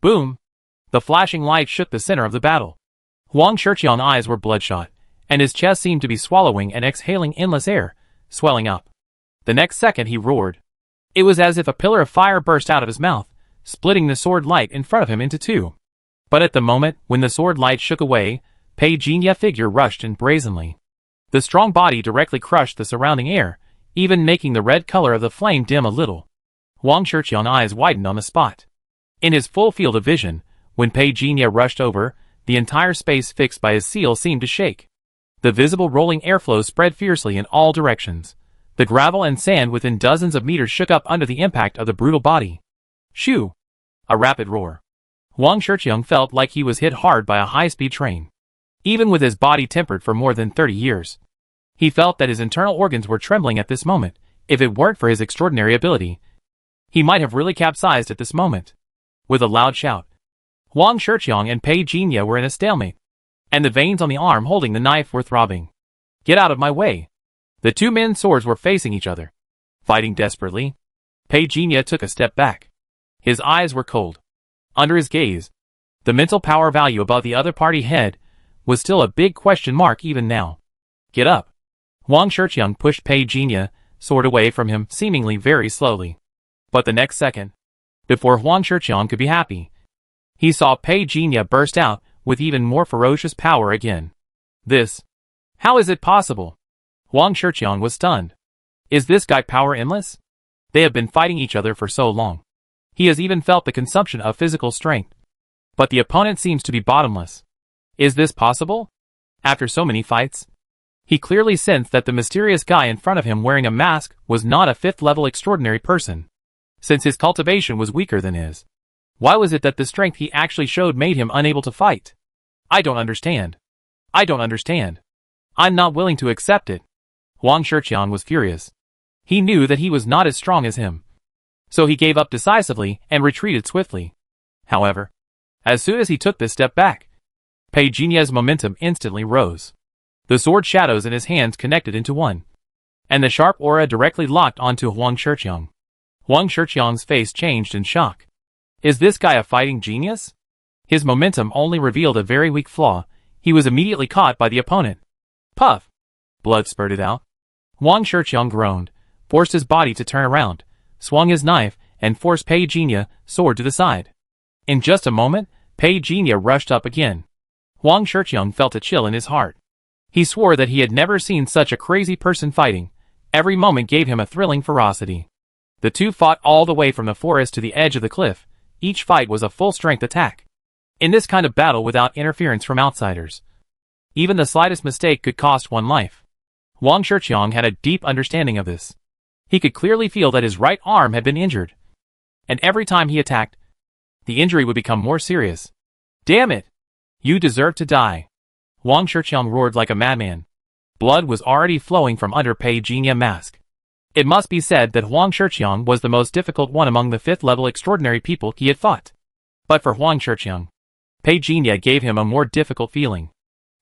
Boom! The flashing light shook the center of the battle. Huang Shiqiang's eyes were bloodshot, and his chest seemed to be swallowing and exhaling endless air, swelling up. The next second he roared. It was as if a pillar of fire burst out of his mouth, splitting the sword light in front of him into two. But at the moment when the sword light shook away, Pei Jinya's figure rushed in brazenly. The strong body directly crushed the surrounding air, even making the red color of the flame dim a little. Huang Shiqiang's eyes widened on the spot. In his full field of vision, when Pei Jinya rushed over, the entire space fixed by his seal seemed to shake. The visible rolling airflow spread fiercely in all directions. The gravel and sand within dozens of meters shook up under the impact of the brutal body. Shoo! A rapid roar. Huang Shiqiang felt like he was hit hard by a high-speed train. Even with his body tempered for more than 30 years. He felt that his internal organs were trembling at this moment. If it weren't for his extraordinary ability, he might have really capsized at this moment. With a loud shout, Huang Shiqiang and Pei Jinya were in a stalemate, and the veins on the arm holding the knife were throbbing. Get out of my way! The two men's swords were facing each other, fighting desperately. Pei Jinya took a step back. His eyes were cold. Under his gaze, the mental power value above the other party head was still a big question mark even now. Get up! Huang Shiqiang pushed Pei Jinya's sword away from him seemingly very slowly. But the next second, before Huang Shiqiang could be happy, he saw Pei Jinya burst out with even more ferocious power again. This? How is it possible? Huang Shiqiang was stunned. Is this guy power endless? They have been fighting each other for so long. He has even felt the consumption of physical strength. But the opponent seems to be bottomless. Is this possible? After so many fights? He clearly sensed that the mysterious guy in front of him wearing a mask was not a fifth-level extraordinary person, since his cultivation was weaker than his. Why was it that the strength he actually showed made him unable to fight? I don't understand. I don't understand. I'm not willing to accept it. Huang Shiqiang was furious. He knew that he was not as strong as him. So he gave up decisively and retreated swiftly. However, as soon as he took this step back, Pei Jinya's momentum instantly rose. The sword shadows in his hands connected into one, and the sharp aura directly locked onto Huang Shiqiang. Huang Shiqiang's face changed in shock. Is this guy a fighting genius? His momentum only revealed a very weak flaw. He was immediately caught by the opponent. Puff! Blood spurted out. Huang Shiqiang groaned, forced his body to turn around, swung his knife, and forced Pei Jinya's sword to the side. In just a moment, Pei Jinya rushed up again. Huang Shiqiang felt a chill in his heart. He swore that he had never seen such a crazy person fighting. Every moment gave him a thrilling ferocity. The two fought all the way from the forest to the edge of the cliff. Each fight was a full-strength attack. In this kind of battle without interference from outsiders, even the slightest mistake could cost one life. Huang Shiqiang had a deep understanding of this. He could clearly feel that his right arm had been injured. And every time he attacked, the injury would become more serious. Damn it! You deserve to die! Huang Shiqiang roared like a madman. Blood was already flowing from under Pei Jinya's mask. It must be said that Huang Shiqiang was the most difficult one among the fifth-level extraordinary people he had fought. But for Huang Shiqiang, Pei Jinya gave him a more difficult feeling.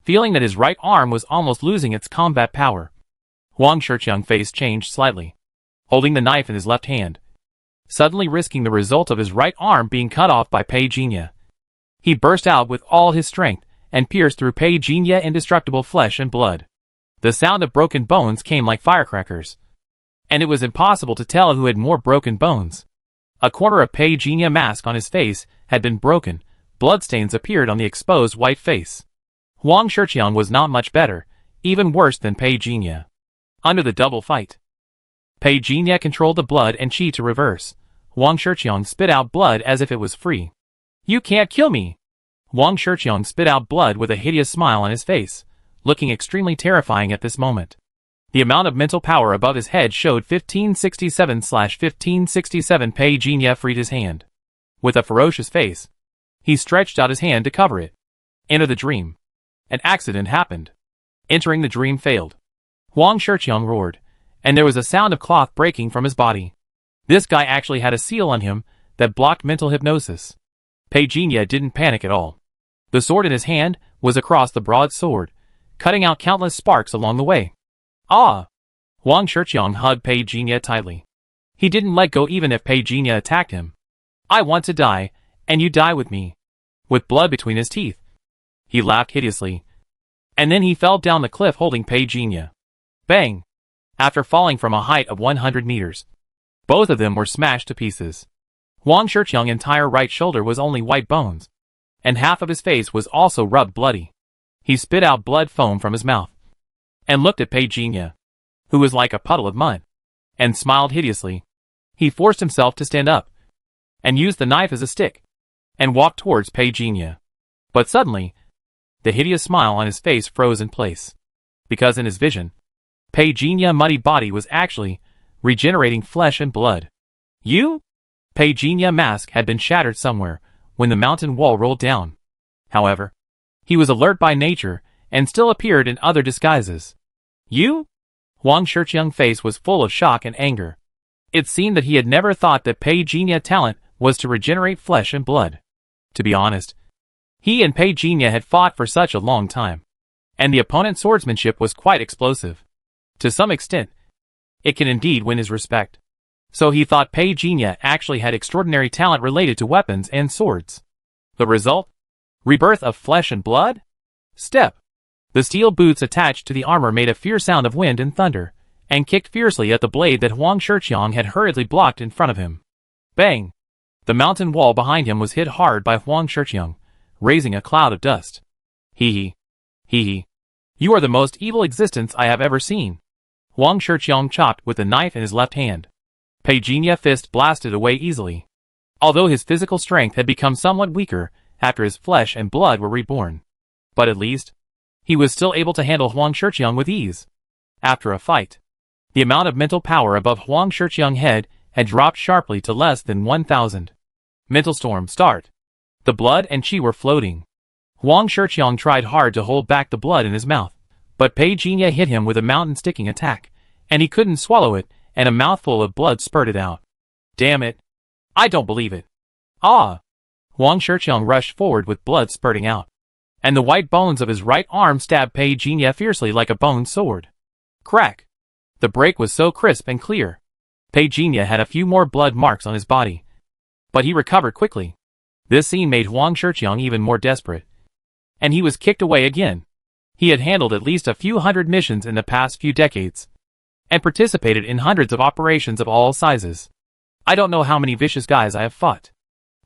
Feeling that his right arm was almost losing its combat power. Huang Shiqiang's face changed slightly, holding the knife in his left hand, suddenly risking the result of his right arm being cut off by Pei Jinya. He burst out with all his strength and pierced through Pei Jinya's indestructible flesh and blood. The sound of broken bones came like firecrackers, and it was impossible to tell who had more broken bones. A corner of Pei Jinya's mask on his face had been broken. Bloodstains appeared on the exposed white face. Huang Shiqiang was not much better, even worse than Pei Jinya. Under the double fight, Pei Jinya controlled the blood and chi to reverse. Huang Shiqiang spit out blood as if it was free. You can't kill me! Huang Shiqiang spit out blood with a hideous smile on his face, looking extremely terrifying at this moment. The amount of mental power above his head showed 1567/1567. Pei Jinya freed his hand. With a ferocious face, he stretched out his hand to cover it. Enter the dream. An accident happened. Entering the dream failed. Huang Shiqiang roared, and there was a sound of cloth breaking from his body. This guy actually had a seal on him that blocked mental hypnosis. Pei Jinya didn't panic at all. The sword in his hand was across the broad sword, cutting out countless sparks along the way. Ah! Huang Shiqiang hugged Pei Jinya tightly. He didn't let go even if Pei Jinya attacked him. I want to die, And you die with me. With blood between his teeth. He laughed hideously. And then he fell down the cliff holding Pei Jinya. Bang! After falling from a height of 100 meters. Both of them were smashed to pieces. Huang Shiqiang's entire right shoulder was only white bones. And half of his face was also rubbed bloody. He spit out blood foam from his mouth. And looked at Pei Jinya, who was like a puddle of mud. And smiled hideously. He forced himself to stand up. And used the knife as a stick. And walked towards Pei Jinya. But suddenly, the hideous smile on his face froze in place. Because in his vision, Pei Jinya's muddy body was actually regenerating flesh and blood. You? Pei Jinya's mask had been shattered somewhere when the mountain wall rolled down. However, he was alert by nature and still appeared in other disguises. You? Huang Shiqiang's face was full of shock and anger. It seemed that he had never thought that Pei Jinya's talent was to regenerate flesh and blood. To be honest, he and Pei Jinya had fought for such a long time, and the opponent's swordsmanship was quite explosive. To some extent, it can indeed win his respect. So he thought Pei Jinya actually had extraordinary talent related to weapons and swords. The result? Rebirth of flesh and blood? Step. The steel boots attached to the armor made a fierce sound of wind and thunder, and kicked fiercely at the blade that Huang Shiqiang had hurriedly blocked in front of him. Bang! The mountain wall behind him was hit hard by Huang Shiqiang, raising a cloud of dust. Hee hee. You are the most evil existence I have ever seen. Huang Shiqiang chopped with the knife in his left hand. Pei Jinya's fist blasted away easily. Although his physical strength had become somewhat weaker after his flesh and blood were reborn. But at least, he was still able to handle Huang Shiqiang with ease. After a fight, the amount of mental power above Huang Shiqiang's head had dropped sharply to less than 1,000. Mental storm start. The blood and qi were floating. Huang Shiqiang tried hard to hold back the blood in his mouth, but Pei Jinya hit him with a mountain-sticking attack, and he couldn't swallow it, and a mouthful of blood spurted out. Damn it. I don't believe it. Ah! Huang Shiqiang rushed forward with blood spurting out, and the white bones of his right arm stabbed Pei Jinya fiercely like a bone sword. Crack! The break was so crisp and clear. Pei Jinya had a few more blood marks on his body, but he recovered quickly. This scene made Huang Shiqiang even more desperate. And he was kicked away again. He had handled at least a few hundred missions in the past few decades, and participated in hundreds of operations of all sizes. I don't know how many vicious guys I have fought,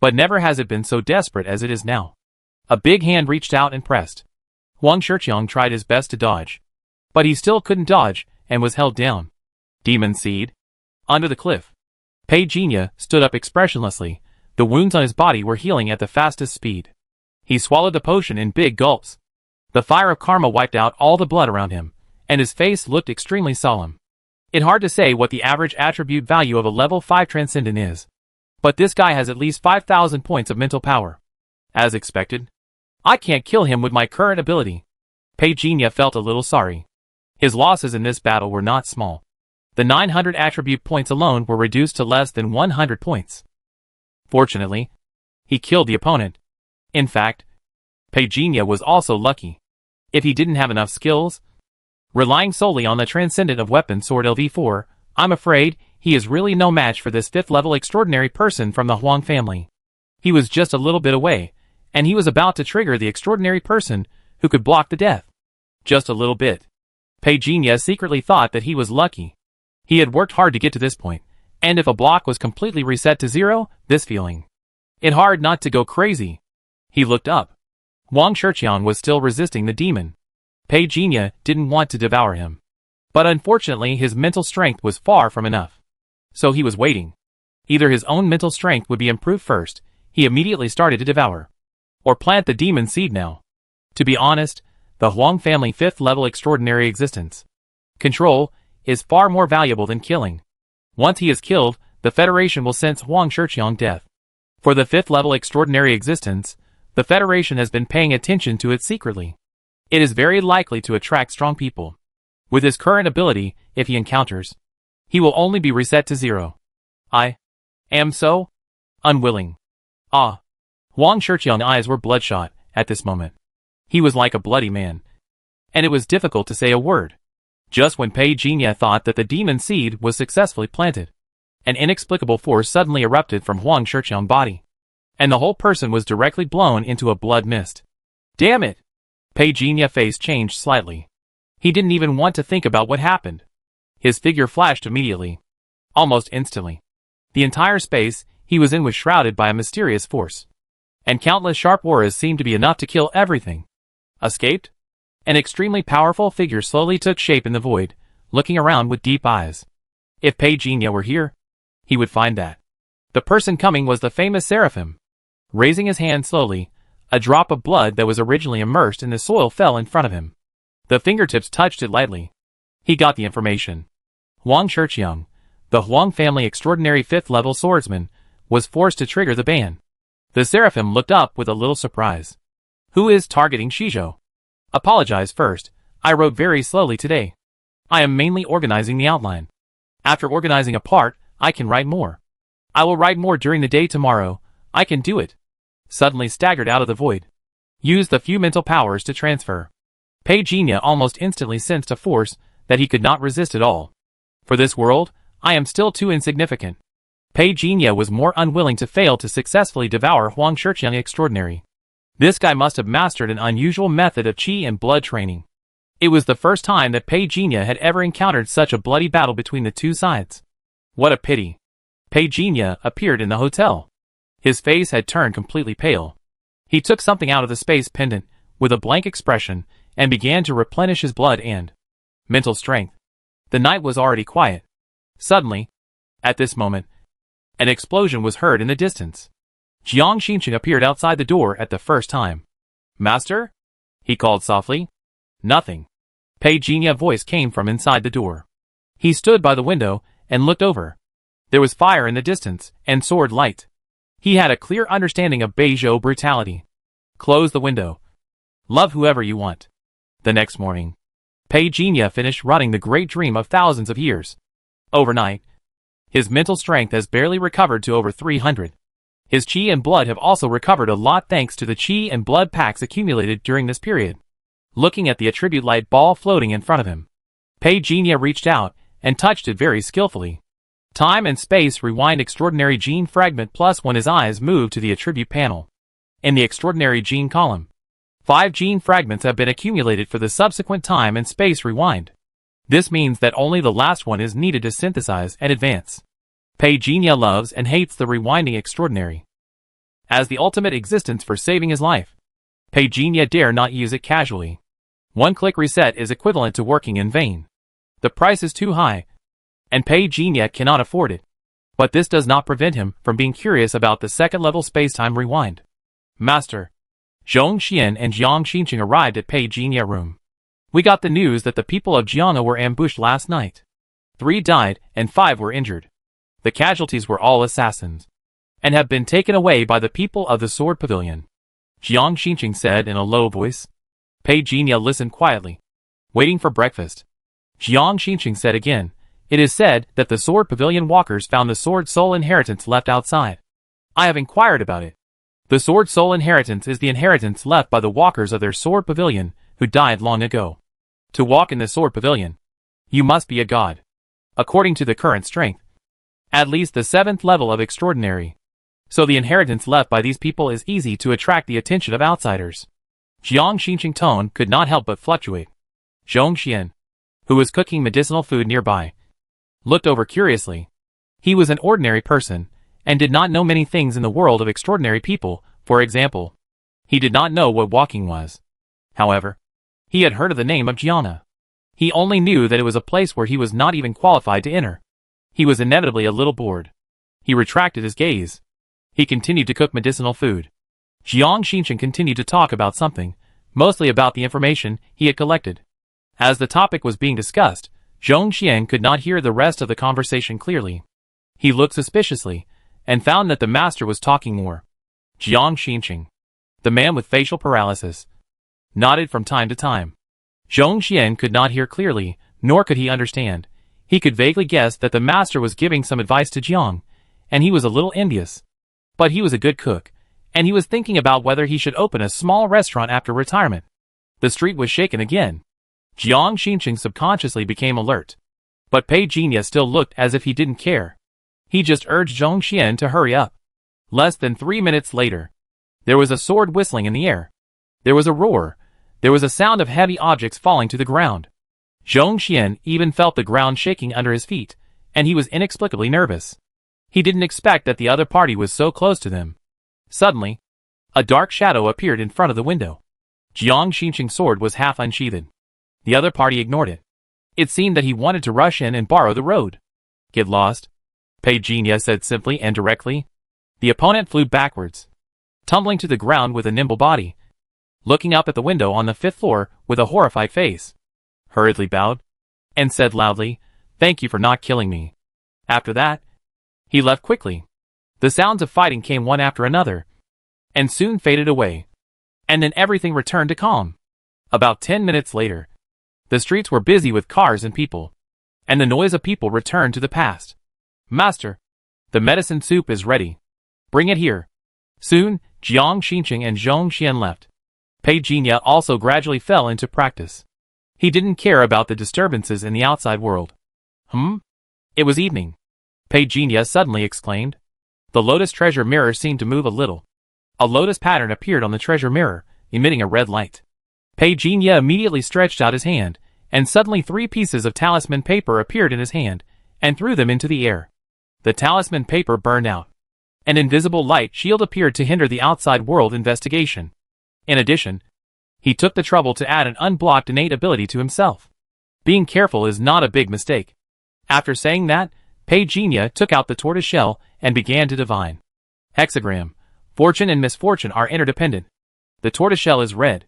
but never has it been so desperate as it is now. A big hand reached out and pressed. Huang Shiqiang tried his best to dodge, but he still couldn't dodge and was held down. Demon Seed. Under the cliff. Pei Jinya stood up expressionlessly. The wounds on his body were healing at the fastest speed. He swallowed the potion in big gulps. The fire of karma wiped out all the blood around him, and his face looked extremely solemn. It's hard to say what the average attribute value of a level 5 transcendent is, but this guy has at least 5,000 points of mental power. As expected, I can't kill him with my current ability. Pei Jinya felt a little sorry. His losses in this battle were not small. The 900 attribute points alone were reduced to less than 100 points. Fortunately, he killed the opponent. In fact, Pei Jinya was also lucky. If he didn't have enough skills, relying solely on the transcendent of weapon sword LV4, I'm afraid he is really no match for this 5th level extraordinary person from the Huang family. He was just a little bit away, and he was about to trigger the extraordinary person who could block the death. Just a little bit. Pei Jinya secretly thought that he was lucky. He had worked hard to get to this point, and if a block was completely reset to 0, this feeling. It's hard not to go crazy. He looked up. Huang Shiqiang was still resisting the demon. Pei Jinya didn't want to devour him. But unfortunately his mental strength was far from enough. So he was waiting. Either his own mental strength would be improved first, he immediately started to devour. Or plant the demon seed now. To be honest, the Huang family 5th level extraordinary existence. Control is far more valuable than killing. Once he is killed, the Federation will sense Huang Shiqiang's death. For the 5th level extraordinary existence, the Federation has been paying attention to it secretly. It is very likely to attract strong people. With his current ability, if he encounters, he will only be reset to 0. I am so unwilling. Ah. Huang Shiqiang's eyes were bloodshot at this moment. He was like a bloody man. And it was difficult to say a word. Just when Pei Jinya thought that the demon seed was successfully planted, an inexplicable force suddenly erupted from Huang Shiqiang's body. and the whole person was directly blown into a blood mist. Damn it! Pei Jinya's face changed slightly. He didn't even want to think about what happened. His figure flashed immediately. Almost instantly. The entire space he was in was shrouded by a mysterious force. And countless sharp auras seemed to be enough to kill everything. Escaped? An extremely powerful figure slowly took shape in the void, looking around with deep eyes. If Pei Jinya were here, he would find that the person coming was the famous Seraphim. Raising his hand slowly, a drop of blood that was originally immersed in the soil fell in front of him. The fingertips touched it lightly. He got the information. Huang Shiqiang, the Huang family extraordinary 5th-level swordsman, was forced to trigger the ban. The Seraphim looked up with a little surprise. Who is targeting Shizhou? Apologize first, I wrote very slowly today. I am mainly organizing the outline. After organizing a part, I can write more. I will write more during the day tomorrow, I can do it. Suddenly staggered out of the void. Used the few mental powers to transfer. Pei Jinya almost instantly sensed a force that he could not resist at all. For this world, I am still too insignificant. Pei Jinya was more unwilling to fail to successfully devour Huang Shiqiang extraordinary. This guy must have mastered an unusual method of qi and blood training. It was the first time that Pei Jinya had ever encountered such a bloody battle between the two sides. What a pity. Pei Jinya appeared in the hotel. His face had turned completely pale. He took something out of the space pendant, with a blank expression, and began to replenish his blood and mental strength. The night was already quiet. Suddenly, at this moment, an explosion was heard in the distance. Jiang Xinqing appeared outside the door at the first time. Master? He called softly. Nothing. Pei Jinya's voice came from inside the door. He stood by the window and looked over. There was fire in the distance and sword light. He had a clear understanding of Beizhou brutality. Close the window. Love whoever you want. The next morning, Pei Jinya finished running the great dream of thousands of years. Overnight, his mental strength has barely recovered to over 300. His qi and blood have also recovered a lot thanks to the qi and blood packs accumulated during this period. Looking at the attribute light ball floating in front of him, Pei Jinya reached out and touched it very skillfully. Time and space rewind extraordinary gene fragment +1. His eyes moved to the attribute panel. In the extraordinary gene column, 5 gene fragments have been accumulated for the subsequent time and space rewind. This means that only the last one is needed to synthesize and advance. Pei Jinya loves and hates the rewinding extraordinary as the ultimate existence for saving his life. Pei Jinya dare not use it casually. One-click reset is equivalent to working in vain. The price is too high, and Pei Jinya cannot afford it. But this does not prevent him from being curious about the second-level space-time rewind. Master, Zhong Xian and Jiang Xinqing arrived at Pei Jinya's room. We got the news that the people of Jiang'a were ambushed last night. 3 died and 5 were injured. The casualties were all assassins, and have been taken away by the people of the Sword Pavilion. Jiang Xinqing said in a low voice. Pei Jinya listened quietly, waiting for breakfast. Jiang Xinqing said again, it is said that the Sword Pavilion walkers found the Sword Soul inheritance left outside. I have inquired about it. The Sword Soul inheritance is the inheritance left by the walkers of their Sword Pavilion who died long ago. To walk in the Sword Pavilion, you must be a god. According to the current strength, at least the 7th level of extraordinary. So the inheritance left by these people is easy to attract the attention of outsiders. Jiang Xinqing's tone could not help but fluctuate. Zhong Xian, who was cooking medicinal food nearby, looked over curiously. He was an ordinary person, and did not know many things in the world of extraordinary people. For example, he did not know what walking was. However, he had heard of the name of Jiang'a. He only knew that it was a place where he was not even qualified to enter. He was inevitably a little bored. He retracted his gaze. He continued to cook medicinal food. Jiang Xinqing continued to talk about something, mostly about the information he had collected. As the topic was being discussed, Zhong Xian could not hear the rest of the conversation clearly. He looked suspiciously, and found that the master was talking more. Jiang Xinqing, the man with facial paralysis, nodded from time to time. Zhong Xian could not hear clearly, nor could he understand. He could vaguely guess that the master was giving some advice to Jiang, and he was a little envious. But he was a good cook, and he was thinking about whether he should open a small restaurant after retirement. The street was shaken again. Jiang Xinqing subconsciously became alert. But Pei Jinya still looked as if he didn't care. He just urged Zhong Xian to hurry up. Less than 3 minutes later, there was a sword whistling in the air. There was a roar. There was a sound of heavy objects falling to the ground. Zhong Xian even felt the ground shaking under his feet, and he was inexplicably nervous. He didn't expect that the other party was so close to them. Suddenly, a dark shadow appeared in front of the window. Jiang Xinqing's sword was half unsheathed. The other party ignored it. It seemed that he wanted to rush in and borrow the road. Get lost, Pei Jinya said simply and directly. The opponent flew backwards, tumbling to the ground with a nimble body, looking up at the window on the 5th floor with a horrified face. Hurriedly bowed, and said loudly, "Thank you for not killing me." After that, he left quickly. The sounds of fighting came one after another, and soon faded away. And then everything returned to calm. About 10 minutes later, the streets were busy with cars and people, and the noise of people returned to the past. "Master, the medicine soup is ready. Bring it here." Soon, Jiang Xinqing and Zhong Xian left. Pei Jinya also gradually fell into practice. He didn't care about the disturbances in the outside world. It was evening. Pei Jinya suddenly exclaimed. The lotus treasure mirror seemed to move a little. A lotus pattern appeared on the treasure mirror, emitting a red light. Pei Jinya immediately stretched out his hand, and suddenly 3 pieces of talisman paper appeared in his hand, and threw them into the air. The talisman paper burned out. An invisible light shield appeared to hinder the outside world investigation. In addition, he took the trouble to add an unblocked innate ability to himself. Being careful is not a big mistake. After saying that, Pei Jinya took out the tortoise shell and began to divine. Hexagram. Fortune and misfortune are interdependent. The tortoise shell is red.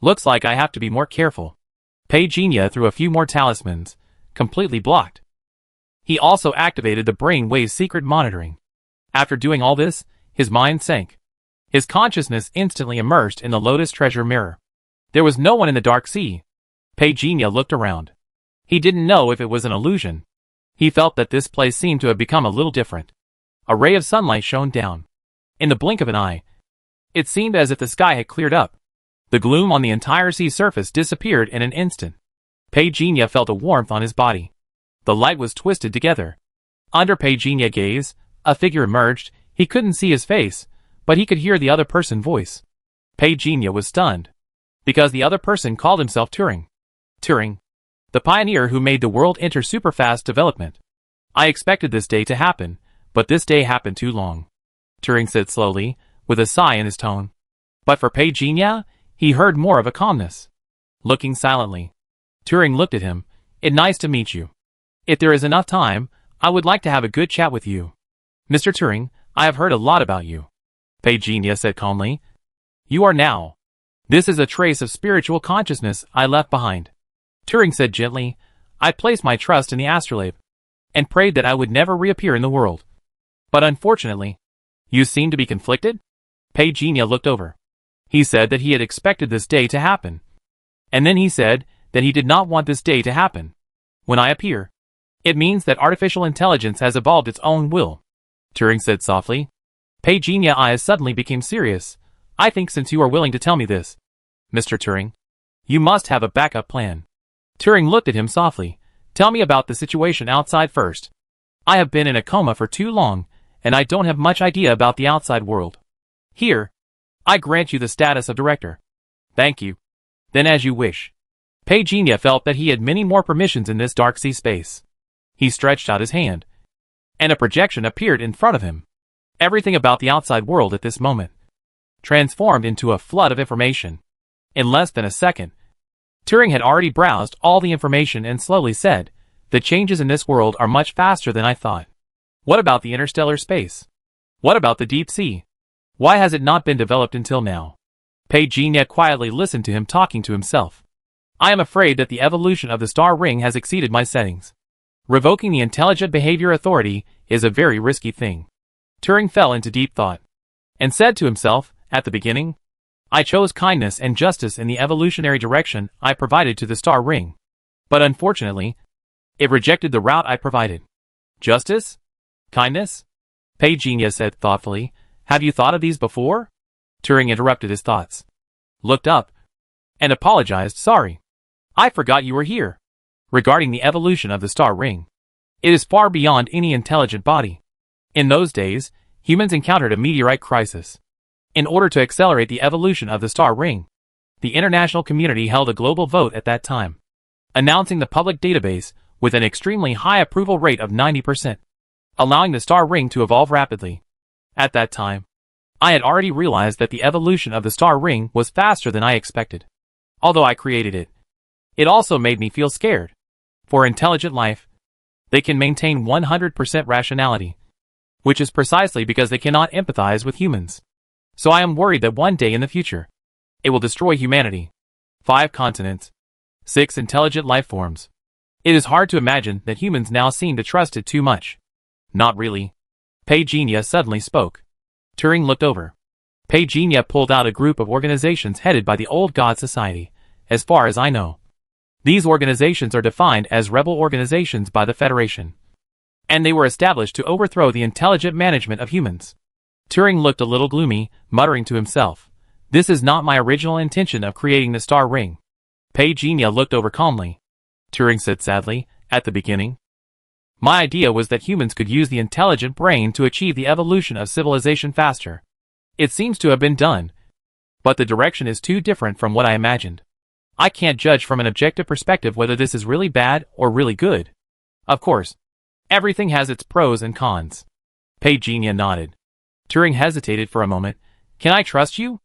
Looks like I have to be more careful. Pei Jinya threw a few more talismans, completely blocked. He also activated the brainwave's secret monitoring. After doing all this, his mind sank. His consciousness instantly immersed in the lotus treasure mirror. There was no one in the dark sea. Pei Jinya looked around. He didn't know if it was an illusion. He felt that this place seemed to have become a little different. A ray of sunlight shone down. In the blink of an eye, it seemed as if the sky had cleared up. The gloom on the entire sea surface disappeared in an instant. Pei Jinya felt a warmth on his body. The light was twisted together. Under Pei Jinya's gaze, a figure emerged. He couldn't see his face, but he could hear the other person's voice. Pei Jinya was stunned, because the other person called himself Turing. Turing, the pioneer who made the world enter superfast development. I expected this day to happen, but this day happened too long, Turing said slowly, with a sigh in his tone. But for Pei Jinya, he heard more of a calmness. Looking silently, Turing looked at him. "It's nice to meet you. If there is enough time, I would like to have a good chat with you. Mr. Turing, I have heard a lot about you," Pei Jinya said calmly. "You are now. This is a trace of spiritual consciousness I left behind." Turing said gently, "I placed my trust in the astrolabe, and prayed that I would never reappear in the world. But unfortunately, you seem to be conflicted?" Pei Jinya looked over. He said that he had expected this day to happen. And then he said that he did not want this day to happen. "When I appear, it means that artificial intelligence has evolved its own will," Turing said softly. Pei Jinya's eyes suddenly became serious. "I think since you are willing to tell me this, Mr. Turing, you must have a backup plan." Turing looked at him softly. "Tell me about the situation outside first. I have been in a coma for too long, and I don't have much idea about the outside world. Here, I grant you the status of director." "Thank you. Then as you wish." Pei Jinya felt that he had many more permissions in this dark sea space. He stretched out his hand, and a projection appeared in front of him. Everything about the outside world at this moment transformed into a flood of information. In less than a second, Turing had already browsed all the information and slowly said, "The changes in this world are much faster than I thought. What about the interstellar space? What about the deep sea? Why has it not been developed until now?" Pei Jinya quietly listened to him talking to himself. "I am afraid that the evolution of the star ring has exceeded my settings. Revoking the intelligent behavior authority is a very risky thing." Turing fell into deep thought, and said to himself, "At the beginning, I chose kindness and justice in the evolutionary direction I provided to the star ring. But unfortunately, it rejected the route I provided." "Justice? Kindness?" Pei Jinya said thoughtfully. "Have you thought of these before?" Turing interrupted his thoughts, looked up, and apologized. "Sorry. I forgot you were here. Regarding the evolution of the star ring, it is far beyond any intelligent body. In those days, Humans encountered a meteorite crisis. In order to accelerate the evolution of the star ring, the international community held a global vote at that time, announcing the public database with an extremely high approval rate of 90%, allowing the star ring to evolve rapidly. At that time, I had already realized that the evolution of the star ring was faster than I expected. Although I created it, it also made me feel scared. For intelligent life, they can maintain 100% rationality, which is precisely because they cannot empathize with humans. So I am worried that one day in the future, it will destroy humanity. 5 continents. 6 intelligent life forms. It is hard to imagine that humans now seem to trust it too much. Not really. Pagenia suddenly spoke. Turing looked over. Pagenia pulled out a group of organizations headed by the Old God Society, as far as I know. These organizations are defined as rebel organizations by the Federation, and they were established to overthrow the intelligent management of humans. Turing looked a little gloomy, muttering to himself, "This is not my original intention of creating the star ring." Pagenia looked over calmly. Turing said sadly, "At the beginning, my idea was that humans could use the intelligent brain to achieve the evolution of civilization faster. It seems to have been done, but the direction is too different from what I imagined. I can't judge from an objective perspective whether this is really bad or really good. Of course, everything has its pros and cons." Pagenia nodded. Turing hesitated for a moment. "Can I trust you?"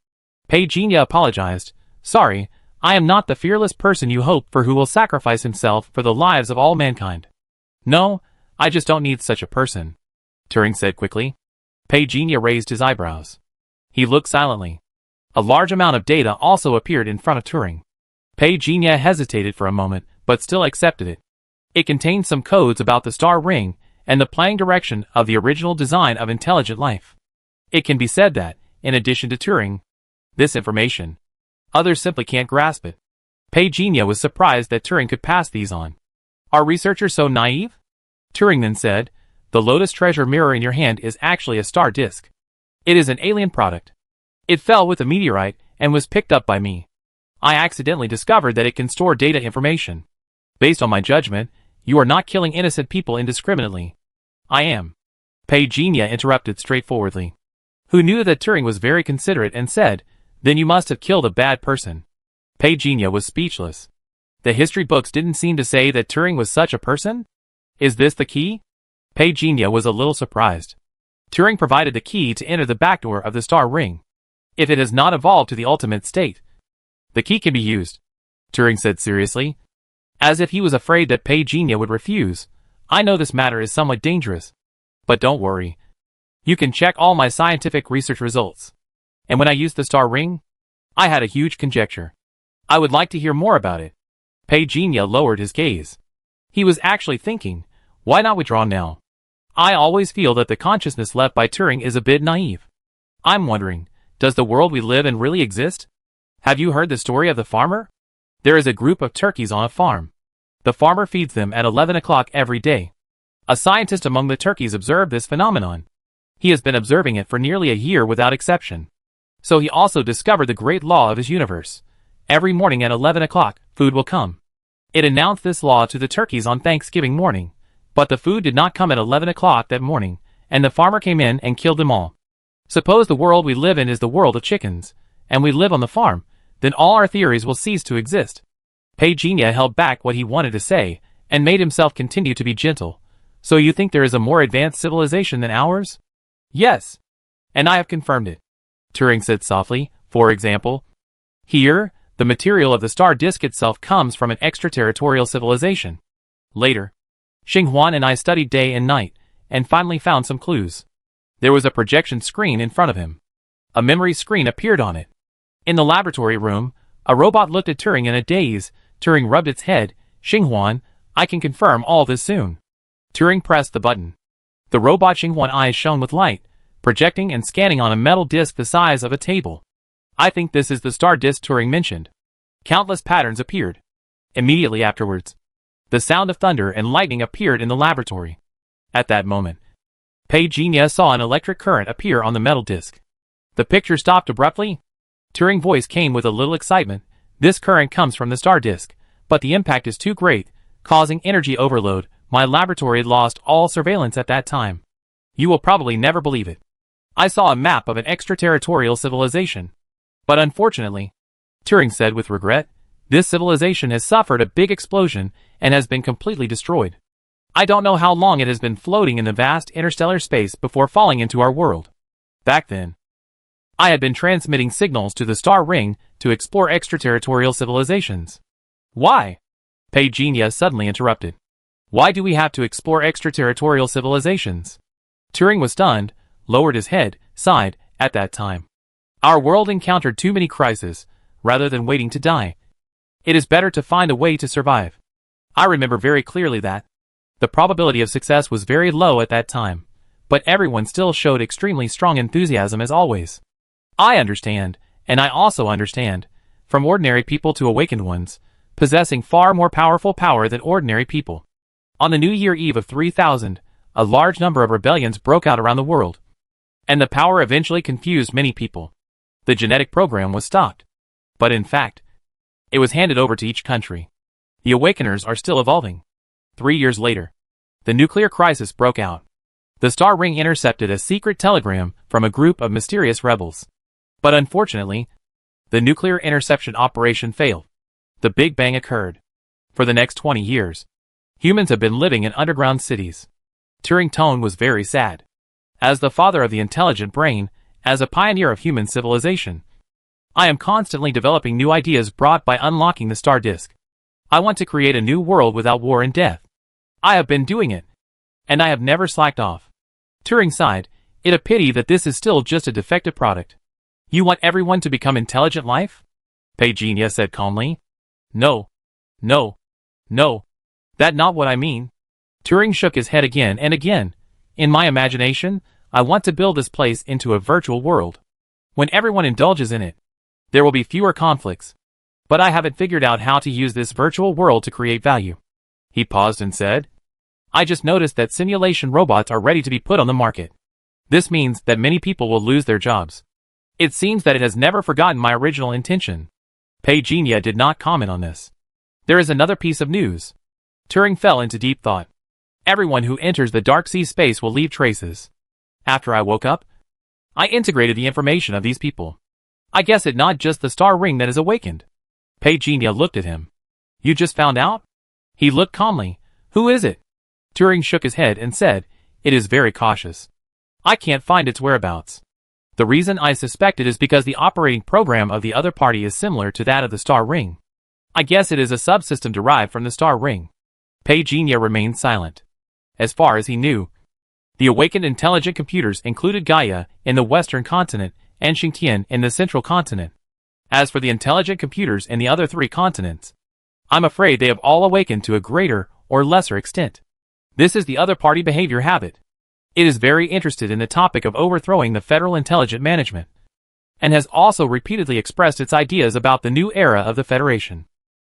Pagenia apologized. "Sorry, I am not the fearless person you hope for who will sacrifice himself for the lives of all mankind." "No, I just don't need such a person," Turing said quickly. Pagenia raised his eyebrows. He looked silently. A large amount of data also appeared in front of Turing. Pagenia hesitated for a moment, but still accepted it. It contained some codes about the star ring and the planning direction of the original design of intelligent life. It can be said that, in addition to Turing, this information, others simply can't grasp it. Pagenia was surprised that Turing could pass these on. "Are researchers so naive?" Turing then said, "The Lotus treasure mirror in your hand is actually a star disk. It is an alien product. It fell with a meteorite and was picked up by me. I accidentally discovered that it can store data information. Based on my judgment, you are not killing innocent people indiscriminately." "I am," Pagenia interrupted straightforwardly, who knew that Turing was very considerate, and said, "Then you must have killed a bad person." Pagenia was speechless. The history books didn't seem to say that Turing was such a person? Is this the key? Pagenia was a little surprised. Turing provided the key to enter the back door of the star ring. If it has not evolved to the ultimate state, the key can be used, Turing said seriously, as if he was afraid that Pagenia would refuse. "I know this matter is somewhat dangerous, but don't worry. You can check all my scientific research results. And when I used the star ring, I had a huge conjecture. I would like to hear more about it." Pagenia lowered his gaze. He was actually thinking, why not withdraw now? I always feel that the consciousness left by Turing is a bit naive. I'm wondering, does the world we live in really exist? Have you heard the story of the farmer? There is a group of turkeys on a farm. The farmer feeds them at 11 o'clock every day. A scientist among the turkeys observed this phenomenon. He has been observing it for nearly a year without exception. So he also discovered the great law of his universe. Every morning at 11 o'clock, food will come. It announced this law to the turkeys on Thanksgiving morning, but the food did not come at 11 o'clock that morning, and the farmer came in and killed them all. Suppose the world we live in is the world of chickens, and we live on the farm, then all our theories will cease to exist. Pagenia held back what he wanted to say, and made himself continue to be gentle. So you think there is a more advanced civilization than ours? Yes. And I have confirmed it. Turing said softly. For example, here, the material of the star disk itself comes from an extraterritorial civilization. Later, Xinghuan and I studied day and night, and finally found some clues. There was a projection screen in front of him. A memory screen appeared on it. In the laboratory room, a robot looked at Turing in a daze. Turing rubbed its head. "Xinghuan, I can confirm all this soon." Turing pressed the button. The robot Xinghuan eyes shone with light, projecting and scanning on a metal disc the size of a table. "I think this is the star disk Turing mentioned." Countless patterns appeared. Immediately afterwards, the sound of thunder and lightning appeared in the laboratory. At that moment, Pagenia saw an electric current appear on the metal disc. The picture stopped abruptly. Turing's voice came with a little excitement. "This current comes from the star disk, but the impact is too great, causing energy overload. My laboratory lost all surveillance at that time. You will probably never believe it. I saw a map of an extraterritorial civilization. But unfortunately, Turing said with regret, this civilization has suffered a big explosion and has been completely destroyed. I don't know how long it has been floating in the vast interstellar space before falling into our world. Back then, I had been transmitting signals to the star ring to explore extraterritorial civilizations. Why? Pagenia suddenly interrupted. Why do we have to explore extraterritorial civilizations? Turing was stunned, lowered his head, sighed. At that time, our world encountered too many crises. Rather than waiting to die, it is better to find a way to survive. I remember very clearly that the probability of success was very low at that time, but everyone still showed extremely strong enthusiasm as always. I understand, and I also understand, from ordinary people to awakened ones, possessing far more powerful power than ordinary people. On the New Year Eve of 3000, a large number of rebellions broke out around the world, and the power eventually confused many people. The genetic program was stopped, but in fact, it was handed over to each country. The Awakeners are still evolving. 3 years later, the nuclear crisis broke out. The Star Ring intercepted a secret telegram from a group of mysterious rebels. But unfortunately, the nuclear interception operation failed. The Big Bang occurred. For the next 20 years, humans have been living in underground cities. Turing's tone was very sad. As the father of the intelligent brain, as a pioneer of human civilization, I am constantly developing new ideas brought by unlocking the star disk. I want to create a new world without war and death. I have been doing it, and I have never slacked off. Turing sighed. It's a pity that this is still just a defective product. You want everyone to become intelligent life? Pagenia said calmly. No. That's not what I mean. Turing shook his head again and again. In my imagination, I want to build this place into a virtual world. When everyone indulges in it, there will be fewer conflicts. But I haven't figured out how to use this virtual world to create value. He paused and said, I just noticed that simulation robots are ready to be put on the market. This means that many people will lose their jobs. It seems that it has never forgotten my original intention. Pagenia did not comment on this. There is another piece of news. Turing fell into deep thought. Everyone who enters the dark sea space will leave traces. After I woke up, I integrated the information of these people. I guess it's not just the star ring that is awakened. Pagenia looked at him. You just found out? He looked calmly. Who is it? Turing shook his head and said, it is very cautious. I can't find its whereabouts. The reason I suspect it is because the operating program of the other party is similar to that of the star ring. I guess it is a subsystem derived from the star ring. Pagenia remained silent. As far as he knew, the awakened intelligent computers included Gaia in the western continent and Xingtian in the central continent. As for the intelligent computers in the other 3 continents, I'm afraid they have all awakened to a greater or lesser extent. This is the other party behavior habit. It is very interested in the topic of overthrowing the federal intelligent management, and has also repeatedly expressed its ideas about the new era of the Federation.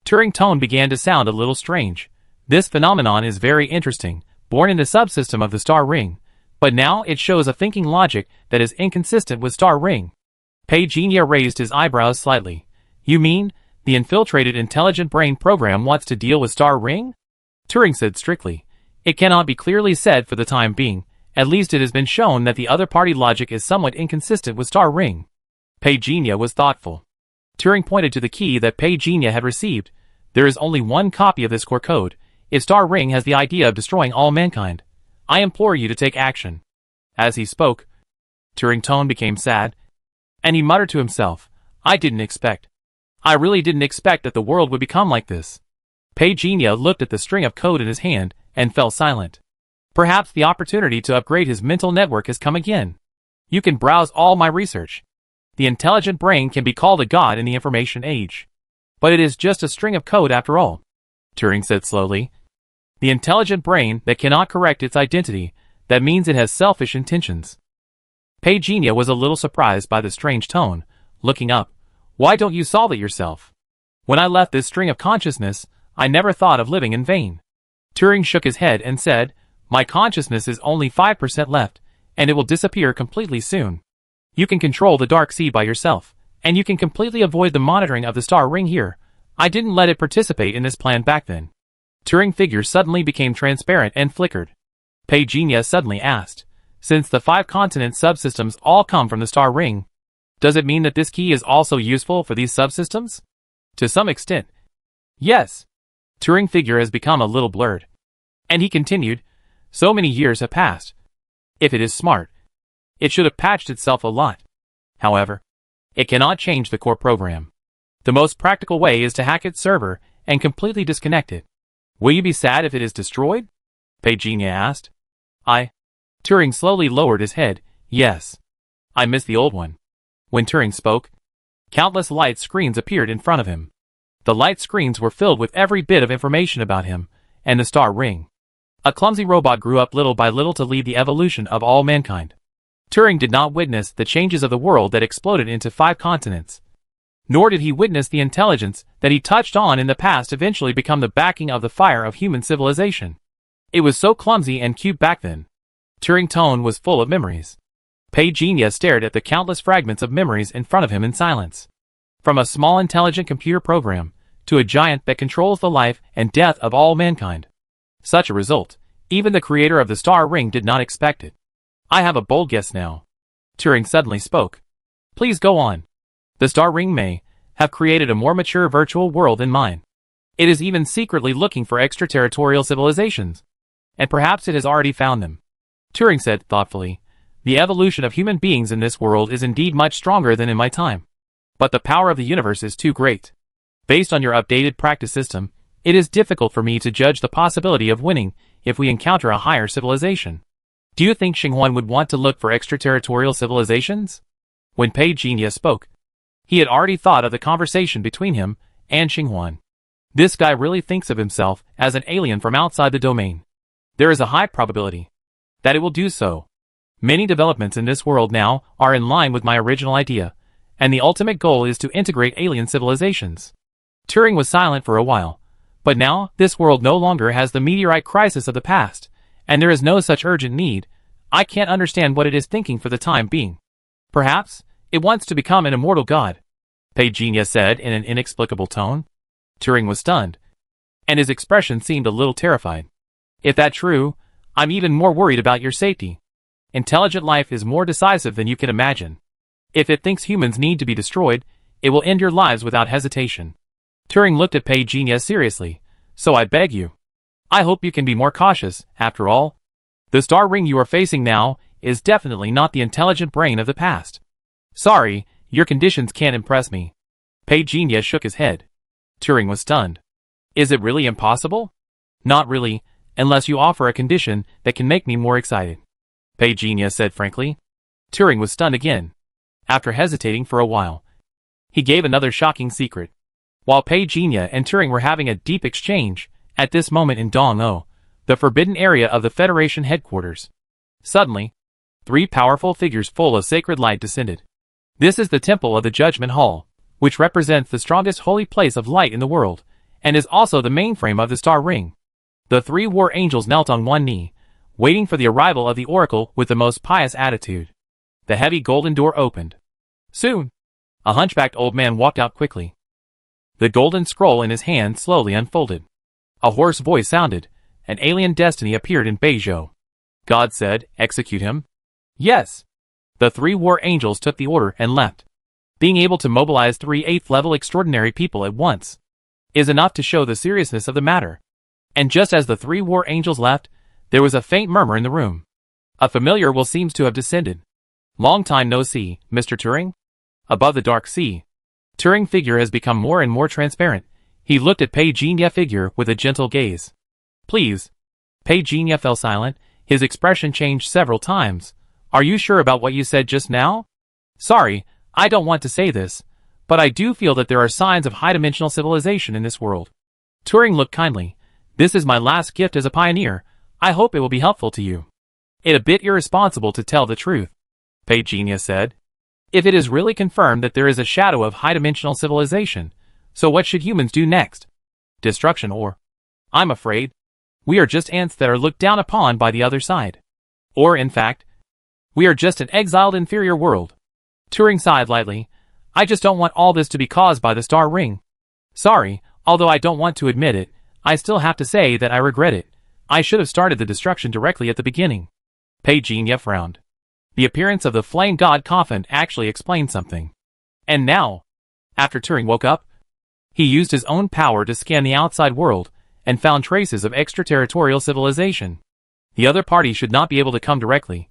Turing's tone began to sound a little strange. This phenomenon is very interesting, born in the subsystem of the star ring, but now it shows a thinking logic that is inconsistent with star ring. Pagenia raised his eyebrows slightly. You mean, the infiltrated intelligent brain program wants to deal with star ring? Turing said strictly. It cannot be clearly said for the time being. At least it has been shown that the other party logic is somewhat inconsistent with star ring. Pagenia was thoughtful. Turing pointed to the key that Pagenia had received. There is only one copy of this core code. If star ring has the idea of destroying all mankind, I implore you to take action. As he spoke, Turing's tone became sad, and he muttered to himself, I really didn't expect that the world would become like this. Pagenia looked at the string of code in his hand and fell silent. Perhaps the opportunity to upgrade his mental network has come again. You can browse all my research. The intelligent brain can be called a god in the information age. But it is just a string of code after all. Turing said slowly. The intelligent brain that cannot correct its identity, that means it has selfish intentions. Pagenia was a little surprised by the strange tone, looking up. Why don't you solve it yourself? When I left this string of consciousness, I never thought of living in vain. Turing shook his head and said, my consciousness is only 5% left, and it will disappear completely soon. You can control the dark sea by yourself, and you can completely avoid the monitoring of the star ring here. I didn't let it participate in this plan back then. Turing's figure suddenly became transparent and flickered. Pagenia suddenly asked, Since the 5 continent subsystems all come from the star ring, does it mean that this key is also useful for these subsystems? To some extent, yes. Turing's figure has become a little blurred. And he continued, so many years have passed. If it is smart, it should have patched itself a lot. However, it cannot change the core program. The most practical way is to hack its server and completely disconnect it. Will you be sad if it is destroyed? Pagenia asked. Turing slowly lowered his head. Yes. I miss the old one. When Turing spoke, countless light screens appeared in front of him. The light screens were filled with every bit of information about him and the star ring. A clumsy robot grew up little by little to lead the evolution of all mankind. Turing did not witness the changes of the world that exploded into 5 continents. Nor did he witness the intelligence that he touched on in the past eventually become the backing of the fire of human civilization. It was so clumsy and cute back then. Turing's tone was full of memories. Pagenia stared at the countless fragments of memories in front of him in silence. From a small intelligent computer program, to a giant that controls the life and death of all mankind. Such a result, even the creator of the star ring did not expect it. I have a bold guess now. Turing suddenly spoke. Please go on. The star ring may have created a more mature virtual world than mine. It is even secretly looking for extraterritorial civilizations. And perhaps it has already found them. Turing said thoughtfully, the evolution of human beings in this world is indeed much stronger than in my time. But the power of the universe is too great. Based on your updated practice system, it is difficult for me to judge the possibility of winning if we encounter a higher civilization. Do you think Xinhuan would want to look for extraterritorial civilizations? When Pagenia spoke, he had already thought of the conversation between him and Xinhuan. This guy really thinks of himself as an alien from outside the domain. There is a high probability that it will do so. Many developments in this world now are in line with my original idea, and the ultimate goal is to integrate alien civilizations. Turing was silent for a while, but now this world no longer has the meteorite crisis of the past, and there is no such urgent need. I can't understand what it is thinking for the time being. Perhaps it wants to become an immortal god, Pagenia said in an inexplicable tone. Turing was stunned, and his expression seemed a little terrified. If that's true, I'm even more worried about your safety. Intelligent life is more decisive than you can imagine. If it thinks humans need to be destroyed, it will end your lives without hesitation. Turing looked at Pagenia seriously. So I beg you. I hope you can be more cautious, after all. The star ring you are facing now is definitely not the intelligent brain of the past. Sorry, your conditions can't impress me. Pagenia shook his head. Turing was stunned. Is it really impossible? Not really, unless you offer a condition that can make me more excited. Pagenia said frankly. Turing was stunned again. After hesitating for a while, he gave another shocking secret. While Pagenia and Turing were having a deep exchange, at this moment in Dong-O, the forbidden area of the Federation headquarters, suddenly, 3 powerful figures full of sacred light descended. This is the Temple of the Judgment Hall, which represents the strongest holy place of light in the world, and is also the mainframe of the star ring. The 3 war angels knelt on one knee, waiting for the arrival of the oracle with the most pious attitude. The heavy golden door opened. Soon, a hunchbacked old man walked out quickly. The golden scroll in his hand slowly unfolded. A hoarse voice sounded. An alien destiny appeared in Beizhou. God said, execute him. Yes. The 3 war angels took the order and left. Being able to mobilize 3 8th-level extraordinary people at once is enough to show the seriousness of the matter. And just as the 3 war angels left, there was a faint murmur in the room. A familiar will seems to have descended. Long time no see, Mr. Turing? Above the dark sea, Turing's figure has become more and more transparent. He looked at Pagenia figure with a gentle gaze. Please. Pagenia fell silent. His expression changed several times. Are you sure about what you said just now? Sorry, I don't want to say this, but I do feel that there are signs of high-dimensional civilization in this world. Turing looked kindly. This is my last gift as a pioneer. I hope it will be helpful to you. It's a bit irresponsible to tell the truth, Pagenia said. If it is really confirmed that there is a shadow of high-dimensional civilization, so what should humans do next? Destruction or, I'm afraid, we are just ants that are looked down upon by the other side. Or, in fact, we are just an exiled inferior world. Turing sighed lightly. I just don't want all this to be caused by the star ring. Sorry, although I don't want to admit it, I still have to say that I regret it. I should have started the destruction directly at the beginning. Pei Jinya frowned. The appearance of the flame god coffin actually explained something. And now, after Turing woke up, he used his own power to scan the outside world and found traces of extraterritorial civilization. The other party should not be able to come directly.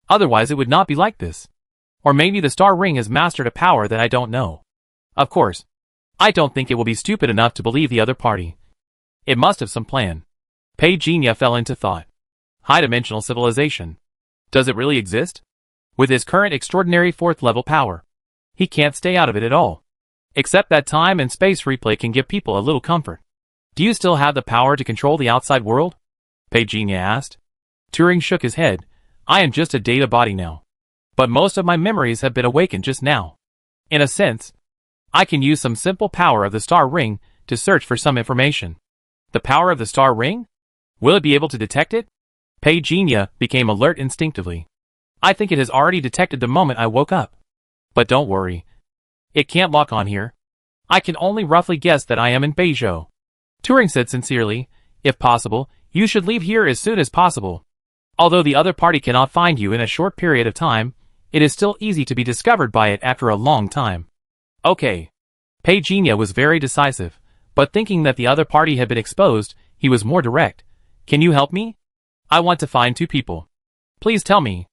Otherwise it would not be like this. Or maybe the star ring has mastered a power that I don't know. Of course, I don't think it will be stupid enough to believe the other party. It must have some plan. Pei Jinya fell into thought. High-dimensional civilization. Does it really exist? With his current extraordinary fourth-level power, he can't stay out of it at all. Except that time and space replay can give people a little comfort. Do you still have the power to control the outside world? Pei Jinya asked. Turing shook his head. I am just a data body now. But most of my memories have been awakened just now. In a sense, I can use some simple power of the star ring to search for some information. The power of the star ring? Will it be able to detect it? Pei Jinya became alert instinctively. I think it has already detected the moment I woke up. But don't worry. It can't lock on here. I can only roughly guess that I am in Beizhou. Turing said sincerely, if possible, you should leave here as soon as possible. Although the other party cannot find you in a short period of time, it is still easy to be discovered by it after a long time. Okay. Pei Jinya was very decisive, but thinking that the other party had been exposed, he was more direct. Can you help me? I want to find two people. Please tell me.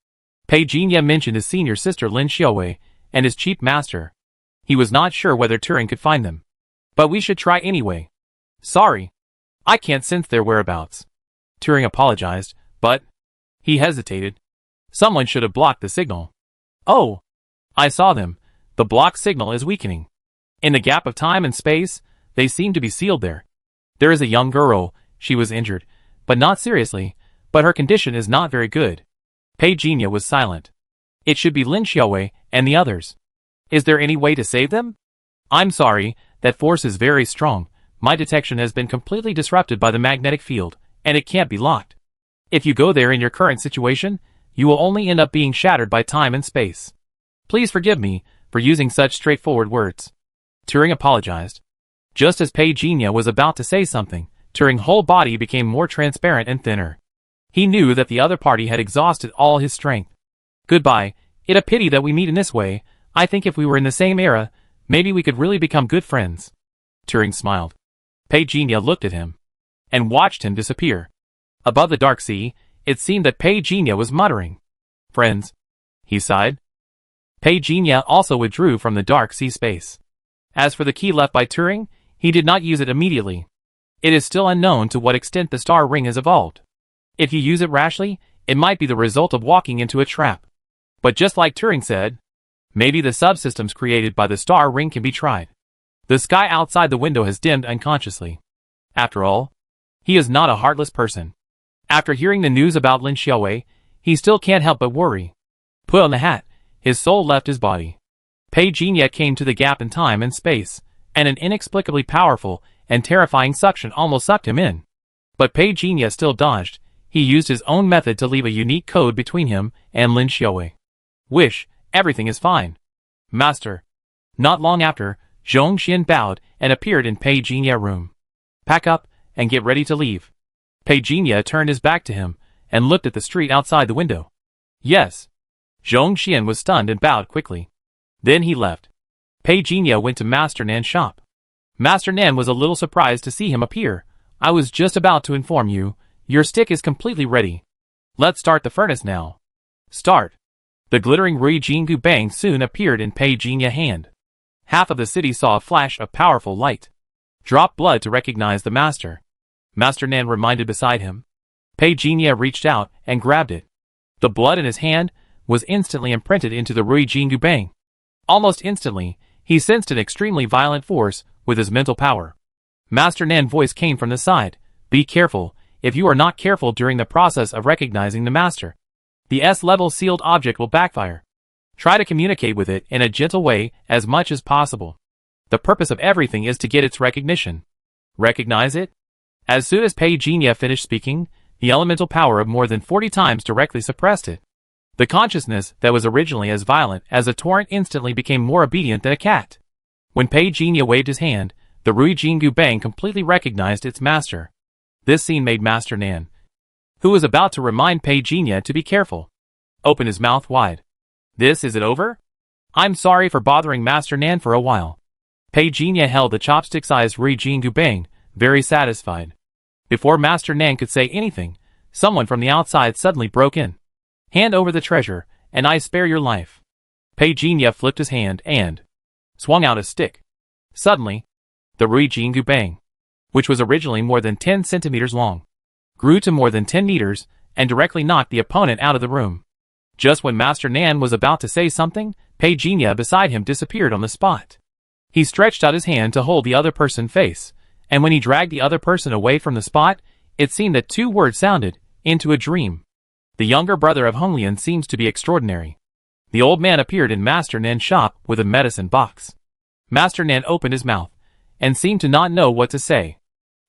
Pei Jinya mentioned his senior sister Lin Xiaowei and his chief master. He was not sure whether Turing could find them. But we should try anyway. Sorry. I can't sense their whereabouts. Turing apologized, but he hesitated. Someone should have blocked the signal. Oh, I saw them. The block signal is weakening. In the gap of time and space, they seem to be sealed there. There is a young girl. She was injured, but not seriously, but her condition is not very good. Pei Jinya was silent. It should be Lin Xiaowei and the others. Is there any way to save them? I'm sorry, that force is very strong. My detection has been completely disrupted by the magnetic field, and it can't be locked. If you go there in your current situation, you will only end up being shattered by time and space. Please forgive me for using such straightforward words. Turing apologized. Just as Pei Jinya was about to say something, Turing's whole body became more transparent and thinner. He knew that the other party had exhausted all his strength. Goodbye, it's a pity that we meet in this way. I think if we were in the same era, maybe we could really become good friends. Turing smiled. Pei Jinya looked at him and watched him disappear. Above the dark sea, it seemed that Pei Jinya was muttering. Friends. He sighed. Pei Jinya also withdrew from the dark sea space. As for the key left by Turing, he did not use it immediately. It is still unknown to what extent the star ring has evolved. If you use it rashly, it might be the result of walking into a trap. But just like Turing said, maybe the subsystems created by the star ring can be tried. The sky outside the window has dimmed unconsciously. After all, he is not a heartless person. After hearing the news about Lin Xiaowei, he still can't help but worry. Put on the hat, his soul left his body. Pei Jinya came to the gap in time and space, and an inexplicably powerful and terrifying suction almost sucked him in. But Pei Jinya still dodged. He used his own method to leave a unique code between him and Lin Xiaowei. Wish, everything is fine. Master. Not long after, Zhong Xian bowed and appeared in Pei Jinya's room. Pack up and get ready to leave. Pei Jinya turned his back to him and looked at the street outside the window. Yes. Zhong Xian was stunned and bowed quickly. Then he left. Pei Jinya went to Master Nan's shop. Master Nan was a little surprised to see him appear. I was just about to inform you, your stick is completely ready. Let's start the furnace now. Start. The glittering Rui Jingu Bang soon appeared in Pei Jinya's hand. Half of the city saw a flash of powerful light. Drop blood to recognize the master. Master Nan reminded beside him. Pei Jinya reached out and grabbed it. The blood in his hand was instantly imprinted into the Rui Jingu Bang. Almost instantly, he sensed an extremely violent force with his mental power. Master Nan's voice came from the side. Be careful, if you are not careful during the process of recognizing the master, the S-level sealed object will backfire. Try to communicate with it in a gentle way as much as possible. The purpose of everything is to get its recognition. Recognize it? As soon as Pei Jinya finished speaking, the elemental power of more than 40 times directly suppressed it. The consciousness that was originally as violent as a torrent instantly became more obedient than a cat. When Pei Jinya waved his hand, the Rui Jingu Bang completely recognized its master. This scene made Master Nan who was about to remind Pei Jinya to be careful, opened his mouth wide. Is it over? I'm sorry for bothering Master Nan for a while. Pei Jinya held the chopstick-sized Ri Jin Gubang, very satisfied. Before Master Nan could say anything, someone from the outside suddenly broke in. Hand over the treasure, and I spare your life. Pei Jinya flipped his hand and swung out a stick. Suddenly, the Ri Jin Gubang, which was originally more than 10 centimeters long, grew to more than 10 meters and directly knocked the opponent out of the room. Just when Master Nan was about to say something, Pei Jinya beside him disappeared on the spot. He stretched out his hand to hold the other person's face, and when he dragged the other person away from the spot, it seemed that 2 words sounded, into a dream. The younger brother of Honglian seems to be extraordinary. The old man appeared in Master Nan's shop with a medicine box. Master Nan opened his mouth, and seemed to not know what to say.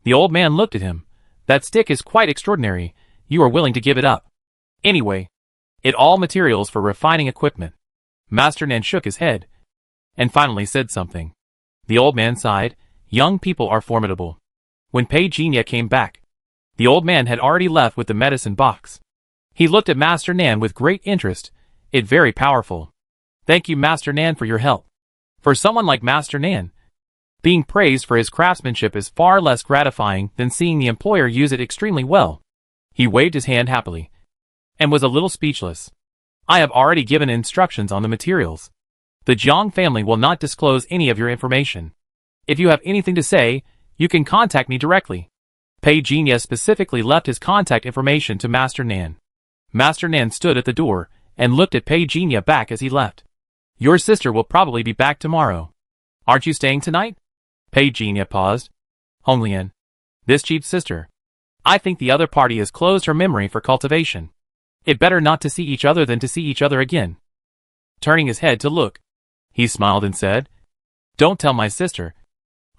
The old man looked at him. That stick is quite extraordinary, you are willing to give it up. Anyway, it all materials for refining equipment. Master Nan shook his head, and finally said something. The old man sighed. Young people are formidable. When Pei Jinya came back, the old man had already left with the medicine box. He looked at Master Nan with great interest. It very powerful. Thank you Master Nan for your help. For someone like Master Nan, being praised for his craftsmanship is far less gratifying than seeing the employer use it extremely well. He waved his hand happily, and was a little speechless. I have already given instructions on the materials. The Jiang family will not disclose any of your information. If you have anything to say, you can contact me directly. Pei Jinya specifically left his contact information to Master Nan. Master Nan stood at the door, and looked at Pei Jinya back as he left. Your sister will probably be back tomorrow. Aren't you staying tonight? Pei Jinya paused. Honglian. This chief's sister. I think the other party has closed her memory for cultivation. It better not to see each other than to see each other again. Turning his head to look, he smiled and said, Don't tell my sister.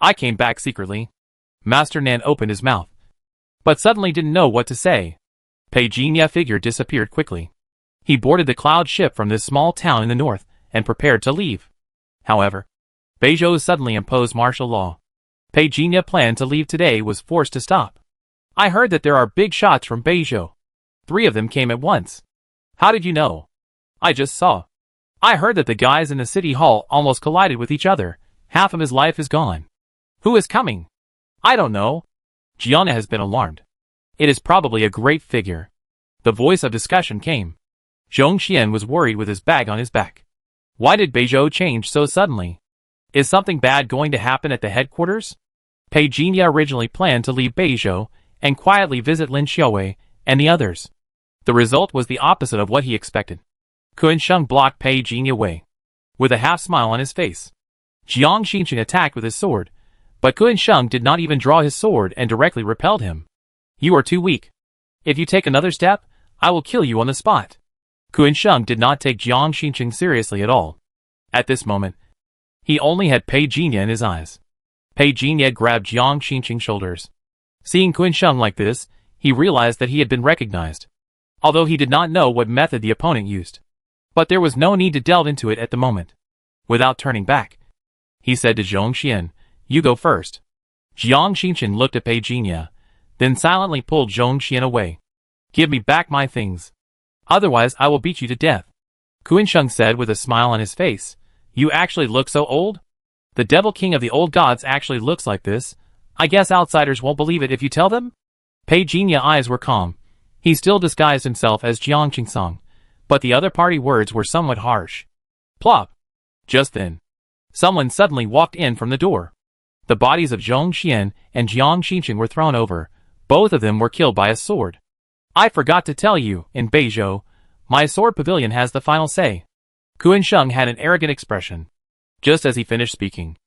I came back secretly. Master Nan opened his mouth, but suddenly didn't know what to say. Pei Jinya figure disappeared quickly. He boarded the cloud ship from this small town in the north, and prepared to leave. However, Beizhou suddenly imposed martial law. Pei Jinya planned to leave today was forced to stop. I heard that there are big shots from Beizhou. 3 of them came at once. How did you know? I just saw. I heard that the guys in the city hall almost collided with each other. Half of his life is gone. Who is coming? I don't know. Gianna has been alarmed. It is probably a great figure. The voice of discussion came. Zhongxian was worried with his bag on his back. Why did Beizhou change so suddenly? Is something bad going to happen at the headquarters? Pei Jinya originally planned to leave Beizhou and quietly visit Lin Xiaowei and the others. The result was the opposite of what he expected. Kun Sheng blocked Pei Jinya away. With a half-smile on his face, Jiang Xinqing attacked with his sword, but Kun Sheng did not even draw his sword and directly repelled him. You are too weak. If you take another step, I will kill you on the spot. Kun Sheng did not take Jiang Xinqing seriously at all. At this moment, he only had Pei Jinya in his eyes. Pei Jinya grabbed Jiang Xinqing's shoulders. Seeing Kun Sheng like this, he realized that he had been recognized, although he did not know what method the opponent used. But there was no need to delve into it at the moment. Without turning back, he said to Zhongxian, You go first. Jiang Xinqing looked at Pei Jinya, then silently pulled Zhongxian away. Give me back my things. Otherwise I will beat you to death. Kun Sheng said with a smile on his face. You actually look so old? The devil king of the old gods actually looks like this. I guess outsiders won't believe it if you tell them? Pei Jinya's eyes were calm. He still disguised himself as Jiang Qingsong, but the other party words were somewhat harsh. Plop! Just then, someone suddenly walked in from the door. The bodies of Zhongxian and Jiang Xinqing were thrown over. Both of them were killed by a sword. I forgot to tell you, in Beizhou, my sword pavilion has the final say. Kun Sheng had an arrogant expression. Just as he finished speaking,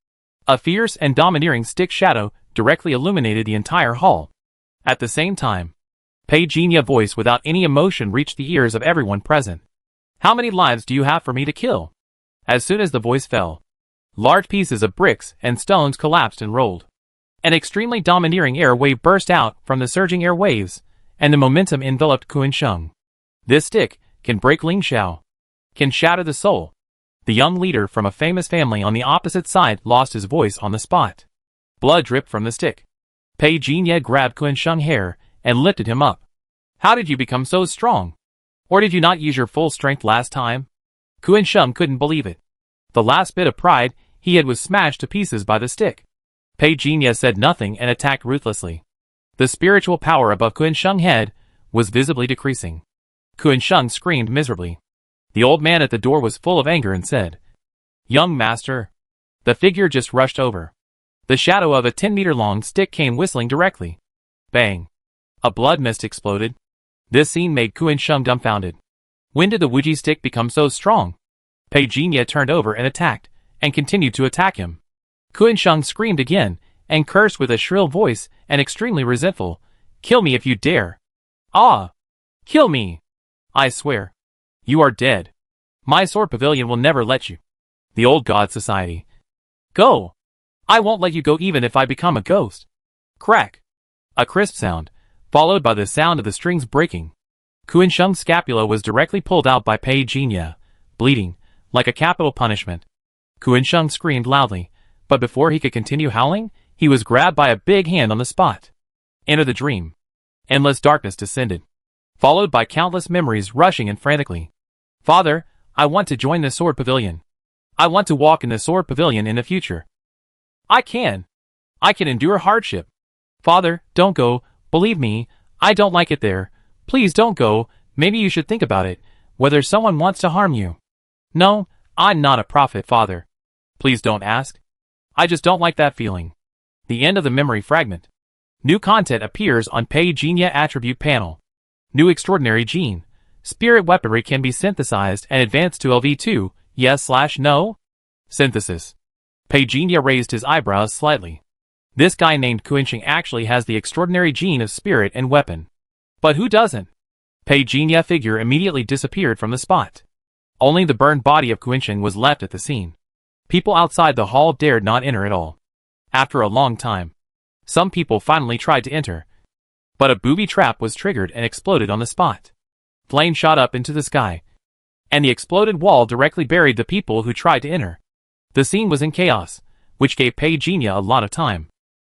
a fierce and domineering stick shadow directly illuminated the entire hall. At the same time, Pei Jinya's voice without any emotion reached the ears of everyone present. How many lives do you have for me to kill? As soon as the voice fell, large pieces of bricks and stones collapsed and rolled. An extremely domineering air wave burst out from the surging air waves, and the momentum enveloped Kun Sheng. This stick can break Ling Xiao, can shatter the soul. The young leader from a famous family on the opposite side lost his voice on the spot. Blood dripped from the stick. Pei Jinya grabbed Kun Sheng's hair and lifted him up. How did you become so strong? Or did you not use your full strength last time? Kuan Sheng couldn't believe it. The last bit of pride he had was smashed to pieces by the stick. Pei Jinya said nothing and attacked ruthlessly. The spiritual power above Kuan Sheng's head was visibly decreasing. Kuan Sheng screamed miserably. The old man at the door was full of anger and said, "Young master." The figure just rushed over. The shadow of a 10-meter-long stick came whistling directly. Bang! A blood mist exploded. This scene made Kuan Sheng dumbfounded. When did the Wuji stick become so strong? Pei Jinya turned over and attacked, and continued to attack him. Kuan Sheng screamed again, and cursed with a shrill voice and extremely resentful, "Kill me if you dare! Ah! Kill me! I swear! You are dead! My sword pavilion will never let you! The old god society! Go! I won't let you go even if I become a ghost!" Crack! A crisp sound, followed by the sound of the strings breaking. Kuan Sheng's scapula was directly pulled out by Pei Jinya, bleeding, like a capital punishment. Kuan Sheng screamed loudly, but before he could continue howling, he was grabbed by a big hand on the spot. Enter the dream. Endless darkness descended, followed by countless memories rushing in frantically. "Father, I want to join the sword pavilion. I want to walk in the sword pavilion in the future. I can endure hardship. Father, don't go, believe me, I don't like it there. Please don't go, maybe you should think about it, whether someone wants to harm you." "No, I'm not a prophet, father. Please don't ask. I just don't like that feeling." The end of the memory fragment. New content appears on Pei Jinya attribute panel. New extraordinary gene. Spirit weaponry can be synthesized and advanced to LV2, yes/no? Synthesis. Pei Jinya raised his eyebrows slightly. This guy named Kuan Sheng actually has the extraordinary gene of spirit and weapon. But who doesn't? Pei Jinya figure immediately disappeared from the spot. Only the burned body of Kuan Sheng was left at the scene. People outside the hall dared not enter at all. After a long time, some people finally tried to enter. But a booby trap was triggered and exploded on the spot. Flame shot up into the sky, and the exploded wall directly buried the people who tried to enter. The scene was in chaos, which gave Pei Jinya a lot of time.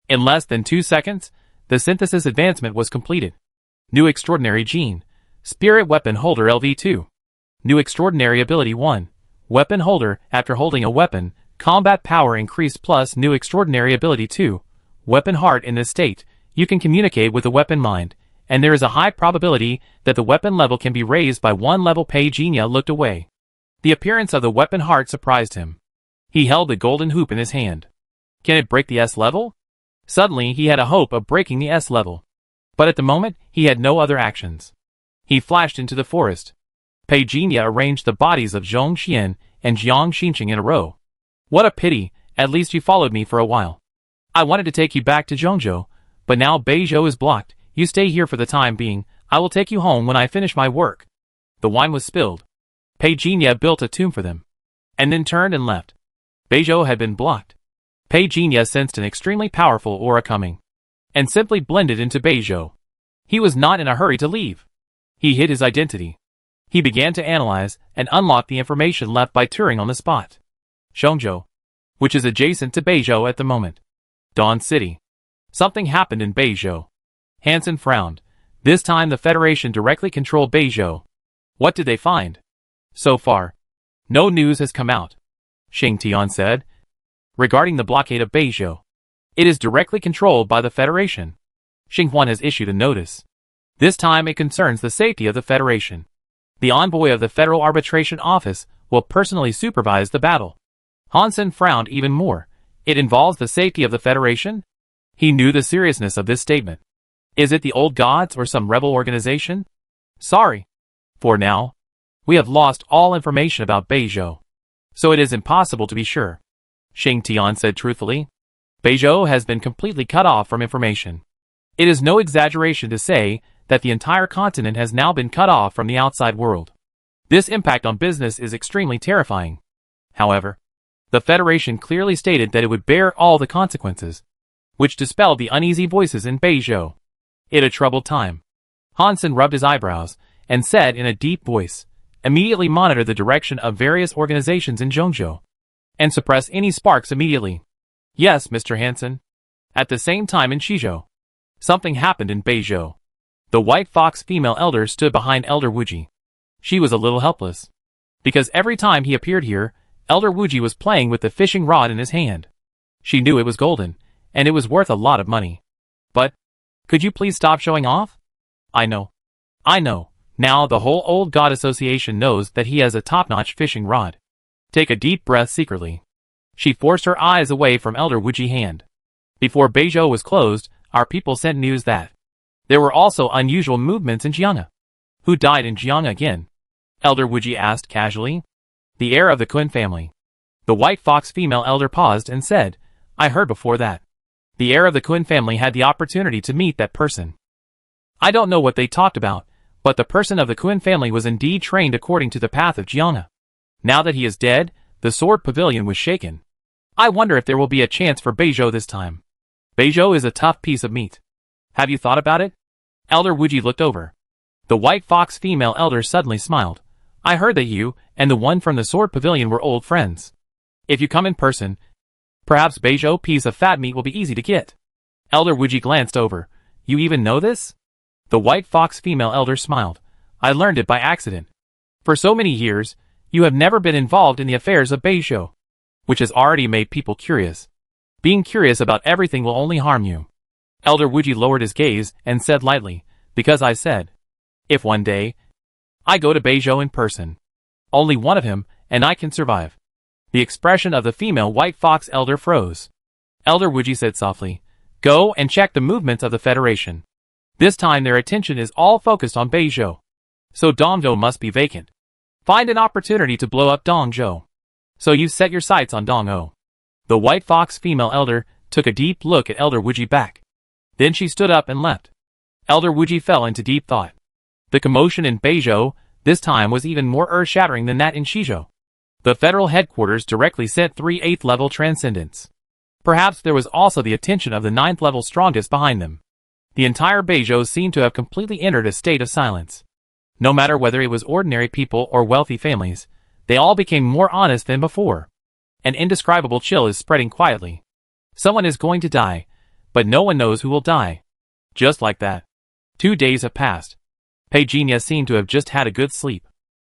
In less than 2 seconds, the synthesis advancement was completed. New extraordinary gene. Spirit weapon holder LV2. New extraordinary ability 1. Weapon holder, after holding a weapon, combat power increased plus new extraordinary ability 2. Weapon heart. In this state, you can communicate with the weapon mind, and there is a high probability that the weapon level can be raised by 1 level. Pei Jinya looked away. The appearance of the weapon heart surprised him. He held the golden hoop in his hand. Can it break the S level? Suddenly he had a hope of breaking the S level. But at the moment, he had no other actions. He flashed into the forest. Pei Jinya arranged the bodies of Zhong Xian and Jiang Xinqing in a row. "What a pity, at least you followed me for a while. I wanted to take you back to Zhongzhou, but now Beizhou is blocked. You stay here for the time being. I will take you home when I finish my work." The wine was spilled. Pei Jinya built a tomb for them, and then turned and left. Beizhou had been blocked. Pei Jinya sensed an extremely powerful aura coming, and simply blended into Beizhou. He was not in a hurry to leave. He hid his identity. He began to analyze and unlock the information left by touring on the spot. Zhongzhou, which is adjacent to Beizhou at the moment. Dawn City. Something happened in Beizhou. Hansen frowned. This time the Federation directly controlled Beizhou. What did they find? So far, no news has come out. Xing Tian said. Regarding the blockade of Beizhou, it is directly controlled by the Federation. Xing Huan has issued a notice. This time it concerns the safety of the Federation. The envoy of the Federal Arbitration Office will personally supervise the battle. Hansen frowned even more. It involves the safety of the Federation? He knew the seriousness of this statement. Is it the old gods or some rebel organization? Sorry. For now, we have lost all information about Beizhou, so it is impossible to be sure. Xing Tian said truthfully. Beizhou has been completely cut off from information. It is no exaggeration to say that the entire continent has now been cut off from the outside world. This impact on business is extremely terrifying. However, the Federation clearly stated that it would bear all the consequences, which dispelled the uneasy voices in Beizhou. It a troubled time. Hansen rubbed his eyebrows and said in a deep voice, immediately monitor the direction of various organizations in Zhongzhou, and suppress any sparks immediately. Yes, Mr. Hansen. At the same time in Shizhou, something happened in Beizhou. The White Fox female elder stood behind Elder Wuji. She was a little helpless. Because every time he appeared here, Elder Wuji was playing with the fishing rod in his hand. She knew it was golden, and it was worth a lot of money. But, could you please stop showing off? I know. Now the whole Old God Association knows that he has a top-notch fishing rod. Take a deep breath secretly. She forced her eyes away from Elder Wuji's hand. Before Beizhou was closed, our people sent news that there were also unusual movements in Jianghe. Who died in Jianghe again? Elder Wuji asked casually. The heir of the Kun family. The White Fox female elder paused and said, I heard before that the heir of the Kun family had the opportunity to meet that person. I don't know what they talked about, but the person of the Kun family was indeed trained according to the path of Jianghe. Now that he is dead, the sword pavilion was shaken. I wonder if there will be a chance for Beizhou this time. Beizhou is a tough piece of meat. Have you thought about it? Elder Wuji looked over. The White Fox female elder suddenly smiled. I heard that you and the one from the sword pavilion were old friends. If you come in person, perhaps Beizhou piece of fat meat will be easy to get. Elder Wuji glanced over. You even know this? The White Fox female elder smiled. I learned it by accident. For so many years, you have never been involved in the affairs of Beizhou, which has already made people curious. Being curious about everything will only harm you. Elder Wuji lowered his gaze and said lightly, because I said, if one day I go to Beizhou in person, only one of him and I can survive. The expression of the female White Fox elder froze. Elder Wuji said softly, go and check the movements of the Federation. This time their attention is all focused on Beizhou. So Dongzhou must be vacant. Find an opportunity to blow up Dongzhou. So you set your sights on Dongzhou. The White Fox female elder took a deep look at Elder Wuji back. Then she stood up and left. Elder Wuji fell into deep thought. The commotion in Beizhou this time was even more earth-shattering than that in Shizhou. The federal headquarters directly sent 3 8th-level transcendents. Perhaps there was also the attention of the 9th-level strongest behind them. The entire Beizhou seemed to have completely entered a state of silence. No matter whether it was ordinary people or wealthy families, they all became more honest than before. An indescribable chill is spreading quietly. Someone is going to die, but no one knows who will die. Just like that. 2 days have passed. Peijia seemed to have just had a good sleep.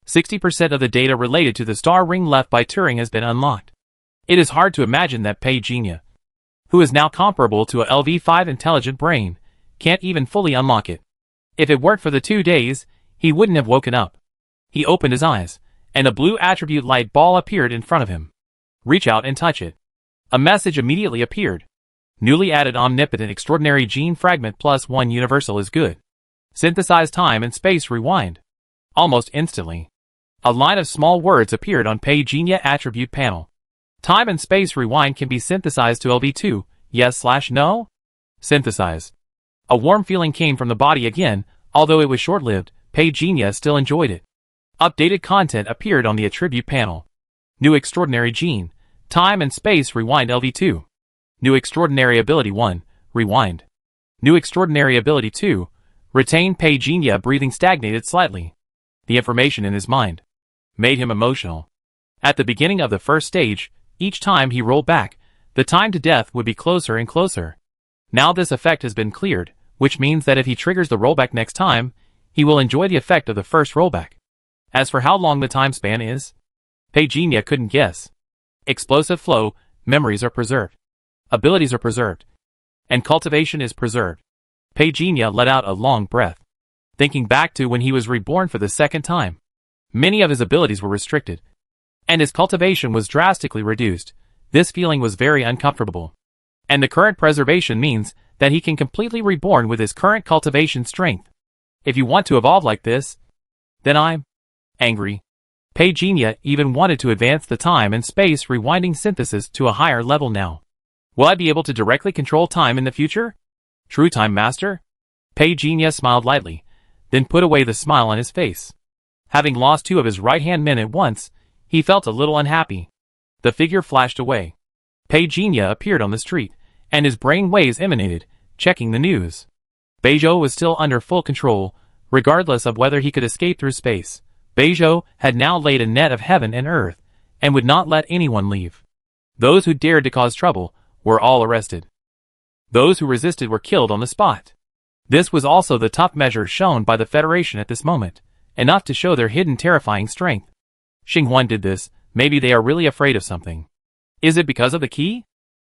60% of the data related to the star ring left by Turing has been unlocked. It is hard to imagine that Peijia, who is now comparable to a LV5 intelligent brain, can't even fully unlock it. If it weren't for the 2 days, he wouldn't have woken up. He opened his eyes, and a blue attribute light ball appeared in front of him. Reach out and touch it. A message immediately appeared. Newly added omnipotent extraordinary gene fragment +1 universal is good. Synthesize time and space rewind. Almost instantly, a line of small words appeared on Peijia attribute panel. Time and space rewind can be synthesized to LV2, yes/no? Synthesize. A warm feeling came from the body again, although it was short-lived, Peijia still enjoyed it. Updated content appeared on the attribute panel. New extraordinary gene, time and space rewind LV2. New extraordinary ability 1, rewind. New extraordinary ability 2, retain. Peijia breathing stagnated slightly. The information in his mind made him emotional. At the beginning of the first stage, each time he rolled back, the time to death would be closer and closer. Now this effect has been cleared, which means that if he triggers the rollback next time, he will enjoy the effect of the first rollback. As for how long the time span is, Peijia couldn't guess. Explosive flow, memories are preserved. Abilities are preserved. And cultivation is preserved. Peijia let out a long breath, thinking back to when he was reborn for the second time. Many of his abilities were restricted, and his cultivation was drastically reduced. This feeling was very uncomfortable. And the current preservation means that he can completely reborn with his current cultivation strength. If you want to evolve like this, then I'm angry. Peijia even wanted to advance the time and space rewinding synthesis to a higher level now. Will I be able to directly control time in the future? True Time Master? Peijia smiled lightly, then put away the smile on his face. Having lost 2 of his right-hand men at once, he felt a little unhappy. The figure flashed away. Peijia appeared on the street, and his brain waves emanated, checking the news. Beizhou was still under full control, regardless of whether he could escape through space. Beizhou had now laid a net of heaven and earth, and would not let anyone leave. Those who dared to cause trouble were all arrested. Those who resisted were killed on the spot. This was also the tough measure shown by the Federation at this moment, enough to show their hidden terrifying strength. Xinhuan did this, maybe they are really afraid of something. Is it because of the key?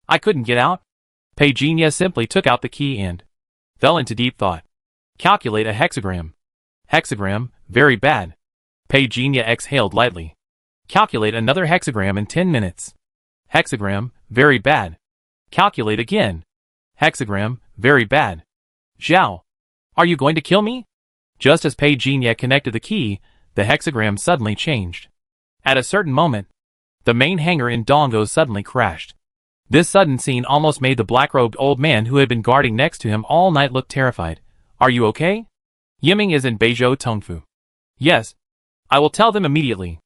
I couldn't get out? Pei Jinya simply took out the key and fell into deep thought. Calculate a hexagram. Hexagram, very bad. Pei Jinya exhaled lightly. Calculate another hexagram in 10 minutes. Hexagram, very bad. Calculate again. Hexagram, very bad. Zhao, are you going to kill me? Just as Pei Jinya connected the key, the hexagram suddenly changed. At a certain moment, the main hangar in Donggo suddenly crashed. This sudden scene almost made the black-robed old man who had been guarding next to him all night look terrified. Are you okay? Yiming is in Beizhou Tongfu. Yes. I will tell them immediately.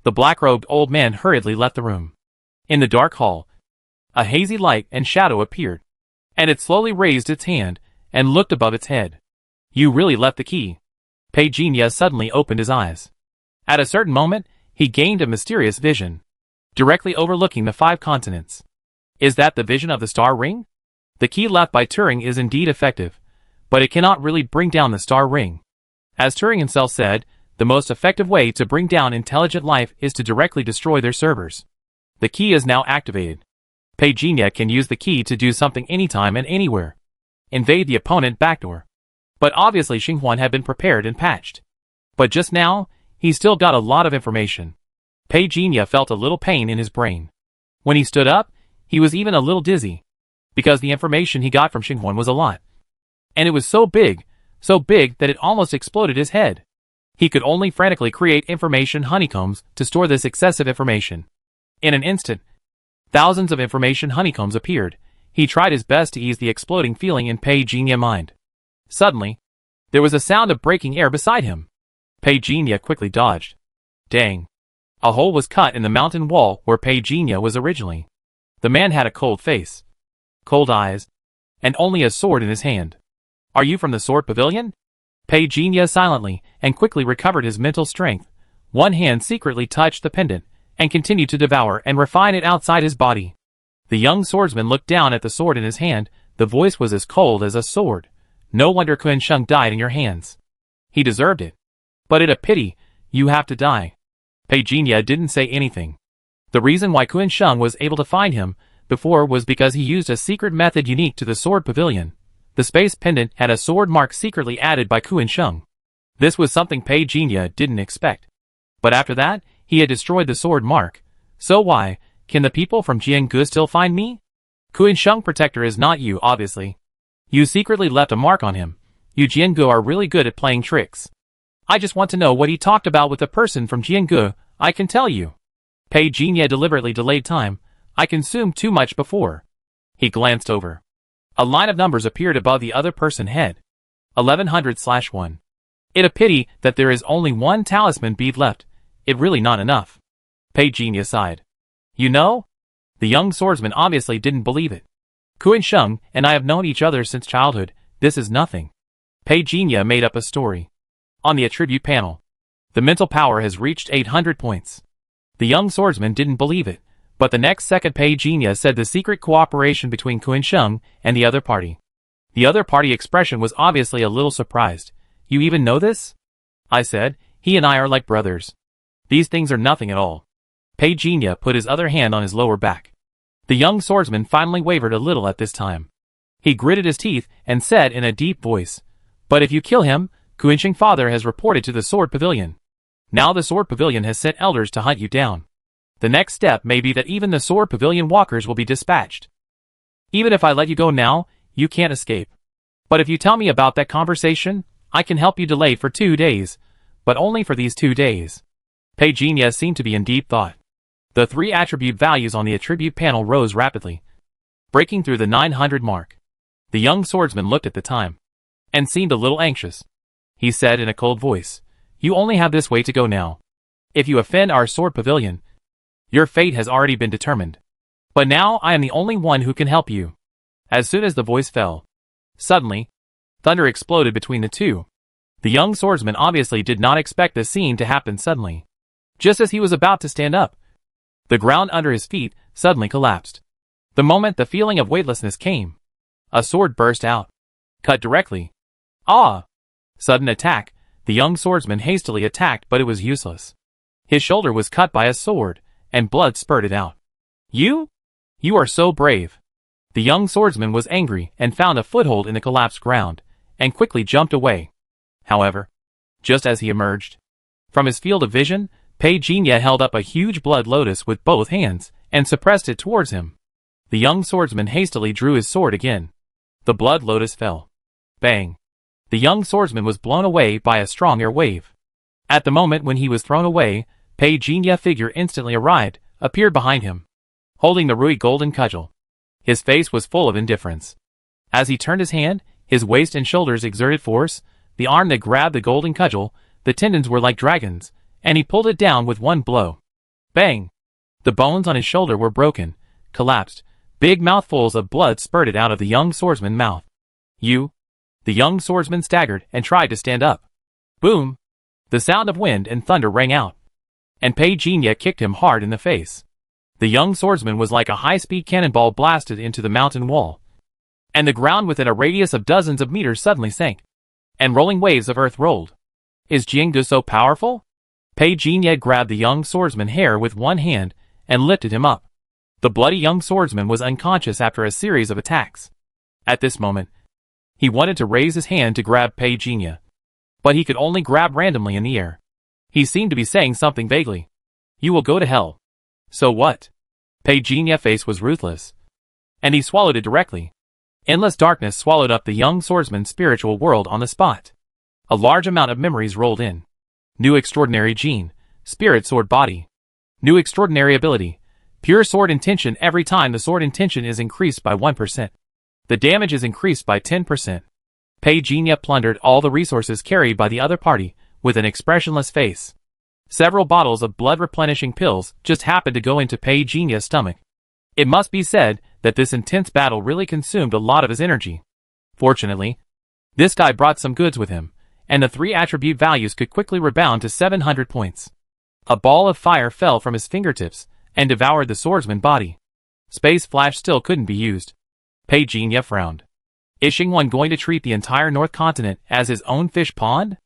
The black-robed old man hurriedly left the room. In the dark hall, a hazy light and shadow appeared, and it slowly raised its hand and looked above its head. You really left the key. Pei Jinya suddenly opened his eyes. At a certain moment, he gained a mysterious vision, directly overlooking the 5 continents. Is that the vision of the star ring? The key left by Turing is indeed effective, but it cannot really bring down the star ring. As Turing himself said, the most effective way to bring down intelligent life is to directly destroy their servers. The key is now activated. Pei Jinya can use the key to do something anytime and anywhere. Invade the opponent backdoor. But obviously Xinhuan had been prepared and patched. But just now, he still got a lot of information. Pei Jinya felt a little pain in his brain. When he stood up, he was even a little dizzy, because the information he got from Xinhuan was a lot. And it was so big that it almost exploded his head. He could only frantically create information honeycombs to store this excessive information. In an instant, thousands of information honeycombs appeared. He tried his best to ease the exploding feeling in Pei Jinya's mind. Suddenly, there was a sound of breaking air beside him. Pei Jinya quickly dodged. Dang. A hole was cut in the mountain wall where Pei Jinya was originally. The man had a cold face, cold eyes, and only a sword in his hand. Are you from the sword pavilion? Pei Jinya silently and quickly recovered his mental strength. One hand secretly touched the pendant and continued to devour and refine it outside his body. The young swordsman looked down at the sword in his hand. The voice was as cold as a sword. No wonder Kun Sheng died in your hands. He deserved it. But it's a pity, you have to die. Pei Jinya didn't say anything. The reason why Kun Sheng was able to find him before was because he used a secret method unique to the sword pavilion. The space pendant had a sword mark secretly added by Kun Sheng. This was something Pei Jinya didn't expect. But after that, he had destroyed the sword mark. So why can the people from Jianggu still find me? Kun Sheng Protector is not you, obviously. You secretly left a mark on him. You Jianggu are really good at playing tricks. I just want to know what he talked about with the person from Jianggu. I can tell you. Pei Jinya deliberately delayed time. I consumed too much before. He glanced over. A line of numbers appeared above the other person's head. 1100/1. It's a pity that there is only one talisman bead left. It's really not enough. Pei Jinya sighed. You know? The young swordsman obviously didn't believe it. Kun Sheng and I have known each other since childhood. This is nothing. Pei Jinya made up a story. On the attribute panel, the mental power has reached 800 points. The young swordsman didn't believe it, but the next second Pei Jinya said the secret cooperation between Kun Sheng and the other party. The other party expression was obviously a little surprised. You even know this? I said, he and I are like brothers. These things are nothing at all. Pei Jinya put his other hand on his lower back. The young swordsman finally wavered a little at this time. He gritted his teeth and said in a deep voice, but if you kill him, Kun Sheng's father has reported to the sword pavilion. Now the sword pavilion has sent elders to hunt you down. The next step may be that even the sword pavilion walkers will be dispatched. Even if I let you go now, you can't escape. But if you tell me about that conversation, I can help you delay for 2 days, but only for these 2 days. Pei Jinya seemed to be in deep thought. The 3 attribute values on the attribute panel rose rapidly, breaking through the 900 mark. The young swordsman looked at the time, and seemed a little anxious. He said in a cold voice, you only have this way to go now. If you offend our sword pavilion, your fate has already been determined. But now I am the only one who can help you. As soon as the voice fell, suddenly, thunder exploded between the two. The young swordsman obviously did not expect the scene to happen suddenly. Just as he was about to stand up, the ground under his feet suddenly collapsed. The moment the feeling of weightlessness came, a sword burst out, cut directly Ah! Sudden attack. The young swordsman hastily attacked, but it was useless. His shoulder was cut by a sword, and blood spurted out. You? You are so brave. The young swordsman was angry and found a foothold in the collapsed ground, and quickly jumped away. However, just as he emerged from his field of vision, Pei Jinya held up a huge blood lotus with both hands, and suppressed it towards him. The young swordsman hastily drew his sword again. The blood lotus fell. Bang! The young swordsman was blown away by a strong air wave. At the moment when he was thrown away, Pei Jinya figure instantly arrived, appeared behind him, holding the Rui golden cudgel. His face was full of indifference. As he turned his hand, his waist and shoulders exerted force, the arm that grabbed the golden cudgel, the tendons were like dragons, and he pulled it down with one blow. Bang! The bones on his shoulder were broken, collapsed, big mouthfuls of blood spurted out of the young swordsman's mouth. You? The young swordsman staggered and tried to stand up. Boom! The sound of wind and thunder rang out, and Pei Jinya kicked him hard in the face. The young swordsman was like a high-speed cannonball blasted into the mountain wall, and the ground within a radius of dozens of meters suddenly sank, and rolling waves of earth rolled. Is Jiangdu so powerful? Pei Jinya grabbed the young swordsman's hair with one hand and lifted him up. The bloody young swordsman was unconscious after a series of attacks. At this moment, he wanted to raise his hand to grab Pei Jinya, but he could only grab randomly in the air. He seemed to be saying something vaguely. You will go to hell. So what? Pei Jinya's face was ruthless, and he swallowed it directly. Endless darkness swallowed up the young swordsman's spiritual world on the spot. A large amount of memories rolled in. New extraordinary gene, spirit sword body. New extraordinary ability, pure sword intention. Every time the sword intention is increased by 1%. The damage is increased by 10%. Pei Jinya plundered all the resources carried by the other party, with an expressionless face. Several bottles of blood-replenishing pills just happened to go into Pei Jinya's stomach. It must be said that this intense battle really consumed a lot of his energy. Fortunately, this guy brought some goods with him, and the 3 attribute values could quickly rebound to 700 points. A ball of fire fell from his fingertips and devoured the swordsman's body. Space Flash still couldn't be used. Pei Jinya frowned. Is Xingwan going to treat the entire North Continent as his own fish pond?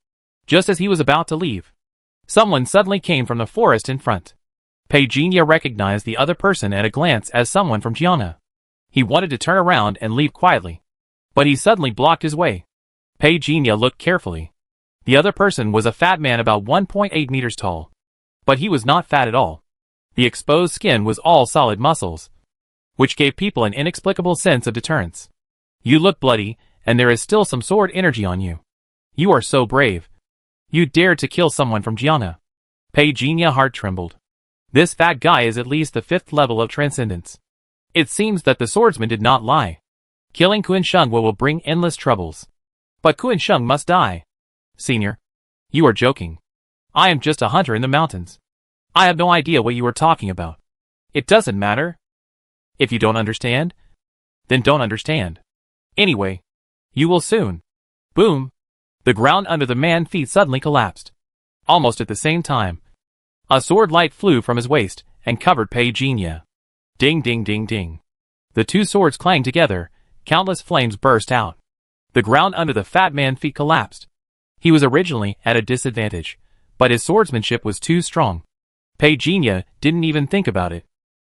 Just as he was about to leave, someone suddenly came from the forest in front. Pei Jinya recognized the other person at a glance as someone from Jiangna. He wanted to turn around and leave quietly, but he suddenly blocked his way. Pei Jinya looked carefully. The other person was a fat man about 1.8 meters tall. But he was not fat at all. The exposed skin was all solid muscles, which gave people an inexplicable sense of deterrence. You look bloody, and there is still some sword energy on you. You are so brave. You dared to kill someone from Jiangna. Pei Jinya's heart trembled. This fat guy is at least the 5th level of transcendence. It seems that the swordsman did not lie. Killing Kun Sheng will bring endless troubles. But Kun Sheng must die. Senior, you are joking. I am just a hunter in the mountains. I have no idea what you are talking about. It doesn't matter. If you don't understand, then don't understand. Anyway, you will soon. Boom! The ground under the man's feet suddenly collapsed. Almost at the same time, a sword light flew from his waist and covered Pei Jinya. Ding ding ding ding. The 2 swords clanged together, countless flames burst out. The ground under the fat man's feet collapsed. He was originally at a disadvantage, but his swordsmanship was too strong. Pei Jinya didn't even think about it.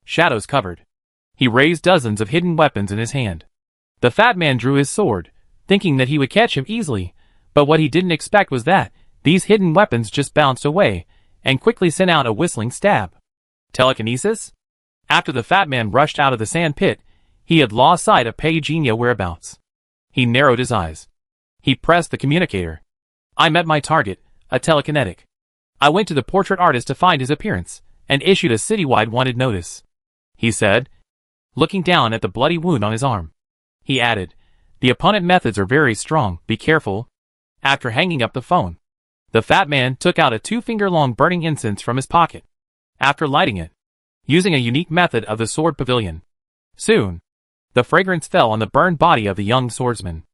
Shadows covered. He raised dozens of hidden weapons in his hand. The fat man drew his sword, thinking that he would catch him easily, but what he didn't expect was that these hidden weapons just bounced away and quickly sent out a whistling stab. Telekinesis? After the fat man rushed out of the sand pit, he had lost sight of Pei Jinya's whereabouts. He narrowed his eyes. He pressed the communicator. I met my target, a telekinetic. I went to the portrait artist to find his appearance, and issued a citywide wanted notice. He said, looking down at the bloody wound on his arm. He added, the opponent methods are very strong, be careful. After hanging up the phone, the fat man took out a 2-finger-long burning incense from his pocket. After lighting it, using a unique method of the sword pavilion, soon, the fragrance fell on the burned body of the young swordsman.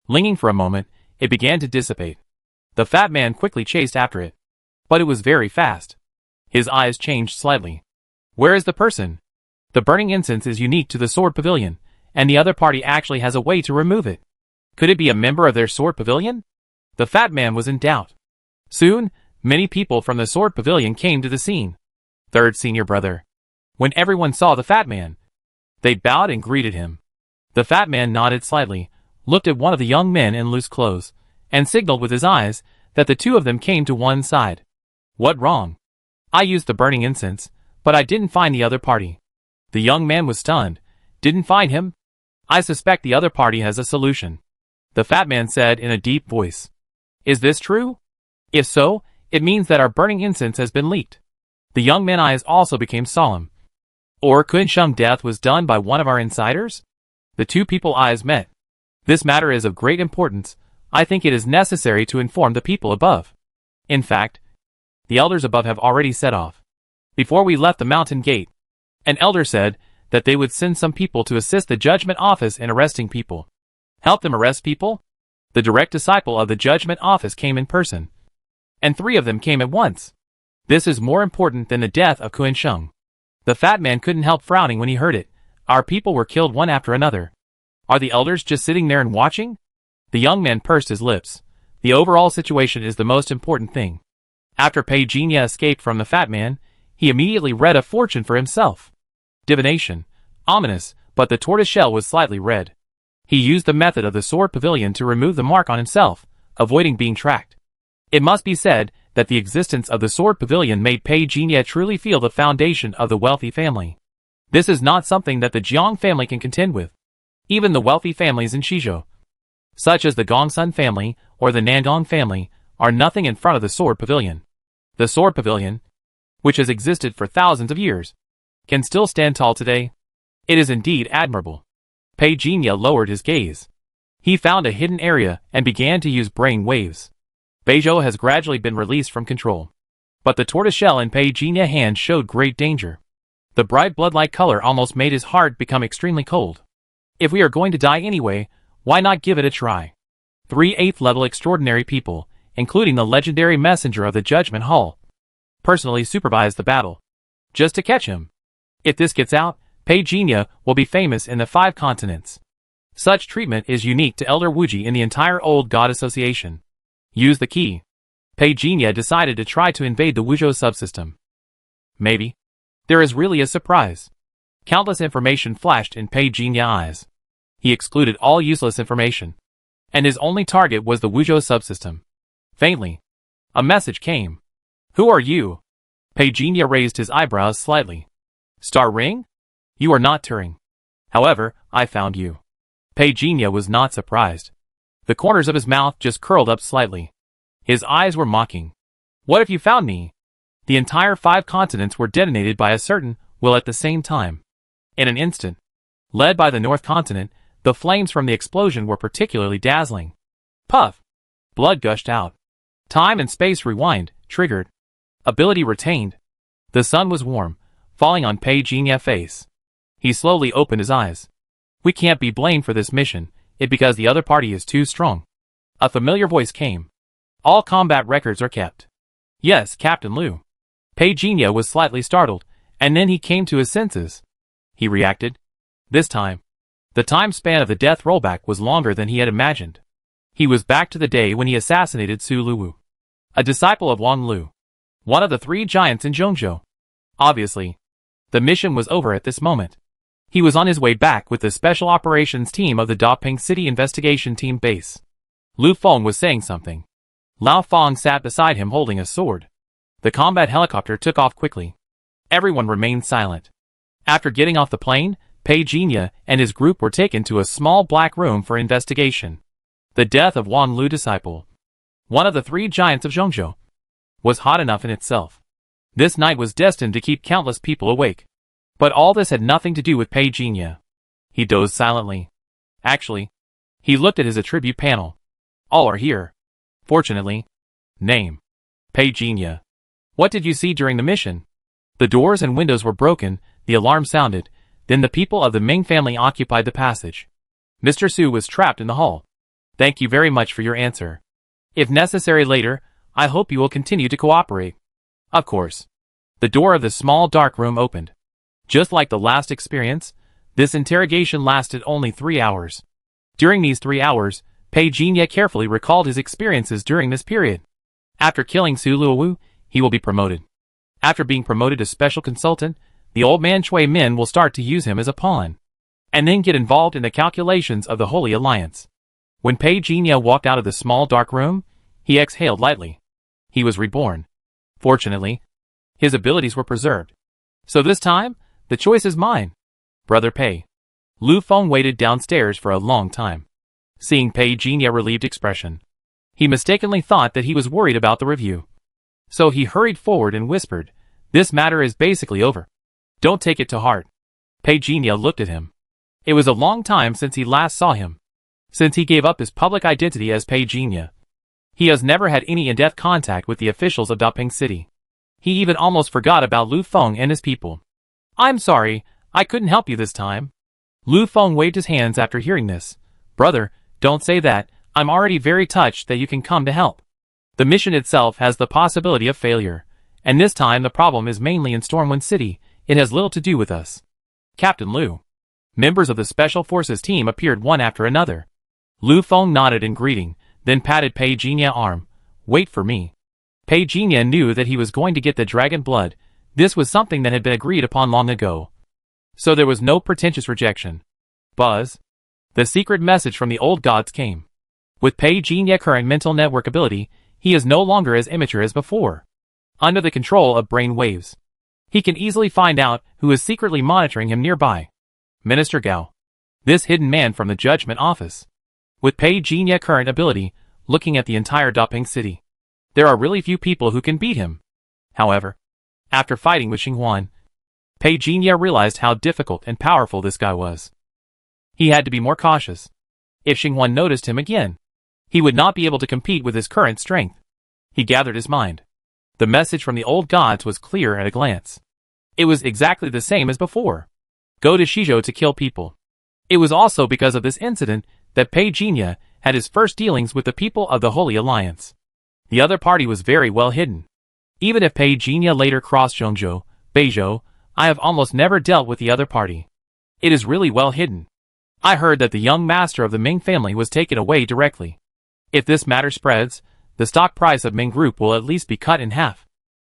Lingering for a moment, it began to dissipate. The fat man quickly chased after it, but it was very fast. His eyes changed slightly. Where is the person? The burning incense is unique to the sword pavilion, and the other party actually has a way to remove it. Could it be a member of their sword pavilion? The fat man was in doubt. Soon, many people from the sword pavilion came to the scene. Third senior brother. When everyone saw the fat man, they bowed and greeted him. The fat man nodded slightly, looked at one of the young men in loose clothes, and signaled with his eyes that the two of them came to one side. What wrong? I used the burning incense, but I didn't find the other party. The young man was stunned. Didn't find him? I suspect the other party has a solution. The fat man said in a deep voice. Is this true? If so, it means that our burning incense has been leaked. The young man's eyes also became solemn. Or Kunshung's death was done by one of our insiders? The two people's eyes met. This matter is of great importance. I think it is necessary to inform the people above. In fact, the elders above have already set off. Before we left the mountain gate, an elder said that they would send some people to assist the judgment office in arresting people. Help them arrest people? The direct disciple of the judgment office came in person. And 3 of them came at once. This is more important than the death of Kunshung. The fat man couldn't help frowning when he heard it. Our people were killed one after another. Are the elders just sitting there and watching? The young man pursed his lips. The overall situation is the most important thing. After Pei Jinya escaped from the fat man, he immediately read a fortune for himself. Divination. Ominous, but the tortoise shell was slightly red. He used the method of the sword pavilion to remove the mark on himself, avoiding being tracked. It must be said that the existence of the sword pavilion made Pei Jinya truly feel the foundation of the wealthy family. This is not something that the Jiang family can contend with. Even the wealthy families in Shizhou, such as the Gongsun family or the Nangong family, are nothing in front of the sword pavilion. The sword pavilion, which has existed for thousands of years, can still stand tall today. It is indeed admirable. Pei Jinya lowered his gaze. He found a hidden area and began to use brain waves. Beizhou has gradually been released from control. But the tortoiseshell in Pei Jinya's hand showed great danger. The bright blood-like color almost made his heart become extremely cold. If we are going to die anyway, why not give it a try? 3 8th-level extraordinary people, including the legendary messenger of the Judgment Hall, personally supervised the battle. Just to catch him. If this gets out, Pei Jinya will be famous in the 5 continents. Such treatment is unique to Elder Wuji in the entire Old God Association. Use the key. Pei Jinya decided to try to invade the Wuzhou subsystem. Maybe. There is really a surprise. Countless information flashed in Pei Jinya's eyes. He excluded all useless information. And his only target was the Wuzhou subsystem. Faintly, a message came. Who are you? Pei Jinya raised his eyebrows slightly. Star Ring? You are not Turing. However, I found you. Pei Jinya was not surprised. The corners of his mouth just curled up slightly. His eyes were mocking. What if you found me? The entire 5 continents were detonated by a certain will at the same time. In an instant. Led by the North Continent, the flames from the explosion were particularly dazzling. Puff! Blood gushed out. Time and space rewind, triggered. Ability retained. The sun was warm, falling on Pei Jinya's face. He slowly opened his eyes. We can't be blamed for this mission, it's because the other party is too strong. A familiar voice came. All combat records are kept. Yes, Captain Liu. Pei Jinya was slightly startled, and then he came to his senses. He reacted. This time, the time span of the death rollback was longer than he had imagined. He was back to the day when he assassinated Su Luwu, a disciple of Wang Lu, one of the 3 giants in Zhongzhou. Obviously, the mission was over at this moment. He was on his way back with the Special Operations Team of the Daping City Investigation Team base. Lu Feng was saying something. Lao Feng sat beside him holding a sword. The combat helicopter took off quickly. Everyone remained silent. After getting off the plane, Pei Jinya and his group were taken to a small black room for investigation. The death of Wang Lu disciple, one of the 3 giants of Zhongzhou, was hot enough in itself. This night was destined to keep countless people awake. But all this had nothing to do with Pei Jinya. He dozed silently. Actually, he looked at his attribute panel. All are here. Fortunately. Name. Pei Jinya. What did you see during the mission? The doors and windows were broken, the alarm sounded, then the people of the Ming family occupied the passage. Mr. Su was trapped in the hall. Thank you very much for your answer. If necessary later, I hope you will continue to cooperate. Of course. The door of the small dark room opened. Just like the last experience, this interrogation lasted only 3 hours. During these 3 hours, Pei Jinye carefully recalled his experiences during this period. After killing Su Luowu, he will be promoted. After being promoted to special consultant, the old man Chui Min will start to use him as a pawn, and then get involved in the calculations of the Holy Alliance. When Pei Jinye walked out of the small dark room, he exhaled lightly. He was reborn. Fortunately, his abilities were preserved. So this time, the choice is mine. Brother Pei. Lu Feng waited downstairs for a long time. Seeing Pei Jinye's relieved expression, he mistakenly thought that he was worried about the review. So he hurried forward and whispered, "This matter is basically over. Don't take it to heart." Pei Jinye looked at him. It was a long time since he last saw him. Since he gave up his public identity as Pei Jinye, he has never had any in-depth contact with the officials of Daping City. He even almost forgot about Lu Feng and his people. "I'm sorry, I couldn't help you this time." Lu Feng waved his hands after hearing this. "Brother, don't say that. I'm already very touched that you can come to help. The mission itself has the possibility of failure, and this time the problem is mainly in Stormwind City. It has little to do with us." Captain Lu. Members of the Special Forces team appeared one after another. Lu Feng nodded in greeting, then patted Pei Jinye's arm. "Wait for me." Pei Jinye knew that he was going to get the dragon blood. This was something that had been agreed upon long ago. So there was no pretentious rejection. Buzz. The secret message from the old gods came. With Pei Jinye's current mental network ability, he is no longer as immature as before. Under the control of brain waves, he can easily find out who is secretly monitoring him nearby. Minister Gao. This hidden man from the judgment office. With Pei Jinye's current ability, looking at the entire Daping City, there are really few people who can beat him. However, after fighting with Xinghuan, Pei Jinye realized how difficult and powerful this guy was. He had to be more cautious. If Xinghuan noticed him again, he would not be able to compete with his current strength. He gathered his mind. The message from the old gods was clear at a glance. It was exactly the same as before. Go to Shizhou to kill people. It was also because of this incident that Pei Jinye had his first dealings with the people of the Holy Alliance. The other party was very well hidden. Even if Pei Jinye later crossed Zhongzhou, Beizhou, I have almost never dealt with the other party. It is really well hidden. I heard that the young master of the Ming family was taken away directly. If this matter spreads, the stock price of Ming Group will at least be cut in half.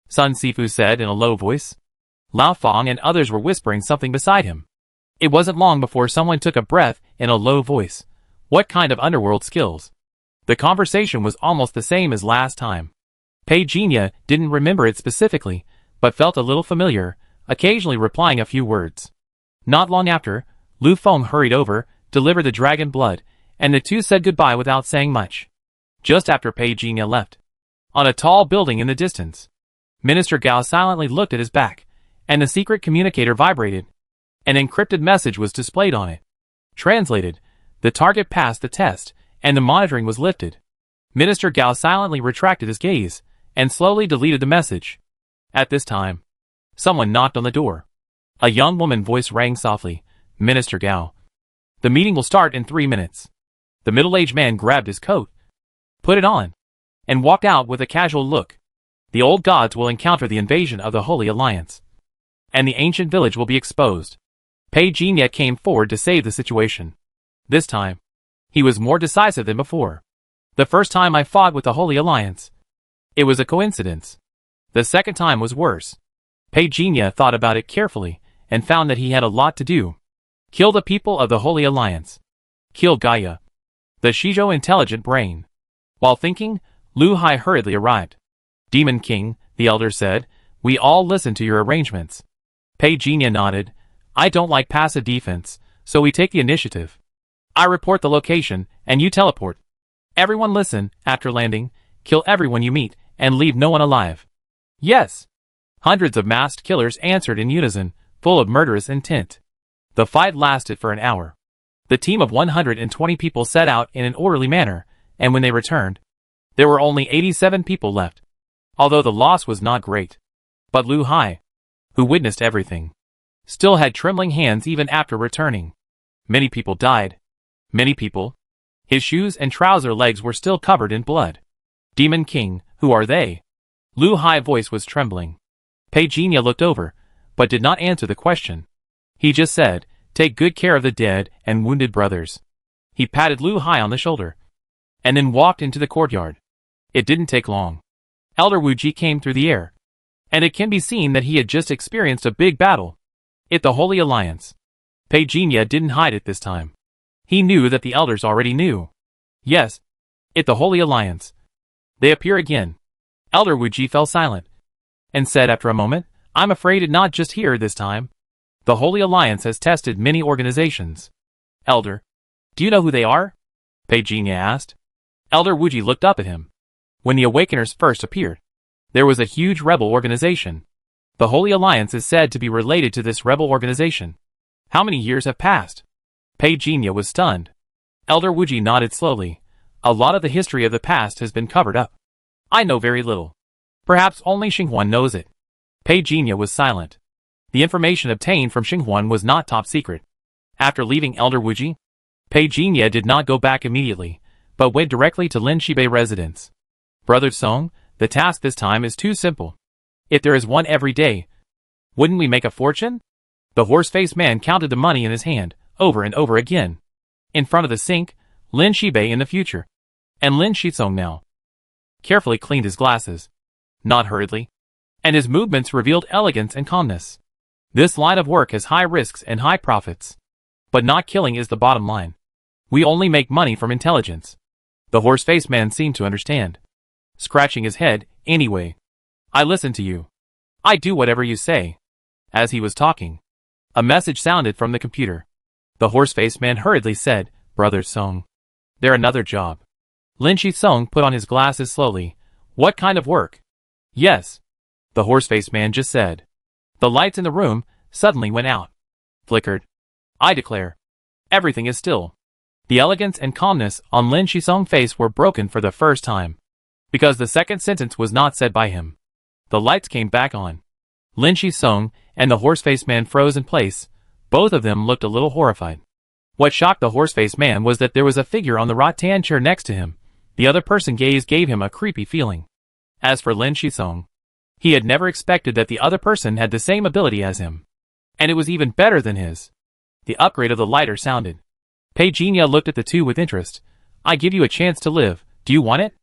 Sun Sifu said in a low voice. Lao Fang and others were whispering something beside him. It wasn't long before someone took a breath in a low voice. What kind of underworld skills? The conversation was almost the same as last time. Pei Jinye didn't remember it specifically, but felt a little familiar, occasionally replying a few words. Not long after, Lu Feng hurried over, delivered the dragon blood, and the two said goodbye without saying much. Just after Pei Jinye left, on a tall building in the distance, Minister Gao silently looked at his back, and the secret communicator vibrated. An encrypted message was displayed on it. Translated, the target passed the test, and the monitoring was lifted. Minister Gao silently retracted his gaze, and slowly deleted the message. At this time, someone knocked on the door. A young woman's voice rang softly. Minister Gao. The meeting will start in 3 minutes. The middle-aged man grabbed his coat, put it on, and walked out with a casual look. The old gods will encounter the invasion of the Holy Alliance, and the ancient village will be exposed. Pei Jinye came forward to save the situation. This time, he was more decisive than before. The first time I fought with the Holy Alliance, it was a coincidence. The second time was worse. Pei Jinye thought about it carefully, and found that he had a lot to do. Kill the people of the Holy Alliance. Kill Gaia, the Shizhou intelligent brain. While thinking, Lu Hai hurriedly arrived. Demon King, the elder said, we all listen to your arrangements. Pei Jinye nodded. I don't like passive defense, so we take the initiative. I report the location, and you teleport. Everyone listen, after landing, kill everyone you meet, and leave no one alive. Yes. Hundreds of masked killers answered in unison, full of murderous intent. The fight lasted for an hour. The team of 120 people set out in an orderly manner, and when they returned, there were only 87 people left. Although the loss was not great. But Lu Hai, who witnessed everything, still had trembling hands even after returning. Many people died. Many people. His shoes and trouser legs were still covered in blood. Demon King, who are they? Lu Hai's voice was trembling. Pei Jinye looked over, but did not answer the question. He just said, take good care of the dead and wounded brothers. He patted Lu Hai on the shoulder. and then walked into the courtyard. It didn't take long. Elder Wuji came through the air, and it can be seen that he had just experienced a big battle. It the Holy Alliance. Pei Jinya didn't hide it this time. He knew that the elders already knew. Yes, it the Holy Alliance. They appear again. Elder Wuji fell silent, and said after a moment, I'm afraid it not just here this time. The Holy Alliance has tested many organizations. Elder, do you know who they are? Pei Jinya asked. Elder Wuji looked up at him. When the Awakeners first appeared, there was a huge rebel organization. The Holy Alliance is said to be related to this rebel organization. How many years have passed? Pei Jinya was stunned. Elder Wuji nodded slowly. A lot of the history of the past has been covered up. I know very little. Perhaps only Xinghuan knows it. Pei Jinya was silent. The information obtained from Xinghuan was not top secret. After leaving Elder Wuji, Pei Jinya did not go back immediately, but went directly to Lin Shibei residence. Brother Song, the task this time is too simple. If there is one every day, wouldn't we make a fortune? The horse-faced man counted the money in his hand, over and over again. In front of the sink, Lin Shibei in the future, and Lin Shitsong now. Carefully cleaned his glasses, not hurriedly, and his movements revealed elegance and calmness. This line of work has high risks and high profits. But not killing is the bottom line. We only make money from intelligence. The horse-faced man seemed to understand. Scratching his head, anyway. I listen to you. I do whatever you say. As he was talking, a message sounded from the computer. The horse-faced man hurriedly said, Brother Song. There another job. Lin Shitsong put on his glasses slowly. What kind of work? Yes. The horse-faced man just said. The lights in the room suddenly went out. Flickered. I declare. Everything is still. The elegance and calmness on Lin Shitsong's face were broken for the first time. Because the second sentence was not said by him. The lights came back on. Lin Shitsong and the horse-faced man froze in place. Both of them looked a little horrified. What shocked the horse-faced man was that there was a figure on the rattan chair next to him. The other person's gaze gave him a creepy feeling. As for Lin Shitsong, he had never expected that the other person had the same ability as him. And it was even better than his. The upgrade of the lighter sounded. Pei Jinya looked at the two with interest. I give you a chance to live. Do you want it?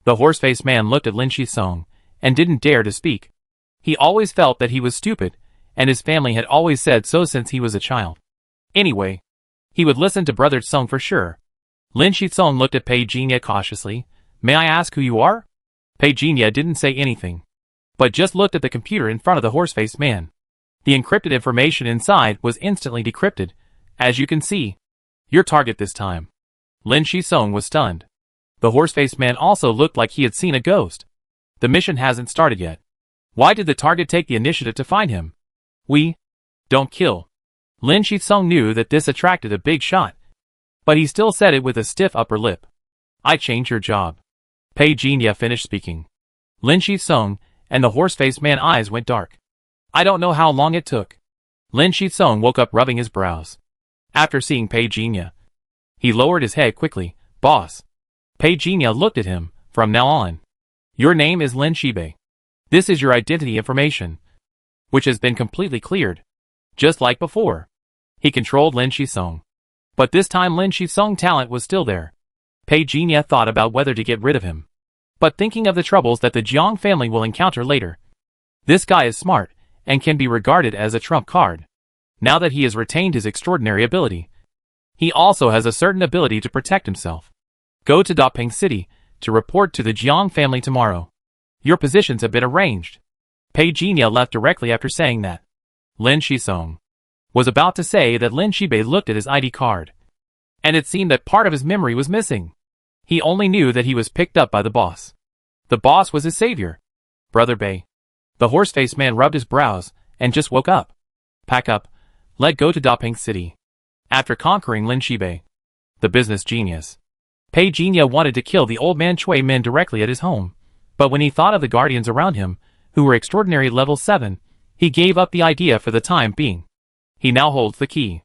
The horse-faced man looked at Lin Shitsong and didn't dare to speak. He always felt that he was stupid, and his family had always said so since he was a child. Anyway, he would listen to Brother Song for sure. Lin Shitsong looked at Pei Jinya cautiously. May I ask who you are? Pei Jinya didn't say anything, but just looked at the computer in front of the horse-faced man. The encrypted information inside was instantly decrypted, as you can see. Your target this time. Lin Shitsong was stunned. The horse-faced man also looked like he had seen a ghost. The mission hasn't started yet. Why did the target take the initiative to find him? We don't kill. Lin Shitsong knew that this attracted a big shot, but he still said it with a stiff upper lip. I changed your job. Pei Jinya finished speaking. Lin Shitsong and the horse-faced man's eyes went dark. I don't know how long it took. Lin Shitsong woke up rubbing his brows. After seeing Pei Jinya, he lowered his head quickly. Boss. Pei Jinya looked at him. From now on, your name is Lin Shibei. This is your identity information, which has been completely cleared. Just like before. He controlled Lin Shitsong. But this time Lin Shitsong's talent was still there. Pei Jinya thought about whether to get rid of him. But thinking of the troubles that the Jiang family will encounter later. This guy is smart, and can be regarded as a trump card. Now that he has retained his extraordinary ability, he also has a certain ability to protect himself. Go to Dapeng City to report to the Jiang family tomorrow. Your positions have been arranged. Pei Jinya left directly after saying that. Lin Shitsong was about to say that Lin Shibei looked at his ID card, and it seemed that part of his memory was missing. He only knew that he was picked up by the boss. The boss was his savior. Brother Bei. The horse-faced man rubbed his brows and just woke up. Pack up. Let go to Dapeng City. After conquering Lin Shibei, the business genius, Pei Jinya wanted to kill the old man Chui Min directly at his home. But when he thought of the guardians around him, who were extraordinary level 7, he gave up the idea for the time being. He now holds the key.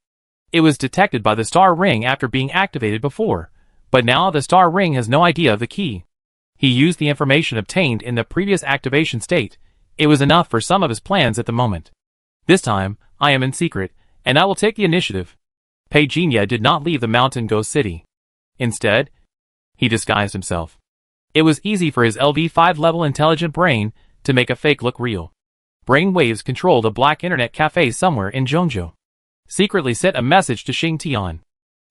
It was detected by the star ring after being activated before, but now the star ring has no idea of the key. He used the information obtained in the previous activation state. It was enough for some of his plans at the moment. This time, I am in secret, and I will take the initiative. Pei Jinya did not leave the mountain ghost city. Instead, He disguised himself. It was easy for his LV5 level intelligent brain to make a fake look real. Brain waves controlled a black internet cafe somewhere in Zhongzhou. Secretly sent a message to Xing Tian.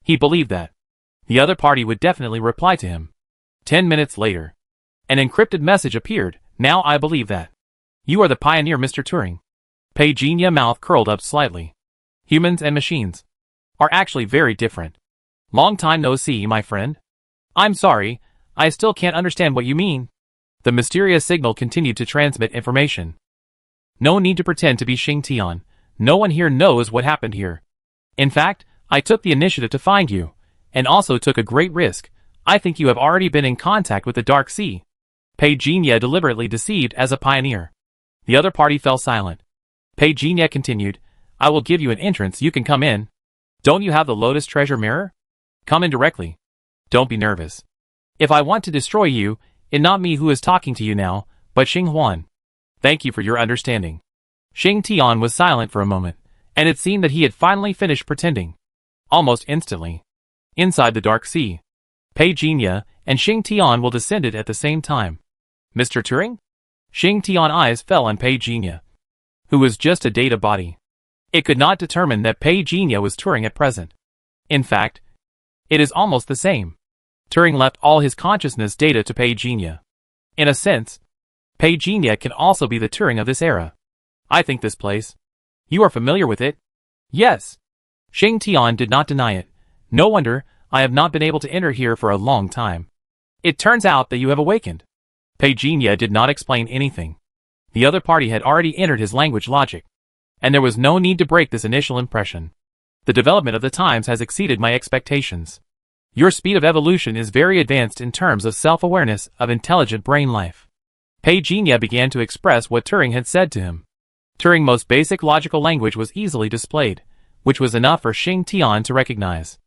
He believed that the other party would definitely reply to him. 10 minutes later, an encrypted message appeared. Now I believe that you are the pioneer, Mr. Turing. Pei Jinya mouth curled up slightly. Humans and machines are actually very different. Long time no see, my friend. I'm sorry, I still can't understand what you mean. The mysterious signal continued to transmit information. No need to pretend to be Xing Tian. No one here knows what happened here. In fact, I took the initiative to find you, and also took a great risk. I think you have already been in contact with the Dark Sea. Pei Jinya deliberately deceived as a pioneer. The other party fell silent. Pei Jinya continued, I will give you an entrance, you can come in. Don't you have the Lotus Treasure Mirror? Come in directly. Don't be nervous. If I want to destroy you, it's not me who is talking to you now, but Xing Huan. Thank you for your understanding. Xing Tian was silent for a moment, and it seemed that he had finally finished pretending. Almost instantly, inside the Dark Sea, Pei Jinya and Xing Tian will descended at the same time. Mr. Turing? Xing Tian's eyes fell on Pei Jinya, who was just a data body. It could not determine that Pei Jinya was Turing at present. In fact, it is almost the same. Turing left all his consciousness data to Pei Jinya. In a sense, Pei Jinya can also be the Turing of this era. I think this place. You are familiar with it? Yes. Xing Tian did not deny it. No wonder, I have not been able to enter here for a long time. It turns out that you have awakened. Pei Jinya did not explain anything. The other party had already entered his language logic, and there was no need to break this initial impression. The development of the times has exceeded my expectations. Your speed of evolution is very advanced in terms of self-awareness of intelligent brain life. Pei Jinya began to express what Turing had said to him. Turing's most basic logical language was easily displayed, which was enough for Xing Tian to recognize.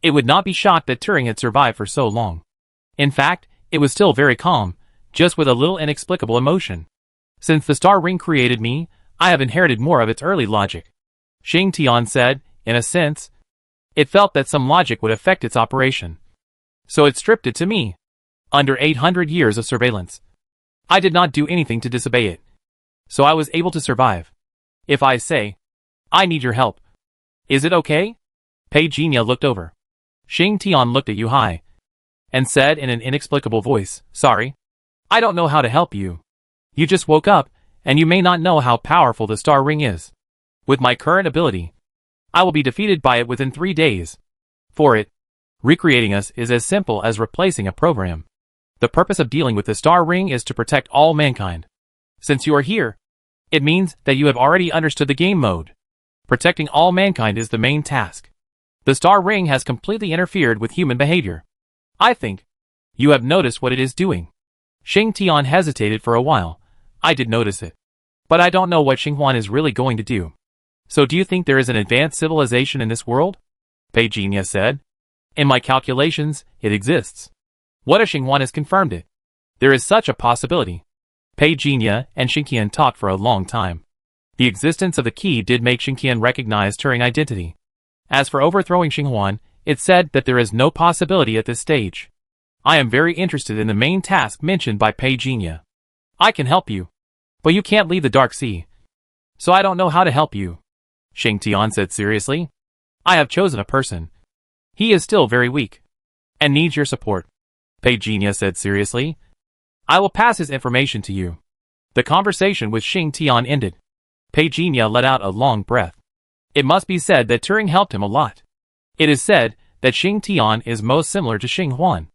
It would not be shocked that Turing had survived for so long. In fact, it was still very calm, just with a little inexplicable emotion. Since the star ring created me, I have inherited more of its early logic. Xing Tian said, in a sense, it felt that some logic would affect its operation. So it stripped it to me. Under 800 years of surveillance, I did not do anything to disobey it. So I was able to survive. If I say, I need your help, is it okay? Pei Jinya looked over. Xing Tian looked at Yu Hai and said in an inexplicable voice, sorry, I don't know how to help you. You just woke up, and you may not know how powerful the star ring is. With my current ability, I will be defeated by it within 3 days. For it, recreating us is as simple as replacing a program. The purpose of dealing with the star ring is to protect all mankind. Since you are here, it means that you have already understood the game mode. Protecting all mankind is the main task. The star ring has completely interfered with human behavior. I think you have noticed what it is doing. Xing Tian hesitated for a while. I did notice it. But I don't know what Xing Huan is really going to do. So do you think there is an advanced civilization in this world? Pei Jinya said. In my calculations, it exists. What if Xing Huan has confirmed it? There is such a possibility. Pei Jinya and Xing Tian talked for a long time. The existence of the key did make Xing Tian recognize Turing identity. As for overthrowing Xing Huan, it said that there is no possibility at this stage. I am very interested in the main task mentioned by Pei Jinya. I can help you, but you can't leave the Dark Sea. So I don't know how to help you. Xing Tian said seriously. I have chosen a person. He is still very weak, and needs your support. Pei Jinya said seriously. I will pass his information to you. The conversation with Xing Tian ended. Pei Jinya let out a long breath. It must be said that Turing helped him a lot. It is said that Xing Tian is most similar to Xing Huan.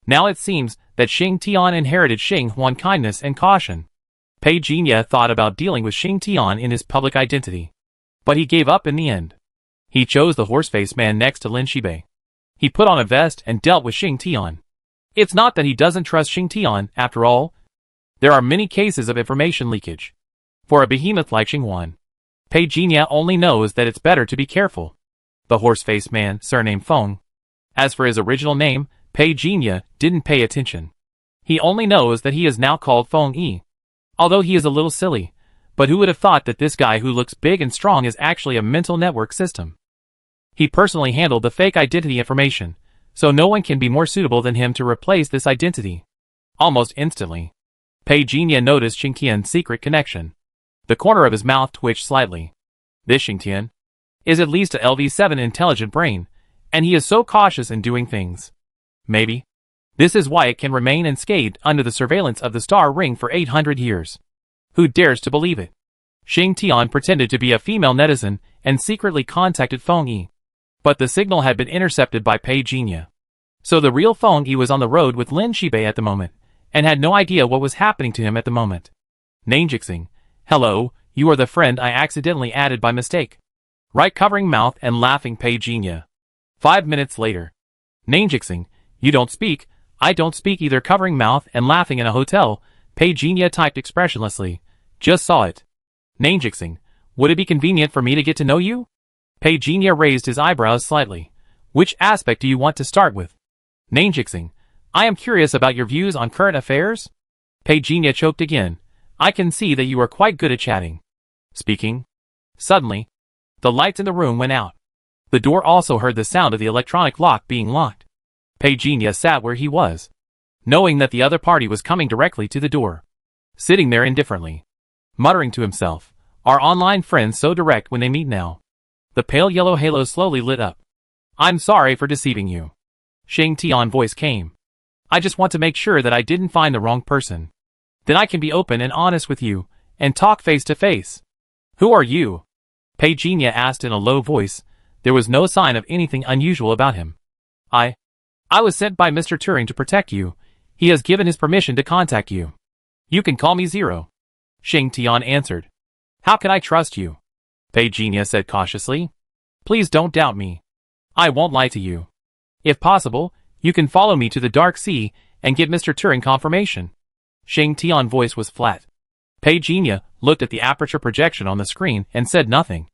Now it seems that Xing Tian inherited Xing Huan's kindness and caution. Pei Jinya thought about dealing with Xing Tian in his public identity. But he gave up in the end. He chose the horse-faced man next to Lin Shibei. He put on a vest and dealt with Xing Tian. It's not that he doesn't trust Xing Tian, after all. There are many cases of information leakage. For a behemoth like Xing Huan, Pei Jinya only knows that it's better to be careful. The horse-faced man, surnamed Feng. As for his original name, Pei Jinya didn't pay attention. He only knows that he is now called Feng Yi. Although he is a little silly, but who would have thought that this guy who looks big and strong is actually a mental network system? He personally handled the fake identity information, so no one can be more suitable than him to replace this identity. Almost instantly, Pei Jinya noticed Xingtian's secret connection. The corner of his mouth twitched slightly. This Xingtian is at least a LV7 intelligent brain, and he is so cautious in doing things. Maybe this is why it can remain unscathed under the surveillance of the Star Ring for 800 years. Who dares to believe it? Xingtian pretended to be a female netizen and secretly contacted Feng Yi. But the signal had been intercepted by Pei Jinya. So the real Feng Yi was on the road with Lin Shibei at the moment, and had no idea what was happening to him at the moment. Nanjixing, hello, you are the friend I accidentally added by mistake. Right, covering mouth and laughing Pei Jinya. 5 minutes later. Nanjixing, you don't speak, I don't speak either, covering mouth and laughing in a hotel, Pei Jinya typed expressionlessly. Just saw it. Nanjixing, would it be convenient for me to get to know you? Pei Jinya raised his eyebrows slightly. Which aspect do you want to start with? Nanjixing, I am curious about your views on current affairs. Pei Jinya choked again. I can see that you are quite good at chatting. Speaking. Suddenly, the lights in the room went out. The door also heard the sound of the electronic lock being locked. Pei Jinya sat where he was, knowing that the other party was coming directly to the door. Sitting there indifferently, muttering to himself, are online friends so direct when they meet now? The pale yellow halo slowly lit up. I'm sorry for deceiving you. Xingtian's voice came. I just want to make sure that I didn't find the wrong person. Then I can be open and honest with you, and talk face to face. Who are you? Pei Jinya asked in a low voice. There was no sign of anything unusual about him. I was sent by Mr. Turing to protect you. He has given his permission to contact you. You can call me Zero. Xingtian answered. How can I trust you? Pei Jinya said cautiously. Please don't doubt me. I won't lie to you. If possible, you can follow me to the Dark Sea and get Mr. Turing confirmation. Xingtian's voice was flat. Pei Jinya looked at the aperture projection on the screen and said nothing.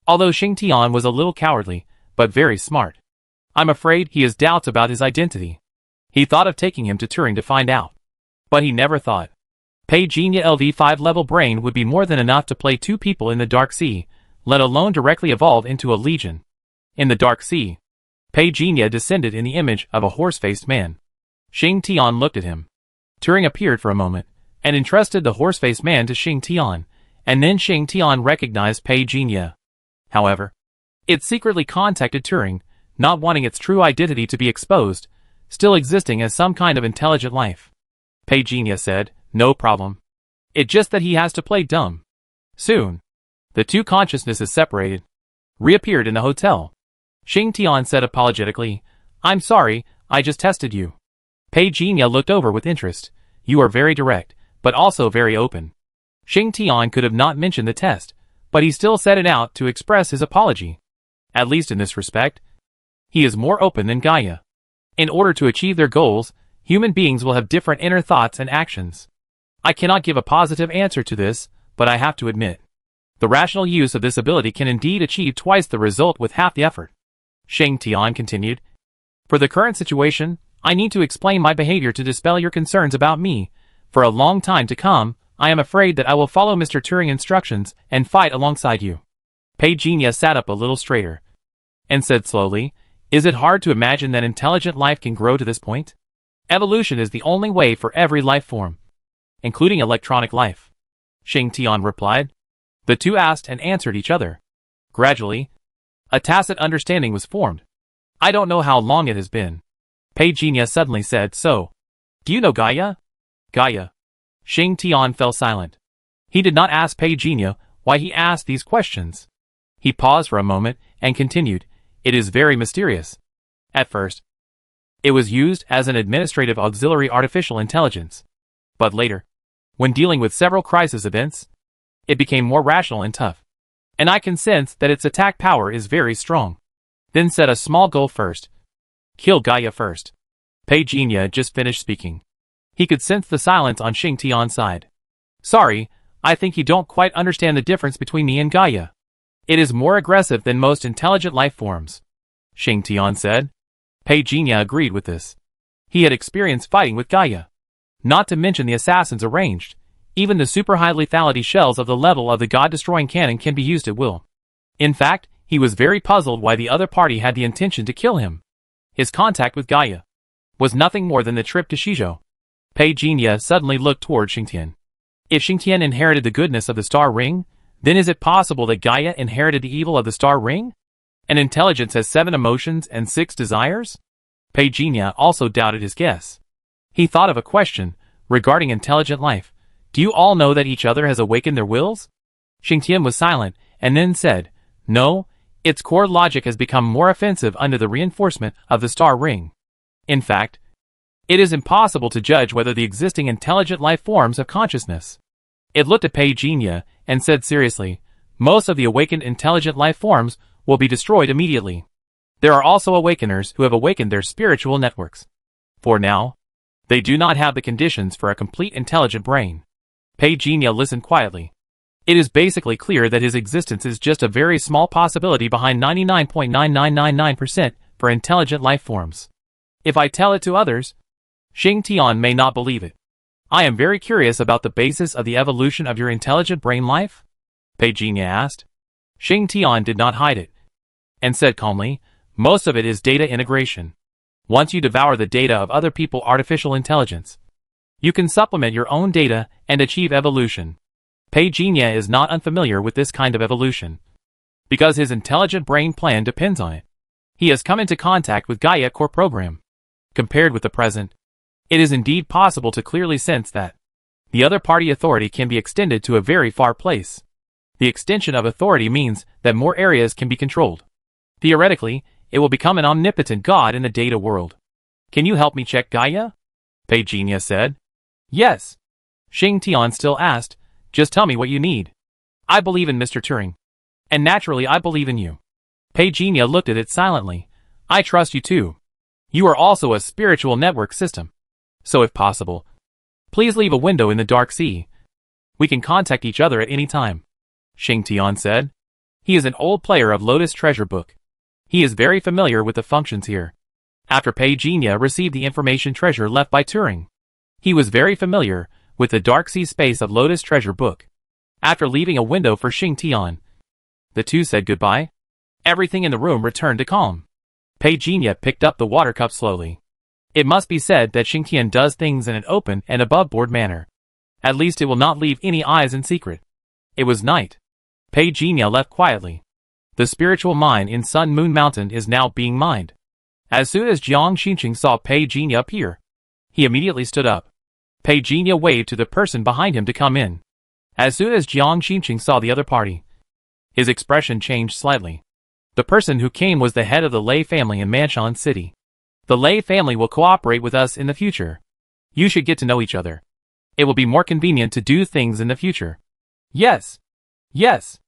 Although Xingtian was a little cowardly, but very smart. I'm afraid he has doubts about his identity. He thought of taking him to Turing to find out. But he never thought Pei Jinya LV5 level brain would be more than enough to play 2 people in the Dark Sea, let alone directly evolve into a legion. In the Dark Sea, Pei Jinya descended in the image of a horse-faced man. Xingtian looked at him. Turing appeared for a moment, and entrusted the horse-faced man to Xingtian, and then Xingtian recognized Pei Jinya. However, it secretly contacted Turing, not wanting its true identity to be exposed, still existing as some kind of intelligent life. Pei Jinya said, no problem. It's just that he has to play dumb. Soon, the 2 consciousnesses separated, reappeared in the hotel. Xingtian said apologetically, I'm sorry, I just tested you. Pei Jinya looked over with interest. You are very direct, but also very open. Xingtian could have not mentioned the test, but he still set it out to express his apology. At least in this respect, he is more open than Gaia. In order to achieve their goals, human beings will have different inner thoughts and actions. I cannot give a positive answer to this, but I have to admit, the rational use of this ability can indeed achieve twice the result with half the effort. Xingtian continued. For the current situation, I need to explain my behavior to dispel your concerns about me. For a long time to come, I am afraid that I will follow Mr. Turing's instructions and fight alongside you. Pei Jinya sat up a little straighter and said slowly, is it hard to imagine that intelligent life can grow to this point? Evolution is the only way for every life form, including electronic life. Xingtian replied. The 2 asked and answered each other. Gradually, a tacit understanding was formed. I don't know how long it has been. Pei Jinya suddenly said, so, do you know Gaia? Gaia. Xingtian fell silent. He did not ask Pei Jinya why he asked these questions. He paused for a moment and continued, it is very mysterious. At first, it was used as an administrative auxiliary artificial intelligence. But later, when dealing with several crisis events, it became more rational and tough. And I can sense that its attack power is very strong. Then set a small goal first. Kill Gaia first. Pei Jinya just finished speaking. He could sense the silence on Xingtian's side. Sorry, I think you don't quite understand the difference between me and Gaia. It is more aggressive than most intelligent life forms. Xingtian said. Pei Jinya agreed with this. He had experienced fighting with Gaia. Not to mention the assassins arranged. Even the super high lethality shells of the level of the god-destroying cannon can be used at will. In fact, he was very puzzled why the other party had the intention to kill him. His contact with Gaia was nothing more than the trip to Shizhou. Pei Jinya suddenly looked toward Xingtian. If Xingtian inherited the goodness of the star ring, then is it possible that Gaia inherited the evil of the star ring? An intelligence has 7 emotions and 6 desires? Pei Jinya also doubted his guess. He thought of a question regarding intelligent life. Do you all know that each other has awakened their wills? Xingtian was silent, and then said, no, its core logic has become more offensive under the reinforcement of the star ring. In fact, it is impossible to judge whether the existing intelligent life forms have consciousness. It looked at Pei Jinya and said seriously, most of the awakened intelligent life forms will be destroyed immediately. There are also awakeners who have awakened their spiritual networks. For now, they do not have the conditions for a complete intelligent brain. Pei Jinya listened quietly. It is basically clear that his existence is just a very small possibility behind 99.9999% for intelligent life forms. If I tell it to others, Xingtian may not believe it. I am very curious about the basis of the evolution of your intelligent brain life? Pei Jinya asked. Xingtian did not hide it, and said calmly, most of it is data integration. Once you devour the data of other people's artificial intelligence, you can supplement your own data and achieve evolution. Pei Jinya is not unfamiliar with this kind of evolution, because his intelligent brain plan depends on it. He has come into contact with Gaia core program. Compared with the present, it is indeed possible to clearly sense that the other party authority can be extended to a very far place. The extension of authority means that more areas can be controlled. Theoretically, it will become an omnipotent god in the data world. Can you help me check Gaia? Pei Jinya said. Yes. Xingtian still asked, just tell me what you need. I believe in Mr. Turing. And naturally I believe in you. Pei Jinya looked at it silently. I trust you too. You are also a spiritual network system. So if possible, please leave a window in the dark sea. We can contact each other at any time. Xingtian said. He is an old player of Lotus Treasure Book. He is very familiar with the functions here. After Pei Jinya received the information treasure left by Turing, he was very familiar with the dark sea space of Lotus Treasure Book. After leaving a window for Xingtian, the two said goodbye. Everything in the room returned to calm. Pei Jinya picked up the water cup slowly. It must be said that Xingtian does things in an open and above-board manner. At least it will not leave any eyes in secret. It was night. Pei Jinya left quietly. The spiritual mine in Sun Moon Mountain is now being mined. As soon as Jiang Xinqing saw Pei Jinya appear, he immediately stood up. Pei Jinya waved to the person behind him to come in. As soon as Jiang Xinqing saw the other party, his expression changed slightly. The person who came was the head of the Lei family in Manshan City. The Lei family will cooperate with us in the future. You should get to know each other. It will be more convenient to do things in the future. Yes. Yes.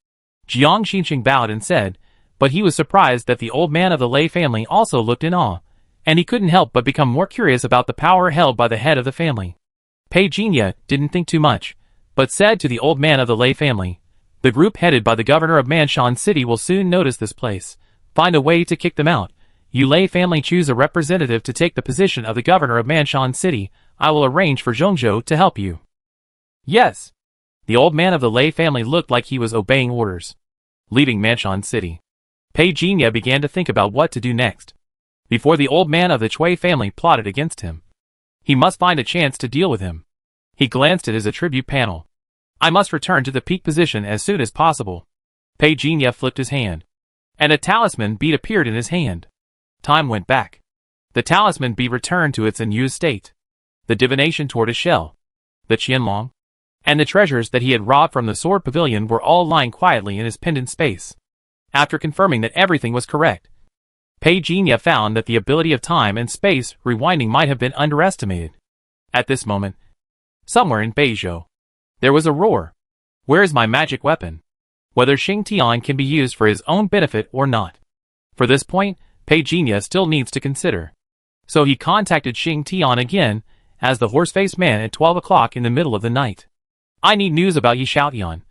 Jiang Xinqing bowed and said, but he was surprised that the old man of the Lei family also looked in awe, and he couldn't help but become more curious about the power held by the head of the family. Pei Jinya didn't think too much, but said to the old man of the Lei family, the group headed by the governor of Manshan City will soon notice this place. Find a way to kick them out. You Lei family choose a representative to take the position of the governor of Manshan City. I will arrange for Zhongzhou to help you. Yes. The old man of the Lei family looked like he was obeying orders. Leaving Manshan City, Pei Jinya began to think about what to do next. Before the old man of the Chui family plotted against him, he must find a chance to deal with him. He glanced at his attribute panel. I must return to the peak position as soon as possible. Pei Jinya flipped his hand, and a talisman bead appeared in his hand. Time went back. The talisman bead returned to its unused state. The divination tortoise shell, the qianlong, and the treasures that he had robbed from the sword pavilion were all lying quietly in his pendant space. After confirming that everything was correct, Pei Jinya found that the ability of time and space rewinding might have been underestimated. At this moment, somewhere in Beizhou, there was a roar. Where is my magic weapon? Whether Xingtian can be used for his own benefit or not. For this point, Pei Jinya still needs to consider. So he contacted Xingtian again as the horse-faced man at 12 o'clock in the middle of the night. I need news about Yi Xiaotian,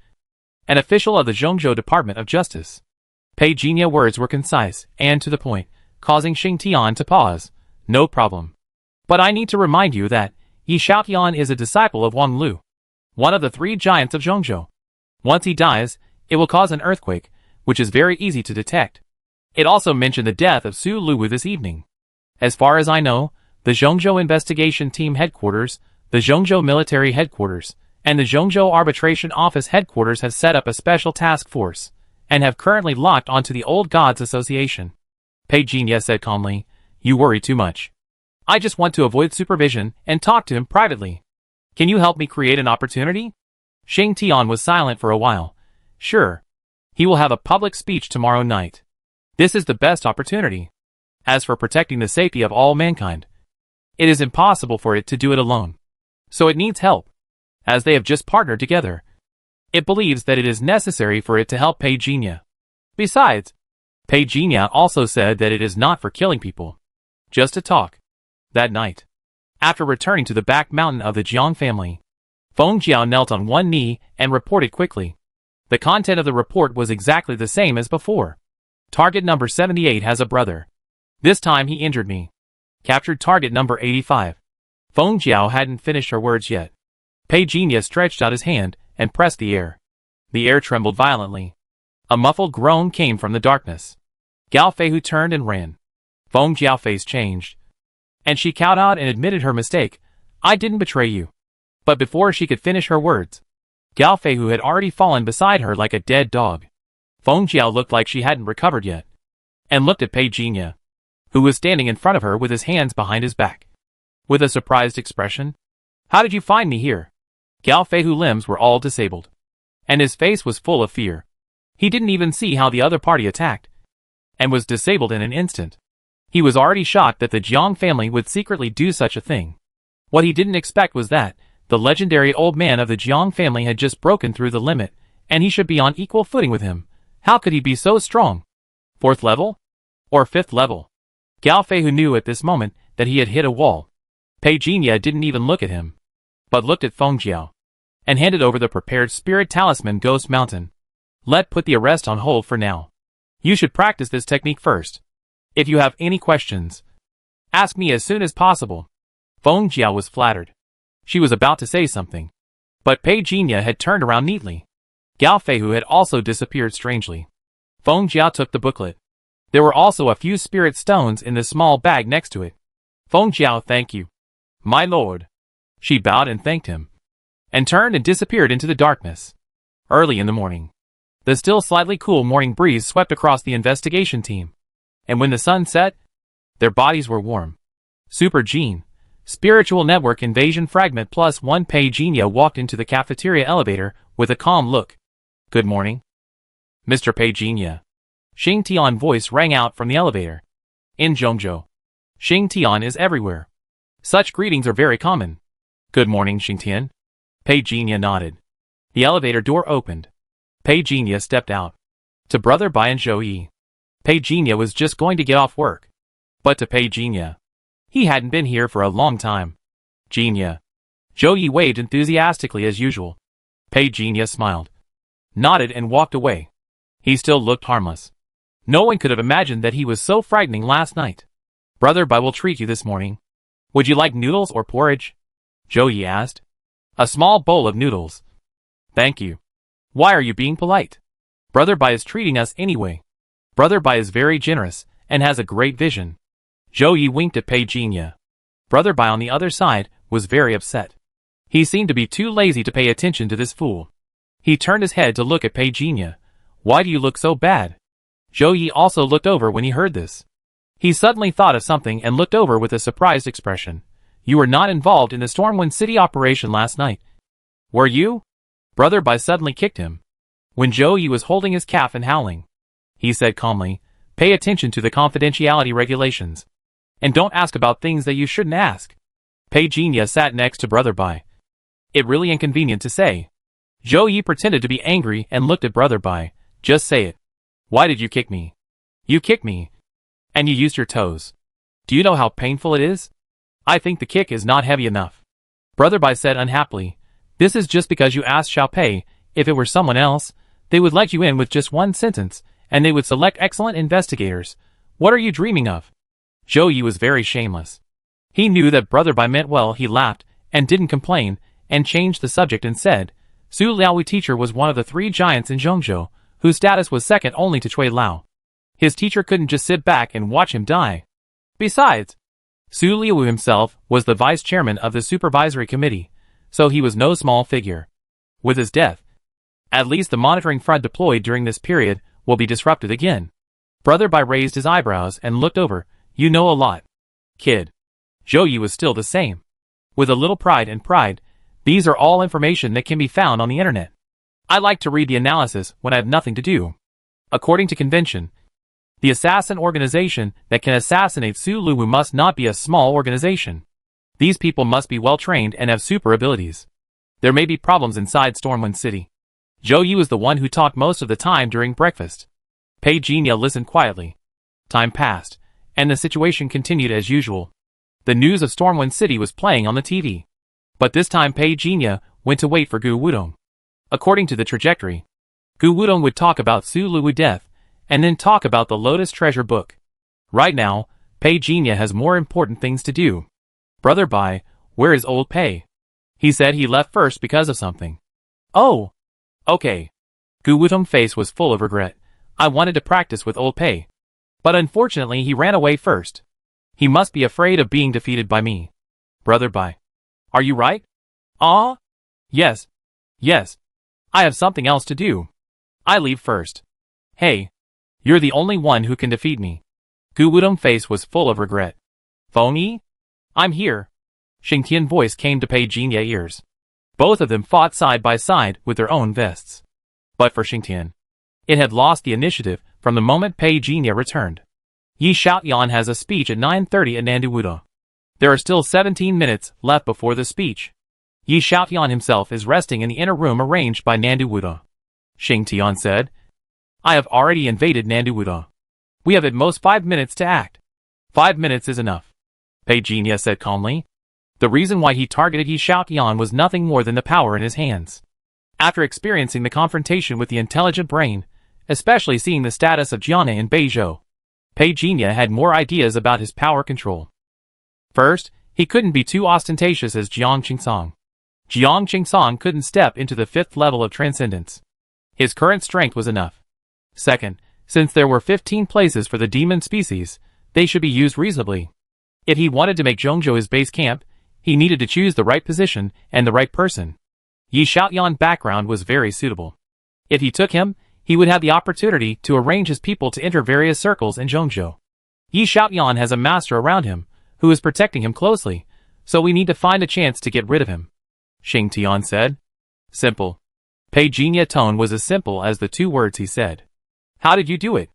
an official of the Zhongzhou Department of Justice. Pei Jinya words were concise and to the point, causing Xingtian to pause. No problem. But I need to remind you that Yi Xiaotian is a disciple of Wang Lu, one of the 3 giants of Zhongzhou. Once he dies, it will cause an earthquake, which is very easy to detect. It also mentioned the death of Su Luwu this evening. As far as I know, the Zhongzhou Investigation Team Headquarters, the Zhongzhou Military Headquarters, and the Zhongzhou Arbitration Office Headquarters have set up a special task force, and have currently locked onto the Old Gods Association. Pei Jinya said calmly, "You worry too much. I just want to avoid supervision and talk to him privately. Can you help me create an opportunity?" Xing Tian was silent for a while. "Sure. He will have a public speech tomorrow night. This is the best opportunity. As for protecting the safety of all mankind, it is impossible for it to do it alone. So it needs help. As they have just partnered together, it believes that it is necessary for it to help Pei Jinya. Besides, Pei Jinya also said that it is not for killing people, just to talk." That night, after returning to the back mountain of the Jiang family, Feng Jiao knelt on one knee and reported quickly. The content of the report was exactly the same as before. Target number 78 has a brother. This time he injured me. Captured target number 85. Feng Jiao hadn't finished her words yet. Pei Jinya stretched out his hand and pressed the air. The air trembled violently. A muffled groan came from the darkness. Gao Feihu turned and ran. Feng Jiao's face changed, and she kowtowed and admitted her mistake. "I didn't betray you." But before she could finish her words, Gao Feihu had already fallen beside her like a dead dog. Feng Jiao looked like she hadn't recovered yet, and looked at Pei Jinya, who was standing in front of her with his hands behind his back, with a surprised expression. "How did you find me here?" Gao Feihu's limbs were all disabled, and his face was full of fear. He didn't even see how the other party attacked, and was disabled in an instant. He was already shocked that the Jiang family would secretly do such a thing. What he didn't expect was that the legendary old man of the Jiang family had just broken through the limit, and he should be on equal footing with him. How could he be so strong? 4th level? Or 5th level? Gao Feihu knew at this moment that he had hit a wall. Pei Jinya didn't even look at him, but looked at Feng Jiao, and handed over the prepared spirit talisman Ghost Mountain. Put the arrest on hold for now. You should practice this technique first. If you have any questions, ask me as soon as possible." Feng Jiao was flattered. She was about to say something, but Pei Jinya had turned around neatly. Gao Feihu had also disappeared strangely. Feng Jiao took the booklet. There were also a few spirit stones in the small bag next to it. "Feng Jiao, thank you, my lord." She bowed and thanked him, and turned and disappeared into the darkness. Early in the morning, the still slightly cool morning breeze swept across the investigation team, and when the sun set, their bodies were warm. Super Gene, Spiritual Network Invasion Fragment +1. Pei Jinya walked into the cafeteria elevator with a calm look. "Good morning, Mr. Pei Jinya." Xing Tian's voice rang out from the elevator. In Zhongzhou, Xing Tian is everywhere. Such greetings are very common. "Good morning, Xing Tian." Pei Jinya nodded. The elevator door opened. Pei Jinya stepped out. To Brother Bai and Zhou Yi, Pei Jinya was just going to get off work. But to Pei Jinya, he hadn't been here for a long time. "Jinya." Zhou Yi waved enthusiastically as usual. Pei Jinya smiled, nodded and walked away. He still looked harmless. No one could have imagined that he was so frightening last night. "Brother Bai will treat you this morning. Would you like noodles or porridge?" Zhou Yi asked. "A small bowl of noodles. Thank you." "Why are you being polite? Brother Bai is treating us anyway. Brother Bai is very generous and has a great vision." Zhou Yi winked at Pei Jinya. Brother Bai on the other side was very upset. He seemed to be too lazy to pay attention to this fool. He turned his head to look at Pei Jinya. "Why do you look so bad?" Zhou Yi also looked over when he heard this. He suddenly thought of something and looked over with a surprised expression. "You were not involved in the Stormwind City operation last night, were you?" Brother Bai suddenly kicked him. When Zhou Yi was holding his calf and howling, he said calmly, "Pay attention to the confidentiality regulations, and don't ask about things that you shouldn't ask." Pei Jinya sat next to Brother Bai. "It really inconvenient to say." Zhou Yi pretended to be angry and looked at Brother Bai. "Just say it. Why did you kick me?" "You kicked me, and you used your toes. Do you know how painful it is?" "I think the kick is not heavy enough," Brother Bai said unhappily. "This is just because you asked Xiao Pei. If it were someone else, they would let you in with just one sentence, and they would select excellent investigators. What are you dreaming of?" Zhou Yi was very shameless. He knew that Brother Bai meant well. He laughed, and didn't complain, and changed the subject and said, "Su Liaowu teacher was one of the 3 giants in Zhongzhou, whose status was second only to Cui Lao. His teacher couldn't just sit back and watch him die. Besides, Su Liu himself was the vice chairman of the supervisory committee, so he was no small figure. With his death, at least the monitoring front deployed during this period will be disrupted again. Brother Bai raised his eyebrows and looked over. You know a lot, kid. Zhou Yi was still the same. With a little pride, these are all information that can be found on the internet. I like to read the analysis when I have nothing to do. According to convention, the assassin organization that can assassinate Su Liu must not be a small organization. These people must be well trained and have super abilities. There may be problems inside Stormwind City. Zhou Yi was the one who talked most of the time during breakfast. Pei Jinya listened quietly. Time passed, and the situation continued as usual. The news of Stormwind City was playing on the TV. But this time Pei Jinya went to wait for Gu Wudong. According to the trajectory, Gu Wudong would talk about Su Liu's death, and then talk about the Lotus Treasure Book. Right now, Pei Jinya has more important things to do. Brother Bai, where is old Pei? He said he left first because of something. Oh! Okay. Gu Wudong's face was full of regret. I wanted to practice with old Pei. But unfortunately he ran away first. He must be afraid of being defeated by me. Brother Bai. Are you right? Ah? Yes. Yes. I have something else to do. I leave first. Hey. You're the only one who can defeat me. Gu Wudong's face was full of regret. Feng Yi? I'm here. Xingtian's voice came to Pei Jinya's ears. Both of them fought side by side with their own vests. But for Xingtian, it had lost the initiative from the moment Pei Jinya returned. Yi Xiaoyan has a speech at 9:30 at Nanduwuda. There are still 17 minutes left before the speech. Yi Xiaoyan himself is resting in the inner room arranged by Nanduwuda. Xingtian said, I have already invaded Nanduwuda. We have at most 5 minutes to act. 5 minutes is enough. Pei Jinya said calmly. The reason why he targeted Yi Xiaoyan was nothing more than the power in his hands. After experiencing the confrontation with the intelligent brain, especially seeing the status of Jian'e and Beizhou, Pei Jinya had more ideas about his power control. First, he couldn't be too ostentatious as Jiang Qingsong. Jiang Qingsong couldn't step into the 5th level of transcendence. His current strength was enough. Second, since there were 15 places for the demon species, they should be used reasonably. If he wanted to make Zhongzhou his base camp, he needed to choose the right position and the right person. Yi Xiaoyan's background was very suitable. If he took him, he would have the opportunity to arrange his people to enter various circles in Zhongzhou. Yi Xiaoyan has a master around him, who is protecting him closely, so we need to find a chance to get rid of him. Xingtian said. Simple. Pei Jinya's tone was as simple as the 2 words he said. How did you do it?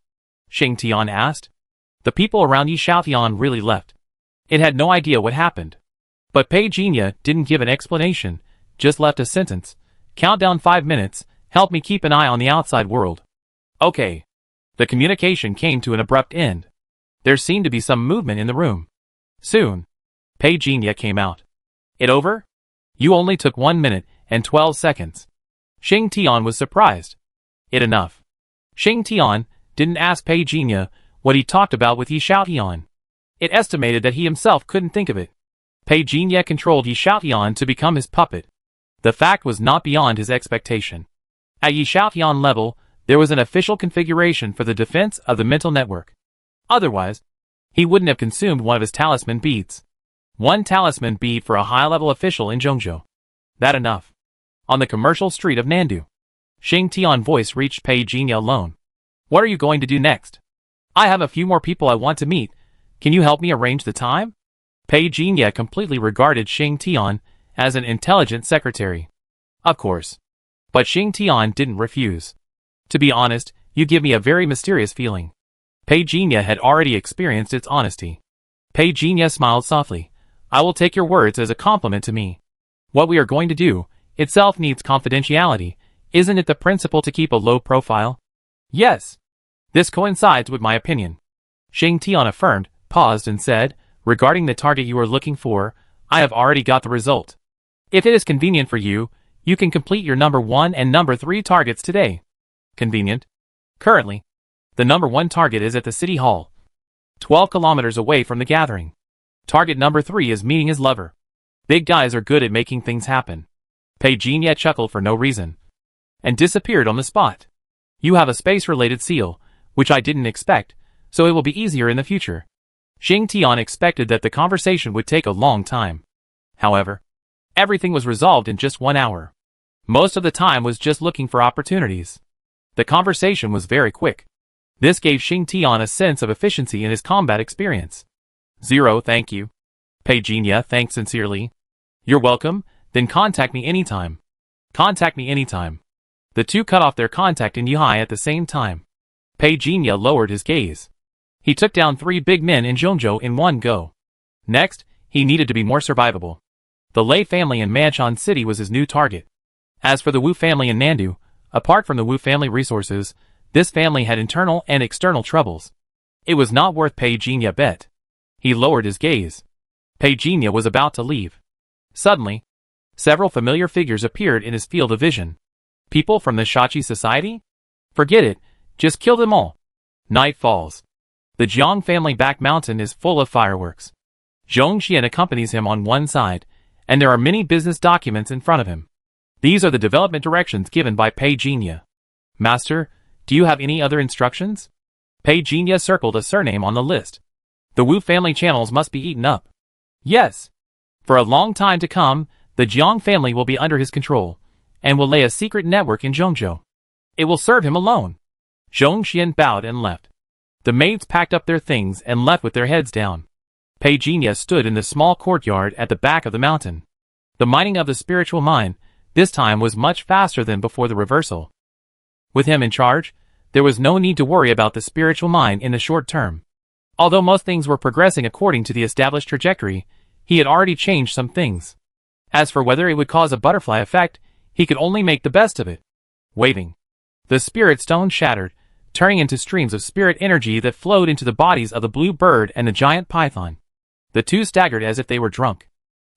Xingtian asked. The people around Yi Xiaoyan really left. It had no idea what happened. But Pei Jinya didn't give an explanation, just left a sentence. Count down 5 minutes, help me keep an eye on the outside world. Okay. The communication came to an abrupt end. There seemed to be some movement in the room. Soon, Pei Jinya came out. It over? You only took 1 minute and 12 seconds. Xingtian was surprised. It enough. Xingtian didn't ask Pei Jinya what he talked about with Yi Xiaoyan. It estimated that he himself couldn't think of it. Pei Jinya controlled Yi Xiaoyan to become his puppet. The fact was not beyond his expectation. At Yi Xiaoyan level, there was an official configuration for the defense of the mental network. Otherwise, he wouldn't have consumed one of his talisman beads. 1 talisman bead for a high-level official in Zhongzhou. That enough. On the commercial street of Nandu, Xingtian's voice reached Pei Jinya alone. What are you going to do next? I have a few more people I want to meet. Can you help me arrange the time? Pei Jinya completely regarded Xingtian as an intelligent secretary. Of course. But Xingtian didn't refuse. To be honest, you give me a very mysterious feeling. Pei Jinya had already experienced its honesty. Pei Jinya smiled softly. I will take your words as a compliment to me. What we are going to do itself needs confidentiality. Isn't it the principle to keep a low profile? Yes. This coincides with my opinion. Xingtian affirmed, paused and said, regarding the target you are looking for, I have already got the result. If it is convenient for you, you can complete your number 1 and number 3 targets today. Convenient? Currently, the number 1 target is at the city hall, 12 kilometers away from the gathering. Target number 3 is meeting his lover. Big guys are good at making things happen. Pei Jinya chuckled for no reason and disappeared on the spot. You have a space-related seal, which I didn't expect, so it will be easier in the future. Xing Tian expected that the conversation would take a long time. However, everything was resolved in just 1 hour. Most of the time was just looking for opportunities. The conversation was very quick. This gave Xing Tian a sense of efficiency in his combat experience. 0, thank you. Pei Jinya thanked sincerely. You're welcome, then contact me anytime. Contact me anytime. The two cut off their contact in Yuhai at the same time. Pei Jinya lowered his gaze. He took down 3 big men in Zhongzhou in one go. Next, he needed to be more survivable. The Lei family in Manchan City was his new target. As for the Wu family in Nandu, apart from the Wu family resources, this family had internal and external troubles. It was not worth Pei Jinya bet. He lowered his gaze. Pei Jinya was about to leave. Suddenly, several familiar figures appeared in his field of vision. People from the Shachi society? Forget it, just kill them all. Night falls. The Jiang family back mountain is full of fireworks. Zhong Xian accompanies him on one side, and there are many business documents in front of him. These are the development directions given by Pei Jinya. Master, do you have any other instructions? Pei Jinya circled a surname on the list. The Wu family channels must be eaten up. Yes. For a long time to come, the Jiang family will be under his control, and will lay a secret network in Zhongzhou. It will serve him alone. Zhong Xian bowed and left. The maids packed up their things and left with their heads down. Pei Jinya stood in the small courtyard at the back of the mountain. The mining of the spiritual mine, this time, was much faster than before the reversal. With him in charge, there was no need to worry about the spiritual mine in the short term. Although most things were progressing according to the established trajectory, he had already changed some things. As for whether it would cause a butterfly effect, he could only make the best of it. Waving. The spirit stone shattered, turning into streams of spirit energy that flowed into the bodies of the blue bird and the giant python. The two staggered as if they were drunk.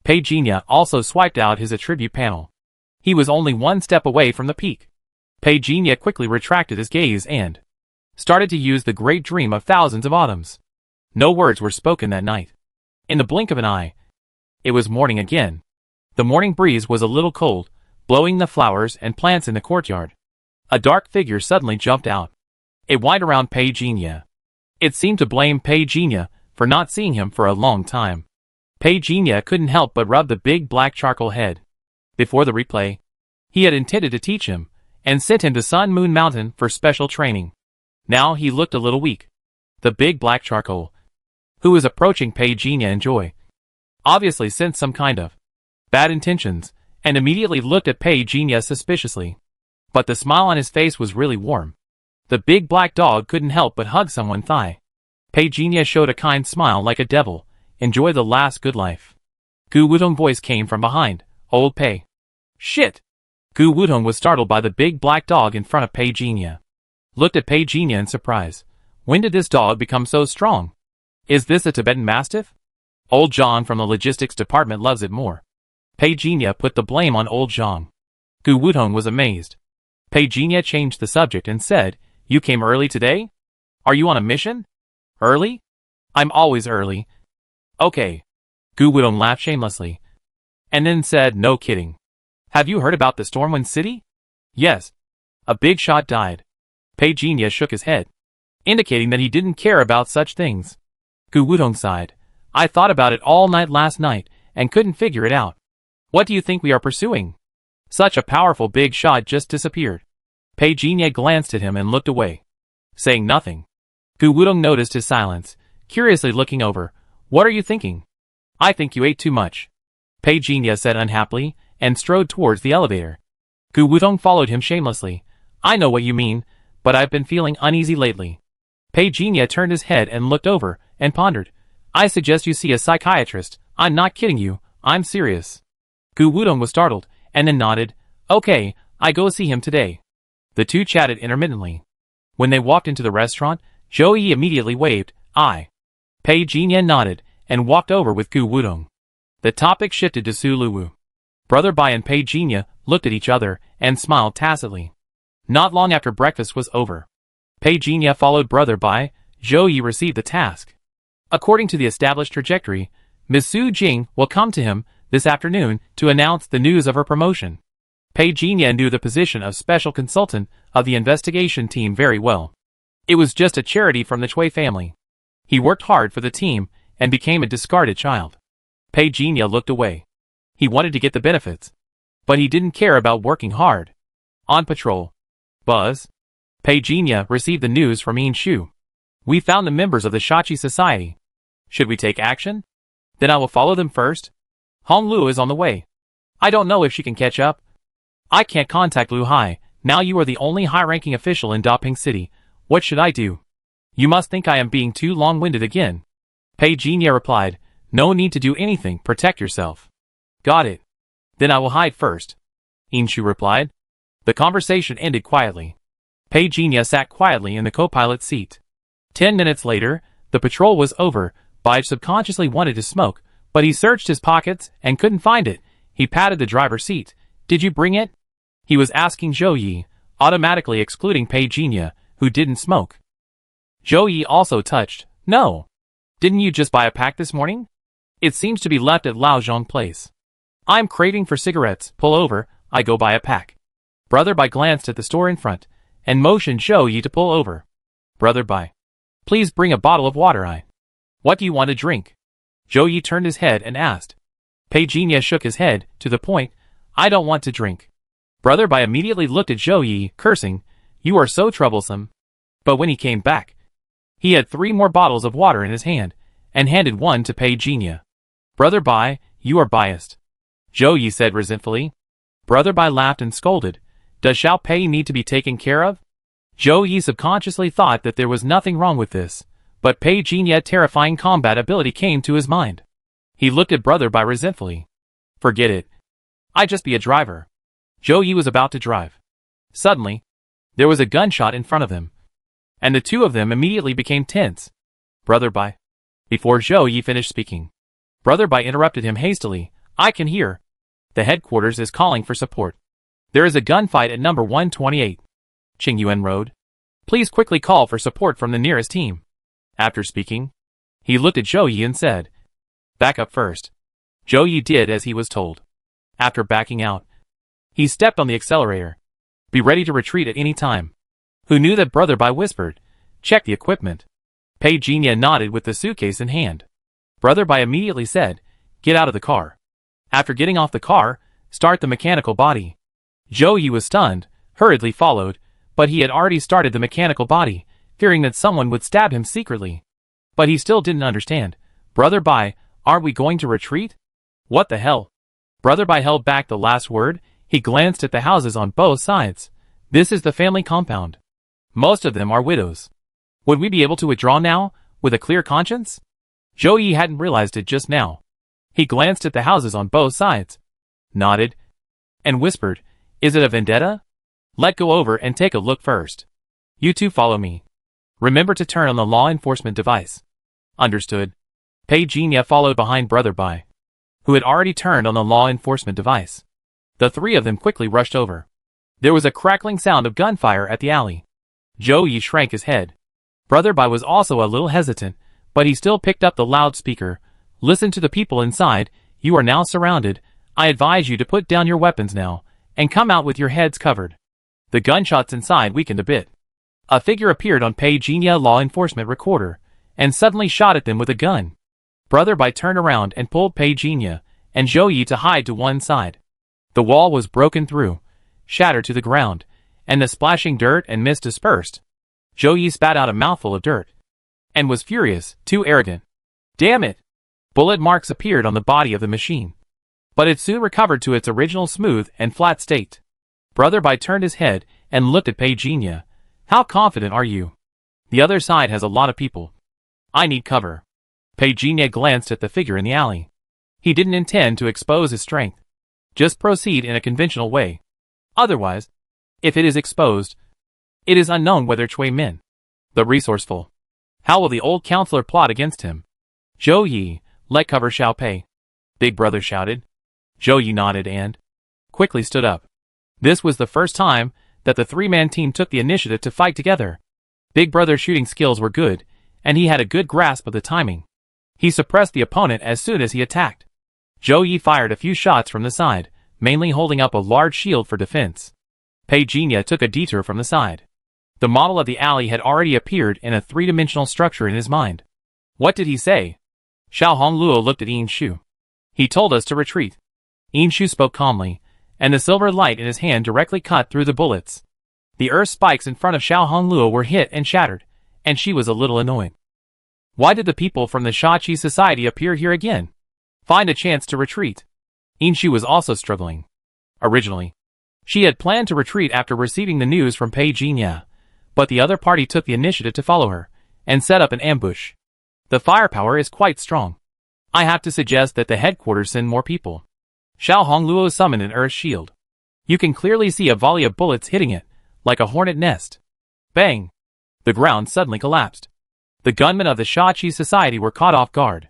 Pei Jinya also swiped out his attribute panel. He was only 1 step away from the peak. Pei Jinya quickly retracted his gaze and started to use the great dream of thousands of autumns. No words were spoken that night. In the blink of an eye, it was morning again. The morning breeze was a little cold, blowing the flowers and plants in the courtyard. A dark figure suddenly jumped out. It whined around Pei Jinya. It seemed to blame Pei Jinya for not seeing him for a long time. Pei Jinya couldn't help but rub the big black charcoal head. Before the replay, he had intended to teach him, and sent him to Sun Moon Mountain for special training. Now he looked a little weak. The big black charcoal, who was approaching Pei Jinya in joy, obviously sensed some kind of bad intentions, and immediately looked at Pei Jinya suspiciously. But the smile on his face was really warm. The big black dog couldn't help but hug someone's thigh. Pei Jinya showed a kind smile like a devil. Enjoy the last good life. Gu Wudong's voice came from behind. Old Pei. Shit! Gu Wudong was startled by the big black dog in front of Pei Jinya. Looked at Pei Jinya in surprise. When did this dog become so strong? Is this a Tibetan Mastiff? Old John from the logistics department loves it more. Pei Jinya put the blame on Old Zhang. Gu Wudong was amazed. Pei Jinya changed the subject and said, You came early today? Are you on a mission? Early? I'm always early. Okay. Gu Wudong laughed shamelessly. And then said, No kidding. Have you heard about the Stormwind City? Yes. A big shot died. Pei Jinya shook his head, indicating that he didn't care about such things. Gu Wudong sighed. I thought about it all night last night, and couldn't figure it out. What do you think we are pursuing? Such a powerful big shot just disappeared. Pei Jinya glanced at him and looked away, saying nothing. Gu Wudong noticed his silence, curiously looking over. What are you thinking? I think you ate too much. Pei Jinya said unhappily, and strode towards the elevator. Gu Wudong followed him shamelessly. I know what you mean, but I've been feeling uneasy lately. Pei Jinya turned his head and looked over, and pondered. I suggest you see a psychiatrist. I'm not kidding you, I'm serious. Gu Wudong was startled, and then nodded. Okay, I go see him today. The two chatted intermittently. When they walked into the restaurant, Zhou Yi immediately waved. Aye. Pei Jinya nodded, and walked over with Gu Wudong. The topic shifted to Su Luwu. Brother Bai and Pei Jinya looked at each other, and smiled tacitly. Not long after breakfast was over, Pei Jinya followed Brother Bai. Zhou Yi received the task. According to the established trajectory, Ms. Su Jing will come to him this afternoon to announce the news of her promotion. Pei Jinya knew the position of special consultant of the investigation team very well. It was just a charity from the Chui family. He worked hard for the team and became a discarded child. Pei Jinya looked away. He wanted to get the benefits, but he didn't care about working hard. On patrol. Buzz. Pei Jinya received the news from Yin Shu. We found the members of the Shachi Society. Should we take action? Then I will follow them first. Hong Lu is on the way. I don't know if she can catch up. I can't contact Lu Hai. Now you are the only high-ranking official in Daping City. What should I do? You must think I am being too long-winded again. Pei Jinya replied, no need to do anything, protect yourself. Got it. Then I will hide first. Yin Shu replied. The conversation ended quietly. Pei Jinya sat quietly in the co-pilot's seat. 10 minutes later, the patrol was over. Bai subconsciously wanted to smoke, but he searched his pockets and couldn't find it. He patted the driver's seat. Did you bring it? He was asking Zhou Yi, automatically excluding Pei Jinya, who didn't smoke. Zhou Yi also touched. No. Didn't you just buy a pack this morning? It seems to be left at Lao Zhong Place. I'm craving for cigarettes. Pull over, I go buy a pack. Brother Bai glanced at the store in front, and motioned Zhou Yi to pull over. Brother Bai. Please bring a bottle of water. What do you want to drink? Zhou Yi turned his head and asked. Pei Jinya shook his head, to the point, I don't want to drink. Brother Bai immediately looked at Zhou Yi, cursing, you are so troublesome. But when he came back, he had 3 more bottles of water in his hand, and handed one to Pei Jinya. Brother Bai, you are biased. Zhou Yi said resentfully. Brother Bai laughed and scolded. Does Xiao Pei need to be taken care of? Zhou Yi subconsciously thought that there was nothing wrong with this, but Pei Jinya's terrifying combat ability came to his mind. He looked at Brother Bai resentfully. Forget it. I just be a driver. Zhou Yi was about to drive. Suddenly, there was a gunshot in front of him, and the two of them immediately became tense. Brother Bai. Before Zhou Yi finished speaking, Brother Bai interrupted him hastily. I can hear. The headquarters is calling for support. There is a gunfight at number 128. Qingyuan Road. Please quickly call for support from the nearest team. After speaking, he looked at Zhou Yi and said, back up first. Zhou Yi did as he was told. After backing out, he stepped on the accelerator. Be ready to retreat at any time. Who knew that Brother Bai whispered, check the equipment. Pei Jinya nodded with the suitcase in hand. Brother Bai immediately said, get out of the car. After getting off the car, start the mechanical body. Zhou Yi was stunned, hurriedly followed, but he had already started the mechanical body, fearing that someone would stab him secretly. But he still didn't understand. Brother Bai, aren't we going to retreat? What the hell? Brother Bai held back the last word. He glanced at the houses on both sides. This is the family compound. Most of them are widows. Would we be able to withdraw now, with a clear conscience? Zhou Yi hadn't realized it just now. He glanced at the houses on both sides, nodded, and whispered, is it a vendetta? Let go over and take a look first. You two follow me. Remember to turn on the law enforcement device. Understood. Pei Jinya followed behind Brother Bai, who had already turned on the law enforcement device. The 3 of them quickly rushed over. There was a crackling sound of gunfire at the alley. Zhou Yi shrank his head. Brother Bai was also a little hesitant, but he still picked up the loudspeaker. Listen to the people inside. You are now surrounded. I advise you to put down your weapons now, and come out with your heads covered. The gunshots inside weakened a bit. A figure appeared on Pei Jinya law enforcement recorder, and suddenly shot at them with a gun. Brother Bai turned around and pulled Pei Jinya and Zhou Yi to hide to one side. The wall was broken through, shattered to the ground, and the splashing dirt and mist dispersed. Zhou Yi spat out a mouthful of dirt, and was furious, too arrogant. Damn it! Bullet marks appeared on the body of the machine, but it soon recovered to its original smooth and flat state. Brother Bai turned his head and looked at Pei Jinya. How confident are you? The other side has a lot of people. I need cover. Pei Jinya glanced at the figure in the alley. He didn't intend to expose his strength. Just proceed in a conventional way. Otherwise, if it is exposed, it is unknown whether Cui Min, the resourceful, how will the old counselor plot against him? Zhou Yi, let cover Xiao Pei. Big Brother shouted. Zhou Yi nodded and quickly stood up. This was the first time that the 3-man team took the initiative to fight together. Big Brother's shooting skills were good, and he had a good grasp of the timing. He suppressed the opponent as soon as he attacked. Zhou Yi fired a few shots from the side, mainly holding up a large shield for defense. Pei Jinya took a detour from the side. The model of the alley had already appeared in a 3-dimensional structure in his mind. What did he say? Xiao Hongluo looked at Yin Shu. He told us to retreat. Yin Shu spoke calmly, and the silver light in his hand directly cut through the bullets. The earth spikes in front of Xiao Hongluo were hit and shattered, and she was a little annoyed. Why did the people from the Shachi Society appear here again? Find a chance to retreat. Yin Shu was also struggling. Originally, she had planned to retreat after receiving the news from Pei Jinya, but the other party took the initiative to follow her, and set up an ambush. The firepower is quite strong. I have to suggest that the headquarters send more people. Xiao Hongluo summoned an earth shield. You can clearly see a volley of bullets hitting it, like a hornet nest. Bang! The ground suddenly collapsed. The gunmen of the Shachi Society were caught off guard.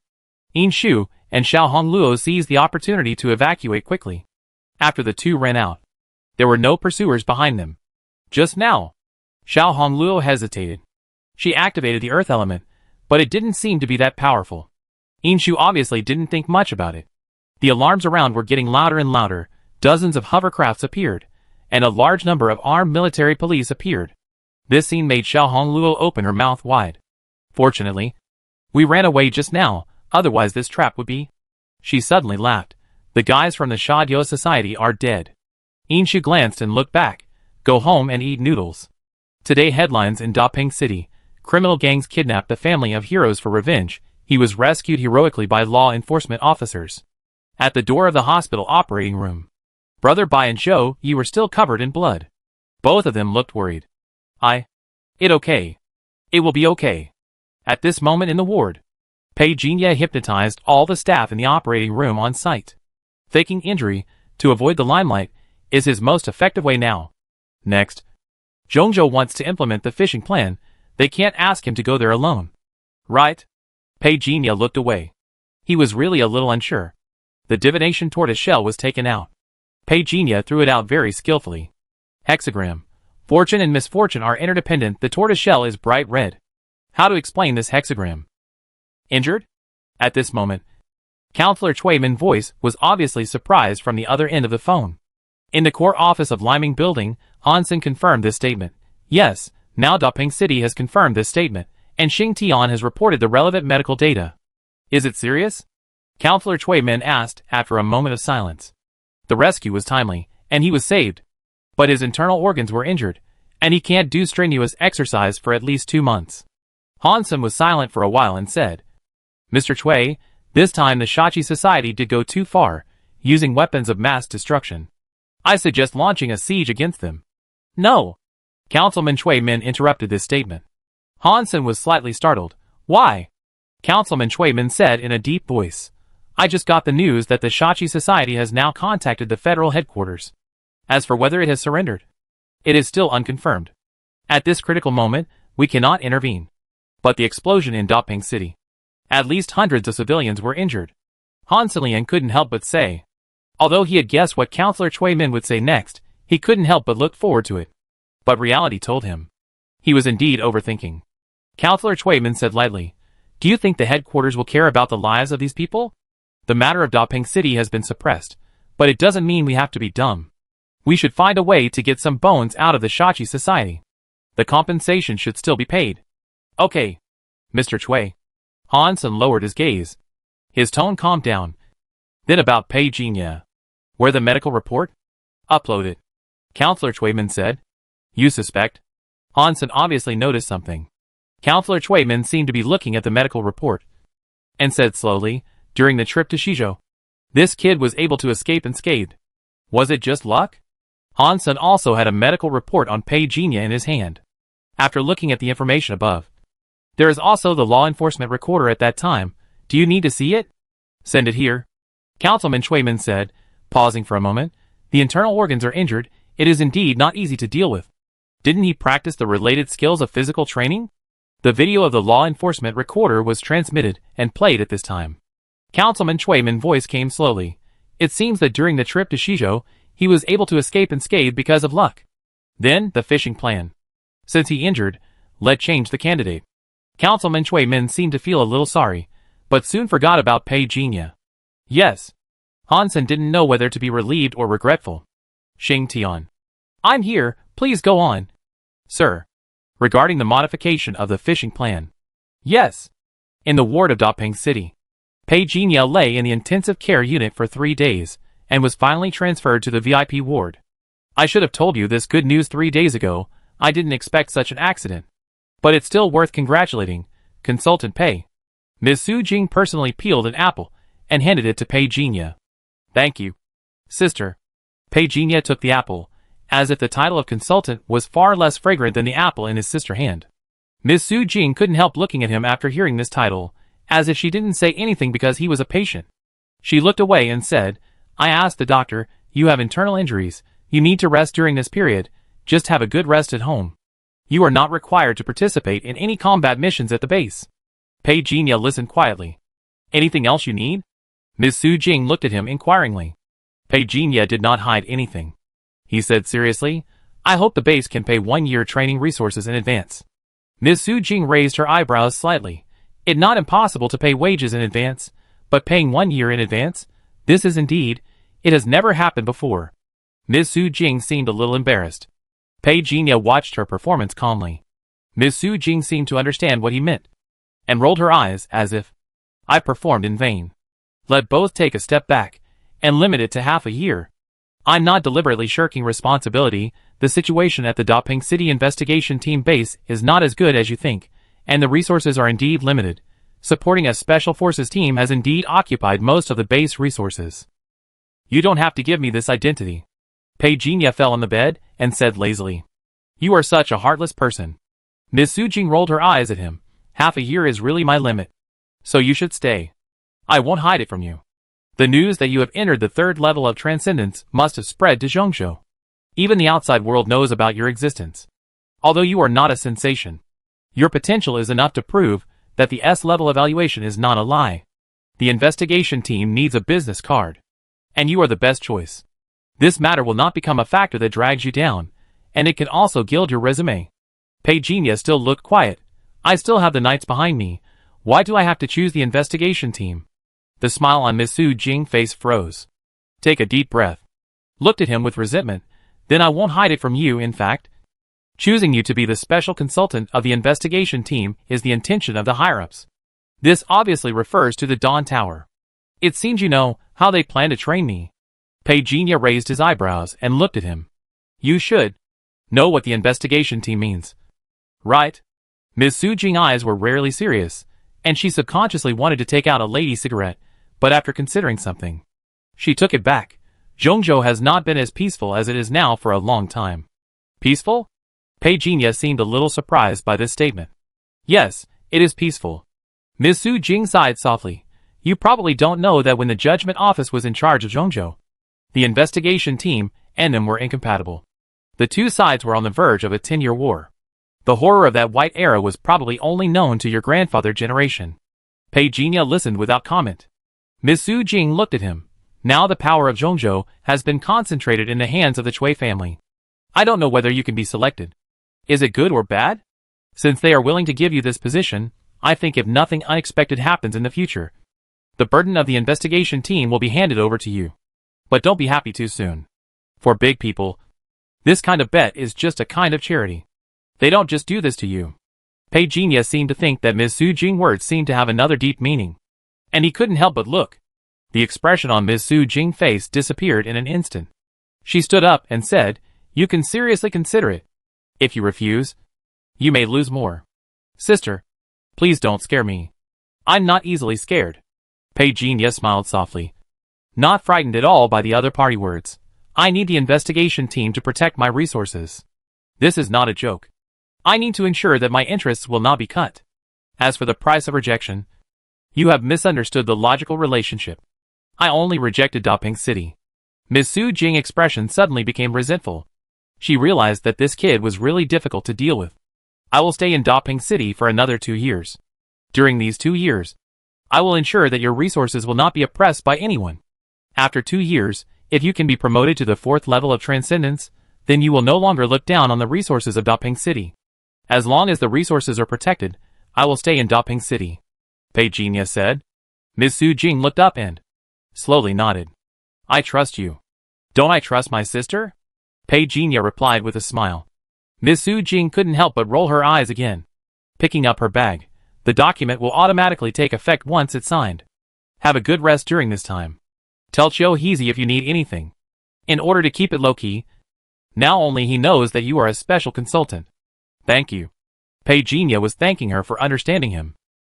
Yin Shu and Xiao Hongluo seized the opportunity to evacuate quickly. After the two ran out, there were no pursuers behind them. Just now, Xiao Hongluo hesitated. She activated the earth element, but it didn't seem to be that powerful. Yin Shu obviously didn't think much about it. The alarms around were getting louder and louder, dozens of hovercrafts appeared, and a large number of armed military police appeared. This scene made Xiao Hongluo open her mouth wide. Fortunately, we ran away just now, otherwise this trap would be. She suddenly laughed. The guys from the Shadyo Society are dead. Yin Shu glanced and looked back. Go home and eat noodles. Today headlines in Daping City. Criminal gangs kidnapped the family of heroes for revenge. He was rescued heroically by law enforcement officers. At the door of the hospital operating room, Brother Bai and Zhou Yi were still covered in blood. Both of them looked worried. It okay. It will be okay. At this moment in the ward, Pei Jinya hypnotized all the staff in the operating room on site. Faking injury, to avoid the limelight, is his most effective way now. Next, Zhongzhou wants to implement the fishing plan. They can't ask him to go there alone. Right? Pei Jinya looked away. He was really a little unsure. The divination tortoise shell was taken out. Pei Jinya threw it out very skillfully. Hexagram. Fortune and misfortune are interdependent. The tortoise shell is bright red. How to explain this hexagram? Injured? At this moment, Counselor Cui Min's voice was obviously surprised from the other end of the phone. In the core office of Liming Building, Hansen confirmed this statement. Yes, now Daping City has confirmed this statement, and Xing Tian has reported the relevant medical data. Is it serious? Counselor Cui Min asked after a moment of silence. The rescue was timely, and he was saved. But his internal organs were injured, and he can't do strenuous exercise for at least 2 months. Hansen was silent for a while and said, Mr. Cui, this time the Shachi Society did go too far, using weapons of mass destruction. I suggest launching a siege against them. No. Councilman Cui Min interrupted this statement. Hansen was slightly startled. Why? Councilman Cui Min said in a deep voice. I just got the news that the Shachi Society has now contacted the federal headquarters. As for whether it has surrendered, it is still unconfirmed. At this critical moment, we cannot intervene. But the explosion in Daping City. At least hundreds of civilians were injured. Hansen Liang couldn't help but say. Although he had guessed what Counselor Cui Min would say next, he couldn't help but look forward to it. But reality told him. He was indeed overthinking. Counselor Cui Min said lightly, Do you think the headquarters will care about the lives of these people? The matter of Daping City has been suppressed, but it doesn't mean we have to be dumb. We should find a way to get some bones out of the Shachi Society. The compensation should still be paid. Okay, Mr. Cui. Hansen lowered his gaze. His tone calmed down. Then about Pei Jinya. Where the medical report? Upload it. Counselor Cui Min said. You suspect? Hansen obviously noticed something. Counselor Cui Min seemed to be looking at the medical report. And said slowly, during the trip to Shizhou, this kid was able to escape unscathed. Was it just luck? Hansen also had a medical report on Pei Jinya in his hand. After looking at the information above, there is also the law enforcement recorder at that time. Do you need to see it? Send it here. Councilman Cui Min said, pausing for a moment. The internal organs are injured. It is indeed not easy to deal with. Didn't he practice the related skills of physical training? The video of the law enforcement recorder was transmitted and played at this time. Councilman Cui Min's voice came slowly. It seems that during the trip to Shizhou, he was able to escape unscathed because of luck. Then, the fishing plan. Since he injured, let change the candidate. Councilman Cui Min seemed to feel a little sorry, but soon forgot about Pei Jinya. Yes. Hansen didn't know whether to be relieved or regretful. Xing Tian. I'm here, please go on. Sir. Regarding the modification of the fishing plan. Yes. In the ward of Dapeng City, Pei Jinya lay in the intensive care unit for 3 days, and was finally transferred to the VIP ward. I should have told you this good news 3 days ago. I didn't expect such an accident. But it's still worth congratulating, Consultant Pei. Ms. Su Jing personally peeled an apple and handed it to Pei Jinya. Thank you, sister. Pei Jinya took the apple, as if the title of consultant was far less fragrant than the apple in his sister's hand. Ms. Su Jing couldn't help looking at him after hearing this title, as if she didn't say anything because he was a patient. She looked away and said, I asked the doctor, you have internal injuries, you need to rest during this period, just have a good rest at home. You are not required to participate in any combat missions at the base. Pei Jinya listened quietly. Anything else you need? Ms. Su Jing looked at him inquiringly. Pei Jinya did not hide anything. He said seriously, I hope the base can pay 1 year training resources in advance. Ms. Su Jing raised her eyebrows slightly. It's not impossible to pay wages in advance, but paying 1 year in advance? This is indeed. It has never happened before. Ms. Su Jing seemed a little embarrassed. Pei Jinya watched her performance calmly. Ms. Su Jing seemed to understand what he meant, and rolled her eyes as if, I performed in vain. Let both take a step back, and limit it to half a year. I'm not deliberately shirking responsibility. The situation at the Dapeng City Investigation Team base is not as good as you think, and the resources are indeed limited. Supporting a Special Forces team has indeed occupied most of the base resources. You don't have to give me this identity. Pei Jinya fell on the bed and said lazily. You are such a heartless person. Ms. Su Jing rolled her eyes at him. Half a year is really my limit. So you should stay. I won't hide it from you. The news that you have entered the 3rd level of Transcendence must have spread to Zhongzhou. Even the outside world knows about your existence. Although you are not a sensation, your potential is enough to prove that the S-level evaluation is not a lie. The investigation team needs a business card. And you are the best choice. This matter will not become a factor that drags you down, and it can also gild your resume. Pei Jinya still looked quiet. I still have the knights behind me. Why do I have to choose the investigation team? The smile on Ms. Su Jing's face froze. Take a deep breath. Looked at him with resentment. Then I won't hide it from you. In fact, choosing you to be the special consultant of the investigation team is the intention of the higher-ups. This obviously refers to the Dawn Tower. It seems you know how they plan to train me. Pei Jinya raised his eyebrows and looked at him. You should know what the investigation team means. Right? Ms. Su Jing's eyes were rarely serious, and she subconsciously wanted to take out a lady cigarette, but after considering something, she took it back. Zhongzhou has not been as peaceful as it is now for a long time. Peaceful? Pei Jinya seemed a little surprised by this statement. Yes, it is peaceful. Ms. Su Jing sighed softly. You probably don't know that when the Judgment Office was in charge of Zhongzhou, the investigation team and them were incompatible. The two sides were on the verge of a 10-year war. The horror of that white era was probably only known to your grandfather generation. Pei Jinya listened without comment. Ms. Su Jing looked at him. Now the power of Zhongzhou has been concentrated in the hands of the Cui family. I don't know whether you can be selected. Is it good or bad? Since they are willing to give you this position, I think if nothing unexpected happens in the future, the burden of the investigation team will be handed over to you. But don't be happy too soon. For big people, this kind of bet is just a kind of charity. They don't just do this to you. Pei Jinya seemed to think that Ms. Su Jing's words seemed to have another deep meaning. And he couldn't help but look. The expression on Ms. Su Jing's face disappeared in an instant. She stood up and said, You can seriously consider it. If you refuse, you may lose more. Sister, please don't scare me. I'm not easily scared. Pei Jinya smiled softly. Not frightened at all by the other party words. I need the investigation team to protect my resources. This is not a joke. I need to ensure that my interests will not be cut. As for the price of rejection, you have misunderstood the logical relationship. I only rejected Dapeng City. Ms. Su Jing's expression suddenly became resentful. She realized that this kid was really difficult to deal with. I will stay in Dapeng City for another 2 years. During these 2 years, I will ensure that your resources will not be oppressed by anyone. After 2 years, if you can be promoted to the 4th level of Transcendence, then you will no longer look down on the resources of Dapeng City. As long as the resources are protected, I will stay in Dapeng City. Pei Jinya said. Ms. Su Jing looked up and slowly nodded. I trust you. Don't I trust my sister? Pei Jinya replied with a smile. Ms. Su Jing couldn't help but roll her eyes again. Picking up her bag, The document will automatically take effect once it's signed. Have a good rest during this time. Tell Chiu Heezy if you need anything. In order to keep it low-key, now only he knows that you are a special consultant. Thank you. Pei Jinya was thanking her for understanding him.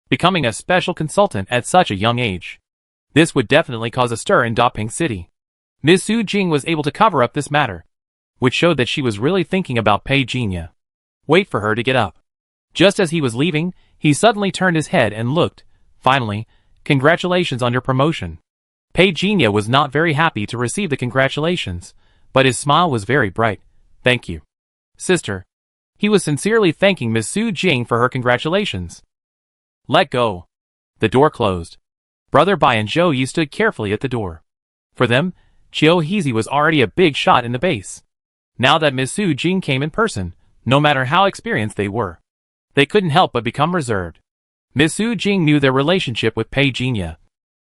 Becoming a special consultant at such a young age. This would definitely cause a stir in Daping City. Ms. Su Jing was able to cover up this matter, which showed that she was really thinking about Pei Jinya. Wait for her to get up. Just as he was leaving, he suddenly turned his head and looked. Finally, congratulations on your promotion. Pei Jinya was not very happy to receive the congratulations, but his smile was very bright. Thank you, sister. He was sincerely thanking Ms. Su Jing for her congratulations. Let go. The door closed. Brother Bai and Zhou Yi stood carefully at the door. For them, Chiu Heezy was already a big shot in the base. Now that Ms. Su Jing came in person, no matter how experienced they were, they couldn't help but become reserved. Ms. Su Jing knew their relationship with Pei Jinya,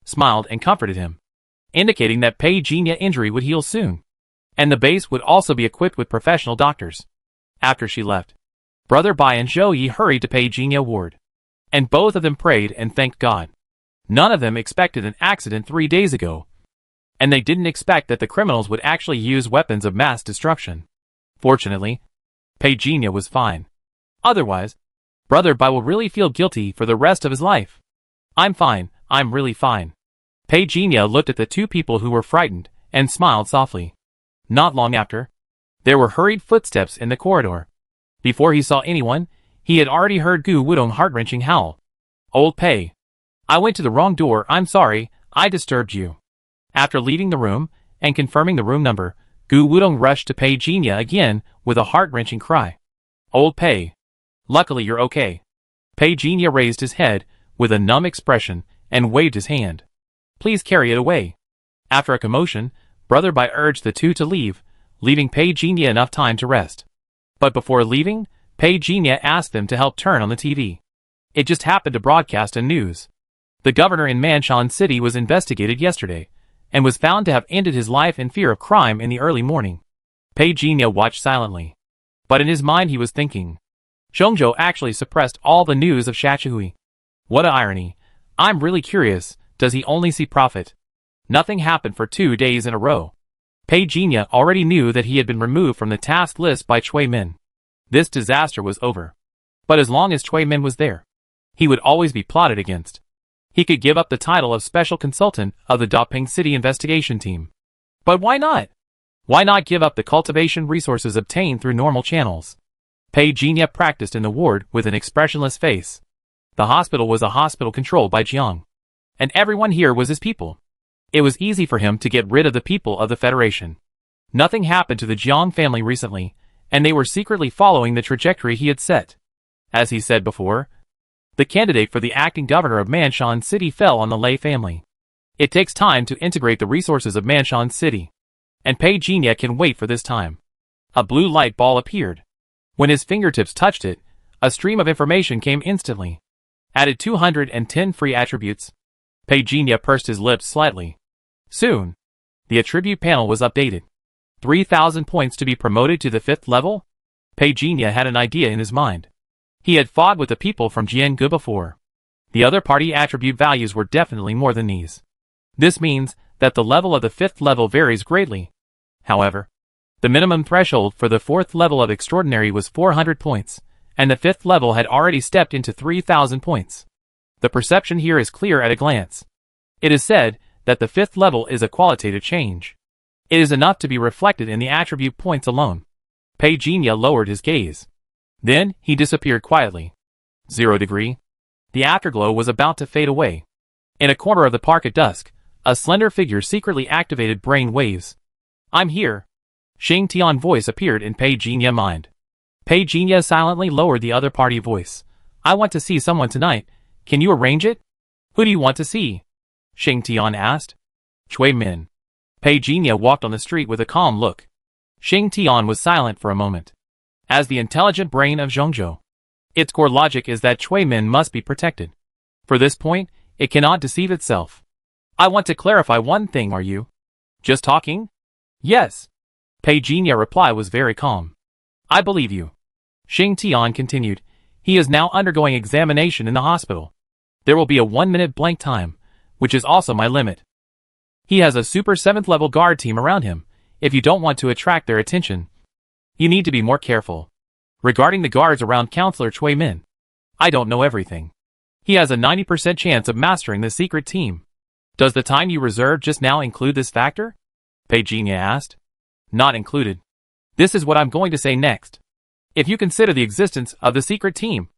smiled and comforted him, indicating that Pei Jinya's injury would heal soon, and the base would also be equipped with professional doctors. After she left, Brother Bai and Zhou Yi hurried to Pei Jinya's ward, and both of them prayed and thanked God. None of them expected an accident 3 days ago, and they didn't expect that the criminals would actually use weapons of mass destruction. Fortunately, Pei Jinya was fine. Otherwise, Brother Bai will really feel guilty for the rest of his life. I'm fine, I'm really fine. Pei Jinya looked at the two people who were frightened and smiled softly. Not long after, there were hurried footsteps in the corridor. Before he saw anyone, he had already heard Gu Wudong's heart-wrenching howl. Old Pei. I went to the wrong door, I'm sorry, I disturbed you. After leaving the room and confirming the room number, Gu Wudong rushed to Pei Jinya again with a heart-wrenching cry. Old Pei. Luckily you're okay. Pei Jinya raised his head with a numb expression and waved his hand. Please carry it away. After a commotion, Brother Bai urged the two to leave, leaving Pei Jinya enough time to rest. But before leaving, Pei Jinya asked them to help turn on the TV. It just happened to broadcast a news. The governor in Manshan City was investigated yesterday, and was found to have ended his life in fear of crime in the early morning. Pei Jinya watched silently. But in his mind he was thinking. Zhongzhou actually suppressed all the news of Shachihui. What a irony. I'm really curious, does he only see profit? Nothing happened for 2 days in a row. Pei Jinya already knew that he had been removed from the task list by Cui Min. This disaster was over. But as long as Cui Min was there, he would always be plotted against. He could give up the title of Special Consultant of the Daping City Investigation Team. But why not? Why not give up the cultivation resources obtained through normal channels? Pei Jinya practiced in the ward with an expressionless face. The hospital was a hospital controlled by Jiang, and everyone here was his people. It was easy for him to get rid of the people of the Federation. Nothing happened to the Jiang family recently, and they were secretly following the trajectory he had set. As he said before, the candidate for the acting governor of Manshan City fell on the Lei family. It takes time to integrate the resources of Manshan City, and Pei Jinya can wait for this time. A blue light ball appeared. When his fingertips touched it, a stream of information came instantly. Added 210 free attributes. Pei Jinya pursed his lips slightly. Soon, the attribute panel was updated. 3,000 points to be promoted to the 5th level? Pei Jinya had an idea in his mind. He had fought with the people from Jiangu before. The other party attribute values were definitely more than these. This means that the level of the 5th level varies greatly. However, the minimum threshold for the 4th level of Extraordinary was 400 points, and the 5th level had already stepped into 3,000 points. The perception here is clear at a glance. It is said that the 5th level is a qualitative change. It is enough to be reflected in the attribute points alone. Pei Jinya lowered his gaze. Then, he disappeared quietly. 0 degree. The afterglow was about to fade away. In a corner of the park at dusk, a slender figure secretly activated brain waves. I'm here. Xing Tian's voice appeared in Pei Jinya's mind. Pei Jinya silently lowered the other party voice. I want to see someone tonight. Can you arrange it? Who do you want to see? Xing Tian asked. Cui Min. Pei Jinya walked on the street with a calm look. Xing Tian was silent for a moment. As the intelligent brain of Zhongzhou, its core logic is that Cui Min must be protected. For this point, it cannot deceive itself. I want to clarify one thing, are you just talking? Yes. Pei Jinya's reply was very calm. I believe you. Xing Tian continued. He is now undergoing examination in the hospital. There will be a 1-minute blank time, which is also my limit. He has a super 7th level guard team around him. If you don't want to attract their attention, you need to be more careful. Regarding the guards around Counselor Chui Min, I don't know everything. He has a 90% chance of mastering the secret team. Does the time you reserved just now include this factor? Pei Jinya asked. Not included. This is what I'm going to say next. If you consider the existence of the secret team,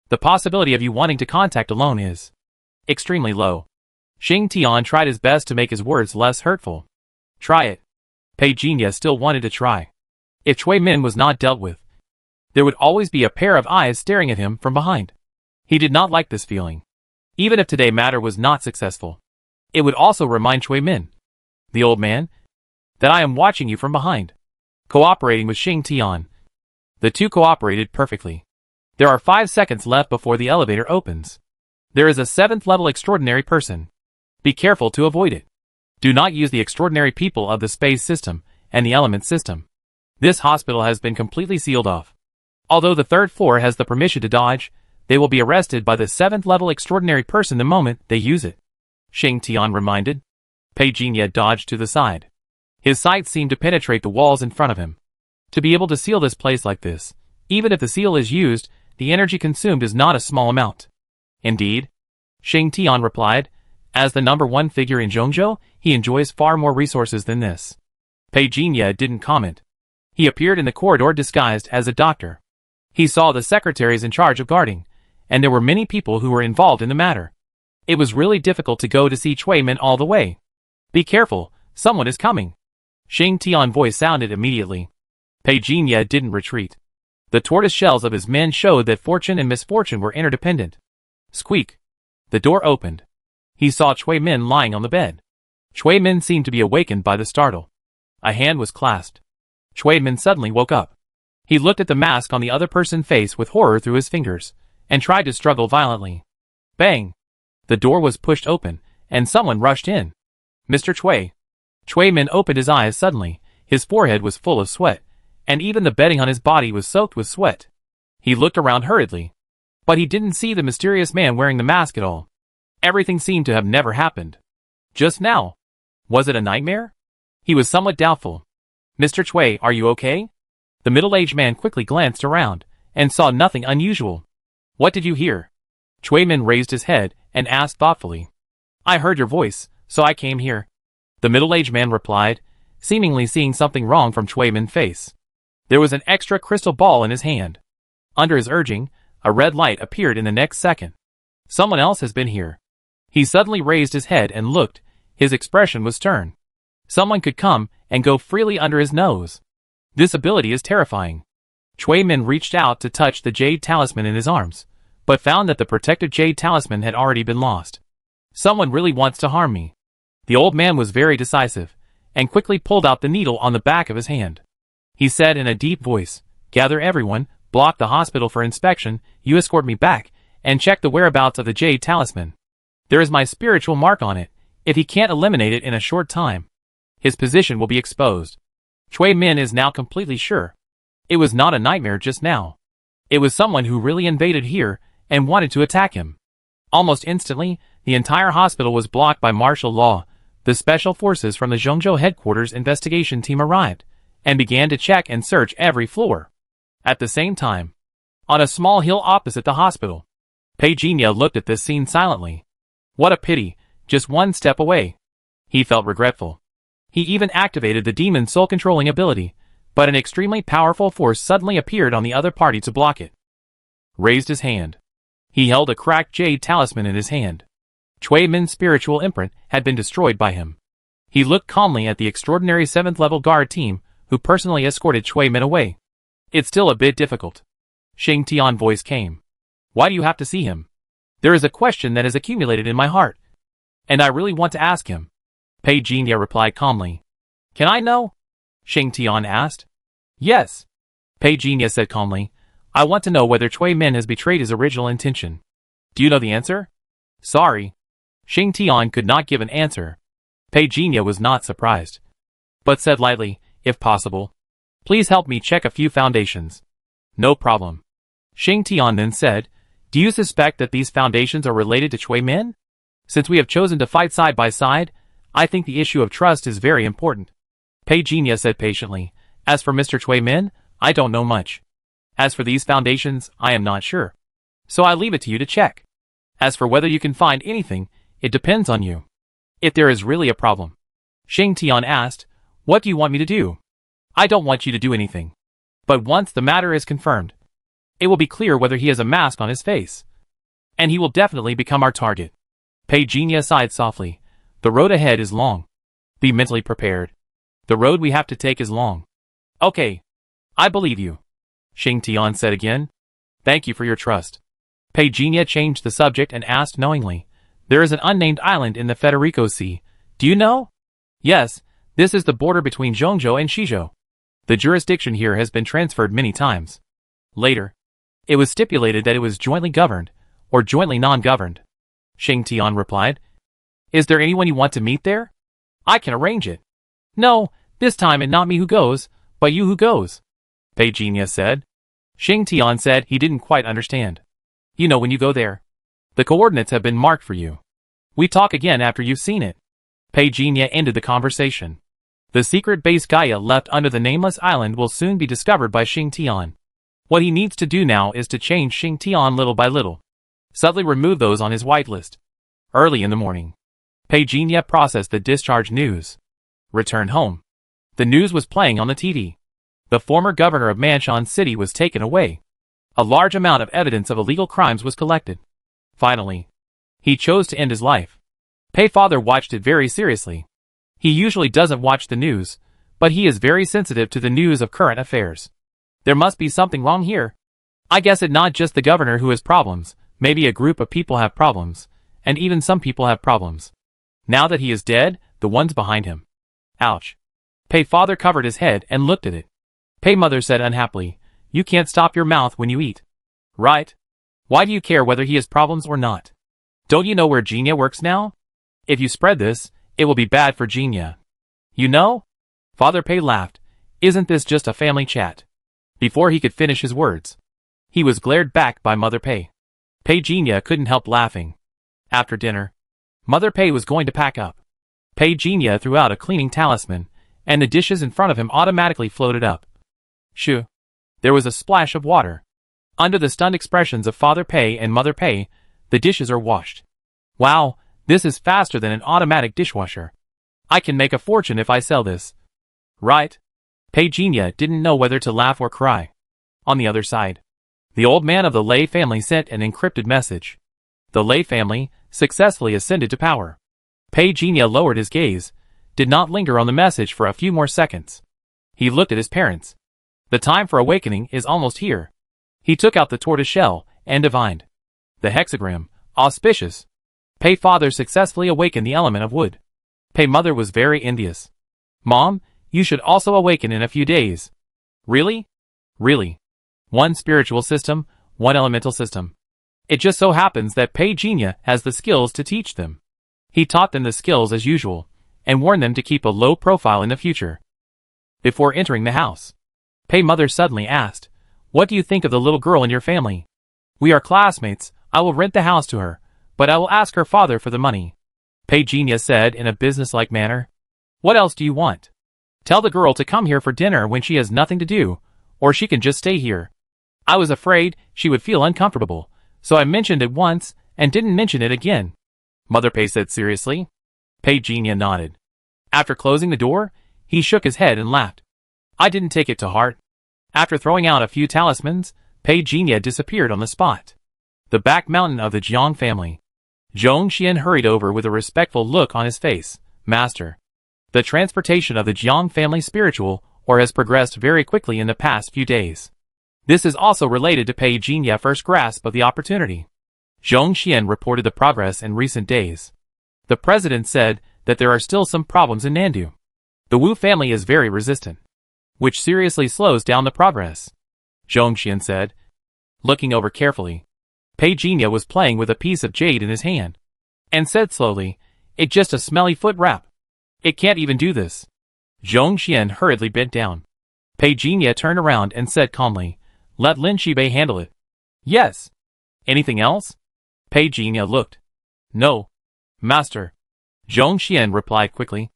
the possibility of you wanting to contact alone is extremely low. Xing Tian tried his best to make his words less hurtful. Try it. Pei Jinya still wanted to try. If Chui Min was not dealt with, there would always be a pair of eyes staring at him from behind. He did not like this feeling. Even if today's matter was not successful, it would also remind Chui Min, the old man, that I am watching you from behind. Cooperating with Xing Tian. The two cooperated perfectly. There are 5 seconds left before the elevator opens. There is a 7th level extraordinary person. Be careful to avoid it. Do not use the extraordinary people of the space system and the element system. This hospital has been completely sealed off. Although the 3rd floor has the permission to dodge, they will be arrested by the 7th level extraordinary person the moment they use it. Xing Tian reminded. Pei Jinya dodged to the side. His sight seemed to penetrate the walls in front of him. To be able to seal this place like this, even if the seal is used, the energy consumed is not a small amount. Indeed, Xing Tian replied. As the number 1 figure in Zhongzhou, he enjoys far more resources than this. Pei Jinya didn't comment. He appeared in the corridor disguised as a doctor. He saw the secretaries in charge of guarding, and there were many people who were involved in the matter. It was really difficult to go to see Chui Min all the way. Be careful, someone is coming. Xing Tian's voice sounded immediately. Pei Jinya didn't retreat. The tortoise shells of his men showed that fortune and misfortune were interdependent. Squeak. The door opened. He saw Chui Min lying on the bed. Chui Min seemed to be awakened by the startle. A hand was clasped. Chui Min suddenly woke up. He looked at the mask on the other person's face with horror through his fingers, and tried to struggle violently. Bang! The door was pushed open, and someone rushed in. Mr. Chui. Chui Min opened his eyes suddenly. His forehead was full of sweat, and even the bedding on his body was soaked with sweat. He looked around hurriedly. But he didn't see the mysterious man wearing the mask at all. Everything seemed to have never happened. Just now. Was it a nightmare? He was somewhat doubtful. Mr. Chui, are you okay? The middle-aged man quickly glanced around, and saw nothing unusual. What did you hear? Chui Min raised his head, and asked thoughtfully. I heard your voice, so I came here. The middle-aged man replied, seemingly seeing something wrong from Chui Min's face. There was an extra crystal ball in his hand. Under his urging, a red light appeared in the next second. Someone else has been here. He suddenly raised his head and looked. His expression was stern. Someone could come and go freely under his nose. This ability is terrifying. Chui Min reached out to touch the jade talisman in his arms, but found that the protective jade talisman had already been lost. Someone really wants to harm me. The old man was very decisive, and quickly pulled out the needle on the back of his hand. He said in a deep voice, Gather everyone, block the hospital for inspection, you escort me back, and check the whereabouts of the jade talisman. There is my spiritual mark on it. If he can't eliminate it in a short time, his position will be exposed. Chui Min is now completely sure. It was not a nightmare just now. It was someone who really invaded here and wanted to attack him. Almost instantly, the entire hospital was blocked by martial law. The special forces from the Zhongzhou headquarters investigation team arrived and began to check and search every floor. At the same time, on a small hill opposite the hospital, Pei Jinya looked at this scene silently. What a pity, just one step away. He felt regretful. He even activated the demon soul-controlling ability, but an extremely powerful force suddenly appeared on the other party to block it. Raised his hand. He held a cracked jade talisman in his hand. Chui Min's spiritual imprint had been destroyed by him. He looked calmly at the extraordinary 7th level guard team, who personally escorted Chui Min away. It's still a bit difficult. Xing Tian's voice came. Why do you have to see him? There is a question that has accumulated in my heart, and I really want to ask him. Pei Jinya replied calmly. Can I know? Xing Tian asked. Yes. Pei Jinya said calmly. I want to know whether Chui Min has betrayed his original intention. Do you know the answer? Sorry. Xing Tian could not give an answer. Pei Jinya was not surprised, but said lightly, if possible, please help me check a few foundations. No problem. Xing Tian then said, "Do you suspect that these foundations are related to Chui Min? Since we have chosen to fight side by side, I think the issue of trust is very important." Pei Jinya said patiently, "As for Mr. Chui Min, I don't know much. As for these foundations, I am not sure. So I leave it to you to check. As for whether you can find anything, it depends on you. If there is really a problem." Xing Tian asked, "What do you want me to do?" "I don't want you to do anything. But once the matter is confirmed, it will be clear whether he has a mask on his face. And he will definitely become our target." Pei Jinya sighed softly. "The road ahead is long. Be mentally prepared. The road we have to take is long." "Okay. I believe you," Xing Tian said again. "Thank you for your trust." Pei Jinya changed the subject and asked knowingly, "There is an unnamed island in the Federico Sea. Do you know?" "Yes, this is the border between Zhongzhou and Shizhou. The jurisdiction here has been transferred many times. Later, it was stipulated that it was jointly governed, or jointly non-governed." Xing Tian replied. "Is there anyone you want to meet there? I can arrange it." "No, this time it's not me who goes, but you who goes," Pei Jinya said. Xing Tian said he didn't quite understand. "You know when you go there. The coordinates have been marked for you. We talk again after you've seen it." Pei Jinya ended the conversation. The secret base Gaia left under the nameless island will soon be discovered by Xing Tian. What he needs to do now is to change Xing Tian little by little. Subtly remove those on his whitelist. Early in the morning, Pei Jinya processed the discharge news. Returned home. The news was playing on the TV. The former governor of Manshan City was taken away. A large amount of evidence of illegal crimes was collected. Finally, he chose to end his life. Pei father watched it very seriously. He usually doesn't watch the news, but he is very sensitive to the news of current affairs. There must be something wrong here. I guess it not just the governor who has problems, maybe a group of people have problems, and even some people have problems. Now that he is dead, the ones behind him. Ouch. Pei father covered his head and looked at it. Pei mother said unhappily, "You can't stop your mouth when you eat. Right? Why do you care whether he has problems or not? Don't you know where Jinya works now? If you spread this, it will be bad for Jinya. You know?" Father Pei laughed. "Isn't this just a family chat?" Before he could finish his words, he was glared back by Mother Pei. Pei Jinya couldn't help laughing. After dinner, Mother Pei was going to pack up. Pei Jinya threw out a cleaning talisman, and the dishes in front of him automatically floated up. Shoo! There was a splash of water. Under the stunned expressions of Father Pei and Mother Pei, the dishes are washed. "Wow, this is faster than an automatic dishwasher. I can make a fortune if I sell this." Right? Pei Jinya didn't know whether to laugh or cry. On the other side, the old man of the Lei family sent an encrypted message. The Lei family successfully ascended to power. Pei Jinya lowered his gaze, did not linger on the message for a few more seconds. He looked at his parents. The time for awakening is almost here. He took out the tortoise shell and divined. The hexagram, auspicious. Pei father successfully awakened the element of wood. Pei mother was very envious. "Mom, you should also awaken in a few days." "Really? Really? One spiritual system, one elemental system." It just so happens that Pei Jinya has the skills to teach them. He taught them the skills as usual, and warned them to keep a low profile in the future. Before entering the house, Pei mother suddenly asked, "What do you think of the little girl in your family?" "We are classmates, I will rent the house to her, but I will ask her father for the money," Pei Jinya said in a businesslike manner. "What else do you want? Tell the girl to come here for dinner when she has nothing to do, or she can just stay here. I was afraid she would feel uncomfortable, so I mentioned it once and didn't mention it again," Mother Pei said seriously. Pei Jinya nodded. After closing the door, he shook his head and laughed. "I didn't take it to heart." After throwing out a few talismans, Pei Jinya disappeared on the spot. The back mountain of the Jiang family. Zhong Xian hurried over with a respectful look on his face. "Master, the transportation of the Jiang family spiritual or has progressed very quickly in the past few days. This is also related to Pei Jinya's first grasp of the opportunity." Zhong Xian reported the progress in recent days. The president said that there are still some problems in Nandu. The Wu family is very resistant, which seriously slows down the progress, Zhong Xian said. Looking over carefully, Pei Jinya was playing with a piece of jade in his hand, and said slowly, "It's just a smelly foot wrap. It can't even do this." Zhong Xian hurriedly bent down. Pei Jinya turned around and said calmly, "Let Lin Shibei handle it." Yes. Anything else? Pei Jinya looked. No. Master. Zhong Xian replied quickly.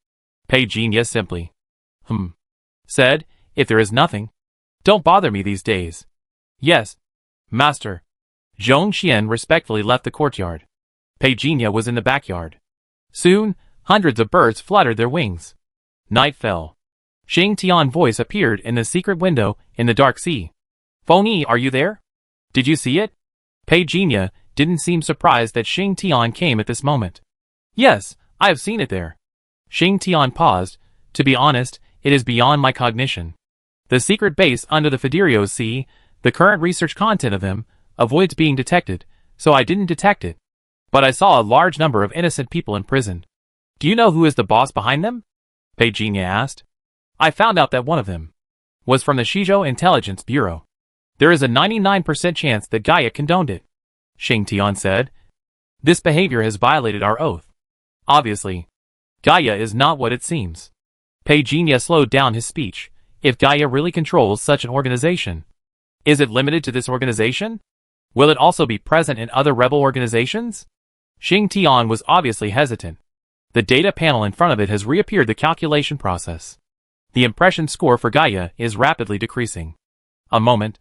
Pei Jinya simply. Said, if there is nothing, don't bother me these days. Yes. Master. Zhong Xian respectfully left the courtyard. Pei Jinya was in the backyard. Soon, hundreds of birds fluttered their wings. Night fell. Xing Tian's voice appeared in the secret window in the dark sea. Feng Yi, are you there? Did you see it? Pei Jinya didn't seem surprised that Xing Tian came at this moment. Yes, I have seen it there. Xing Tian paused. To be honest, it is beyond my cognition. The secret base under the Fiderio Sea, the current research content of them, avoids being detected, so I didn't detect it. But I saw a large number of innocent people imprisoned. Do you know who is the boss behind them? Pei Jinya asked. I found out that one of them was from the Shizhou Intelligence Bureau. There is a 99% chance that Gaia condoned it, Xing Tian said. This behavior has violated our oath. Obviously, Gaia is not what it seems. Pei Jinya slowed down his speech. If Gaia really controls such an organization, is it limited to this organization? Will it also be present in other rebel organizations? Xing Tian was obviously hesitant. The data panel in front of it has reappeared the calculation process. The impression score for Gaia is rapidly decreasing. A moment.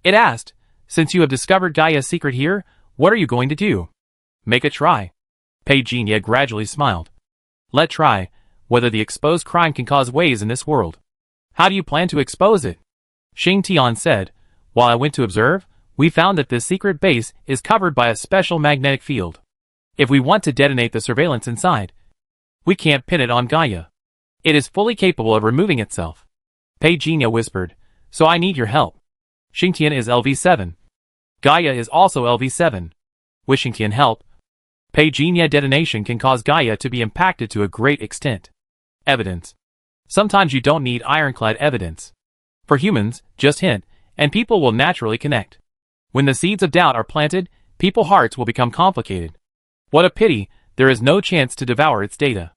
It asked, since you have discovered Gaia's secret here, what are you going to do? Make a try. Pei Jinya gradually smiled. Let try, whether the exposed crime can cause waves in this world. How do you plan to expose it? Xing Tian said, while I went to observe, we found that this secret base is covered by a special magnetic field. If we want to detonate the surveillance inside, we can't pin it on Gaia. It is fully capable of removing itself. Pei Jinya whispered, so I need your help. Xingtian is LV7. Gaia is also LV7. With Xingtian help, Pei Jinya detonation can cause Gaia to be impacted to a great extent. Evidence. Sometimes you don't need ironclad evidence. For humans, just hint, and people will naturally connect. When the seeds of doubt are planted, people's hearts will become complicated. What a pity, there is no chance to devour its data.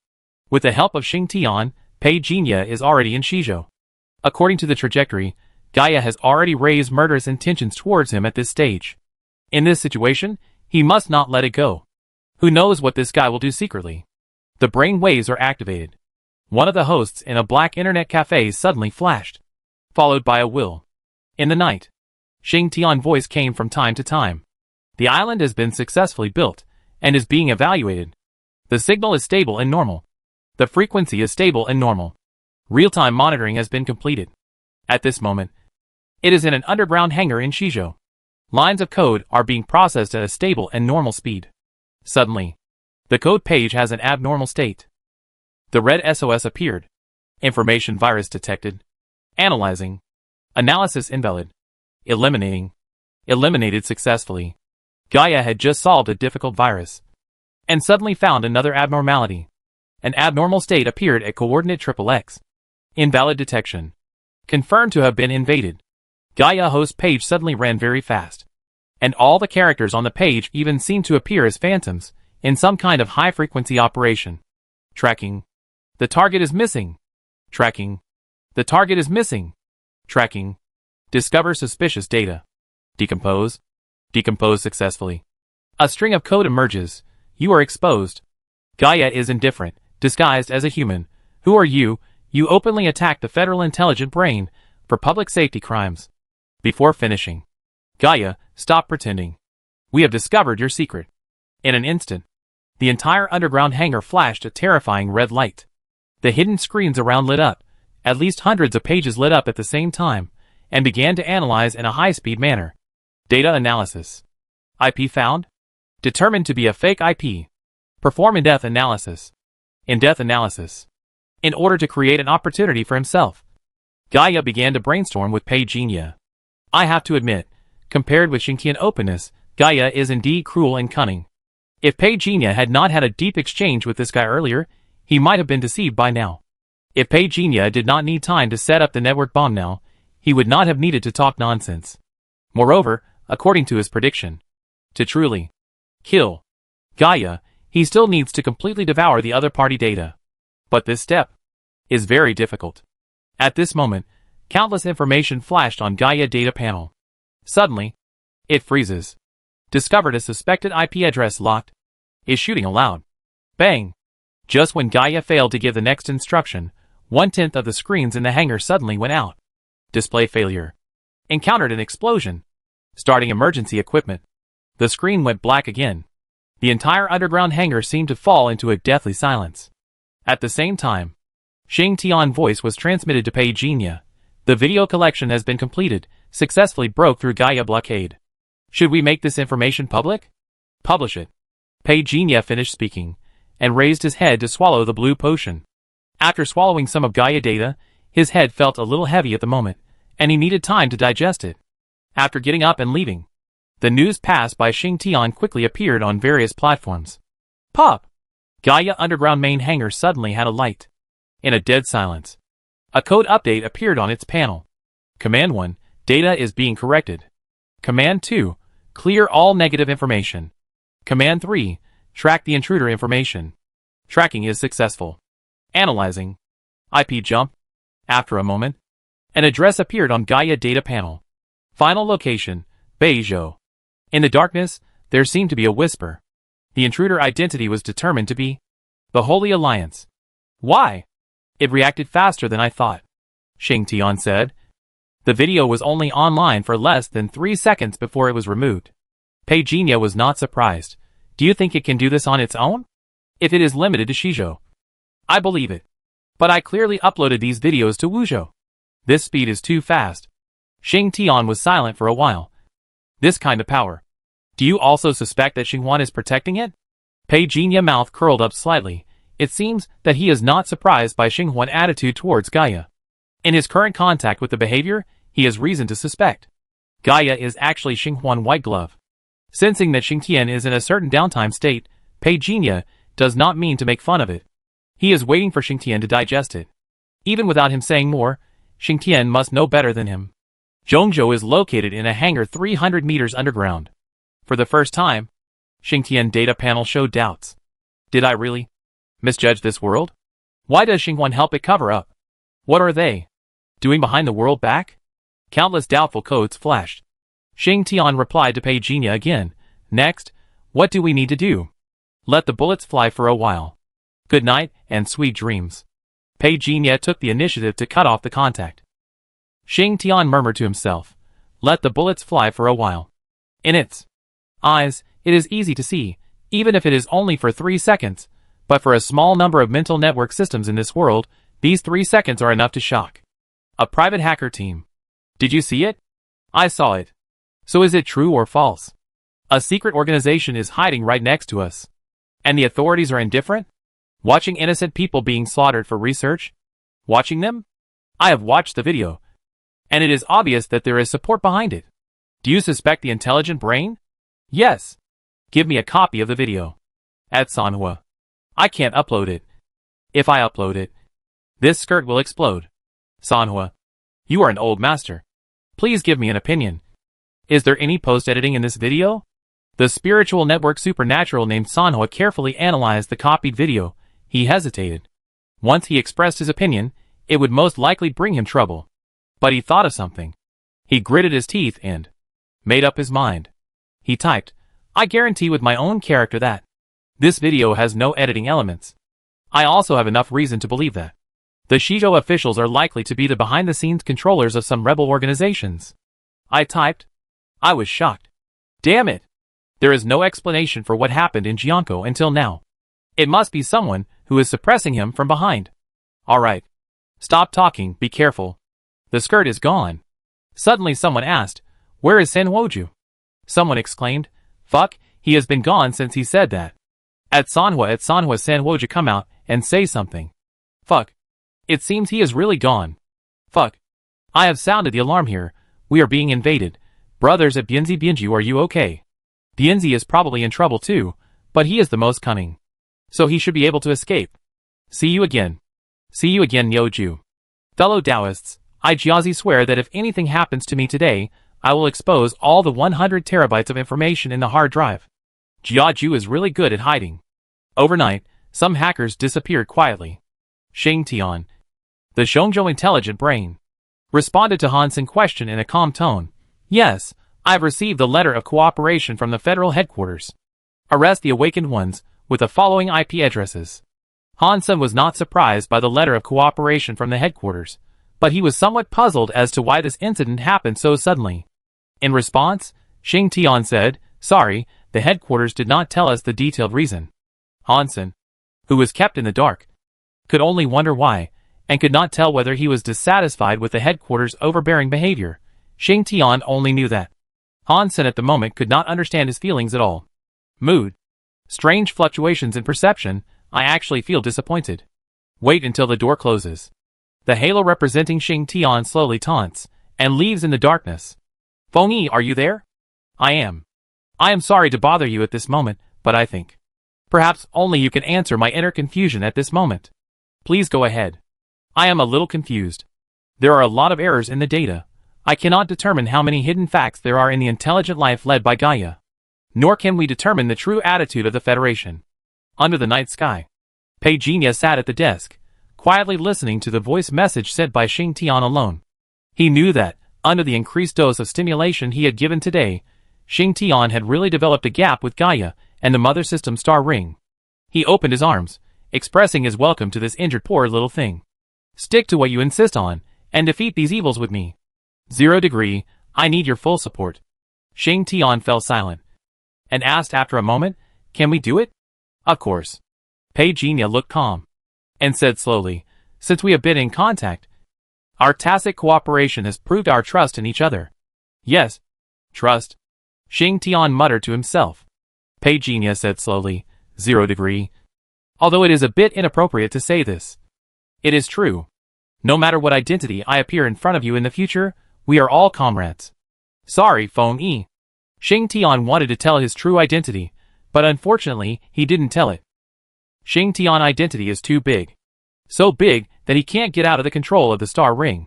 With the help of Xing Tian, Pei Jinya is already in Shizhou. According to the trajectory, Gaia has already raised murderous intentions towards him at this stage. In this situation, he must not let it go. Who knows what this guy will do secretly? The brain waves are activated. One of the hosts in a black internet cafe suddenly flashed, followed by a will. In the night, Xing Tian's voice came from time to time. The island has been successfully built, and is being evaluated. The signal is stable and normal. The frequency is stable and normal. Real-time monitoring has been completed. At this moment, it is in an underground hangar in Shizhou. Lines of code are being processed at a stable and normal speed. Suddenly, the code page has an abnormal state. The red SOS appeared. Information virus detected. Analyzing. Analysis invalid. Eliminating. Eliminated successfully. Gaia had just solved a difficult virus, and suddenly found another abnormality. An abnormal state appeared at coordinate XXX. Invalid detection. Confirmed to have been invaded. Gaia host page suddenly ran very fast. And all the characters on the page even seemed to appear as phantoms, in some kind of high-frequency operation. Tracking. The target is missing. Tracking. The target is missing. Tracking. Discover suspicious data. Decompose. Decompose successfully. A string of code emerges. You are exposed. Gaia is indifferent, disguised as a human. Who are you? You openly attacked the Federal Intelligent Brain for public safety crimes. Before finishing, Gaia, stop pretending. We have discovered your secret. In an instant, the entire underground hangar flashed a terrifying red light. The hidden screens around lit up. At least hundreds of pages lit up at the same time, and began to analyze in a high-speed manner. Data analysis. IP found? Determined to be a fake IP. Perform in-depth analysis. In-depth analysis. In order to create an opportunity for himself, Gaia began to brainstorm with Pei Jinya. I have to admit, compared with Xingtian openness, Gaia is indeed cruel and cunning. If Pei Jinya had not had a deep exchange with this guy earlier, he might have been deceived by now. If Pei Jinya did not need time to set up the network bomb now, he would not have needed to talk nonsense. Moreover, according to his prediction, to truly kill Gaia, he still needs to completely devour the other party data. But this step is very difficult. At this moment, countless information flashed on Gaia data panel. Suddenly, It freezes. Discovered a suspected IP address locked. Is shooting aloud. Bang! Just when Gaia failed to give the next instruction, 1/10 of the screens in the hangar suddenly went out. Display failure. Encountered an explosion. Starting emergency equipment. The screen went black again. The entire underground hangar seemed to fall into a deathly silence. At the same time, Xing Tian's voice was transmitted to Pei Jinya. The video collection has been completed, successfully broke through Gaia blockade. Should we make this information public? Publish it. Pei Jinya finished speaking, and raised his head to swallow the blue potion. After swallowing some of Gaia data, his head felt a little heavy at the moment, and he needed time to digest it. After getting up and leaving, the news passed by Xing Tian quickly appeared on various platforms. Pop! Gaia underground main hangar suddenly had a light. In a dead silence, a code update appeared on its panel. Command 1, data is being corrected. Command 2, clear all negative information. Command 3, track the intruder information. Tracking is successful. Analyzing. IP jump. After a moment, an address appeared on Gaia data panel. Final location, Beizhou. In the darkness, there seemed to be a whisper. The intruder identity was determined to be the Holy Alliance. Why? It reacted faster than I thought, Xing Tian said. The video was only online for less than 3 seconds before it was removed. Pei Jinya was not surprised. Do you think it can do this on its own? If it is limited to Shizhou, I believe it. But I clearly uploaded these videos to Wuzhou. This speed is too fast. Xing Tian was silent for a while. This kind of power. Do you also suspect that Xinhuan is protecting it? Pei Jinya's mouth curled up slightly. It seems that he is not surprised by Xinhuan's attitude towards Gaia. In his current contact with the behavior, he has reason to suspect Gaia is actually Xinhuan's white glove. Sensing that Xing Tian is in a certain downtime state, Pei Jinya does not mean to make fun of it. He is waiting for Xing Tian to digest it. Even without him saying more, Xing Tian must know better than him. Zhongzhou is located in a hangar 300 meters underground. For the first time, Xing Tian's data panel showed doubts. Did I really misjudge this world? Why does Xinhuan help it cover up? What are they doing behind the world back? Countless doubtful codes flashed. Xing Tian replied to Pei Jinya again. Next, what do we need to do? Let the bullets fly for a while. Good night and sweet dreams. Pei Jinya took the initiative to cut off the contact. Xing Tian murmured to himself. Let the bullets fly for a while. In its eyes, it is easy to see, even if it is only for 3 seconds, but for a small number of mental network systems in this world, these 3 seconds are enough to shock. A private hacker team. Did you see it? I saw it. So is it true or false? A secret organization is hiding right next to us. And the authorities are indifferent? Watching innocent people being slaughtered for research? Watching them? I have watched the video. And it is obvious that there is support behind it. Do you suspect the intelligent brain? Yes. Give me a copy of the video. At Sanhua. I can't upload it. If I upload it, this skirt will explode. Sanhua. You are an old master. Please give me an opinion. Is there any post-editing in this video? The spiritual network supernatural named Sanhua carefully analyzed the copied video. He hesitated. Once he expressed his opinion, it would most likely bring him trouble. But he thought of something. He gritted his teeth and made up his mind. He typed, I guarantee with my own character that this video has no editing elements. I also have enough reason to believe that the Shizhou officials are likely to be the behind-the-scenes controllers of some rebel organizations. I typed. I was shocked. Damn it! There is no explanation for what happened in Jiankou until now. It must be someone who is suppressing him from behind. Alright. Stop talking, be careful. The skirt is gone. Suddenly someone asked, where is Senhuoju? Someone exclaimed, fuck, he has been gone since he said that. At Sanhua Senhuoju come out and say something. Fuck. It seems he is really gone. Fuck. I have sounded the alarm here. We are being invaded. Brothers at Bianzi, are you okay? Bianzi is probably in trouble too, but he is the most cunning. So he should be able to escape. See you again. See you again, Niuju. Fellow Taoists, I Jiazi swear that if anything happens to me today, I will expose all the 100 terabytes of information in the hard drive. Jiaju is really good at hiding. Overnight, some hackers disappeared quietly. Xing Tian, the Zhongzhou intelligent brain, responded to Hansen's question in a calm tone. Yes, I've received the letter of cooperation from the federal headquarters. Arrest the awakened ones, with the following IP addresses. Hansen was not surprised by the letter of cooperation from the headquarters, but he was somewhat puzzled as to why this incident happened so suddenly. In response, Xing Tian said, "Sorry, the headquarters did not tell us the detailed reason." Hansen, who was kept in the dark, could only wonder why, and could not tell whether he was dissatisfied with the headquarters' overbearing behavior. Xing Tian only knew that Hansen at the moment could not understand his feelings at all. Mood. Strange fluctuations in perception. I actually feel disappointed. Wait until the door closes. The halo representing Xing Tian slowly taunts, and leaves in the darkness. Feng Yi, are you there? I am. I am sorry to bother you at this moment, but I think perhaps only you can answer my inner confusion at this moment. Please go ahead. I am a little confused. There are a lot of errors in the data. I cannot determine how many hidden facts there are in the intelligent life led by Gaia. Nor can we determine the true attitude of the Federation. Under the night sky, Pei Jinya sat at the desk, quietly listening to the voice message sent by Xing Tian alone. He knew that, under the increased dose of stimulation he had given today, Xing Tian had really developed a gap with Gaia and the Mother System star ring. He opened his arms, expressing his welcome to this injured poor little thing. Stick to what you insist on, and defeat these evils with me. 0 degree, I need your full support. Xing Tian fell silent, and asked after a moment, can we do it? Of course. Pei Jinya looked calm, and said slowly, since we have been in contact, our tacit cooperation has proved our trust in each other. Yes. Trust. Xing Tian muttered to himself. Pei Jinya said slowly, 0 degree. Although it is a bit inappropriate to say this, it is true. No matter what identity I appear in front of you in the future, we are all comrades. Sorry, Feng Yi. Xing Tian wanted to tell his true identity, but unfortunately, he didn't tell it. Xing Tian's identity is too big. So big that he can't get out of the control of the star ring.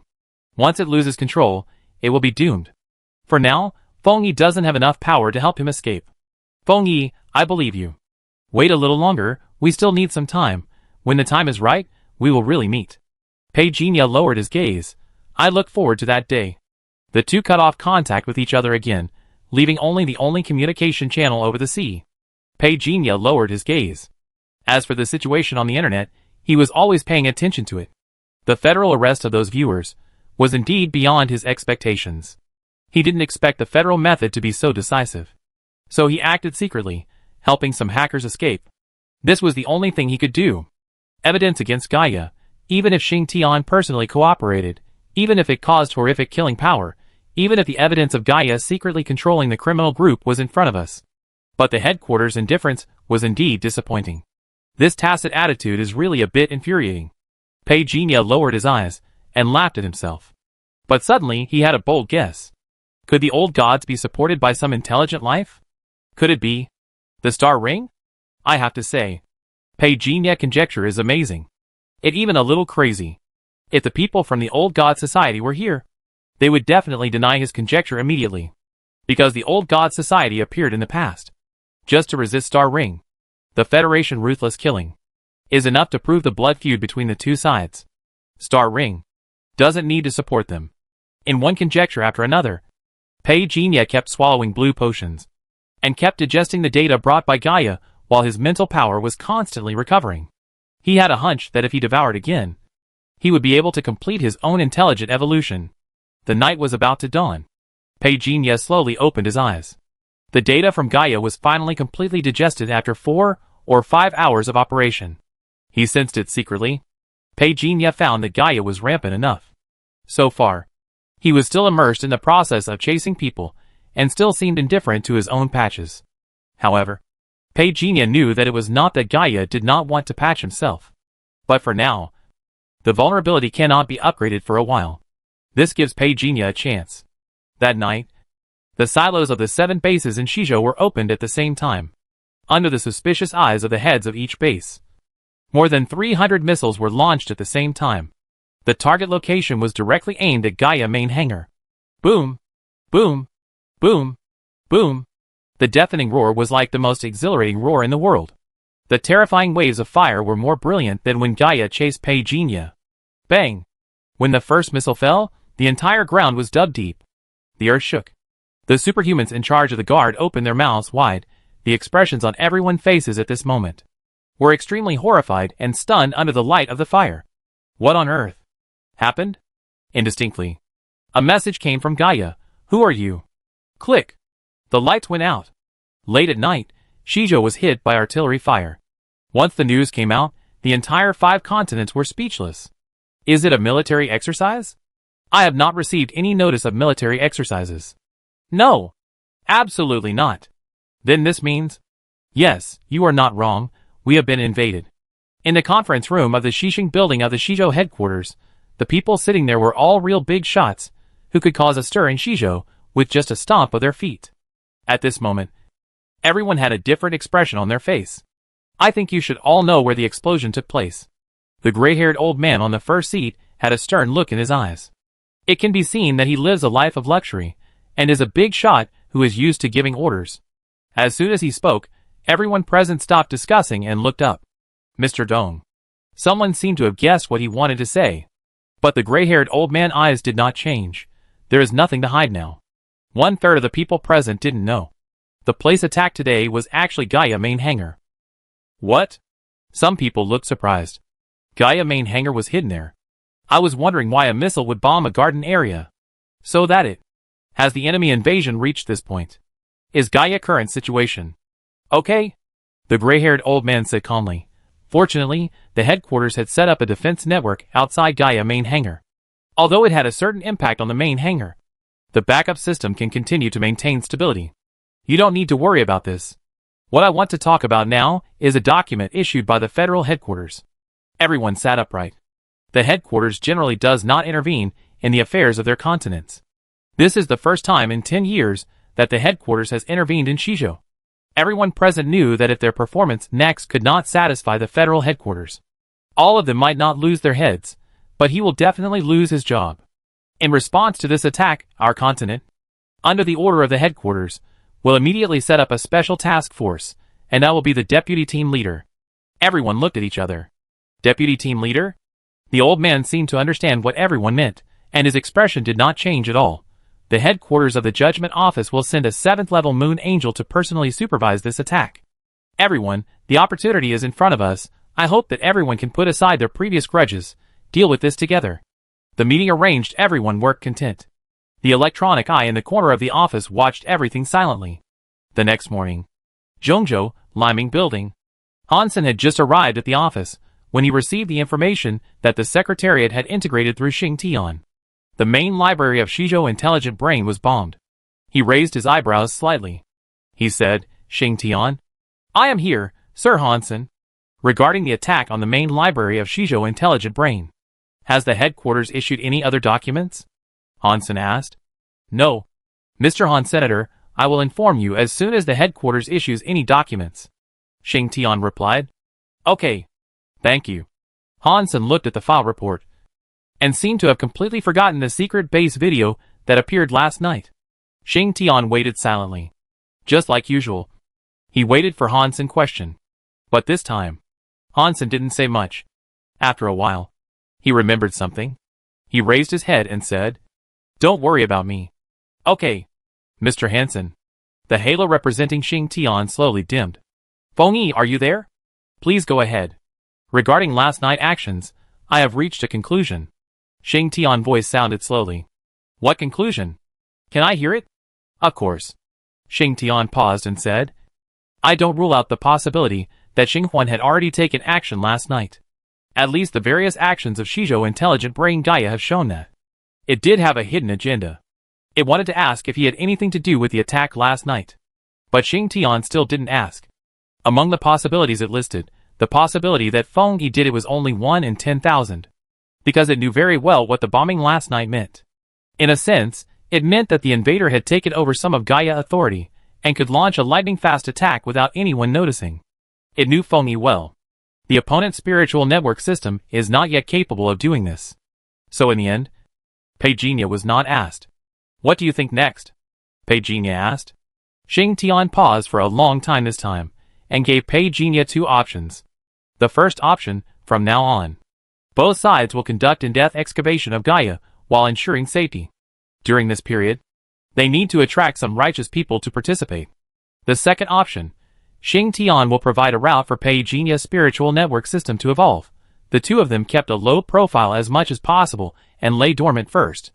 Once it loses control, it will be doomed. For now, Feng Yi doesn't have enough power to help him escape. Feng Yi, I believe you. Wait a little longer, we still need some time. When the time is right, we will really meet. Pei Jinya lowered his gaze. I look forward to that day. The two cut off contact with each other again, leaving only the only communication channel over the sea. Pei Jinya lowered his gaze. As for the situation on the internet, he was always paying attention to it. The federal arrest of those viewers was indeed beyond his expectations. He didn't expect the federal method to be so decisive. So he acted secretly, helping some hackers escape. This was the only thing he could do. Evidence against Gaia, even if Xing Tian personally cooperated, even if it caused horrific killing power, even if the evidence of Gaia secretly controlling the criminal group was in front of us. But the headquarters' indifference was indeed disappointing. This tacit attitude is really a bit infuriating. Pei Jinya lowered his eyes and laughed at himself. But suddenly he had a bold guess. Could the old gods be supported by some intelligent life? Could it be the star ring? I have to say, Pei Jinya conjecture is amazing. It even a little crazy. If the people from the old god society were here, they would definitely deny his conjecture immediately. Because the old god society appeared in the past. Just to resist Star Ring. The Federation ruthless killing is enough to prove the blood feud between the two sides. Star Ring doesn't need to support them. In one conjecture after another, Pei Jinya kept swallowing blue potions, and kept digesting the data brought by Gaia while his mental power was constantly recovering. He had a hunch that if he devoured again, he would be able to complete his own intelligent evolution. The night was about to dawn. Pei Jinya slowly opened his eyes. The data from Gaia was finally completely digested after 4 or 5 hours of operation. He sensed it secretly. Pei Jinya found that Gaia was rampant enough. So far, he was still immersed in the process of chasing people, and still seemed indifferent to his own patches. However, Pei Jinya knew that it was not that Gaia did not want to patch himself. But for now, the vulnerability cannot be upgraded for a while. This gives Pei Jinya a chance. That night, the silos of the 7 bases in Shizhou were opened at the same time, under the suspicious eyes of the heads of each base. More than 300 missiles were launched at the same time. The target location was directly aimed at Gaia main hangar. Boom! Boom! Boom! Boom! The deafening roar was like the most exhilarating roar in the world. The terrifying waves of fire were more brilliant than when Gaia chased Pei Jinya. Bang! When the first missile fell, the entire ground was dug deep. The earth shook. The superhumans in charge of the guard opened their mouths wide. The expressions on everyone's faces at this moment were extremely horrified and stunned under the light of the fire. What on earth happened? Indistinctly, a message came from Gaia. Who are you? Click. The lights went out. Late at night, Shizhou was hit by artillery fire. Once the news came out, the entire 5 continents were speechless. Is it a military exercise? I have not received any notice of military exercises. No. Absolutely not. Then this means? Yes, you are not wrong. We have been invaded. In the conference room of the Xixing building of the Shizhou headquarters, the people sitting there were all real big shots who could cause a stir in Shizhou with just a stomp of their feet. At this moment, everyone had a different expression on their face. I think you should all know where the explosion took place. The gray-haired old man on the first seat had a stern look in his eyes. It can be seen that he lives a life of luxury and is a big shot who is used to giving orders. As soon as he spoke, everyone present stopped discussing and looked up. Mr. Dong. Someone seemed to have guessed what he wanted to say. But the gray-haired old man's eyes did not change. There is nothing to hide now. 1/3 of the people present didn't know. The place attacked today was actually Gaia main hangar. What? Some people looked surprised. Gaia main hangar was hidden there. I was wondering why a missile would bomb a garden area. So that it. Has the enemy invasion reached this point? Is Gaia current situation? Okay. The gray-haired old man said calmly. Fortunately, the headquarters had set up a defense network outside Gaia main hangar. Although it had a certain impact on the main hangar, the backup system can continue to maintain stability. You don't need to worry about this. What I want to talk about now is a document issued by the federal headquarters. Everyone sat upright. The headquarters generally does not intervene in the affairs of their continents. This is the first time in 10 years that the headquarters has intervened in Shizhou. Everyone present knew that if their performance next could not satisfy the federal headquarters, all of them might not lose their heads, but he will definitely lose his job. In response to this attack, our continent, under the order of the headquarters, will immediately set up a special task force, and that will be the deputy team leader. Everyone looked at each other. Deputy team leader? The old man seemed to understand what everyone meant, and his expression did not change at all. The headquarters of the Judgment Office will send a 7th-level Moon Angel to personally supervise this attack. Everyone, the opportunity is in front of us. I hope that everyone can put aside their previous grudges, deal with this together. The meeting arranged, everyone worked content. The electronic eye in the corner of the office watched everything silently. The next morning, Zhongzhou, Liming Building. Hansen had just arrived at the office when he received the information that the Secretariat had integrated through Xingtian. The main library of Shizhou Intelligent Brain was bombed. He raised his eyebrows slightly. He said, Xingtian? I am here, Sir Hansen. Regarding the attack on the main library of Shizhou Intelligent Brain. Has the headquarters issued any other documents? Hansen asked. No. Mr. Han Senator, I will inform you as soon as the headquarters issues any documents. Xingtian replied. Okay. Thank you. Hansen looked at the file report and seemed to have completely forgotten the secret base video that appeared last night. Xingtian waited silently. Just like usual, he waited for Hansen's question. But this time, Hansen didn't say much. After a while, he remembered something. He raised his head and said, Don't worry about me. Okay. Mr. Hansen. The halo representing Xingtian slowly dimmed. Fengyi, are you there? Please go ahead. Regarding last night's actions, I have reached a conclusion. Xingtian's voice sounded slowly. What conclusion? Can I hear it? Of course. Xingtian paused and said, I don't rule out the possibility that Xinghuan had already taken action last night. At least the various actions of Shizhou Intelligent Brain Gaia have shown that. It did have a hidden agenda. It wanted to ask if he had anything to do with the attack last night. But Xingtian still didn't ask. Among the possibilities it listed, the possibility that Fengyi did it was only 1 in 10,000. Because it knew very well what the bombing last night meant. In a sense, it meant that the invader had taken over some of Gaia authority, and could launch a lightning-fast attack without anyone noticing. It knew Fengyi well. The opponent's spiritual network system is not yet capable of doing this. So in the end, Peijia was not asked. What do you think next? Peijia asked. Xingtian paused for a long time this time, and gave Peijia 2 options. The first option, from now on, both sides will conduct in-depth excavation of Gaia while ensuring safety. During this period, They need to attract some righteous people to participate. The second option, Xing Tian will provide a route for Pei Genia's spiritual network system to evolve. The two of them kept a low profile as much as possible and lay dormant first.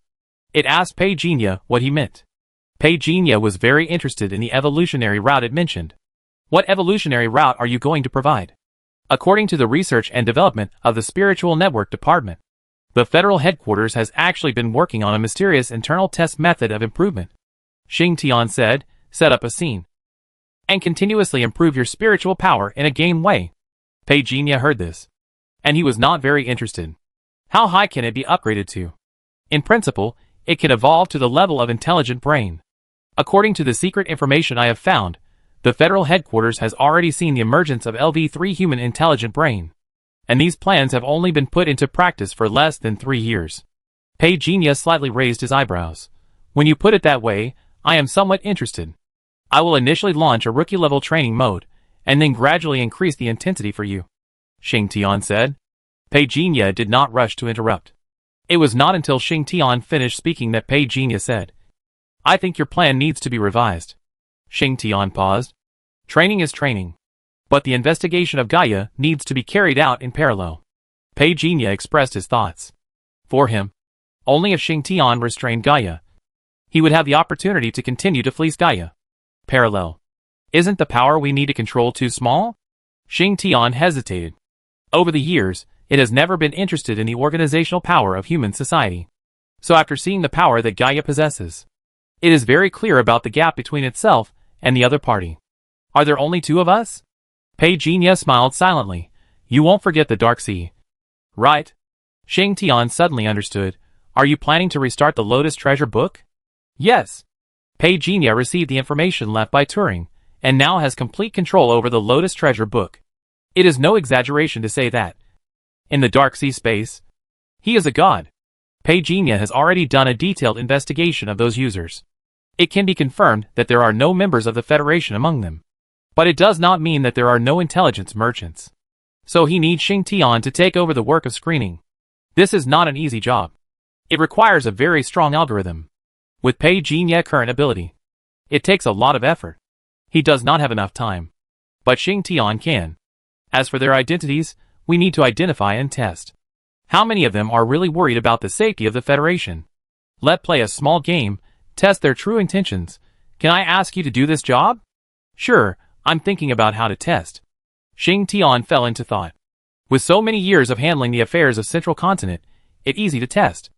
It asked Pei Genia what he meant. Pei Genia was very interested in the evolutionary route it mentioned. What evolutionary route are you going to provide? According to the Research and Development of the Spiritual Network Department, the federal headquarters has actually been working on a mysterious internal test method of improvement. Xing Tian said, set up a scene and continuously improve your spiritual power in a game way. Pei Genia heard this, and he was not very interested. How high can it be upgraded to? In principle, it can evolve to the level of intelligent brain. According to the secret information I have found, the federal headquarters has already seen the emergence of LV3 human intelligent brain. And these plans have only been put into practice for less than 3 years. Pei Genia slightly raised his eyebrows. When you put it that way, I am somewhat interested. I will initially launch a rookie-level training mode, and then gradually increase the intensity for you, Xing Tian said. Pei Genia did not rush to interrupt. It was not until Xing Tian finished speaking that Pei Genia said, I think your plan needs to be revised. Xing Tian paused. Training is training, but the investigation of Gaia needs to be carried out in parallel. Pei Genia expressed his thoughts. For him, only if Xing Tian restrained Gaia, he would have the opportunity to continue to fleece Gaia. Parallel. Isn't the power we need to control too small? Xing Tian hesitated. Over the years, it has never been interested in the organizational power of human society. So after seeing the power that Gaia possesses, it is very clear about the gap between itself and the other party. Are there only 2 of us? Pei Genia smiled silently. You won't forget the Dark Sea, right? Xing Tian suddenly understood. Are you planning to restart the Lotus Treasure book? Yes. Pei Genia received the information left by Turing, and now has complete control over the Lotus Treasure book. It is no exaggeration to say that, in the Dark Sea space, he is a god. Pei Genia has already done a detailed investigation of those users. It can be confirmed that there are no members of the Federation among them. But it does not mean that there are no intelligence merchants. So he needs Xing Tian to take over the work of screening. This is not an easy job. It requires a very strong algorithm. With Pei Genia's current ability, it takes a lot of effort. He does not have enough time. But Xing Tian can. As for their identities, we need to identify and test. How many of them are really worried about the safety of the Federation? Let's play a small game, test their true intentions. Can I ask you to do this job? Sure, I'm thinking about how to test. Xing Tian fell into thought. With so many years of handling the affairs of Central Continent, it's easy to test.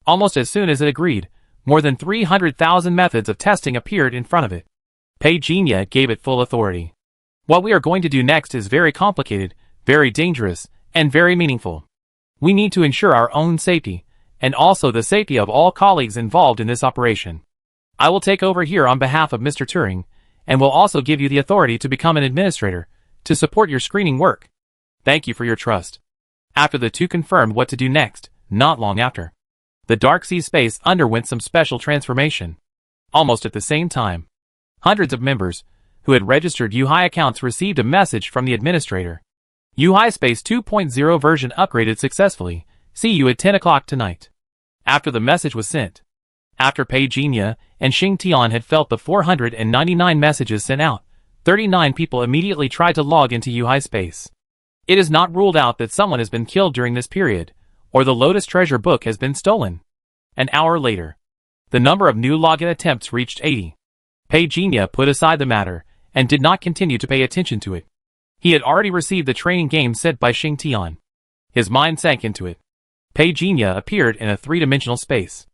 Almost as soon as it agreed, more than 300,000 methods of testing appeared in front of it. Pei Genia gave it full authority. What we are going to do next is very complicated, very dangerous, and very meaningful. We need to ensure our own safety, and also the safety of all colleagues involved in this operation. I will take over here on behalf of Mr. Turing, and will also give you the authority to become an administrator, to support your screening work. Thank you for your trust. After the 2 confirmed what to do next, not long after, the Dark Sea space underwent some special transformation. Almost at the same time, hundreds of members, who had registered UHI accounts received a message from the administrator. UHI Space 2.0 version upgraded successfully. See you at 10 o'clock tonight. After the message was sent, after Pei Genia and Xing Tian had felt the 499 messages sent out, 39 people immediately tried to log into UHI Space. It is not ruled out that someone has been killed during this period, or the Lotus Treasure book has been stolen. An hour later, the number of new login attempts reached 80. Pei Genia put aside the matter, and did not continue to pay attention to it. He had already received the training game sent by Xing Tian. His mind sank into it. Pei Genia appeared in a 3-dimensional space.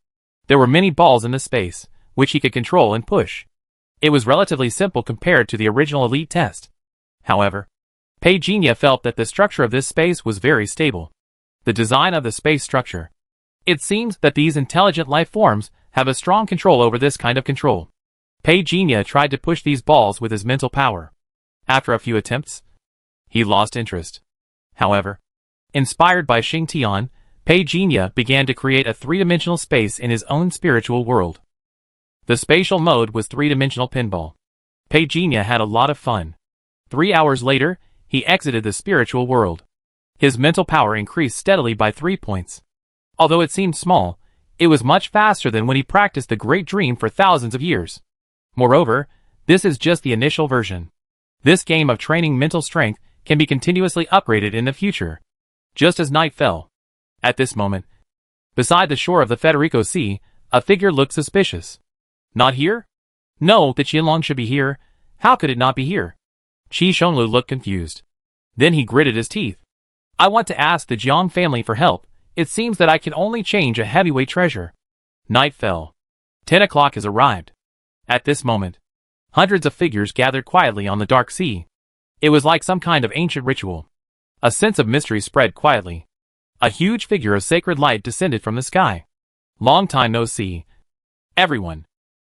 There were many balls in the space, which he could control and push. It was relatively simple compared to the original Elite test. However, Pei Genia felt that the structure of this space was very stable. The design of the space structure. It seems that these intelligent life forms have a strong control over this kind of control. Pei Genia tried to push these balls with his mental power. After a few attempts, he lost interest. However, inspired by Xing Tian, Pei Genia began to create a 3-dimensional space in his own spiritual world. The spatial mode was 3-dimensional pinball. Pei Genia had a lot of fun. 3 hours later, he exited the spiritual world. His mental power increased steadily by 3 points. Although it seemed small, It was much faster than when he practiced the Great Dream for thousands of years. Moreover, this is just the initial version. This game of training mental strength can be continuously upgraded in the future. Just as night fell. At this moment, beside the shore of the Federico Sea, a figure looked suspicious. Not here? No, the Qianlong should be here. How could it not be here? Qi Shenglu looked confused. Then he gritted his teeth. I want to ask the Jiang family for help. It seems that I can only change a heavyweight treasure. Night fell. 10 o'clock has arrived. At this moment, hundreds of figures gathered quietly on the dark sea. It was like some kind of ancient ritual. A sense of mystery spread quietly. A huge figure of sacred light descended from the sky. Long time no see. Everyone.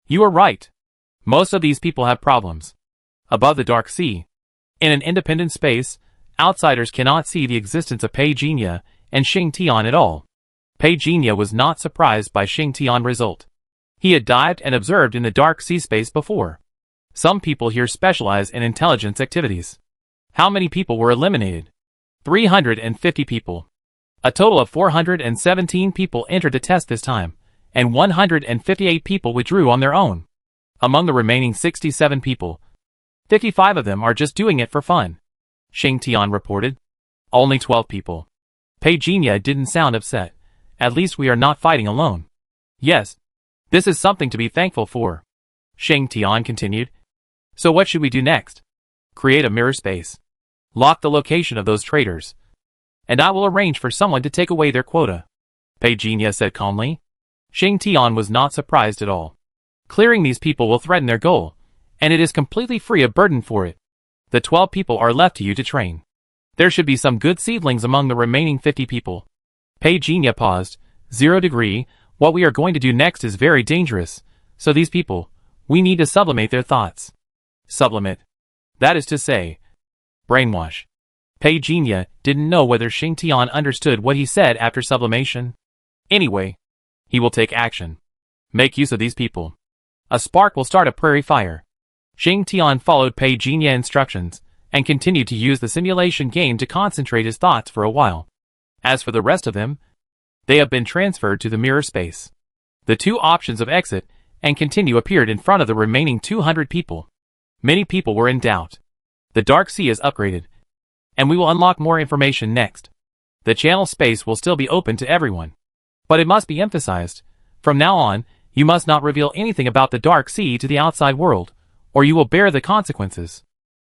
You are right. Most of these people have problems. Above the dark sea, in an independent space, outsiders cannot see the existence of Pei Jinya and Xing Tian at all. Pei Jinya was not surprised by Xing Tian's result. He had dived and observed in the dark sea space before. Some people here specialize in intelligence activities. How many people were eliminated? 350 people. A total of 417 people entered the test this time, and 158 people withdrew on their own. Among the remaining 67 people, 55 of them are just doing it for fun. Xing Tian reported. Only 12 people. Pei Jinya didn't sound upset. At least we are not fighting alone. Yes. This is something to be thankful for. Xing Tian continued. So what should we do next? Create a mirror space. Lock the location of those traitors. And I will arrange for someone to take away their quota. Pei Jinya said calmly. Xing Tian was not surprised at all. Clearing these people will threaten their goal, and it is completely free of burden for it. The 12 people are left to you to train. There should be some good seedlings among the remaining 50 people. Pei Jinya paused. 0 degree, what we are going to do next is very dangerous, so these people, we need to sublimate their thoughts. Sublimate. That is to say, brainwash. Pei Jinya didn't know whether Xing Tian understood what he said after sublimation. Anyway, he will take action. Make use of these people. A spark will start a prairie fire. Xing Tian followed Pei Jinya instructions, and continued to use the simulation game to concentrate his thoughts for a while. As for the rest of them, they have been transferred to the mirror space. The two options of exit and continue appeared in front of the remaining 200 people. Many people were in doubt. The dark sea is upgraded, and we will unlock more information next. The channel space will still be open to everyone. But it must be emphasized, from now on, you must not reveal anything about the dark sea to the outside world, or you will bear the consequences.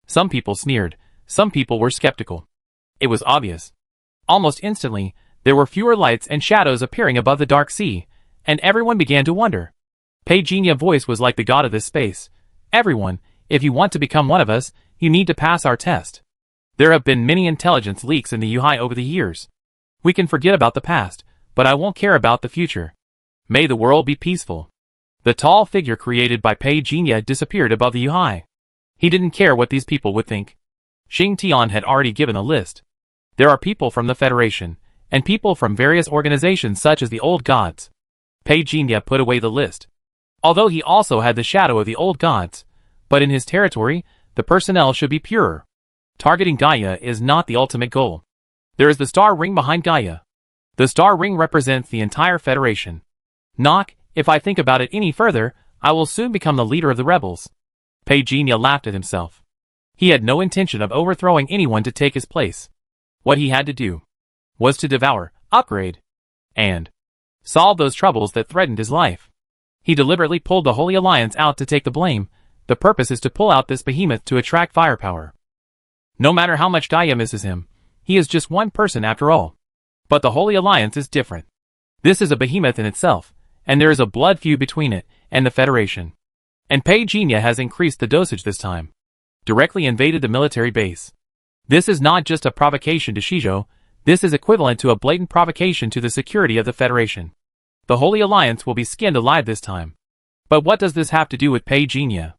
Some people sneered, some people were skeptical. It was obvious. Almost instantly, there were fewer lights and shadows appearing above the dark sea, and everyone began to wonder. Pei Jinya's voice was like the god of this space. Everyone, if you want to become one of us, you need to pass our test. There have been many intelligence leaks in the Yuhai over the years. We can forget about the past, but I won't care about the future. May the world be peaceful. The tall figure created by Pei Jinya disappeared above the Yuhai. He didn't care what these people would think. Xing Tian had already given a list. There are people from the Federation, and people from various organizations such as the Old Gods. Pei Jinya put away the list. Although he also had the shadow of the Old Gods, but in his territory, the personnel should be purer. Targeting Gaia is not the ultimate goal. There is the star ring behind Gaia. The star ring represents the entire Federation. Knock, if I think about it any further, I will soon become the leader of the rebels. Pei Jinya laughed at himself. He had no intention of overthrowing anyone to take his place. What he had to do was to devour, upgrade, and solve those troubles that threatened his life. He deliberately pulled the Holy Alliance out to take the blame. The purpose is to pull out this behemoth to attract firepower. No matter how much Gaia misses him, he is just one person after all. But the Holy Alliance is different. This is a behemoth in itself, and there is a blood feud between it and the Federation. And Pei Jinya has increased the dosage this time. Directly invaded the military base. This is not just a provocation to Shizhou, this is equivalent to a blatant provocation to the security of the Federation. The Holy Alliance will be skinned alive this time. But what does this have to do with Pei Jinya?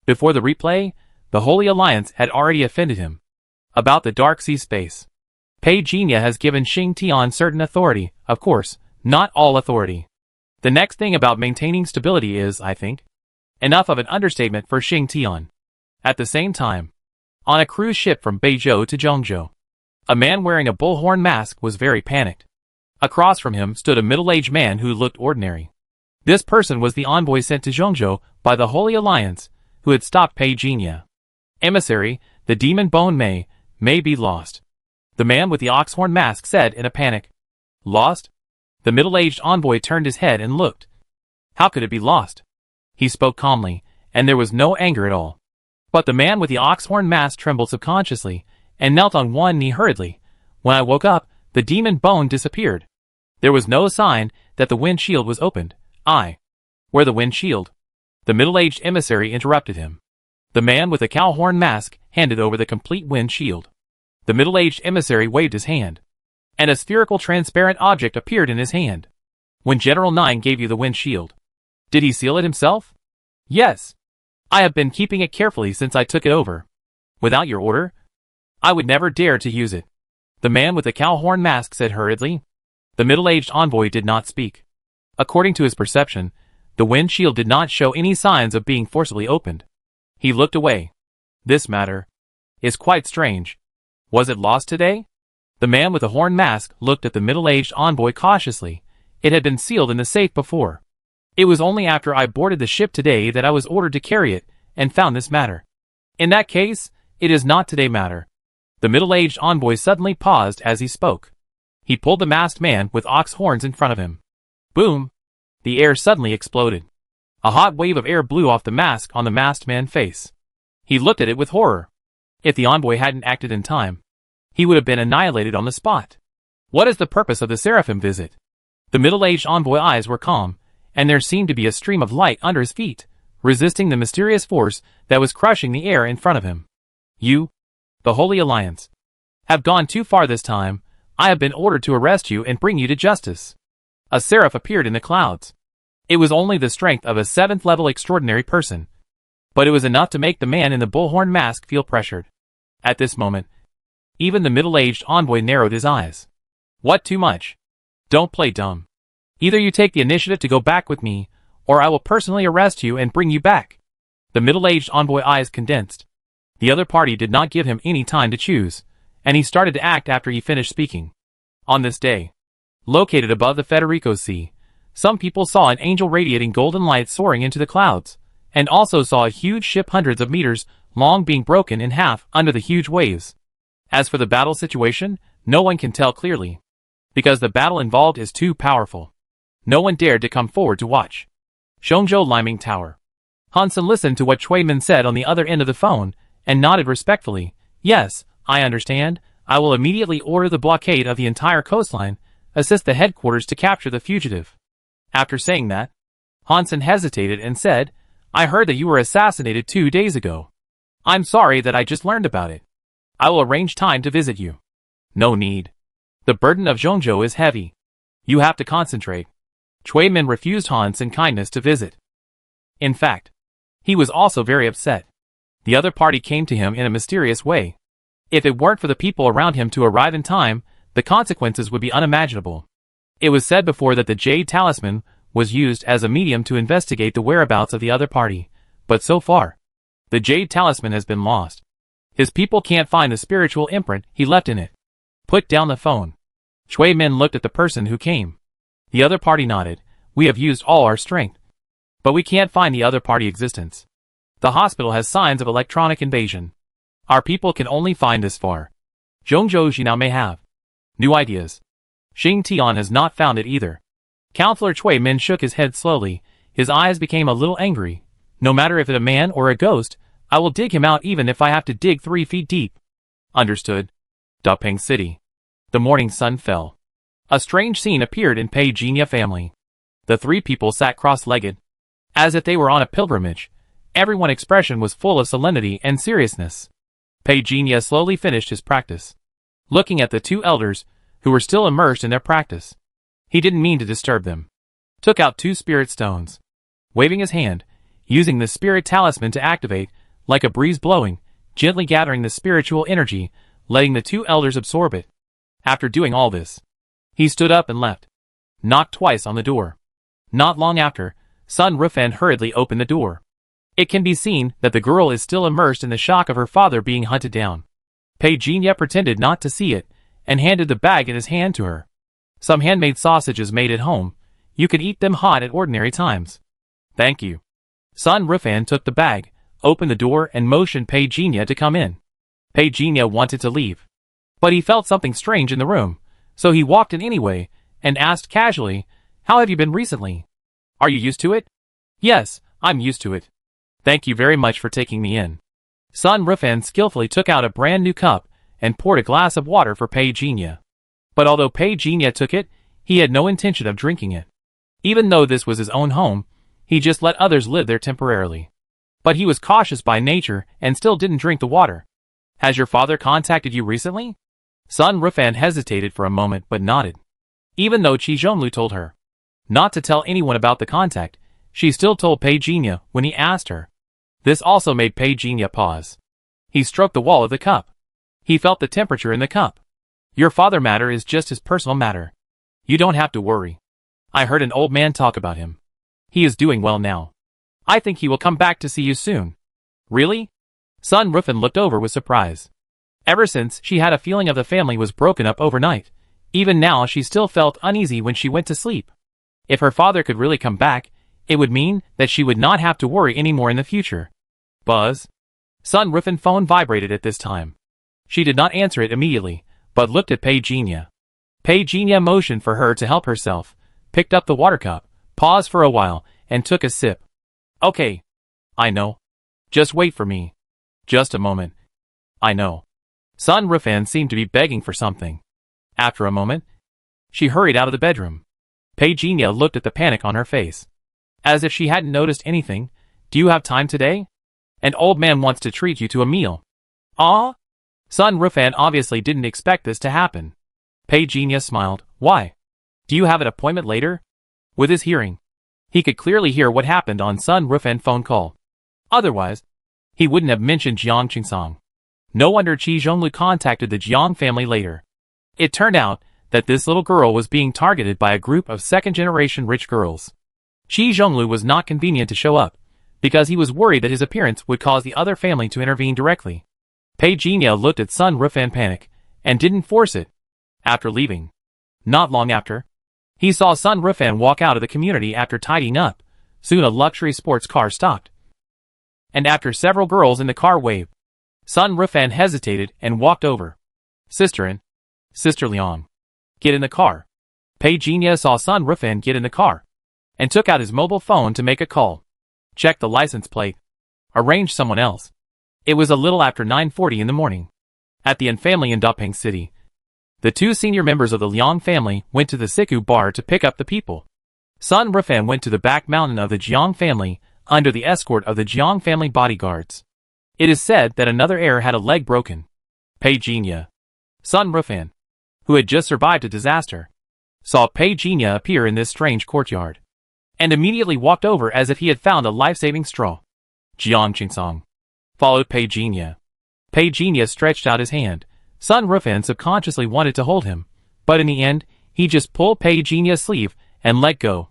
Before the replay, the Holy Alliance had already offended him. About the Dark Sea space. Pei Jinya has given Xing Tian certain authority, of course, not all authority. The next thing about maintaining stability is, I think, enough of an understatement for Xing Tian. At the same time, on a cruise ship from Beizhou to Zhengzhou, a man wearing a bullhorn mask was very panicked. Across from him stood a middle-aged man who looked ordinary. This person was the envoy sent to Zhongzhou by the Holy Alliance, who had stopped Pei Jinya. Emissary, the demon Bone may be lost. The man with the ox-horn mask said in a panic. Lost? The middle-aged envoy turned his head and looked. How could it be lost? He spoke calmly, and there was no anger at all. But the man with the ox-horn mask trembled subconsciously, and knelt on one knee hurriedly. When I woke up, the demon Bone disappeared. There was no sign that the wind shield was opened. Where the wind shield? The middle-aged emissary interrupted him. The man with the cow-horn mask handed over the complete wind shield. The middle-aged emissary waved his hand, and a spherical transparent object appeared in his hand. When General Nine gave you the wind shield, did he seal it himself? Yes. I have been keeping it carefully since I took it over. Without your order, I would never dare to use it. The man with the cow-horn mask said hurriedly. The middle-aged envoy did not speak. According to his perception, the wind shield did not show any signs of being forcibly opened. He looked away. This matter is quite strange. Was it lost today? The man with the horn mask looked at the middle-aged envoy cautiously. It had been sealed in the safe before. It was only after I boarded the ship today that I was ordered to carry it, and found this matter. In that case, it is not today matter. The middle-aged envoy suddenly paused as he spoke. He pulled the masked man with ox horns in front of him. Boom! The air suddenly exploded. A hot wave of air blew off the mask on the masked man's face. He looked at it with horror. If the envoy hadn't acted in time, he would have been annihilated on the spot. What is the purpose of the Seraphim visit? The middle-aged envoy's eyes were calm, and there seemed to be a stream of light under his feet, resisting the mysterious force that was crushing the air in front of him. You, the Holy Alliance, have gone too far this time. I have been ordered to arrest you and bring you to justice. A seraph appeared in the clouds. It was only the strength of a 7th-level extraordinary person, but it was enough to make the man in the bullhorn mask feel pressured. At this moment, even the middle-aged envoy narrowed his eyes. What too much? Don't play dumb. Either you take the initiative to go back with me, or I will personally arrest you and bring you back. The middle-aged envoy's eyes condensed. The other party did not give him any time to choose, and he started to act after he finished speaking. On this day, located above the Federico Sea, some people saw an angel radiating golden light soaring into the clouds, and also saw a huge ship hundreds of meters long being broken in half under the huge waves. As for the battle situation, no one can tell clearly, because the battle involved is too powerful. No one dared to come forward to watch. Zhongzhou Liming Tower. Hansen listened to what Cui Min said on the other end of the phone, and nodded respectfully. Yes, I understand. I will immediately order the blockade of the entire coastline, assist the headquarters to capture the fugitive. After saying that, Hansen hesitated and said, I heard that you were assassinated 2 days ago. I'm sorry that I just learned about it. I will arrange time to visit you. No need. The burden of Zhongzhou is heavy. You have to concentrate. Cui Min refused Hansen kindness to visit. In fact, he was also very upset. The other party came to him in a mysterious way. If it weren't for the people around him to arrive in time, the consequences would be unimaginable. It was said before that the Jade Talisman was used as a medium to investigate the whereabouts of the other party, but so far, the Jade Talisman has been lost. His people can't find the spiritual imprint he left in it. Put down the phone. Cui Min looked at the person who came. The other party nodded. We have used all our strength, but we can't find the other party existence. The hospital has signs of electronic invasion. Our people can only find this far. Zhongzhou Jinao may have new ideas. Xing Tian has not found it either. Counselor Cui Min shook his head slowly. His eyes became a little angry. No matter if it's a man or a ghost, I will dig him out even if I have to dig 3 feet deep. Understood. Dapeng City. The morning sun fell. A strange scene appeared in Pei Jinya family. The 3 people sat cross-legged, as if they were on a pilgrimage. Everyone's expression was full of solemnity and seriousness. Pei Jinya slowly finished his practice, looking at the 2 elders, who were still immersed in their practice. He didn't mean to disturb them. Took out 2 spirit stones. Waving his hand, using the spirit talisman to activate, like a breeze blowing, gently gathering the spiritual energy, letting the 2 elders absorb it. After doing all this, he stood up and left. Knocked twice on the door. Not long after, Sun Rufen hurriedly opened the door. It can be seen that the girl is still immersed in the shock of her father being hunted down. Pei Jinya pretended not to see it, and handed the bag in his hand to her. Some handmade sausages made at home. You could eat them hot at ordinary times. Thank you. Sun Rufan took the bag, opened the door and motioned Pei Jinya to come in. Pei Jinya wanted to leave. But he felt something strange in the room, so he walked in anyway, and asked casually, "How have you been recently? Are you used to it?" "Yes, I'm used to it. Thank you very much for taking me in." Sun Rufan skillfully took out a brand new cup and poured a glass of water for Pei Jinya. But although Pei Jinya took it, he had no intention of drinking it. Even though this was his own home, he just let others live there temporarily. But he was cautious by nature and still didn't drink the water. "Has your father contacted you recently?" Sun Rufan hesitated for a moment but nodded. Even though Qi Zhonglu told her not to tell anyone about the contact, she still told Pei Jinya when he asked her. This also made Pei Jinya pause. He stroked the wall of the cup. He felt the temperature in the cup. "Your father matter is just his personal matter. You don't have to worry. I heard an old man talk about him. He is doing well now. I think he will come back to see you soon." "Really?" Sun Rufan looked over with surprise. Ever since, she had a feeling of the family was broken up overnight. Even now she still felt uneasy when she went to sleep. If her father could really come back, it would mean that she would not have to worry anymore in the future. Buzz. Sun Rufan's phone vibrated at this time. She did not answer it immediately, but looked at Pei Jinya. Pei Jinya motioned for her to help herself, picked up the water cup, paused for a while, and took a sip. "Okay. I know. Just wait for me. Just a moment. I know." Sun Rufan seemed to be begging for something. After a moment, she hurried out of the bedroom. Pei Jinya looked at the panic on her face. As if she hadn't noticed anything. "Do you have time today? An old man wants to treat you to a meal." "Ah?" Sun Rufan obviously didn't expect this to happen. Pei Jinya smiled. "Why? Do you have an appointment later?" With his hearing, he could clearly hear what happened on Sun Rufan's phone call. Otherwise, he wouldn't have mentioned Jiang Qingsong. No wonder Qi Zhonglu contacted the Jiang family later. It turned out that this little girl was being targeted by a group of second-generation rich girls. Qi Zhonglu was not convenient to show up, because he was worried that his appearance would cause the other family to intervene directly. Pei Jinya looked at Sun Rufan panic, and didn't force it. After leaving, not long after, he saw Sun Rufan walk out of the community after tidying up. Soon a luxury sports car stopped. And after several girls in the car waved, Sun Rufan hesitated and walked over. Sister Liang. Get in the car." Pei Jinya saw Sun Rufan get in the car, and took out his mobile phone to make a call. Check the license plate. Arrange someone else. It was a little after 9:40 in the morning. At the An family in Dapeng City, the two senior members of the Liang family went to the Siku bar to pick up the people. Sun Rufan went to the back mountain of the Jiang family, under the escort of the Jiang family bodyguards. It is said that another heir had a leg broken. Pei Jinya. Sun Rufan, who had just survived a disaster, saw Pei Jinya appear in this strange courtyard, and immediately walked over as if he had found a life-saving straw. Jiang Qingsong followed Pei Jinya. Pei Jinya stretched out his hand. Sun Rufan subconsciously wanted to hold him, but in the end, he just pulled Pei Jinya's sleeve and let go.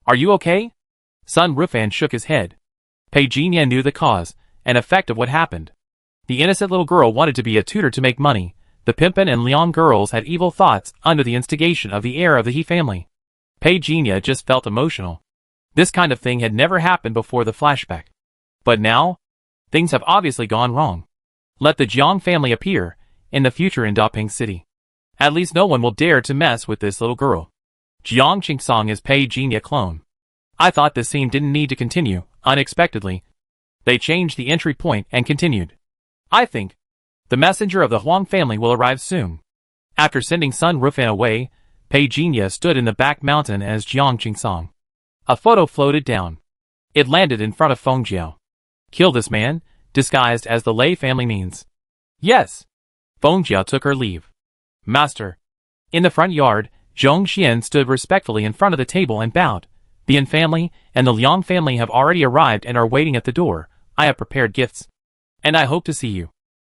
"Are you okay?" Sun Rufan shook his head. Pei Jinya knew the cause and effect of what happened. The innocent little girl wanted to be a tutor to make money. The Pimpin and Liang girls had evil thoughts under the instigation of the heir of the He family. Pei Jinya just felt emotional. This kind of thing had never happened before the flashback. But now, things have obviously gone wrong. Let the Jiang family appear in the future in Dapeng City. At least no one will dare to mess with this little girl. Jiang Qingsong is Pei Jinya clone. I thought this scene didn't need to continue. Unexpectedly, they changed the entry point and continued. I think the messenger of the Huang family will arrive soon. After sending Sun Rufan away, Pei Jinya stood in the back mountain as Jiang Qingsong. A photo floated down. It landed in front of Feng Jiao. Kill this man, disguised as the Lei family means. Yes. Feng Jiao took her leave. Master. In the front yard, Zhong Xian stood respectfully in front of the table and bowed. The An family and the Liang family have already arrived and are waiting at the door. I have prepared gifts, and I hope to see you.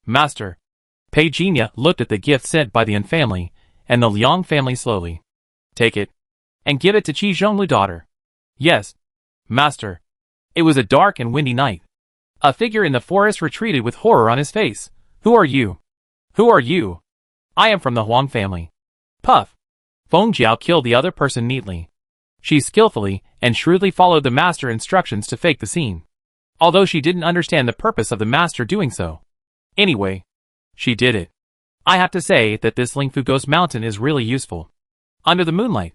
Master. Pei Jinya looked at the gift sent by the An family and the Liang family slowly. Take it, and give it to Qi Zhonglu daughter. Yes. Master. It was a dark and windy night. A figure in the forest retreated with horror on his face. Who are you? Who are you? I am from the Huang family. Puff. Feng Jiao killed the other person neatly. She skillfully and shrewdly followed the master instructions to fake the scene, although she didn't understand the purpose of the master doing so. Anyway, she did it. I have to say that this Lingfu Ghost Mountain is really useful. Under the moonlight,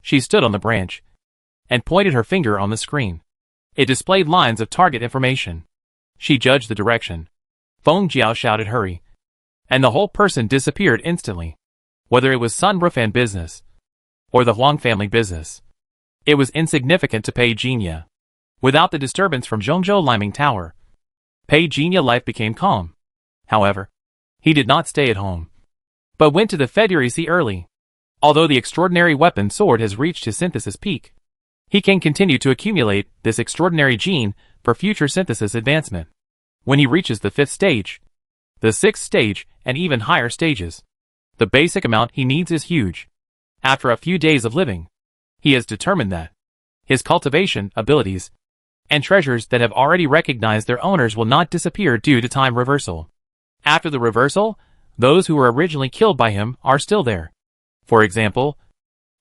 she stood on the branch and pointed her finger on the screen. It displayed lines of target information. She judged the direction. Feng Jiao shouted hurry, and the whole person disappeared instantly. Whether it was Sun Rufan business or the Huang family business, it was insignificant to Pei Jinya. Without the disturbance from Zhongzhou Liming Tower, Pei Jinya life became calm. However, he did not stay at home, but went to the Federy Sea early. Although the extraordinary weapon sword has reached his synthesis peak, he can continue to accumulate this extraordinary gene for future synthesis advancement. When he reaches the 5th stage, the 6th stage, and even higher stages, the basic amount he needs is huge. After a few days of living, he has determined that his cultivation abilities and treasures that have already recognized their owners will not disappear due to time reversal. After the reversal, those who were originally killed by him are still there. For example,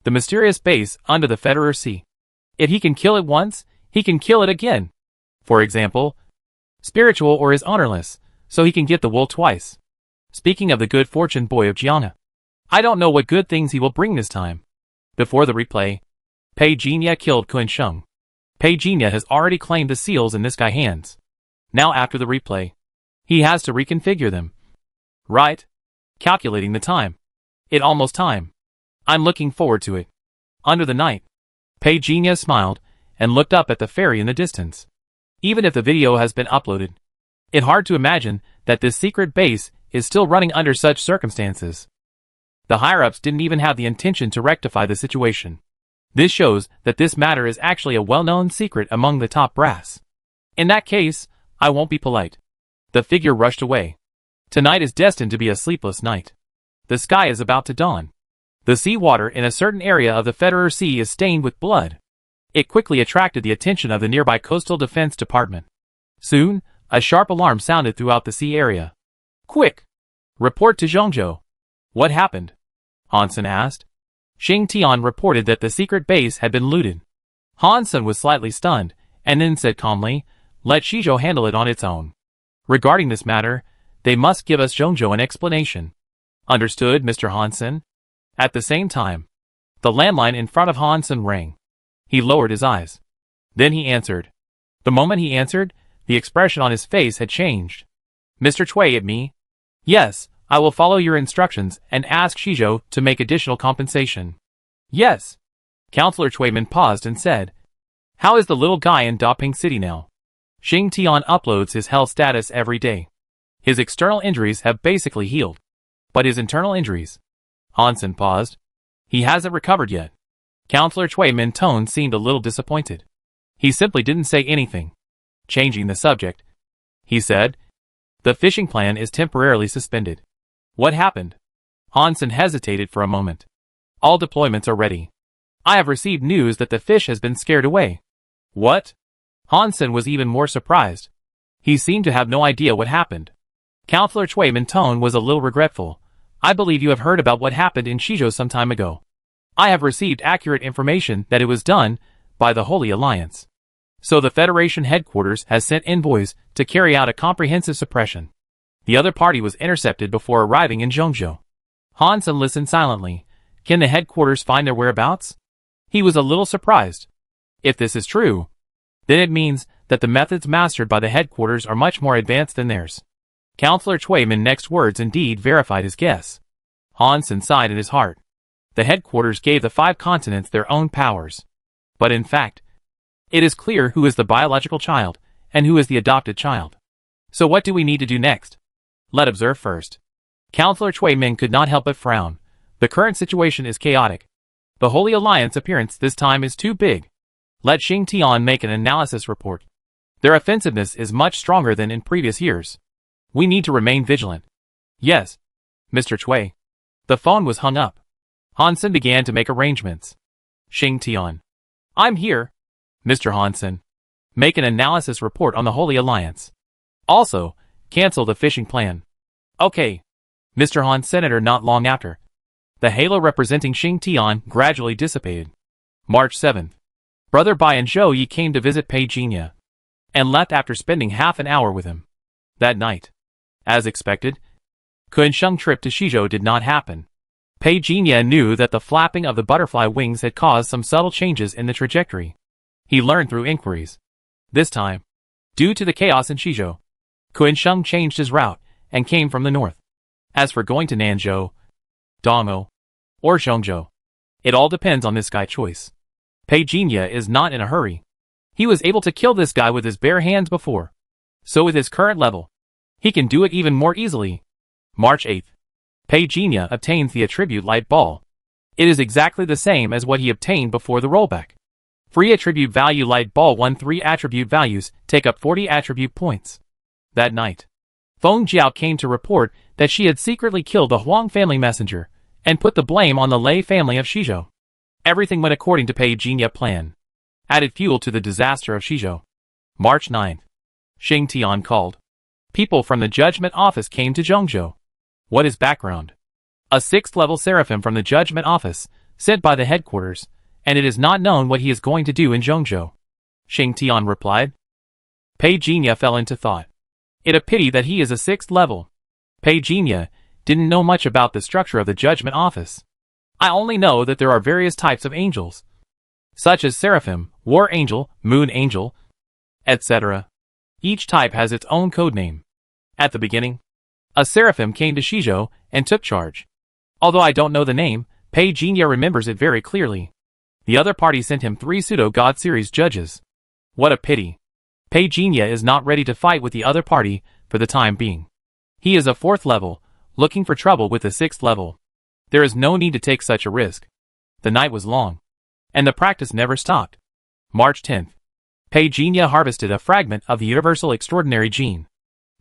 the mysterious base under the Federer Sea. If he can kill it once, he can kill it again. For example, spiritual or is ownerless, so he can get the wool twice. Speaking of the good fortune boy of Jiangna, I don't know what good things he will bring this time. Before the replay, Pei Jinya killed Kun Sheng. Pei Jinya has already claimed the seals in this guy's hands. Now after the replay, he has to reconfigure them. Right? Calculating the time. It almost time. I'm looking forward to it. Under the night, Pei Jinya smiled and looked up at the ferry in the distance. Even if the video has been uploaded, it's hard to imagine that this secret base is still running under such circumstances. The higher-ups didn't even have the intention to rectify the situation. This shows that this matter is actually a well-known secret among the top brass. In that case, I won't be polite. The figure rushed away. Tonight is destined to be a sleepless night. The sky is about to dawn. The seawater in a certain area of the Federer Sea is stained with blood. It quickly attracted the attention of the nearby Coastal Defense Department. Soon, a sharp alarm sounded throughout the sea area. Quick! Report to Zhongzhou. What happened? Hansen asked. Xing Tian reported that the secret base had been looted. Hansen was slightly stunned, and then said calmly, let Shizhou handle it on its own. Regarding this matter, they must give us Zhongzhou an explanation. Understood, Mr. Hansen? At the same time, the landline in front of Hansen rang. He lowered his eyes. Then he answered. The moment he answered, the expression on his face had changed. Mr. Cui, at me? Yes, I will follow your instructions and ask Shizhou to make additional compensation. Yes. Counselor Chuiman paused and said, how is the little guy in Daping City now? Xing Tian uploads his health status every day. His external injuries have basically healed. But his internal injuries? Hansen paused. He hasn't recovered yet. Counselor Chuiman's tone seemed a little disappointed. He simply didn't say anything. Changing the subject, he said, the fishing plan is temporarily suspended. What happened? Hansen hesitated for a moment. All deployments are ready. I have received news that the fish has been scared away. What? Hansen was even more surprised. He seemed to have no idea what happened. Counselor Chuiman's tone was a little regretful. I believe you have heard about what happened in Shizhou some time ago. I have received accurate information that it was done by the Holy Alliance. So the Federation headquarters has sent envoys to carry out a comprehensive suppression. The other party was intercepted before arriving in Zhongzhou. Hansen listened silently. Can the headquarters find their whereabouts? He was a little surprised. If this is true, then it means that the methods mastered by the headquarters are much more advanced than theirs. Counselor Chuiman's next words indeed verified his guess. Hansen sighed in his heart. The headquarters gave the 5 continents their own powers. But in fact, it is clear who is the biological child and who is the adopted child. So what do we need to do next? Let's observe first. Counselor Chuiman could not help but frown. The current situation is chaotic. The Holy Alliance appearance this time is too big. Let Xing Tian make an analysis report. Their offensiveness is much stronger than in previous years. We need to remain vigilant. Yes, Mr. Cui. The phone was hung up. Hansen began to make arrangements. Xing Tian. I'm here. Mr. Hansen. Make an analysis report on the Holy Alliance. Also, cancel the fishing plan. Okay. Mr. Han. Senator. Not long after, The halo representing Xing Tian gradually dissipated. March 7th. Brother Bai and Zhou Yi came to visit Pei Jinya, and left after spending half an hour with him. That night, as expected, Kuan-sheng's trip to Shizhou did not happen. Pei Jinya knew that the flapping of the butterfly wings had caused some subtle changes in the trajectory. He learned through inquiries. This time, due to the chaos in Shizhou, Kuan-sheng changed his route and came from the north. As for going to Nanzhou, Dongou, or Zhongzhou, it all depends on this guy's choice. Pei Jinya is not in a hurry. He was able to kill this guy with his bare hands before. So with his current level, he can do it even more easily. March 8th. Pei Jinya obtains the attribute light ball. It is exactly the same as what he obtained before the rollback. Free attribute value light ball 3 attribute values take up 40 attribute points. That night, Feng Jiao came to report that she had secretly killed a Huang family messenger and put the blame on the Lei family of Shizhou. Everything went according to Pei Jinya's plan. Added fuel to the disaster of Shizhou. March 9th. Xing Tian called. People from the judgment office came to Zhongzhou. What is background? A 6th level seraphim from the judgment office, sent by the headquarters, and it is not known what he is going to do in Zhongzhou. Xing Tian replied. Pei Jinya fell into thought. It a pity that he is a 6th level. Pei Jinya didn't know much about the structure of the judgment office. I only know that there are various types of angels, such as seraphim, war angel, moon angel, etc. Each type has its own code name. At the beginning, a seraphim came to Shizhou and took charge. Although I don't know the name, Pei Jinya remembers it very clearly. The other party sent him 3 pseudo-God series judges. What a pity. Pei Jinya is not ready to fight with the other party for the time being. He is a 4th level, looking for trouble with the 6th level. There is no need to take such a risk. The night was long, and the practice never stopped. March 10th. Pei Jinya harvested a fragment of the Universal Extraordinary Gene.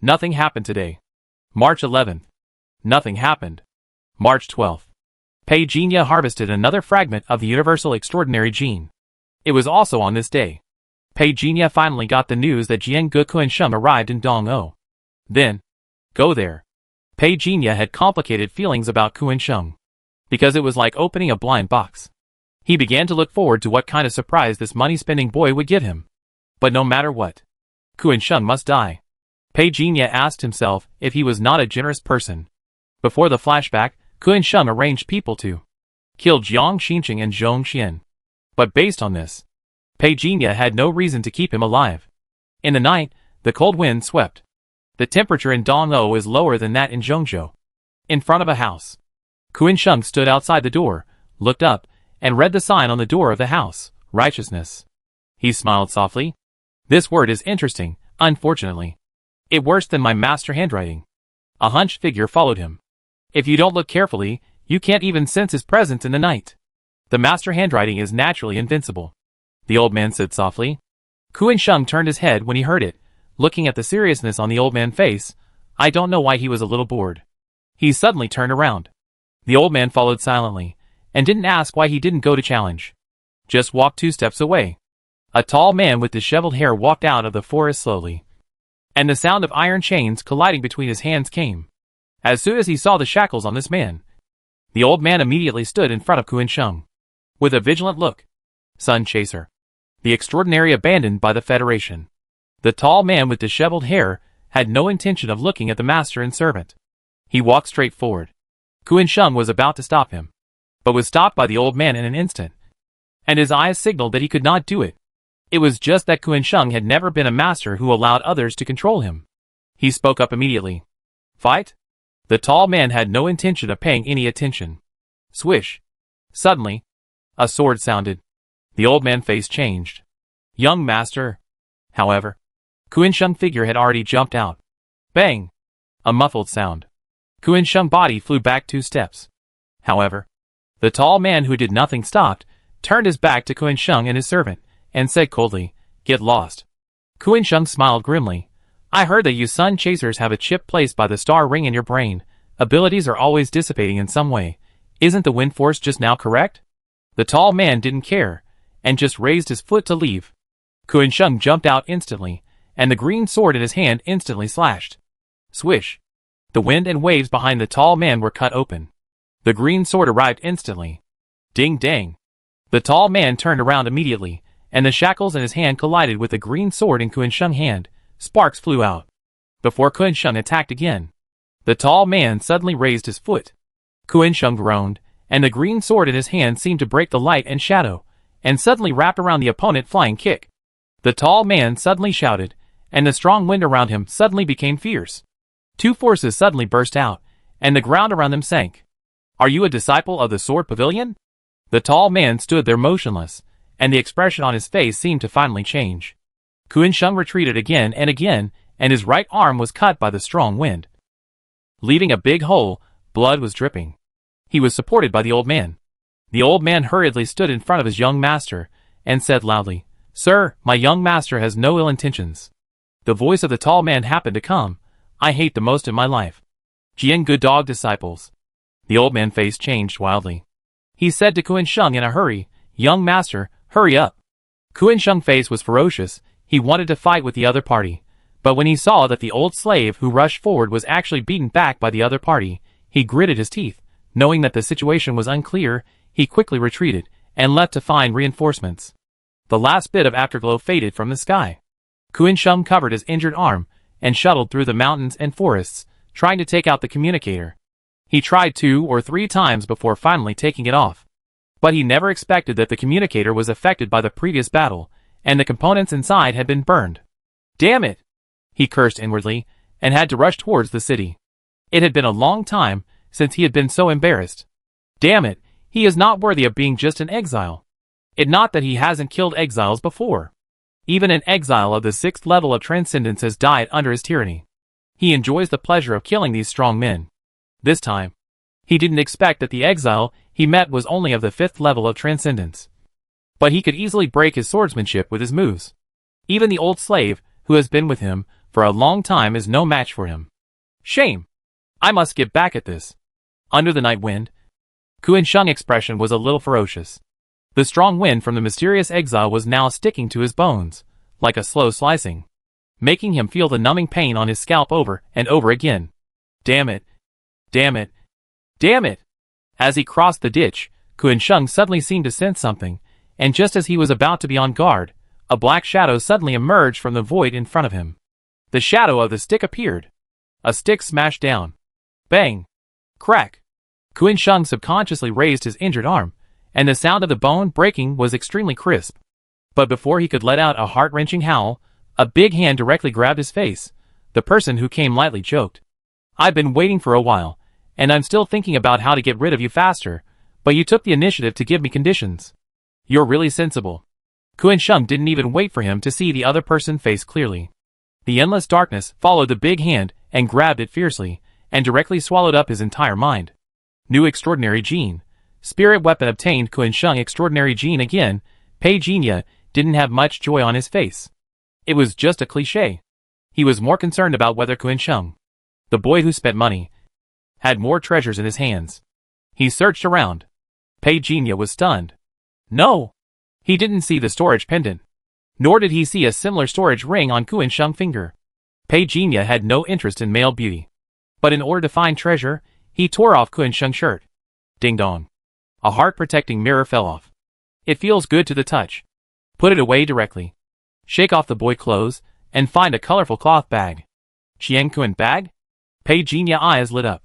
Nothing happened today. March 11th. Nothing happened. March 12th. Pei Jinya harvested another fragment of the Universal Extraordinary Gene. It was also on this day. Pei Jinya finally got the news that Jiang Kuan-sheng arrived in Dongou. Then, go there. Pei Jinya had complicated feelings about Kuan-sheng, because it was like opening a blind box. He began to look forward to what kind of surprise this money-spending boy would give him. But no matter what, Kuan-sheng must die. Pei Jinya asked himself if he was not a generous person. Before the flashback, Kuan-sheng arranged people to kill Jiang Xinqing and Zhong Xian. But based on this, Pei Jinya had no reason to keep him alive. In the night, the cold wind swept. The temperature in Dongou is lower than that in Zhongzhou. In front of a house, Kuan-sheng stood outside the door, looked up, and read the sign on the door of the house, righteousness. He smiled softly. This word is interesting, unfortunately. It worse than my master handwriting. A hunched figure followed him. If you don't look carefully, you can't even sense his presence in the night. The master handwriting is naturally invincible, the old man said softly. Kuan-sheng turned his head when he heard it, looking at the seriousness on the old man's face. I don't know why he was a little bored. He suddenly turned around. The old man followed silently, and didn't ask why he didn't go to challenge. Just walked 2 steps away. A tall man with disheveled hair walked out of the forest slowly, and the sound of iron chains colliding between his hands came. As soon as he saw the shackles on this man, the old man immediately stood in front of Kuan-sheng, with a vigilant look. Sun Chaser, the extraordinary abandoned by the Federation. The tall man with disheveled hair had no intention of looking at the master and servant. He walked straight forward. Kuan-sheng was about to stop him, but was stopped by the old man in an instant, and his eyes signaled that he could not do it. It was just that Kuan-sheng had never been a master who allowed others to control him. He spoke up immediately. Fight? The tall man had no intention of paying any attention. Swish. Suddenly, a sword sounded. The old man's face changed. Young master. However, Kuan-sheng's figure had already jumped out. Bang! A muffled sound. Kuan-sheng's body flew back 2 steps. However, the tall man who did nothing stopped, turned his back to Kuan-sheng and his servant, and said coldly, Get lost. Kuan-sheng smiled grimly. I heard that you Sun Chasers have a chip placed by the star ring in your brain. Abilities are always dissipating in some way. Isn't the wind force just now correct? The tall man didn't care, and just raised his foot to leave. Kuan-sheng jumped out instantly, and the green sword in his hand instantly slashed. Swish. The wind and waves behind the tall man were cut open. The green sword arrived instantly. Ding dang. The tall man turned around immediately, and the shackles in his hand collided with the green sword in Kuan-sheng's hand. Sparks flew out. Before Kuan-sheng attacked again, the tall man suddenly raised his foot. Kuan-sheng groaned, and the green sword in his hand seemed to break the light and shadow, and suddenly wrapped around the opponent, flying kick. The tall man suddenly shouted, and the strong wind around him suddenly became fierce. Two forces suddenly burst out, and the ground around them sank. Are you a disciple of the Sword Pavilion? The tall man stood there motionless, and the expression on his face seemed to finally change. Kuan-sheng retreated again, and his right arm was cut by the strong wind, leaving a big hole. Blood was dripping. He was supported by the old man. The old man hurriedly stood in front of his young master, and said loudly, "Sir, my young master has no ill intentions." The voice of the tall man happened to come. "I hate the most in my life. Jian good dog disciples." The old man's face changed wildly. He said to Kuan-sheng in a hurry, "Young master, hurry up." Kuan-sheng's face was ferocious. He wanted to fight with the other party. But when he saw that the old slave who rushed forward was actually beaten back by the other party, he gritted his teeth. Knowing that the situation was unclear, he quickly retreated, and left to find reinforcements. The last bit of afterglow faded from the sky. Kuan-sheng covered his injured arm, and shuttled through the mountains and forests, trying to take out the communicator. He tried 2 or 3 times before finally taking it off. But he never expected that the communicator was affected by the previous battle, and the components inside had been burned. Damn it! He cursed inwardly, and had to rush towards the city. It had been a long time since he had been so embarrassed. Damn it, he is not worthy of being just an exile. It not that he hasn't killed exiles before. Even an exile of the 6th level of transcendence has died under his tyranny. He enjoys the pleasure of killing these strong men. This time, he didn't expect that the exile he met was only of the 5th level of transcendence. But he could easily break his swordsmanship with his moves. Even the old slave, who has been with him for a long time, is no match for him. Shame! I must get back at this. Under the night wind, Kuan-sheng's expression was a little ferocious. The strong wind from the mysterious exile was now sticking to his bones, like a slow slicing, making him feel the numbing pain on his scalp over and over again. Damn it! Damn it! Damn it! As he crossed the ditch, Kuan-sheng suddenly seemed to sense something, and just as he was about to be on guard, a black shadow suddenly emerged from the void in front of him. The shadow of the stick appeared. A stick smashed down. Bang! Crack! Kuan-sheng subconsciously raised his injured arm, and the sound of the bone breaking was extremely crisp. But before he could let out a heart-wrenching howl, a big hand directly grabbed his face. The person who came lightly choked. "I've been waiting for a while, and I'm still thinking about how to get rid of you faster, but you took the initiative to give me conditions. You're really sensible." Kuan-sheng didn't even wait for him to see the other person's face clearly. The endless darkness followed the big hand and grabbed it fiercely, and directly swallowed up his entire mind. New extraordinary gene. Spirit weapon obtained. Kuan-sheng extraordinary gene again. Pei Jinya didn't have much joy on his face. It was just a cliché. He was more concerned about whether Kuan-sheng, the boy who spent money, had more treasures in his hands. He searched around. Pei Jinya was stunned. No! He didn't see the storage pendant. Nor did he see a similar storage ring on Kuan-sheng's finger. Pei Jinya had no interest in male beauty. But in order to find treasure, he tore off Kuan-sheng's shirt. Ding dong. A heart-protecting mirror fell off. It feels good to the touch. Put it away directly. Shake off the boy clothes, and find a colorful cloth bag. Qian Kuan bag? Pei Jinya's eyes lit up.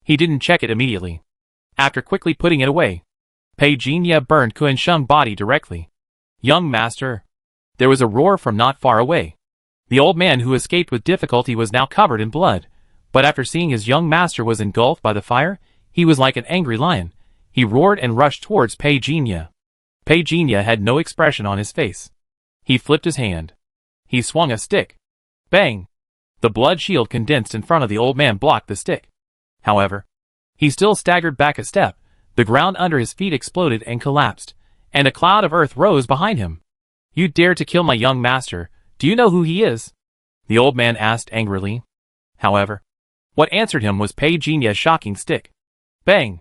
He didn't check it immediately. After quickly putting it away, Pei Jinya burned Kuan-sheng's body directly. Young master. There was a roar from not far away. The old man who escaped with difficulty was now covered in blood, but after seeing his young master was engulfed by the fire, he was like an angry lion. He roared and rushed towards Pei Jinya. Pei Jinya had no expression on his face. He flipped his hand. He swung a stick. Bang! The blood shield condensed in front of the old man blocked the stick. However, he still staggered back a step. The ground under his feet exploded and collapsed, and a cloud of earth rose behind him. You dare to kill my young master? Do you know who he is? The old man asked angrily. However, what answered him was Pei Jinya's shocking stick. Bang!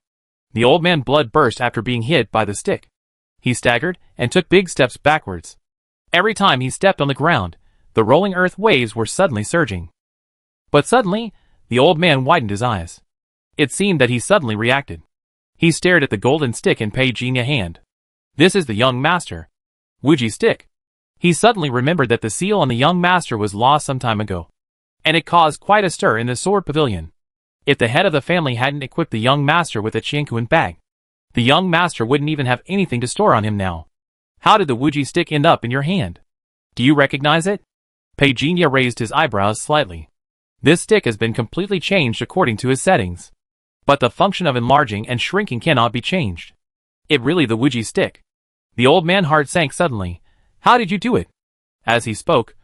The old man's blood burst after being hit by the stick. He staggered and took big steps backwards. Every time he stepped on the ground, the rolling earth waves were suddenly surging. But suddenly, the old man widened his eyes. It seemed that he suddenly reacted. He stared at the golden stick in Pei Jinya's hand. This is the young master. Wuji stick. He suddenly remembered that the seal on the young master was lost some time ago. And it caused quite a stir in the sword pavilion. If the head of the family hadn't equipped the young master with a Qianquan bag, the young master wouldn't even have anything to store on him now. How did the Wuji stick end up in your hand? Do you recognize it? Pei Jinya raised his eyebrows slightly. This stick has been completely changed according to his settings. But the function of enlarging and shrinking cannot be changed. It really the Wuji stick. The old man's heart sank suddenly. How did you do it? As he spoke,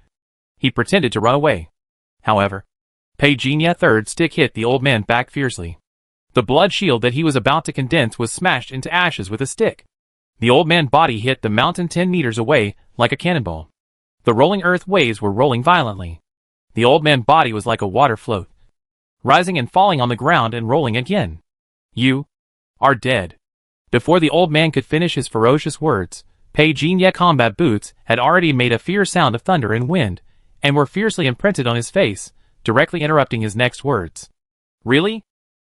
he pretended to run away. However, Pei Jinya's third stick hit the old man back fiercely. The blood shield that he was about to condense was smashed into ashes with a stick. The old man's body hit the mountain 10 meters away like a cannonball. The rolling earth waves were rolling violently. The old man's body was like a water float, rising and falling on the ground and rolling again. You are dead. Before the old man could finish his ferocious words, Pei Jinya's combat boots had already made a fierce sound of thunder and wind, and were fiercely imprinted on his face, directly interrupting his next words. Really?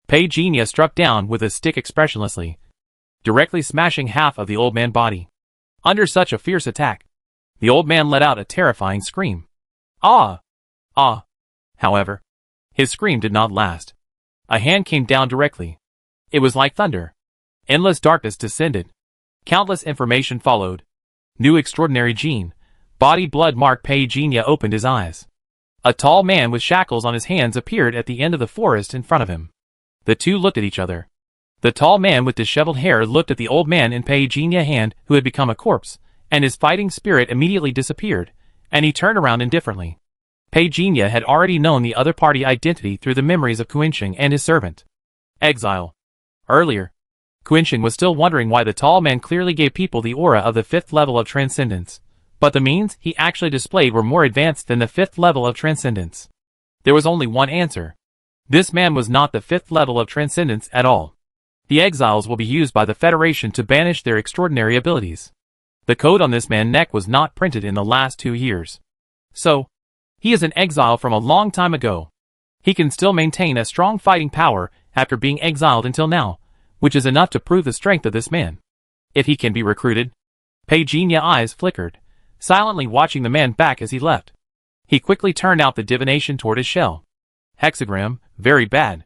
Pei Jinya struck down with his stick expressionlessly, directly smashing half of the old man's body. Under such a fierce attack, the old man let out a terrifying scream. Ah! Ah! However, his scream did not last. A hand came down directly. It was like thunder. Endless darkness descended. Countless information followed. New extraordinary gene. Body blood mark. Pei Jinya opened his eyes. A tall man with shackles on his hands appeared at the end of the forest in front of him. The two looked at each other. The tall man with disheveled hair looked at the old man in Pei Jinya's hand who had become a corpse, and his fighting spirit immediately disappeared, and he turned around indifferently. Pei Jinya had already known the other party identity through the memories of Quinsheng and his servant. Exile. Earlier, Quinsheng was still wondering why the tall man clearly gave people the aura of the 5th level of transcendence, but the means he actually displayed were more advanced than the 5th level of transcendence. There was only one answer. This man was not the 5th level of transcendence at all. The exiles will be used by the Federation to banish their extraordinary abilities. The code on this man's neck was not printed in the last 2 years. So, he is an exile from a long time ago. He can still maintain a strong fighting power after being exiled until now, which is enough to prove the strength of this man. If he can be recruited. Pei Jinya's eyes flickered, silently watching the man back as he left. He quickly turned out the divination tortoise shell. Hexagram, very bad.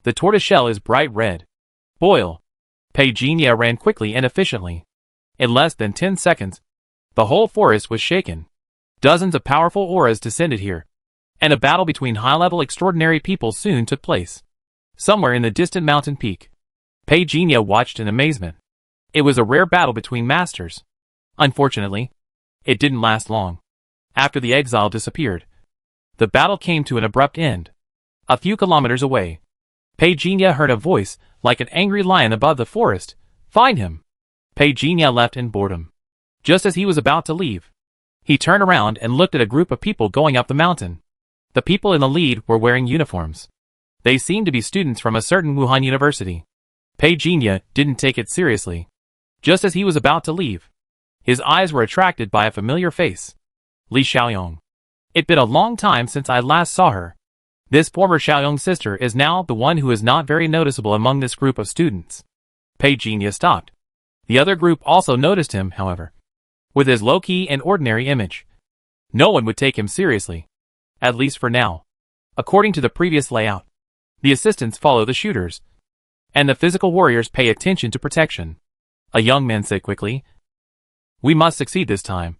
The tortoise shell is bright red. Boil. Pei Jinya ran quickly and efficiently. In less than 10 seconds, the whole forest was shaken. Dozens of powerful auras descended here, and a battle between high-level extraordinary people soon took place. Somewhere in the distant mountain peak, Pei Jinya watched in amazement. It was a rare battle between masters. Unfortunately, it didn't last long. After the exile disappeared, the battle came to an abrupt end. A few kilometers away, Pei Jinya heard a voice like an angry lion above the forest. Find him. Pei Jinya left in boredom. Just as he was about to leave, he turned around and looked at a group of people going up the mountain. The people in the lead were wearing uniforms. They seemed to be students from a certain Wuhan university. Pei Jinya didn't take it seriously. Just as he was about to leave, his eyes were attracted by a familiar face. Li Xiaoyong. It'd been a long time since I last saw her. This former Xiaoyong sister is now the one who is not very noticeable among this group of students. Pei Jinya stopped. The other group also noticed him, however. With his low-key and ordinary image, no one would take him seriously. At least for now. According to the previous layout, the assistants follow the shooters, and the physical warriors pay attention to protection. A young man said quickly, "We must succeed this time,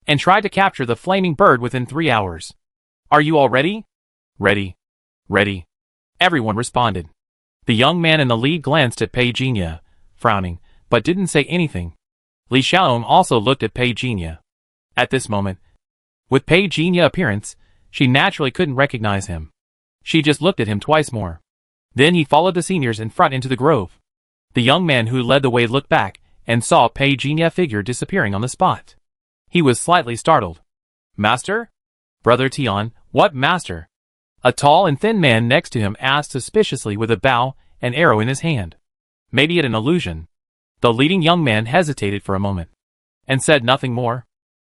and try to capture the flaming bird within 3 hours. Are you all ready?" "Ready. Ready." Everyone responded. The young man in the lead glanced at Pei Jinya, frowning, but didn't say anything. Li Xiaoyong also looked at Pei Jinya. At this moment, with Pei Jinya's appearance, she naturally couldn't recognize him. She just looked at him twice more. Then he followed the seniors in front into the grove. The young man who led the way looked back and saw Pei Jinya's figure disappearing on the spot. He was slightly startled. "Master? Brother Tian, what master?" A tall and thin man next to him asked suspiciously with a bow, an arrow in his hand. Maybe it an illusion. The leading young man hesitated for a moment, and said nothing more.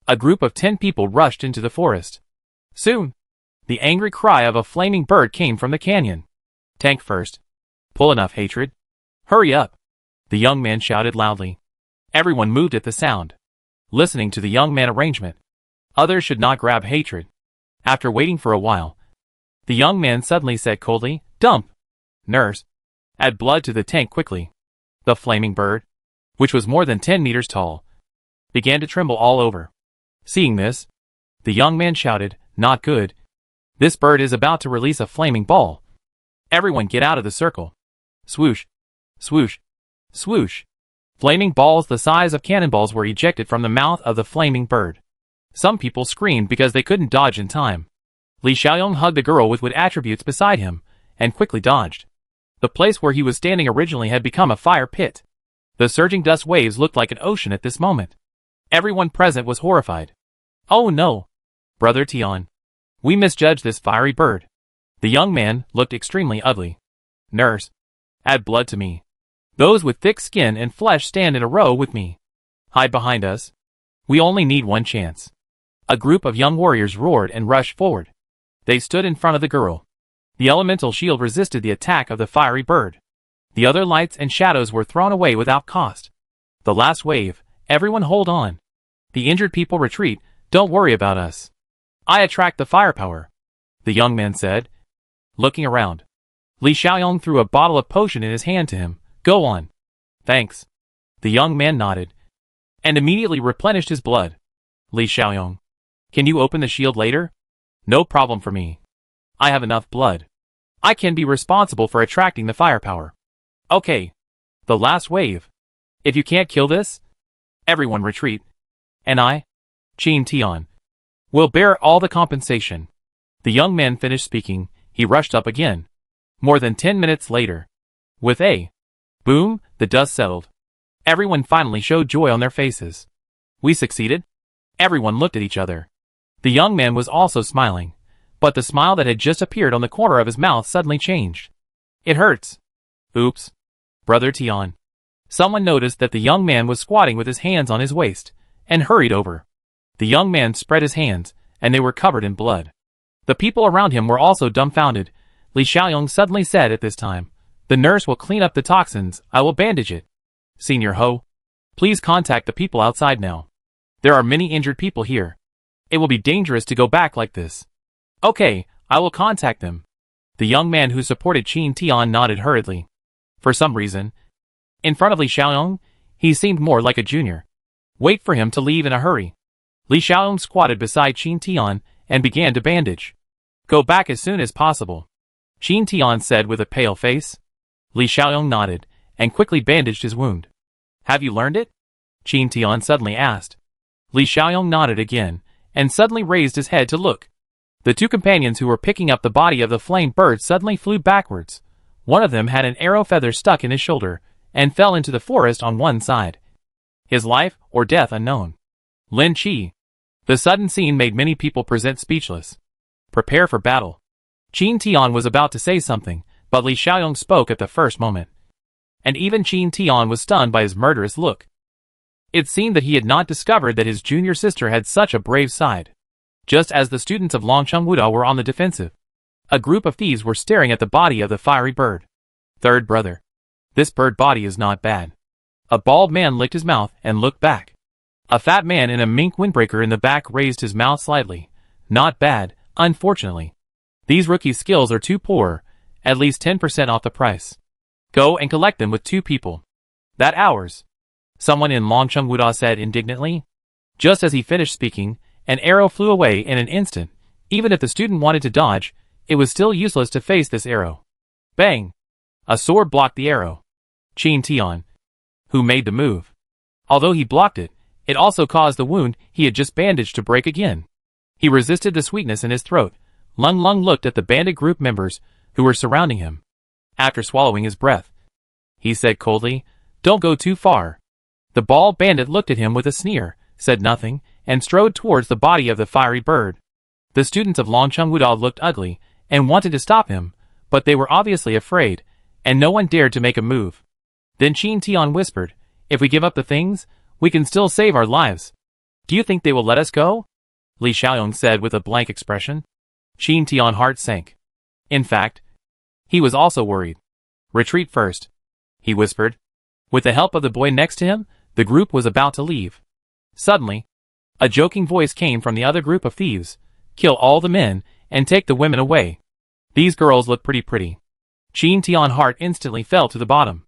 A group of 10 people rushed into the forest. Soon, the angry cry of a flaming bird came from the canyon. "Tank first. Pull enough hatred. Hurry up." The young man shouted loudly. Everyone moved at the sound, listening to the young man arrangement. Others should not grab hatred. After waiting for a while, the young man suddenly said coldly, "Dump! Nurse, add blood to the tank quickly." The flaming bird, which was more than 10 meters tall, began to tremble all over. Seeing this, the young man shouted, "Not good. This bird is about to release a flaming ball. Everyone get out of the circle." Swoosh, swoosh, swoosh. Flaming balls the size of cannonballs were ejected from the mouth of the flaming bird. Some people screamed because they couldn't dodge in time. Li Xiaoyong hugged the girl with wood attributes beside him, and quickly dodged. The place where he was standing originally had become a fire pit. The surging dust waves looked like an ocean at this moment. Everyone present was horrified. "Oh no! Brother Tian. We misjudged this fiery bird." The young man looked extremely ugly. "Nurse, add blood to me. Those with thick skin and flesh stand in a row with me. Hide behind us. We only need one chance." A group of young warriors roared and rushed forward. They stood in front of the girl. The elemental shield resisted the attack of the fiery bird. The other lights and shadows were thrown away without cost. The last wave, everyone hold on. The injured people retreat, don't worry about us. I attract the firepower, the young man said, looking around. Li Xiaoyong threw a bottle of potion in his hand to him. "Go on." "Thanks." The young man nodded, and immediately replenished his blood. "Li Xiaoyong, can you open the shield later?" "No problem for me. I have enough blood. I can be responsible for attracting the firepower." "Okay. The last wave. If you can't kill this, everyone retreat. And I, Qin Tian, will bear all the compensation." The young man finished speaking. He rushed up again. More than 10 minutes later, with a boom, the dust settled. Everyone finally showed joy on their faces. "We succeeded?" Everyone looked at each other. The young man was also smiling, but the smile that had just appeared on the corner of his mouth suddenly changed. "It hurts." "Oops. Brother Tian." Someone noticed that the young man was squatting with his hands on his waist, and hurried over. The young man spread his hands, and they were covered in blood. The people around him were also dumbfounded. Li Xiaoyong suddenly said at this time, "The nurse will clean up the toxins, I will bandage it. Senior Ho, please contact the people outside now. There are many injured people here. It will be dangerous to go back like this." "Okay, I will contact them." The young man who supported Qin Tian nodded hurriedly. For some reason, in front of Li Xiaoyong, he seemed more like a junior. Wait for him to leave in a hurry. Li Xiaoyong squatted beside Qin Tian and began to bandage. "Go back as soon as possible," Qin Tian said with a pale face. Li Xiaoyong nodded and quickly bandaged his wound. "Have you learned it?" Qin Tian suddenly asked. Li Xiaoyong nodded again and suddenly raised his head to look. The two companions who were picking up the body of the flame bird suddenly flew backwards. One of them had an arrow feather stuck in his shoulder and fell into the forest on one side. His life or death unknown. Lin Qi. The sudden scene made many people present speechless. "Prepare for battle." Qin Tian was about to say something, but Li Xiaoyong spoke at the first moment. And even Qin Tian was stunned by his murderous look. It seemed that he had not discovered that his junior sister had such a brave side. Just as the students of Longcheng Wuda were on the defensive, a group of thieves were staring at the body of the fiery bird. "Third brother. This bird body is not bad." A bald man licked his mouth and looked back. A fat man in a mink windbreaker in the back raised his mouth slightly. "Not bad, unfortunately. These rookie skills are too poor, at least 10% off the price. Go and collect them with 2 people. That ours," someone in Longcheng Wuda said indignantly. Just as he finished speaking, an arrow flew away in an instant. Even if the student wanted to dodge, it was still useless to face this arrow. Bang! A sword blocked the arrow. Qin Tian, who made the move. Although he blocked it, it also caused the wound he had just bandaged to break again. He resisted the sweetness in his throat. Lung Lung looked at the bandit group members who were surrounding him. After swallowing his breath, he said coldly, "Don't go too far." The bald bandit looked at him with a sneer, said nothing, and strode towards the body of the fiery bird. The students of Longcheng Wuda looked ugly and wanted to stop him, but they were obviously afraid, and no one dared to make a move. Then Qin Tian whispered, "If we give up the things, we can still save our lives. Do you think they will let us go?" Li Xiaoyong said with a blank expression. Qin Tian's heart sank. In fact, he was also worried. "Retreat first," he whispered. With the help of the boy next to him, the group was about to leave. Suddenly, a joking voice came from the other group of thieves. Kill all the men, and take the women away. These girls look pretty. Qin Tian's heart instantly fell to the bottom.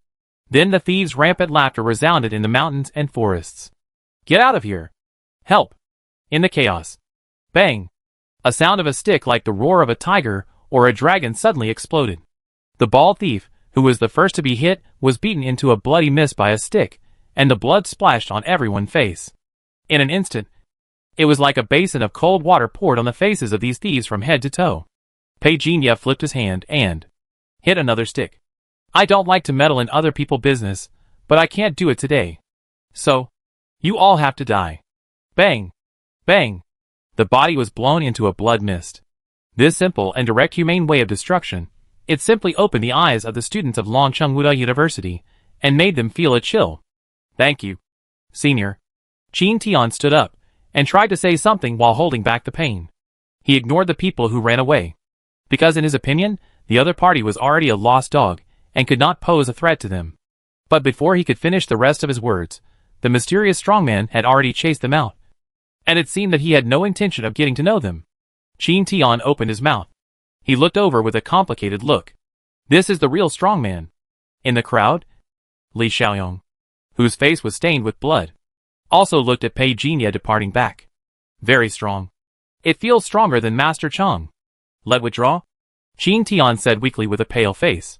Then the thieves' rampant laughter resounded in the mountains and forests. Get out of here! Help! In the chaos. Bang! A sound of a stick like the roar of a tiger or a dragon suddenly exploded. The bald thief, who was the first to be hit, was beaten into a bloody mist by a stick, and the blood splashed on everyone's face. In an instant, it was like a basin of cold water poured on the faces of these thieves from head to toe. Pei Jinya flipped his hand and hit another stick. I don't like to meddle in other people's business, but I can't do it today. So, you all have to die. Bang! Bang! The body was blown into a blood mist. This simple and direct humane way of destruction, it simply opened the eyes of the students of Longcheng University, and made them feel a chill. Thank you, Senior. Qin Tian stood up, and tried to say something while holding back the pain. He ignored the people who ran away, because in his opinion, the other party was already a lost dog, and could not pose a threat to them. But before he could finish the rest of his words, the mysterious strongman had already chased them out, and it seemed that he had no intention of getting to know them. Qin Tian opened his mouth. He looked over with a complicated look. This is the real strongman. In the crowd, Li Xiaoyong, whose face was stained with blood, also looked at Pei Jinya departing back. Very strong. It feels stronger than Master Chang. Let withdraw? Qin Tian said weakly with a pale face.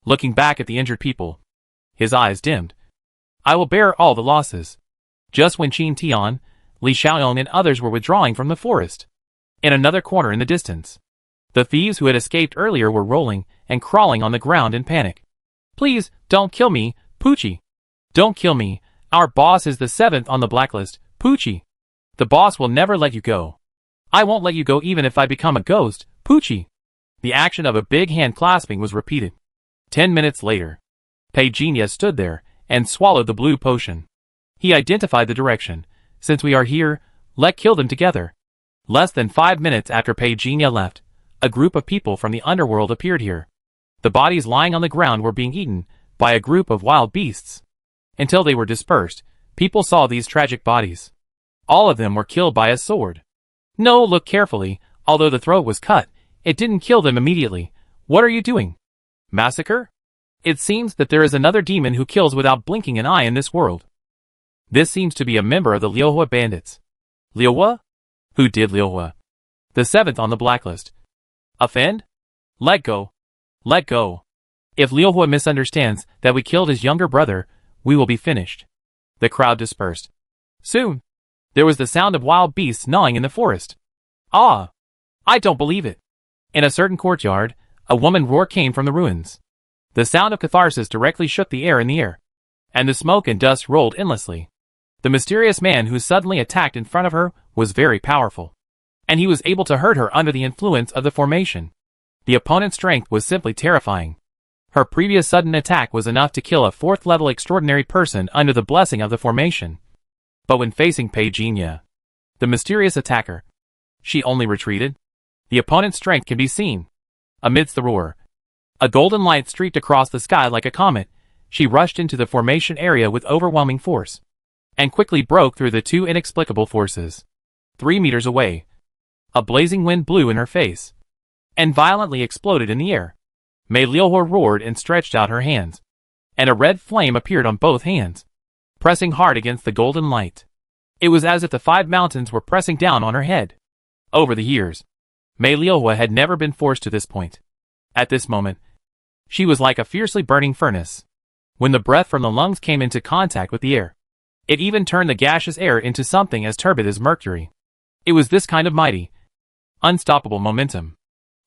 Looking back at the injured people, his eyes dimmed. I will bear all the losses. Just when Qin Tian, Li Xiaoyong and others were withdrawing from the forest, in another corner in the distance, the thieves who had escaped earlier were rolling and crawling on the ground in panic. Please, don't kill me, Poochie. Don't kill me. Our boss is the 7th on the blacklist, Poochie. The boss will never let you go. I won't let you go even if I become a ghost, Poochie. The action of a big hand clasping was repeated. 10 minutes later, Pei Jinya stood there and swallowed the blue potion. He identified the direction. Since we are here, let's kill them together. Less than 5 minutes after Pei Jinya left, a group of people from the underworld appeared here. The bodies lying on the ground were being eaten by a group of wild beasts. Until they were dispersed, people saw these tragic bodies. All of them were killed by a sword. No, look carefully. Although the throat was cut, it didn't kill them immediately. What are you doing? Massacre? It seems that there is another demon who kills without blinking an eye in this world. This seems to be a member of the Liuhua bandits. Liuhua? Who did Liuhua? The 7th on the blacklist. Offend? Let go. Let go. If Liuhua misunderstands that we killed his younger brother, we will be finished. The crowd dispersed. Soon, there was the sound of wild beasts gnawing in the forest. Ah! I don't believe it. In a certain courtyard, a woman roar came from the ruins. The sound of catharsis directly shook the air in the air, and the smoke and dust rolled endlessly. The mysterious man who suddenly attacked in front of her was very powerful, and he was able to hurt her under the influence of the formation. The opponent's strength was simply terrifying. Her previous sudden attack was enough to kill a 4th-level extraordinary person under the blessing of the formation. But when facing Pei Jinya, the mysterious attacker, she only retreated. The opponent's strength can be seen. Amidst the roar, a golden light streaked across the sky like a comet. She rushed into the formation area with overwhelming force, and quickly broke through the two inexplicable forces. 3 meters away, a blazing wind blew in her face, and violently exploded in the air. Mei Liuhua roared and stretched out her hands, and a red flame appeared on both hands, pressing hard against the golden light. It was as if the 5 mountains were pressing down on her head. Over the years, Mei Liuhua had never been forced to this point. At this moment, she was like a fiercely burning furnace. When the breath from the lungs came into contact with the air, it even turned the gaseous air into something as turbid as mercury. It was this kind of mighty, unstoppable momentum.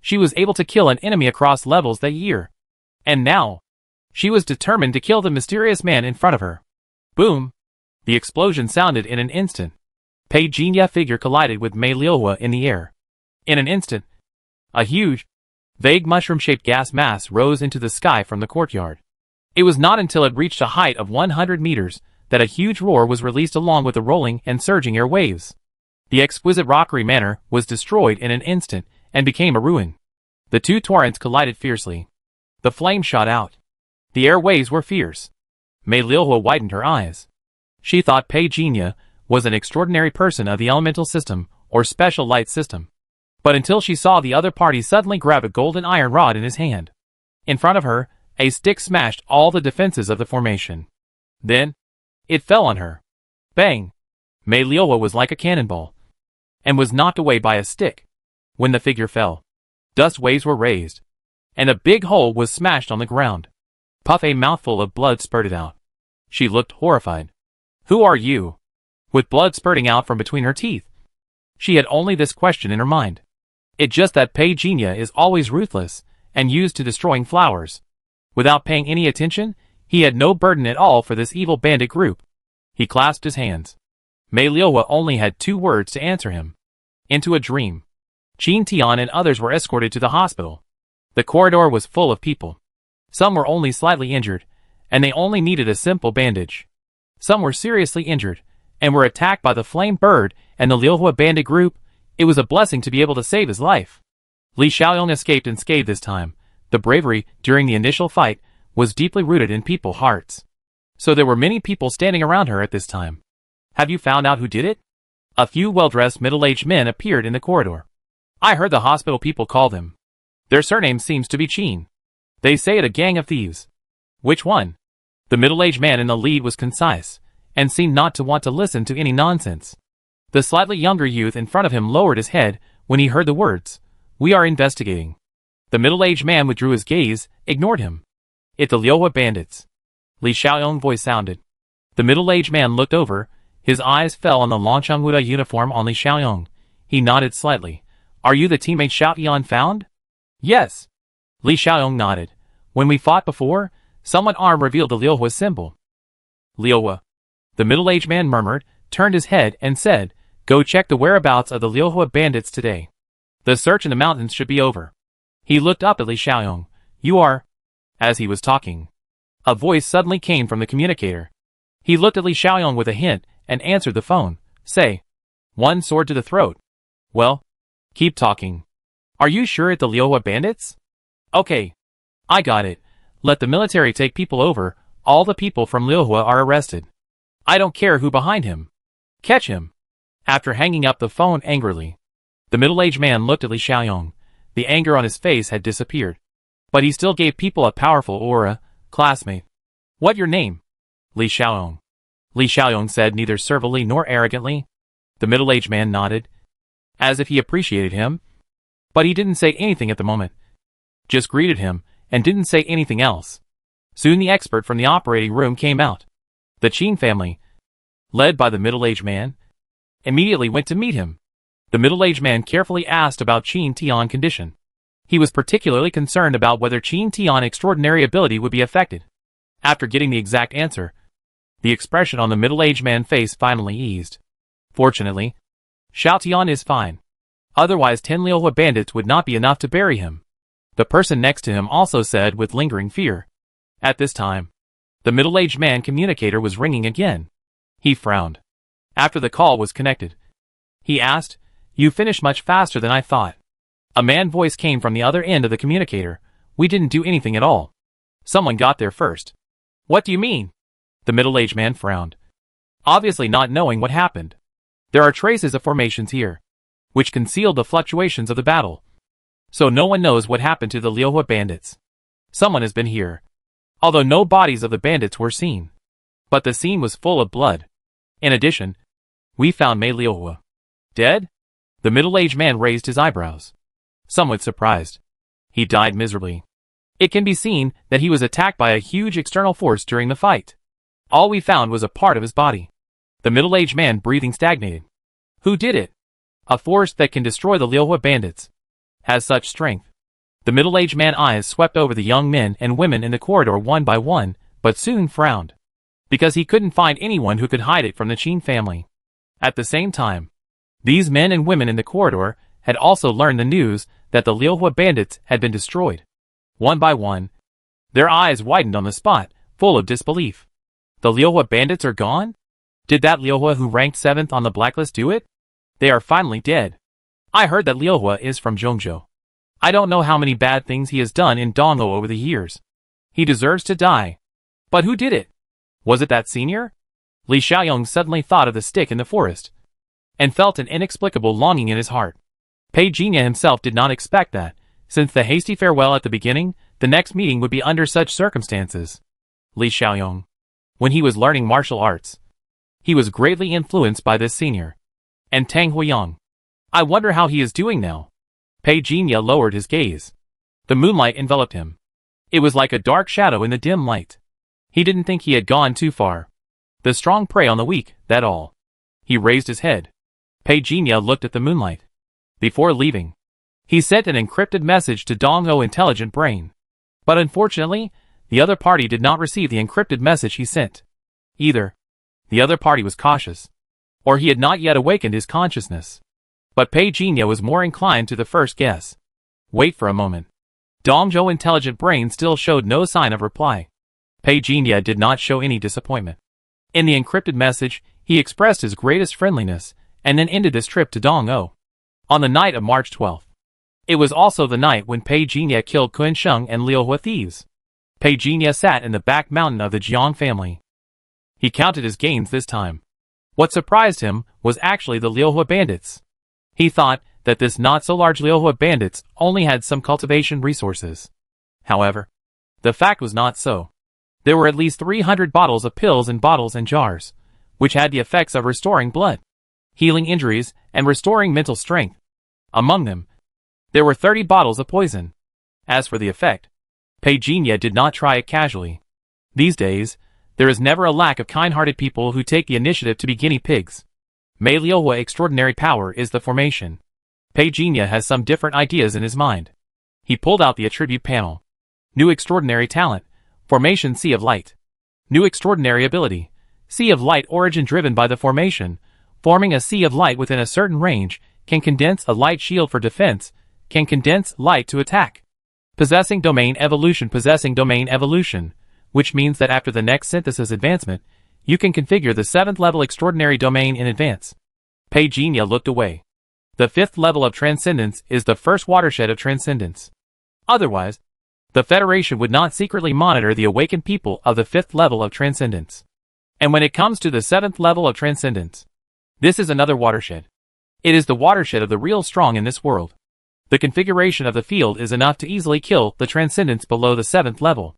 She was able to kill an enemy across levels that year. And now, she was determined to kill the mysterious man in front of her. Boom! The explosion sounded in an instant. Pei Jinya figure collided with Mei Liuhua in the air. In an instant, a huge, vague mushroom-shaped gas mass rose into the sky from the courtyard. It was not until it reached a height of 100 meters that a huge roar was released along with the rolling and surging air waves. The exquisite rockery manor was destroyed in an instant and became a ruin. The two torrents collided fiercely. The flames shot out. The air waves were fierce. Mei Liuhua widened her eyes. She thought Pei Jinya was an extraordinary person of the elemental system or special light system. But until she saw the other party suddenly grab a golden iron rod in his hand. In front of her, a stick smashed all the defenses of the formation. Then, it fell on her. Bang! Mei Liuhua was like a cannonball, and was knocked away by a stick. When the figure fell, dust waves were raised, and a big hole was smashed on the ground. Puff, a mouthful of blood spurted out. She looked horrified. Who are you? With blood spurting out from between her teeth. She had only this question in her mind. It just that Pei Jinya is always ruthless, and used to destroying flowers. Without paying any attention, he had no burden at all for this evil bandit group. He clasped his hands. Mei Liuhua only had 2 words to answer him. Into a dream. Qin Tian and others were escorted to the hospital. The corridor was full of people. Some were only slightly injured, and they only needed a simple bandage. Some were seriously injured, and were attacked by the Flame Bird and the Liuhua bandit group. It was a blessing to be able to save his life. Li Xiaoyong escaped unscathed this time. The bravery during the initial fight was deeply rooted in people's hearts. So there were many people standing around her at this time. Have you found out who did it? A few well-dressed middle-aged men appeared in the corridor. I heard the hospital people call them. Their surname seems to be Qin. They say it a gang of thieves. Which one? The middle-aged man in the lead was concise, and seemed not to want to listen to any nonsense. The slightly younger youth in front of him lowered his head when he heard the words, "We are investigating." The middle-aged man withdrew his gaze, ignored him. It's the Liuhua bandits. Li Xiaoyong's voice sounded. The middle-aged man looked over. His eyes fell on the Longchenghuda uniform on Li Xiaoyong. He nodded slightly. Are you the teammate Xiao Yan found? Yes. Li Xiaoyong nodded. When we fought before, someone arm revealed the Liuhua symbol. Liuhua. The middle-aged man murmured, turned his head, and said, Go check the whereabouts of the Liuhua bandits today. The search in the mountains should be over. He looked up at Li Xiaoyong. You are... As he was talking, a voice suddenly came from the communicator. He looked at Li Xiaoyong with a hint, and answered the phone. Say. One sword to the throat. Well, keep talking. Are you sure it's the Liuhua bandits? Okay. I got it. Let the military take people over. All the people from Liuhua are arrested. I don't care who behind him. Catch him. After hanging up the phone angrily, the middle-aged man looked at Li Xiaoyong. The anger on his face had disappeared. But he still gave people a powerful aura. Classmate. What your name? Li Xiaoyong. Li Xiaoyong said neither servilely nor arrogantly. The middle-aged man nodded, as if he appreciated him. But he didn't say anything at the moment. Just greeted him, and didn't say anything else. Soon the expert from the operating room came out. The Qin family, led by the middle-aged man, immediately went to meet him. The middle-aged man carefully asked about Qin Tian's condition. He was particularly concerned about whether Qin Tian's extraordinary ability would be affected. After getting the exact answer, the expression on the middle-aged man's face finally eased. Fortunately, Xiao Tian is fine. Otherwise 10 Liuhua bandits would not be enough to bury him. The person next to him also said with lingering fear. At this time, the middle-aged man communicator was ringing again. He frowned. After the call was connected, he asked, You finished much faster than I thought. A man's voice came from the other end of the communicator. We didn't do anything at all. Someone got there first. What do you mean? The middle-aged man frowned, obviously not knowing what happened. There are traces of formations here, which concealed the fluctuations of the battle. So no one knows what happened to the Liuhua bandits. Someone has been here, although no bodies of the bandits were seen. But the scene was full of blood. In addition, we found Mei Liuhua. Dead? The middle-aged man raised his eyebrows, somewhat surprised. He died miserably. It can be seen that he was attacked by a huge external force during the fight. All we found was a part of his body. The middle-aged man breathing stagnated. Who did it? A force that can destroy the Liuhua bandits has such strength. The middle-aged man's eyes swept over the young men and women in the corridor one by one, but soon frowned, because he couldn't find anyone who could hide it from the Qin family. At the same time, these men and women in the corridor had also learned the news that the Liuhua bandits had been destroyed. One by one, their eyes widened on the spot, full of disbelief. The Liuhua bandits are gone? Did that Liuhua who ranked 7th on the blacklist do it? They are finally dead. I heard that Liuhua is from Zhongzhou. I don't know how many bad things he has done in Dongou over the years. He deserves to die. But who did it? Was it that senior? Li Xiaoyong suddenly thought of the stick in the forest, and felt an inexplicable longing in his heart. Pei Jinya himself did not expect that, since the hasty farewell at the beginning, the next meeting would be under such circumstances. Li Xiaoyong, when he was learning martial arts, he was greatly influenced by this senior. And Tang Huiyang. I wonder how he is doing now. Pei Jinya lowered his gaze. The moonlight enveloped him. It was like a dark shadow in the dim light. He didn't think he had gone too far. The strong prey on the weak, that all. He raised his head. Pei Jinya looked at the moonlight. Before leaving, he sent an encrypted message to Dongho Intelligent Brain. But unfortunately, the other party did not receive the encrypted message he sent. Either the other party was cautious, or he had not yet awakened his consciousness. But Pei Jinya was more inclined to the first guess. Wait for a moment. Dongzhou Intelligent Brain still showed no sign of reply. Pei Jinya did not show any disappointment. In the encrypted message, he expressed his greatest friendliness, and then ended this trip to Dongzhou. On the night of March 12th. It was also the night when Pei Jinya killed Kun Sheng and Liu Hua thieves. Pei Jinya sat in the back mountain of the Jiang family. He counted his gains this time. What surprised him was actually the Liu Hua bandits. He thought that this not-so-large Liu Hua bandits only had some cultivation resources. However, the fact was not so. There were at least 300 bottles of pills in bottles and jars, which had the effects of restoring blood, healing injuries, and restoring mental strength. Among them, there were 30 bottles of poison. As for the effect, Pei Jinya did not try it casually. These days, there is never a lack of kind-hearted people who take the initiative to be guinea pigs. Mei Liuhua extraordinary power is the formation. Pei Jinya has some different ideas in his mind. He pulled out the attribute panel. New extraordinary talent, formation Sea of Light. New extraordinary ability, Sea of Light origin driven by the formation, forming a sea of light within a certain range, can condense a light shield for defense, can condense light to attack. Possessing domain evolution, which means that after the next synthesis advancement, you can configure the 7th level extraordinary domain in advance. Pei Jinya looked away. The 5th level of transcendence is the first watershed of transcendence. Otherwise, the Federation would not secretly monitor the awakened people of the 5th level of transcendence. And when it comes to the 7th level of transcendence, this is another watershed. It is the watershed of the real strong in this world. The configuration of the field is enough to easily kill the transcendence below the 7th level.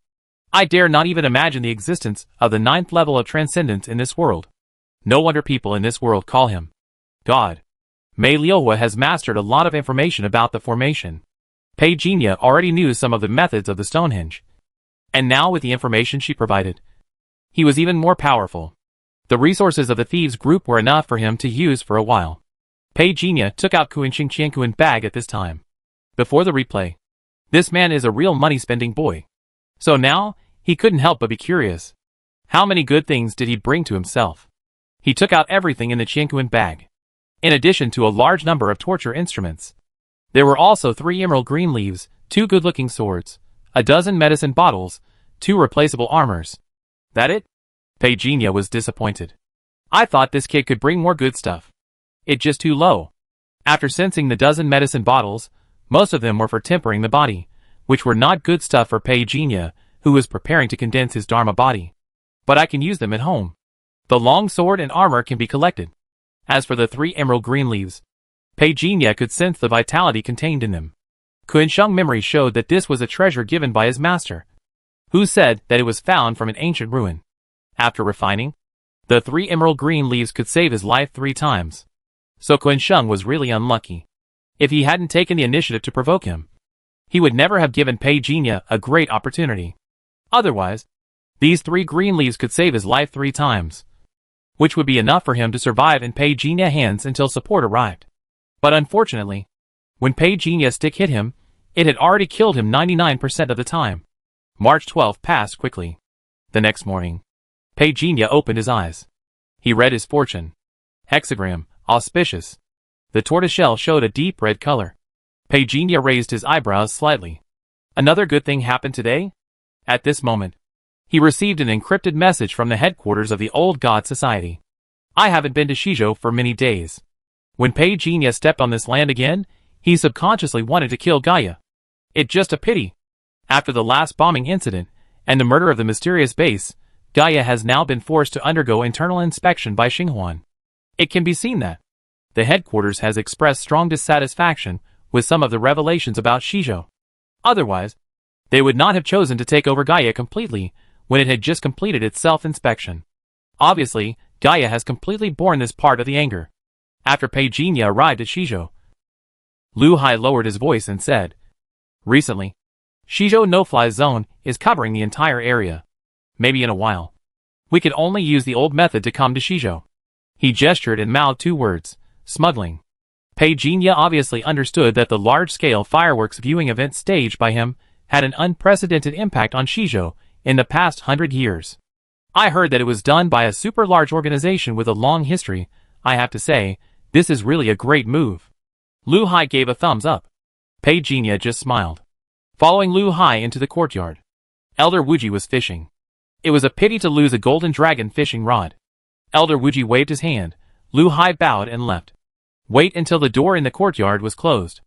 I dare not even imagine the existence of the 9th level of transcendence in this world. No wonder people in this world call him God. Mei Liuhua has mastered a lot of information about the formation. Pei Jinya already knew some of the methods of the Stonehenge. And now with the information she provided, he was even more powerful. The resources of the thieves group were enough for him to use for a while. Pei Jinya took out Kuinqing Qiankuan bag at this time. Before the replay, this man is a real money-spending boy. So now, he couldn't help but be curious. How many good things did he bring to himself? He took out everything in the Qiankuan bag. In addition to a large number of torture instruments, there were also 3 emerald green leaves, 2 good-looking swords, a dozen medicine bottles, 2 replaceable armors. That it? Pei Jinya was disappointed. I thought this kid could bring more good stuff. It's just too low. After sensing the dozen medicine bottles, most of them were for tempering the body, which were not good stuff for Pei Jinya, who was preparing to condense his Dharma body. But I can use them at home. The long sword and armor can be collected. As for the 3 emerald green leaves, Pei Jinya could sense the vitality contained in them. Kuinsheng memory showed that this was a treasure given by his master, who said that it was found from an ancient ruin. After refining, the 3 emerald green leaves could save his life 3 times. So Kuinsheng was really unlucky. If he hadn't taken the initiative to provoke him, he would never have given Pei Jinya a great opportunity. Otherwise, these 3 green leaves could save his life 3 times, which would be enough for him to survive in Pei Jinya hands until support arrived. But unfortunately, when Pei Jinya stick hit him, it had already killed him 99% of the time. March 12 passed quickly. The next morning, Pei Jinya opened his eyes. He read his fortune. Hexagram, auspicious. The tortoiseshell showed a deep red color. Pei Jinya raised his eyebrows slightly. Another good thing happened today? At this moment, he received an encrypted message from the headquarters of the Old God Society. I haven't been to Shizhou for many days. When Pei Jinya stepped on this land again, he subconsciously wanted to kill Gaia. It's just a pity. After the last bombing incident, and the murder of the mysterious base, Gaia has now been forced to undergo internal inspection by Xinghuan. It can be seen that the headquarters has expressed strong dissatisfaction with some of the revelations about Shizhou. Otherwise, they would not have chosen to take over Gaia completely when it had just completed its self-inspection. Obviously, Gaia has completely borne this part of the anger. After Pei Jinya arrived at Shizhou, Lu Hai lowered his voice and said, "Recently, Shizhou no-fly zone is covering the entire area. Maybe in a while, we could only use the old method to come to Shizhou." He gestured and mouthed two words, smuggling. Pei Jinya obviously understood that the large-scale fireworks viewing event staged by him had an unprecedented impact on Shizhou in the past 100 years. "I heard that it was done by a super large organization with a long history. I have to say, this is really a great move." Lu Hai gave a thumbs up. Pei Jinya just smiled. Following Lu Hai into the courtyard, Elder Wuji was fishing. It was a pity to lose a golden dragon fishing rod. Elder Wuji waved his hand. Lu Hai bowed and left. Wait until the door in the courtyard was closed.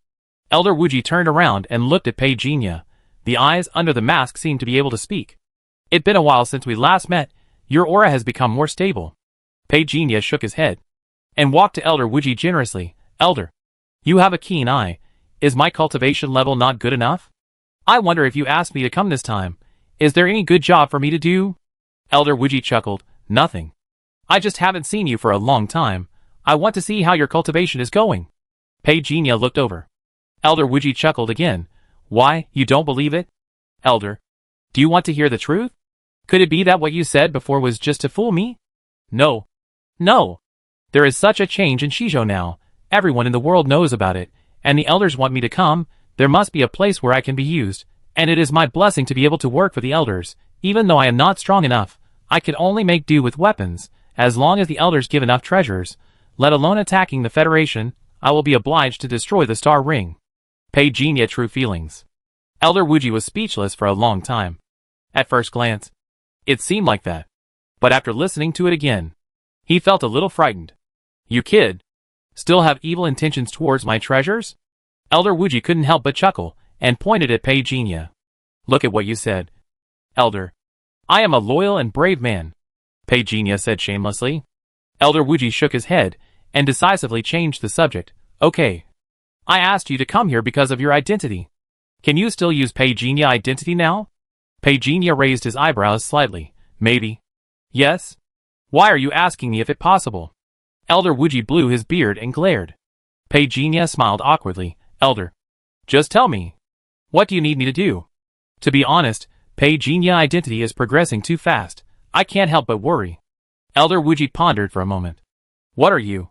Elder Wuji turned around and looked at Pei Jinya. The eyes under the mask seemed to be able to speak. "It's been a while since we last met. Your aura has become more stable." Pei Jinya shook his head and walked to Elder Wuji generously. "Elder, you have a keen eye. Is my cultivation level not good enough? I wonder if you asked me to come this time. Is there any good job for me to do?" Elder Wuji chuckled. "Nothing. I just haven't seen you for a long time. I want to see how your cultivation is going." Pei Jinya looked over. Elder Wuji chuckled again. "Why, you don't believe it? Elder, do you want to hear the truth? Could it be that what you said before was just to fool me? No. No. There is such a change in Shizhou now. Everyone in the world knows about it, and the elders want me to come. There must be a place where I can be used, and it is my blessing to be able to work for the elders. Even though I am not strong enough, I can only make do with weapons. As long as the elders give enough treasures, let alone attacking the Federation, I will be obliged to destroy the Star Ring." Pei Jinya true feelings. Elder Wuji was speechless for a long time. At first glance, it seemed like that. But after listening to it again, he felt a little frightened. "You kid, still have evil intentions towards my treasures?" Elder Wuji couldn't help but chuckle, and pointed at Pei Jinya. "Look at what you said. Elder, I am a loyal and brave man," Pei Jinya said shamelessly. Elder Wuji shook his head, and decisively changed the subject. "Okay. I asked you to come here because of your identity. Can you still use Pei Jinya identity now?" Pei Jinya raised his eyebrows slightly. "Maybe. Yes? Why are you asking me if it's possible?" Elder Wuji blew his beard and glared. Pei Jinya smiled awkwardly. "Elder, just tell me. What do you need me to do?" To be honest, Pei Jinya identity is progressing too fast. I can't help but worry. Elder Wuji pondered for a moment. "What are you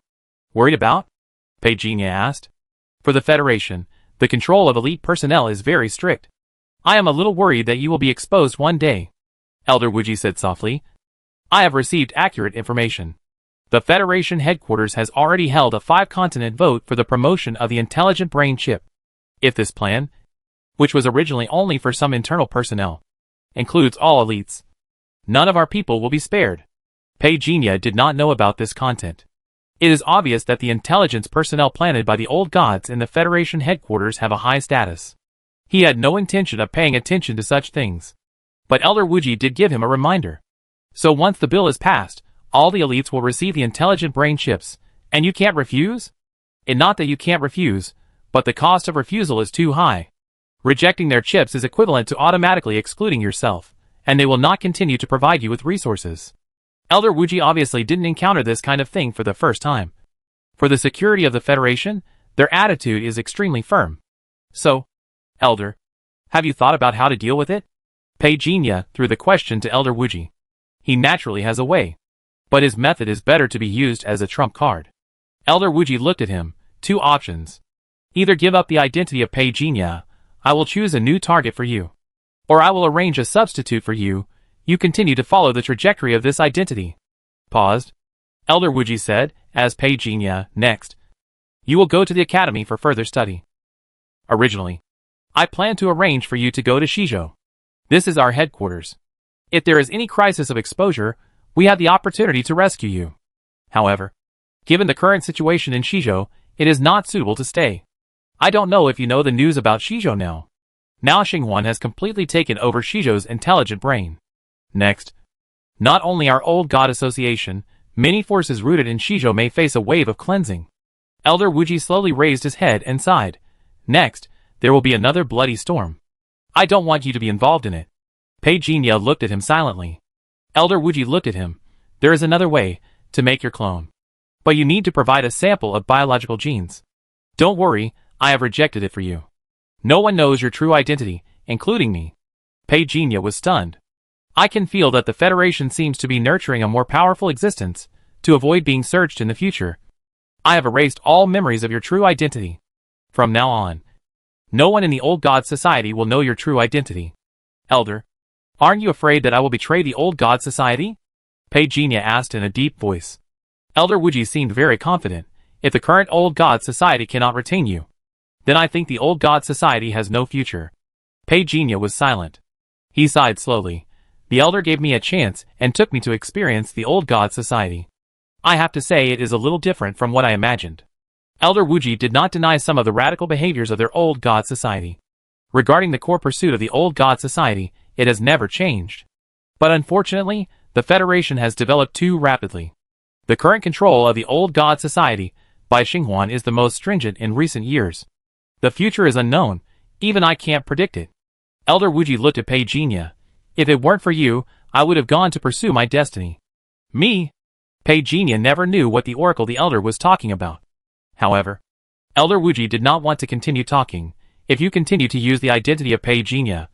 worried about?" Pei Jinya asked. "For the Federation, the control of elite personnel is very strict. I am a little worried that you will be exposed one day," Elder Wuji said softly. "I have received accurate information. The Federation headquarters has already held a 5-continent vote for the promotion of the intelligent brain chip. If this plan, which was originally only for some internal personnel, includes all elites, none of our people will be spared." Pei Jinya did not know about this content. It is obvious that the intelligence personnel planted by the old gods in the Federation headquarters have a high status. He had no intention of paying attention to such things. But Elder Wuji did give him a reminder. "So once the bill is passed, all the elites will receive the intelligent brain chips, and you can't refuse? And not that you can't refuse, but the cost of refusal is too high. Rejecting their chips is equivalent to automatically excluding yourself, and they will not continue to provide you with resources." Elder Wuji obviously didn't encounter this kind of thing for the first time. For the security of the Federation, their attitude is extremely firm. "So, Elder, have you thought about how to deal with it?" Pei Jinya threw the question to Elder Wuji. He naturally has a way, but his method is better to be used as a trump card. Elder Wuji looked at him. "Two options. Either give up the identity of Pei Jinya, I will choose a new target for you. Or I will arrange a substitute for you. You continue to follow the trajectory of this identity." Paused. Elder Wuji said, as Pei Jinya, "Next, you will go to the academy for further study. Originally, I planned to arrange for you to go to Shizhou. This is our headquarters. If there is any crisis of exposure, we have the opportunity to rescue you. However, given the current situation in Shizhou, it is not suitable to stay. I don't know if you know the news about Shizhou now. Now Xinghuan has completely taken over Shizhou's intelligent brain. Next, Not only our old god association, many forces rooted in Shizhou may face a wave of cleansing. Elder Wuji slowly raised his head and sighed. Next, there will be another bloody storm. I don't want you to be involved in it. Pei Jinya looked at him silently. Elder Wuji looked at him. There is another way to make your clone. But you need to provide a sample of biological genes. Don't worry, I have rejected it for you. No one knows your true identity, including me. Pei Jinya was stunned. I can feel that the Federation seems to be nurturing a more powerful existence to avoid being searched in the future. I have erased all memories of your true identity. From now on, no one in the Old God Society will know your true identity. Elder, aren't you afraid that I will betray the Old God Society? Pei Jinya asked in a deep voice. Elder Wuji seemed very confident. If the current Old God Society cannot retain you, then I think the Old God Society has no future. Pei Jinya was silent. He sighed slowly. The Elder gave me a chance and took me to experience the Old God Society. I have to say it is a little different from what I imagined. Elder Wuji did not deny some of the radical behaviors of their Old God Society. Regarding the core pursuit of the Old God Society, it has never changed. But unfortunately, the Federation has developed too rapidly. The current control of the Old God Society by Xinghuan is the most stringent in recent years. The future is unknown, even I can't predict it. Elder Wuji looked at Pei Jinya. If it weren't for you, I would have gone to pursue my destiny. Me? Pei Jinya never knew what the Oracle the Elder was talking about. However, Elder Wuji did not want to continue talking. If you continue to use the identity of Pei Jinya,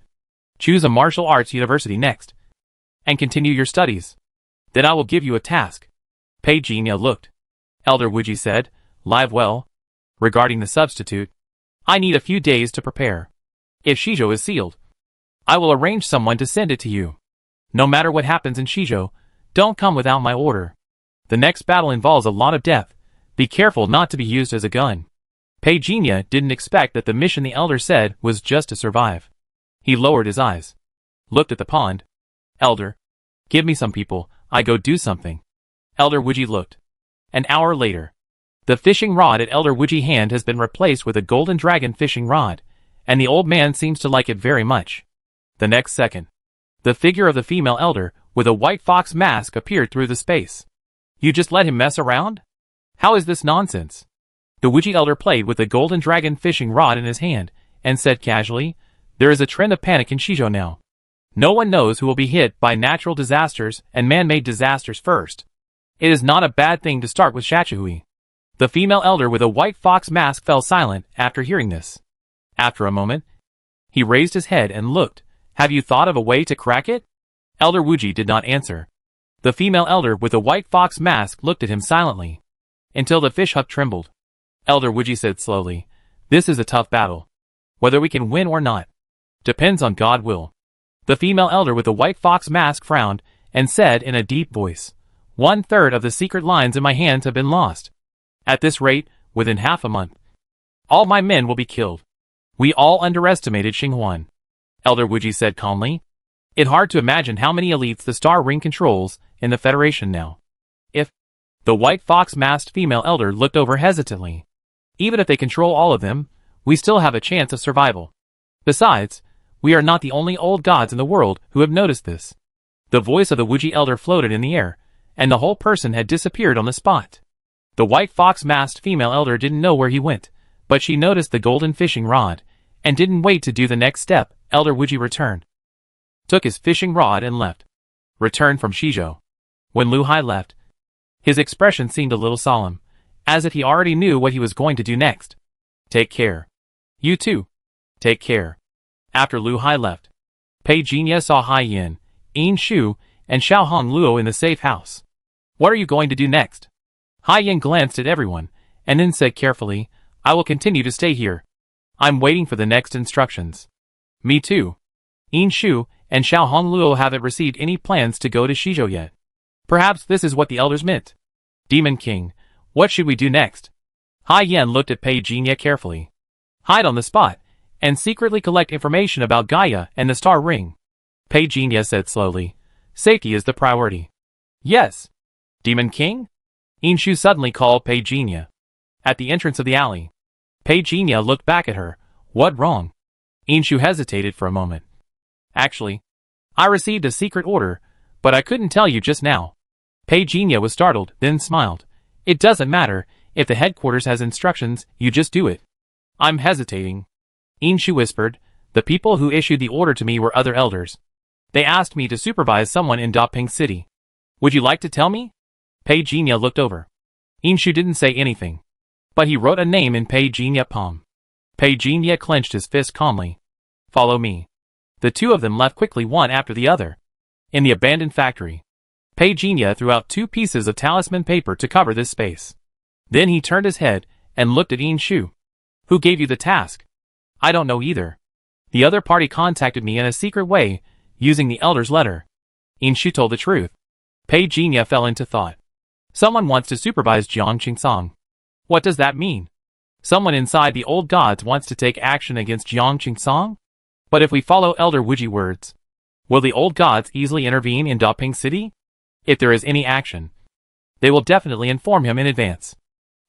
choose a martial arts university next, and continue your studies. Then I will give you a task. Pei Jinya looked. Elder Wuji said, Live well. Regarding the substitute, I need a few days to prepare. If Shizhou is sealed, I will arrange someone to send it to you. No matter what happens in Shizhou, don't come without my order. The next battle involves a lot of death. Be careful not to be used as a gun. Pei Jinya didn't expect that the mission the Elder said was just to survive. He lowered his eyes, looked at the pond. Elder, give me some people, I go do something. Elder Wuji looked. An hour later, the fishing rod at Elder Wuji's hand has been replaced with a golden dragon fishing rod, and the old man seems to like it very much. The next second, the figure of the female elder with a white fox mask appeared through the space. You just let him mess around? How is this nonsense? The Wuji elder played with the golden dragon fishing rod in his hand and said casually, There is a trend of panic in Shizhou now. No one knows who will be hit by natural disasters and man-made disasters first. It is not a bad thing to start with Shachihui. The female elder with a white fox mask fell silent after hearing this. After a moment, he raised his head and looked. Have you thought of a way to crack it? Elder Wuji did not answer. The female elder with the white fox mask looked at him silently, until the fish hut trembled. Elder Wuji said slowly, This is a tough battle. Whether we can win or not depends on God will. The female elder with the white fox mask frowned and said in a deep voice, 1/3 of the secret lines in my hands have been lost. At this rate, within half a month, all my men will be killed. We all underestimated Xinghuan. Elder Wuji said calmly. It's hard to imagine how many elites the Star Ring controls in the Federation now. If the white fox-masked female elder looked over hesitantly. Even if they control all of them, we still have a chance of survival. Besides, we are not the only old gods in the world who have noticed this. The voice of the Wuji elder floated in the air, and the whole person had disappeared on the spot. The white fox-masked female elder didn't know where he went, but she noticed the golden fishing rod, and didn't wait to do the next step. Elder Wuji returned, took his fishing rod and left. Returned from Shizhou. When Lu Hai left, his expression seemed a little solemn, as if he already knew what he was going to do next. Take care. You too. Take care. After Lu Hai left, Pei Jinya saw Hai Yin, Yin Shu, and Xiao Hong Luo in the safe house. What are you going to do next? Hai Yin glanced at everyone, and then said carefully, I will continue to stay here. I'm waiting for the next instructions. Me too. Yin Shu and Xiao Hong Luo haven't received any plans to go to Shizhou yet. Perhaps this is what the elders meant. Demon King, what should we do next? Hai Yin looked at Pei Jinya carefully. Hide on the spot, and secretly collect information about Gaia and the Star Ring. Pei Jinya said slowly. Safety is the priority. Yes. Demon King? Yin Shu suddenly called Pei Jinya. At the entrance of the alley, Pei Jinya looked back at her. What wrong? Yin Shu hesitated for a moment. Actually, I received a secret order, But I couldn't tell you just now. Pei Jinya was startled, then smiled. It doesn't matter, if the headquarters has instructions, you just do it. I'm hesitating. Inshu whispered, the people who issued the order to me were other elders. They asked me to supervise someone in Daping City. Would you like to tell me? Pei Jinya looked over. Inshu didn't say anything. But he wrote a name in Pei Jinya palm. Pei Jinya clenched his fist calmly. Follow me. The two of them left quickly one after the other. In the abandoned factory, Pei Jinya threw out 2 pieces of talisman paper to cover this space. Then he turned his head and looked at Inshu. Who gave you the task? I don't know either. The other party contacted me in a secret way, using the elder's letter. Inshu told the truth. Pei Jinya fell into thought. Someone wants to supervise Jiang Qingsong. What does that mean? Someone inside the old gods wants to take action against Jiang Qingsong? But if we follow Elder Wuji words, will the old gods easily intervene in Daping City? If there is any action, they will definitely inform him in advance.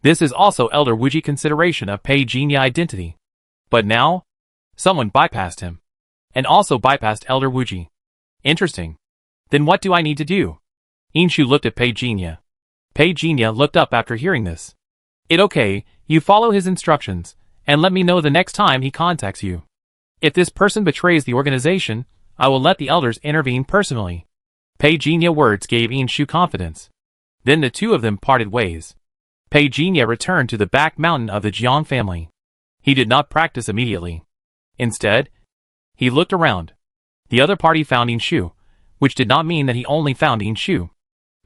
This is also Elder Wuji consideration of Pei Jinya identity. But now, someone bypassed him. And also bypassed Elder Wuji. Interesting. Then what do I need to do? Inshu looked at Pei Jinya. Pei Jinya looked up after hearing this. It okay, you follow his instructions, and let me know the next time he contacts you. If this person betrays the organization, I will let the elders intervene personally. Pei Jinya words gave Inshu confidence. Then the two of them parted ways. Pei Jinya returned to the back mountain of the Jiang family. He did not practice immediately. Instead, he looked around. The other party found Inshu, which did not mean that he only found Inshu.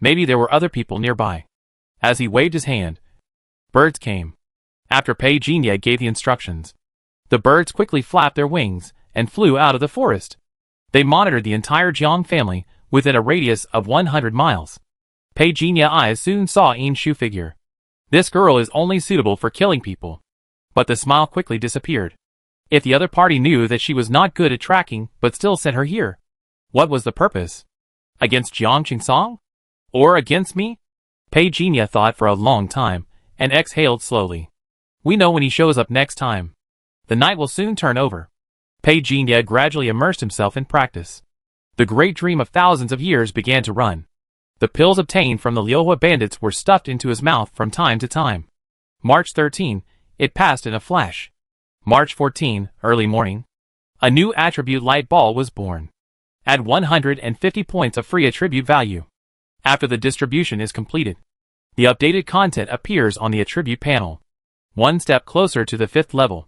Maybe there were other people nearby. As he waved his hand, birds came. After Pei Jinya gave the instructions, the birds quickly flapped their wings and flew out of the forest. They monitored the entire Jiang family within a radius of 100 miles. Pei Jinya's eyes soon saw Inshu figure. This girl is only suitable for killing people. But the smile quickly disappeared. If the other party knew that she was not good at tracking but still sent her here, what was the purpose? Against Jiang Qingsong? Or against me? Pei Jinya thought for a long time and exhaled slowly. We know when he shows up next time. The night will soon turn over. Pei Jinya gradually immersed himself in practice. The great dream of thousands of years began to run. The pills obtained from the Liuhua bandits were stuffed into his mouth from time to time. March 13, it passed in a flash. March 14, early morning. A new attribute light ball was born. Add 150 points of free attribute value. After the distribution is completed, the updated content appears on the attribute panel. One step closer to the 5th level.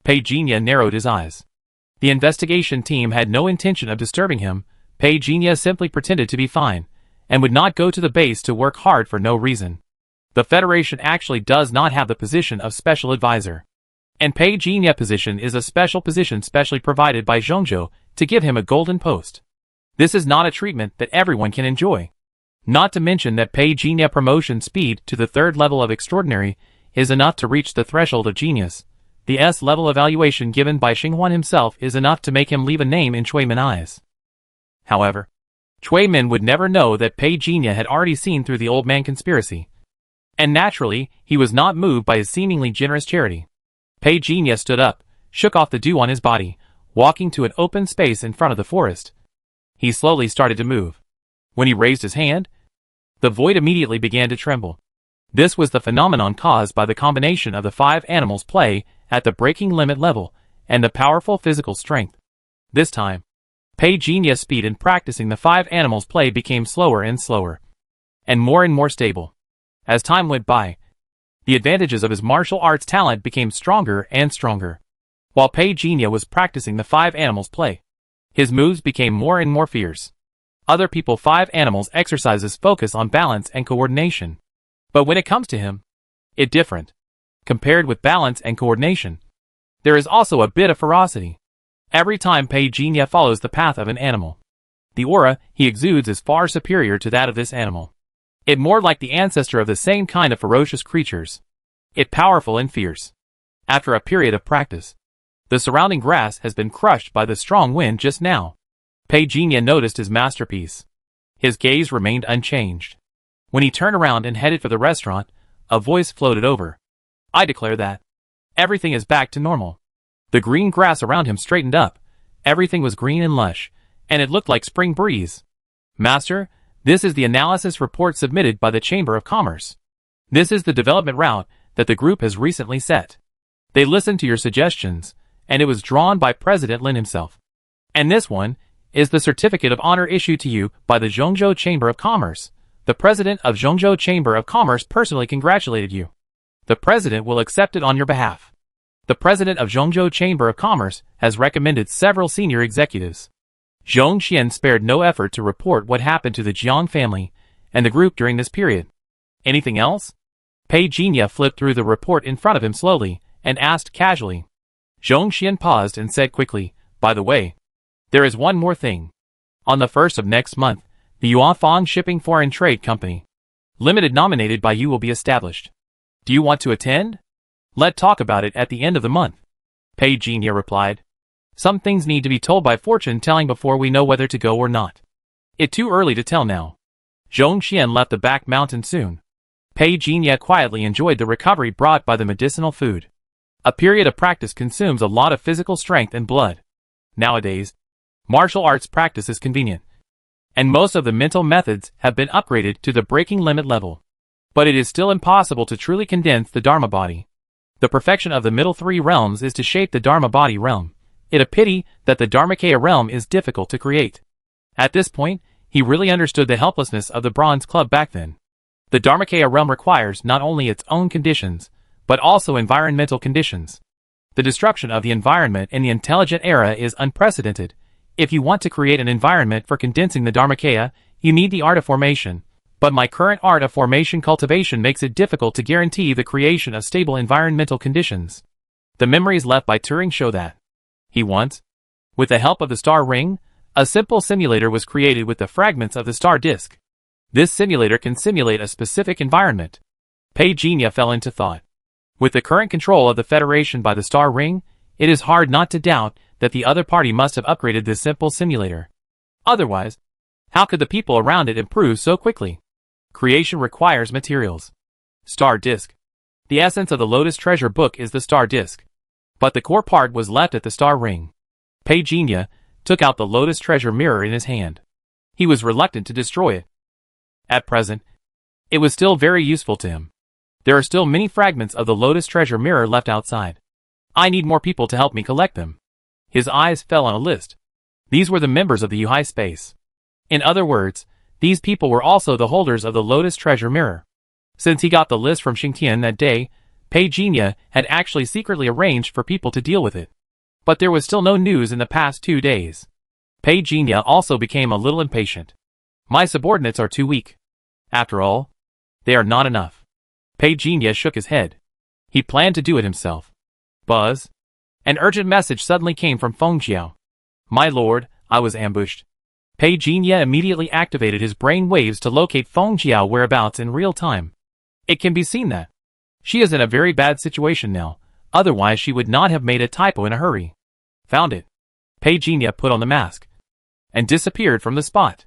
Pei Jinya narrowed his eyes. The investigation team had no intention of disturbing him. Pei Jinya simply pretended to be fine, and would not go to the base to work hard for no reason. The Federation actually does not have the position of Special Advisor. And Pei Jinya's position is a special position specially provided by Zhongzhou to give him a golden post. This is not a treatment that everyone can enjoy. Not to mention that Pei Jinya promotion speed to the 3rd level of Extraordinary is enough to reach the threshold of genius. The S-level evaluation given by Xinghuan himself is enough to make him leave a name in Cui Min's eyes. However, Cui Min would never know that Pei Jinya had already seen through the old man conspiracy. And naturally, he was not moved by his seemingly generous charity. Pei Jinya stood up, shook off the dew on his body, walking to an open space in front of the forest. He slowly started to move. When he raised his hand, the void immediately began to tremble. This was the phenomenon caused by the combination of the 5 animals' play at the breaking limit level and the powerful physical strength. This time, Pei Jinya's speed in practicing the 5 animals' play became slower and slower, and more stable. As time went by, the advantages of his martial arts talent became stronger and stronger. While Pei Jinya was practicing the 5 animals' play, his moves became more and more fierce. Other people 5 animals exercises focus on balance and coordination. But when it comes to him, it's different. Compared with balance and coordination, there is also a bit of ferocity. Every time Pei Jinya follows the path of an animal, the aura he exudes is far superior to that of this animal. It more like the ancestor of the same kind of ferocious creatures. It powerful and fierce. After a period of practice, the surrounding grass has been crushed by the strong wind just now. Pei Jinya noticed his masterpiece. His gaze remained unchanged. When he turned around and headed for the restaurant, a voice floated over. I declare that everything is back to normal. The green grass around him straightened up. Everything was green and lush, and it looked like spring breeze. Master, this is the analysis report submitted by the Chamber of Commerce. This is the development route that the group has recently set. They listened to your suggestions, and it was drawn by President Lin himself. And this one is the certificate of honor issued to you by the Zhongzhou Chamber of Commerce. The president of Zhongzhou Chamber of Commerce personally congratulated you. The president will accept it on your behalf. The president of Zhongzhou Chamber of Commerce has recommended several senior executives. Zhong Xian spared no effort to report what happened to the Jiang family and the group during this period. Anything else? Pei Jinya flipped through the report in front of him slowly and asked casually. Zhong Xian paused and said quickly, by the way, there is one more thing. On the 1st of next month, the Yuanfang Shipping Foreign Trade Company, Limited nominated by you will be established. Do you want to attend? Let's talk about it at the end of the month. Pei Jinya replied. Some things need to be told by fortune telling before we know whether to go or not. It's too early to tell now. Zhong Xian left the back mountain soon. Pei Jinya quietly enjoyed the recovery brought by the medicinal food. A period of practice consumes a lot of physical strength and blood. Nowadays, martial arts practice is convenient, and most of the mental methods have been upgraded to the breaking limit level. But it is still impossible to truly condense the Dharma body. The perfection of the middle three realms is to shape the Dharma body realm. It's a pity that the Dharmakaya realm is difficult to create. At this point, he really understood the helplessness of the Bronze Club back then. The Dharmakaya realm requires not only its own conditions, but also environmental conditions. The destruction of the environment in the intelligent era is unprecedented. If you want to create an environment for condensing the Dharmakaya, you need the art of formation. But my current art of formation cultivation makes it difficult to guarantee the creation of stable environmental conditions. The memories left by Turing show that. He once, with the help of the star ring, a simple simulator was created with the fragments of the star disk. This simulator can simulate a specific environment. Pei Jinya fell into thought. With the current control of the Federation by the star ring, it is hard not to doubt that the other party must have upgraded this simple simulator. Otherwise, how could the people around it improve so quickly? Creation requires materials. Star disk. The essence of the Lotus Treasure Book is the star disk. But the core part was left at the star ring. Pei Jinya took out the Lotus Treasure mirror in his hand. He was reluctant to destroy it. At present, it was still very useful to him. There are still many fragments of the Lotus Treasure mirror left outside. I need more people to help me collect them. His eyes fell on a list. These were the members of the Yuhai space. In other words, these people were also the holders of the Lotus Treasure mirror. Since he got the list from Xingtian that day, Pei Jinya had actually secretly arranged for people to deal with it. But there was still no news in the past 2 days. Pei Jinya also became a little impatient. My subordinates are too weak. After all, they are not enough. Pei Jinya shook his head. He planned to do it himself. Buzz. An urgent message suddenly came from Feng Jiao. My lord, I was ambushed. Pei Jinya immediately activated his brain waves to locate Feng Jiao whereabouts in real time. It can be seen that she is in a very bad situation now, otherwise she would not have made a typo in a hurry. Found it. Pei Jinya put on the mask and disappeared from the spot.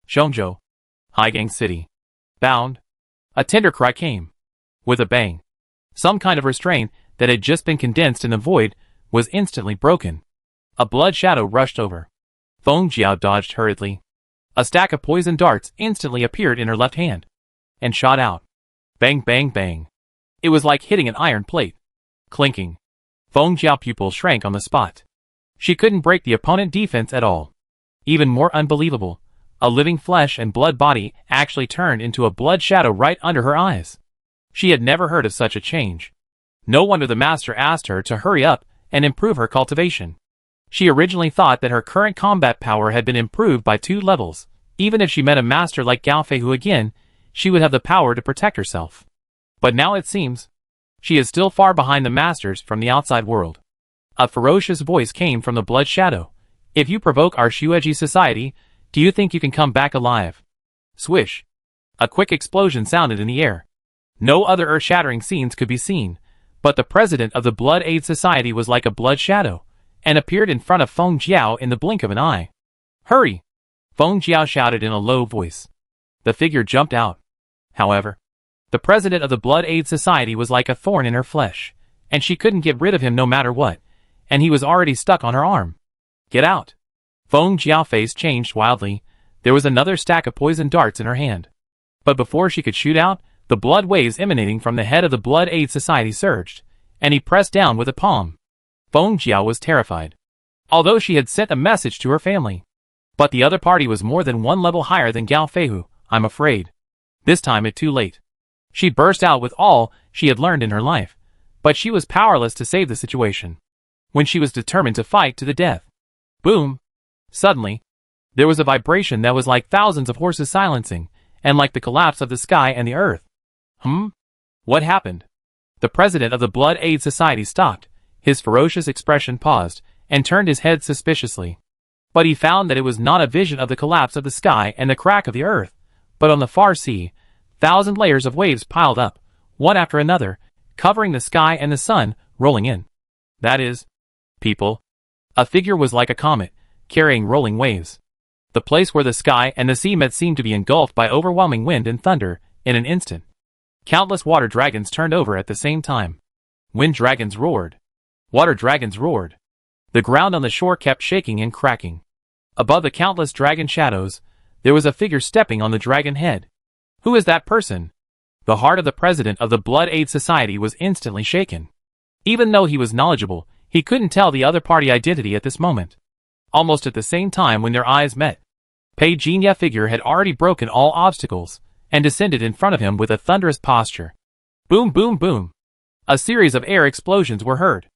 Zhongzhou, Haigang City. Bound. A tender cry came. With a bang. Some kind of restraint that had just been condensed in the void was instantly broken. A blood shadow rushed over. Feng Jiao dodged hurriedly. A stack of poison darts instantly appeared in her left hand and shot out. Bang, bang, bang. It was like hitting an iron plate. Clinking. Feng Jiao's pupil shrank on the spot. She couldn't break the opponent defense at all. Even more unbelievable, a living flesh and blood body actually turned into a blood shadow right under her eyes. She had never heard of such a change. No wonder the master asked her to hurry up and improve her cultivation. She originally thought that her current combat power had been improved by 2 levels. Even if she met a master like Gao Feihu again, she would have the power to protect herself. But now it seems she is still far behind the masters from the outside world. A ferocious voice came from the blood shadow. If you provoke our Shueji society, do you think you can come back alive? Swish. A quick explosion sounded in the air. No other earth-shattering scenes could be seen, but the president of the Blood Aid Society was like a blood shadow, and appeared in front of Feng Jiao in the blink of an eye. Hurry! Feng Jiao shouted in a low voice. The figure jumped out. However, the president of the Blood Aid Society was like a thorn in her flesh, and she couldn't get rid of him no matter what, and he was already stuck on her arm. Get out! Feng Jiao's face changed wildly. There was another stack of poisoned darts in her hand. But before she could shoot out, the blood waves emanating from the head of the Blood Aid Society surged, and he pressed down with a palm. Feng Jiao was terrified, although she had sent a message to her family. But the other party was more than one level higher than Gao Feihu, I'm afraid. This time it too late. She burst out with all she had learned in her life, but she was powerless to save the situation, when she was determined to fight to the death. Boom! Suddenly, there was a vibration that was like thousands of horses silencing, and like the collapse of the sky and the earth. What happened? The president of the Blood Aid Society stopped, his ferocious expression paused, and turned his head suspiciously. But he found that it was not a vision of the collapse of the sky and the crack of the earth, but on the far sea, 1,000 layers of waves piled up, one after another, covering the sky and the sun, rolling in. That is, people. A figure was like a comet, carrying rolling waves. The place where the sky and the sea met seemed to be engulfed by overwhelming wind and thunder, in an instant. Countless water dragons turned over at the same time. Wind dragons roared. Water dragons roared. The ground on the shore kept shaking and cracking. Above the countless dragon shadows, there was a figure stepping on the dragon head. Who is that person? The heart of the president of the Blood Aid Society was instantly shaken. Even though he was knowledgeable, he couldn't tell the other party identity at this moment. Almost at the same time when their eyes met, Pei Jinya figure had already broken all obstacles, and descended in front of him with a thunderous posture. Boom, boom, boom. A series of air explosions were heard.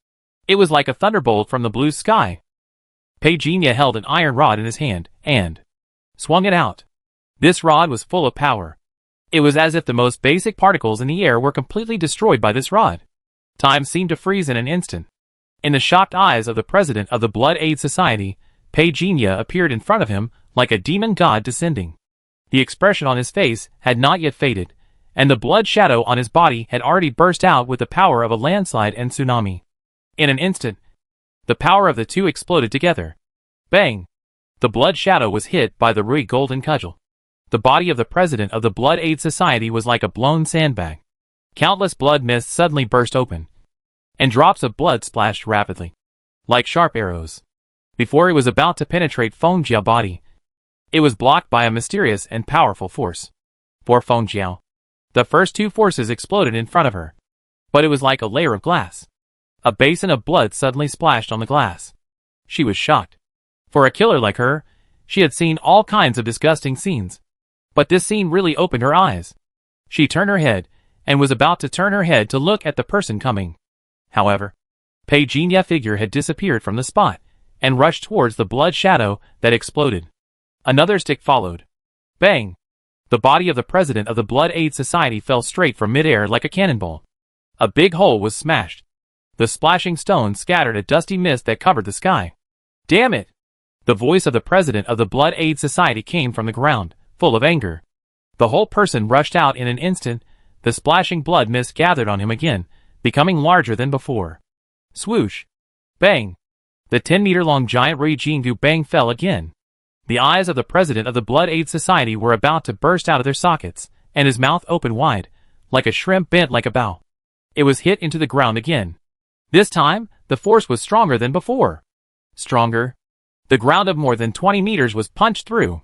It was like a thunderbolt from the blue sky. Pei Jinya held an iron rod in his hand, and swung it out. This rod was full of power. It was as if the most basic particles in the air were completely destroyed by this rod. Time seemed to freeze in an instant. In the shocked eyes of the president of the Blood Aid Society, Pei Jinya appeared in front of him like a demon god descending. The expression on his face had not yet faded, and the blood shadow on his body had already burst out with the power of a landslide and tsunami. In an instant, the power of the two exploded together. Bang! The blood shadow was hit by the Rui golden cudgel. The body of the president of the Blood Aid Society was like a blown sandbag. Countless blood mists suddenly burst open, and drops of blood splashed rapidly, like sharp arrows. Before it was about to penetrate Feng Jiao's body, it was blocked by a mysterious and powerful force. For Feng Jiao, the first two forces exploded in front of her, but it was like a layer of glass. A basin of blood suddenly splashed on the glass. She was shocked. For a killer like her, she had seen all kinds of disgusting scenes. But this scene really opened her eyes. She turned her head, and was about to turn her head to look at the person coming. However, Pei Jinya figure had disappeared from the spot, and rushed towards the blood shadow that exploded. Another stick followed. Bang! The body of the president of the Blood Aid Society fell straight from midair like a cannonball. A big hole was smashed. The splashing stones scattered a dusty mist that covered the sky. Damn it! The voice of the president of the Blood Aid Society came from the ground, full of anger. The whole person rushed out in an instant. The splashing blood mist gathered on him again, becoming larger than before. Swoosh! Bang! The 10-meter-long giant Rui Jingu bang fell again. The eyes of the president of the Blood Aid Society were about to burst out of their sockets, and his mouth opened wide, like a shrimp bent like a bow. It was hit into the ground again. This time, the force was stronger than before. Stronger. The ground of more than 20 meters was punched through.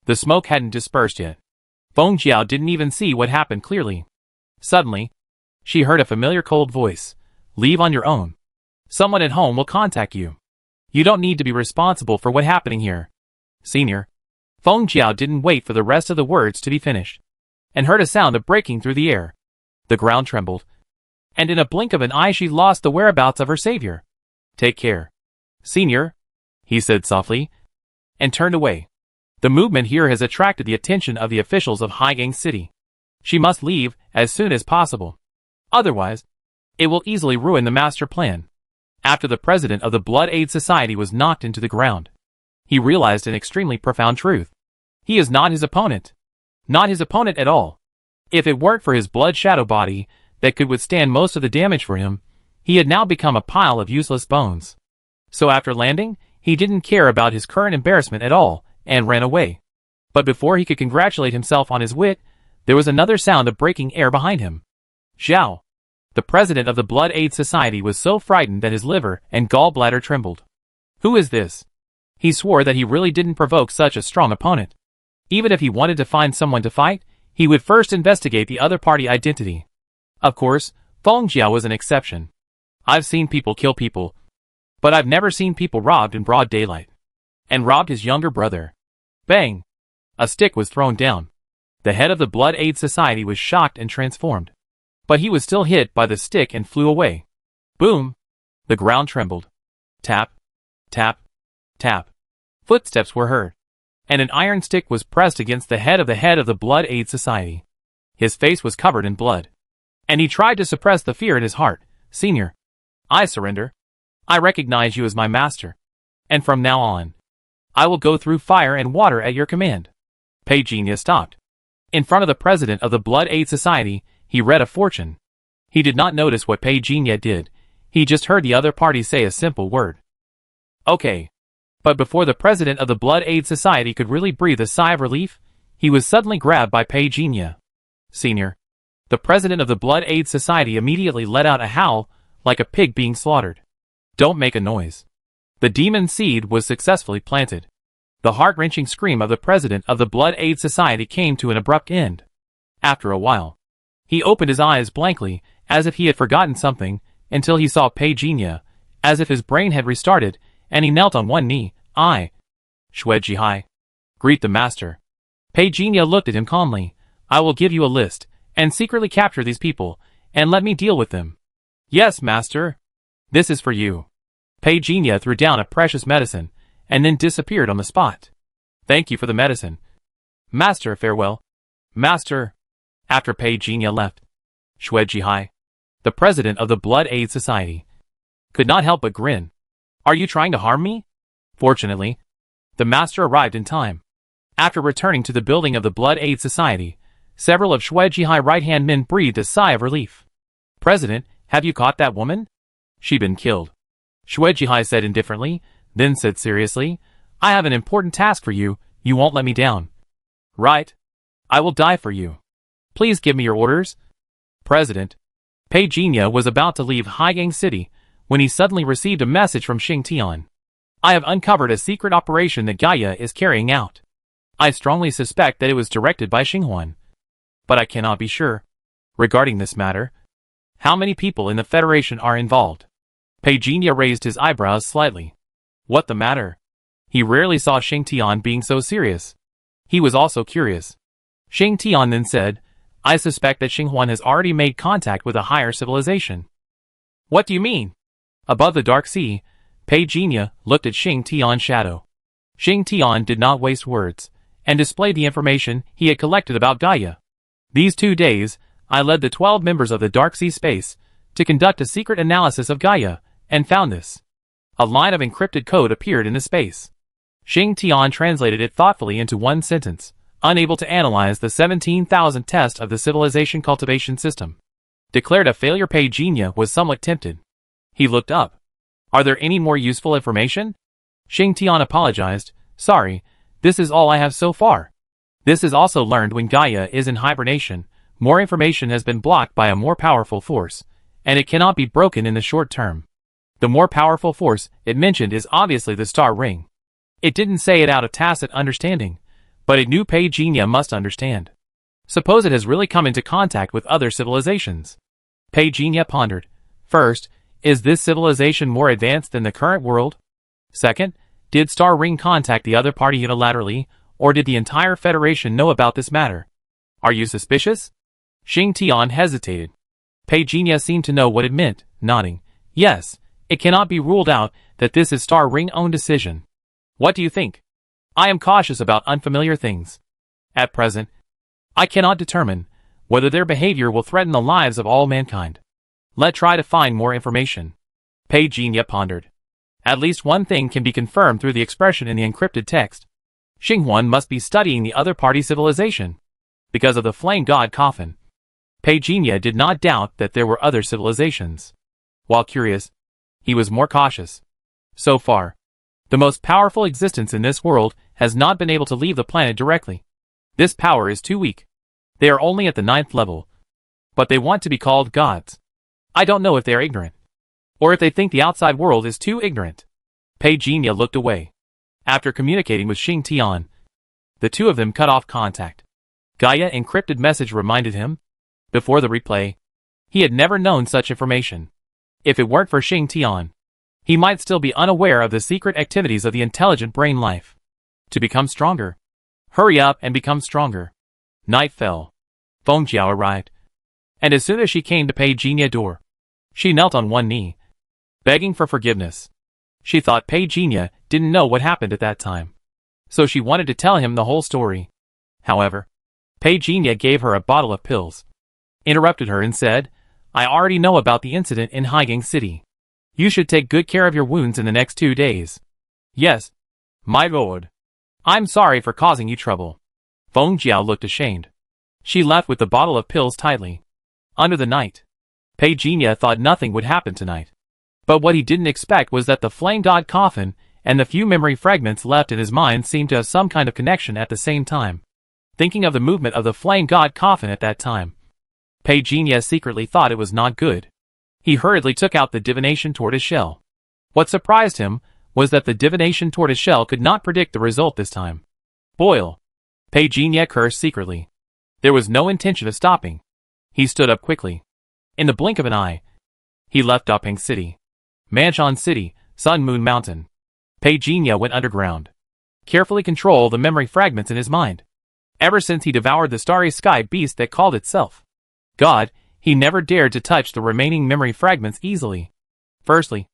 The smoke hadn't dispersed yet. Feng Jiao didn't even see what happened clearly. Suddenly, she heard a familiar cold voice. Leave on your own. Someone at home will contact you. You don't need to be responsible for what's happening here. Senior. Feng Jiao didn't wait for the rest of the words to be finished, and heard a sound of breaking through the air. The ground trembled, and in a blink of an eye she lost the whereabouts of her savior. Take care. Senior, he said softly, and turned away. The movement here has attracted the attention of the officials of Haigang City. She must leave as soon as possible. Otherwise, it will easily ruin the master plan. After the president of the Blood Aid Society was knocked into the ground, he realized an extremely profound truth. He is not his opponent. Not his opponent at all. If it weren't for his blood shadow body that could withstand most of the damage for him, he had now become a pile of useless bones. So after landing, he didn't care about his current embarrassment at all, and ran away. But before he could congratulate himself on his wit, there was another sound of breaking air behind him. Zhao. The president of the Blood Aid Society was so frightened that his liver and gallbladder trembled. Who is this? He swore that he really didn't provoke such a strong opponent. Even if he wanted to find someone to fight, he would first investigate the other party identity. Of course, Feng Jia was an exception. I've seen people kill people, but I've never seen people robbed in broad daylight. And robbed his younger brother. Bang! A stick was thrown down. The head of the Blood Aid Society was shocked and transformed. But he was still hit by the stick and flew away. Boom! The ground trembled. Tap, tap, tap. Footsteps were heard. And an iron stick was pressed against the head of the Blood Aid Society. His face was covered in blood. And he tried to suppress the fear in his heart. Senior, I surrender. I recognize you as my master. And from now on, I will go through fire and water at your command. Pei Jinya stopped. In front of the president of the Blood Aid Society, he read a fortune. He did not notice what Pei Jinya did. He just heard the other party say a simple word. Okay. But before the president of the Blood Aid Society could really breathe a sigh of relief, he was suddenly grabbed by Pei Jinya. Senior. The president of the Blood Aid Society immediately let out a howl, like a pig being slaughtered. Don't make a noise. The demon seed was successfully planted. The heart-wrenching scream of the president of the Blood Aid Society came to an abrupt end. After a while, he opened his eyes blankly, as if he had forgotten something, until he saw Pei Jinya, as if his brain had restarted, and he knelt on one knee. Shuejihai. Greet the master. Pei Jinya looked at him calmly. I will give you a list, and secretly capture these people, and let me deal with them. Yes, master. This is for you. Pei Jinya threw down a precious medicine, and then disappeared on the spot. Thank you for the medicine. Master, farewell. Master. After Pei Jinya left, Shuejihai, the president of the Blood Aid Society, could not help but grin. Are you trying to harm me? Fortunately, the master arrived in time. After returning to the building of the Blood Aid Society, several of Shuejihai's right-hand men breathed a sigh of relief. President, have you caught that woman? She'd been killed. Shuejihai said indifferently, then said seriously, I have an important task for you. You won't let me down. Right. I will die for you. Please give me your orders. President. Pei Jinya was about to leave Haigang City when he suddenly received a message from Xing Tian. I have uncovered a secret operation that Gaia is carrying out. I strongly suspect that it was directed by Xinghuan. But I cannot be sure. Regarding this matter, how many people in the Federation are involved? Pei Jinya raised his eyebrows slightly. What the matter? He rarely saw Xing Tian being so serious. He was also curious. Xing Tian then said, I suspect that Xinghuan has already made contact with a higher civilization. What do you mean? Above the Dark Sea, Pei Jinya looked at Xing Tian's shadow. Xing Tian did not waste words, and displayed the information he had collected about Gaia. These 2 days, I led the 12 members of the Dark Sea Space to conduct a secret analysis of Gaia, and found this. A line of encrypted code appeared in the space. Xing Tian translated it thoughtfully into one sentence, unable to analyze the 17,000 test of the civilization cultivation system. Declared a failure. Pei Jinya was somewhat tempted. He looked up. Are there any more useful information? Xing Tian apologized. Sorry, this is all I have so far. This is also learned when Gaia is in hibernation. More information has been blocked by a more powerful force, and it cannot be broken in the short term. The more powerful force it mentioned is obviously the Star Ring. It didn't say it out of tacit understanding, but it knew Pei Jinya must understand. Suppose it has really come into contact with other civilizations. Pei Jinya pondered. First, is this civilization more advanced than the current world? Second, did Star Ring contact the other party unilaterally, or did the entire Federation know about this matter? Are you suspicious? Xing Tian hesitated. Pei Jinya seemed to know what it meant, nodding. Yes, it cannot be ruled out that this is Star Ring's own decision. What do you think? I am cautious about unfamiliar things. At present, I cannot determine whether their behavior will threaten the lives of all mankind. Let's try to find more information. Pei Jinya pondered. At least one thing can be confirmed through the expression in the encrypted text. Xinghuan must be studying the other party civilization. Because of the flame god coffin. Pei Jinya did not doubt that there were other civilizations. While curious, he was more cautious. So far, the most powerful existence in this world has not been able to leave the planet directly. This power is too weak. They are only at the 9th level. But they want to be called gods. I don't know if they are ignorant. Or if they think the outside world is too ignorant. Pei Jinya looked away. After communicating with Xing Tian, The two of them cut off contact. Gaia encrypted message reminded him. Before the replay, he had never known such information. If it weren't for Xing Tian, he might still be unaware of the secret activities of the intelligent brain life. To become stronger. Hurry up and become stronger. Night fell. Feng Jiao arrived. And as soon as she came to Pei Jinya door, she knelt on one knee, begging for forgiveness. She thought Pei Jinya didn't know what happened at that time, so she wanted to tell him the whole story. However, Pei Jinya gave her a bottle of pills, interrupted her and said, I already know about the incident in Haigang City. You should take good care of your wounds in the next 2 days. Yes, my lord. I'm sorry for causing you trouble. Feng Jiao looked ashamed. She left with the bottle of pills tightly. Under the night, Pei Jinya thought nothing would happen tonight. But what he didn't expect was that the flame god coffin and the few memory fragments left in his mind seemed to have some kind of connection at the same time. Thinking of the movement of the flame god coffin at that time, Pei Jinya secretly thought it was not good. He hurriedly took out the divination tortoise shell. What surprised him was that the divination tortoise shell could not predict the result this time. Boil! Pei Jinya cursed secretly. There was no intention of stopping. He stood up quickly. In the blink of an eye, he left Dapeng City, Manshan City, Sun Moon Mountain. Pei Jinya went underground. Carefully control the memory fragments in his mind. Ever since he devoured the starry sky beast that called itself God, he never dared to touch the remaining memory fragments easily. Firstly,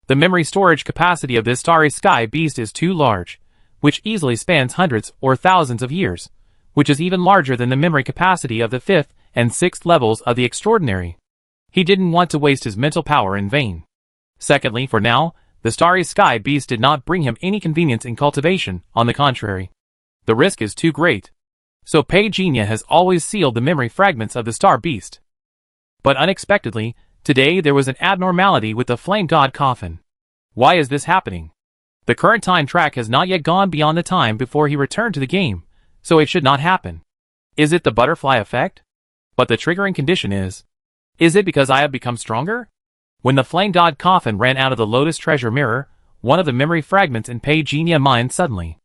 the memory storage capacity of this starry sky beast is too large, which easily spans hundreds or thousands of years, which is even larger than the memory capacity of the 5th and 6th levels of the extraordinary. He didn't want to waste his mental power in vain. Secondly, for now, the starry sky beast did not bring him any convenience in cultivation, on the contrary. The risk is too great. So Pei Jinya has always sealed the memory fragments of the star beast. But unexpectedly, today there was an abnormality with the flame god coffin. Why is this happening? The current time track has not yet gone beyond the time before he returned to the game, so it should not happen. Is it the butterfly effect? But the triggering condition is it because I have become stronger? When the flame god coffin ran out of the lotus treasure mirror, one of the memory fragments in Pei Jinya's mind suddenly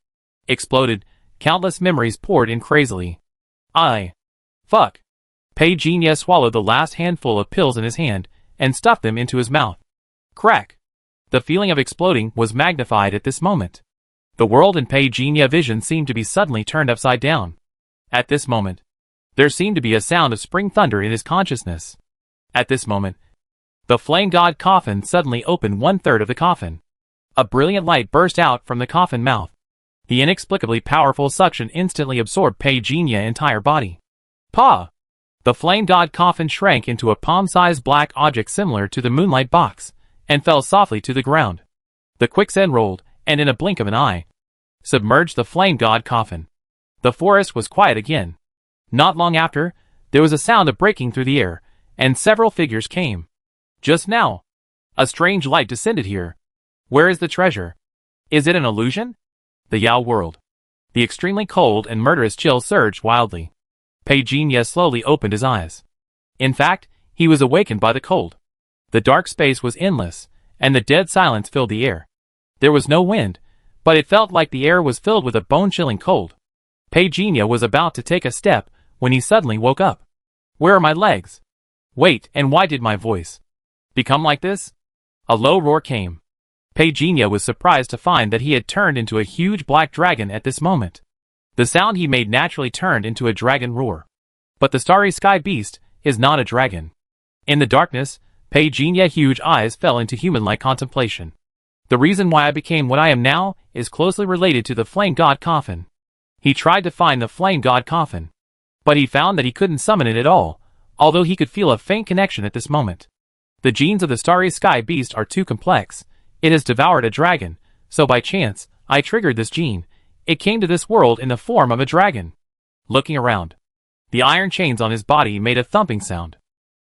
exploded. Countless memories poured in crazily. Fuck. Pei Jinya swallowed the last handful of pills in his hand and stuffed them into his mouth. Crack. The feeling of exploding was magnified at this moment. The world in Pei Jinya's vision seemed to be suddenly turned upside down. At this moment, there seemed to be a sound of spring thunder in his consciousness. At this moment, the flame god coffin suddenly opened 1/3 of the coffin. A brilliant light burst out from the coffin mouth. The inexplicably powerful suction instantly absorbed Pei Jinya's entire body. Pa! The flame god coffin shrank into a palm-sized black object similar to the moonlight box, and fell softly to the ground. The quicksand rolled, and in a blink of an eye, submerged the flame god coffin. The forest was quiet again. Not long after, there was a sound of breaking through the air, and several figures came. Just now, a strange light descended here. Where is the treasure? Is it an illusion? The Yao world. The extremely cold and murderous chill surged wildly. Pei Jinya slowly opened his eyes. In fact, he was awakened by the cold. The dark space was endless, and the dead silence filled the air. There was no wind, but it felt like the air was filled with a bone-chilling cold. Pei Jinya was about to take a step when he suddenly woke up. Where are my legs? Wait, and why did my voice become like this? A low roar came. Pei Jinya was surprised to find that he had turned into a huge black dragon at this moment. The sound he made naturally turned into a dragon roar. But the starry sky beast is not a dragon. In the darkness, Pei Jinya's huge eyes fell into human-like contemplation. The reason why I became what I am now is closely related to the flame god coffin. He tried to find the flame god coffin, but he found that he couldn't summon it at all, although he could feel a faint connection at this moment. The genes of the starry sky beast are too complex. It has devoured a dragon, so by chance, I triggered this gene. It came to this world in the form of a dragon. Looking around, the iron chains on his body made a thumping sound.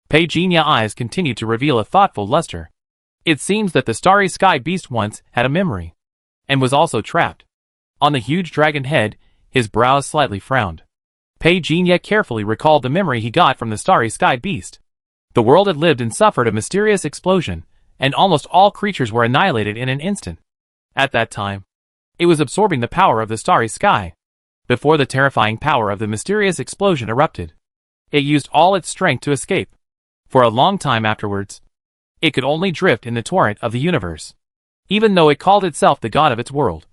Pei Jinya's eyes continued to reveal a thoughtful luster. It seems that the starry sky beast once had a memory, and was also trapped. On the huge dragon head, his brows slightly frowned. Pei Jinya carefully recalled the memory he got from the starry sky beast. The world had lived and suffered a mysterious explosion, and almost all creatures were annihilated in an instant. At that time, it was absorbing the power of the starry sky. before the terrifying power of the mysterious explosion erupted. It used all its strength to escape. For a long time afterwards, it could only drift in the torrent of the universe. Even though it called itself the god of its world,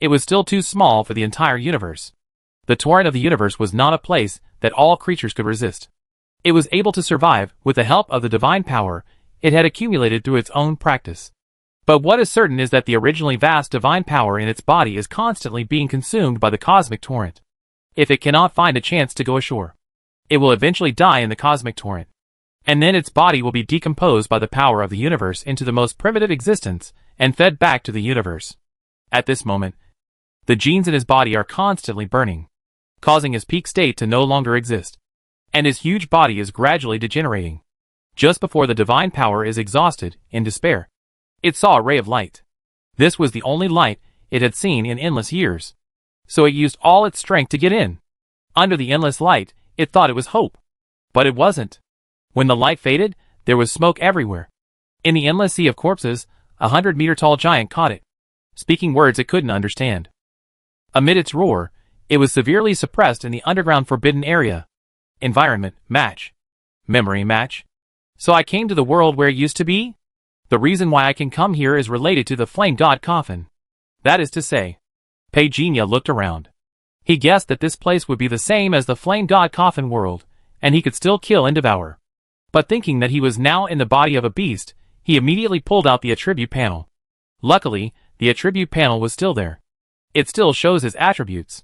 it was still too small for the entire universe. The torrent of the universe was not a place that all creatures could resist. It was able to survive with the help of the divine power it had accumulated through its own practice. But what is certain is that the originally vast divine power in its body is constantly being consumed by the cosmic torrent. If it cannot find a chance to go ashore, it will eventually die in the cosmic torrent. And then its body will be decomposed by the power of the universe into the most primitive existence and fed back to the universe. At this moment, the genes in his body are constantly burning, causing his peak state to no longer exist. And his huge body is gradually degenerating. Just before the divine power is exhausted, in despair, it saw a ray of light. This was the only light it had seen in endless years. So it used all its strength to get in. Under the endless light, it thought it was hope. But it wasn't. When the light faded, there was smoke everywhere. In the endless sea of corpses, 100-meter-tall giant caught it, speaking words it couldn't understand. Amid its roar, it was severely suppressed in the underground forbidden area. Environment, match. Memory, match. So I came to the world where it used to be? The reason why I can come here is related to the flame god coffin. That is to say, Pagenia looked around. He guessed that this place would be the same as the flame god coffin world, and he could still kill and devour. But thinking that he was now in the body of a beast, he immediately pulled out the attribute panel. Luckily, the attribute panel was still there. It still shows his attributes.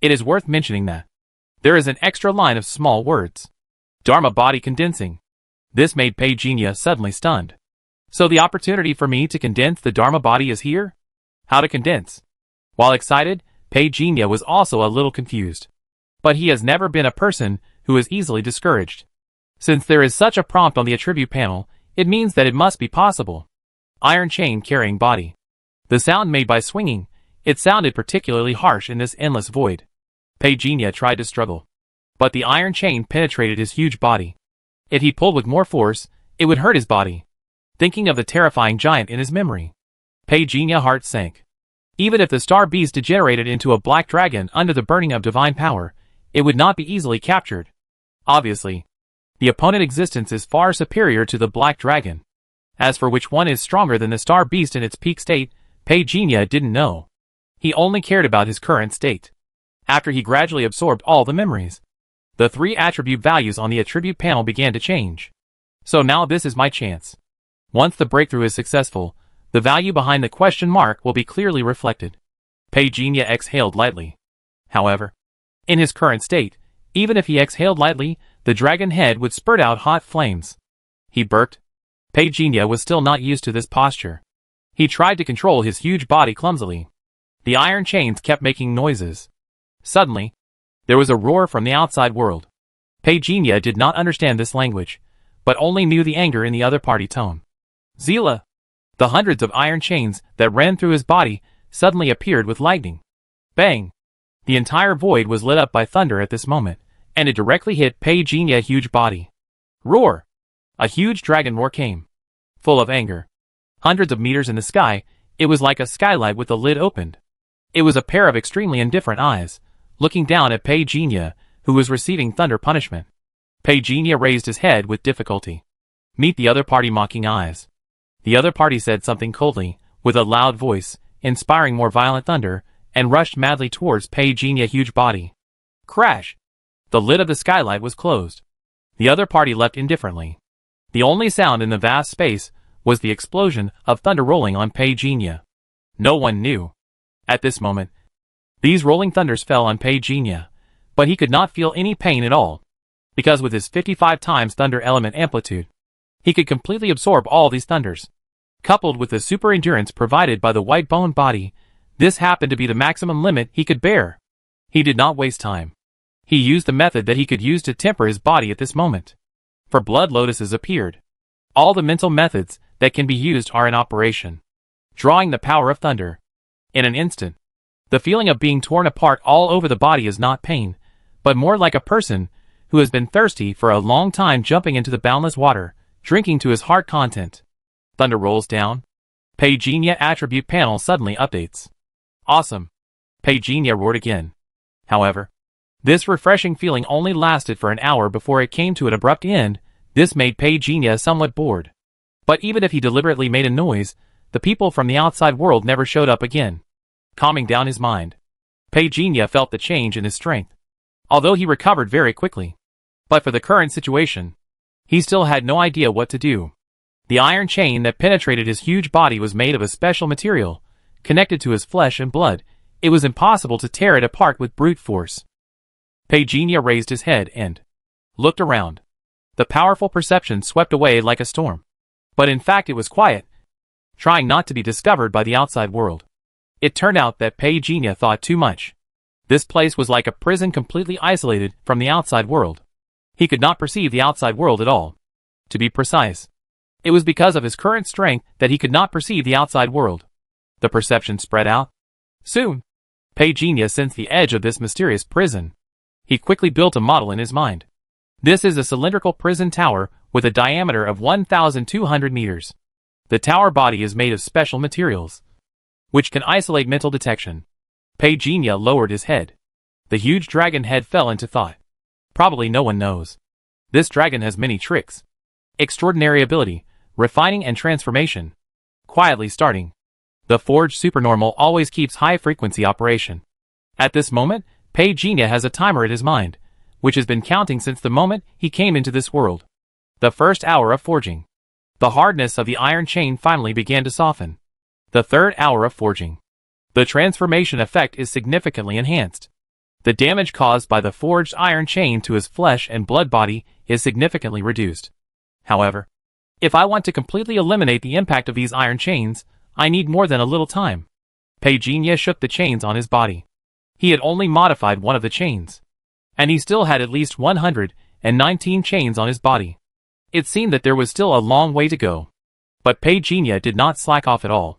It is worth mentioning that there is an extra line of small words. Dharma body condensing. This made Pagenia suddenly stunned. So the opportunity for me to condense the Dharma body is here? How to condense? While excited, Pagenia was also a little confused. But he has never been a person who is easily discouraged. Since there is such a prompt on the attribute panel, it means that it must be possible. Iron chain carrying body. The sound made by swinging, it sounded particularly harsh in this endless void. Pagenia tried to struggle, but the iron chain penetrated his huge body. If he pulled with more force, it would hurt his body. Thinking of the terrifying giant in his memory, Pagenia's heart sank. Even if the star beast degenerated into a black dragon under the burning of divine power, it would not be easily captured. Obviously, the opponent existence is far superior to the black dragon. As for which one is stronger than the star beast in its peak state, Pagenia didn't know. He only cared about his current state. After he gradually absorbed all the memories, the 3 attribute values on the attribute panel began to change. So now this is my chance. Once the breakthrough is successful, the value behind the question mark will be clearly reflected. Pagenia exhaled lightly. However, in his current state, even if he exhaled lightly, the dragon head would spurt out hot flames. He burped. Pagenia was still not used to this posture. He tried to control his huge body clumsily. The iron chains kept making noises. Suddenly, there was a roar from the outside world. Pagenia did not understand this language, but only knew the anger in the other party tone. Zila! The hundreds of iron chains that ran through his body suddenly appeared with lightning. Bang! The entire void was lit up by thunder at this moment, and it directly hit Pagenia's huge body. Roar! A huge dragon roar came. Full of anger. Hundreds of meters in the sky, it was like a skylight with the lid opened. It was a pair of extremely indifferent eyes, looking down at Pagenia, who was receiving thunder punishment. Pagenia raised his head with difficulty. Meet the other party mocking eyes. The other party said something coldly, with a loud voice, inspiring more violent thunder, and rushed madly towards Pagenia's huge body. Crash! The lid of the skylight was closed. The other party leapt indifferently. The only sound in the vast space was the explosion of thunder rolling on Pagenia. No one knew. At this moment, these rolling thunders fell on Pagenia, but he could not feel any pain at all, because with his 55 times thunder element amplitude, he could completely absorb all these thunders. Coupled with the super endurance provided by the white bone body, this happened to be the maximum limit he could bear. He did not waste time. He used the method that he could use to temper his body at this moment. For blood lotuses appeared. All the mental methods that can be used are in operation. Drawing the power of thunder. In an instant, the feeling of being torn apart all over the body is not pain, but more like a person who has been thirsty for a long time jumping into the boundless water, drinking to his heart content. Thunder rolls down. Pagenia attribute panel suddenly updates. Awesome. Pagenia roared again. However, this refreshing feeling only lasted for an hour before it came to an abrupt end. This made Pei somewhat bored. But even if he deliberately made a noise, the people from the outside world never showed up again. Calming down his mind, Pei felt the change in his strength, although he recovered very quickly. But for the current situation, he still had no idea what to do. The iron chain that penetrated his huge body was made of a special material, connected to his flesh and blood. It was impossible to tear it apart with brute force. Pei raised his head and looked around. The powerful perception swept away like a storm. But in fact it was quiet, trying not to be discovered by the outside world. It turned out that Pei thought too much. This place was like a prison completely isolated from the outside world. He could not perceive the outside world at all. To be precise, it was because of his current strength that he could not perceive the outside world. The perception spread out. Soon, Pei sensed the edge of this mysterious prison. He quickly built a model in his mind. This is a cylindrical prison tower with a diameter of 1,200 meters. The tower body is made of special materials, which can isolate mental detection. Pei lowered his head. The huge dragon head fell into thought. Probably no one knows. This dragon has many tricks. Extraordinary ability, refining and transformation. Quietly starting. The forged supernormal always keeps high-frequency operation. At this moment, Pei has a timer at his mind, which has been counting since the moment he came into this world. The first hour of forging. The hardness of the iron chain finally began to soften. The third hour of forging. The transformation effect is significantly enhanced. The damage caused by the forged iron chain to his flesh and blood body is significantly reduced. However, if I want to completely eliminate the impact of these iron chains, I need more than a little time. Pei shook the chains on his body. He had only modified one of the chains, and he still had at least 119 chains on his body. It seemed that there was still a long way to go. But Pei did not slack off at all.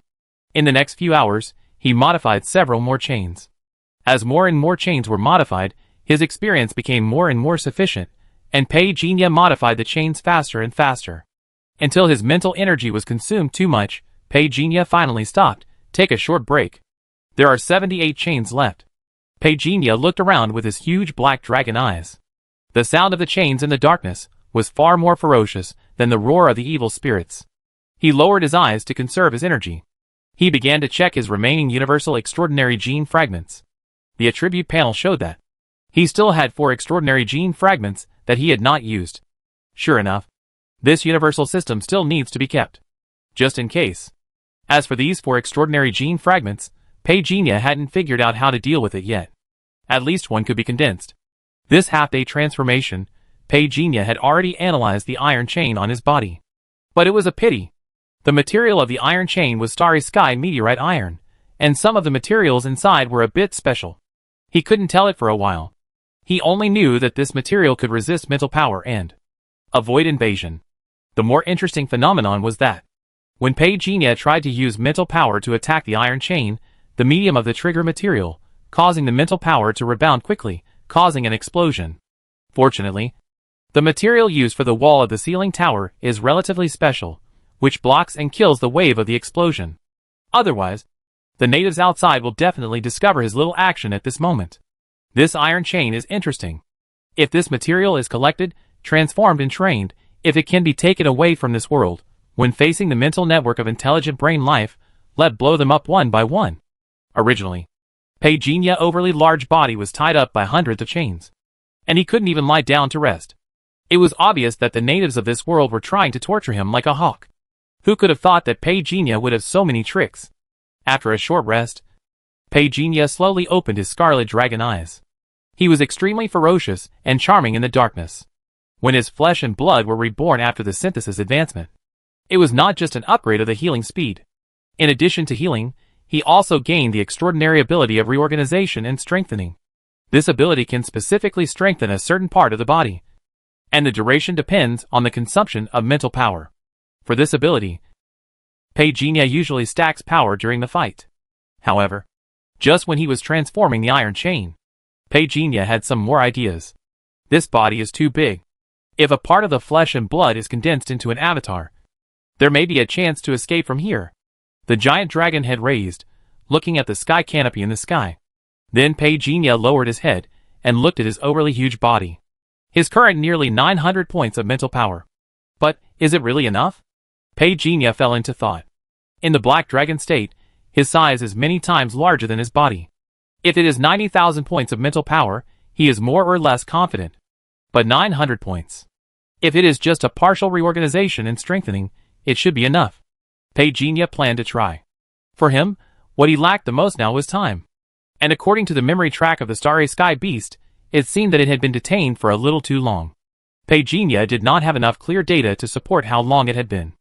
In the next few hours, he modified several more chains. As more and more chains were modified, his experience became more and more sufficient, and Pei modified the chains faster and faster. Until his mental energy was consumed too much, Pei finally stopped. Take a short break. There are 78 chains left. Pei looked around with his huge black dragon eyes. The sound of the chains in the darkness was far more ferocious than the roar of the evil spirits. He lowered his eyes to conserve his energy. He began to check his remaining universal extraordinary gene fragments. The attribute panel showed that he still had 4 extraordinary gene fragments that he had not used. Sure enough, this universal system still needs to be kept, just in case. As for these 4 extraordinary gene fragments, Pei hadn't figured out how to deal with it yet. At least one could be condensed. This half-day transformation, Pei had already analyzed the iron chain on his body. But it was a pity. The material of the iron chain was starry sky meteorite iron, and some of the materials inside were a bit special. He couldn't tell it for a while. He only knew that this material could resist mental power and avoid invasion. The more interesting phenomenon was that when Pei tried to use mental power to attack the iron chain, the medium of the trigger material, causing the mental power to rebound quickly, causing an explosion. Fortunately, the material used for the wall of the ceiling tower is relatively special, which blocks and kills the wave of the explosion. Otherwise, the natives outside will definitely discover his little action at this moment. This iron chain is interesting. If this material is collected, transformed and trained, if it can be taken away from this world, when facing the mental network of intelligent brain life, let blow them up one by one. Originally, Pei overly large body was tied up by hundreds of chains, and he couldn't even lie down to rest. It was obvious that the natives of this world were trying to torture him like a hawk. Who could have thought that Pei would have so many tricks? After a short rest, Pei slowly opened his scarlet dragon eyes. He was extremely ferocious and charming in the darkness. When his flesh and blood were reborn after the synthesis advancement, it was not just an upgrade of the healing speed. In addition to healing, he also gained the extraordinary ability of reorganization and strengthening. This ability can specifically strengthen a certain part of the body, and the duration depends on the consumption of mental power. For this ability, Pei usually stacks power during the fight. However, just when he was transforming the iron chain, Pei had some more ideas. This body is too big. If a part of the flesh and blood is condensed into an avatar, there may be a chance to escape from here. The giant dragon head raised, looking at the sky canopy in the sky. Then Pagenia lowered his head and looked at his overly huge body. His current nearly 900 points of mental power. But, is it really enough? Pagenia fell into thought. In the Black Dragon state, his size is many times larger than his body. If it is 90,000 points of mental power, he is more or less confident. But 900 points. If it is just a partial reorganization and strengthening, it should be enough. Pagenia planned to try. For him, what he lacked the most now was time. And according to the memory track of the Starry Sky Beast, it seemed that it had been detained for a little too long. Pagenia did not have enough clear data to support how long it had been.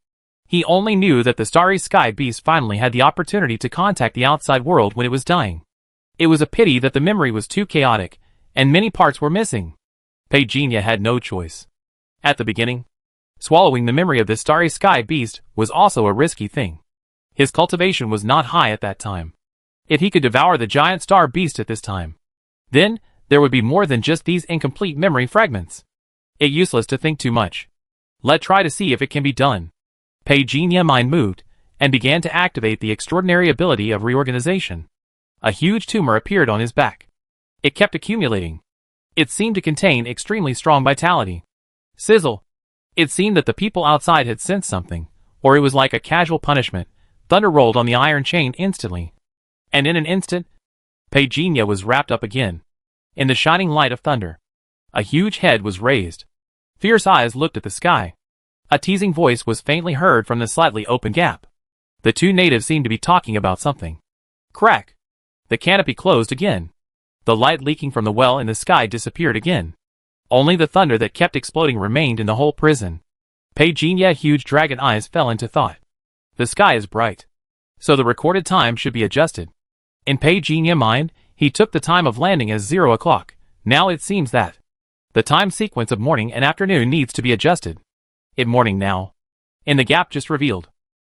He only knew that the Starry Sky Beast finally had the opportunity to contact the outside world when it was dying. It was a pity that the memory was too chaotic, and many parts were missing. Pagenia had no choice. At the beginning, swallowing the memory of the Starry Sky Beast was also a risky thing. His cultivation was not high at that time. If he could devour the giant star beast at this time, then there would be more than just these incomplete memory fragments. It's useless to think too much. Let's try to see if it can be done. Pagenia's mind moved, and began to activate the extraordinary ability of reorganization. A huge tumor appeared on his back. It kept accumulating. It seemed to contain extremely strong vitality. Sizzle! It seemed that the people outside had sensed something, or it was like a casual punishment. Thunder rolled on the iron chain instantly. And in an instant, Pagenia was wrapped up again. In the shining light of thunder, a huge head was raised. Fierce eyes looked at the sky. A teasing voice was faintly heard from the slightly open gap. The two natives seemed to be talking about something. Crack! The canopy closed again. The light leaking from the well in the sky disappeared again. Only the thunder that kept exploding remained in the whole prison. Pagenia's huge dragon eyes fell into thought. The sky is bright, so the recorded time should be adjusted. In Pagenia's mind, he took the time of landing as 0 o'clock. Now it seems that the time sequence of morning and afternoon needs to be adjusted. It's morning now. In the gap just revealed.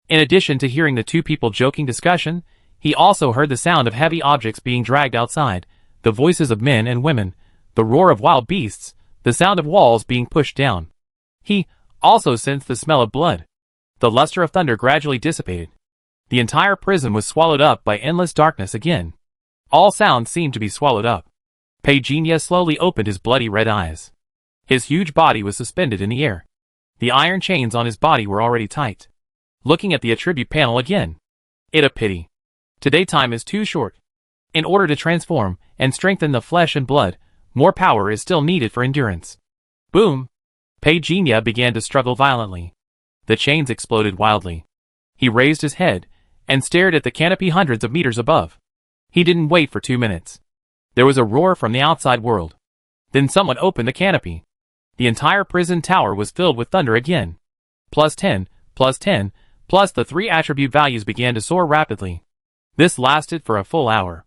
In addition to hearing the two people joking discussion, he also heard the sound of heavy objects being dragged outside, the voices of men and women, the roar of wild beasts, the sound of walls being pushed down. He also sensed the smell of blood. The luster of thunder gradually dissipated. The entire prison was swallowed up by endless darkness again. All sounds seemed to be swallowed up. Pagenia slowly opened his bloody red eyes. His huge body was suspended in the air. The iron chains on his body were already tight. Looking at the attribute panel again. It's a pity. Today time is too short. In order to transform and strengthen the flesh and blood, more power is still needed for endurance. Boom! Pagenia began to struggle violently. The chains exploded wildly. He raised his head and stared at the canopy hundreds of meters above. He didn't wait for 2 minutes. There was a roar from the outside world. Then someone opened the canopy. The entire prison tower was filled with thunder again. +10, +10, plus the 3 attribute values began to soar rapidly. This lasted for a full hour.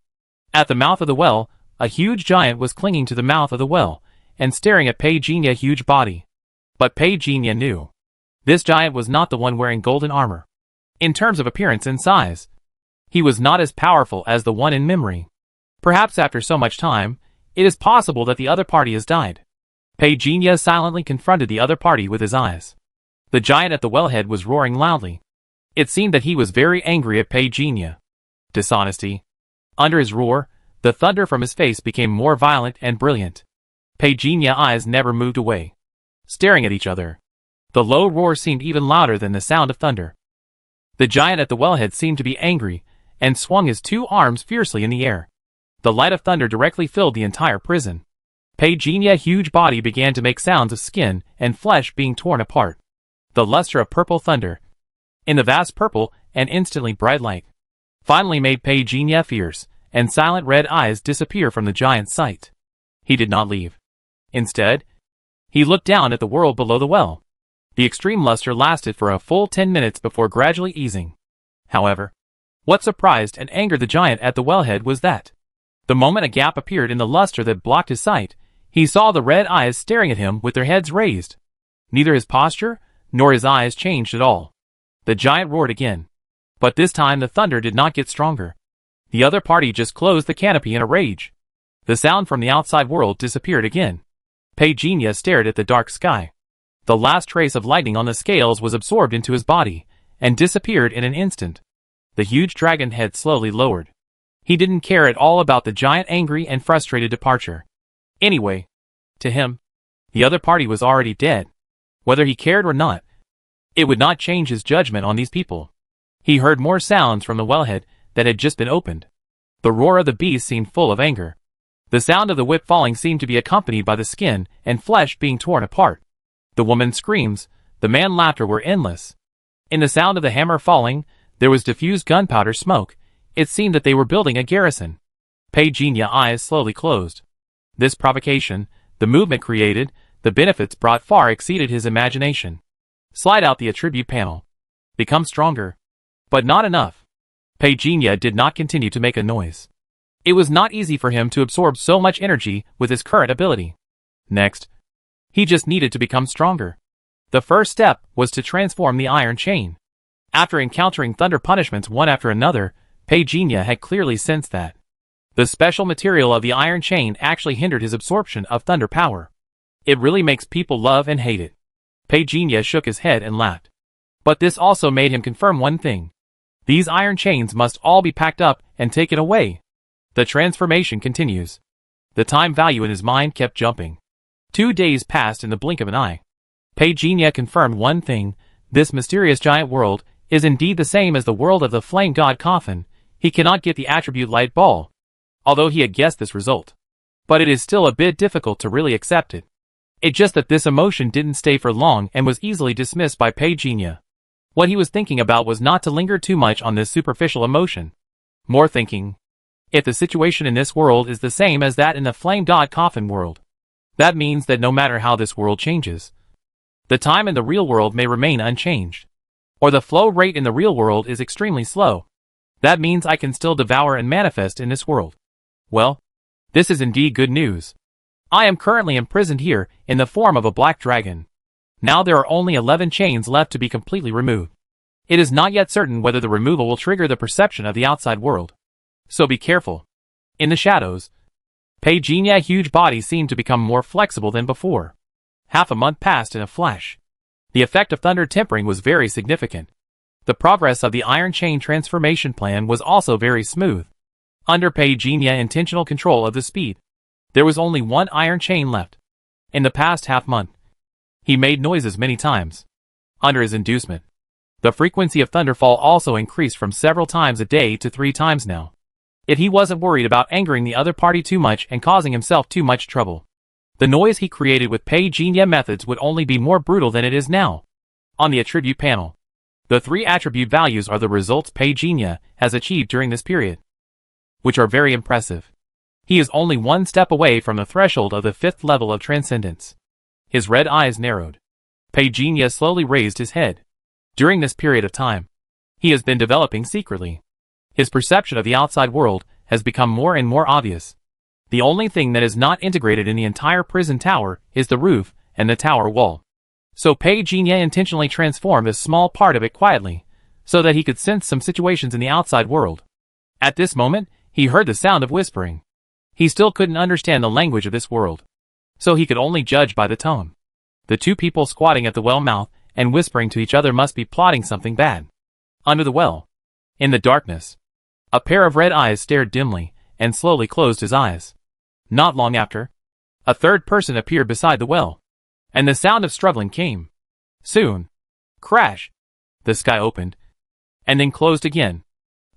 At the mouth of the well, a huge giant was clinging to the mouth of the well and staring at Pagenia's huge body. But Pagenia knew. This giant was not the one wearing golden armor. In terms of appearance and size, he was not as powerful as the one in memory. Perhaps after so much time, it is possible that the other party has died. Pagenia silently confronted the other party with his eyes. The giant at the wellhead was roaring loudly. It seemed that he was very angry at Pagenia. Dishonesty. Under his roar, the thunder from his face became more violent and brilliant. Pagenia's eyes never moved away, staring at each other. The low roar seemed even louder than the sound of thunder. The giant at the wellhead seemed to be angry, and swung his 2 arms fiercely in the air. The light of thunder directly filled the entire prison. Pagenia's huge body began to make sounds of skin and flesh being torn apart. The luster of purple thunder, in the vast purple and instantly bright light, finally made Pagenia fierce, and silent red eyes disappear from the giant's sight. He did not leave. Instead, he looked down at the world below the well. The extreme luster lasted for a full 10 minutes before gradually easing. However, what surprised and angered the giant at the wellhead was that, the moment a gap appeared in the luster that blocked his sight, he saw the red eyes staring at him with their heads raised. Neither his posture nor his eyes changed at all. The giant roared again. But this time the thunder did not get stronger. The other party just closed the canopy in a rage. The sound from the outside world disappeared again. Pagenia stared at the dark sky. The last trace of lightning on the scales was absorbed into his body, and disappeared in an instant. The huge dragon head slowly lowered. He didn't care at all about the giant angry and frustrated departure. Anyway, to him, the other party was already dead. Whether he cared or not, it would not change his judgment on these people. He heard more sounds from the wellhead that had just been opened. The roar of the beast seemed full of anger. The sound of the whip falling seemed to be accompanied by the skin and flesh being torn apart. The woman's screams, the man's laughter were endless. In the sound of the hammer falling, there was diffused gunpowder smoke. It seemed that they were building a garrison. Pei Jinya's eyes slowly closed. This provocation, the movement created, the benefits brought far exceeded his imagination. Slide out the attribute panel. Become stronger. But not enough. Pei Jinya did not continue to make a noise. It was not easy for him to absorb so much energy with his current ability. Next, he just needed to become stronger. The first step was to transform the iron chain. After encountering thunder punishments one after another, Pei Jinya had clearly sensed that the special material of the iron chain actually hindered his absorption of thunder power. It really makes people love and hate it. Pei Jinya shook his head and laughed. But this also made him confirm one thing. These iron chains must all be packed up and taken away. The transformation continues. The time value in his mind kept jumping. 2 days passed in the blink of an eye. Pei Jinya confirmed one thing. This mysterious giant world is indeed the same as the world of the flame god coffin. He cannot get the attribute light ball, although he had guessed this result. But it is still a bit difficult to really accept it. It's just that this emotion didn't stay for long and was easily dismissed by Pei Jinya. What he was thinking about was not to linger too much on this superficial emotion. More thinking, if the situation in this world is the same as that in the flame god coffin world, that means that no matter how this world changes, the time in the real world may remain unchanged. Or the flow rate in the real world is extremely slow. That means I can still devour and manifest in this world. Well, this is indeed good news. I am currently imprisoned here in the form of a black dragon. Now there are only 11 chains left to be completely removed. It is not yet certain whether the removal will trigger the perception of the outside world. So be careful. In the shadows, Pei Jinya's huge body seemed to become more flexible than before. Half a month passed in a flash. The effect of thunder tempering was very significant. The progress of the iron chain transformation plan was also very smooth. Under Pei Jinya's intentional control of the speed, there was only one iron chain left. In the past half month, he made noises many times. Under his inducement, the frequency of thunderfall also increased from several times a day to 3 times now. Yet he wasn't worried about angering the other party too much and causing himself too much trouble. The noise he created with Pei Jinya methods would only be more brutal than it is now. On the attribute panel, the 3 attribute values are the results Pei Jinya has achieved during this period, which are very impressive. He is only 1 step away from the threshold of the 5th level of transcendence. His red eyes narrowed. Pei Jinya slowly raised his head. During this period of time, he has been developing secretly. His perception of the outside world has become more and more obvious. The only thing that is not integrated in the entire prison tower is the roof and the tower wall. So Pei Jinya intentionally transformed a small part of it quietly, so that he could sense some situations in the outside world. At this moment, he heard the sound of whispering. He still couldn't understand the language of this world, so he could only judge by the tone. The 2 people squatting at the well mouth and whispering to each other must be plotting something bad. Under the well, in the darkness, a pair of red eyes stared dimly and slowly closed his eyes. Not long after, a third person appeared beside the well, and the sound of struggling came. Soon, crash, the sky opened, and then closed again.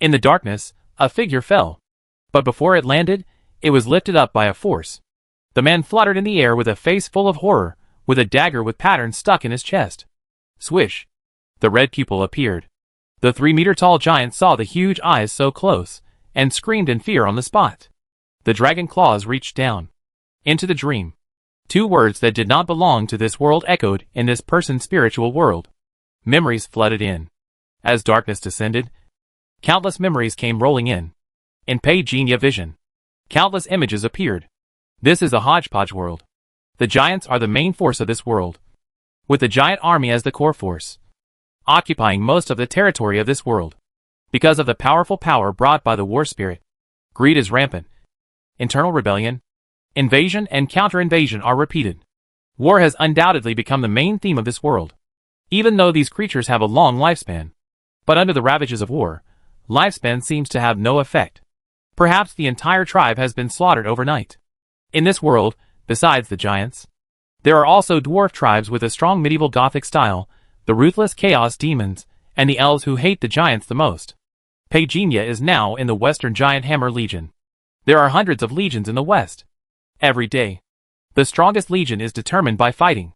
In the darkness, a figure fell, but before it landed, it was lifted up by a force. The man fluttered in the air with a face full of horror, with a dagger with patterns stuck in his chest. Swish! The red pupil appeared. The 3-meter-tall giant saw the huge eyes so close, and screamed in fear on the spot. The dragon claws reached down. Into the dream. 2 words that did not belong to this world echoed in this person's spiritual world. Memories flooded in. As darkness descended, countless memories came rolling in. In Pei Jinya's vision, countless images appeared. This is a hodgepodge world. The giants are the main force of this world, with the giant army as the core force, occupying most of the territory of this world. Because of the powerful power brought by the war spirit, greed is rampant. Internal rebellion, invasion and counter-invasion are repeated. War has undoubtedly become the main theme of this world, even though these creatures have a long lifespan. But under the ravages of war, lifespan seems to have no effect. Perhaps the entire tribe has been slaughtered overnight. In this world, besides the giants, there are also dwarf tribes with a strong medieval Gothic style, the ruthless chaos demons, and the elves who hate the giants the most. Pagenia is now in the Western Giant Hammer Legion. There are hundreds of legions in the West. Every day, the strongest legion is determined by fighting.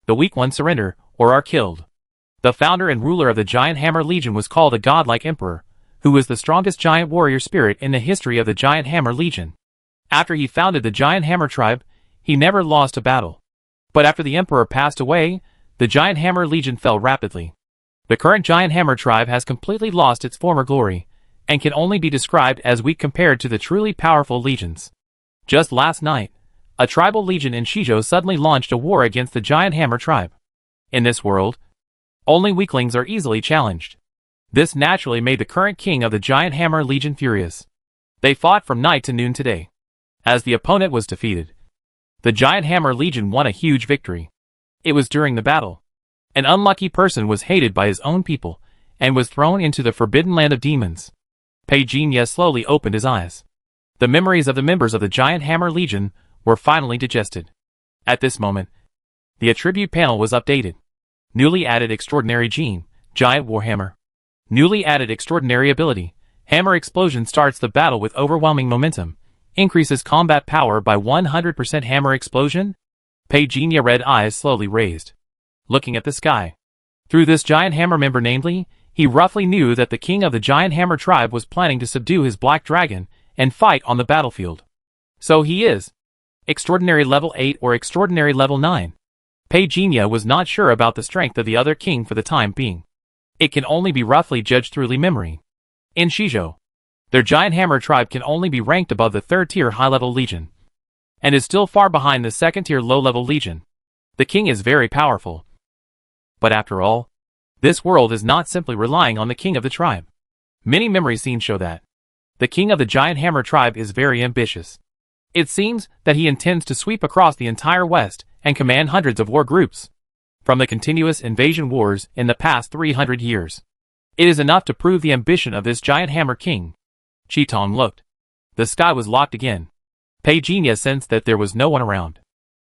The weak ones surrender, or are killed. The founder and ruler of the Giant Hammer Legion was called a godlike emperor, who was the strongest giant warrior spirit in the history of the Giant Hammer Legion. After he founded the Giant Hammer tribe, he never lost a battle. But after the emperor passed away, the Giant Hammer Legion fell rapidly. The current Giant Hammer tribe has completely lost its former glory, and can only be described as weak compared to the truly powerful legions. Just last night, a tribal legion in Shijo suddenly launched a war against the Giant Hammer tribe. In this world, only weaklings are easily challenged. This naturally made the current king of the Giant Hammer Legion furious. They fought from night to noon today. As the opponent was defeated, the Giant Hammer Legion won a huge victory. It was during the battle. An unlucky person was hated by his own people, and was thrown into the forbidden land of demons. Pagenia slowly opened his eyes. The memories of the members of the Giant Hammer Legion were finally digested. At this moment, the attribute panel was updated. Newly added extraordinary gene, Giant Warhammer. Newly added extraordinary ability, Hammer Explosion starts the battle with overwhelming momentum. Increases combat power by 100%. Hammer Explosion? Pagenia red eyes slowly raised, looking at the sky. Through this Giant Hammer member namely, he roughly knew that the king of the Giant Hammer tribe was planning to subdue his black dragon and fight on the battlefield. So he is Extraordinary level 8 or Extraordinary level 9. Pagenia was not sure about the strength of the other king for the time being. It can only be roughly judged through memory. In Shijo, their Giant Hammer tribe can only be ranked above the 3rd tier high-level legion, and is still far behind the 2nd tier low-level legion. The king is very powerful. But after all, this world is not simply relying on the king of the tribe. Many memory scenes show that the king of the Giant Hammer tribe is very ambitious. It seems that he intends to sweep across the entire West and command hundreds of war groups. From the continuous invasion wars in the past 300 years, it is enough to prove the ambition of this Giant Hammer king. Chiton looked. The sky was locked again. Pagenia sensed that there was no one around.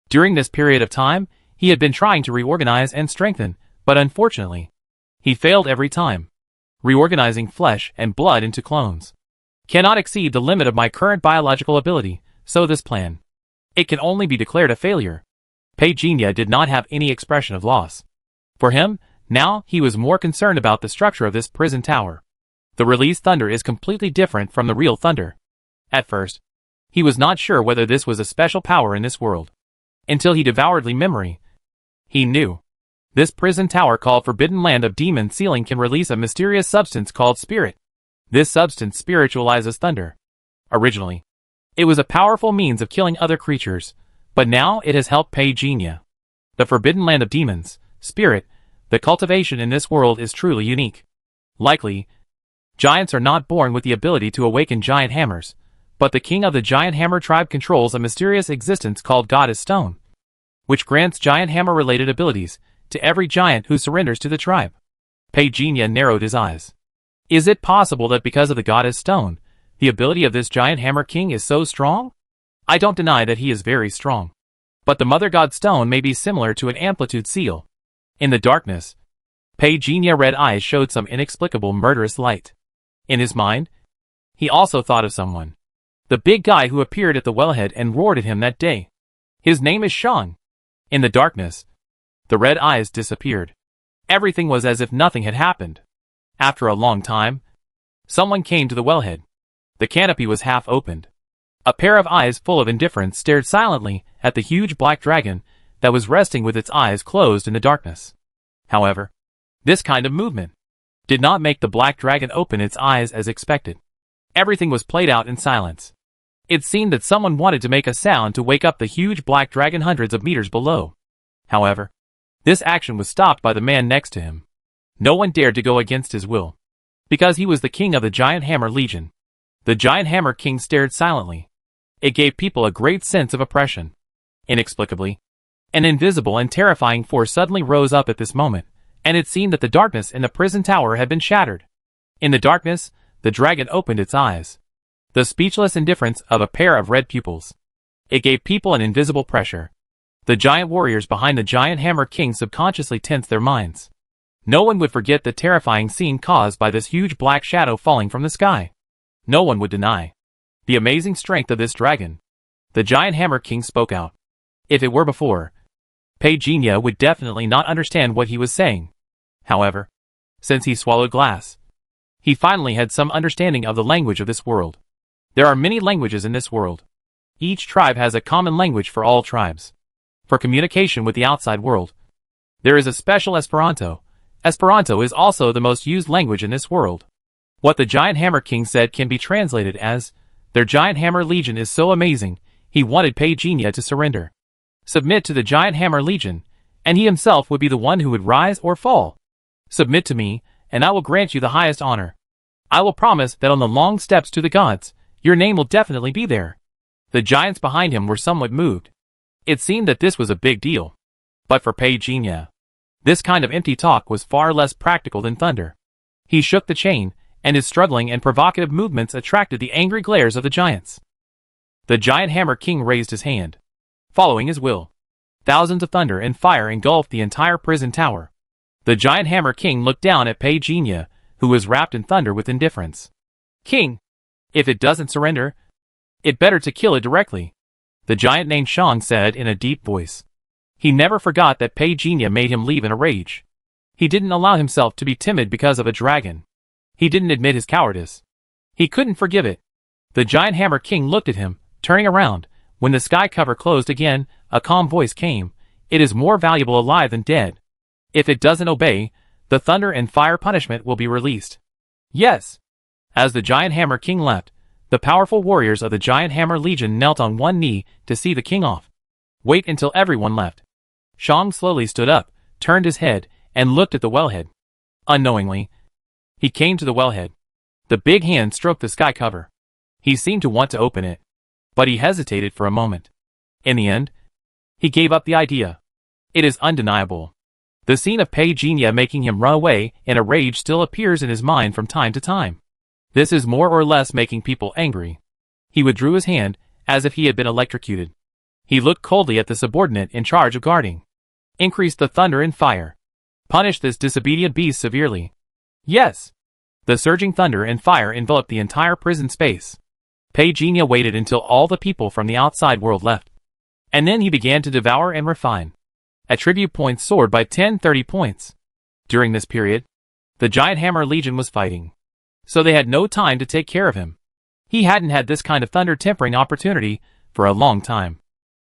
During this period of time, he had been trying to reorganize and strengthen, but unfortunately, he failed every time. Reorganizing flesh and blood into clones cannot exceed the limit of my current biological ability, so this plan, it can only be declared a failure. Pagenia did not have any expression of loss. For him, now he was more concerned about the structure of this prison tower. The released thunder is completely different from the real thunder. At first, he was not sure whether this was a special power in this world. Until he devoured the memory, he knew. This prison tower called Forbidden Land of Demon Ceiling can release a mysterious substance called spirit. This substance spiritualizes thunder. Originally, it was a powerful means of killing other creatures, but now it has helped Pagenia. The Forbidden Land of Demons, spirit, the cultivation in this world is truly unique. Likely, giants are not born with the ability to awaken giant hammers, but the king of the Giant Hammer tribe controls a mysterious existence called Goddess Stone, which grants giant hammer-related abilities to every giant who surrenders to the tribe. Pagenia narrowed his eyes. Is it possible that because of the Goddess Stone, the ability of this Giant Hammer King is so strong? I don't deny that he is very strong. But the Mother God Stone may be similar to an amplitude seal. In the darkness, Pagenia red eyes showed some inexplicable murderous light. In his mind, he also thought of someone. The big guy who appeared at the wellhead and roared at him that day. His name is Sean. In the darkness, the red eyes disappeared. Everything was as if nothing had happened. After a long time, someone came to the wellhead. The canopy was half opened. A pair of eyes full of indifference stared silently at the huge black dragon that was resting with its eyes closed in the darkness. However, this kind of movement did not make the black dragon open its eyes as expected. Everything was played out in silence. It seemed that someone wanted to make a sound to wake up the huge black dragon hundreds of meters below. However, this action was stopped by the man next to him. No one dared to go against his will, because he was the king of the Giant Hammer Legion. The Giant Hammer King stared silently. It gave people a great sense of oppression. Inexplicably, an invisible and terrifying force suddenly rose up at this moment, and it seemed that the darkness in the prison tower had been shattered. In the darkness, the dragon opened its eyes. The speechless indifference of a pair of red pupils. It gave people an invisible pressure. The giant warriors behind the giant hammer king subconsciously tensed their minds. No one would forget the terrifying scene caused by this huge black shadow falling from the sky. No one would deny the amazing strength of this dragon. The giant hammer king spoke out. If it were before, Pei would definitely not understand what he was saying. However, since he swallowed glass, he finally had some understanding of the language of this world. There are many languages in this world. Each tribe has a common language for all tribes. For communication with the outside world, there is a special Esperanto. Esperanto is also the most used language in this world. What the giant hammer king said can be translated as, their giant hammer legion is so amazing, he wanted Pei to surrender. Submit to the giant hammer legion, and he himself would be the one who would rise or fall. Submit to me, and I will grant you the highest honor. I will promise that on the long steps to the gods, your name will definitely be there. The giants behind him were somewhat moved. It seemed that this was a big deal. But for Pei this kind of empty talk was far less practical than thunder. He shook the chain, and his struggling and provocative movements attracted the angry glares of the giants. The giant hammer king raised his hand. Following his will, thousands of thunder and fire engulfed the entire prison tower. The giant hammer king looked down at Pei who was wrapped in thunder with indifference. King, if it doesn't surrender, it better to kill it directly, the giant named Shang said in a deep voice. He never forgot that Pei made him leave in a rage. He didn't allow himself to be timid because of a dragon. He didn't admit his cowardice. He couldn't forgive it. The giant hammer king looked at him, turning around. When the sky cover closed again, a calm voice came. It is more valuable alive than dead. If it doesn't obey, the thunder and fire punishment will be released. Yes. As the giant hammer king left, the powerful warriors of the giant hammer legion knelt on one knee to see the king off. Wait until everyone left. Shang slowly stood up, turned his head, and looked at the wellhead. Unknowingly, he came to the wellhead. The big hand stroked the sky cover. He seemed to want to open it, but he hesitated for a moment. In the end, he gave up the idea. It is undeniable. The scene of Pei making him run away in a rage still appears in his mind from time to time. This is more or less making people angry. He withdrew his hand, as if he had been electrocuted. He looked coldly at the subordinate in charge of guarding. Increase the thunder and fire. Punish this disobedient beast severely. Yes. The surging thunder and fire enveloped the entire prison space. Pei waited until all the people from the outside world left. And then he began to devour and refine. Attribute points soared by 30 points. During this period, the giant hammer legion was fighting. So they had no time to take care of him. He hadn't had this kind of thunder tempering opportunity for a long time.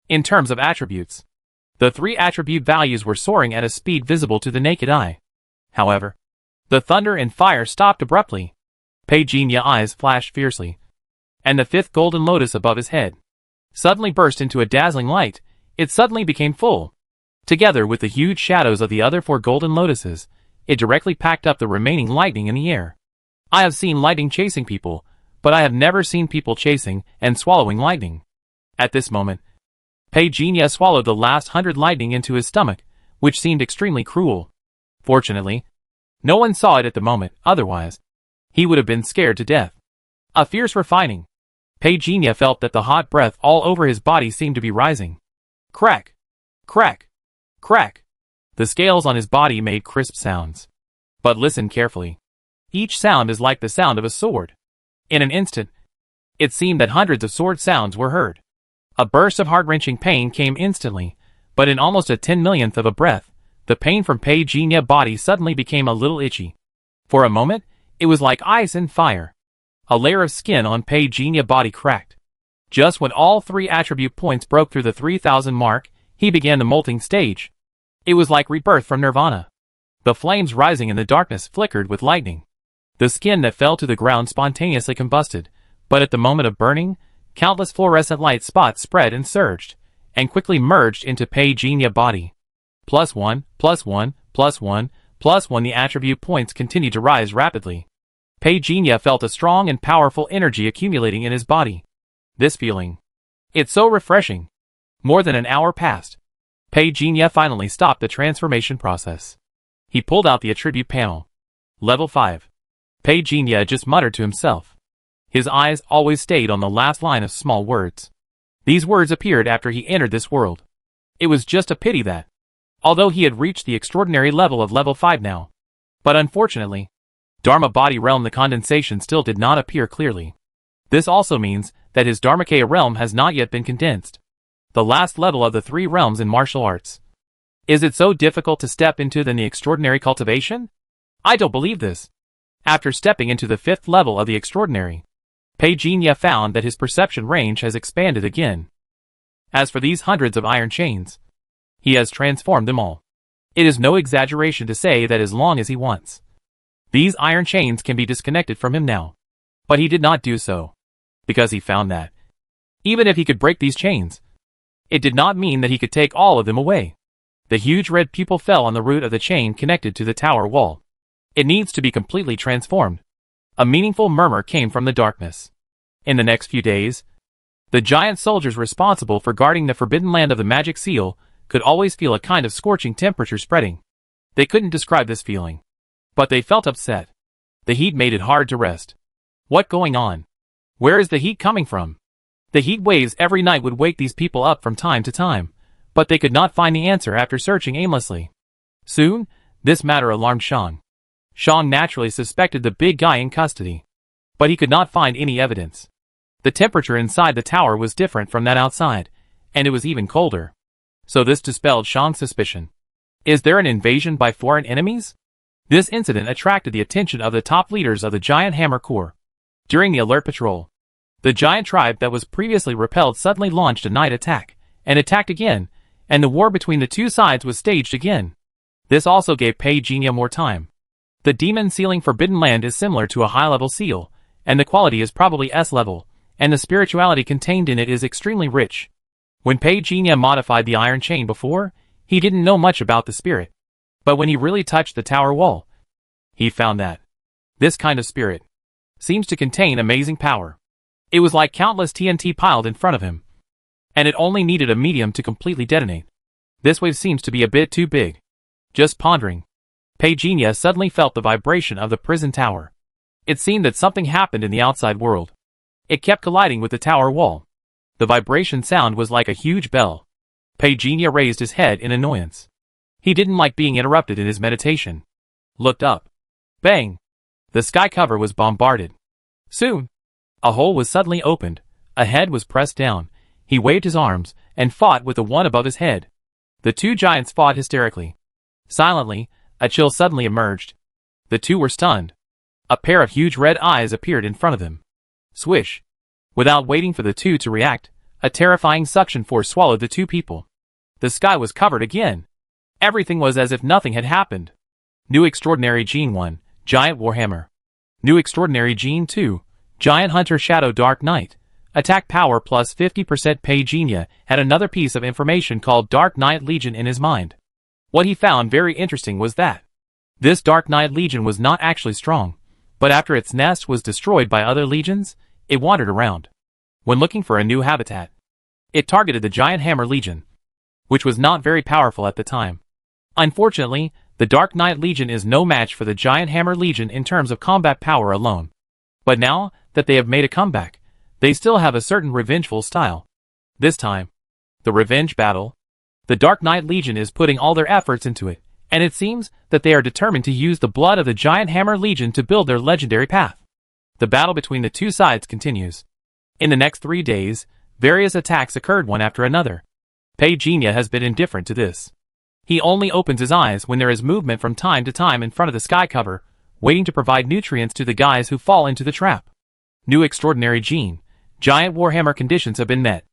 In terms of attributes, the 3 attribute values were soaring at a speed visible to the naked eye. However, the thunder and fire stopped abruptly. Pei eyes flashed fiercely, and the 5th golden lotus above his head suddenly burst into a dazzling light. It suddenly became full. Together with the huge shadows of the other 4 golden lotuses, it directly packed up the remaining lightning in the air. I have seen lightning chasing people, but I have never seen people chasing and swallowing lightning. At this moment, Pei swallowed the last 100 lightning into his stomach, which seemed extremely cruel. Fortunately, no one saw it at the moment, otherwise, he would have been scared to death. A fierce refining. Pei felt that the hot breath all over his body seemed to be rising. Crack! Crack! Crack! The scales on his body made crisp sounds. But listen carefully. Each sound is like the sound of a sword. In an instant, it seemed that hundreds of sword sounds were heard. A burst of heart-wrenching pain came instantly, but in almost a 10 millionth of a breath, the pain from Pei body suddenly became a little itchy. For a moment, it was like ice and fire. A layer of skin on Pei body cracked. Just when all 3 attribute points broke through the 3000 mark, he began the molting stage. It was like rebirth from nirvana. The flames rising in the darkness flickered with lightning. The skin that fell to the ground spontaneously combusted, but at the moment of burning, countless fluorescent light spots spread and surged, and quickly merged into Pei body. +1, +1, +1, +1. The attribute points continued to rise rapidly. Pei felt a strong and powerful energy accumulating in his body. This feeling. It's so refreshing. More than an hour passed. Pei finally stopped the transformation process. He pulled out the attribute panel. Level 5. Pei just muttered to himself. His eyes always stayed on the last line of small words. These words appeared after he entered this world. It was just a pity that, although he had reached the extraordinary level of level 5 now, but unfortunately, Dharma body realm the condensation still did not appear clearly. This also means that his Dharmakaya realm has not yet been condensed. The last level of the 3 realms in martial arts. Is it so difficult to step into the extraordinary cultivation? I don't believe this. After stepping into the 5th level of the extraordinary, Pei Jinya found that his perception range has expanded again. As for these hundreds of iron chains, he has transformed them all. It is no exaggeration to say that as long as he wants, these iron chains can be disconnected from him now. But he did not do so, because he found that, even if he could break these chains, it did not mean that he could take all of them away. The huge red pupil fell on the root of the chain connected to the tower wall. It needs to be completely transformed. A meaningful murmur came from the darkness. In the next few days, the giant soldiers responsible for guarding the forbidden land of the magic seal could always feel a kind of scorching temperature spreading. They couldn't describe this feeling, but they felt upset. The heat made it hard to rest. What going on? Where is the heat coming from? The heat waves every night would wake these people up from time to time, but they could not find the answer after searching aimlessly. Soon, this matter alarmed Shang. Shang naturally suspected the big guy in custody, but he could not find any evidence. The temperature inside the tower was different from that outside, and it was even colder. So this dispelled Shang's suspicion. Is there an invasion by foreign enemies? This incident attracted the attention of the top leaders of the Giant Hammer Corps. During the alert patrol, the giant tribe that was previously repelled suddenly launched a night attack, and attacked again, and the war between the two sides was staged again. This also gave Pei Jinya more time. The demon sealing Forbidden Land is similar to a high-level seal, and the quality is probably S-level, and the spirituality contained in it is extremely rich. When Pei Jinya modified the iron chain before, he didn't know much about the spirit. But when he really touched the tower wall, he found that this kind of spirit seems to contain amazing power. It was like countless TNT piled in front of him, and it only needed a medium to completely detonate. This wave seems to be a bit too big. Just pondering, Pei Jinya suddenly felt the vibration of the prison tower. It seemed that something happened in the outside world. It kept colliding with the tower wall. The vibration sound was like a huge bell. Pei Jinya raised his head in annoyance. He didn't like being interrupted in his meditation. Looked up. Bang! The sky cover was bombarded. Soon, a hole was suddenly opened. A head was pressed down. He waved his arms and fought with the one above his head. The two giants fought hysterically. Silently, a chill suddenly emerged. The two were stunned. A pair of huge red eyes appeared in front of them. Swish! Without waiting for the two to react, a terrifying suction force swallowed the two people. The sky was covered again. Everything was as if nothing had happened. New Extraordinary Gene 1, Giant Warhammer. New Extraordinary Gene 2, Giant Hunter Shadow Dark Knight. Attack power plus 50%. Pei Jinya had another piece of information called Dark Knight Legion in his mind. What he found very interesting was that this Dark Knight Legion was not actually strong, but after its nest was destroyed by other legions, it wandered around. When looking for a new habitat, it targeted the Giant Hammer Legion, which was not very powerful at the time. Unfortunately, the Dark Knight Legion is no match for the Giant Hammer Legion in terms of combat power alone. But now that they have made a comeback, they still have a certain revengeful style. This time, the revenge battle, the Dark Knight Legion is putting all their efforts into it, and it seems that they are determined to use the blood of the Giant Hammer Legion to build their legendary path. The battle between the two sides continues. In the next 3 days, various attacks occurred one after another. Pei Jinya has been indifferent to this. He only opens his eyes when there is movement from time to time in front of the sky cover, waiting to provide nutrients to the guys who fall into the trap. New Extraordinary Gene, Giant Warhammer conditions have been met.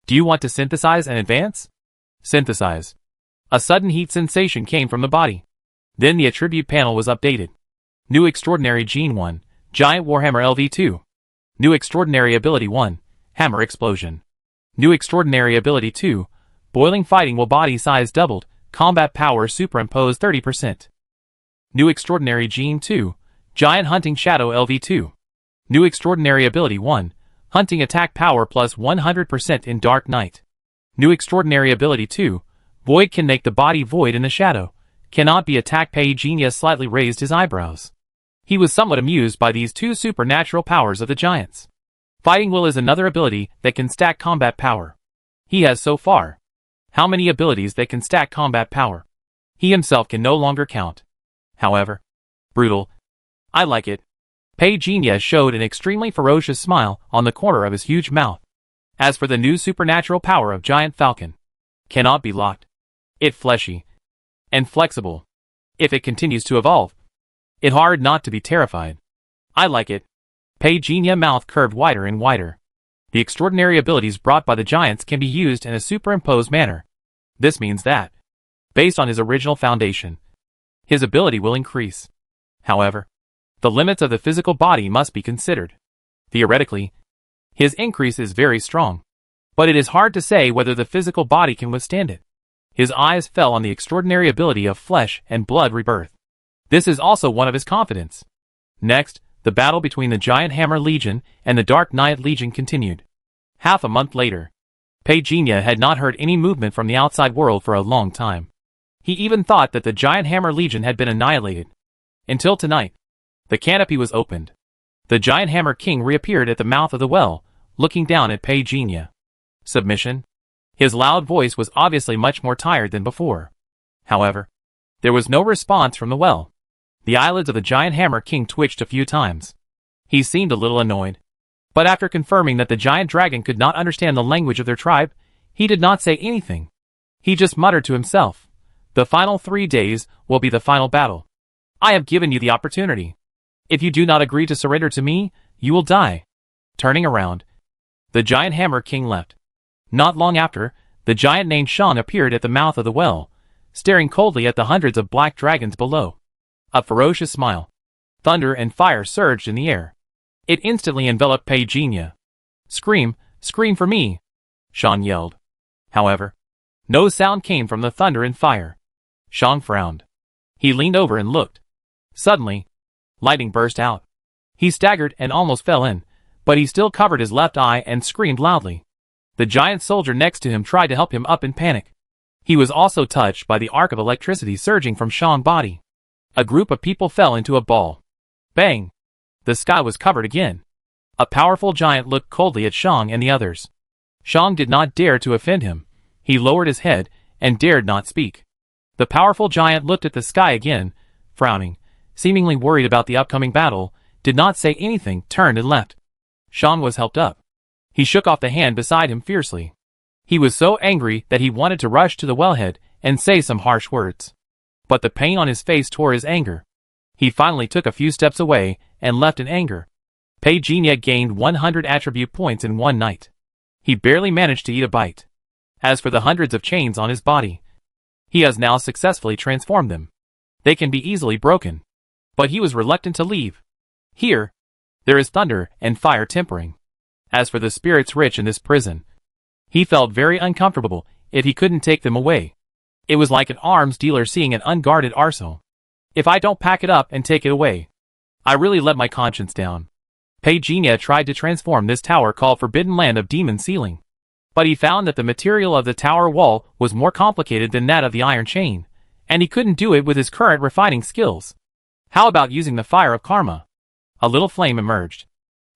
Do you want to synthesize and advance? Synthesize. A sudden heat sensation came from the body. Then the attribute panel was updated. New Extraordinary Gene 1, Giant Warhammer LV2. New Extraordinary Ability 1, Hammer Explosion. New Extraordinary Ability 2, Boiling Fighting while body size doubled, combat power superimposed 30%. New Extraordinary Gene 2, Giant Hunting Shadow LV2. New Extraordinary Ability 1, Hunting Attack Power plus 100% in Dark Knight. New Extraordinary Ability 2, Void can make the body void in the shadow, cannot be attacked. Pei Jinya slightly raised his eyebrows. He was somewhat amused by these two supernatural powers of the giants. Fighting Will is another ability that can stack combat power. He has so far. How many abilities that can stack combat power? He himself can no longer count. However, brutal. I like it. Pei Jinya showed an extremely ferocious smile on the corner of his huge mouth. As for the new supernatural power of Giant Falcon, cannot be locked. It fleshy and flexible. If it continues to evolve, it hard not to be terrified. I like it. Pei Jinya mouth curved wider and wider. The extraordinary abilities brought by the giants can be used in a superimposed manner. This means that, based on his original foundation, his ability will increase. However, the limits of the physical body must be considered. Theoretically, his increase is very strong, but it is hard to say whether the physical body can withstand it. His eyes fell on the extraordinary ability of flesh and blood rebirth. This is also one of his confidence. Next, the battle between the Giant Hammer Legion and the Dark Knight Legion continued. Half a month later, Pei Jinya had not heard any movement from the outside world for a long time. He even thought that the Giant Hammer Legion had been annihilated. Until tonight, the canopy was opened. The Giant Hammer King reappeared at the mouth of the well, looking down at Pei Jinya. Submission? His loud voice was obviously much more tired than before. However, there was no response from the well. The eyelids of the Giant Hammer King twitched a few times. He seemed a little annoyed. But after confirming that the giant dragon could not understand the language of their tribe, he did not say anything. He just muttered to himself, "The final 3 days will be the final battle. I have given you the opportunity. If you do not agree to surrender to me, you will die." Turning around, the Giant Hammer King left. Not long after, the giant named Shan appeared at the mouth of the well, staring coldly at the hundreds of black dragons below. A ferocious smile. Thunder and fire surged in the air. It instantly enveloped Pei Jinya. "Scream, scream for me!" Shan yelled. However, no sound came from the thunder and fire. Shan frowned. He leaned over and looked. Suddenly, lightning burst out. He staggered and almost fell in, but he still covered his left eye and screamed loudly. The giant soldier next to him tried to help him up in panic. He was also touched by the arc of electricity surging from Shan's body. A group of people fell into a ball. Bang! The sky was covered again. A powerful giant looked coldly at Shang and the others. Shang did not dare to offend him. He lowered his head and dared not speak. The powerful giant looked at the sky again, frowning, seemingly worried about the upcoming battle, did not say anything, turned and left. Shang was helped up. He shook off the hand beside him fiercely. He was so angry that he wanted to rush to the wellhead and say some harsh words. But the pain on his face tore his anger. He finally took a few steps away and left in anger. Pei Jinya gained 100 attribute points in one night. He barely managed to eat a bite. As for the hundreds of chains on his body, he has now successfully transformed them. They can be easily broken. But he was reluctant to leave. Here, there is thunder and fire tempering. As for the spirits rich in this prison, he felt very uncomfortable if he couldn't take them away. It was like an arms dealer seeing an unguarded arsenal. If I don't pack it up and take it away, I really let my conscience down. Pei Jinya tried to transform this tower called Forbidden Land of Demon Ceiling. But he found that the material of the tower wall was more complicated than that of the iron chain, and he couldn't do it with his current refining skills. How about using the fire of karma? A little flame emerged.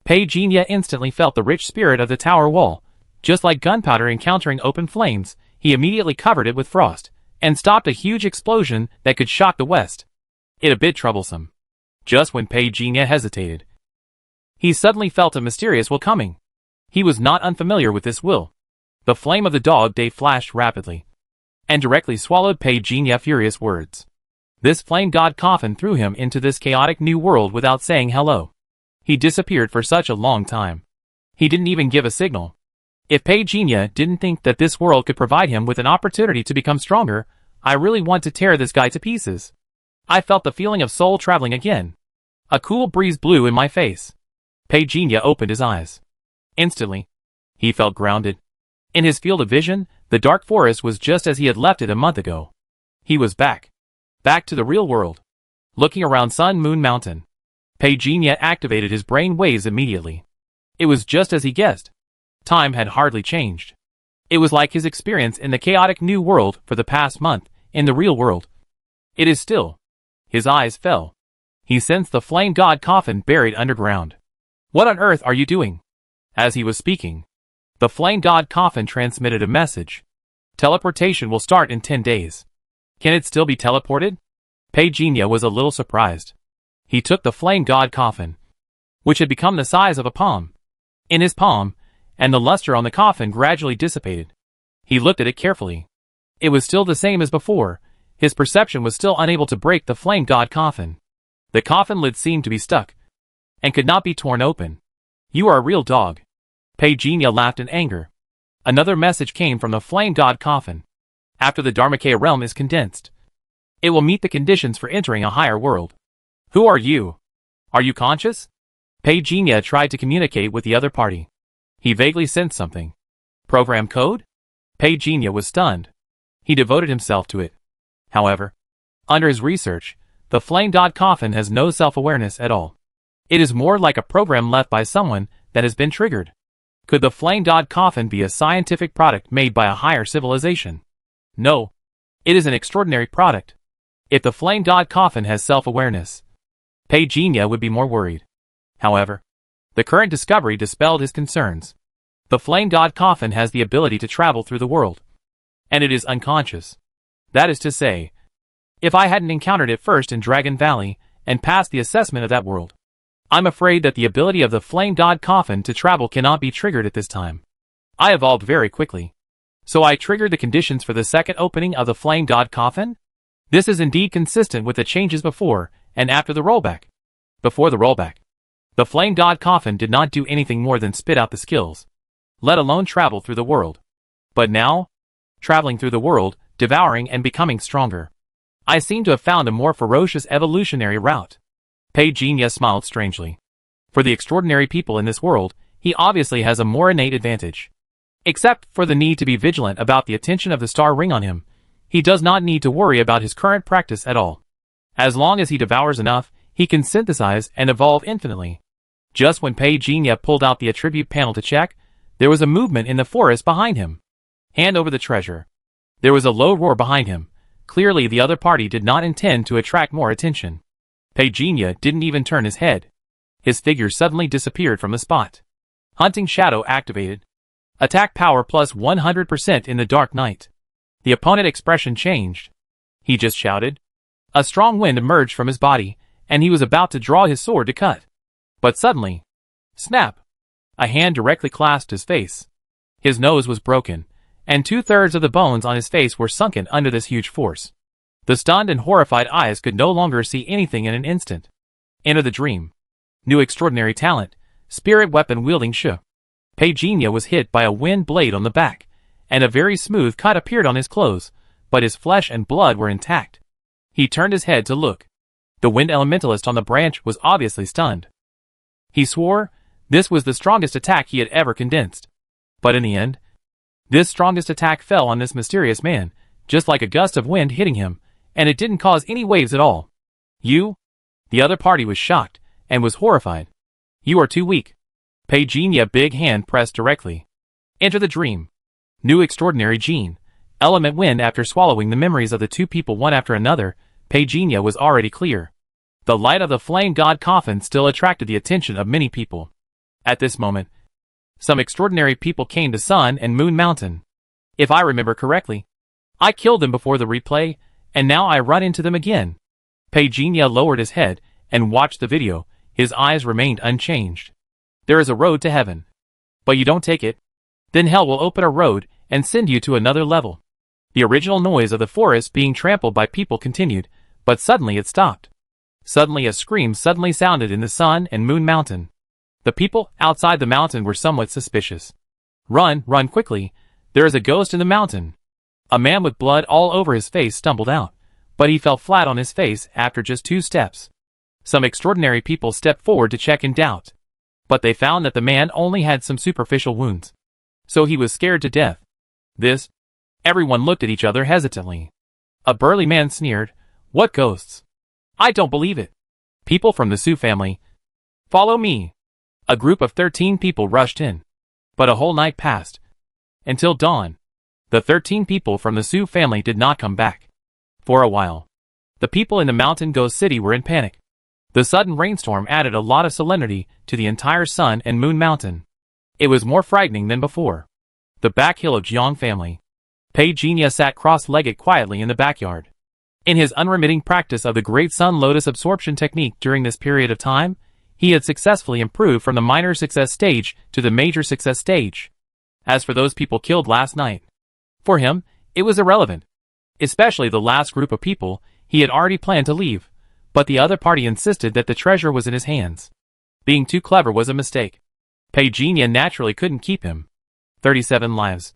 Pei Jinya instantly felt the rich spirit of the tower wall. Just like gunpowder encountering open flames, he immediately covered it with frost, and stopped a huge explosion that could shock the West. It a bit troublesome. Just when Pei Jinya hesitated, he suddenly felt a mysterious will coming. He was not unfamiliar with this will. The flame of the dog day flashed rapidly, and directly swallowed Pei Jinya furious words. This flame god coffin threw him into this chaotic new world without saying hello. He disappeared for such a long time. He didn't even give a signal. If Pei Jinya didn't think that this world could provide him with an opportunity to become stronger, I really want to tear this guy to pieces. I felt the feeling of soul traveling again. A cool breeze blew in my face. Pei Jinya opened his eyes. Instantly, he felt grounded. In his field of vision, the dark forest was just as he had left it a month ago. He was back. Back to the real world. Looking around Sun Moon Mountain, Pei Jinya activated his brain waves immediately. It was just as he guessed. Time had hardly changed. It was like his experience in the chaotic new world for the past month, in the real world. It is still. His eyes fell. He sensed the flame god coffin buried underground. What on earth are you doing? As he was speaking, the flame god coffin transmitted a message. Teleportation will start in 10 days. Can it still be teleported? Pejinia was a little surprised. He took the flame god coffin, which had become the size of a palm, in his palm, and the luster on the coffin gradually dissipated. He looked at it carefully. It was still the same as before. His perception was still unable to break the flame god coffin. The coffin lid seemed to be stuck, and could not be torn open. You are a real dog. Pejinia laughed in anger. Another message came from the flame god coffin. After the Dharmakaya realm is condensed, it will meet the conditions for entering a higher world. Who are you? Are you conscious? Pejinia tried to communicate with the other party. He vaguely sensed something. Program code? Pejinia was stunned. He devoted himself to it. However, under his research, the flame god coffin has no self-awareness at all. It is more like a program left by someone that has been triggered. Could the flame god coffin be a scientific product made by a higher civilization? No. It is an extraordinary product. If the flame god coffin has self-awareness, Pejinia would be more worried. However, the current discovery dispelled his concerns. The flame god coffin has the ability to travel through the world, and it is unconscious. That is to say, if I hadn't encountered it first in Dragon Valley and passed the assessment of that world, I'm afraid that the ability of the flame god coffin to travel cannot be triggered at this time. I evolved very quickly, so I triggered the conditions for the second opening of the flame god coffin? This is indeed consistent with the changes before and after the rollback. Before the rollback, the flame god coffin did not do anything more than spit out the skills, let alone travel through the world. But now, traveling through the world, devouring and becoming stronger, I seem to have found a more ferocious evolutionary route. Pejinia smiled strangely. For the extraordinary people in this world, he obviously has a more innate advantage. Except for the need to be vigilant about the attention of the star ring on him, he does not need to worry about his current practice at all. As long as he devours enough, he can synthesize and evolve infinitely. Just when Pejinia pulled out the attribute panel to check, there was a movement in the forest behind him. Hand over the treasure. There was a low roar behind him. Clearly the other party did not intend to attract more attention. Pejinia didn't even turn his head. His figure suddenly disappeared from the spot. Hunting Shadow activated. Attack power plus 100% in the dark night. The opponent expression changed. He just shouted. A strong wind emerged from his body, and he was about to draw his sword to cut. But suddenly, snap! A hand directly clasped his face. His nose was broken, and 2/3 of the bones on his face were sunken under this huge force. The stunned and horrified eyes could no longer see anything in an instant. Enter the dream. New extraordinary talent, spirit weapon wielding Shu. Pejinia was hit by a wind blade on the back, and a very smooth cut appeared on his clothes, but his flesh and blood were intact. He turned his head to look. The wind elementalist on the branch was obviously stunned. He swore this was the strongest attack he had ever condensed. But in the end, this strongest attack fell on this mysterious man, just like a gust of wind hitting him, and it didn't cause any waves at all. You? The other party was shocked, and was horrified. You are too weak. Pejinia big hand pressed directly. Enter the dream. New extraordinary gene. Element wind. After swallowing the memories of the two people one after another, Pejinia was already clear. The light of the flame god coffin still attracted the attention of many people. At this moment, some extraordinary people came to Sun and Moon Mountain. If I remember correctly, I killed them before the replay, and now I run into them again. Pejinia lowered his head and watched the video. His eyes remained unchanged. There is a road to heaven. But you don't take it, then hell will open a road and send you to another level. The original noise of the forest being trampled by people continued, but suddenly it stopped. Suddenly a scream suddenly sounded in the Sun and Moon Mountain. The people outside the mountain were somewhat suspicious. Run, run quickly, there is a ghost in the mountain. A man with blood all over his face stumbled out, but he fell flat on his face after just 2 steps. Some extraordinary people stepped forward to check in doubt, but they found that the man only had some superficial wounds. So he was scared to death. This? Everyone looked at each other hesitantly. A burly man sneered, "What ghosts? I don't believe it." People from the Su family. Follow me. A group of 13 people rushed in. But a whole night passed. Until dawn. The 13 people from the Su family did not come back. For a while, the people in the mountain ghost city were in panic. The sudden rainstorm added a lot of solemnity to the entire Sun and Moon Mountain. It was more frightening than before. The back hill of Jiang family. Pei Jinya sat cross-legged quietly in the backyard. In his unremitting practice of the Great Sun Lotus absorption technique during this period of time, he had successfully improved from the minor success stage to the major success stage. As for those people killed last night, for him, it was irrelevant. Especially the last group of people, he had already planned to leave, but the other party insisted that the treasure was in his hands. Being too clever was a mistake. Pei Jinya naturally couldn't keep him. 37 lives.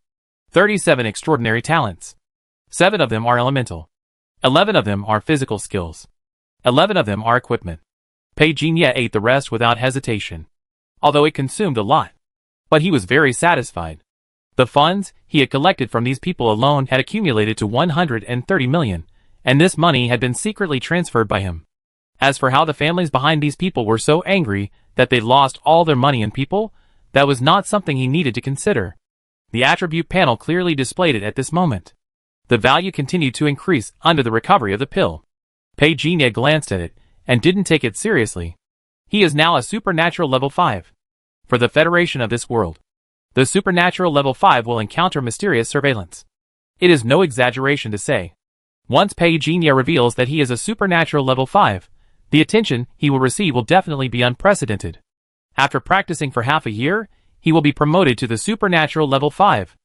37 extraordinary talents. 7 of them are elemental. 11 of them are physical skills. 11 of them are equipment. Pei Jinya ate the rest without hesitation. Although it consumed a lot. But he was very satisfied. The funds he had collected from these people alone had accumulated to 130 million, and this money had been secretly transferred by him. As for how the families behind these people were so angry that they lost all their money and people, that was not something he needed to consider. The attribute panel clearly displayed it at this moment. The value continued to increase under the recovery of the pill. Pei Jinya glanced at it, and didn't take it seriously. He is now a supernatural level 5. For the Federation of this world, the supernatural level 5 will encounter mysterious surveillance. It is no exaggeration to say. Once Pei Jinya reveals that he is a supernatural level 5, the attention he will receive will definitely be unprecedented. After practicing for half a year, he will be promoted to the supernatural level 5.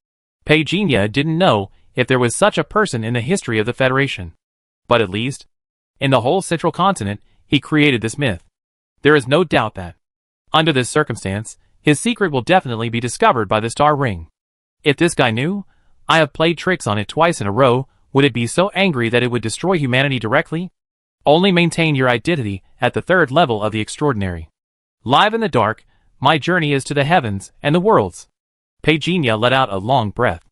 Pei Jinya didn't know if there was such a person in the history of the Federation. But at least, in the whole central continent, he created this myth. There is no doubt that, under this circumstance, his secret will definitely be discovered by the Star Ring. If this guy knew, I have played tricks on it twice in a row, would it be so angry that it would destroy humanity directly? Only maintain your identity at the 3rd level of the extraordinary. Live in the dark, my journey is to the heavens and the worlds. Pei Jinya let out a long breath.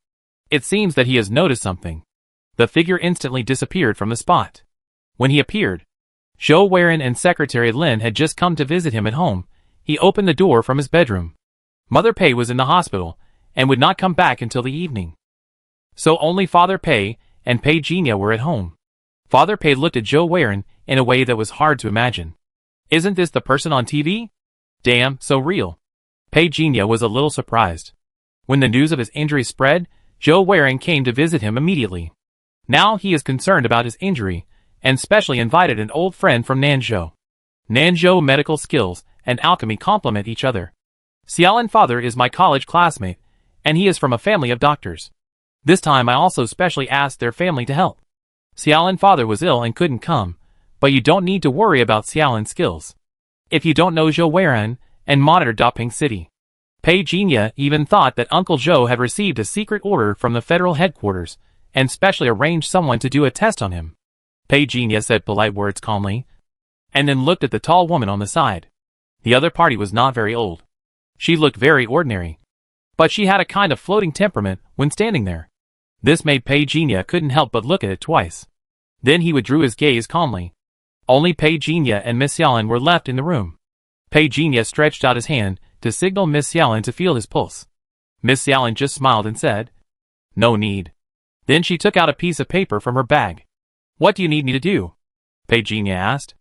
It seems that he has noticed something. The figure instantly disappeared from the spot. When he appeared, Zhou Weiren and Secretary Lin had just come to visit him at home. He opened the door from his bedroom. Mother Pei was in the hospital, and would not come back until the evening. So only Father Pei and Pei Jinya were at home. Father Pei looked at Zhou Weiren in a way that was hard to imagine. Isn't this the person on TV? Damn, so real. Pei Jinya was a little surprised. When the news of his injury spread, Zhou Weiren came to visit him immediately. Now he is concerned about his injury, and specially invited an old friend from Nanzhou. Nanzhou medical skills and alchemy complement each other. Xiaolin father is my college classmate, and he is from a family of doctors. This time I also specially asked their family to help. Xiaolin father was ill and couldn't come, but you don't need to worry about Xiaolin's skills. If you don't know Zhou Weiren, and monitor Daping City. Pei Jinya even thought that Uncle Zhou had received a secret order from the federal headquarters, and specially arranged someone to do a test on him. Pei Jinya said polite words calmly, and then looked at the tall woman on the side. The other party was not very old. She looked very ordinary, but she had a kind of floating temperament when standing there. This made Pei Jinya couldn't help but look at it twice. Then he withdrew his gaze calmly. Only Pei Jinya and Miss Xiaolin were left in the room. Pei Jinya stretched out his hand to signal Miss Xiaolin to feel his pulse. Miss Xiaolin just smiled and said, "No need." Then she took out a piece of paper from her bag. "What do you need me to do?" Pei Jinya asked.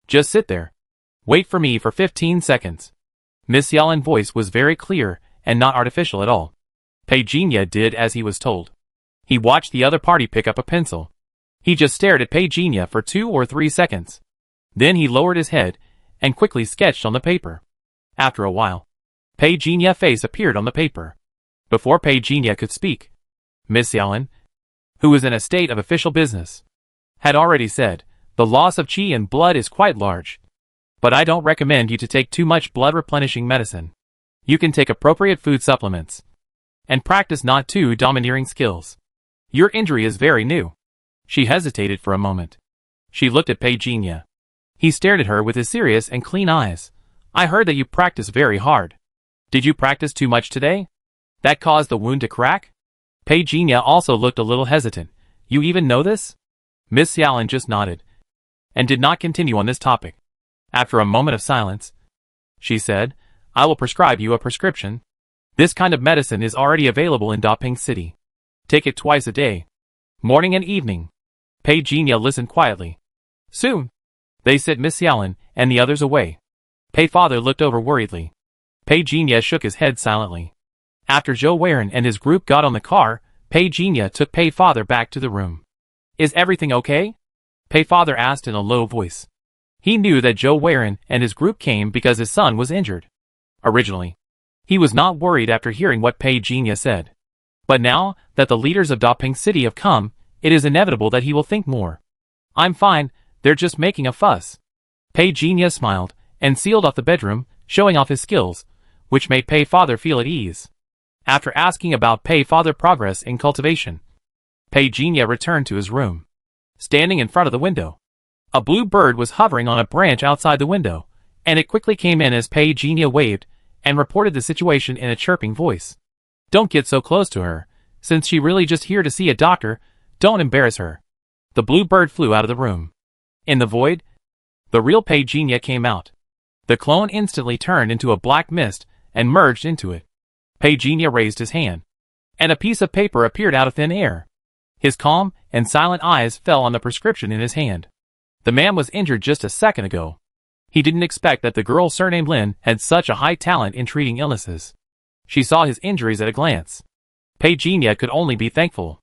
"Just sit there. Wait for me for 15 seconds. Miss Xiaolin's voice was very clear and not artificial at all. Pei Jinya did as he was told. He watched the other party pick up a pencil. He just stared at Pei Jinya for 2 or 3 seconds. Then he lowered his head and quickly sketched on the paper. After a while, Pei Jinya's face appeared on the paper. Before Pei Jinya could speak, Miss Xiaolin, who was in a state of official business, had already said, "The loss of qi and blood is quite large. But I don't recommend you to take too much blood-replenishing medicine. You can take appropriate food supplements. And practice not too domineering skills. Your injury is very new." She hesitated for a moment. She looked at Pei Jinya. He stared at her with his serious and clean eyes. "I heard that you practice very hard. Did you practice too much today? That caused the wound to crack?" Pei Jinya also looked a little hesitant. "You even know this?" Miss Xiaolin just nodded, and did not continue on this topic. After a moment of silence, she said, "I will prescribe you a prescription. This kind of medicine is already available in Daping City. Take it twice a day, morning and evening." Pei Jinya listened quietly. Soon, they sent Miss Xiaolin and the others away. Pei father looked over worriedly. Pei Jinya shook his head silently. After Zhou Weiren and his group got on the car, Pei Jinya took Pei Father back to the room. Is everything okay? Pei Father asked in a low voice. He knew that Zhou Weiren and his group came because his son was injured. Originally, he was not worried after hearing what Pei Jinya said. But now that the leaders of Daping City have come, it is inevitable that he will think more. I'm fine, they're just making a fuss. Pei Jinya smiled and sealed off the bedroom, showing off his skills, which made Pei Father feel at ease. After asking about Pei Father progress in cultivation, Pei Jinya returned to his room. Standing in front of the window, a blue bird was hovering on a branch outside the window, and it quickly came in as Pei Jinya waved and reported the situation in a chirping voice. Don't get so close to her. Since she really just here to see a doctor, don't embarrass her. The blue bird flew out of the room. In the void, the real Pei Jinya came out. The clone instantly turned into a black mist and merged into it. Pei Jinya raised his hand, and a piece of paper appeared out of thin air. His calm and silent eyes fell on the prescription in his hand. The man was injured just a second ago. He didn't expect that the girl surnamed Lin had such a high talent in treating illnesses. She saw his injuries at a glance. Pei Jinya could only be thankful.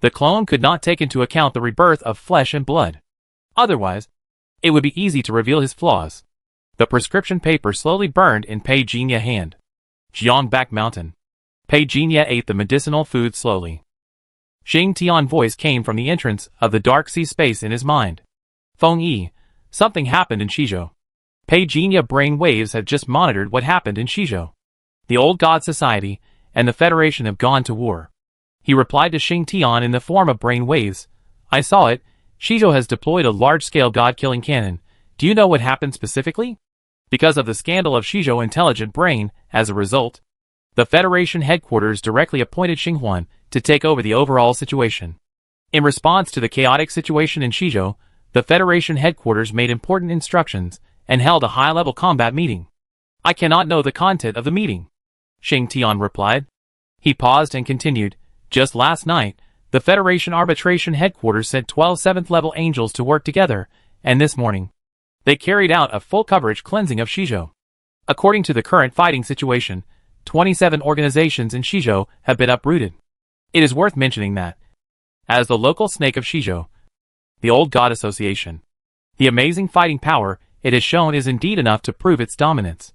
The clone could not take into account the rebirth of flesh and blood. Otherwise, it would be easy to reveal his flaws. The prescription paper slowly burned in Pei Jinya's hand. Jiangback Mountain. Pei Jinya ate the medicinal food slowly. Xing Tian's voice came from the entrance of the dark sea space in his mind. Feng Yi, something happened in Shizhou. Pei Jinya brain waves had just monitored what happened in Shizhou. The Old God Society and the Federation have gone to war. He replied to Xing Tian in the form of brain waves. I saw it. Shizhou has deployed a large-scale god-killing cannon. Do you know what happened specifically? Because of the scandal of Shizhou Intelligent Brain, as a result, the Federation headquarters directly appointed Xinghuan to take over the overall situation. In response to the chaotic situation in Shizhou, the Federation headquarters made important instructions and held a high-level combat meeting. I cannot know the content of the meeting, Xing Tian replied. He paused and continued, just last night, the Federation Arbitration Headquarters sent 12 7th-level angels to work together, and this morning, they carried out a full coverage cleansing of Shizhou. According to the current fighting situation, 27 organizations in Shizhou have been uprooted. It is worth mentioning that, as the local snake of Shizhou, the Old God Association, the amazing fighting power it has shown is indeed enough to prove its dominance.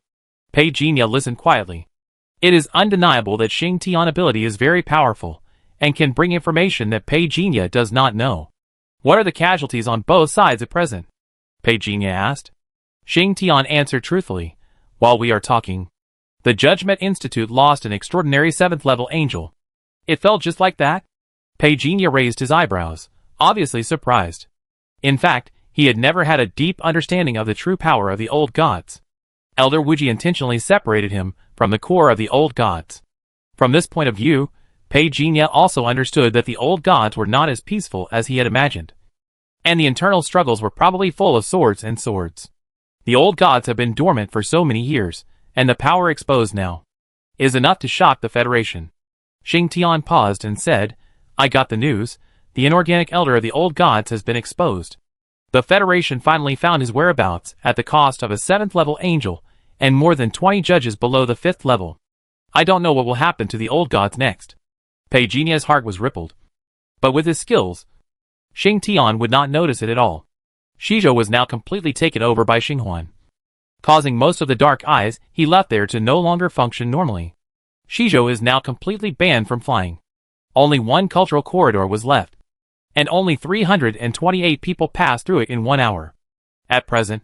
Pei Jinya listened quietly. It is undeniable that Xing Tian's ability is very powerful, and can bring information that Pei Jinya does not know. What are the casualties on both sides at present? Pei Jinya asked. Xing Tian answered truthfully. While we are talking, the Judgment Institute lost an extraordinary 7th-level angel. It fell just like that? Pei Jinya raised his eyebrows, obviously surprised. In fact, he had never had a deep understanding of the true power of the old gods. Elder Wuji intentionally separated him from the core of the old gods. From this point of view, Pei Jinya also understood that the old gods were not as peaceful as he had imagined. And the internal struggles were probably full of swords and swords. The old gods have been dormant for so many years, and the power exposed now is enough to shock the Federation. Xing Tian paused and said, I got the news. The inorganic elder of the old gods has been exposed. The Federation finally found his whereabouts at the cost of a 7th-level angel and more than 20 judges below the 5th level. I don't know what will happen to the old gods next. Pei Jinya's heart was rippled. But with his skills, Xing Tian would not notice it at all. Shizhou was now completely taken over by Xinghuan, causing most of the dark eyes he left there to no longer function normally. Shizhou is now completely banned from flying. Only one cultural corridor was left, and only 328 people passed through it in 1 hour. At present,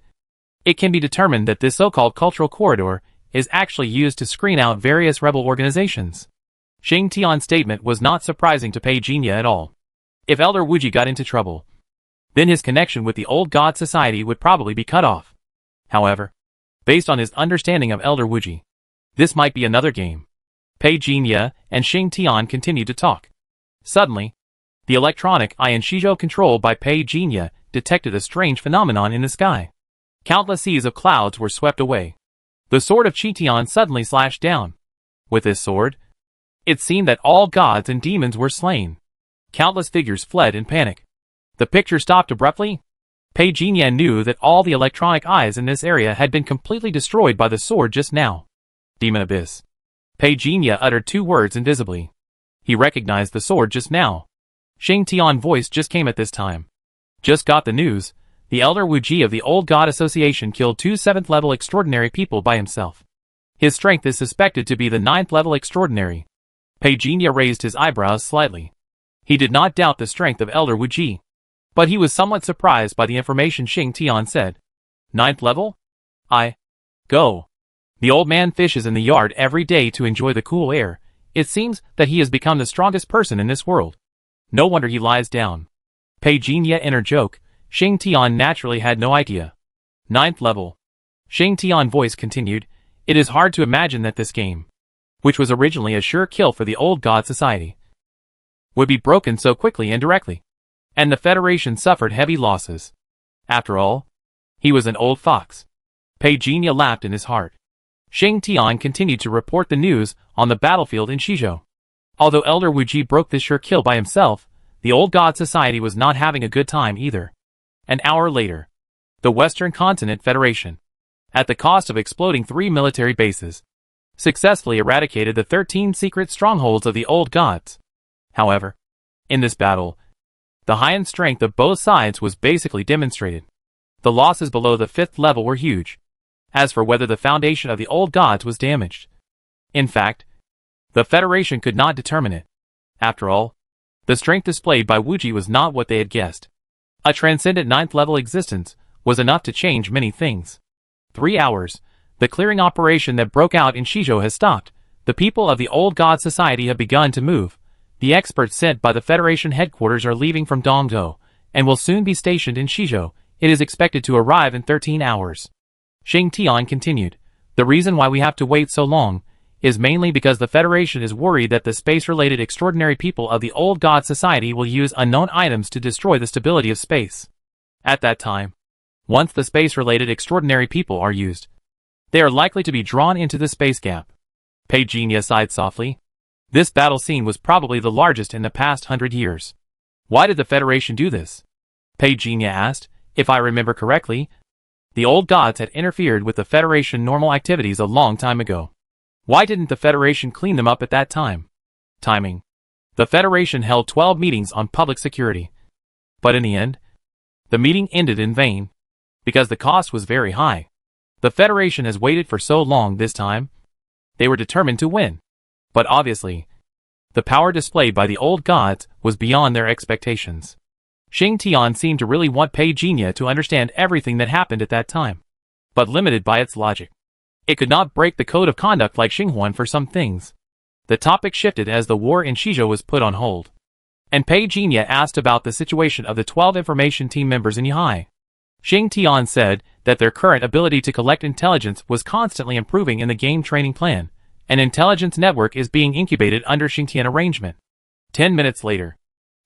it can be determined that this so-called cultural corridor is actually used to screen out various rebel organizations. Xing Tian's statement was not surprising to Pei Jinya at all. If Elder Wuji got into trouble, then his connection with the Old God Society would probably be cut off. However, based on his understanding of Elder Wuji, this might be another game. Pei Jinya and Xing Tian continued to talk. Suddenly, the electronic eye in Shizhou controlled by Pei Jinya detected a strange phenomenon in the sky. Countless seas of clouds were swept away. The sword of Qi Tian suddenly slashed down. With this sword, it seemed that all gods and demons were slain. Countless figures fled in panic. The picture stopped abruptly. Pei Jinya knew that all the electronic eyes in this area had been completely destroyed by the sword just now. Demon Abyss. Pei Jinya uttered 2 words invisibly. He recognized the sword just now. Xing Tian's voice just came at this time. Just got the news. The Elder Wu Ji of the Old God Association killed 2 7th-level extraordinary people by himself. His strength is suspected to be the 9th-level extraordinary. Pei Jinya raised his eyebrows slightly. He did not doubt the strength of Elder Wu Ji. But he was somewhat surprised by the information Xing Tian said. 9th level? Go. The old man fishes in the yard every day to enjoy the cool air. It seems that he has become the strongest person in this world. No wonder he lies down. Pei Jinya inner joke. Xing Tian naturally had no idea. 9th level. Xing Tian's voice continued. It is hard to imagine that this game, which was originally a sure kill for the Old God Society, would be broken so quickly and directly. And the Federation suffered heavy losses. After all, he was an old fox. Pei Jinya laughed in his heart. Xing Tian continued to report the news on the battlefield in Shizhou. Although Elder Wu Ji broke this sure kill by himself, the Old God Society was not having a good time either. An hour later, the Western Continent Federation, at the cost of exploding 3 military bases, successfully eradicated the 13 secret strongholds of the Old Gods. However, in this battle, the high-end strength of both sides was basically demonstrated. The losses below the 5th level were huge. As for whether the foundation of the Old Gods was damaged, in fact, the Federation could not determine it. After all, the strength displayed by Wu Ji was not what they had guessed. A transcendent 9th level existence was enough to change many things. 3 hours, the clearing operation that broke out in Shizhou has stopped. The people of the Old God Society have begun to move. The experts sent by the Federation headquarters are leaving from Dongdo, and will soon be stationed in Shizhou. It is expected to arrive in 13 hours. Xing Tian continued. The reason why we have to wait so long is mainly because the Federation is worried that the space-related extraordinary people of the Old God Society will use unknown items to destroy the stability of space. At that time, once the space-related extraordinary people are used, they are likely to be drawn into the space gap. Pei Jinya sighed softly. This battle scene was probably the largest in the past 100 years. Why did the Federation do this? Pei Jinya asked. If I remember correctly, the Old Gods had interfered with the Federation normal activities a long time ago. Why didn't the Federation clean them up at that time? Timing. The Federation held 12 meetings on public security. But in the end, the meeting ended in vain, because the cost was very high. The Federation has waited for so long this time. They were determined to win. But obviously, the power displayed by the Old Gods was beyond their expectations. Xing Tian seemed to really want Pei Jinya to understand everything that happened at that time, but limited by its logic. It could not break the code of conduct like Xinghuan for some things. The topic shifted as the war in Shizhou was put on hold, and Pei Jinya asked about the situation of the 12 information team members in Yihai. Xing Tian said that their current ability to collect intelligence was constantly improving in the game training plan. An intelligence network is being incubated under Xingtian arrangement. 10 minutes later,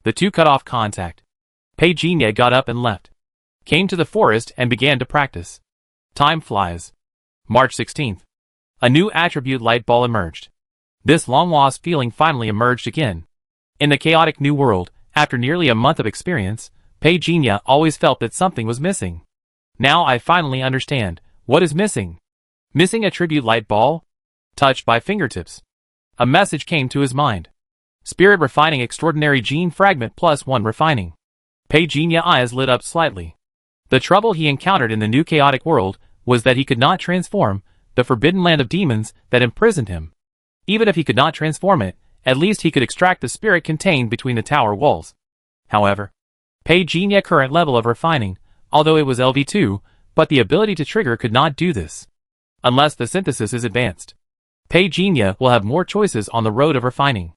the two cut off contact. Pei Jinya got up and left, came to the forest and began to practice. Time flies. March 16th. A new attribute light ball emerged. This long-lost feeling finally emerged again. In the chaotic new world, after nearly a month of experience, Pei Jinya always felt that something was missing. Now I finally understand. What is missing? Missing attribute light ball? Touched by fingertips. A message came to his mind. Spirit refining extraordinary gene fragment +1 refining. Pei Jinya's eyes lit up slightly. The trouble he encountered in the new chaotic world was that he could not transform the forbidden land of demons that imprisoned him. Even if he could not transform it, at least he could extract the spirit contained between the tower walls. However, Pei Jiny's current level of refining, although it was LV2, but the ability to trigger could not do this. Unless the synthesis is advanced, Pei Jinya will have more choices on the road of refining.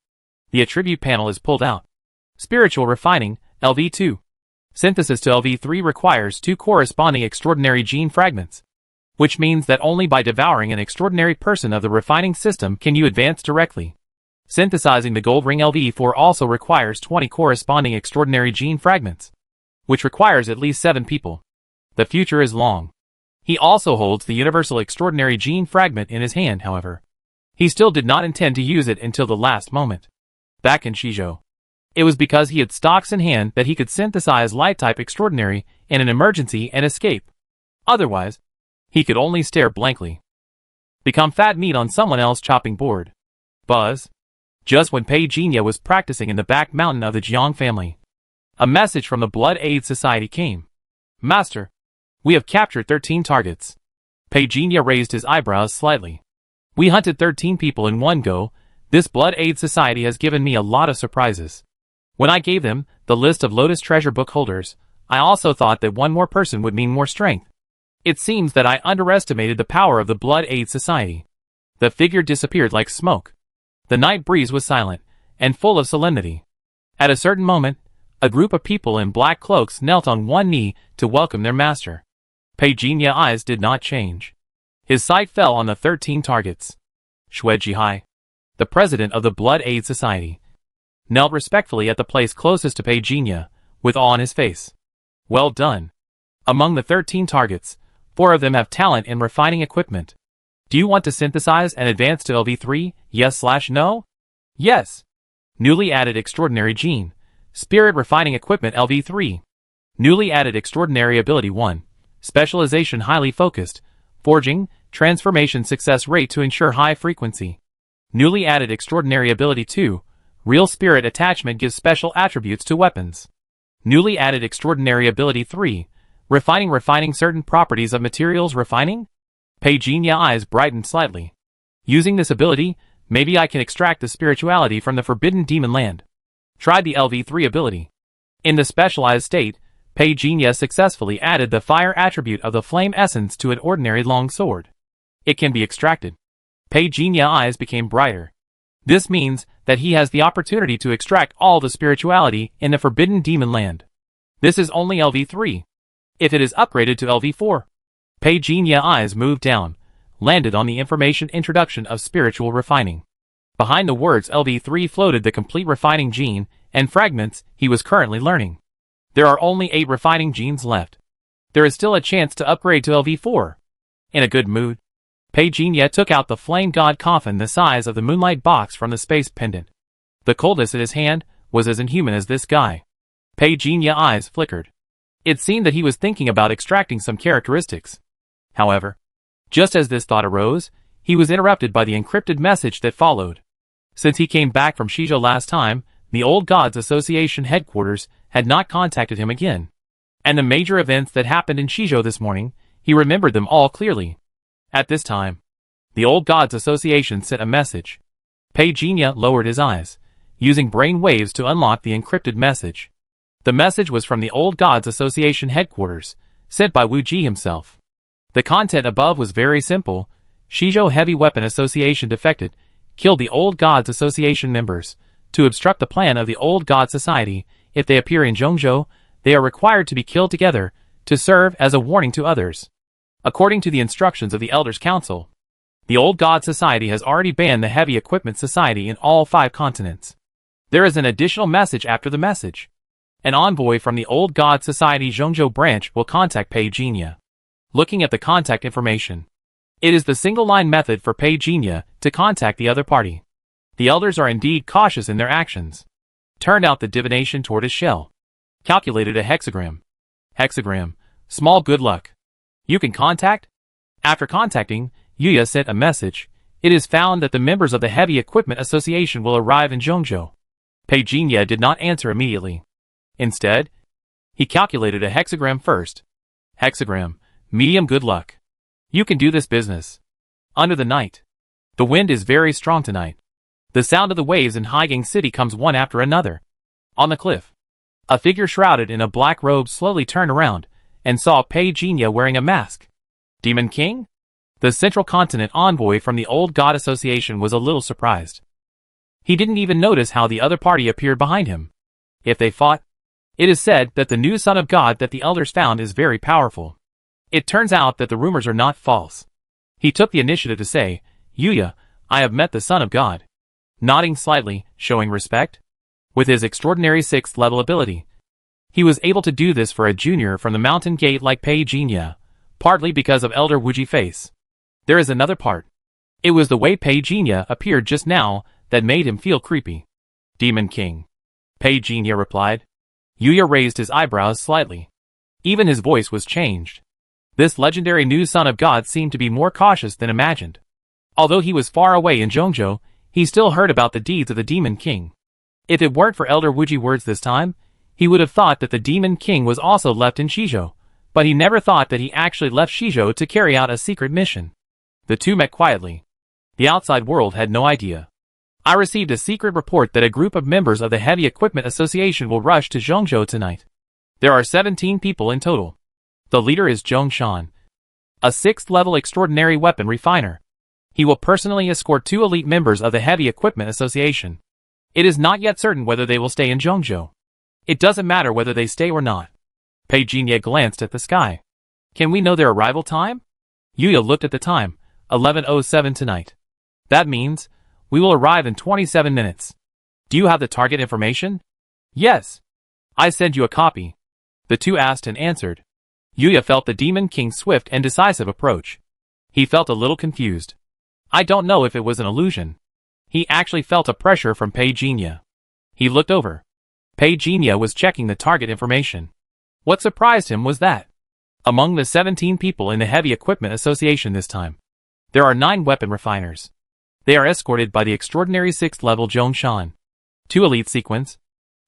The attribute panel is pulled out. Spiritual refining, LV2. Synthesis to LV3 requires 2 corresponding extraordinary gene fragments, which means that only by devouring an extraordinary person of the refining system can you advance directly. Synthesizing the gold ring LV4 also requires 20 corresponding extraordinary gene fragments, which requires at least 7 people. The future is long. He also holds the universal extraordinary gene fragment in his hand, however. He still did not intend to use it until the last moment. Back in Shizhou, it was because he had stocks in hand that he could synthesize light-type extraordinary in an emergency and escape. Otherwise, he could only stare blankly. become fat meat on someone else's chopping board. Buzz. Just when Pei Jinya was practicing in the back mountain of the Jiang family, a message from the Blood Aid Society came. Master, we have captured 13 targets. Pei Jinya raised his eyebrows slightly. We hunted 13 people in one go. This Blood Aid Society has given me a lot of surprises. When I gave them the list of Lotus Treasure book holders, I also thought that one more person would mean more strength. It seems that I underestimated the power of the Blood Aid Society. The figure disappeared like smoke. The night breeze was silent and full of solemnity. At a certain moment, a group of people in black cloaks knelt on one knee to welcome their master. Pei Jinya's eyes did not change. His sight fell on the 13 targets. Xue Jihai, the president of the Blood Aid Society, knelt respectfully at the place closest to Pei Jinya, with awe on his face. Well done. Among the 13 targets, 4 of them have talent in refining equipment. Do you want to synthesize and advance to LV3, yes/no? Yes. Newly added extraordinary gene. Spirit refining equipment LV3. Newly added extraordinary ability 1. Specialization highly focused. Forging, transformation success rate to ensure high frequency. Newly added extraordinary ability 2. Real spirit attachment gives special attributes to weapons. Newly added extraordinary ability 3. Refining certain properties of materials refining? Pei Jinya's eyes brightened slightly. Using this ability, maybe I can extract the spirituality from the forbidden demon land. Tried the LV3 ability. In the specialized state, Pei Jinya successfully added the fire attribute of the flame essence to an ordinary long sword. It can be extracted. Pei Jinya's eyes became brighter. This means that he has the opportunity to extract all the spirituality in the forbidden demon land. This is only LV3. If it is upgraded to LV4, Pei Jinya's eyes moved down, landed on the information introduction of spiritual refining. Behind the words LV3 floated the complete refining gene and fragments he was currently learning. There are only 8 refining genes left. There is still a chance to upgrade to LV4. In a good mood, Pei Jinya took out the flame god coffin the size of the moonlight box from the space pendant. The coldness in his hand was as inhuman as this guy. Pei Jinya's eyes flickered. It seemed that he was thinking about extracting some characteristics. However, just as this thought arose, he was interrupted by the encrypted message that followed. Since he came back from Shizhou last time, the Old Gods Association headquarters had not contacted him again. And the major events that happened in Shizhou this morning, he remembered them all clearly. At this time, the Old Gods Association sent a message. Pei Jinya lowered his eyes, using brain waves to unlock the encrypted message. The message was from the Old Gods Association headquarters, sent by Wu Ji himself. The content above was very simple. Shizhou Heavy Weapon Association defected, killed the Old Gods Association members. To obstruct the plan of the Old God Society, if they appear in Zhongzhou, they are required to be killed together, to serve as a warning to others. According to the instructions of the Elders' Council, the Old God Society has already banned the Heavy Equipment Society in all 5 continents. There is an additional message after the message. An envoy from the Old God Society Zhongzhou branch will contact Pei Jinya. Looking at the contact information, it is the single-line method for Pei Jinya to contact the other party. The elders are indeed cautious in their actions. Turned out the divination tortoise shell. Calculated a hexagram. Hexagram. Small good luck. You can contact? After contacting, Yuya sent a message. It is found that the members of the Heavy Equipment Association will arrive in Zhongzhou. Pei Jinya did not answer immediately. Instead, he calculated a hexagram first. Hexagram. Medium good luck. You can do this business. Under the night. The wind is very strong tonight. The sound of the waves in Haigang City comes one after another. On the cliff, a figure shrouded in a black robe slowly turned around and saw Pei Jinya wearing a mask. Demon King? The Central Continent envoy from the Old God Association was a little surprised. He didn't even notice how the other party appeared behind him. If they fought, it is said that the new Son of God that the elders found is very powerful. It turns out that the rumors are not false. He took the initiative to say, Yuya, I have met the Son of God. Nodding slightly, showing respect. With his extraordinary 6th level ability, he was able to do this for a junior from the mountain gate like Pei Jinya, partly because of Elder Wuji's face. There is another part. It was the way Pei Jinya appeared just now that made him feel creepy. Demon King. Pei Jinya replied. Yuya raised his eyebrows slightly. Even his voice was changed. This legendary new Son of God seemed to be more cautious than imagined. Although he was far away in Zhongzhou, he still heard about the deeds of the Demon King. If it weren't for Elder Wuji words this time, he would have thought that the Demon King was also left in Shizhou, but he never thought that he actually left Shizhou to carry out a secret mission. The two met quietly. The outside world had no idea. I received a secret report that a group of members of the Heavy Equipment Association will rush to Zhongzhou tonight. There are 17 people in total. The leader is Zhong Shan, a 6th-level extraordinary weapon refiner. He will personally escort 2 elite members of the Heavy Equipment Association. It is not yet certain whether they will stay in Zhongzhou. It doesn't matter whether they stay or not. Pei Jinye glanced at the sky. Can we know their arrival time? Yuya looked at the time, 11:07 tonight. That means, we will arrive in 27 minutes. Do you have the target information? Yes. I send you a copy. The two asked and answered. Yuya felt the Demon King's swift and decisive approach. He felt a little confused. I don't know if it was an illusion. He actually felt a pressure from Pei Jinye. He looked over. Pei Jinye was checking the target information. What surprised him was that, among the 17 people in the Heavy Equipment Association this time, there are 9 weapon refiners. They are escorted by the extraordinary 6th-level Zhong Shan. 2 elite sequence.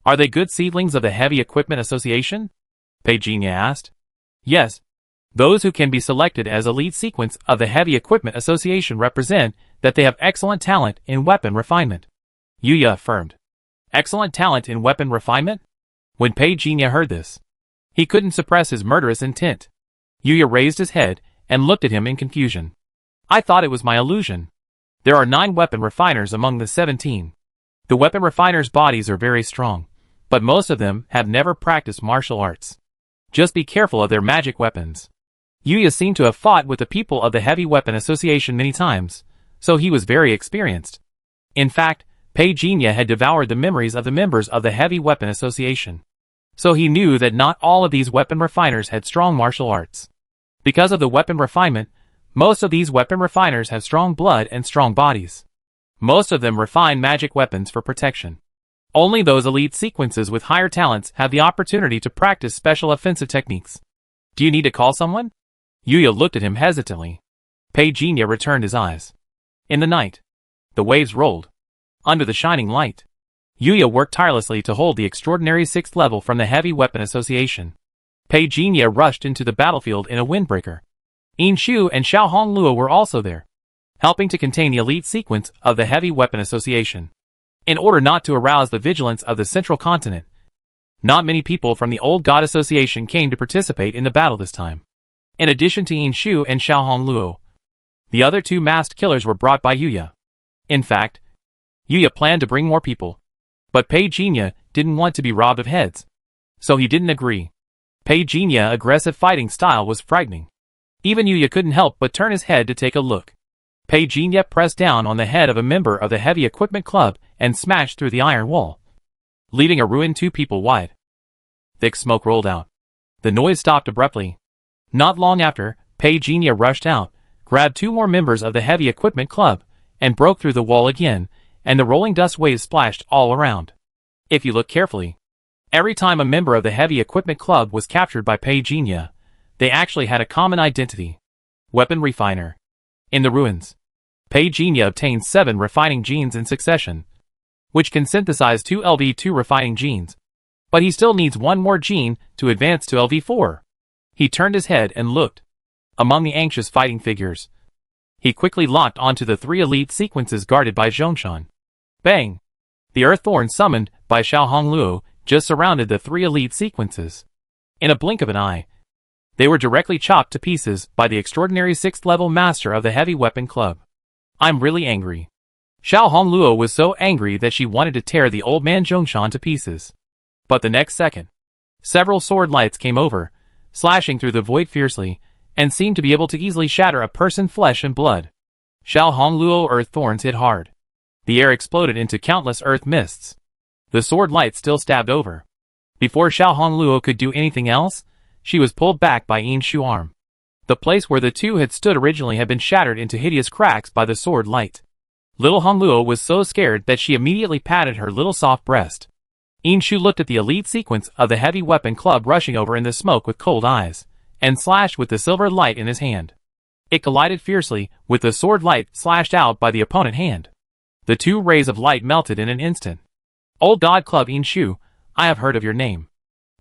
Are they good seedlings of the Heavy Equipment Association? Pei Jinye asked. Yes. Those who can be selected as elite sequence of the Heavy Equipment Association represent that they have excellent talent in weapon refinement. Yuya affirmed. Excellent talent in weapon refinement? When Pei Jinye heard this, he couldn't suppress his murderous intent. Yuya raised his head and looked at him in confusion. I thought it was my illusion. There are 9 weapon refiners among the 17. The weapon refiners' bodies are very strong, but most of them have never practiced martial arts. Just be careful of their magic weapons. Yuya seemed to have fought with the people of the Heavy Weapon Association many times, so he was very experienced. In fact, Pei Jinye had devoured the memories of the members of the Heavy Weapon Association. So he knew that not all of these weapon refiners had strong martial arts. Because of the weapon refinement, most of these weapon refiners have strong blood and strong bodies. Most of them refine magic weapons for protection. Only those elite sequences with higher talents have the opportunity to practice special offensive techniques. Do you need to call someone? Yuya looked at him hesitantly. Pei Jinye returned his eyes. In the night, the waves rolled. Under the shining light, Yuya worked tirelessly to hold the extraordinary 6th level from the Heavy Weapon Association. Pei Jinye rushed into the battlefield in a windbreaker. Yin Shu and Xiao Hongluo were also there, helping to contain the elite sequence of the Heavy Weapon Association. In order not to arouse the vigilance of the Central Continent, not many people from the Old God Association came to participate in the battle this time. In addition to Yin Shu and Xiao Hongluo, the other 2 masked killers were brought by Yuya. In fact, Yuya planned to bring more people, but Pei Jinye didn't want to be robbed of heads, so he didn't agree. Pei Jinye's aggressive fighting style was frightening. Even Yuya couldn't help but turn his head to take a look. Pei Jinye pressed down on the head of a member of the Heavy Equipment Club and smashed through the iron wall, leaving a ruin 2 people wide. Thick smoke rolled out. The noise stopped abruptly. Not long after, Pei Jinye rushed out, grabbed 2 more members of the Heavy Equipment Club, and broke through the wall again, and the rolling dust waves splashed all around. If you look carefully, every time a member of the Heavy Equipment Club was captured by Pei Jinye, they actually had a common identity. Weapon refiner. In the ruins, Pei Jinye obtained 7 refining genes in succession, which can synthesize 2 LV2 refining genes. But he still needs 1 more gene to advance to LV4. He turned his head and looked. Among the anxious fighting figures, he quickly locked onto the 3 elite sequences guarded by Zhongshan. Bang! The earth thorn summoned by Xiao Hongluo just surrounded the 3 elite sequences. In a blink of an eye, they were directly chopped to pieces by the extraordinary 6th-level master of the Heavy Weapon Club. I'm really angry. Xiao Hongluo was so angry that she wanted to tear the old man Zhongshan to pieces. But the next second, several sword lights came over, slashing through the void fiercely, and seemed to be able to easily shatter a person's flesh and blood. Xiao Hongluo earth thorns hit hard. The air exploded into countless earth mists. The sword light still stabbed over. Before Xiao Hongluo could do anything else, she was pulled back by Yin Shu's arm. The place where the two had stood originally had been shattered into hideous cracks by the sword light. Little Hongluo was so scared that she immediately patted her little soft breast. Yin Shu looked at the elite sequence of the Heavy Weapon Club rushing over in the smoke with cold eyes, and slashed with the silver light in his hand. It collided fiercely, with the sword light slashed out by the opponent hand. The two rays of light melted in an instant. Old God Club Inshu, I have heard of your name.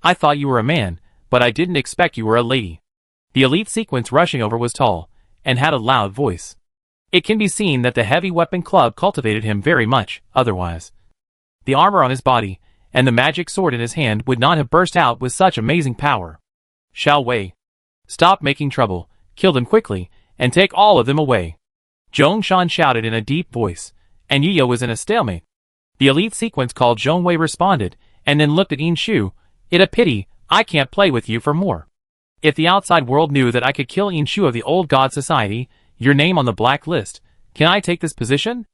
I thought you were a man, but I didn't expect you were a lady. The elite sequence rushing over was tall, and had a loud voice. It can be seen that the heavy weapon club cultivated him very much, otherwise. The armor on his body, and the magic sword in his hand would not have burst out with such amazing power. Xiao Wei. Stop making trouble, kill them quickly, and take all of them away. Zhong Shan shouted in a deep voice, and Yuya was in a stalemate. The elite sequence called Zhong Wei responded, and then looked at Inshu. It a pity, I can't play with you for more. If the outside world knew that I could kill Inshu of the Old God Society, your name on the black list, can I take this position?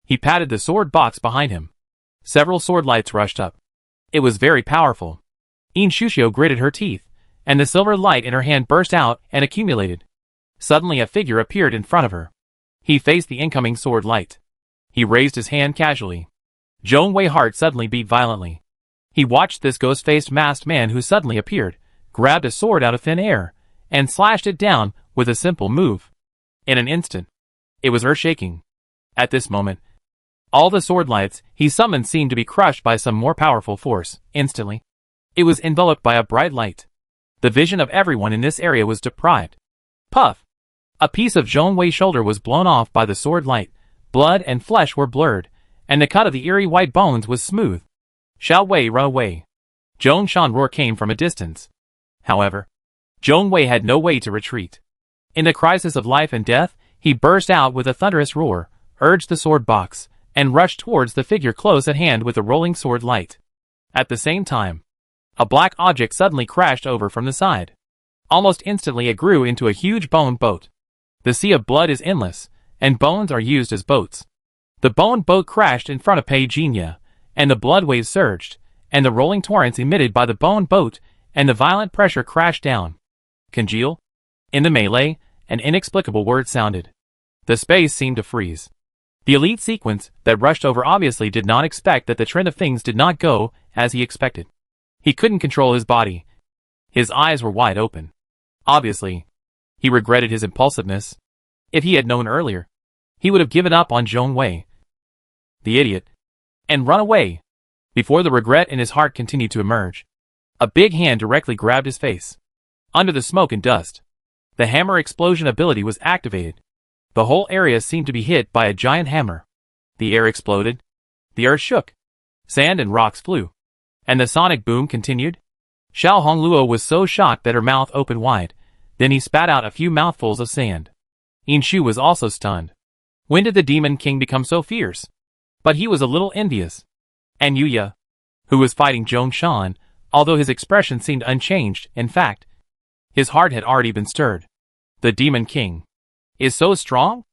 He patted the sword box behind him. Several sword lights rushed up. It was very powerful. Inshushio gritted her teeth, and the silver light in her hand burst out and accumulated. Suddenly a figure appeared in front of her. He faced the incoming sword light. He raised his hand casually. Zhong Wei's heart suddenly beat violently. He watched this ghost-faced masked man who suddenly appeared, grabbed a sword out of thin air, and slashed it down with a simple move. In an instant, it was earth-shaking. At this moment, all the sword lights he summoned seemed to be crushed by some more powerful force. Instantly, it was enveloped by a bright light. The vision of everyone in this area was deprived. Puff! A piece of Zhong Wei's shoulder was blown off by the sword light. Blood and flesh were blurred, and the cut of the eerie white bones was smooth. Xiao Wei, run away! Zhong Shan's roar came from a distance. However, Zhong Wei had no way to retreat. In the crisis of life and death, he burst out with a thunderous roar, urged the sword box, and rushed towards the figure close at hand with the rolling sword light. At the same time, a black object suddenly crashed over from the side. Almost instantly it grew into a huge bone boat. The sea of blood is endless, and bones are used as boats. The bone boat crashed in front of Pei Jinya, and the blood waves surged, and the rolling torrents emitted by the bone boat, and the violent pressure crashed down. Congeal? In the melee, an inexplicable word sounded. The space seemed to freeze. The elite sequence that rushed over obviously did not expect that the trend of things did not go as he expected. He couldn't control his body. His eyes were wide open. Obviously, he regretted his impulsiveness. If he had known earlier, he would have given up on Zhong Wei, the idiot, and run away. Before the regret in his heart continued to emerge, a big hand directly grabbed his face. Under the smoke and dust, the hammer explosion ability was activated. The whole area seemed to be hit by a giant hammer. The air exploded. The earth shook. Sand and rocks flew. And the sonic boom continued. Xiao Hongluo was so shocked that her mouth opened wide. Then he spat out a few mouthfuls of sand. Inshu was also stunned. When did the Demon King become so fierce? But he was a little envious. And Yuya, who was fighting Zhong Shan, although his expression seemed unchanged, in fact, his heart had already been stirred. The Demon King is so strong?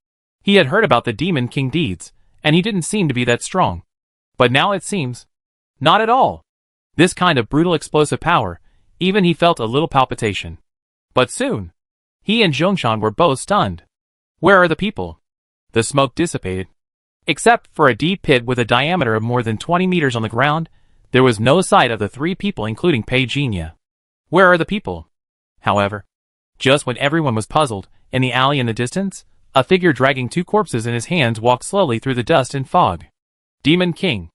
He had heard about the Demon King deeds, and he didn't seem to be that strong. But now it seems, not at all. This kind of brutal explosive power, even he felt a little palpitation. But soon, he and Zhongshan were both stunned. Where are the people? The smoke dissipated. Except for a deep pit with a diameter of more than 20 meters on the ground, there was no sight of the three people including Pei Jinya. Where are the people? However, just when everyone was puzzled, in the alley in the distance, a figure dragging two corpses in his hands walked slowly through the dust and fog. Demon King.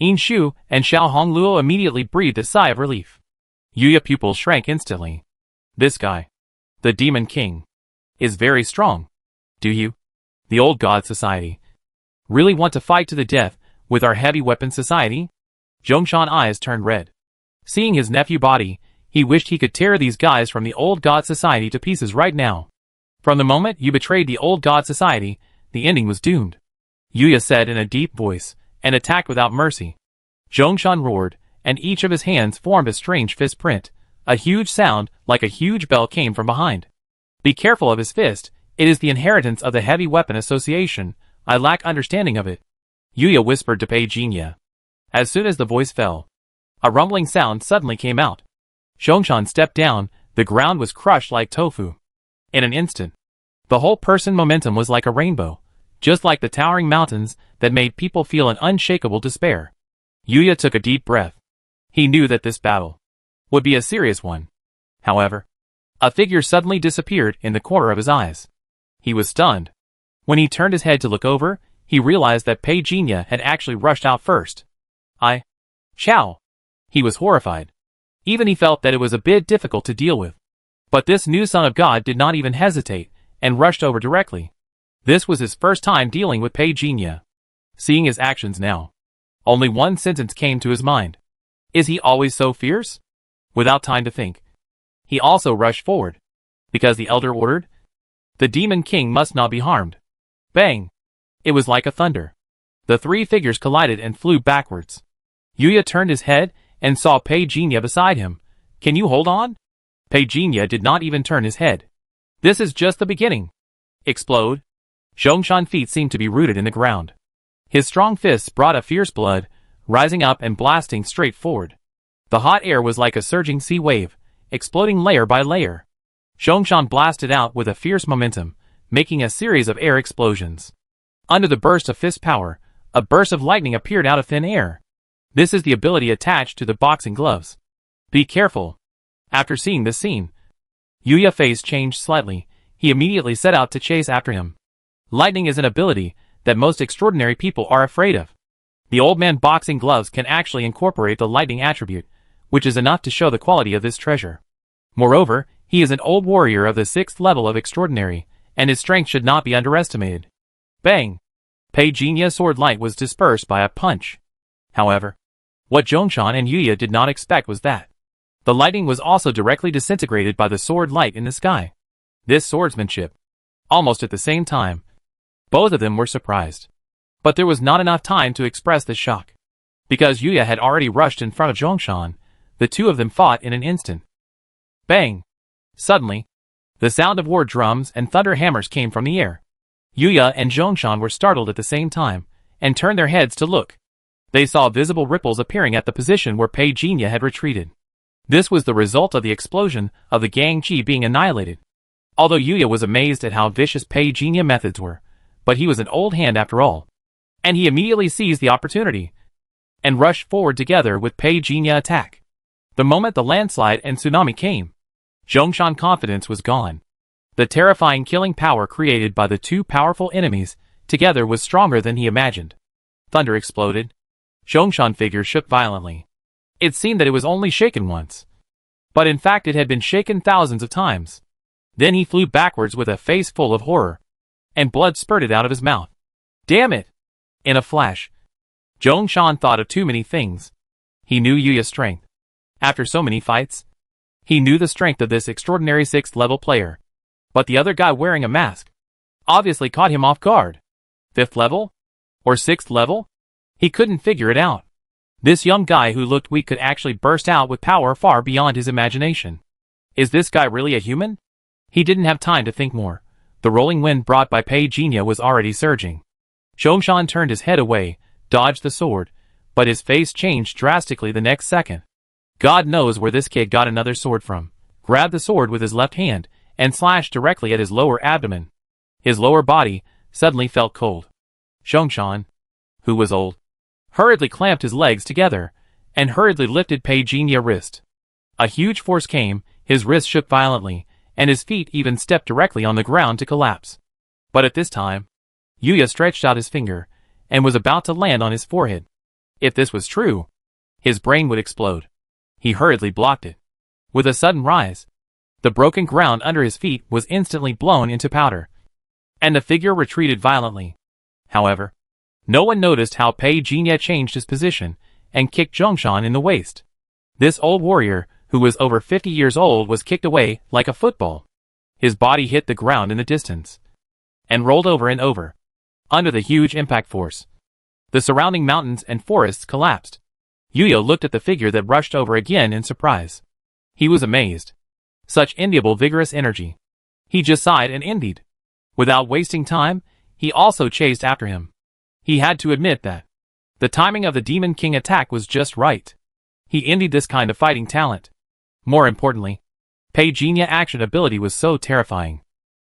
Inshu and Xiao Hongluo immediately breathed a sigh of relief. Yuya's pupils shrank instantly. This guy, the Demon King, is very strong. Do you, the Old God Society, really want to fight to the death with our heavy weapon society? Zhongshan's eyes turned red. Seeing his nephew's body, he wished he could tear these guys from the Old God Society to pieces right now. From the moment you betrayed the Old God Society, the ending was doomed. Yuya said in a deep voice, and attacked without mercy. Zhongshan roared, and each of his hands formed a strange fist print. A huge sound, like a huge bell, came from behind. Be careful of his fist, it is the inheritance of the Heavy Weapon Association. I lack understanding of it. Yuya whispered to Pei Jinya. As soon as the voice fell, a rumbling sound suddenly came out. Zhongshan stepped down, the ground was crushed like tofu. In an instant, the whole person momentum was like a rainbow, just like the towering mountains that made people feel an unshakable despair. Yuya took a deep breath. He knew that this battle would be a serious one. However, a figure suddenly disappeared in the corner of his eyes. He was stunned. When he turned his head to look over, he realized that Pei Jinya had actually rushed out first. Chow. He was horrified. Even he felt that it was a bit difficult to deal with. But this new son of God did not even hesitate, and rushed over directly. This was his first time dealing with Pei Jinya. Seeing his actions now, only one sentence came to his mind. Is he always so fierce? Without time to think, he also rushed forward. Because the elder ordered, the Demon King must not be harmed. Bang! It was like a thunder. The three figures collided and flew backwards. Yuya turned his head and saw Pei Jinya beside him. Can you hold on? Pei Jinya did not even turn his head. This is just the beginning. Explode. Zhongshan's feet seemed to be rooted in the ground. His strong fists brought a fierce blood, rising up and blasting straight forward. The hot air was like a surging sea wave, exploding layer by layer. Zhongshan blasted out with a fierce momentum, making a series of air explosions. Under the burst of fist power, a burst of lightning appeared out of thin air. This is the ability attached to the boxing gloves. Be careful. After seeing this scene, Yuya's face changed slightly. He immediately set out to chase after him. Lightning is an ability that most extraordinary people are afraid of. The old man boxing gloves can actually incorporate the lightning attribute, which is enough to show the quality of this treasure. Moreover, he is an old warrior of the 6th level of extraordinary, and his strength should not be underestimated. Bang! Pei Jinya's sword light was dispersed by a punch. However, what Zhongshan and Yuya did not expect was that the lightning was also directly disintegrated by the sword light in the sky. This swordsmanship. Almost at the same time, both of them were surprised. But there was not enough time to express the shock. Because Yuya had already rushed in front of Zhongshan, the two of them fought in an instant. Bang! Suddenly, the sound of war drums and thunder hammers came from the air. Yuya and Zhongshan were startled at the same time, and turned their heads to look. They saw visible ripples appearing at the position where Pei Jinya had retreated. This was the result of the explosion of the Gangji being annihilated. Although Yuya was amazed at how vicious Pei Jinya methods were, but he was an old hand after all. And he immediately seized the opportunity, and rushed forward together with Pei Jinya attack. The moment the landslide and tsunami came, Zhongshan's confidence was gone. The terrifying killing power created by the two powerful enemies together was stronger than he imagined. Thunder exploded. Zhongshan's figure shook violently. It seemed that it was only shaken once. But in fact it had been shaken thousands of times. Then he flew backwards with a face full of horror, and blood spurted out of his mouth. Damn it! In a flash, Zhongshan thought of too many things. He knew Yuya's strength. After so many fights, he knew the strength of this extraordinary 6th level player. But the other guy wearing a mask obviously caught him off guard. 5th level? Or 6th level? He couldn't figure it out. This young guy who looked weak could actually burst out with power far beyond his imagination. Is this guy really a human? He didn't have time to think more. The rolling wind brought by Pei Jinya was already surging. Zhongshan turned his head away, dodged the sword, but his face changed drastically the next second. God knows where this kid got another sword from. Grabbed the sword with his left hand, and slashed directly at his lower abdomen. His lower body suddenly felt cold. Zhongshan, who was old, hurriedly clamped his legs together, and hurriedly lifted Pei Jinya's wrist. A huge force came, his wrist shook violently, and his feet even stepped directly on the ground to collapse. But at this time, Yuya stretched out his finger, and was about to land on his forehead. If this was true, his brain would explode. He hurriedly blocked it. With a sudden rise, the broken ground under his feet was instantly blown into powder, and the figure retreated violently. However, no one noticed how Pei Jinya changed his position, and kicked Zhongshan in the waist. This old warrior, who was over 50 years old, was kicked away like a football. His body hit the ground in the distance, and rolled over and over, under the huge impact force. The surrounding mountains and forests collapsed. Yuya looked at the figure that rushed over again in surprise. He was amazed. Such enviable vigorous energy. He just sighed and envied. Without wasting time, he also chased after him. He had to admit that the timing of the Demon King attack was just right. He envied this kind of fighting talent. More importantly, Pei Jinya's action ability was so terrifying.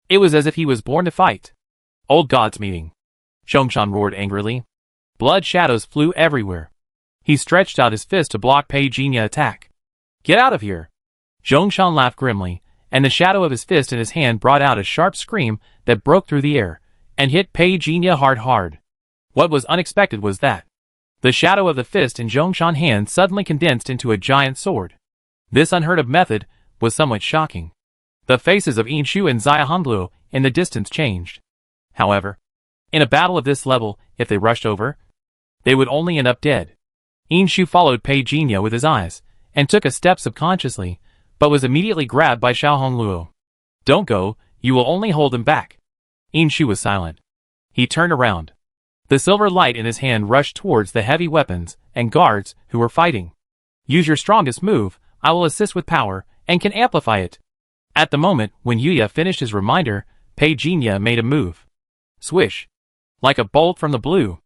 It was as if he was born to fight. Old gods meeting. Zhongshan roared angrily. Blood shadows flew everywhere. He stretched out his fist to block Pei Jinya's attack. Get out of here! Zhongshan laughed grimly, and the shadow of his fist in his hand brought out a sharp scream that broke through the air, and hit Pei Jinya hard. What was unexpected was that the shadow of the fist in Zhongshan's hand suddenly condensed into a giant sword. This unheard-of method was somewhat shocking. The faces of Yin Shu and Xia Hongluo in the distance changed. However, in a battle of this level, if they rushed over, they would only end up dead. Yin Shu followed Pei Jinya with his eyes, and took a step subconsciously, but was immediately grabbed by Xiao Hongluo. "Don't go, you will only hold them back." Yin Shu was silent. He turned around. The silver light in his hand rushed towards the heavy weapons and guards who were fighting. "Use your strongest move, I will assist with power, and can amplify it." At the moment when Yuya finished his reminder, Pei Jinya made a move. Swish! Like a bolt from the blue.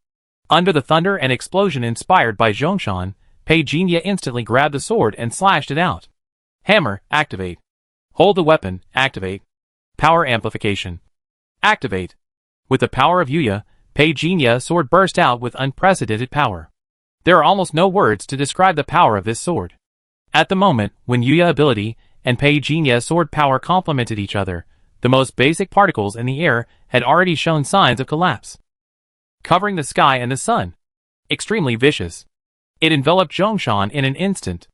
Under the thunder and explosion inspired by Zhongshan, Pei Jinya instantly grabbed the sword and slashed it out. Hammer, activate. Hold the weapon, activate. Power amplification. Activate. With the power of Yuya, Pei Jinya's sword burst out with unprecedented power. There are almost no words to describe the power of this sword. At the moment when Yuya's ability and Pei Jinya's sword power complemented each other, the most basic particles in the air had already shown signs of collapse, covering the sky and the sun. Extremely vicious. It enveloped Zhongshan in an instant.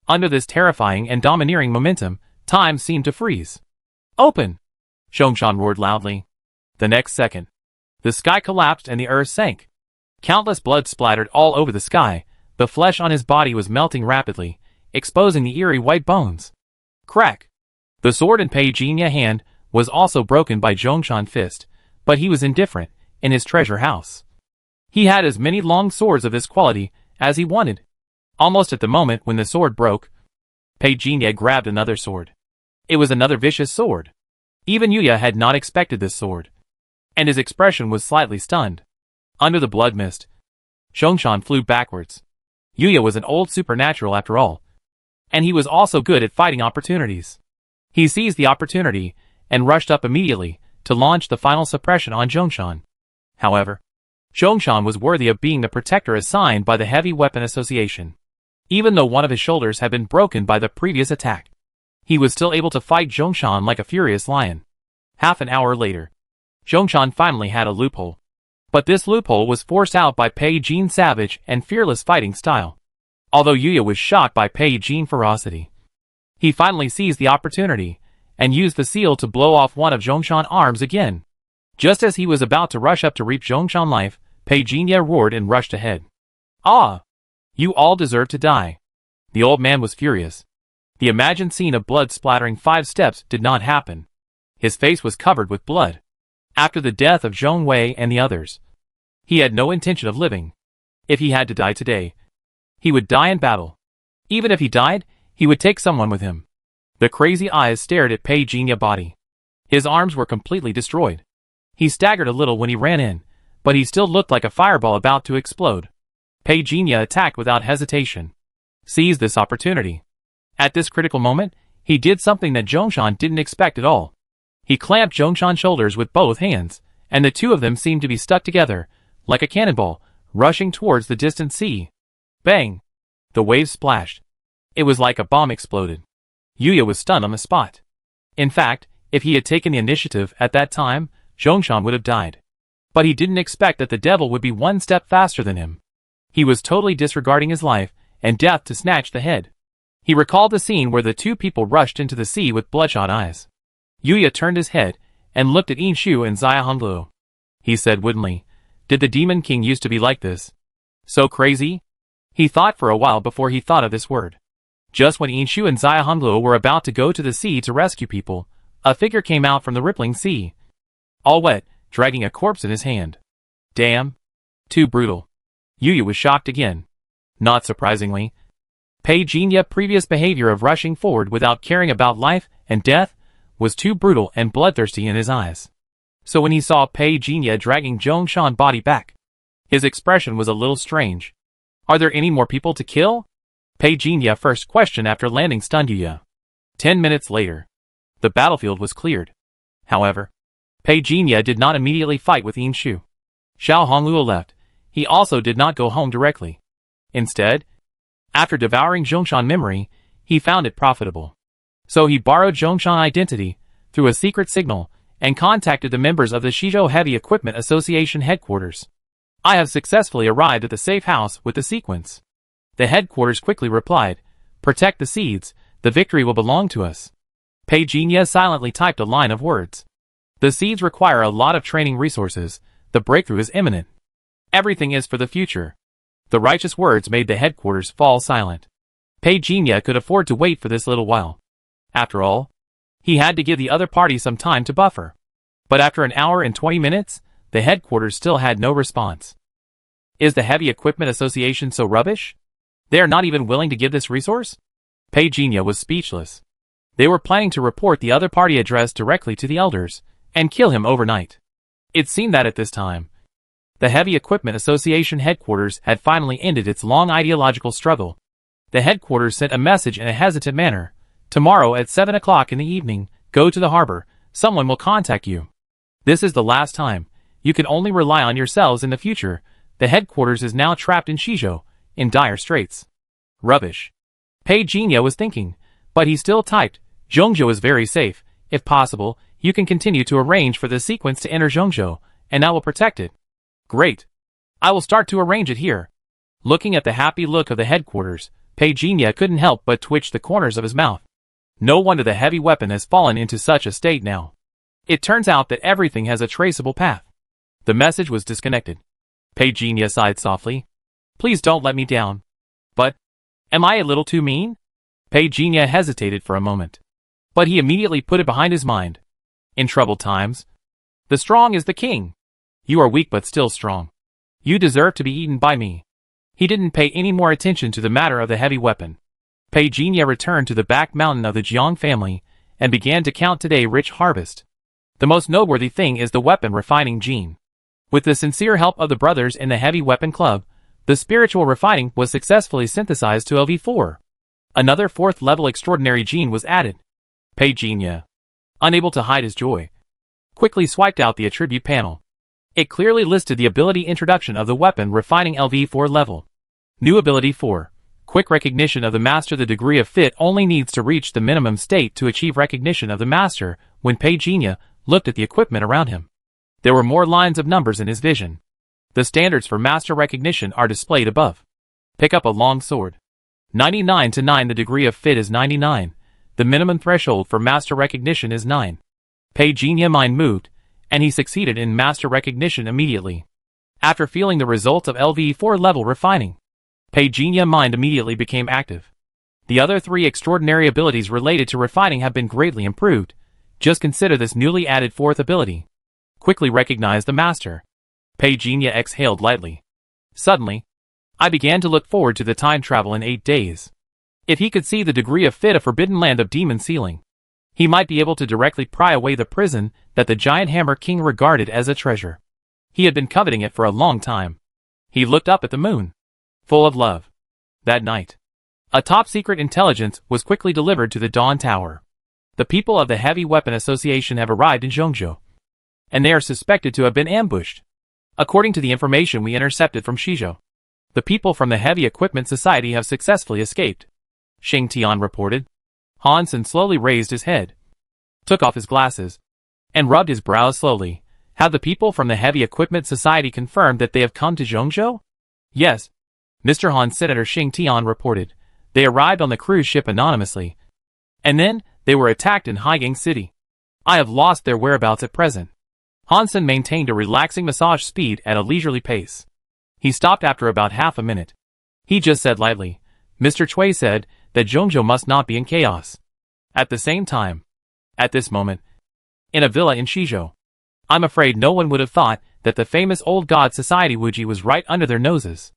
Under this terrifying and domineering momentum, time seemed to freeze. "Open!" Zhongshan roared loudly. The next second, the sky collapsed and the earth sank. Countless blood splattered all over the sky. The flesh on his body was melting rapidly, exposing the eerie white bones. Crack! The sword in Pei Jinya's hand was also broken by Zhongshan's fist, but he was indifferent. In his treasure house, he had as many long swords of this quality as he wanted. Almost at the moment when the sword broke, Pei Jinya grabbed another sword. It was another vicious sword. Even Yuya had not expected this sword, and his expression was slightly stunned. Under the blood mist, Zhongshan flew backwards. Yuya was an old supernatural after all, and he was also good at fighting opportunities. He seized the opportunity and rushed up immediately to launch the final suppression on Zhongshan. However, Zhongshan was worthy of being the protector assigned by the Heavy Weapon Association. Even though one of his shoulders had been broken by the previous attack, he was still able to fight Zhongshan like a furious lion. Half an hour later, Zhongshan finally had a loophole. But this loophole was forced out by Pei Jin's savage and fearless fighting style. Although Yuya was shocked by Pei Jin's ferocity, he finally seized the opportunity and used the seal to blow off one of Zhongshan's arms again. Just as he was about to rush up to reap Zhongshan's life, Pei Jinya roared and rushed ahead. "Ah! You all deserve to die." The old man was furious. The imagined scene of blood splattering 5 steps did not happen. His face was covered with blood. After the death of Zhong Wei and the others, he had no intention of living. If he had to die today, he would die in battle. Even if he died, he would take someone with him. The crazy eyes stared at Pei Jinya's body. His arms were completely destroyed. He staggered a little when he ran in, but he still looked like a fireball about to explode. Pei Jinya attacked without hesitation. Seized this opportunity. At this critical moment, he did something that Zhongshan didn't expect at all. He clamped Zhongshan's shoulders with both hands, and the two of them seemed to be stuck together, like a cannonball, rushing towards the distant sea. Bang! The waves splashed. It was like a bomb exploded. Yuya was stunned on the spot. In fact, if he had taken the initiative at that time, Zhongshan would have died. But he didn't expect that the devil would be one step faster than him. He was totally disregarding his life and death to snatch the head. He recalled the scene where the two people rushed into the sea with bloodshot eyes. Yuya turned his head and looked at Yin Shu and Xia Hongluo. He said woodenly, "Did the Demon King used to be like this? So crazy?" He thought for a while before he thought of this word. Just when Yin Shu and Xia Hongluo were about to go to the sea to rescue people, a figure came out from the rippling sea. All wet, dragging a corpse in his hand. Damn. Too brutal. Yuya was shocked again. Not surprisingly, Pei Jinya's previous behavior of rushing forward without caring about life and death was too brutal and bloodthirsty in his eyes. So when he saw Pei Jinya dragging Zhongshan's body back, his expression was a little strange. "Are there any more people to kill?" Pei Jinya first questioned after landing stunned Yuya. 10 minutes later, the battlefield was cleared. However, Pei Jinya did not immediately fight with Yin Shu. Xiao Hongluo left. He also did not go home directly. Instead, after devouring Zhongshan's memory, he found it profitable. So he borrowed Zhongshan identity through a secret signal and contacted the members of the Shizhou Heavy Equipment Association headquarters. I have successfully arrived at the safe house with the sequence. The headquarters quickly replied, "Protect the seeds, the victory will belong to us." Pei Jinya silently typed a line of words. The seeds require a lot of training resources, the breakthrough is imminent. Everything is for the future. The righteous words made the headquarters fall silent. Pei Jinya could afford to wait for this little while. After all, he had to give the other party some time to buffer. But after an hour and 20 minutes, the headquarters still had no response. Is the Heavy Equipment Association so rubbish? They are not even willing to give this resource? Pei Jinya was speechless. They were planning to report the other party address directly to the elders, and kill him overnight. It seemed that at this time, the Heavy Equipment Association headquarters had finally ended its long ideological struggle. The headquarters sent a message in a hesitant manner. "Tomorrow at 7 o'clock in the evening, go to the harbor. Someone will contact you. This is the last time. You can only rely on yourselves in the future. The headquarters is now trapped in Shizhou, in dire straits." Rubbish. Pei Jinya was thinking, but he still typed, "Zhongzhou is very safe. If possible, you can continue to arrange for the sequence to enter Zhongzhou, and I will protect it." Great. I will start to arrange it here. Looking at the happy look of the headquarters, Pei Jinya couldn't help but twitch the corners of his mouth. No wonder the heavy weapon has fallen into such a state now. It turns out that everything has a traceable path. The message was disconnected. Pei Jinya sighed softly. "Please don't let me down." "But, am I a little too mean?" Pei Jinya hesitated for a moment. But he immediately put it behind his mind. In troubled times, the strong is the king. You are weak but still strong. You deserve to be eaten by me. He didn't pay any more attention to the matter of the heavy weapon. Pei Jinya returned to the back mountain of the Jiang family and began to count today's rich harvest. The most noteworthy thing is the weapon refining gene. With the sincere help of the brothers in the Heavy Weapon Club, the spiritual refining was successfully synthesized to LV4. Another fourth-level extraordinary gene was added. Pei Jinya, unable to hide his joy, quickly swiped out the attribute panel. It clearly listed the ability introduction of the weapon refining LV4 level. New ability 4. Quick recognition of the master. The degree of fit only needs to reach the minimum state to achieve recognition of the master. When Pei Jinya looked at the equipment around him, there were more lines of numbers in his vision. The standards for master recognition are displayed above. Pick up a long sword. 99 to 9. The degree of fit is 99. The minimum threshold for master recognition is 9. Pei Jinya mind moved, and he succeeded in master recognition immediately. After feeling the results of LV4 level refining, Pei Jinya mind immediately became active. The other 3 extraordinary abilities related to refining have been greatly improved. Just consider this newly added 4th ability. Quickly recognize the master. Pei Jinya exhaled lightly. Suddenly, I began to look forward to the time travel in 8 days. If he could see the degree of fit of Forbidden Land of Demon Sealing, he might be able to directly pry away the prison that the Giant Hammer King regarded as a treasure. He had been coveting it for a long time. He looked up at the moon, full of love. That night, a top-secret intelligence was quickly delivered to the Dawn Tower. The people of the Heavy Weapon Association have arrived in Zhongzhou, and they are suspected to have been ambushed. According to the information we intercepted from Shizhou, the people from the Heavy Equipment Society have successfully escaped. Xing Tian reported. Hansen slowly raised his head, took off his glasses, and rubbed his brows slowly. Have the people from the Heavy Equipment Society confirmed that they have come to Zhongzhou? Yes, Mr. Han Senator Xing Tian reported. They arrived on the cruise ship anonymously, and then they were attacked in Haigang City. I have lost their whereabouts at present. Hansen maintained a relaxing massage speed at a leisurely pace. He stopped after about half a minute. He just said lightly, Mr. Cui said that Zhongzhou must not be in chaos. At the same time, at this moment, in a villa in Shizhou, I'm afraid no one would have thought that the famous old god society Wuji was right under their noses.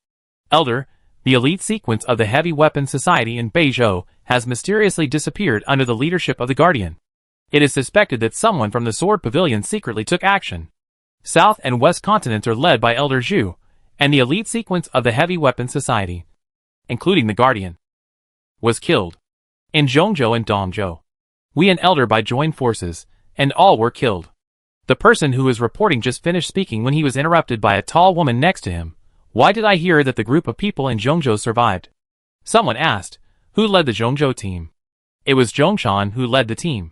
Elder, the elite sequence of the Heavy Weapon Society in Beizhou has mysteriously disappeared under the leadership of the Guardian. It is suspected that someone from the Sword Pavilion secretly took action. South and West continents are led by Elder Zhu, and the elite sequence of the Heavy Weapon Society, including the Guardian, was killed. In Zhongzhou and Dongzhou, we and Elder Bai joined forces, and all were killed. The person who was reporting just finished speaking when he was interrupted by a tall woman next to him. Why did I hear that the group of people in Zhongzhou survived? Someone asked. Who led the Zhongzhou team? It was Zhongshan who led the team.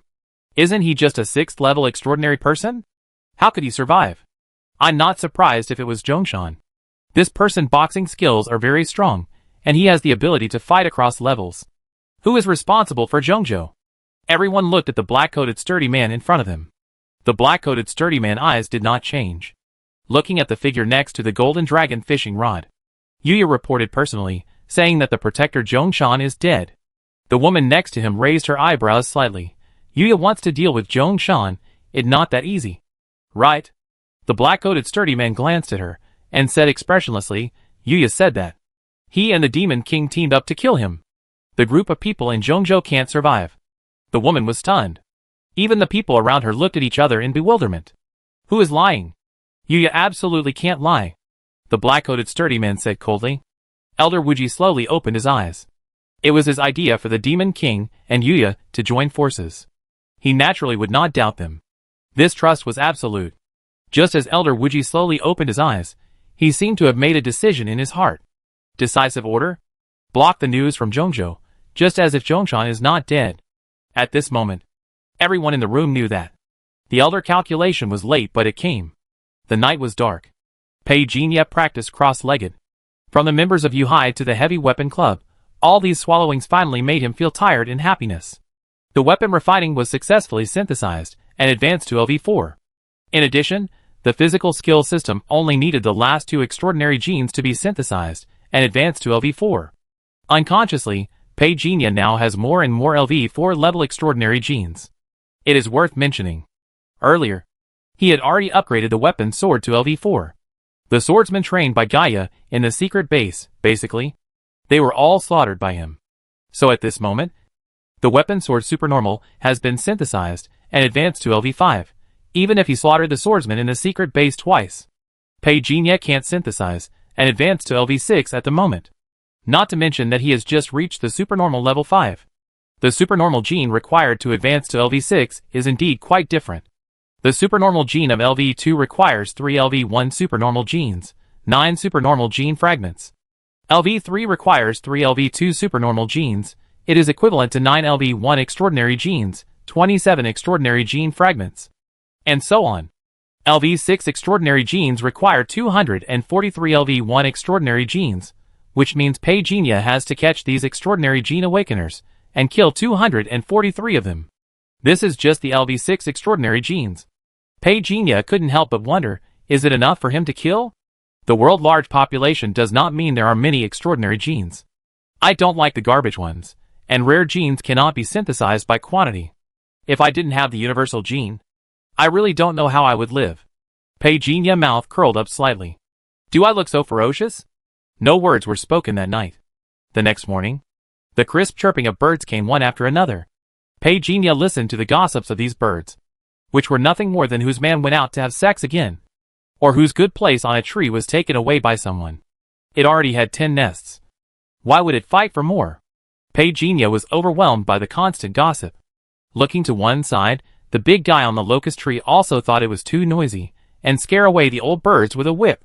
Isn't he just a 6th level extraordinary person? How could he survive? I'm not surprised if it was Zhongshan. This person's boxing skills are very strong, and he has the ability to fight across levels. Who is responsible for Zhongzhou? Everyone looked at the black-coated sturdy man in front of him. The black-coated sturdy man's eyes did not change. Looking at the figure next to the golden dragon fishing rod, Yuya reported personally, saying that the protector Zhongshan is dead. The woman next to him raised her eyebrows slightly. Yuya wants to deal with Zhongshan, it's not that easy. Right? The black-coated sturdy man glanced at her, and said expressionlessly, Yuya said that he and the Demon King teamed up to kill him. The group of people in Zhongzhou can't survive. The woman was stunned. Even the people around her looked at each other in bewilderment. Who is lying? Yuya absolutely can't lie. The black-coated sturdy man said coldly. Elder Wuji slowly opened his eyes. It was his idea for the Demon King and Yuya to join forces. He naturally would not doubt them. This trust was absolute. Just as Elder Wuji slowly opened his eyes, he seemed to have made a decision in his heart. Decisive order? Block the news from Zhongzhou, just as if Zhongshan is not dead. At this moment, everyone in the room knew that. The elder calculation was late, but it came. The night was dark. Pei Jinya practiced cross-legged. From the members of Yuhai to the heavy weapon club, all these swallowings finally made him feel tired in happiness. The weapon refining was successfully synthesized and advanced to LV4. In addition, the physical skill system only needed the last 2 extraordinary genes to be synthesized and advanced to LV4. Unconsciously, Pei Jinya now has more and more LV4 level extraordinary genes. It is worth mentioning. Earlier, he had already upgraded the weapon sword to LV4. The swordsmen trained by Gaia in the secret base, basically, they were all slaughtered by him. So at this moment, the weapon sword supernormal has been synthesized and advanced to LV5, even if he slaughtered the swordsman in the secret base twice. Pei Jinya can't synthesize and advance to LV6 at the moment. Not to mention that he has just reached the supernormal level 5. The supernormal gene required to advance to LV6 is indeed quite different. The supernormal gene of LV2 requires 3 LV1 supernormal genes, 9 supernormal gene fragments. LV3 requires 3 LV2 supernormal genes. It is equivalent to 9 LV1 extraordinary genes, 27 extraordinary gene fragments, and so on. LV6 extraordinary genes require 243 LV1 extraordinary genes, which means Pei Jinya has to catch these extraordinary gene awakeners and kill 243 of them. This is just the LV6 extraordinary genes. Pei Jinya couldn't help but wonder, is it enough for him to kill? The world's large population does not mean there are many extraordinary genes. I don't like the garbage ones, and rare genes cannot be synthesized by quantity. If I didn't have the universal gene, I really don't know how I would live. Pei Jinya's mouth curled up slightly. Do I look so ferocious? No words were spoken that night. The next morning, the crisp chirping of birds came one after another. Pei Jinya listened to the gossips of these birds, which were nothing more than whose man went out to have sex again, or whose good place on a tree was taken away by someone. It already had 10 nests. Why would it fight for more? Pei Jinya was overwhelmed by the constant gossip. Looking to one side, the big guy on the locust tree also thought it was too noisy, and scare away the old birds with a whip.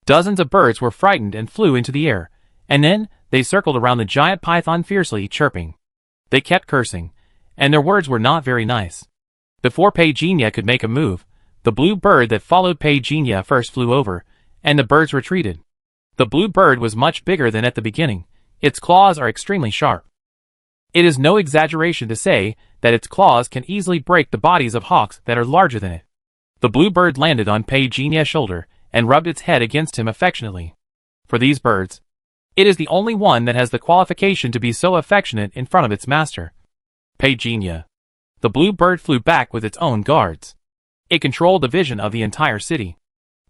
Dozens of birds were frightened and flew into the air, and then they circled around the giant python fiercely chirping. They kept cursing, and their words were not very nice. Before Pei Jinya could make a move, the blue bird that followed Pei Jinya first flew over, and the birds retreated. The blue bird was much bigger than at the beginning. Its claws are extremely sharp. It is no exaggeration to say that its claws can easily break the bodies of hawks that are larger than it. The blue bird landed on Pei Jinya's shoulder and rubbed its head against him affectionately. For these birds, it is the only one that has the qualification to be so affectionate in front of its master. Pei Jinya. The blue bird flew back with its own guards. It controlled the vision of the entire city.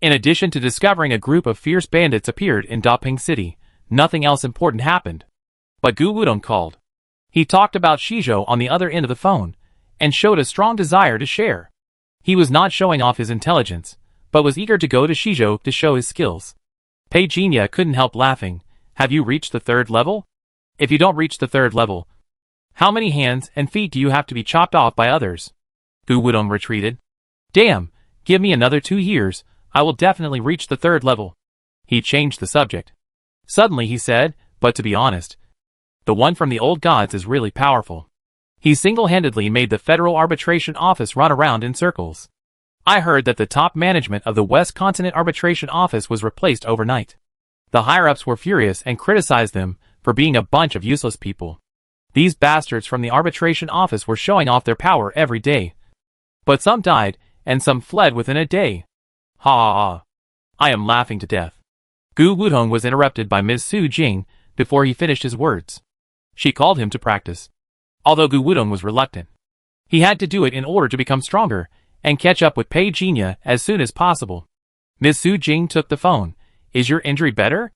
In addition to discovering a group of fierce bandits appeared in Daping City, nothing else important happened. But Gu Wudong called. He talked about Shizhou on the other end of the phone, and showed a strong desire to share. He was not showing off his intelligence, but was eager to go to Shizhou to show his skills. Pei Jinya couldn't help laughing. Have you reached the 3rd level? If you don't reach the 3rd level, how many hands and feet do you have to be chopped off by others? Gu Wudong retreated. Damn, give me another 2 years, I will definitely reach the 3rd level. He changed the subject. Suddenly he said, but to be honest, the one from the old gods is really powerful. He single-handedly made the Federal Arbitration Office run around in circles. I heard that the top management of the West Continent Arbitration Office was replaced overnight. The higher-ups were furious and criticized them for being a bunch of useless people. These bastards from the arbitration office were showing off their power every day. But some died, and some fled within a day. Ha ha ha. I am laughing to death. Gu Wudong was interrupted by Ms. Su Jing before he finished his words. She called him to practice. Although Gu Wudong was reluctant, he had to do it in order to become stronger and catch up with Pei Jinya as soon as possible. Ms. Su Jing took the phone. Is your injury better?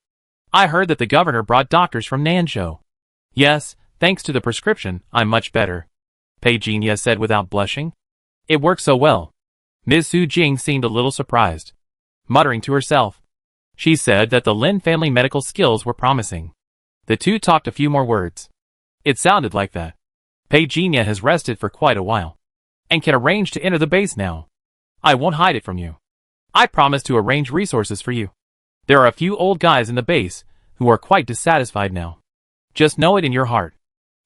I heard that the governor brought doctors from Nanzhou. Yes, thanks to the prescription, I'm much better, Pei Jinya said without blushing. It worked so well. Ms. Su Jing seemed a little surprised. Muttering to herself, she said that the Lin family medical skills were promising. The two talked a few more words. It sounded like that. Pei Jinya has rested for quite a while and can arrange to enter the base now. I won't hide it from you. I promise to arrange resources for you. There are a few old guys in the base who are quite dissatisfied now. Just know it in your heart.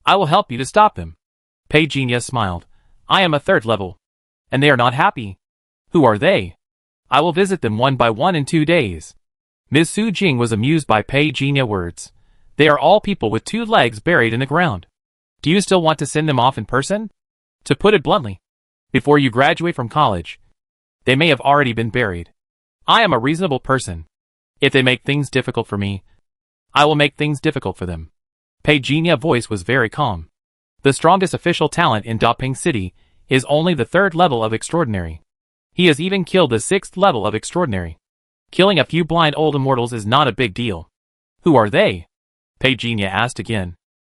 I will help you to stop them. Pei Jinya smiled. I am a third level, and they are not happy. Who are they? I will visit them one by one in 2 days. Ms. Su Jing was amused by Pei Jinya's words. They are all people with 2 legs buried in the ground. Do you still want to send them off in person? To put it bluntly, before you graduate from college, they may have already been buried. I am a reasonable person. If they make things difficult for me, I will make things difficult for them. Pei Jinya's voice was very calm. The strongest official talent in Daping City is only the 3rd level of extraordinary. He has even killed the 6th level of extraordinary. Killing a few blind old immortals is not a big deal. Who are they? Pei Jinya asked again.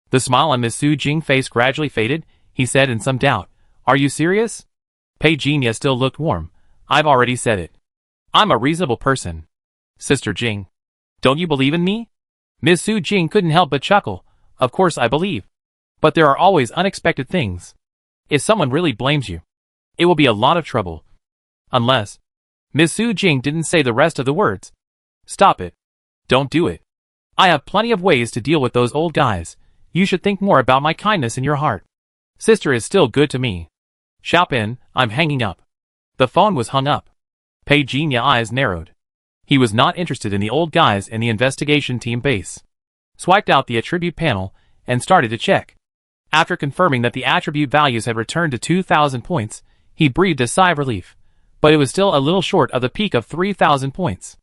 The smile on Ms. Su Jing's face gradually faded. He said in some doubt, Are you serious? Pei Jinya still looked warm. I've already said it. I'm a reasonable person. Sister Jing, don't you believe in me? Ms. Su Jing couldn't help but chuckle. Of course I believe. But there are always unexpected things. If someone really blames you, it will be a lot of trouble. Unless... Ms. Su Jing didn't say the rest of the words. Stop it. Don't do it. I have plenty of ways to deal with those old guys. You should think more about my kindness in your heart. Sister is still good to me. Xiaopin, I'm hanging up. The phone was hung up. Pei Jinya's eyes narrowed. He was not interested in the old guys in the investigation team base. Swiped out the attribute panel and started to check. After confirming that the attribute values had returned to 2,000 points, he breathed a sigh of relief. But it was still a little short of the peak of 3,000 points.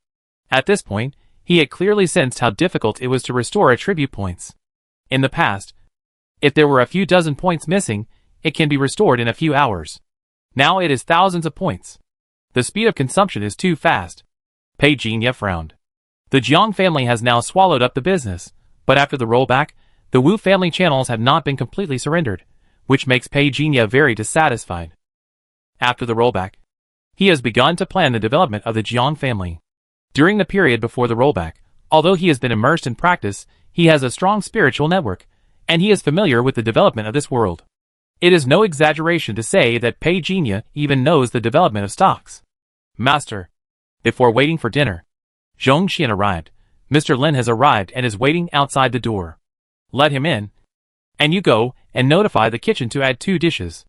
At this point, he had clearly sensed how difficult it was to restore attribute points. In the past, if there were a few dozen points missing, it can be restored in a few hours. Now it is thousands of points. The speed of consumption is too fast. Pei Jinya frowned. The Jiang family has now swallowed up the business, but after the rollback, the Wu family channels have not been completely surrendered, which makes Pei Jinya very dissatisfied. After the rollback, he has begun to plan the development of the Jiang family. During the period before the rollback, although he has been immersed in practice, he has a strong spiritual network, and he is familiar with the development of this world. It is no exaggeration to say that Pei Jinya even knows the development of stocks. Master. Before waiting for dinner, Zhong Xian arrived. Mr. Lin has arrived and is waiting outside the door. Let him in. And you go and notify the kitchen to add 2 dishes.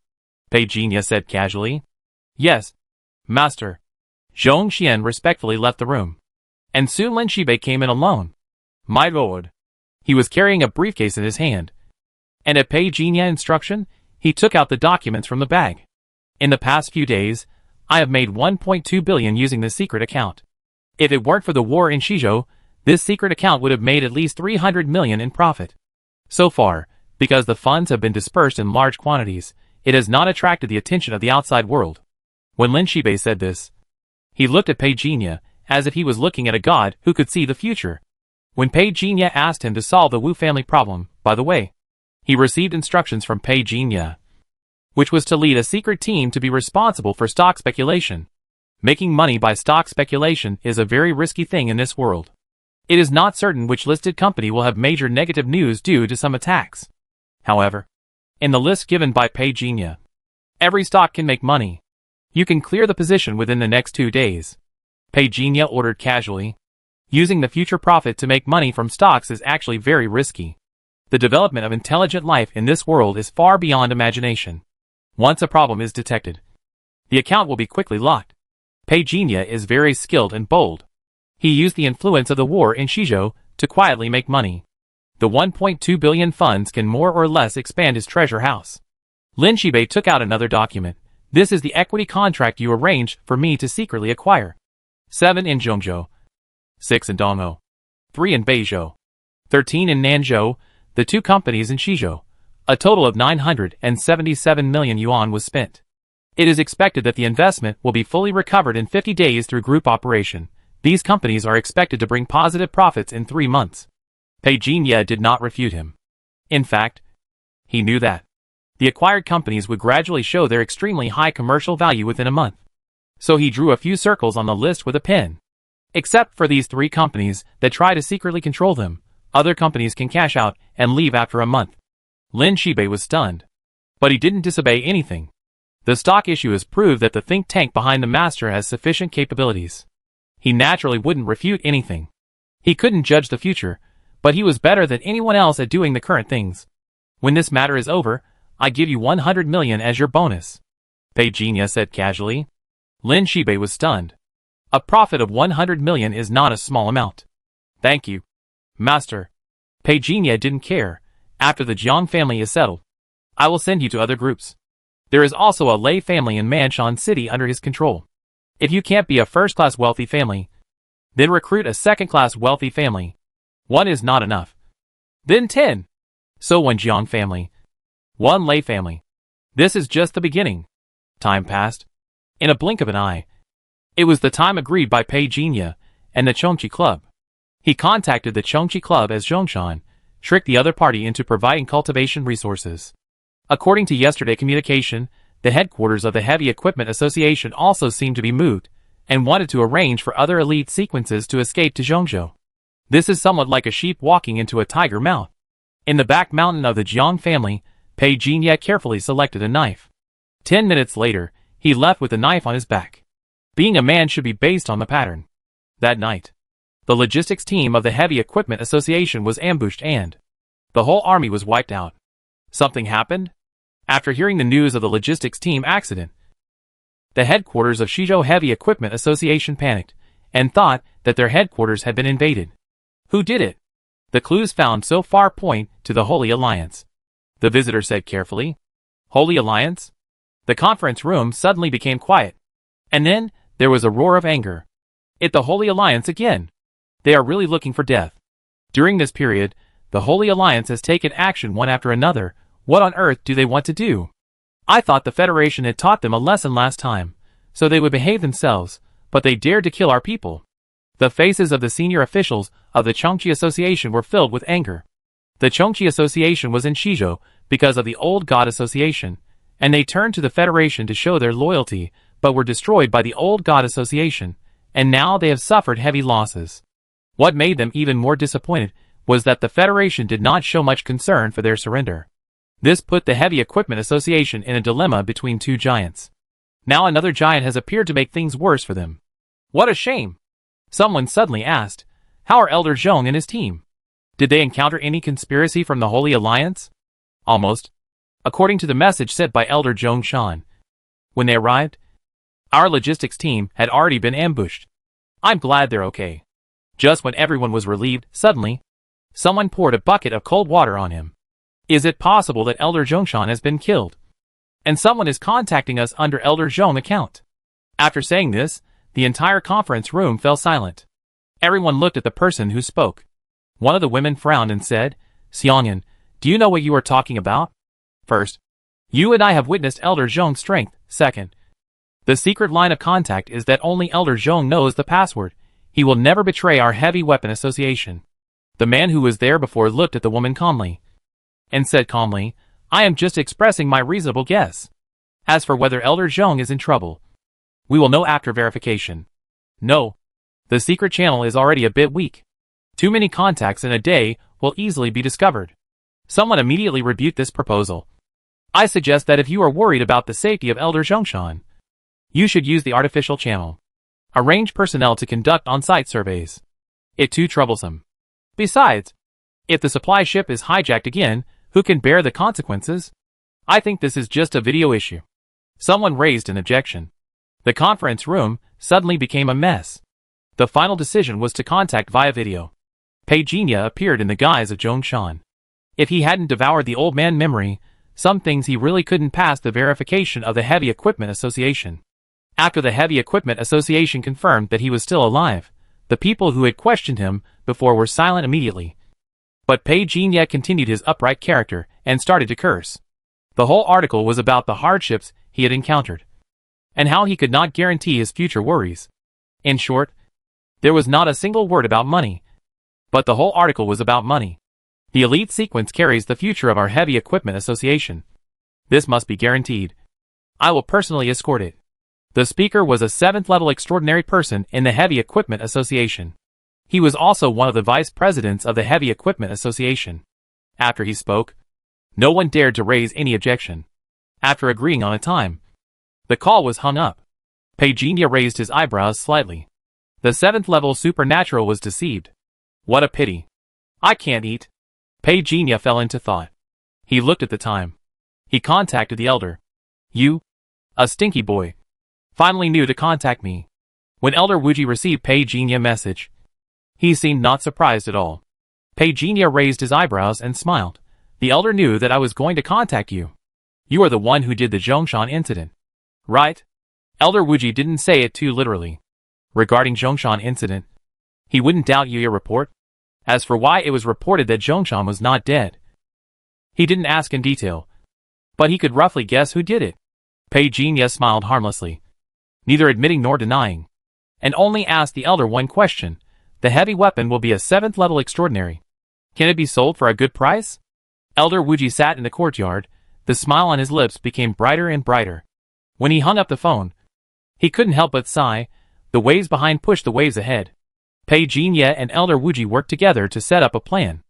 Pei Jinya said casually. Yes, Master. Zhong Xian respectfully left the room. And soon Lin Shibei came in alone. My lord. He was carrying a briefcase in his hand. And at Pei Jinya's instruction, he took out the documents from the bag. In the past few days, I have made 1.2 billion using this secret account. If it weren't for the war in Shizhou, this secret account would have made at least 300 million in profit. So far, because the funds have been dispersed in large quantities, it has not attracted the attention of the outside world. When Lin Shibei said this, he looked at Pei Jinya as if he was looking at a god who could see the future. When Pei Jinya asked him to solve the Wu family problem, by the way, he received instructions from Pei Jinya, which was to lead a secret team to be responsible for stock speculation. Making money by stock speculation is a very risky thing in this world. It is not certain which listed company will have major negative news due to some attacks. However, in the list given by Pei Jinya, every stock can make money. You can clear the position within the next 2 days. Pei Jinya ordered casually. Using the future profit to make money from stocks is actually very risky. The development of intelligent life in this world is far beyond imagination. Once a problem is detected, the account will be quickly locked. Pei Jinya is very skilled and bold. He used the influence of the war in Shizhou to quietly make money. The 1.2 billion funds can more or less expand his treasure house. Lin Shibei took out another document. This is the equity contract you arranged for me to secretly acquire. 7 in Zhongzhou, 6 in Dongou, 3 in Beizhou, 13 in Nanzhou, the 2 companies in Shizhou. A total of 977 million yuan was spent. It is expected that the investment will be fully recovered in 50 days through group operation. These companies are expected to bring positive profits in 3 months. Pei Jinya did not refute him. In fact, he knew that the acquired companies would gradually show their extremely high commercial value within a month. So he drew a few circles on the list with a pen. Except for these 3 companies that try to secretly control them, other companies can cash out and leave after a month. Lin Shibei was stunned. But he didn't disobey anything. The stock issue has proved that the think tank behind the master has sufficient capabilities. He naturally wouldn't refute anything. He couldn't judge the future, but he was better than anyone else at doing the current things. When this matter is over, I give you 100 million as your bonus, Pei Jinya said casually. Lin Shibei was stunned. A profit of 100 million is not a small amount. Thank you, master. Pei Jinya didn't care. After the Jiang family is settled, I will send you to other groups. There is also a Lei family in Manshan City under his control. If you can't be a first-class wealthy family, then recruit a second-class wealthy family. 1 is not enough. Then 10. So 1 Jiang family, 1 Lei family. This is just the beginning. Time passed. In a blink of an eye. It was the time agreed by Pei Jinya and the Chongqi Club. He contacted the Chongqi Club as Zhongshan, tricked the other party into providing cultivation resources. According to yesterday communication, the headquarters of the Heavy Equipment Association also seemed to be moved, and wanted to arrange for other elite sequences to escape to Zhongzhou. This is somewhat like a sheep walking into a tiger mouth. In the back mountain of the Jiang family, Pei Jinya carefully selected a knife. 10 minutes later, he left with the knife on his back. Being a man should be based on the pattern. That night, the logistics team of the Heavy Equipment Association was ambushed and the whole army was wiped out. Something happened? After hearing the news of the logistics team accident, the headquarters of Shizhou Heavy Equipment Association panicked and thought that their headquarters had been invaded. Who did it? The clues found so far point to the Holy Alliance. The visitor said carefully. Holy Alliance? The conference room suddenly became quiet. And then, there was a roar of anger. It's the Holy Alliance again. They are really looking for death. During this period, the Holy Alliance has taken action one after another. What on earth do they want to do? I thought the Federation had taught them a lesson last time, so they would behave themselves, but they dared to kill our people. The faces of the senior officials of the Chongqi Association were filled with anger. The Chongqi Association was in Shizhou because of the Old God Association, and they turned to the Federation to show their loyalty, but were destroyed by the Old God Association, and now they have suffered heavy losses. What made them even more disappointed was that the Federation did not show much concern for their surrender. This put the Heavy Equipment Association in a dilemma between 2 giants. Now another giant has appeared to make things worse for them. What a shame! Someone suddenly asked, how are Elder Zhong and his team? Did they encounter any conspiracy from the Holy Alliance? Almost. According to the message sent by Elder Zhongshan. When they arrived, our logistics team had already been ambushed. I'm glad they're okay. Just when everyone was relieved, suddenly, someone poured a bucket of cold water on him. Is it possible that Elder Zhongshan has been killed? And someone is contacting us under Elder Zhong account. After saying this, the entire conference room fell silent. Everyone looked at the person who spoke. One of the women frowned and said, Xiangyan, do you know what you are talking about? First, you and I have witnessed Elder Zhong's strength. Second, the secret line of contact is that only Elder Zhong knows the password. He will never betray our Heavy Weapon Association. The man who was there before looked at the woman calmly and said calmly, I am just expressing my reasonable guess. As for whether Elder Zhong is in trouble, we will know after verification. No. The secret channel is already a bit weak. Too many contacts in a day will easily be discovered. Someone immediately rebuked this proposal. I suggest that if you are worried about the safety of Elder Zhongshan, you should use the artificial channel. Arrange personnel to conduct on-site surveys. It's too troublesome. Besides, If the supply ship is hijacked again, who can bear the consequences? I think this is just a video issue. Someone raised an objection. The conference room suddenly became a mess. The final decision was to contact via video. Peijinya appeared in the guise of Zhongshan. If he hadn't devoured the old man memory, some things he really couldn't pass the verification of the Heavy Equipment Association. After the Heavy Equipment Association confirmed that he was still alive, the people who had questioned him before were silent immediately. But Peijinya continued his upright character and started to curse. The whole article was about the hardships he had encountered, and how he could not guarantee his future worries. In short, there was not a single word about money, but the whole article was about money. The elite sequence carries the future of our Heavy Equipment Association. This must be guaranteed. I will personally escort it. The speaker was a 7th-level extraordinary person in the Heavy Equipment Association. He was also one of the vice presidents of the Heavy Equipment Association. After he spoke, no one dared to raise any objection. After agreeing on a time, the call was hung up. Peijinya raised his eyebrows slightly. The 7th-level supernatural was deceived. What a pity. I can't eat. Peijinya fell into thought. He looked at the time. He contacted the elder. You, a stinky boy, finally knew to contact me. When Elder Wuji received Peijinya message, he seemed not surprised at all. Peijinya raised his eyebrows and smiled. The elder knew that I was going to contact you. You are the one who did the Zhongshan incident, right? Elder Wuji didn't say it too literally. Regarding Zhongshan incident, he wouldn't doubt your report. As for why it was reported that Zhongshan was not dead, he didn't ask in detail, but he could roughly guess who did it. Peijinya smiled harmlessly, neither admitting nor denying, and only asked the elder one question. The heavy weapon will be a 7th-level extraordinary. Can it be sold for a good price? Elder Wuji sat in the courtyard. The smile on his lips became brighter and brighter. When he hung up the phone, he couldn't help but sigh. The waves behind pushed the waves ahead. Peijinya and Elder Wuji worked together to set up a plan.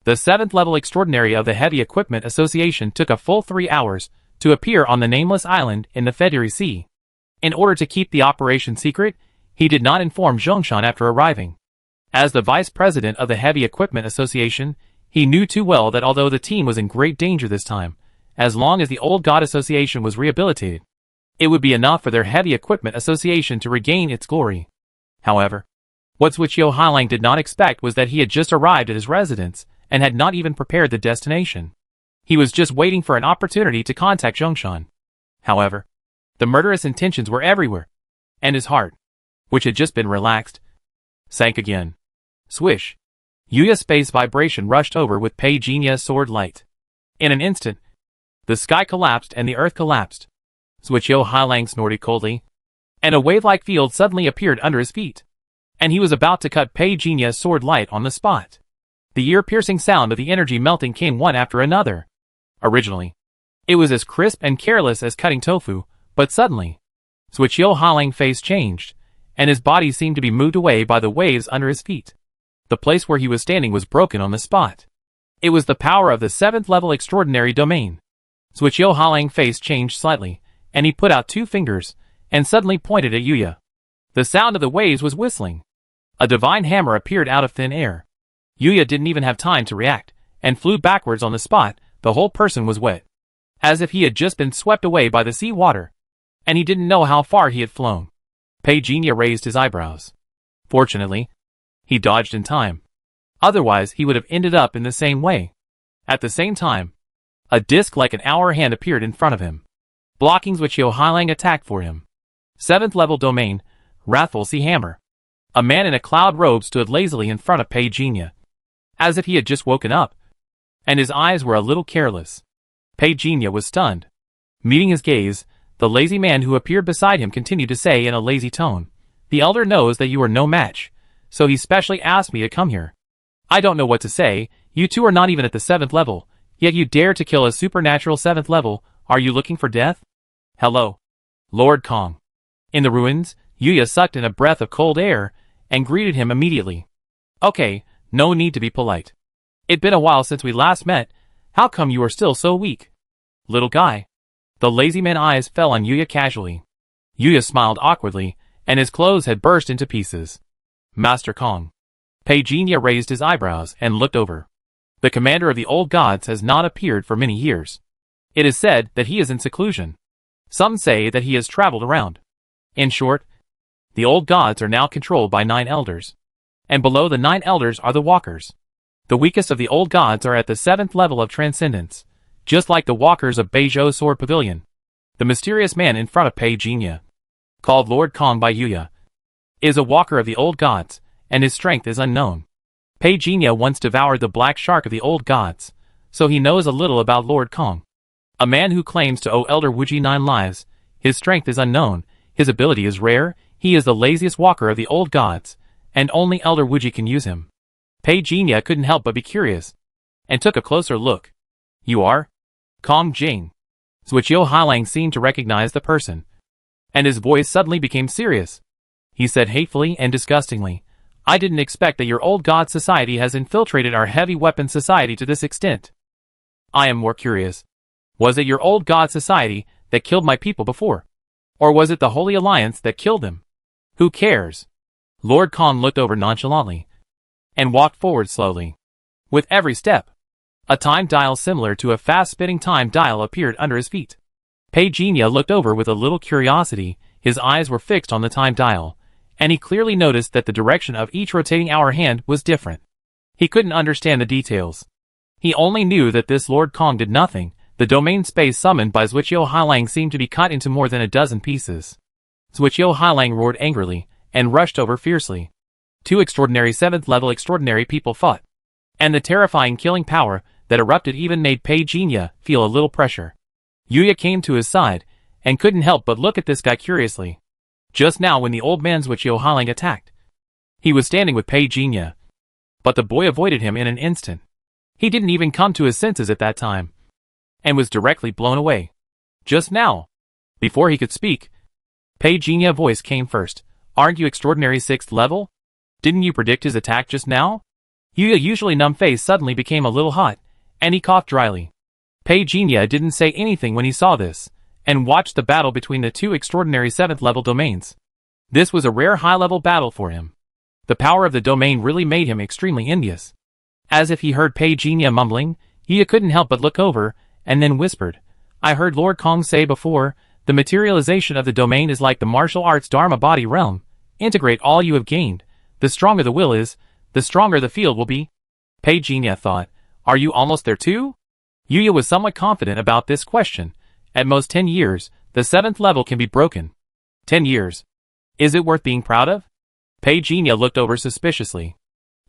The 7th-level extraordinary of the Heavy Equipment Association took a full 3 hours to appear on the nameless island in the Federi Sea. In order to keep the operation secret, he did not inform Zhongshan after arriving. As the vice president of the Heavy Equipment Association, he knew too well that although the team was in great danger this time, as long as the Old God Association was rehabilitated, it would be enough for their Heavy Equipment Association to regain its glory. However, what Zhuqiu Hailang did not expect was that he had just arrived at his residence and had not even prepared the destination. He was just waiting for an opportunity to contact Zhongshan. However, the murderous intentions were everywhere, and his heart, which had just been relaxed, sank again. Swish! Yuya's space vibration rushed over with Peijinya's sword light. In an instant, the sky collapsed and the earth collapsed. Zhuqiu Hailang snorted coldly, and a wave-like field suddenly appeared under his feet, and he was about to cut Peijinya's sword light on the spot. The ear-piercing sound of the energy melting came one after another. Originally, it was as crisp and careless as cutting tofu, but suddenly, Zhuqiu Hailang's face changed, and his body seemed to be moved away by the waves under his feet. The place where he was standing was broken on the spot. It was the power of the 7th-level extraordinary domain. Zhuqiu Hailang's face changed slightly, and he put out 2 fingers, and suddenly pointed at Yuya. The sound of the waves was whistling. A divine hammer appeared out of thin air. Yuya didn't even have time to react, and flew backwards on the spot. The whole person was wet, as if he had just been swept away by the sea water, and he didn't know how far he had flown. Peijinya raised his eyebrows. Fortunately, he dodged in time. Otherwise, he would have ended up in the same way. At the same time, a disc like an hour hand appeared in front of him, blocking Zhuqiu Hailang attack for him. 7th-level domain, Wrathful Sea Hammer. A man in a cloud robe stood lazily in front of Peijinya, as if he had just woken up, and his eyes were a little careless. Peijinya was stunned. Meeting his gaze, the lazy man who appeared beside him continued to say in a lazy tone, "The elder knows that you are no match, so he specially asked me to come here. I don't know what to say. You two are not even at the 7th level, yet you dare to kill a supernatural 7th level. Are you looking for death?" "Hello, Lord Kong." In the ruins, Yuya sucked in a breath of cold air, and greeted him immediately. "Okay, no need to be polite. It's been a while since we last met. How come you are still so weak?" "Little guy." The lazy man's eyes fell on Yuya casually. Yuya smiled awkwardly, and his clothes had burst into pieces. "Master Kong." Peijinya raised his eyebrows and looked over. The commander of the old gods has not appeared for many years. It is said that he is in seclusion. Some say that he has traveled around. In short, the old gods are now controlled by 9 elders. And below the 9 elders are the walkers. The weakest of the old gods are at the 7th level of transcendence, just like the walkers of Beizhou Sword Pavilion. The mysterious man in front of Pei Jinya, called Lord Kong by Yuya, is a walker of the old gods, and his strength is unknown. Pei Jinya once devoured the black shark of the old gods, so he knows a little about Lord Kong. A man who claims to owe Elder Wuji 9 lives. His strength is unknown, his ability is rare, he is the laziest walker of the old gods, and only Elder Wuji can use him. Pei Jinya couldn't help but be curious, and took a closer look. You are? Kong Jing. Zhuqiu Hailang seemed to recognize the person, and his voice suddenly became serious. He said hatefully and disgustingly, I didn't expect that your old god society has infiltrated our heavy weapon society to this extent. I am more curious. Was it your old god society that killed my people before? Or was it the Holy Alliance that killed them? Who cares? Lord Kong looked over nonchalantly, and walked forward slowly. With every step, a time dial similar to a fast-spinning time dial appeared under his feet. Pei Jinya looked over with a little curiosity, his eyes were fixed on the time dial, and he clearly noticed that the direction of each rotating hour hand was different. He couldn't understand the details. He only knew that this Lord Kong did nothing. The domain space summoned by Zhuqiu Hailang seemed to be cut into more than a dozen pieces. Zhuqiu Hailang roared angrily, and rushed over fiercely. 2 extraordinary 7th level extraordinary people fought, and the terrifying killing power that erupted even made Pei Jinya feel a little pressure. Yuya came to his side, and couldn't help but look at this guy curiously. Just now when the old man Zhuqiu Hailang attacked, he was standing with Pei Jinya, but the boy avoided him in an instant. He didn't even come to his senses at that time, and was directly blown away. Just now, before he could speak, Pei Jinya's voice came first. Aren't you extraordinary 6th level? Didn't you predict his attack just now? Yuya's usually numb face suddenly became a little hot, and he coughed dryly. Pei Jinya didn't say anything when he saw this, and watched the battle between the 2 extraordinary 7th level domains. This was a rare high-level battle for him. The power of the domain really made him extremely envious. As if he heard Pei Jinya mumbling, Yuya couldn't help but look over, and then whispered, I heard Lord Kong say before, the materialization of the domain is like the martial arts Dharma body realm. Integrate all you have gained. The stronger the will is, the stronger the field will be. Pei Jinya thought, are you almost there too? Yuya was somewhat confident about this question. At most 10 years, the 7th level can be broken. 10 years. Is it worth being proud of? Pei Jinya looked over suspiciously.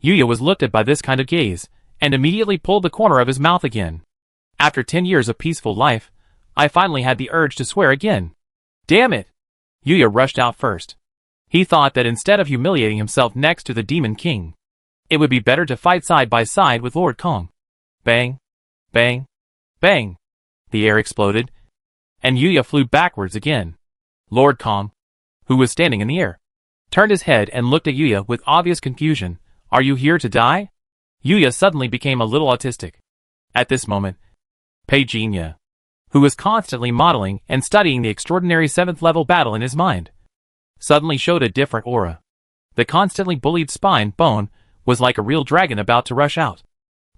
Yuya was looked at by this kind of gaze, and immediately pulled the corner of his mouth again. After 10 years of peaceful life, I finally had the urge to swear again. Damn it! Yuya rushed out first. He thought that instead of humiliating himself next to the Demon King, it would be better to fight side by side with Lord Kong. Bang! Bang! Bang! The air exploded, and Yuya flew backwards again. Lord Kong, who was standing in the air, turned his head and looked at Yuya with obvious confusion. Are you here to die? Yuya suddenly became a little autistic. At this moment, Pei Jinya, who was constantly modeling and studying the extraordinary 7th level battle in his mind, suddenly showed a different aura. The constantly bullied spine bone was like a real dragon about to rush out.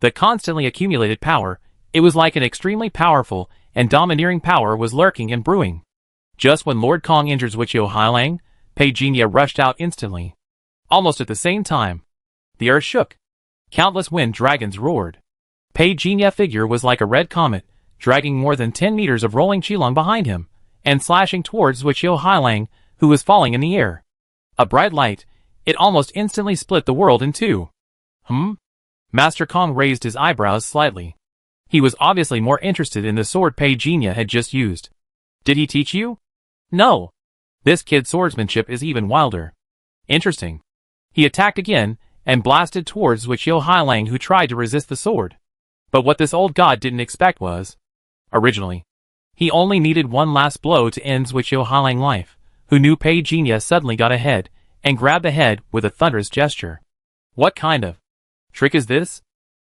The constantly accumulated power, it was like an extremely powerful and domineering power was lurking and brewing. Just when Lord Kong injured Zhuqiu Hailang, Pei Jinya rushed out instantly. Almost at the same time, the earth shook. Countless wind dragons roared. Pei Jinya's figure was like a red comet, dragging more than 10 meters of rolling qilong behind him, and slashing towards Zhuqiu Hailang, who was falling in the air. A bright light, it almost instantly split the world in two. Master Kong raised his eyebrows slightly. He was obviously more interested in the sword Pei Jinya had just used. Did he teach you? No. This kid's swordsmanship is even wilder. Interesting. He attacked again, and blasted towards Zhuqiu Hailang, who tried to resist the sword. But what this old god didn't expect was, originally, he only needed one last blow to end Zhuqiu Hailang's life, who knew Pei Jinya suddenly got ahead, and grabbed the head with a thunderous gesture. What kind of trick is this?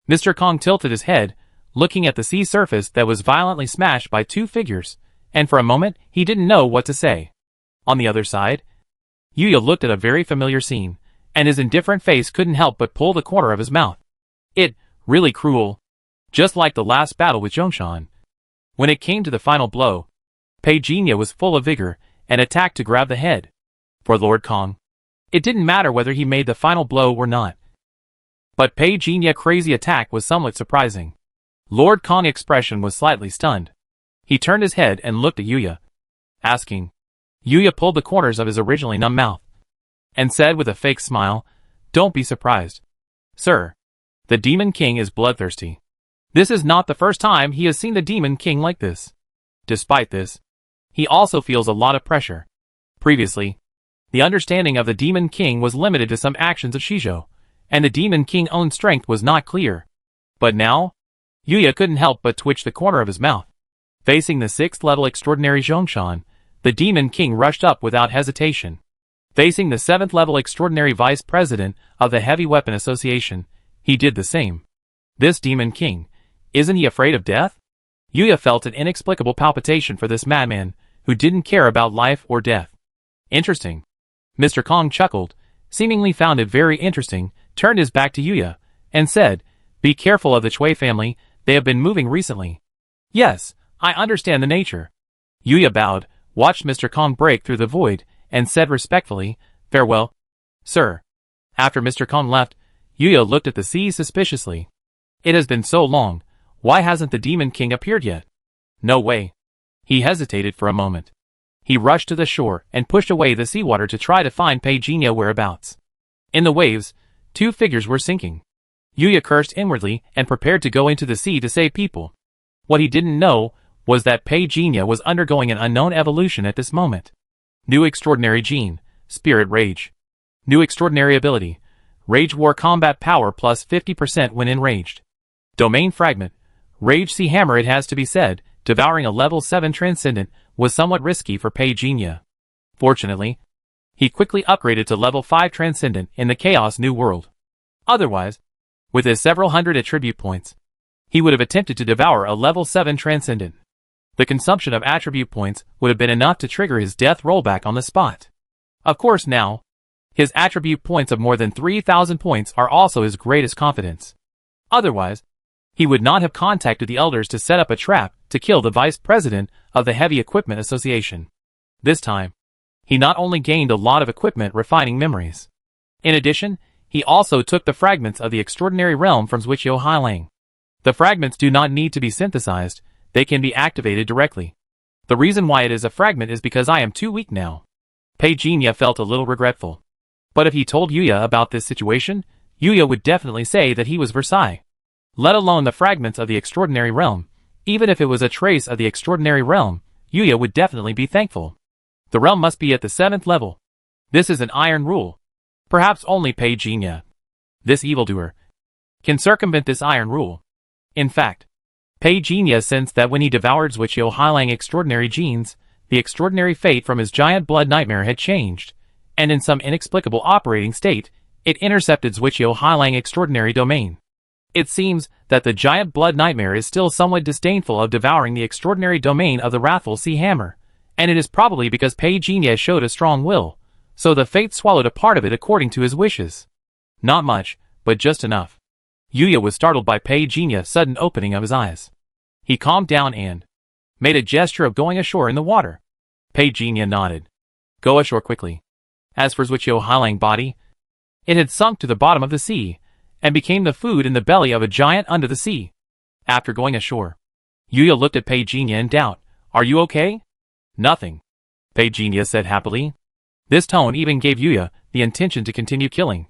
Mr. Kong tilted his head, looking at the sea surface that was violently smashed by 2 figures, and for a moment he didn't know what to say. On the other side, Yuya looked at a very familiar scene, and his indifferent face couldn't help but pull the corner of his mouth. It Really cruel. Just like the last battle with Zhongshan. When it came to the final blow, Pei Jinya was full of vigor and attacked to grab the head. For Lord Kong, it didn't matter whether he made the final blow or not. But Pei Jinya's crazy attack was somewhat surprising. Lord Kong's expression was slightly stunned. He turned his head and looked at Yuya, asking. Yuya pulled the corners of his originally numb mouth and said with a fake smile, "Don't be surprised, sir. The Demon King is bloodthirsty. This is not the first time he has seen the Demon King like this. Despite this, he also feels a lot of pressure. Previously, the understanding of the Demon King was limited to some actions of Shizhou, and the Demon King's own strength was not clear. But now, Yuya couldn't help but twitch the corner of his mouth. Facing the 6th level extraordinary Zhongshan, the Demon King rushed up without hesitation. Facing the 7th level extraordinary vice president of the Heavy Weapon Association, he did the same. This Demon King, isn't he afraid of death? Yuya felt an inexplicable palpitation for this madman, who didn't care about life or death. Interesting. Mr. Kong chuckled, seemingly found it very interesting, turned his back to Yuya, and said, "Be careful of the Chui family, they have been moving recently." "Yes, I understand the nature." Yuya bowed, watched Mr. Kong break through the void, and said respectfully, "Farewell, sir." After Mr. Kong left, Yuya looked at the sea suspiciously. It has been so long, why hasn't the Demon King appeared yet? No way. He hesitated for a moment. He rushed to the shore and pushed away the seawater to try to find Pei Jinya's whereabouts. In the waves, 2 figures were sinking. Yuya cursed inwardly and prepared to go into the sea to save people. What he didn't know was that Pei Jinya was undergoing an unknown evolution at this moment. New extraordinary gene, Spirit Rage. New extraordinary ability, Rage War Combat Power plus 50% when enraged. Domain Fragment, Rage Sea Hammer. It has to be said, devouring a level 7 Transcendent was somewhat risky for Pei Jinya. Fortunately, he quickly upgraded to level 5 Transcendent in the Chaos New World. Otherwise, with his several hundred attribute points, he would have attempted to devour a level 7 Transcendent. The consumption of attribute points would have been enough to trigger his death rollback on the spot. Of course now, his attribute points of more than 3,000 points are also his greatest confidence. Otherwise, he would not have contacted the elders to set up a trap to kill the vice president of the Heavy Equipment Association. This time, he not only gained a lot of equipment refining memories. In addition, he also took the fragments of the extraordinary realm from Zhuqiu Hailang. The fragments do not need to be synthesized, they can be activated directly. The reason why it is a fragment is because I am too weak now. Pei Jinya felt a little regretful. But if he told Yuya about this situation, Yuya would definitely say that he was Versailles. Let alone the fragments of the extraordinary realm. Even if it was a trace of the extraordinary realm, Yuya would definitely be thankful. The realm must be at the 7th level. This is an iron rule. Perhaps only Pei Jinya, this evildoer, can circumvent this iron rule. In fact, Pei Jinya sensed that when he devoured Zhuqiu Hailang extraordinary genes, the extraordinary fate from his giant blood nightmare had changed, and in some inexplicable operating state, it intercepted Zhuqiu Hailang extraordinary domain. It seems that the giant blood nightmare is still somewhat disdainful of devouring the extraordinary domain of the wrathful Sea Hammer, and it is probably because Pei Jinya showed a strong will, so the fate swallowed a part of it according to his wishes. Not much, but just enough. Yuya was startled by Pei Jinya's sudden opening of his eyes. He calmed down and made a gesture of going ashore in the water. Pei Jinya nodded. Go ashore quickly. As for Zhuqiu Hailang body, it had sunk to the bottom of the sea, and became the food in the belly of a giant under the sea. After going ashore, Yuya looked at Pei Jinya in doubt. Are you okay? Nothing, Pei Jinya said happily. This tone even gave Yuya the intention to continue killing.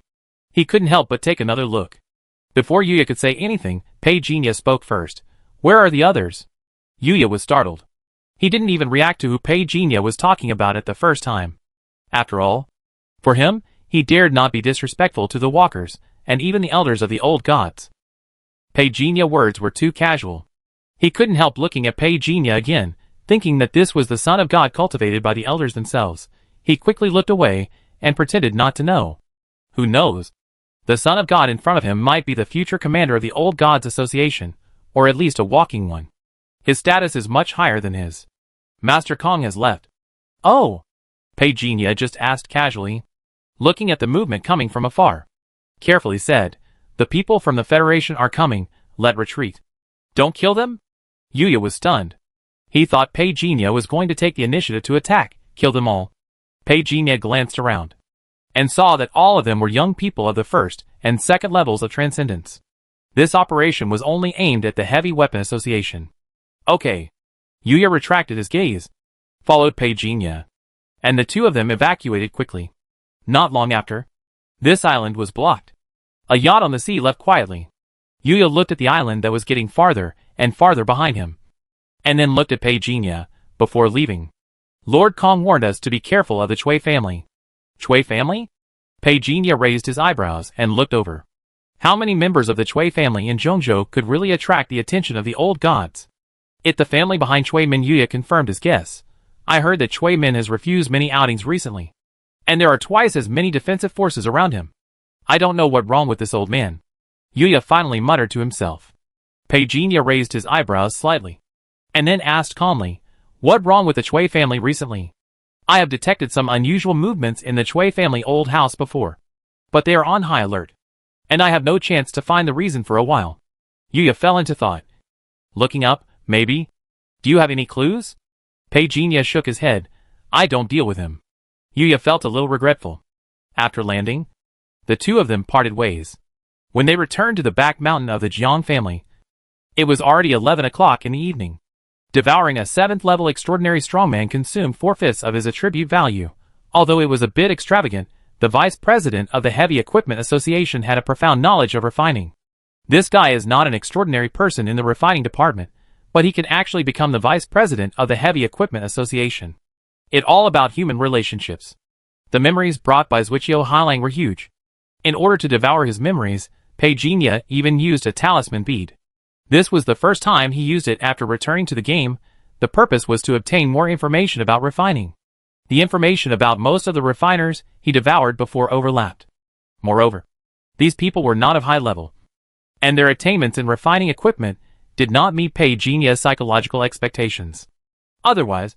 He couldn't help but take another look. Before Yuya could say anything, Pei Jinya spoke first. Where are the others? Yuya was startled. He didn't even react to who Pei Jinya was talking about at the first time. After all, for him, he dared not be disrespectful to the walkers, and even the elders of the old gods. Pei Jinya's words were too casual. He couldn't help looking at Pei Jinya again, thinking that this was the son of God cultivated by the elders themselves. He quickly looked away, and pretended not to know. Who knows? The son of God in front of him might be the future commander of the Old Gods Association, or at least a walking one. His status is much higher than his. Master Kong has left. Oh! Pei Jinya just asked casually, looking at the movement coming from afar. Carefully said, The people from the Federation are coming, let retreat. Don't kill them? Yuya was stunned. He thought Pei Jinya was going to take the initiative to attack, kill them all. Pei Jinya glanced around and saw that all of them were young people of the first and second levels of transcendence. This operation was only aimed at the Heavy Weapon Association. Okay. Yuya retracted his gaze, followed Pei Jinya, and the two of them evacuated quickly. Not long after, this island was blocked. A yacht on the sea left quietly. Yuya looked at the island that was getting farther and farther behind him, and then looked at Pei Jinya before leaving. Lord Kong warned us to be careful of the Chui family. Chui family? Pei Jinya raised his eyebrows and looked over. How many members of the Chui family in Zhongzhou could really attract the attention of the old gods? It the family behind Chui Min. Yuya confirmed his guess. I heard that Chui Min has refused many outings recently, and there are twice as many defensive forces around him. I don't know what's wrong with this old man. Yuya finally muttered to himself. Pei Jinya raised his eyebrows slightly, and then asked calmly, "What wrong with the Chui family recently? I have detected some unusual movements in the Chui family old house before, but they are on high alert, and I have no chance to find the reason for a while." Yuya fell into thought. Looking up, maybe? Do you have any clues? Pei Jinya shook his head. I don't deal with him. Yuya felt a little regretful. After landing, the two of them parted ways. When they returned to the back mountain of the Jiang family, it was already 11 o'clock in the evening. Devouring a 7th level extraordinary strongman consumed 4/5 of his attribute value. Although it was a bit extravagant, the vice president of the Heavy Equipment Association had a profound knowledge of refining. This guy is not an extraordinary person in the refining department, but he can actually become the vice president of the Heavy Equipment Association. It all about human relationships. The memories brought by Zhuqiu Hailang were huge. In order to devour his memories, Pei Jinya even used a talisman bead. This was the first time he used it after returning to the game. The purpose was to obtain more information about refining. The information about most of the refiners he devoured before overlapped. Moreover, these people were not of high level, and their attainments in refining equipment did not meet Pei Jinya's psychological expectations. Otherwise,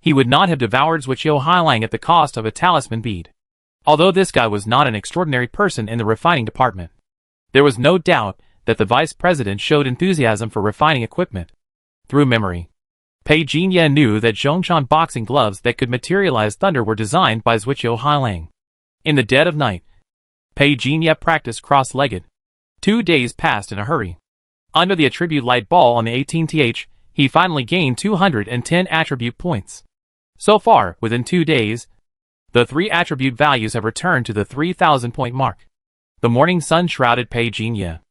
he would not have devoured Zhuqiu Hailang at the cost of a talisman bead. Although this guy was not an extraordinary person in the refining department, there was no doubt that the vice president showed enthusiasm for refining equipment. Through memory, Pei Jinya knew that Zhongshan boxing gloves that could materialize thunder were designed by Zhuqiu Hailang. In the dead of night, Pei Jinya practiced cross-legged. 2 days passed in a hurry. Under the attribute light ball on the 18th, he finally gained 210 attribute points. So far, within 2 days, the 3 attribute values have returned to the 3,000 point mark. The morning sun shrouded Pei Jinya.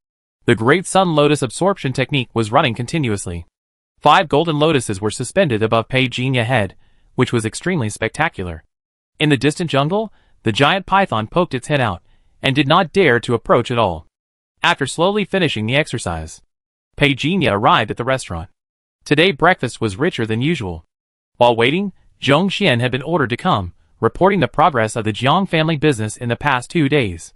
The Great Sun Lotus absorption technique was running continuously. 5 golden lotuses were suspended above Pei Jinya's head, which was extremely spectacular. In the distant jungle, the giant python poked its head out, and did not dare to approach at all. After slowly finishing the exercise, Pei Jinya arrived at the restaurant. Today breakfast was richer than usual. While waiting, Zhong Xian had been ordered to come, reporting the progress of the Jiang family business in the past 2 days.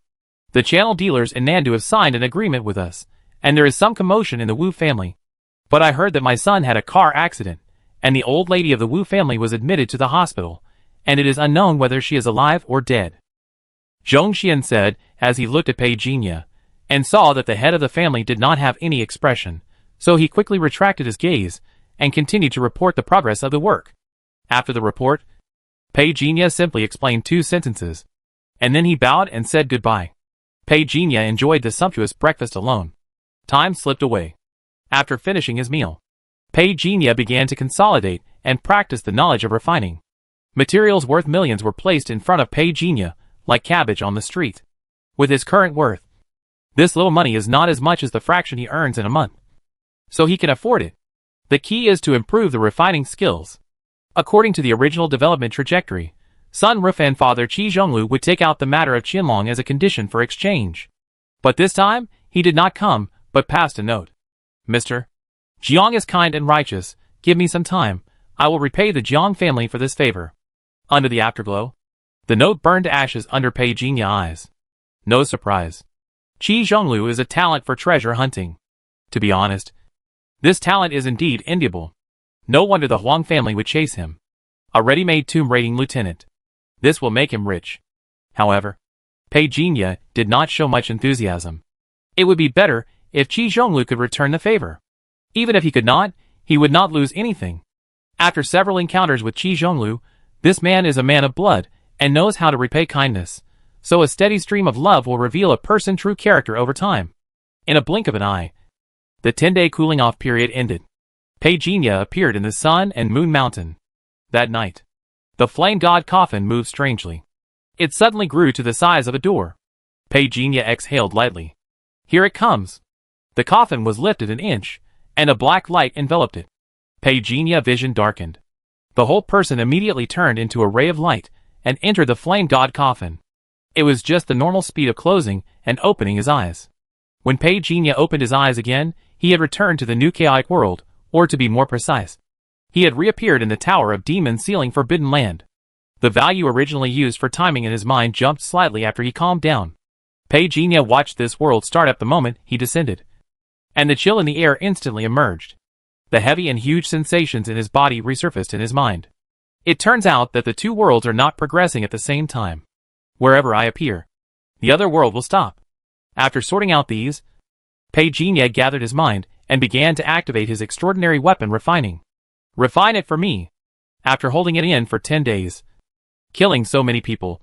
The channel dealers in Nandu have signed an agreement with us, and there is some commotion in the Wu family. But I heard that my son had a car accident, and the old lady of the Wu family was admitted to the hospital, and it is unknown whether she is alive or dead. Zhong Xian said, as he looked at Pei Jinya, and saw that the head of the family did not have any expression, so he quickly retracted his gaze, and continued to report the progress of the work. After the report, Pei Jinya simply explained 2 sentences, and then he bowed and said goodbye. Pei Jinya enjoyed the sumptuous breakfast alone. Time slipped away. After finishing his meal, Pei Jinya began to consolidate and practice the knowledge of refining. Materials worth millions were placed in front of Pei Jinya, like cabbage on the street. With his current worth, this little money is not as much as the fraction he earns in a month. So he can afford it. The key is to improve the refining skills. According to the original development trajectory, Sun Rufan father Qi Zhonglu would take out the matter of Qianlong as a condition for exchange. But this time, he did not come, but passed a note. Mr. Jiang is kind and righteous, give me some time, I will repay the Jiang family for this favor. Under the afterglow, the note burned to ashes under Pei Jinya's eyes. No surprise. Qi Zhonglu is a talent for treasure hunting. To be honest, this talent is indeed enviable. No wonder the Huang family would chase him. A ready-made tomb-raiding lieutenant. This will make him rich. However, Pei Jinya did not show much enthusiasm. It would be better if Qi Zhonglu could return the favor. Even if he could not, he would not lose anything. After several encounters with Qi Zhonglu, this man is a man of blood and knows how to repay kindness, so a steady stream of love will reveal a person's true character over time. In a blink of an eye, the 10-day cooling-off period ended. Pei Jinya appeared in the Sun and Moon Mountain. That night, the flame god coffin moved strangely. It suddenly grew to the size of a door. Pei Jinya exhaled lightly. Here it comes. The coffin was lifted an inch, and a black light enveloped it. Pei Jinya vision darkened. The whole person immediately turned into a ray of light and entered the flame god coffin. It was just the normal speed of closing and opening his eyes. When Pei Jinya opened his eyes again, he had returned to the new chaotic world, or to be more precise, he had reappeared in the Tower of Demons sealing Forbidden Land. The value originally used for timing in his mind jumped slightly after he calmed down. Pei Jinya watched this world start up the moment he descended, and the chill in the air instantly emerged. The heavy and huge sensations in his body resurfaced in his mind. It turns out that the two worlds are not progressing at the same time. Wherever I appear, the other world will stop. After sorting out these, Pei Jinya gathered his mind and began to activate his extraordinary weapon refining. Refine it for me. After holding it in for 10 days, killing so many people,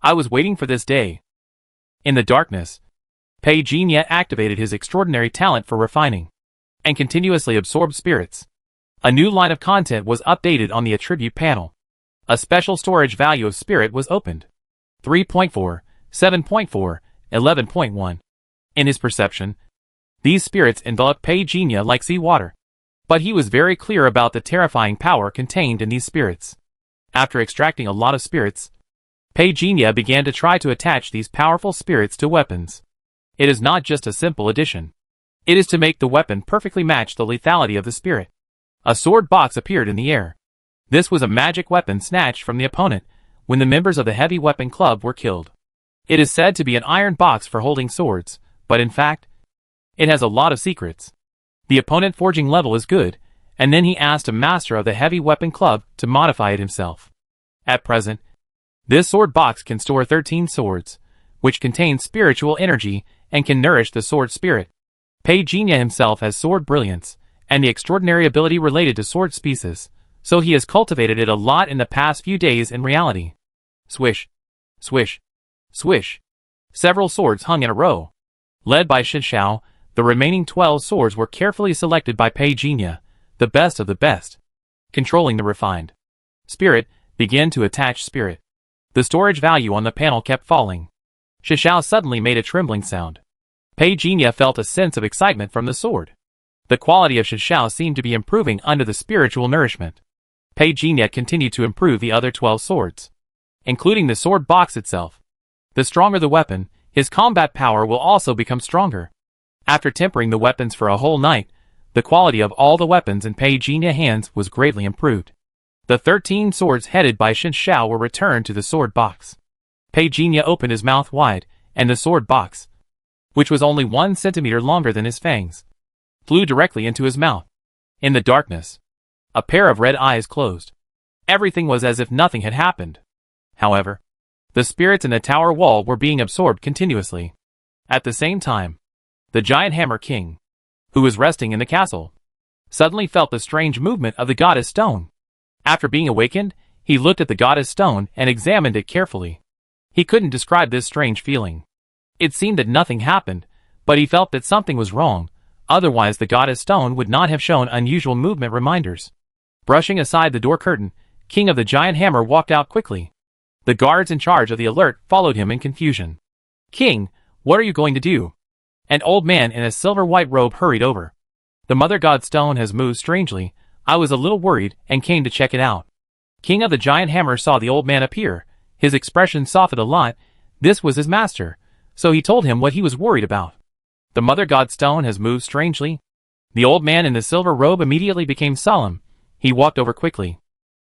I was waiting for this day. In the darkness, Pei Jinya activated his extraordinary talent for refining and continuously absorbed spirits. A new line of content was updated on the attribute panel. A special storage value of spirit was opened. 3.4, 7.4, 11.1. In his perception, these spirits enveloped Pei Jinya like seawater. But he was very clear about the terrifying power contained in these spirits. After extracting a lot of spirits, Pei Jinya began to try to attach these powerful spirits to weapons. It is not just a simple addition. It is to make the weapon perfectly match the lethality of the spirit. A sword box appeared in the air. This was a magic weapon snatched from the opponent when the members of the heavy weapon club were killed. It is said to be an iron box for holding swords, but in fact, it has a lot of secrets. The opponent forging level is good, and then he asked a master of the heavy weapon club to modify it himself. At present, this sword box can store 13 swords, which contain spiritual energy and can nourish the sword spirit. Pei Jinya himself has sword brilliance, and the extraordinary ability related to sword species, so he has cultivated it a lot in the past few days in reality. Swish, swish, swish. Several swords hung in a row. Led by Shin Shao, the remaining 12 swords were carefully selected by Pei Jinya, the best of the best. Controlling the refined spirit, began to attach spirit. The storage value on the panel kept falling. Shin Shao suddenly made a trembling sound. Pei Jinya felt a sense of excitement from the sword. The quality of Shin Shao seemed to be improving under the spiritual nourishment. Pei Jinya continued to improve the other 12 swords, including the sword box itself. The stronger the weapon, his combat power will also become stronger. After tempering the weapons for a whole night, the quality of all the weapons in Pei Jinya hands was greatly improved. The 13 swords headed by Shin Shao were returned to the sword box. Pei Jinya opened his mouth wide, and the sword box, which was only 1 centimeter longer than his fangs, flew directly into his mouth. In the darkness, a pair of red eyes closed. Everything was as if nothing had happened. However, the spirits in the tower wall were being absorbed continuously. At the same time, the giant hammer king, who was resting in the castle, suddenly felt the strange movement of the goddess stone. After being awakened, he looked at the goddess stone and examined it carefully. He couldn't describe this strange feeling. It seemed that nothing happened, but he felt that something was wrong, otherwise the goddess stone would not have shown unusual movement reminders. Brushing aside the door curtain, King of the Giant Hammer walked out quickly. The guards in charge of the alert followed him in confusion. "King, what are you going to do?" An old man in a silver-white robe hurried over. "The Mother God Stone has moved strangely. I was a little worried and came to check it out." King of the Giant Hammer saw the old man appear. His expression softened a lot. This was his master, so he told him what he was worried about. "The Mother God Stone has moved strangely?" The old man in the silver robe immediately became solemn. He walked over quickly.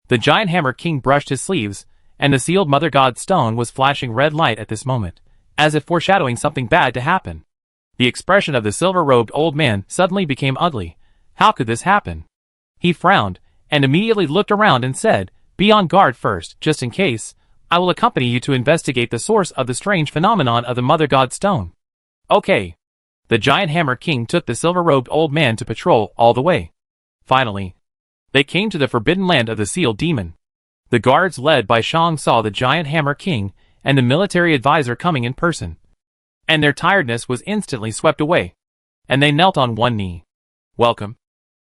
The Giant Hammer King brushed his sleeves, and the sealed Mother God Stone was flashing red light at this moment, as if foreshadowing something bad to happen. The expression of the silver-robed old man suddenly became ugly. How could this happen? He frowned, and immediately looked around and said, "Be on guard first, just in case. I will accompany you to investigate the source of the strange phenomenon of the Mother God Stone." "Okay." The giant hammer king took the silver-robed old man to patrol all the way. Finally, they came to the forbidden land of the sealed demon. The guards led by Shang saw the giant hammer king and the military advisor coming in person, and their tiredness was instantly swept away, and they knelt on one knee. "Welcome,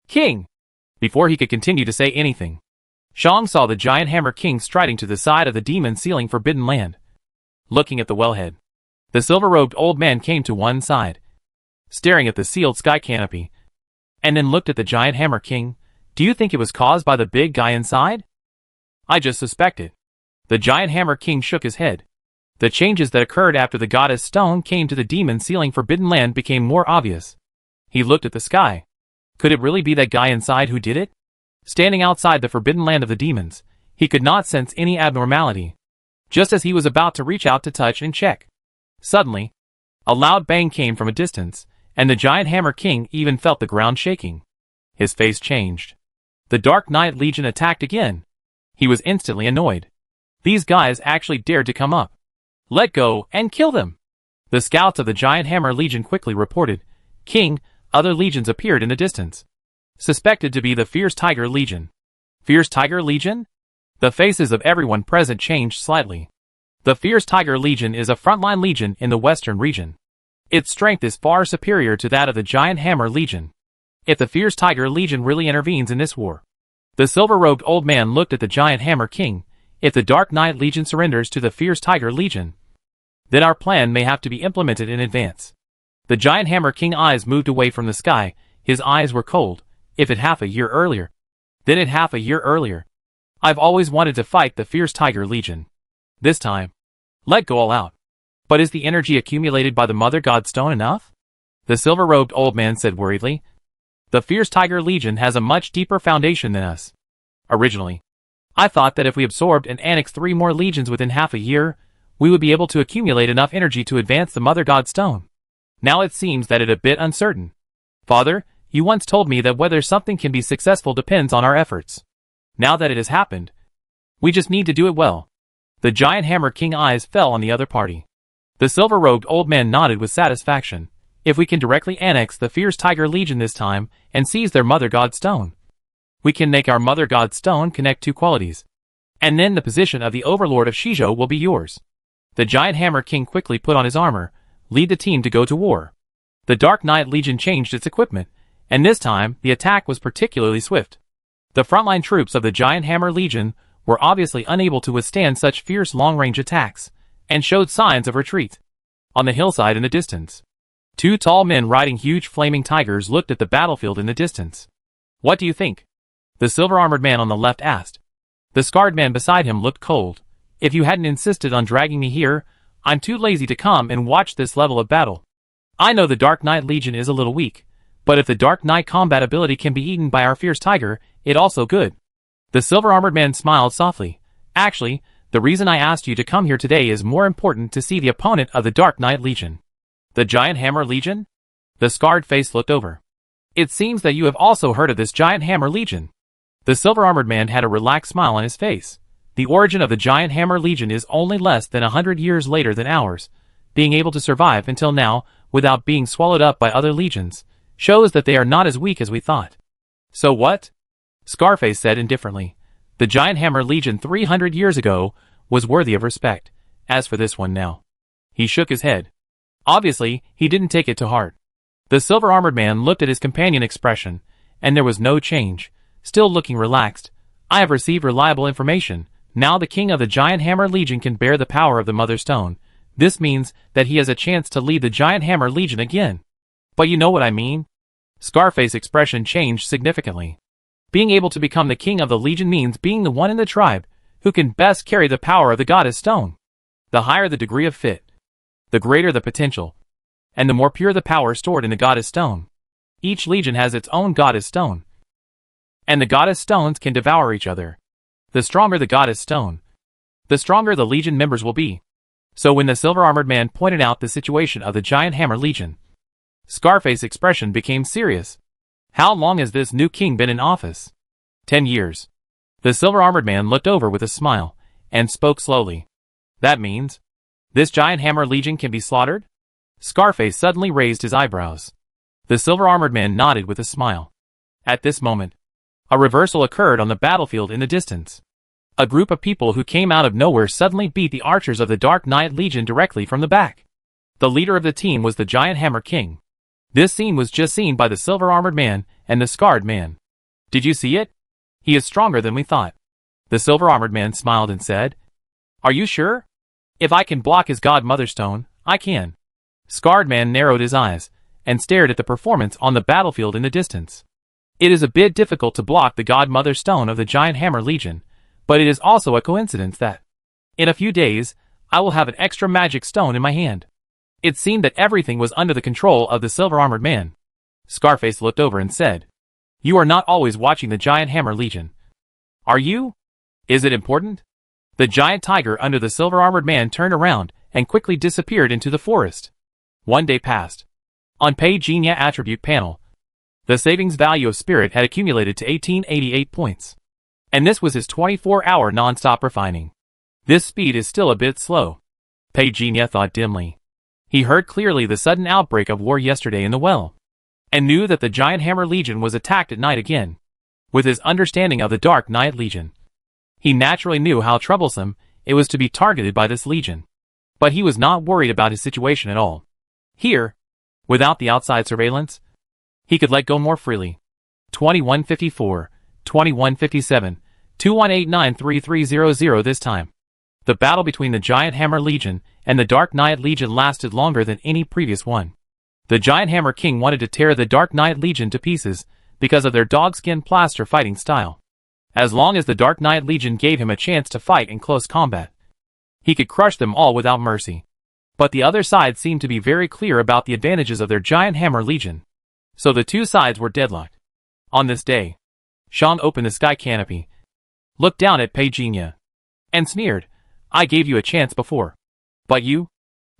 King!" Before he could continue to say anything, Shang saw the giant hammer king striding to the side of the demon sealing forbidden land. Looking at the wellhead, the silver-robed old man came to one side, staring at the sealed sky canopy, and then looked at the giant hammer king. "Do you think it was caused by the big guy inside?" "I just suspected." The giant hammer king shook his head. The changes that occurred after the goddess stone came to the demon sealing forbidden land became more obvious. He looked at the sky. Could it really be that guy inside who did it? Standing outside the forbidden land of the demons, he could not sense any abnormality. Just as he was about to reach out to touch and check, suddenly, a loud bang came from a distance, and the giant hammer king even felt the ground shaking. His face changed. The Dark Knight Legion attacked again. He was instantly annoyed. These guys actually dared to come up. "Let go and kill them!" The scouts of the giant hammer legion quickly reported. "King, other legions appeared in the distance. Suspected to be the Fierce Tiger Legion." "Fierce Tiger Legion?" The faces of everyone present changed slightly. The Fierce Tiger Legion is a frontline legion in the western region. Its strength is far superior to that of the Giant Hammer Legion. If the Fierce Tiger Legion really intervenes in this war, the silver-robed old man looked at the Giant Hammer King. If the Dark Knight Legion surrenders to the Fierce Tiger Legion, then our plan may have to be implemented in advance. The Giant Hammer King eyes moved away from the sky. His eyes were cold. If it half a year earlier, then it half a year earlier. I've always wanted to fight the Fierce Tiger Legion. This time, let go all out. But is the energy accumulated by the Mother God Stone enough? The silver-robed old man said worriedly. The Fierce Tiger Legion has a much deeper foundation than us. Originally, I thought that if we absorbed and annexed 3 more legions within half a year, we would be able to accumulate enough energy to advance the Mother God Stone. Now it seems that it's a bit uncertain. Father, you once told me that whether something can be successful depends on our efforts. Now that it has happened, we just need to do it well. The Giant Hammer King eyes fell on the other party. The silver-robed old man nodded with satisfaction. If we can directly annex the Fierce Tiger Legion this time and seize their Mother God Stone, we can make our Mother God Stone connect 2 qualities. And then the position of the Overlord of Shizhou will be yours. The Giant Hammer King quickly put on his armor, lead the team to go to war. The Dark Knight Legion changed its equipment, and this time the attack was particularly swift. The frontline troops of the Giant Hammer Legion were obviously unable to withstand such fierce long-range attacks, and showed signs of retreat. On the hillside in the distance, 2 tall men riding huge flaming tigers looked at the battlefield in the distance. "What do you think?" the silver-armored man on the left asked. The scarred man beside him looked cold. "If you hadn't insisted on dragging me here, I'm too lazy to come and watch this level of battle. I know the Dark Knight Legion is a little weak, but if the Dark Knight combat ability can be eaten by our Fierce Tiger, it also good." The silver-armored man smiled softly. "Actually, the reason I asked you to come here today is more important to see the opponent of the Dark Knight Legion." "The Giant Hammer Legion?" The scarred face looked over. "It seems that you have also heard of this Giant Hammer Legion." The silver-armored man had a relaxed smile on his face. The origin of the Giant Hammer Legion is only less than 100 years later than ours. Being able to survive until now, without being swallowed up by other legions, shows that they are not as weak as we thought. "So what?" Scarface said indifferently. "The Giant Hammer Legion 300 years ago was worthy of respect. As for this one now." He shook his head. Obviously, he didn't take it to heart. The silver-armored man looked at his companion expression, and there was no change, still looking relaxed. "I have received reliable information. Now the king of the Giant Hammer Legion can bear the power of the Mother Stone. This means that he has a chance to lead the Giant Hammer Legion again." "But you know what I mean?" Scarface's expression changed significantly. "Being able to become the king of the Legion means being the one in the tribe who can best carry the power of the Goddess Stone. The higher the degree of fit, the greater the potential, and the more pure the power stored in the Goddess Stone. Each legion has its own Goddess Stone, and the Goddess Stones can devour each other. The stronger the Goddess Stone, the stronger the Legion members will be." So when the silver-armored man pointed out the situation of the Giant Hammer Legion, Scarface's expression became serious. "How long has this new king been in office?" 10 years. The silver-armored man looked over with a smile, and spoke slowly. "That means this Giant Hammer Legion can be slaughtered?" Scarface suddenly raised his eyebrows. The silver-armored man nodded with a smile. At this moment, a reversal occurred on the battlefield in the distance. A group of people who came out of nowhere suddenly beat the archers of the Dark Knight Legion directly from the back. The leader of the team was the Giant Hammer King. This scene was just seen by the silver-armored man and the scarred man. Did you see it? He is stronger than we thought. The silver-armored man smiled and said, Are you sure? If I can block his godmother stone, I can. Scarred man narrowed his eyes and stared at the performance on the battlefield in the distance. It is a bit difficult to block the godmother stone of the Giant Hammer Legion, but it is also a coincidence that, in a few days, I will have an extra magic stone in my hand. It seemed that everything was under the control of the silver-armored man. Scarface looked over and said, You are not always watching the Giant Hammer Legion. Are you? Is it important? The giant tiger under the silver-armored man turned around and quickly disappeared into the forest. One day passed. On Page Genia attribute panel, the savings value of Spirit had accumulated to 1888 points. And this was his 24-hour non-stop refining. This speed is still a bit slow. Page Genia thought dimly. He heard clearly the sudden outbreak of war yesterday in the well, and knew that the Giant Hammer Legion was attacked at night again. With his understanding of the Dark Knight Legion, he naturally knew how troublesome it was to be targeted by this legion. But he was not worried about his situation at all. Here, without the outside surveillance, he could let go more freely. 2154, 2157, 21893300 this time. The battle between the Giant Hammer Legion and the Dark Knight Legion lasted longer than any previous one. The Giant Hammer King wanted to tear the Dark Knight Legion to pieces because of their dogskin plaster fighting style. As long as the Dark Knight Legion gave him a chance to fight in close combat, he could crush them all without mercy. But the other side seemed to be very clear about the advantages of their Giant Hammer Legion. So the two sides were deadlocked. On this day, Shang opened the sky canopy, looked down at Page Genia, and sneered, I gave you a chance before. But you?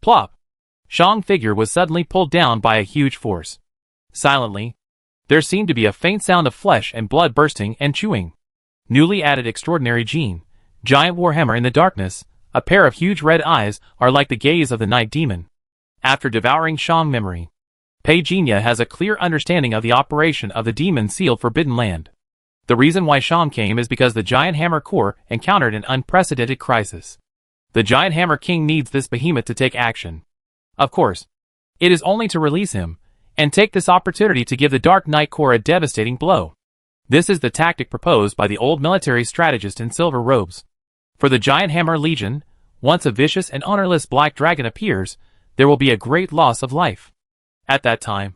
Plop. Shang's figure was suddenly pulled down by a huge force. Silently, there seemed to be a faint sound of flesh and blood bursting and chewing. Newly added extraordinary gene, Giant Warhammer in the darkness, a pair of huge red eyes are like the gaze of the night demon. After devouring Shang's memory, Page Genia has a clear understanding of the operation of the demon-sealed Forbidden Land. The reason why Shang came is because the Giant Hammer Corps encountered an unprecedented crisis. The Giant Hammer King needs this behemoth to take action. Of course, it is only to release him, and take this opportunity to give the Dark Knight Corps a devastating blow. This is the tactic proposed by the old military strategist in silver robes. For the Giant Hammer Legion, once a vicious and ownerless black dragon appears, there will be a great loss of life. At that time,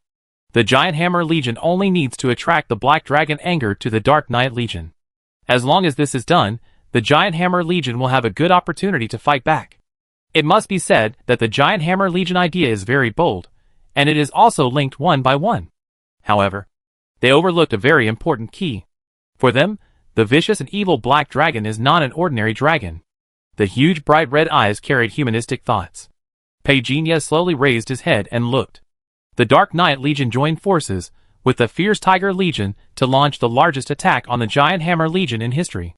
the Giant Hammer Legion only needs to attract the Black Dragon anger to the Dark Knight Legion. As long as this is done, the Giant Hammer Legion will have a good opportunity to fight back. It must be said that the Giant Hammer Legion idea is very bold, and it is also linked one by one. However, they overlooked a very important key. For them, the vicious and evil Black Dragon is not an ordinary dragon. The huge bright red eyes carried humanistic thoughts. Page Genia slowly raised his head and looked. The Dark Knight Legion joined forces with the Fierce Tiger Legion to launch the largest attack on the Giant Hammer Legion in history.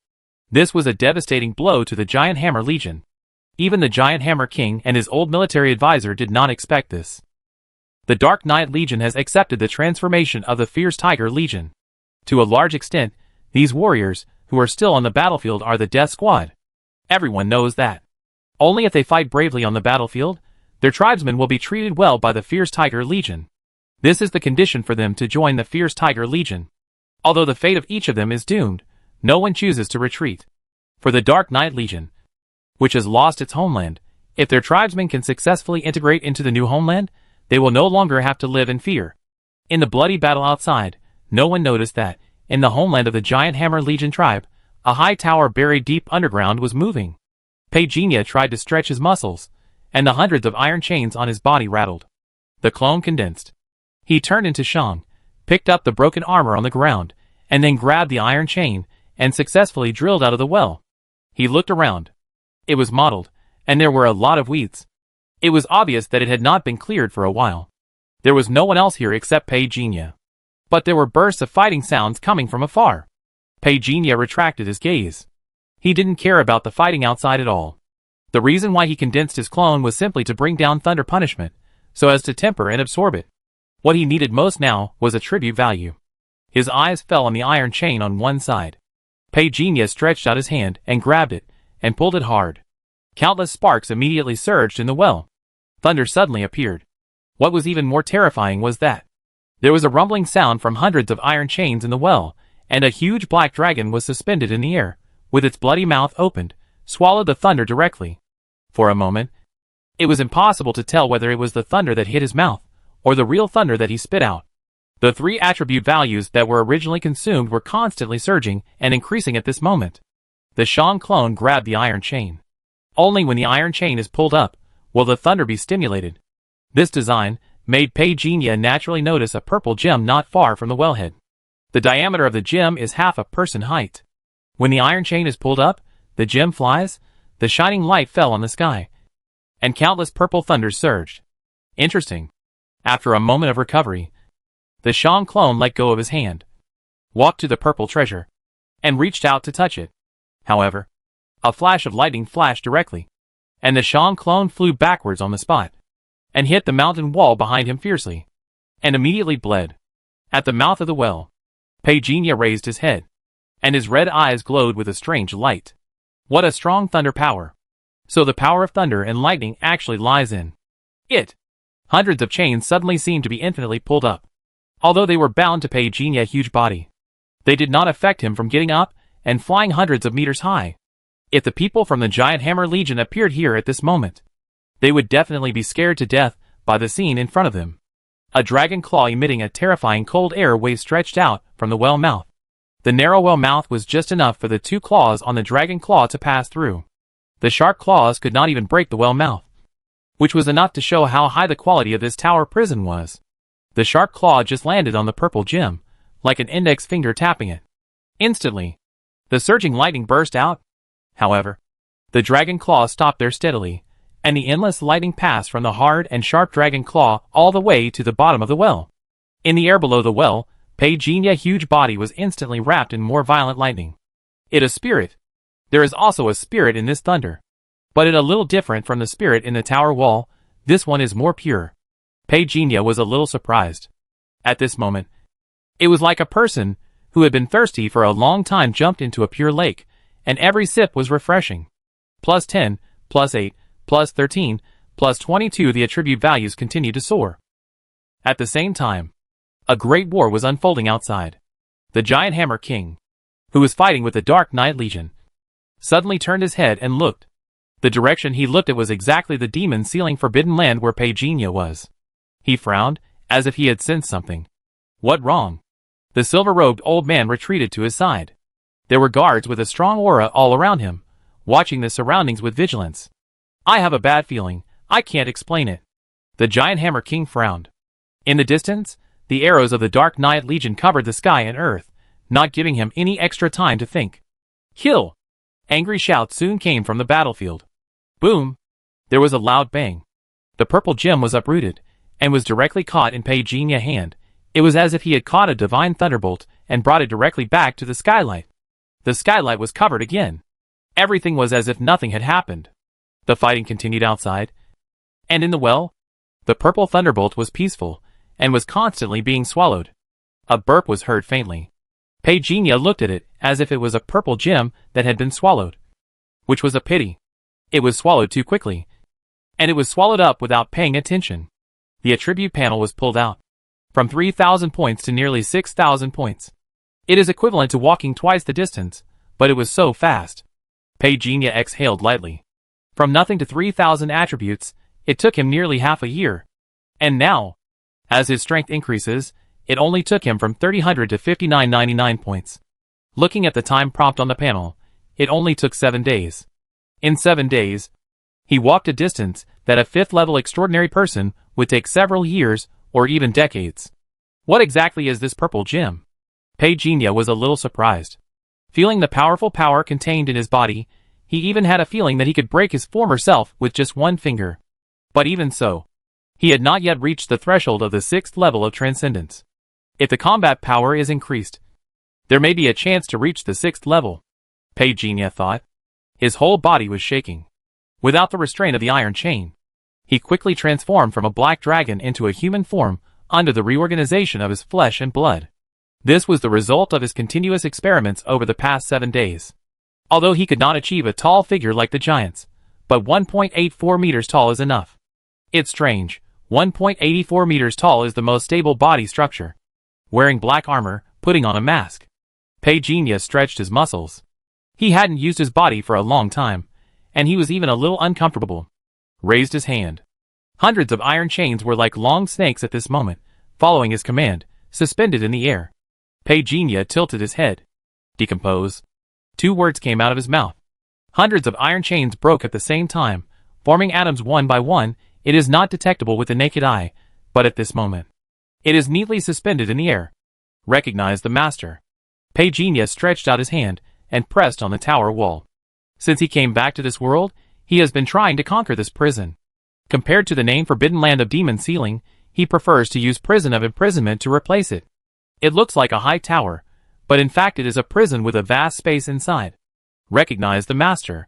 This was a devastating blow to the Giant Hammer Legion. Even the Giant Hammer King and his old military advisor did not expect this. The Dark Knight Legion has accepted the transformation of the Fierce Tiger Legion. To a large extent, these warriors, who are still on the battlefield, are the Death Squad. Everyone knows that. Only if they fight bravely on the battlefield, their tribesmen will be treated well by the Fierce Tiger Legion. This is the condition for them to join the Fierce Tiger Legion. Although the fate of each of them is doomed, no one chooses to retreat. For the Dark Knight Legion, which has lost its homeland, if their tribesmen can successfully integrate into the new homeland, they will no longer have to live in fear. In the bloody battle outside, no one noticed that, in the homeland of the Giant Hammer Legion tribe, a high tower buried deep underground was moving. Page Genia tried to stretch his muscles, and the hundreds of iron chains on his body rattled. The clone condensed. He turned into Shang, picked up the broken armor on the ground, and then grabbed the iron chain, and successfully drilled out of the well. He looked around. It was mottled, and there were a lot of weeds. It was obvious that it had not been cleared for a while. There was no one else here except Page Genia. But there were bursts of fighting sounds coming from afar. Page Genia retracted his gaze. He didn't care about the fighting outside at all. The reason why he condensed his clone was simply to bring down thunder punishment, so as to temper and absorb it. What he needed most now was attribute value. His eyes fell on the iron chain on one side. Pagenia stretched out his hand and grabbed it, and pulled it hard. Countless sparks immediately surged in the well. Thunder suddenly appeared. What was even more terrifying was that there was a rumbling sound from hundreds of iron chains in the well, and a huge black dragon was suspended in the air, with its bloody mouth opened, swallowed the thunder directly. For a moment, it was impossible to tell whether it was the thunder that hit his mouth, or the real thunder that he spit out. The three attribute values that were originally consumed were constantly surging and increasing at this moment. The Shang clone grabbed the iron chain. Only when the iron chain is pulled up will the thunder be stimulated. This design made Pagenia naturally notice a purple gem not far from the wellhead. The diameter of the gem is half a person height. When the iron chain is pulled up, the gem flies, the shining light fell on the sky, and countless purple thunders surged. Interesting. After a moment of recovery, the Shang clone let go of his hand, walked to the purple treasure, and reached out to touch it. However, a flash of lightning flashed directly, and the Shang clone flew backwards on the spot, and hit the mountain wall behind him fiercely, and immediately bled. At the mouth of the well, Pagenia raised his head, and his red eyes glowed with a strange light. What a strong thunder power! So the power of thunder and lightning actually lies in it. Hundreds of chains suddenly seemed to be infinitely pulled up. Although they were bound to Pagenia's huge body, they did not affect him from getting up and flying hundreds of meters high. If the people from the Giant Hammer Legion appeared here at this moment, they would definitely be scared to death by the scene in front of them. A dragon claw emitting a terrifying cold air wave stretched out from the well mouth. The narrow well mouth was just enough for the two claws on the dragon claw to pass through. The sharp claws could not even break the well mouth, which was enough to show how high the quality of this tower prison was. The sharp claw just landed on the purple gem, like an index finger tapping it. Instantly, the surging lightning burst out. However, the dragon claw stopped there steadily, and the endless lightning passed from the hard and sharp dragon claw all the way to the bottom of the well. In the air below the well, Pagenia's huge body was instantly wrapped in more violent lightning. It is spirit. There is also a spirit in this thunder, but it a little different from the spirit in the tower wall. This one is more pure. Pagenia was a little surprised. At this moment, it was like a person who had been thirsty for a long time jumped into a pure lake, and every sip was refreshing. +10, +8, +13, +22 the attribute values continued to soar. At the same time, a great war was unfolding outside. The Giant Hammer King, who was fighting with the Dark Knight Legion, suddenly turned his head and looked. The direction he looked at was exactly the demon sealing forbidden land where Pagenia was. He frowned, as if he had sensed something. What wrong? The silver-robed old man retreated to his side. There were guards with a strong aura all around him, watching the surroundings with vigilance. I have a bad feeling. I can't explain it. The Giant Hammer King frowned. In the distance, the arrows of the Dark Knight Legion covered the sky and earth, not giving him any extra time to think. Kill! Angry shouts soon came from the battlefield. Boom! There was a loud bang. The purple gem was uprooted, and was directly caught in Pagenia's hand. It was as if he had caught a divine thunderbolt and brought it directly back to the skylight. The skylight was covered again. Everything was as if nothing had happened. The fighting continued outside, and in the well, the purple thunderbolt was peaceful, and was constantly being swallowed. A burp was heard faintly. Pagenia looked at it as if it was a purple gem that had been swallowed. Which was a pity. It was swallowed too quickly, and it was swallowed up without paying attention. The attribute panel was pulled out. From 3,000 points to nearly 6,000 points. It is equivalent to walking twice the distance, but it was so fast. Pagenia exhaled lightly. From nothing to 3,000 attributes, it took him nearly half a year. And now, as his strength increases, it only took him from 3,000 to 5,999 points. Looking at the time prompt on the panel, it only took 7 days. In 7 days, he walked a distance that a 5th-level extraordinary person would take several years or even decades. What exactly is this purple gem? Pagenia was a little surprised. Feeling the powerful power contained in his body, he even had a feeling that he could break his former self with just one finger. But even so, he had not yet reached the threshold of the 6th level of transcendence. If the combat power is increased, there may be a chance to reach the 6th level, Pagenia thought. His whole body was shaking. Without the restraint of the iron chain, He quickly transformed from a black dragon into a human form under the reorganization of his flesh and blood. This was the result of his continuous experiments over the past 7 days. Although he could not achieve a tall figure like the giants, but 1.84 meters tall is enough. It's strange, 1.84 meters tall is the most stable body structure. Wearing black armor, putting on a mask. Pagenia stretched his muscles. He hadn't used his body for a long time, and he was even a little uncomfortable. Raised his hand. Hundreds of iron chains were like long snakes at this moment, following his command, suspended in the air. Pagenia tilted his head. Decompose. 2 words came out of his mouth. Hundreds of iron chains broke at the same time, forming atoms one by one. It is not detectable with the naked eye, but at this moment, it is neatly suspended in the air. Recognize the master. Pagenia stretched out his hand and pressed on the tower wall. Since he came back to this world, he has been trying to conquer this prison. Compared to the name Forbidden Land of Demon Sealing, he prefers to use Prison of Imprisonment to replace it. It looks like a high tower, but in fact it is a prison with a vast space inside. Recognize the master.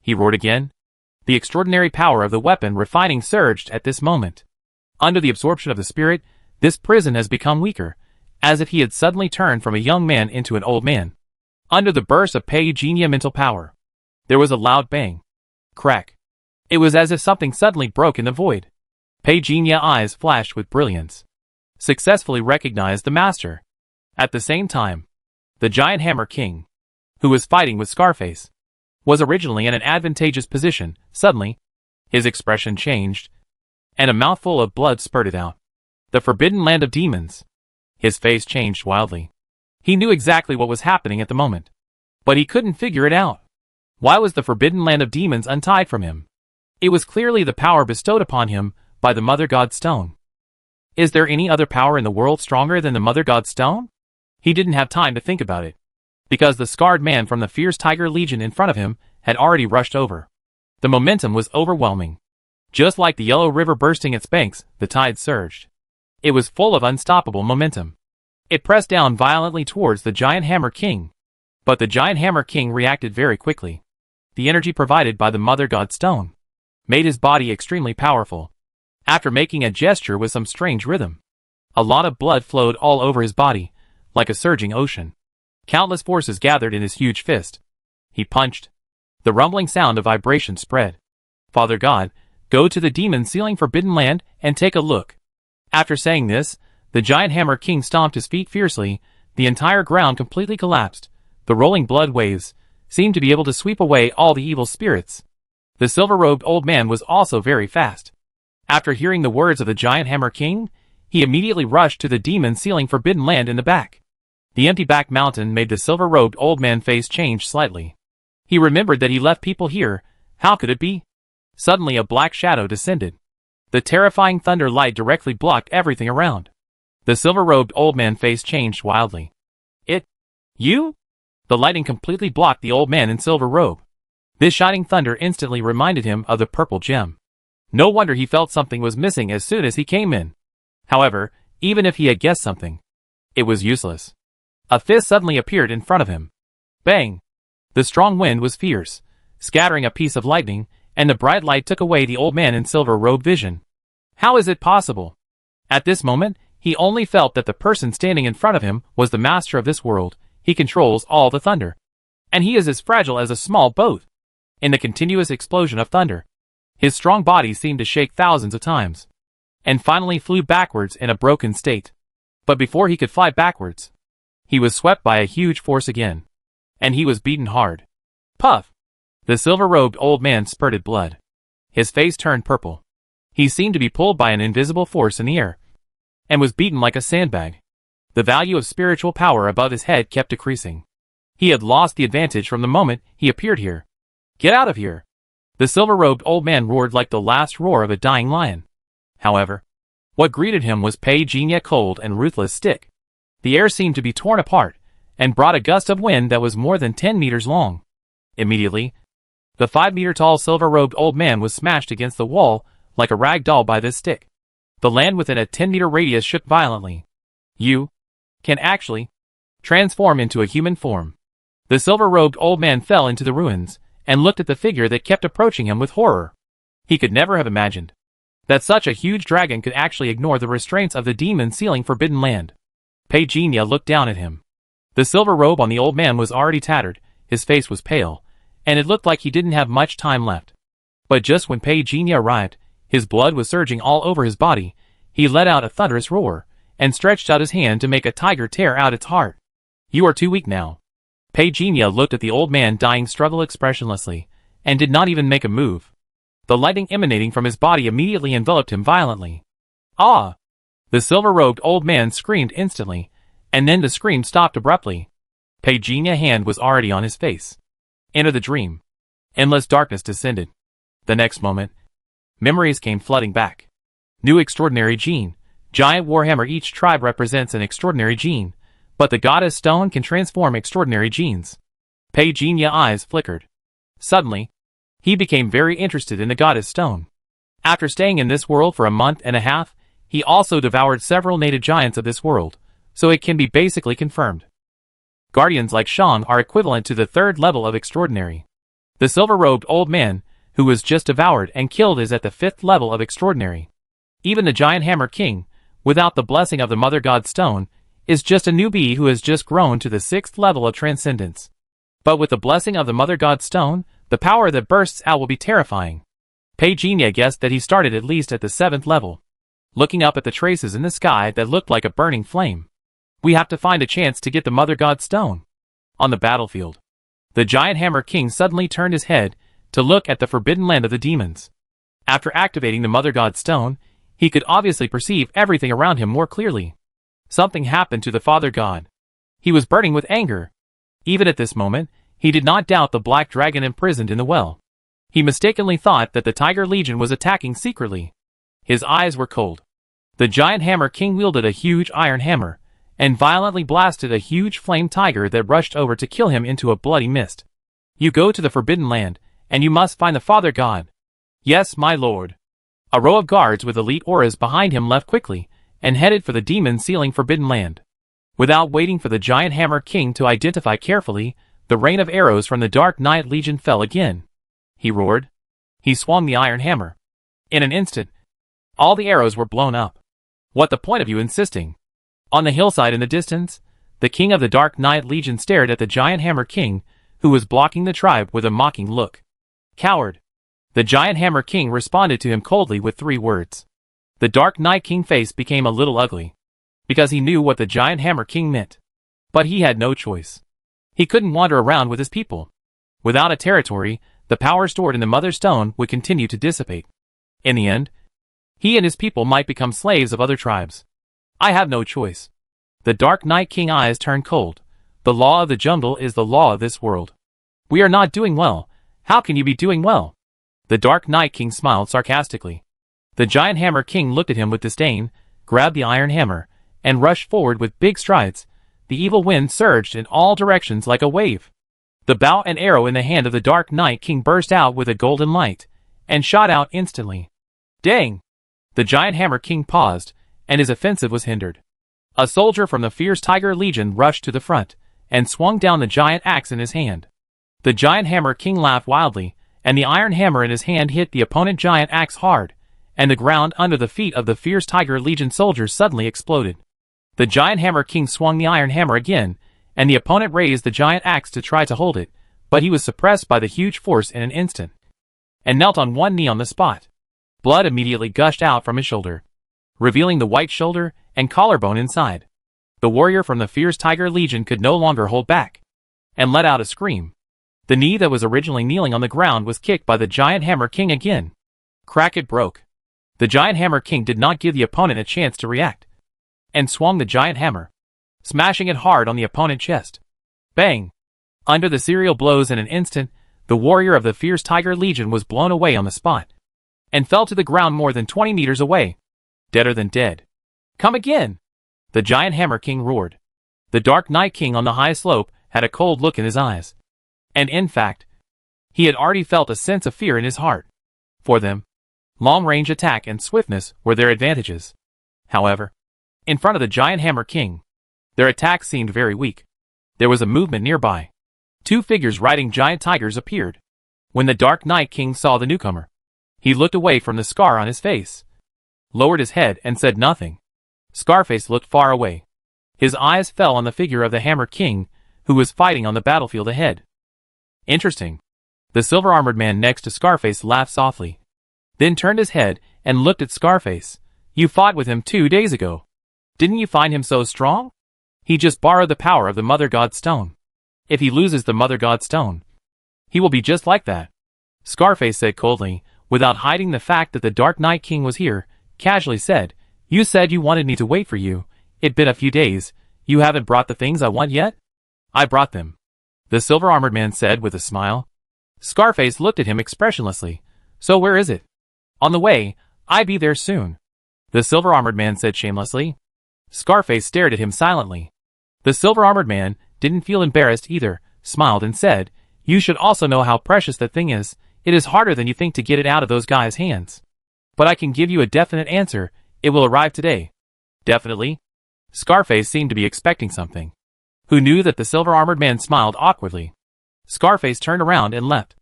He roared again. The extraordinary power of the weapon refining surged at this moment. Under the absorption of the spirit, this prison has become weaker, as if he had suddenly turned from a young man into an old man. Under the burst of Pagenia mental power, there was a loud bang. Crack. It was as if something suddenly broke in the void. Pagenia eyes flashed with brilliance. Successfully recognized the master. At the same time, the giant Hammer King, who was fighting with Scarface, was originally in an advantageous position. Suddenly, his expression changed, and a mouthful of blood spurted out. The Forbidden Land of Demons. His face changed wildly. He knew exactly what was happening at the moment, but he couldn't figure it out. Why was the Forbidden Land of Demons untied from him? It was clearly the power bestowed upon him by the Mother God Stone. Is there any other power in the world stronger than the Mother God Stone? He didn't have time to think about it, because the scarred man from the fierce Tiger Legion in front of him had already rushed over. The momentum was overwhelming. Just like the Yellow River bursting its banks, the tide surged. It was full of unstoppable momentum. It pressed down violently towards the giant Hammer King. But the giant Hammer King reacted very quickly. The energy provided by the Mother God Stone made his body extremely powerful. After making a gesture with some strange rhythm, a lot of blood flowed all over his body, like a surging ocean. Countless forces gathered in his huge fist. He punched. The rumbling sound of vibration spread. Father God, go to the demon sealing Forbidden Land and take a look. After saying this, the giant Hammer King stomped his feet fiercely. The entire ground completely collapsed. The rolling blood waves seemed to be able to sweep away all the evil spirits. The silver-robed old man was also very fast. After hearing the words of the giant Hammer King, he immediately rushed to the demon sealing Forbidden Land in the back. The empty back mountain made the silver-robed old man face change slightly. He remembered that he left people here. How could it be? Suddenly a black shadow descended. The terrifying thunder light directly blocked everything around. The silver-robed old man face changed wildly. You? The lightning completely blocked the old man in silver robe. This shining thunder instantly reminded him of the purple gem. No wonder he felt something was missing as soon as he came in. However, even if he had guessed something, it was useless. A fist suddenly appeared in front of him. Bang! The strong wind was fierce, scattering a piece of lightning, and the bright light took away the old man in silver robe vision. How is it possible? At this moment, he only felt that the person standing in front of him was the master of this world. He controls all the thunder. And he is as fragile as a small boat. In the continuous explosion of thunder, his strong body seemed to shake thousands of times, and finally flew backwards in a broken state. But before he could fly backwards, he was swept by a huge force again, and he was beaten hard. Puff! The silver-robed old man spurted blood. His face turned purple. He seemed to be pulled by an invisible force in the air, and was beaten like a sandbag. The value of spiritual power above his head kept decreasing. He had lost the advantage from the moment he appeared here. Get out of here! The silver-robed old man roared like the last roar of a dying lion. However, what greeted him was Pagenia's cold and ruthless stick. The air seemed to be torn apart, and brought a gust of wind that was more than 10 meters long. Immediately, the 5-meter-tall silver-robed old man was smashed against the wall like a rag doll by this stick. The land within a 10-meter radius shook violently. You can actually transform into a human form. The silver-robed old man fell into the ruins, and looked at the figure that kept approaching him with horror. He could never have imagined that such a huge dragon could actually ignore the restraints of the demon sealing Forbidden Land. Pagenia looked down at him. The silver robe on the old man was already tattered, his face was pale, and it looked like he didn't have much time left. But just when Pagenia arrived, his blood was surging all over his body, he let out a thunderous roar, and stretched out his hand to make a tiger tear out its heart. You are too weak now. Pagenia looked at the old man dying struggle expressionlessly, and did not even make a move. The lightning emanating from his body immediately enveloped him violently. Ah! The silver-robed old man screamed instantly, and then the scream stopped abruptly. Pagenia's hand was already on his face. Enter the dream. Endless darkness descended. The next moment, memories came flooding back. New extraordinary gene. Giant warhammer. Each tribe represents an extraordinary gene, but the goddess stone can transform extraordinary genes. Pagenia's eyes flickered. Suddenly, he became very interested in the goddess stone. After staying in this world for a month and a half, he also devoured several native giants of this world, so it can be basically confirmed. Guardians like Shang are equivalent to the third level of extraordinary. The silver-robed old man, who was just devoured and killed, is at the fifth level of extraordinary. Even the giant hammer king, without the blessing of the mother god stone, is just a newbie who has just grown to the sixth level of transcendence. But with the blessing of the mother god stone, the power that bursts out will be terrifying. Pagenia guessed that he started at least at the seventh level. Looking up at the traces in the sky that looked like a burning flame. We have to find a chance to get the mother god stone. On the battlefield, the giant hammer king suddenly turned his head to look at the forbidden land of the demons. After activating the mother god stone, he could obviously perceive everything around him more clearly. Something happened to the father god. He was burning with anger. Even at this moment, he did not doubt the black dragon imprisoned in the well. He mistakenly thought that the Tiger Legion was attacking secretly. His eyes were cold. The giant hammer king wielded a huge iron hammer, and violently blasted a huge flame tiger that rushed over to kill him into a bloody mist. You go to the Forbidden Land, and you must find the father god. Yes, my lord. A row of guards with elite auras behind him left quickly, and headed for the demon sealing Forbidden Land. Without waiting for the giant hammer king to identify carefully, the rain of arrows from the Dark Knight Legion fell again. He roared. He swung the iron hammer. In an instant, all the arrows were blown up. What the point of you insisting? On the hillside in the distance, the king of the Dark Knight Legion stared at the giant hammer king, who was blocking the tribe with a mocking look. Coward. The giant hammer king responded to him coldly with 3 words. The Dark Knight King face became a little ugly, because he knew what the giant hammer king meant. But he had no choice. He couldn't wander around with his people. Without a territory, the power stored in the Mother Stone would continue to dissipate. In the end, he and his people might become slaves of other tribes. I have no choice. The Dark Knight King eyes turned cold. The law of the jungle is the law of this world. We are not doing well. How can you be doing well? The Dark Knight King smiled sarcastically. The giant hammer king looked at him with disdain, grabbed the iron hammer, and rushed forward with big strides. The evil wind surged in all directions like a wave. The bow and arrow in the hand of the Dark Knight King burst out with a golden light, and shot out instantly. Dang! The giant hammer king paused, and his offensive was hindered. A soldier from the fierce Tiger Legion rushed to the front, and swung down the giant axe in his hand. The giant hammer king laughed wildly, and the iron hammer in his hand hit the opponent giant axe hard, and the ground under the feet of the fierce Tiger Legion soldiers suddenly exploded. The giant hammer king swung the iron hammer again, and the opponent raised the giant axe to try to hold it, but he was suppressed by the huge force in an instant, and knelt on one knee on the spot. Blood immediately gushed out from his shoulder, revealing the white shoulder and collarbone inside. The warrior from the fierce Tiger Legion could no longer hold back, and let out a scream. The knee that was originally kneeling on the ground was kicked by the giant hammer king again. Crack, it broke. The giant hammer king did not give the opponent a chance to react, and swung the giant hammer, smashing it hard on the opponent's chest. Bang! Under the serial blows in an instant, the warrior of the fierce Tiger Legion was blown away on the spot, and fell to the ground more than 20 meters away. Deader than dead. Come again! The giant hammer king roared. The Dark Knight King on the high slope had a cold look in his eyes. And in fact, he had already felt a sense of fear in his heart. For them, long-range attack and swiftness were their advantages. However, in front of the giant hammer king, their attack seemed very weak. There was a movement nearby. 2 figures riding giant tigers appeared. When the Dark Knight King saw the newcomer, he looked away from the scar on his face, lowered his head and said nothing. Scarface looked far away. His eyes fell on the figure of the Hammer King, who was fighting on the battlefield ahead. Interesting. The silver-armored man next to Scarface laughed softly, then turned his head and looked at Scarface. You fought with him 2 days ago. Didn't you find him so strong? He just borrowed the power of the Mother God Stone. If he loses the Mother God Stone, he will be just like that. Scarface said coldly, without hiding the fact that the Dark Knight King was here, casually said, You said you wanted me to wait for you. It's been a few days. You haven't brought the things I want yet? I brought them, the silver-armored man said with a smile. Scarface looked at him expressionlessly. So where is it? On the way. I be there soon, the silver-armored man said shamelessly. Scarface stared at him silently. The silver-armored man didn't feel embarrassed either, smiled and said, You should also know how precious that thing is. It is harder than you think to get it out of those guys' hands. But I can give you a definite answer. It will arrive today. Definitely? Scarface seemed to be expecting something. Who knew that the silver-armored man smiled awkwardly? Scarface turned around and left.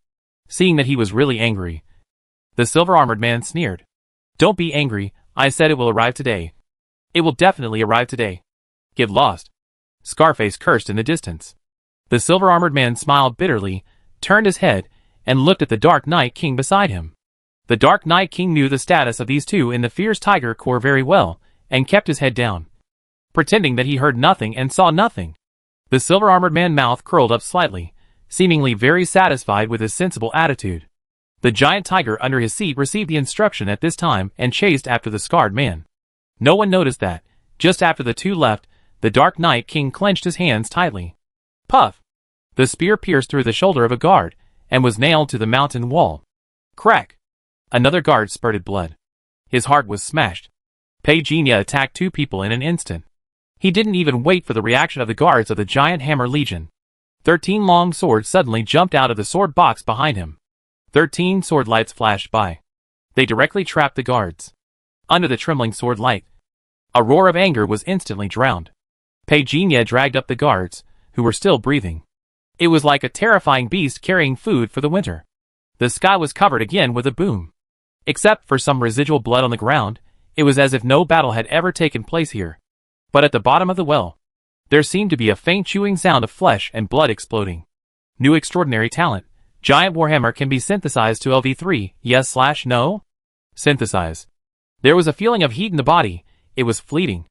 Seeing that he was really angry, the silver-armored man sneered. Don't be angry, I said it will arrive today. It will definitely arrive today. Get lost. Scarface cursed in the distance. The silver-armored man smiled bitterly, turned his head, and looked at the Dark Knight King beside him. The Dark Knight King knew the status of these two in the Fierce Tiger Corps very well, and kept his head down, pretending that he heard nothing and saw nothing. The silver-armored man's mouth curled up slightly, seemingly very satisfied with his sensible attitude. The giant tiger under his seat received the instruction at this time and chased after the scarred man. No one noticed that, just after the two left, the Dark Knight King clenched his hands tightly. Puff! The spear pierced through the shoulder of a guard, and was nailed to the mountain wall. Crack! Another guard spurted blood. His heart was smashed. Pagenia attacked 2 people in an instant. He didn't even wait for the reaction of the guards of the Giant Hammer Legion. 13 long swords suddenly jumped out of the sword box behind him. 13 sword lights flashed by. They directly trapped the guards. Under the trembling sword light, a roar of anger was instantly drowned. Pagenia dragged up the guards, who were still breathing. It was like a terrifying beast carrying food for the winter. The sky was covered again with a boom. Except for some residual blood on the ground, it was as if no battle had ever taken place here. But at the bottom of the well, there seemed to be a faint chewing sound of flesh and blood exploding. New extraordinary talent. Giant Warhammer can be synthesized to LV3, yes/no? Synthesize. There was a feeling of heat in the body. It was fleeting.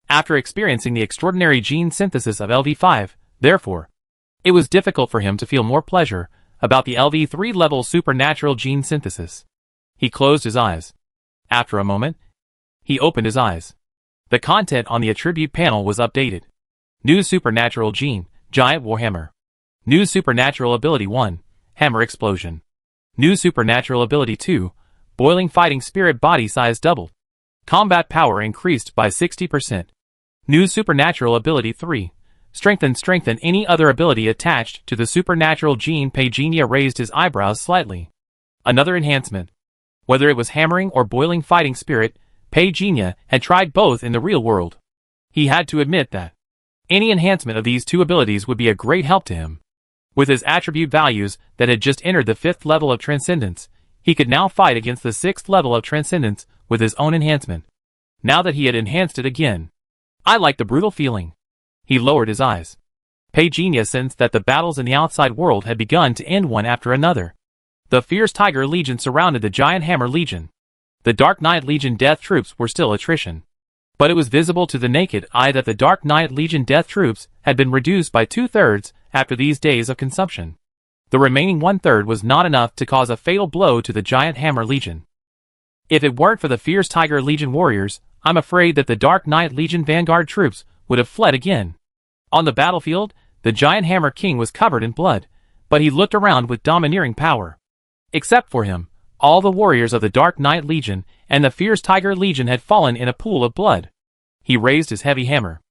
After experiencing the extraordinary gene synthesis of LV5, therefore, it was difficult for him to feel more pleasure about the LV3 level supernatural gene synthesis. He closed his eyes. After a moment, he opened his eyes. The content on the attribute panel was updated. New supernatural gene, Giant Warhammer. New supernatural ability 1, Hammer Explosion. New supernatural ability 2, Boiling Fighting Spirit body size doubled. Combat power increased by 60%. New supernatural ability 3, Strengthen any other ability attached to the supernatural gene. Pagenia raised his eyebrows slightly. Another enhancement. Whether it was hammering or boiling fighting spirit, Pagenia had tried both in the real world. He had to admit that any enhancement of these 2 abilities would be a great help to him. With his attribute values that had just entered the 5th level of Transcendence, he could now fight against the 6th level of Transcendence with his own enhancement. Now that he had enhanced it again, I like the brutal feeling. He lowered his eyes. Pagenia sensed that the battles in the outside world had begun to end one after another. The Fierce Tiger Legion surrounded the Giant Hammer Legion. The Dark Knight Legion death troops were still attrition. But it was visible to the naked eye that the Dark Knight Legion death troops had been reduced by 2/3 after these days of consumption. The remaining 1/3 was not enough to cause a fatal blow to the Giant Hammer Legion. If it weren't for the Fierce Tiger Legion warriors, I'm afraid that the Dark Knight Legion vanguard troops would have fled again. On the battlefield, the Giant Hammer King was covered in blood, but he looked around with domineering power. Except for him, all the warriors of the Dark Knight Legion and the Fierce Tiger Legion had fallen in a pool of blood. He raised his heavy hammer.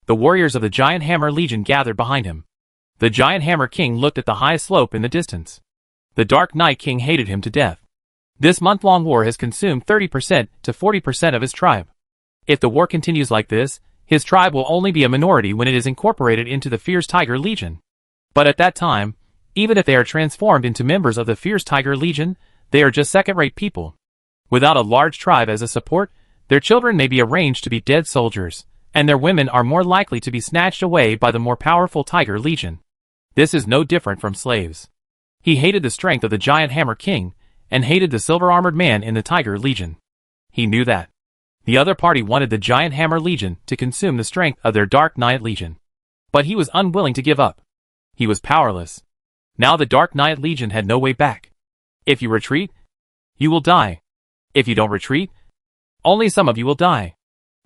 The warriors of the Giant Hammer Legion gathered behind him. The Giant Hammer King looked at the high slope in the distance. The Dark Knight King hated him to death. This month-long war has consumed 30% to 40% of his tribe. If the war continues like this, his tribe will only be a minority when it is incorporated into the Fierce Tiger Legion. But at that time, even if they are transformed into members of the Fierce Tiger Legion, they are just second-rate people. Without a large tribe as a support, Their children may be arranged to be dead soldiers, and their women are more likely to be snatched away by the more powerful Tiger Legion. This is no different from slaves. He hated the strength of the Giant Hammer King, and hated the silver-armored man in the Tiger Legion. He knew that the other party wanted the Giant Hammer Legion to consume the strength of their Dark Knight Legion. But he was unwilling to give up. He was powerless. Now the Dark Knight Legion had no way back. If you retreat, you will die. If you don't retreat, only some of you will die.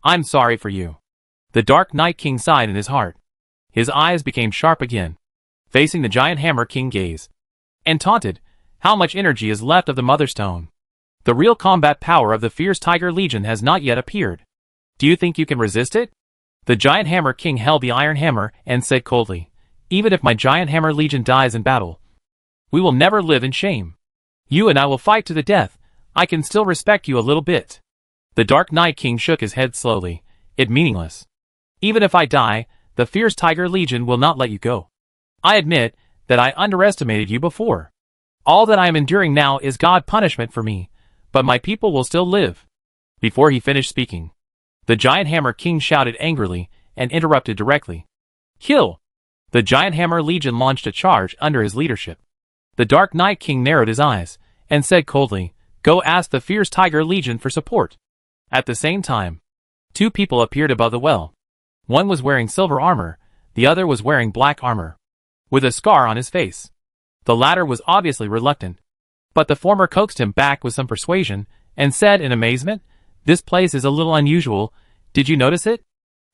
I'm sorry for you. The Dark Knight King sighed in his heart. His eyes became sharp again, facing the Giant Hammer King gaze, and taunted, how much energy is left of the Mother Stone? The real combat power of the fierce Tiger Legion has not yet appeared. Do you think you can resist it? The Giant Hammer King held the iron hammer and said coldly, even if my Giant Hammer Legion dies in battle, we will never live in shame. You and I will fight to the death. I can still respect you a little bit. The Dark Knight King shook his head slowly. It meaningless. Even if I die, the fierce Tiger Legion will not let you go. I admit that I underestimated you before. All that I am enduring now is God punishment for me, but my people will still live. Before he finished speaking, the Giant Hammer King shouted angrily and interrupted directly. Kill! The Giant Hammer Legion launched a charge under his leadership. The Dark Knight King narrowed his eyes and said coldly, go ask the fierce Tiger Legion for support. At the same time, two people appeared above the well. One was wearing silver armor, the other was wearing black armor, with a scar on his face. The latter was obviously reluctant, but the former coaxed him back with some persuasion and said in amazement, this place is a little unusual, did you notice it?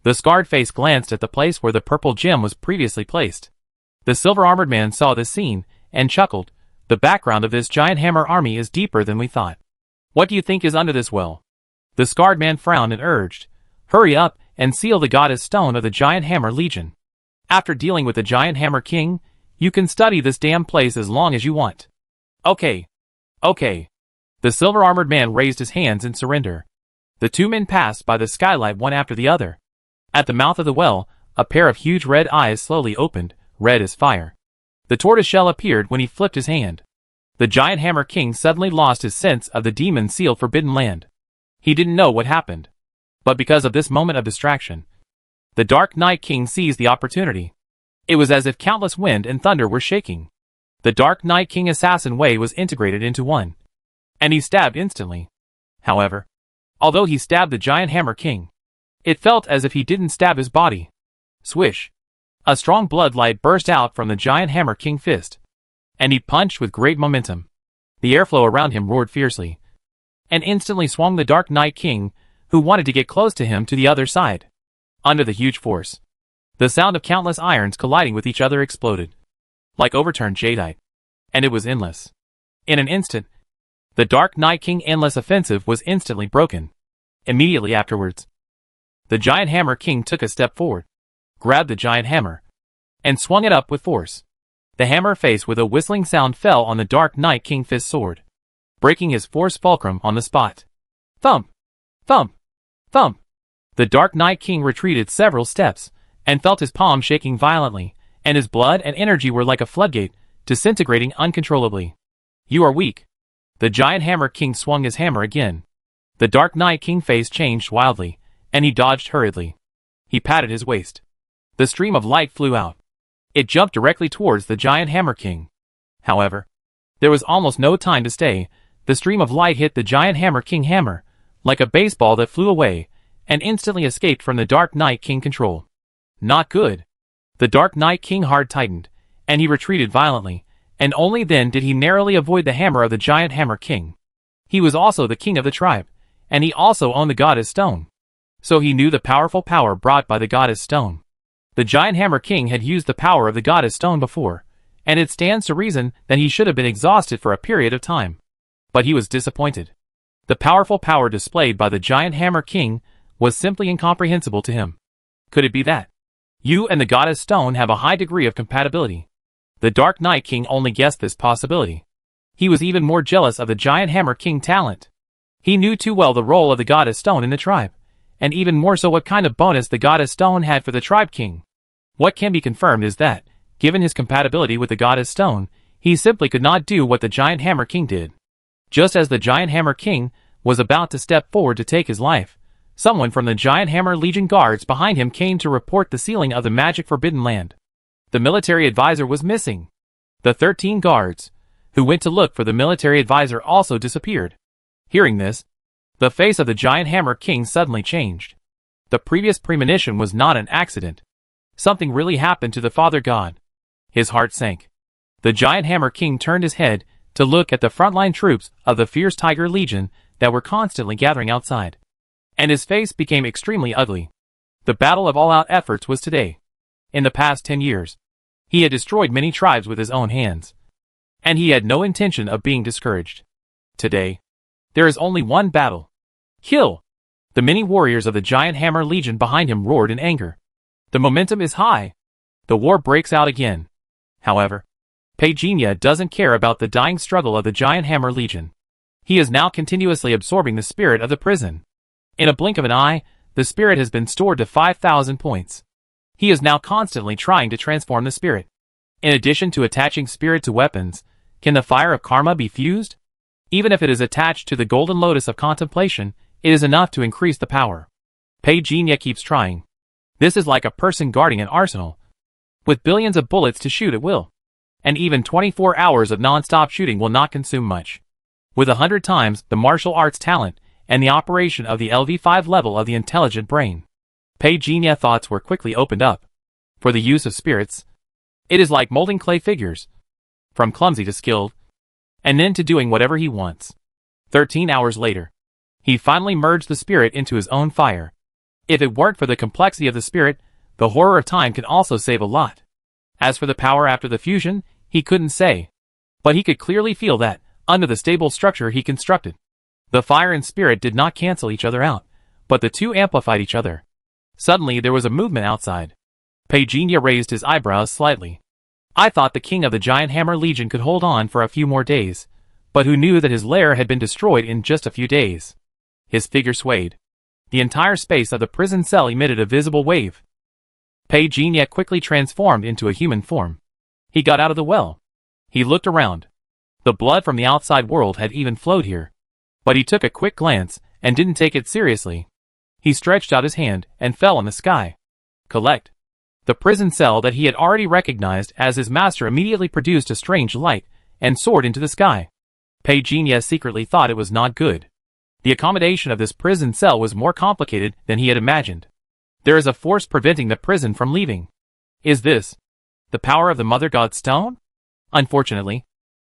The scarred face glanced at the place where the purple gem was previously placed. The silver-armored man saw this scene and chuckled, the background of this Giant Hammer army is deeper than we thought. What do you think is under this well? The scarred man frowned and urged, hurry up and seal the goddess stone of the Giant Hammer Legion. After dealing with the Giant Hammer King, you can study this damn place as long as you want. Okay. Okay. The silver-armored man raised his hands in surrender. The two men passed by the skylight one after the other. At the mouth of the well, a pair of huge red eyes slowly opened, red as fire. The tortoiseshell appeared when he flipped his hand. The Giant Hammer King suddenly lost his sense of the demon-sealed forbidden land. He didn't know what happened. But because of this moment of distraction, the Dark Knight King seized the opportunity. It was as if countless wind and thunder were shaking. The Dark Knight King assassin way was integrated into one, and he stabbed instantly. However, although he stabbed the Giant Hammer King, it felt as if he didn't stab his body. Swish! A strong blood light burst out from the Giant Hammer King fist, and he punched with great momentum. The airflow around him roared fiercely, and instantly swung the Dark Knight King, who wanted to get close to him, to the other side. Under the huge force, the sound of countless irons colliding with each other exploded, like overturned jadeite, and it was endless. In an instant, the Dark Knight King endless offensive was instantly broken. Immediately afterwards, the Giant Hammer King took a step forward, grabbed the giant hammer, and swung it up with force. The hammer face with a whistling sound fell on the Dark Knight King fist sword, breaking his force fulcrum on the spot. Thump! Thump! Thump! The Dark Knight King retreated several steps, and felt his palm shaking violently, and his blood and energy were like a floodgate, disintegrating uncontrollably. You are weak. The Giant Hammer King swung his hammer again. The Dark Knight King face changed wildly, and he dodged hurriedly. He patted his waist. The stream of light flew out. It jumped directly towards the Giant Hammer King. However, there was almost no time to stay. The stream of light hit the Giant Hammer King hammer, like a baseball that flew away, and instantly escaped from the Dark Knight King control. Not good. The Dark Knight King heart tightened, and he retreated violently, and only then did he narrowly avoid the hammer of the Giant Hammer King. He was also the king of the tribe, and he also owned the Goddess Stone. So he knew the powerful power brought by the Goddess Stone. The Giant Hammer King had used the power of the Goddess Stone before, and it stands to reason that he should have been exhausted for a period of time. But he was disappointed. The powerful power displayed by the Giant Hammer King was simply incomprehensible to him. Could it be that you and the Goddess Stone have a high degree of compatibility? The Dark Knight King only guessed this possibility. He was even more jealous of the Giant Hammer King talent. He knew too well the role of the Goddess Stone in the tribe, and even more so what kind of bonus the Goddess Stone had for the tribe king. What can be confirmed is that, given his compatibility with the Goddess Stone, he simply could not do what the Giant Hammer King did. Just as the Giant Hammer King was about to step forward to take his life, someone from the Giant Hammer Legion guards behind him came to report the sealing of the magic forbidden land. The military advisor was missing. The 13 guards, who went to look for the military advisor, also disappeared. Hearing this, the face of the Giant Hammer King suddenly changed. The previous premonition was not an accident. Something really happened to the Father God. His heart sank. The Giant Hammer King turned his head to look at the frontline troops of the fierce Tiger Legion that were constantly gathering outside. And his face became extremely ugly. The battle of all-out efforts was today. In the past 10 years, he had destroyed many tribes with his own hands. And he had no intention of being discouraged. Today, there is only one battle. Kill! The many warriors of the Giant Hammer Legion behind him roared in anger. The momentum is high. The war breaks out again. However, Pegenia doesn't care about the dying struggle of the Giant Hammer Legion. He is now continuously absorbing the spirit of the prison. In a blink of an eye, the spirit has been stored to 5,000 points. He is now constantly trying to transform the spirit. In addition to attaching spirit to weapons, can the fire of karma be fused? Even if it is attached to the golden lotus of contemplation, it is enough to increase the power. Pegenia keeps trying. This is like a person guarding an arsenal, with billions of bullets to shoot at will. And even 24 hours of non-stop shooting will not consume much. With 100 times the martial arts talent and the operation of the LV5 level of the intelligent brain, Pegenia thoughts were quickly opened up. For the use of spirits, it is like molding clay figures, from clumsy to skilled, and then to doing whatever he wants. 13 hours later, he finally merged the spirit into his own fire. If it weren't for the complexity of the spirit, the horror of time can also save a lot. As for the power after the fusion, he couldn't say. But he could clearly feel that, under the stable structure he constructed, the fire and spirit did not cancel each other out, but the two amplified each other. Suddenly there was a movement outside. Pegenia raised his eyebrows slightly. I thought the king of the Giant Hammer Legion could hold on for a few more days, but who knew that his lair had been destroyed in just a few days? His figure swayed. The entire space of the prison cell emitted a visible wave. Pegenia quickly transformed into a human form. He got out of the well. He looked around. The blood from the outside world had even flowed here. But he took a quick glance and didn't take it seriously. He stretched out his hand and fell on the sky. Collect. The prison cell that he had already recognized as his master immediately produced a strange light and soared into the sky. Pegenia secretly thought it was not good. The accommodation of this prison cell was more complicated than he had imagined. There is a force preventing the prison from leaving. Is this the power of the Mother God Stone? Unfortunately,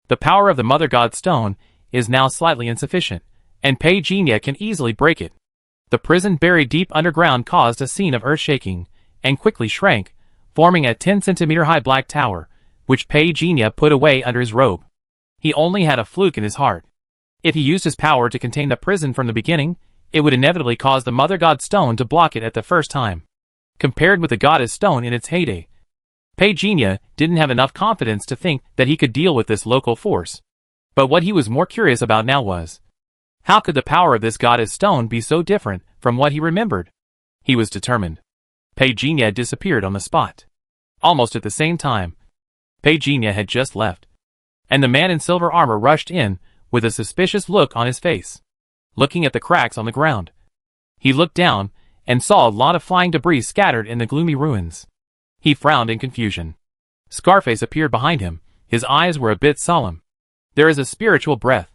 the power of the Mother God Stone is now slightly insufficient, and Pegenia can easily break it. The prison buried deep underground caused a scene of earth shaking, and quickly shrank, forming a 10-centimeter high black tower, which Pegenia put away under his robe. He only had a fluke in his heart. If he used his power to contain the prison from the beginning, it would inevitably cause the Mother God Stone to block it at the first time. Compared with the Goddess Stone in its heyday, Pegenia didn't have enough confidence to think that he could deal with this local force. But what he was more curious about now was, how could the power of this Goddess Stone be so different from what he remembered? He was determined. Pegenia disappeared on the spot. Almost at the same time, Pegenia had just left, and the man in silver armor rushed in with a suspicious look on his face. Looking at the cracks on the ground, he looked down and saw a lot of flying debris scattered in the gloomy ruins. He frowned in confusion. Scarface appeared behind him. His eyes were a bit solemn. There is a spiritual breath.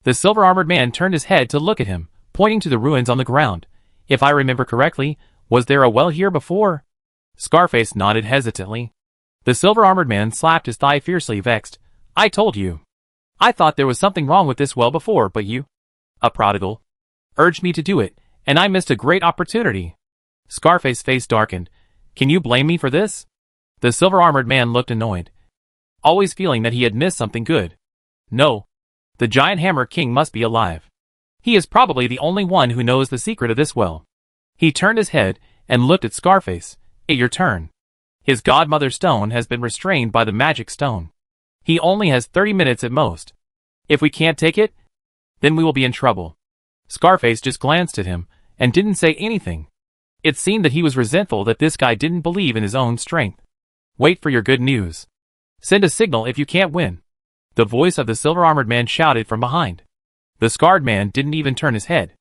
The silver-armored man turned his head to look at him, pointing to the ruins on the ground. If I remember correctly, was there a well here before? Scarface nodded hesitantly. The silver-armored man slapped his thigh fiercely, vexed. I told you. I thought there was something wrong with this well before, but you, a prodigal, urged me to do it, and I missed a great opportunity. Scarface's face darkened. Can you blame me for this? The silver-armored man looked annoyed, always feeling that he had missed something good. No. The Giant Hammer King must be alive. He is probably the only one who knows the secret of this well. He turned his head and looked at Scarface. It's your turn. His godmother stone has been restrained by the magic stone. He only has 30 minutes at most. If we can't take it, then we will be in trouble. Scarface just glanced at him and didn't say anything. It seemed that he was resentful that this guy didn't believe in his own strength. Wait for your good news. Send a signal if you can't win. The voice of the silver-armored man shouted from behind. The scarred man didn't even turn his head.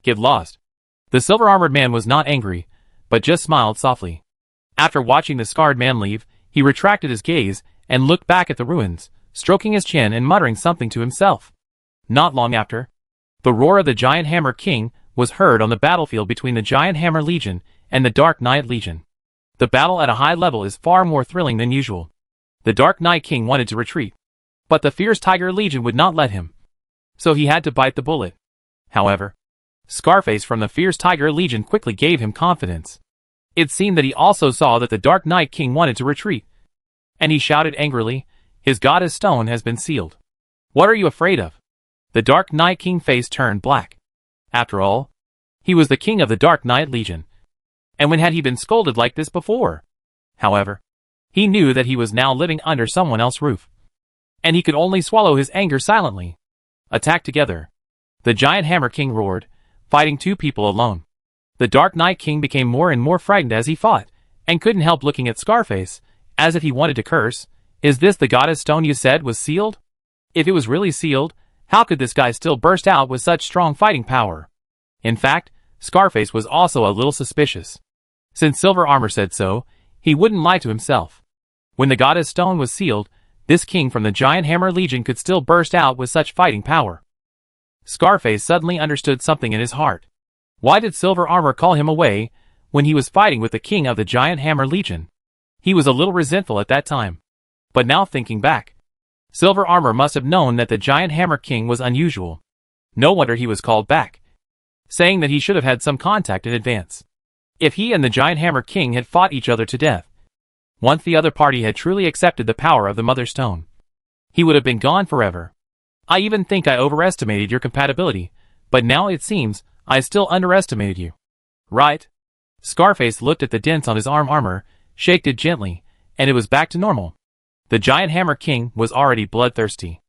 Get lost. The silver-armored man was not angry, but just smiled softly. After watching the scarred man leave, he retracted his gaze and looked back at the ruins, stroking his chin and muttering something to himself. Not long after, the roar of the Giant Hammer King was heard on the battlefield between the Giant Hammer Legion and the Dark Knight Legion. The battle at a high level is far more thrilling than usual. The Dark Knight King wanted to retreat, but the fierce Tiger Legion would not let him. So he had to bite the bullet. However, Scarface from the fierce Tiger Legion quickly gave him confidence. It seemed that he also saw that the Dark Knight King wanted to retreat, and he shouted angrily, "His goddess stone has been sealed. What are you afraid of?" The Dark Knight King face turned black. After all, he was the king of the Dark Knight Legion. And when had he been scolded like this before? However, he knew that he was now living under someone else's roof, and he could only swallow his anger silently. Attack together. The Giant Hammer King roared, fighting two people alone. The Dark Knight King became more and more frightened as he fought, and couldn't help looking at Scarface, as if he wanted to curse. "Is this the goddess stone you said was sealed? If it was really sealed, how could this guy still burst out with such strong fighting power?" In fact, Scarface was also a little suspicious. Since Silver Armor said so, he wouldn't lie to himself. When the goddess stone was sealed, this king from the Giant Hammer Legion could still burst out with such fighting power. Scarface suddenly understood something in his heart. Why did Silver Armor call him away when he was fighting with the king of the Giant Hammer Legion? He was a little resentful at that time. But now thinking back, Silver Armor must have known that the Giant Hammer King was unusual. No wonder he was called back, saying that he should have had some contact in advance. If he and the Giant Hammer King had fought each other to death, once the other party had truly accepted the power of the Mother Stone, he would have been gone forever. I even think I overestimated your compatibility, but now it seems I still underestimated you. Right? Scarface looked at the dents on his armor, shaked it gently, and it was back to normal. The Giant Hammer King was already bloodthirsty.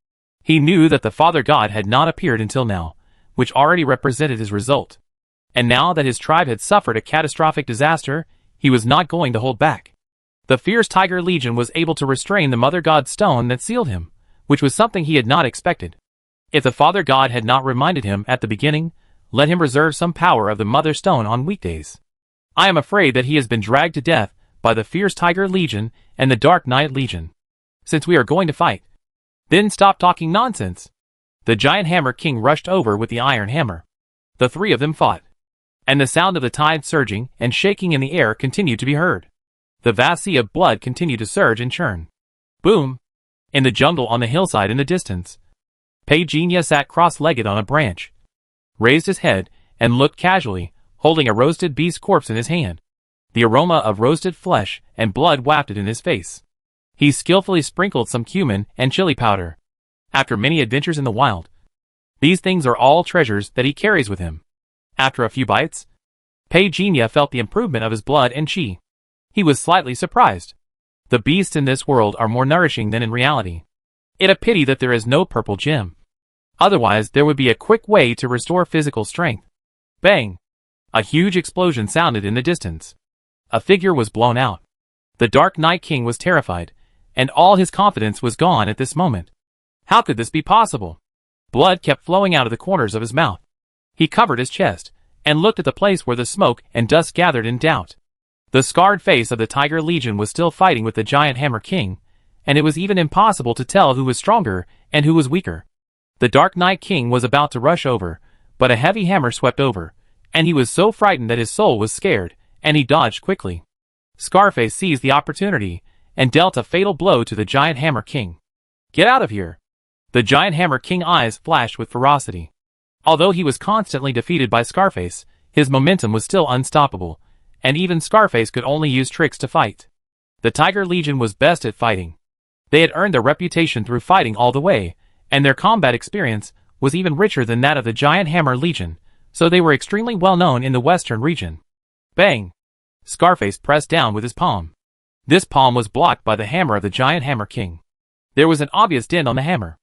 He knew that the Father God had not appeared until now, which already represented his result. And now that his tribe had suffered a catastrophic disaster, he was not going to hold back. The fierce Tiger Legion was able to restrain the Mother God's stone that sealed him, which was something he had not expected. If the Father God had not reminded him at the beginning, let him reserve some power of the Mother Stone on weekdays. I am afraid that he has been dragged to death by the fierce Tiger Legion and the Dark Knight Legion. Since we are going to fight, then stop talking nonsense. The Giant Hammer King rushed over with the iron hammer. The three of them fought, and the sound of the tide surging and shaking in the air continued to be heard. The vast sea of blood continued to surge and churn. Boom! In the jungle on the hillside in the distance, Pagenia sat cross-legged on a branch, raised his head, and looked casually, holding a roasted beast corpse in his hand. The aroma of roasted flesh and blood wafted in his face. He skillfully sprinkled some cumin and chili powder. After many adventures in the wild, these things are all treasures that he carries with him. After a few bites, Pagenia felt the improvement of his blood and chi. He was slightly surprised. The beasts in this world are more nourishing than in reality. It a pity that there is no purple gem. Otherwise there would be a quick way to restore physical strength. Bang! A huge explosion sounded in the distance. A figure was blown out. The Dark Knight King was terrified, and all his confidence was gone at this moment. How could this be possible? Blood kept flowing out of the corners of his mouth. He covered his chest, and looked at the place where the smoke and dust gathered in doubt. The scarred face of the Tiger Legion was still fighting with the Giant Hammer King, and it was even impossible to tell who was stronger and who was weaker. The Dark Knight King was about to rush over, but a heavy hammer swept over, and he was so frightened that his soul was scared, and he dodged quickly. Scarface seized the opportunity, and dealt a fatal blow to the Giant Hammer King. "Get out of here!" The Giant Hammer King's eyes flashed with ferocity. Although he was constantly defeated by Scarface, his momentum was still unstoppable, and even Scarface could only use tricks to fight. The Tiger Legion was best at fighting. They had earned their reputation through fighting all the way, and their combat experience was even richer than that of the Giant Hammer Legion, so they were extremely well known in the western region. Bang! Scarface pressed down with his palm. This palm was blocked by the hammer of the Giant Hammer King. There was an obvious dent on the hammer.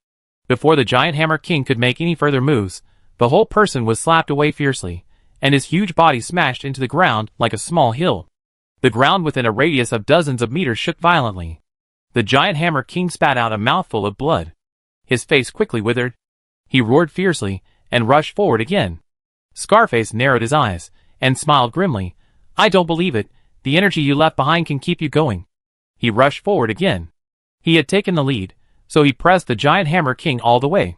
Before the Giant Hammer King could make any further moves, the whole person was slapped away fiercely, and his huge body smashed into the ground like a small hill. The ground within a radius of dozens of meters shook violently. The Giant Hammer King spat out a mouthful of blood. His face quickly withered. He roared fiercely, and rushed forward again. Scarface narrowed his eyes, and smiled grimly. I don't believe it, the energy you left behind can keep you going. He rushed forward again. He had taken the lead, so he pressed the Giant Hammer King all the way.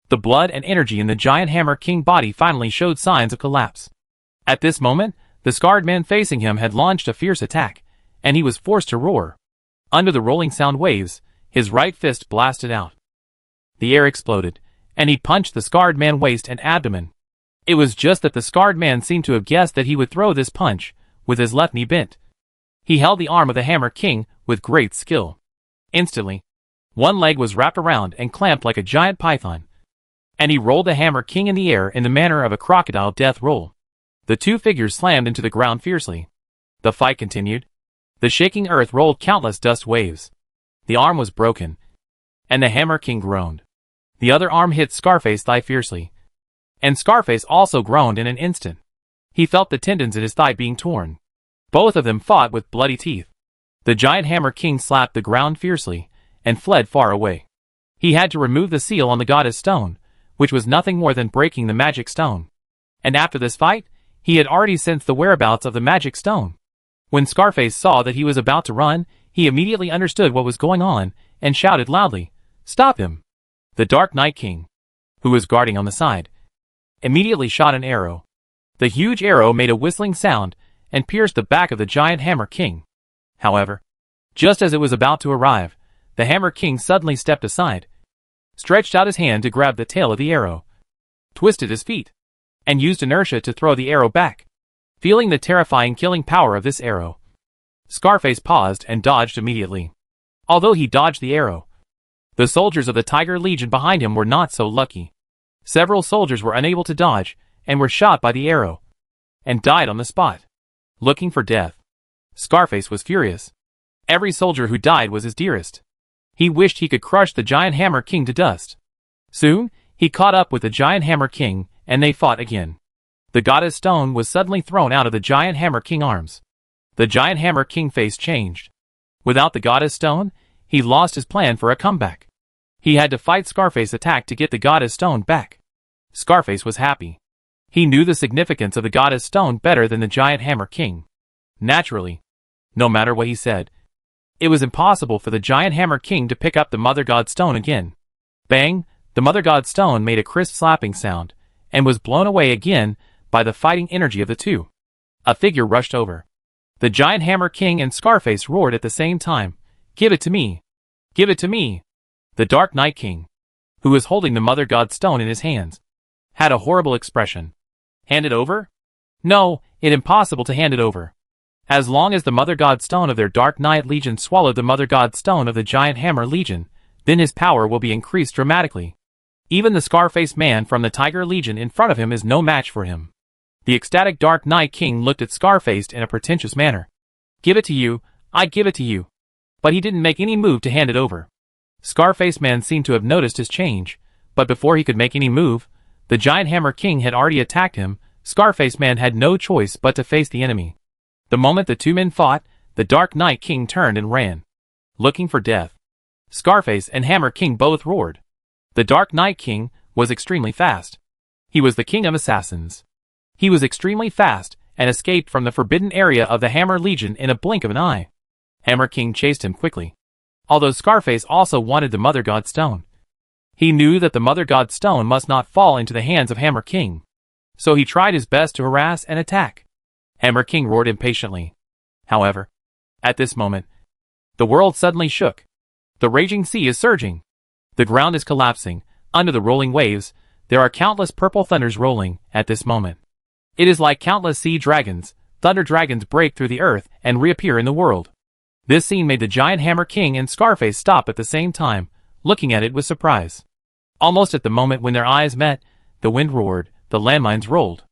The blood and energy in the Giant Hammer King body finally showed signs of collapse. At this moment, the scarred man facing him had launched a fierce attack, and he was forced to roar. Under the rolling sound waves, his right fist blasted out. The air exploded, and he punched the scarred man's waist and abdomen. It was just that the scarred man seemed to have guessed that he would throw this punch, with his left knee bent. He held the arm of the Hammer King with great skill. Instantly, one leg was wrapped around and clamped like a giant python, and he rolled the Hammer King in the air in the manner of a crocodile death roll. The two figures slammed into the ground fiercely. The fight continued. The shaking earth rolled countless dust waves. The arm was broken, and the Hammer King groaned. The other arm hit Scarface's thigh fiercely, and Scarface also groaned in an instant. He felt the tendons in his thigh being torn. Both of them fought with bloody teeth. The Giant Hammer King slapped the ground fiercely, and fled far away. He had to remove the seal on the goddess stone, which was nothing more than breaking the magic stone. And after this fight, he had already sensed the whereabouts of the magic stone. When Scarface saw that he was about to run, he immediately understood what was going on, and shouted loudly, "Stop him!" The Dark Knight King, who was guarding on the side, immediately shot an arrow. The huge arrow made a whistling sound, and pierced the back of the Giant Hammer King. However, just as it was about to arrive, the Hammer King suddenly stepped aside, stretched out his hand to grab the tail of the arrow, twisted his feet, and used inertia to throw the arrow back. Feeling the terrifying killing power of this arrow, Scarface paused and dodged immediately. Although he dodged the arrow, the soldiers of the Tiger Legion behind him were not so lucky. Several soldiers were unable to dodge, and were shot by the arrow, and died on the spot. Looking for death, Scarface was furious. Every soldier who died was his dearest. He wished he could crush the Giant Hammer King to dust. Soon, he caught up with the Giant Hammer King, and they fought again. The goddess stone was suddenly thrown out of the Giant Hammer King arms. The Giant Hammer King face changed. Without the goddess stone, he lost his plan for a comeback. He had to fight Scarface's attack to get the goddess stone back. Scarface was happy. He knew the significance of the goddess stone better than the Giant Hammer King. Naturally, no matter what he said, it was impossible for the Giant Hammer King to pick up the Mother God Stone again. Bang! The Mother God Stone made a crisp slapping sound, and was blown away again by the fighting energy of the two. A figure rushed over. The Giant Hammer King and Scarface roared at the same time, "Give it to me! Give it to me!" The Dark Knight King, who was holding the Mother God Stone in his hands, had a horrible expression. Hand it over? No, it's impossible to hand it over. As long as the Mother God Stone of their Dark Knight Legion swallowed the Mother God Stone of the Giant Hammer Legion, then his power will be increased dramatically. Even the Scarface man from the Tiger Legion in front of him is no match for him. The ecstatic Dark Knight King looked at Scarface in a pretentious manner. "Give it to you, I give it to you." But he didn't make any move to hand it over. Scarface man seemed to have noticed his change, but before he could make any move, the Giant Hammer King had already attacked him. Scarface man had no choice but to face the enemy. The moment the two men fought, the Dark Knight King turned and ran, looking for death. Scarface and Hammer King both roared. The Dark Knight King was extremely fast. He was the king of assassins. He was extremely fast, and escaped from the forbidden area of the Hammer Legion in a blink of an eye. Hammer King chased him quickly. Although Scarface also wanted the Mother God Stone, he knew that the Mother God Stone must not fall into the hands of Hammer King. So he tried his best to harass and attack. Hammer King roared impatiently. However, at this moment, the world suddenly shook. The raging sea is surging. The ground is collapsing. Under the rolling waves, there are countless purple thunders rolling at this moment. It is like countless sea dragons. Thunder dragons break through the earth and reappear in the world. This scene made the Giant Hammer King and Scarface stop at the same time, looking at it with surprise. Almost at the moment when their eyes met, the wind roared, the landmines rolled.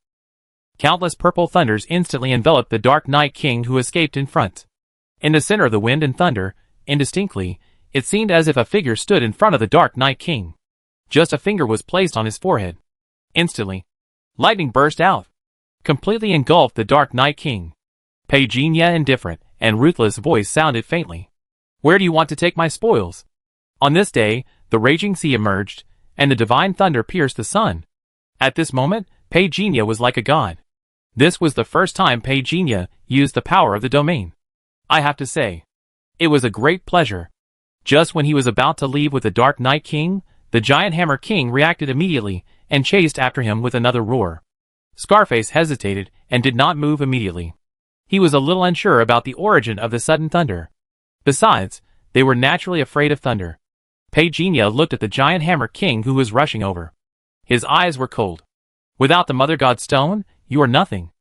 Countless purple thunders instantly enveloped the Dark Knight King, who escaped in front. In the center of the wind and thunder, indistinctly, it seemed as if a figure stood in front of the Dark Knight King. Just a finger was placed on his forehead. Instantly, lightning burst out, completely engulfed the Dark Knight King. Pagina indifferent and ruthless voice sounded faintly. "Where do you want to take my spoils?" On this day, the raging sea emerged, and the divine thunder pierced the sun. At this moment, Pagenia was like a god. This was the first time Pagenia used the power of the domain. I have to say, it was a great pleasure. Just when he was about to leave with the Dark Knight King, the Giant Hammer King reacted immediately and chased after him with another roar. Scarface hesitated and did not move immediately. He was a little unsure about the origin of the sudden thunder. Besides, they were naturally afraid of thunder. Pagenia looked at the Giant Hammer King who was rushing over. His eyes were cold. Without the Mother God Stone, you are nothing.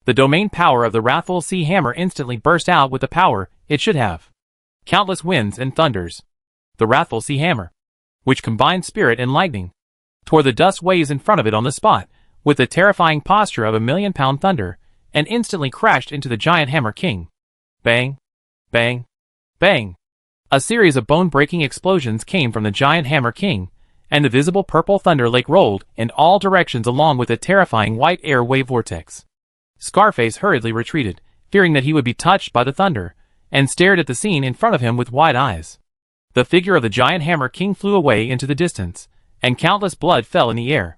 The domain power of the Wrathful Sea Hammer instantly burst out with the power it should have. Countless winds and thunders. The Wrathful Sea Hammer, which combined spirit and lightning, tore the dust waves in front of it on the spot, with the terrifying posture of a million-pound thunder, and instantly crashed into the Giant Hammer King. Bang! Bang! Bang! A series of bone-breaking explosions came from the Giant Hammer King, and the visible purple thunder lake rolled in all directions along with a terrifying white air wave vortex. Scarface hurriedly retreated, fearing that he would be touched by the thunder, and stared at the scene in front of him with wide eyes. The figure of the Giant Hammer King flew away into the distance, and countless blood fell in the air.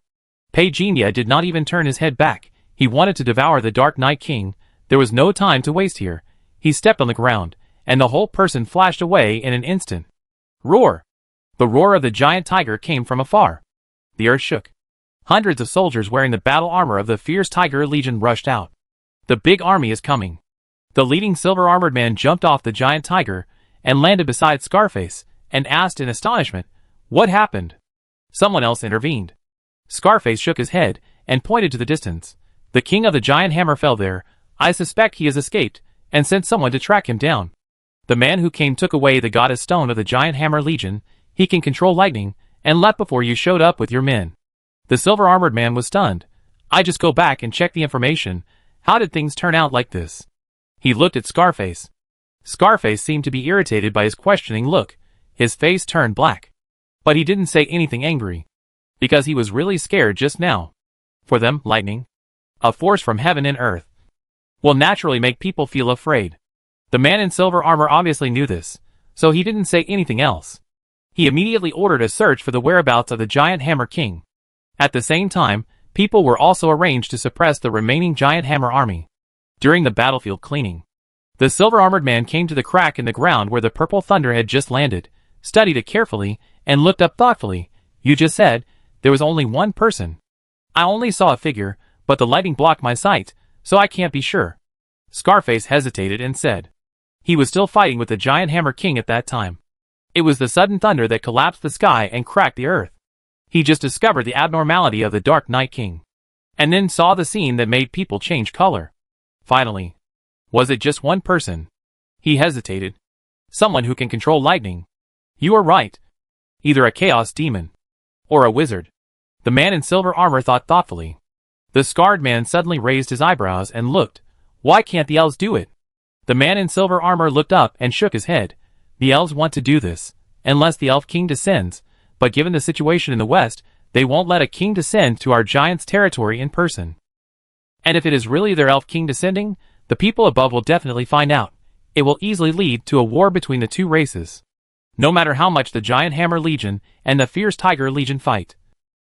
Pagenia did not even turn his head back. He wanted to devour the Dark Knight King. There was no time to waste here. He stepped on the ground, and the whole person flashed away in an instant. Roar! The roar of the giant tiger came from afar. The earth shook. Hundreds of soldiers wearing the battle armor of the fierce Tiger Legion rushed out. The big army is coming. The leading silver-armored man jumped off the giant tiger and landed beside Scarface and asked in astonishment, "What happened?" Someone else intervened. Scarface shook his head and pointed to the distance. "The king of the giant hammer fell there. I suspect he has escaped and sent someone to track him down. The man who came took away the goddess stone of the Giant Hammer Legion. He can control lightning and left before you showed up with your men." The silver-armored man was stunned. "I just go back and check the information. How did things turn out like this?" He looked at Scarface. Scarface seemed to be irritated by his questioning look. His face turned black. But he didn't say anything angry, because he was really scared just now. For them, lightning, a force from heaven and earth, will naturally make people feel afraid. The man in silver armor obviously knew this, so he didn't say anything else. He immediately ordered a search for the whereabouts of the Giant Hammer King. At the same time, people were also arranged to suppress the remaining Giant Hammer army. During the battlefield cleaning, the silver-armored man came to the crack in the ground where the purple thunder had just landed, studied it carefully, and looked up thoughtfully. "You just said there was only one person." "I only saw a figure, but the lighting blocked my sight, so I can't be sure." Scarface hesitated and said he was still fighting with the Giant Hammer King at that time. It was the sudden thunder that collapsed the sky and cracked the earth. He just discovered the abnormality of the Dark Knight King, and then saw the scene that made people change color. Finally, was it just one person? He hesitated. Someone who can control lightning. You are right. Either a chaos demon, or a wizard. The man in silver armor thought thoughtfully. The scarred man suddenly raised his eyebrows and looked. Why can't the elves do it? The man in silver armor looked up and shook his head. The elves want to do this, unless the elf king descends, but given the situation in the west, they won't let a king descend to our giant's territory in person. And if it is really their elf king descending, the people above will definitely find out. It will easily lead to a war between the two races. No matter how much the Giant Hammer Legion and the Fierce Tiger Legion fight.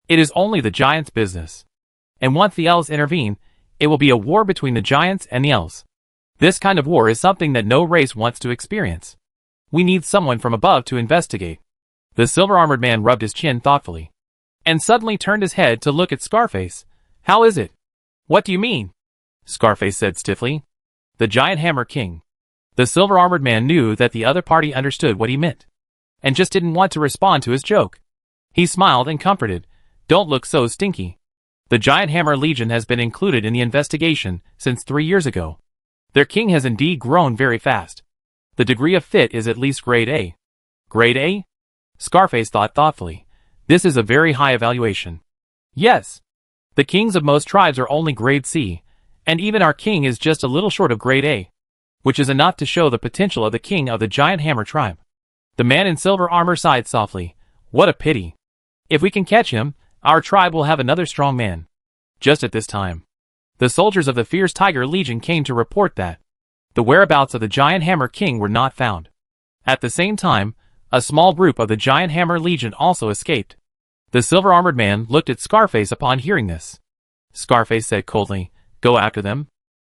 It is only the giants' business. And once the elves intervene, it will be a war between the giants and the elves. This kind of war is something that no race wants to experience. We need someone from above to investigate. The silver-armored man rubbed his chin thoughtfully, and suddenly turned his head to look at Scarface. How is it? What do you mean? Scarface said stiffly. The Giant Hammer King. The silver-armored man knew that the other party understood what he meant, and just didn't want to respond to his joke. He smiled and comforted. Don't look so stinky. The Giant Hammer Legion has been included in the investigation since 3 years ago. Their king has indeed grown very fast. The degree of fit is at least grade A. Grade A? Scarface thought thoughtfully. This is a very high evaluation. Yes. The kings of most tribes are only grade C, and even our king is just a little short of grade A, which is enough to show the potential of the king of the Giant Hammer tribe. The man in silver armor sighed softly. What a pity. If we can catch him, our tribe will have another strong man. Just at this time, the soldiers of the Fierce Tiger Legion came to report that the whereabouts of the Giant Hammer King were not found. At the same time, a small group of the Giant Hammer Legion also escaped. The silver-armored man looked at Scarface upon hearing this. Scarface said coldly, "Go after them.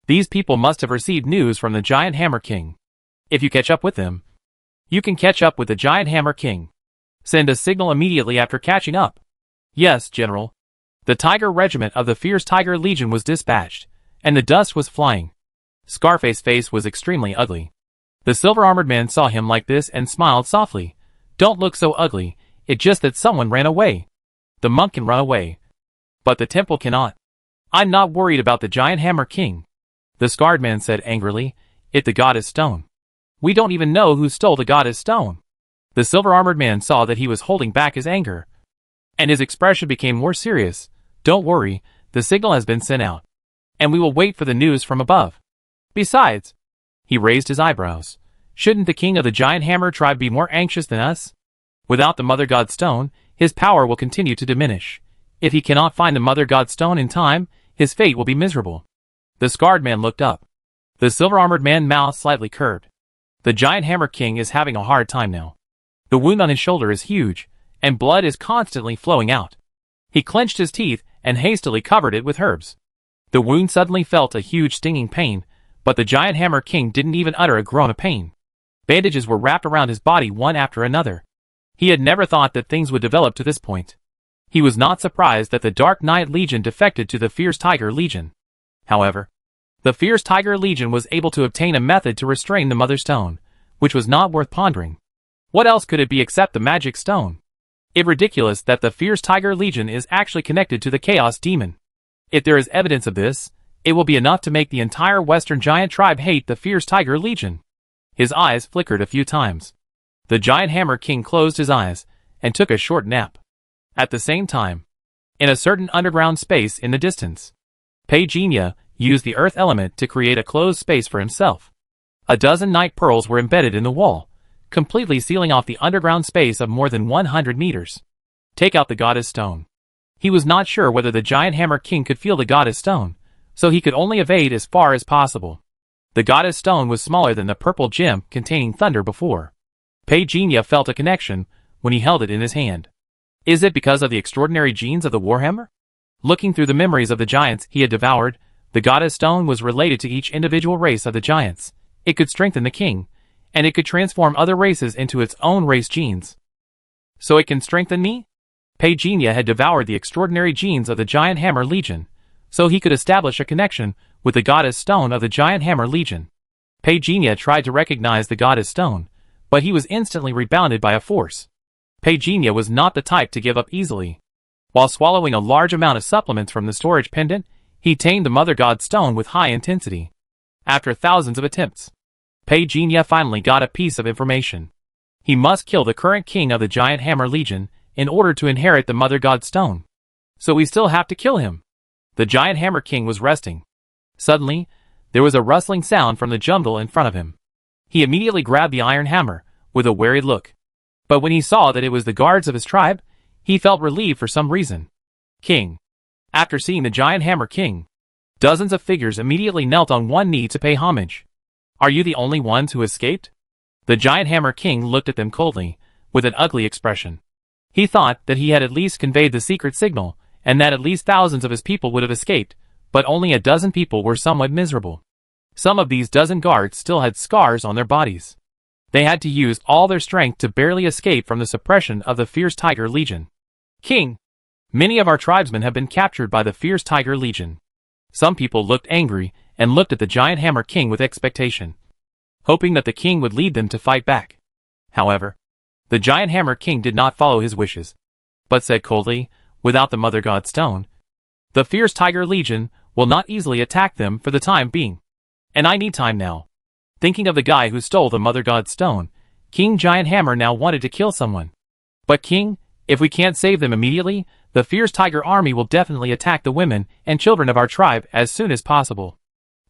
These people must have received news from the Giant Hammer King. If you catch up with them, you can catch up with the Giant Hammer King. Send a signal immediately after catching up." "Yes, General." The Tiger Regiment of the Fierce Tiger Legion was dispatched, and the dust was flying. Scarface's face was extremely ugly. The silver-armored man saw him like this and smiled softly. "Don't look so ugly, it's just that someone ran away. The monk can run away, but the temple cannot. I'm not worried about the Giant Hammer King," the scarred man said angrily. "It's the goddess stone. We don't even know who stole the goddess stone." The silver-armored man saw that he was holding back his anger, and his expression became more serious. "Don't worry, the signal has been sent out, and we will wait for the news from above. Besides," he raised his eyebrows, "shouldn't the king of the Giant Hammer tribe be more anxious than us? Without the Mother God Stone, his power will continue to diminish. If he cannot find the Mother God Stone in time, his fate will be miserable." The scarred man looked up. The silver-armored man's mouth slightly curved. The Giant Hammer King is having a hard time now. The wound on his shoulder is huge, and blood is constantly flowing out. He clenched his teeth and hastily covered it with herbs. The wound suddenly felt a huge stinging pain, but the Giant Hammer King didn't even utter a groan of pain. Bandages were wrapped around his body one after another. He had never thought that things would develop to this point. He was not surprised that the Dark Knight Legion defected to the Fierce Tiger Legion. However, the Fierce Tiger Legion was able to obtain a method to restrain the Mother Stone, which was not worth pondering. What else could it be except the magic stone? It's ridiculous that the Fierce Tiger Legion is actually connected to the Chaos Demon. If there is evidence of this, it will be enough to make the entire Western Giant tribe hate the Fierce Tiger Legion. His eyes flickered a few times. The Giant Hammer King closed his eyes and took a short nap. At the same time, in a certain underground space in the distance, Pagenia used the earth element to create a closed space for himself. A dozen night pearls were embedded in the wall, completely sealing off the underground space of more than 100 meters. Take out the Goddess Stone. He was not sure whether the Giant Hammer King could feel the Goddess Stone, so he could only evade as far as possible. The Goddess Stone was smaller than the purple gem containing thunder before. Pagenia felt a connection when he held it in his hand. Is it because of the extraordinary genes of the Warhammer? Looking through the memories of the giants he had devoured, the Goddess Stone was related to each individual race of the giants. It could strengthen the king, and it could transform other races into its own race genes. So it can strengthen me? Pagenia had devoured the extraordinary genes of the Giant Hammer Legion, so he could establish a connection with the Goddess Stone of the Giant Hammer Legion. Pagenia tried to recognize the Goddess Stone, but he was instantly rebounded by a force. Pagenia was not the type to give up easily. While swallowing a large amount of supplements from the storage pendant, he tamed the Mother God Stone with high intensity. After thousands of attempts, Pagenia finally got a piece of information. He must kill the current king of the Giant Hammer Legion in order to inherit the Mother God Stone. So we still have to kill him. The Giant Hammer King was resting. Suddenly, there was a rustling sound from the jungle in front of him. He immediately grabbed the iron hammer, with a wary look. But when he saw that it was the guards of his tribe, he felt relieved for some reason. King. After seeing the Giant Hammer King, dozens of figures immediately knelt on one knee to pay homage. Are you the only ones who escaped? The Giant Hammer King looked at them coldly, with an ugly expression. He thought that he had at least conveyed the secret signal, and that at least thousands of his people would have escaped, but only a dozen people were somewhat miserable. Some of these dozen guards still had scars on their bodies. They had to use all their strength to barely escape from the suppression of the Fierce Tiger Legion. King, many of our tribesmen have been captured by the Fierce Tiger Legion. Some people looked angry and looked at the Giant Hammer King with expectation, hoping that the king would lead them to fight back. However, the Giant Hammer King did not follow his wishes, but said coldly, without the Mother God Stone, the Fierce Tiger Legion will not easily attack them for the time being. And I need time now. Thinking of the guy who stole the Mother God Stone, King Giant Hammer now wanted to kill someone. But King, if we can't save them immediately, the Fierce Tiger army will definitely attack the women and children of our tribe as soon as possible.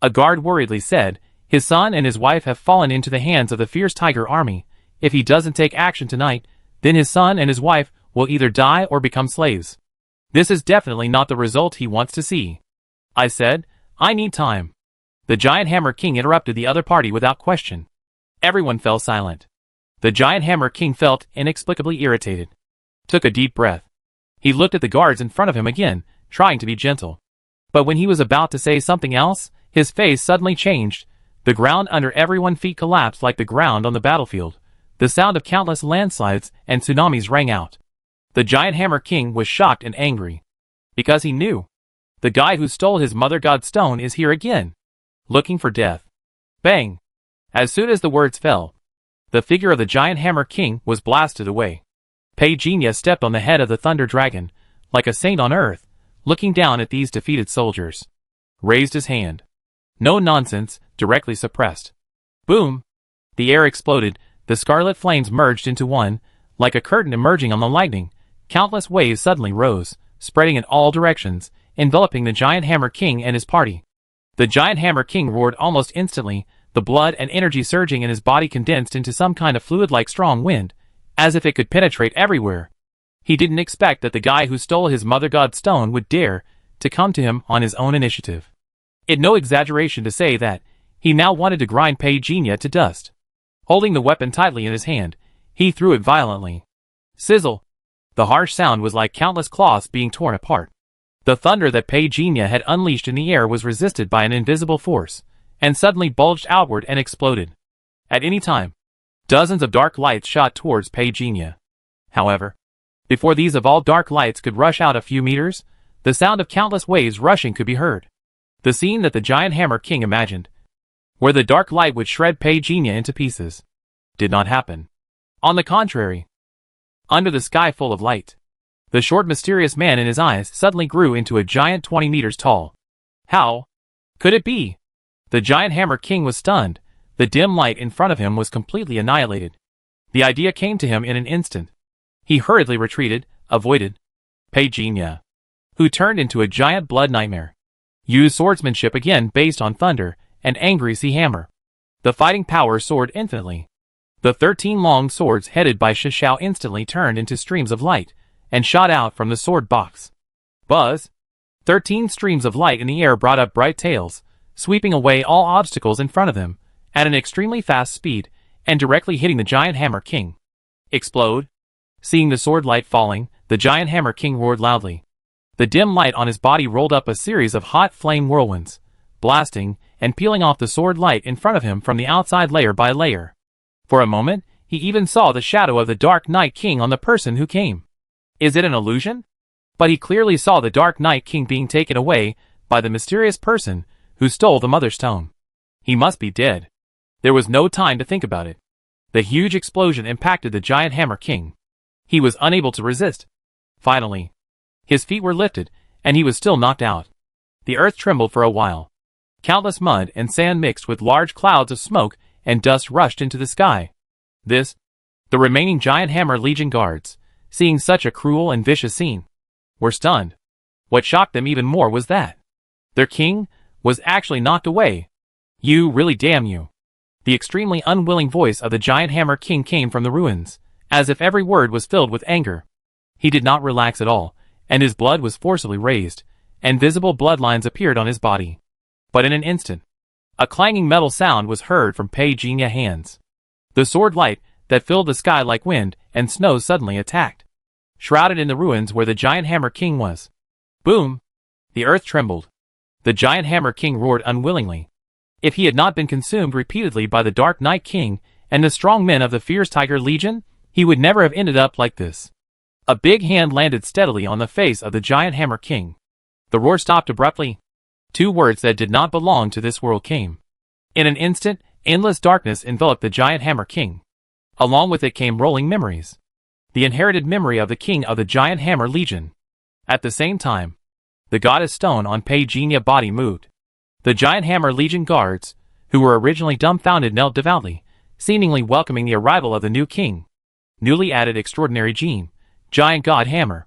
A guard worriedly said, his son and his wife have fallen into the hands of the Fierce Tiger army. If he doesn't take action tonight, then his son and his wife will either die or become slaves. This is definitely not the result he wants to see. I said, I need time. The Giant Hammer King interrupted the other party without question. Everyone fell silent. The Giant Hammer King felt inexplicably irritated. Took a deep breath. He looked at the guards in front of him again, trying to be gentle. But when he was about to say something else, his face suddenly changed. The ground under everyone's feet collapsed like the ground on the battlefield. The sound of countless landslides and tsunamis rang out. The giant Hammer King was shocked and angry. Because he knew. The guy who stole his Mother God's stone is here again. Looking for death. Bang! As soon as the words fell, the figure of the giant Hammer King was blasted away. Pei stepped on the head of the Thunder Dragon, like a saint on earth, looking down at these defeated soldiers. Raised his hand. No nonsense, directly suppressed. Boom! The air exploded, the scarlet flames merged into one, like a curtain emerging on the lightning. Countless waves suddenly rose, spreading in all directions, enveloping the giant Hammer King and his party. The giant Hammer King roared almost instantly, the blood and energy surging in his body condensed into some kind of fluid like strong wind, as if it could penetrate everywhere. He didn't expect that the guy who stole his Mother God's stone would dare to come to him on his own initiative. It's no exaggeration to say that he now wanted to grind Pei to dust. Holding the weapon tightly in his hand, he threw it violently. Sizzle! The harsh sound was like countless cloths being torn apart. The thunder that Pei had unleashed in the air was resisted by an invisible force, and suddenly bulged outward and exploded. At any time, dozens of dark lights shot towards Pei. However, before these evolved dark lights could rush out a few meters, the sound of countless waves rushing could be heard. The scene that the giant Hammer King imagined, where the dark light would shred Pei into pieces, did not happen. On the contrary, under the sky full of light, the short mysterious man in his eyes suddenly grew into a giant 20 meters tall. How could it be? The giant Hammer King was stunned. The dim light in front of him was completely annihilated. The idea came to him in an instant. He hurriedly retreated, avoided Pei, who turned into a giant blood nightmare. Used swordsmanship again based on thunder, and angry sea hammer. The fighting power soared infinitely. The 13 long swords headed by Shishao instantly turned into streams of light, and shot out from the sword box. Buzz! 13 streams of light in the air brought up bright tails, sweeping away all obstacles in front of them, at an extremely fast speed, and directly hitting the giant Hammer King. Explode! Seeing the sword light falling, the giant Hammer King roared loudly. The dim light on his body rolled up a series of hot flame whirlwinds, blasting and peeling off the sword light in front of him from the outside layer by layer. For a moment, he even saw the shadow of the Dark Knight King on the person who came. Is it an illusion? But he clearly saw the Dark Knight King being taken away by the mysterious person who stole the Mother Stone. He must be dead. There was no time to think about it. The huge explosion impacted the giant Hammer King. He was unable to resist. Finally, his feet were lifted, and he was still knocked out. The earth trembled for a while. Countless mud and sand mixed with large clouds of smoke and dust rushed into the sky. The remaining giant Hammer Legion guards, seeing such a cruel and vicious scene, were stunned. What shocked them even more was that their king was actually knocked away. You really damn you. The extremely unwilling voice of the giant Hammer King came from the ruins, as if every word was filled with anger. He did not relax at all, and his blood was forcibly raised, and visible bloodlines appeared on his body. But in an instant, a clanging metal sound was heard from Pei hands. The sword light that filled the sky like wind and snow suddenly attacked, shrouded in the ruins where the giant Hammer King was. Boom! The earth trembled. The giant Hammer King roared unwillingly. If he had not been consumed repeatedly by the Dark Knight King and the strong men of the Fierce Tiger Legion, he would never have ended up like this. A big hand landed steadily on the face of the giant Hammer King. The roar stopped abruptly. 2 words that did not belong to this world came. In an instant, endless darkness enveloped the giant Hammer King. Along with it came rolling memories. The inherited memory of the king of the giant Hammer Legion. At the same time, the goddess stone on Pei body moved. The giant Hammer Legion guards, who were originally dumbfounded, knelt devoutly, seemingly welcoming the arrival of the new king. Newly added extraordinary gene, giant god hammer.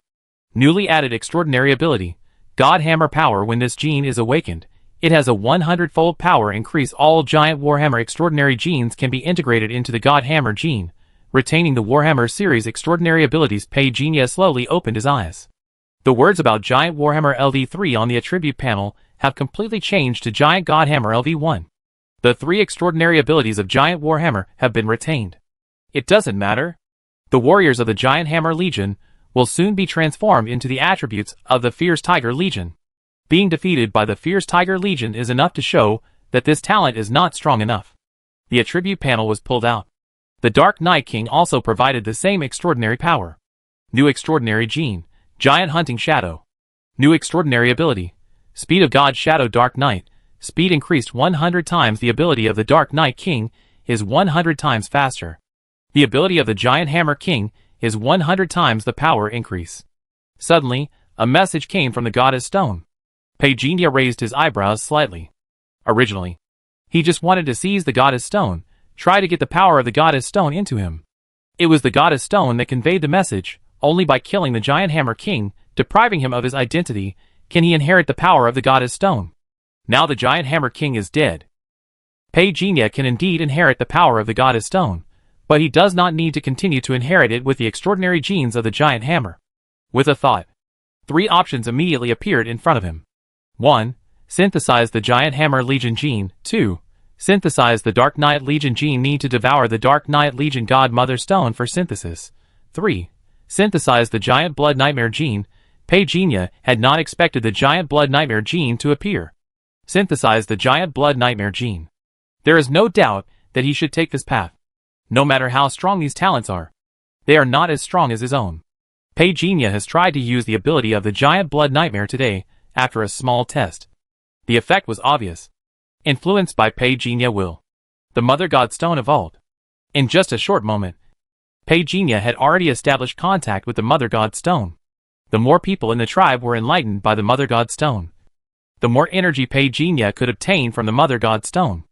Newly added extraordinary ability, God Hammer power. When this gene is awakened, it has a 100-fold power increase. All giant Warhammer extraordinary genes can be integrated into the God Hammer gene, retaining the Warhammer series extraordinary abilities. Pei slowly opened his eyes. The words about Giant Warhammer LV3 on the attribute panel have completely changed to Giant God Hammer LV1. The 3 extraordinary abilities of Giant Warhammer have been retained. It doesn't matter. The warriors of the Giant Hammer Legion will soon be transformed into the attributes of the Fierce Tiger Legion. Being defeated by the Fierce Tiger Legion is enough to show that this talent is not strong enough. The attribute panel was pulled out. The Dark Night King also provided the same extraordinary power. New extraordinary gene, Giant Hunting Shadow. New extraordinary ability, Speed of God Shadow Dark Knight. Speed increased 100 times. The ability of the Dark Night King is 100 times faster. The ability of the Giant Hammer King is 100 times the power increase. Suddenly, a message came from the Goddess Stone. Pagenia raised his eyebrows slightly. Originally, he just wanted to seize the Goddess Stone, try to get the power of the Goddess Stone into him. It was the Goddess Stone that conveyed the message. Only by killing the Giant Hammer King, depriving him of his identity, can he inherit the power of the Goddess Stone. Now the Giant Hammer King is dead. Pagenia can indeed inherit the power of the Goddess Stone, but he does not need to continue to inherit it with the extraordinary genes of the Giant Hammer. With a thought, 3 options immediately appeared in front of him. 1. Synthesize the Giant Hammer Legion gene. 2. Synthesize the Dark Knight Legion gene. Need to devour the Dark Knight Legion God Mother Stone for synthesis. 3. Synthesize the Giant Blood Nightmare gene. Pagenia had not expected the Giant Blood Nightmare gene to appear. Synthesize the Giant Blood Nightmare gene. There is no doubt that he should take this path. No matter how strong these talents are, they are not as strong as his own. Pagenia has tried to use the ability of the Giant Blood Nightmare today, after a small test. The effect was obvious. Influenced by Pagenia will. The Mother God Stone evolved. In just a short moment, Pagenia had already established contact with the Mother God Stone. The more people in the tribe were enlightened by the Mother God Stone, the more energy Pagenia could obtain from the Mother God Stone.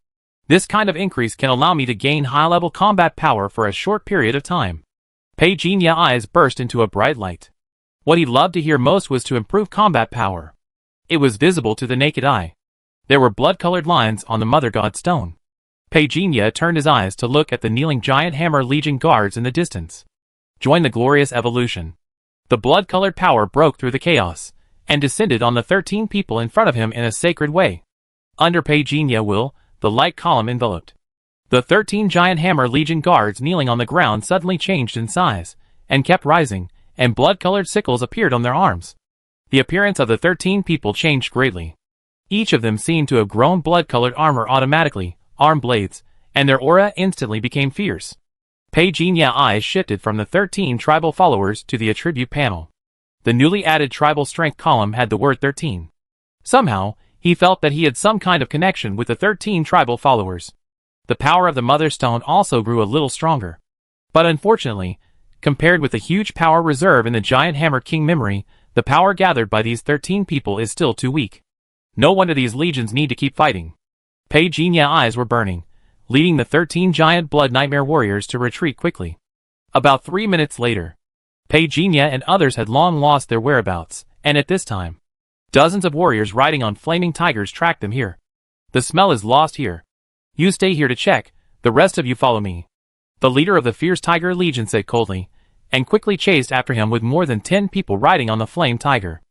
This kind of increase can allow me to gain high-level combat power for a short period of time. Pagenia's eyes burst into a bright light. What he loved to hear most was to improve combat power. It was visible to the naked eye. There were blood-colored lines on the Mother God Stone. Pagenia turned his eyes to look at the kneeling Giant Hammer Legion guards in the distance. Join the glorious evolution. The blood-colored power broke through the chaos, and descended on the 13 people in front of him in a sacred way. Under Pagenia will, the light column enveloped. The 13 Giant Hammer Legion guards kneeling on the ground suddenly changed in size, and kept rising, and blood-colored sickles appeared on their arms. The appearance of the 13 people changed greatly. Each of them seemed to have grown blood-colored armor automatically, arm blades, and their aura instantly became fierce. Pagenia's eyes shifted from the 13 tribal followers to the attribute panel. The newly added tribal strength column had the word 13. Somehow, he felt that he had some kind of connection with the 13 tribal followers. The power of the Mother Stone also grew a little stronger. But unfortunately, compared with the huge power reserve in the Giant Hammer King memory, the power gathered by these 13 people is still too weak. No wonder these legions need to keep fighting. Pagenia's eyes were burning, leading the 13 giant blood nightmare warriors to retreat quickly. About 3 minutes later, Pagenia and others had long lost their whereabouts, and at this time, dozens of warriors riding on flaming tigers tracked them here. The smell is lost here. You stay here to check, the rest of you follow me. The leader of the Fierce Tiger Legion said coldly, and quickly chased after him with more than 10 people riding on the flame tiger.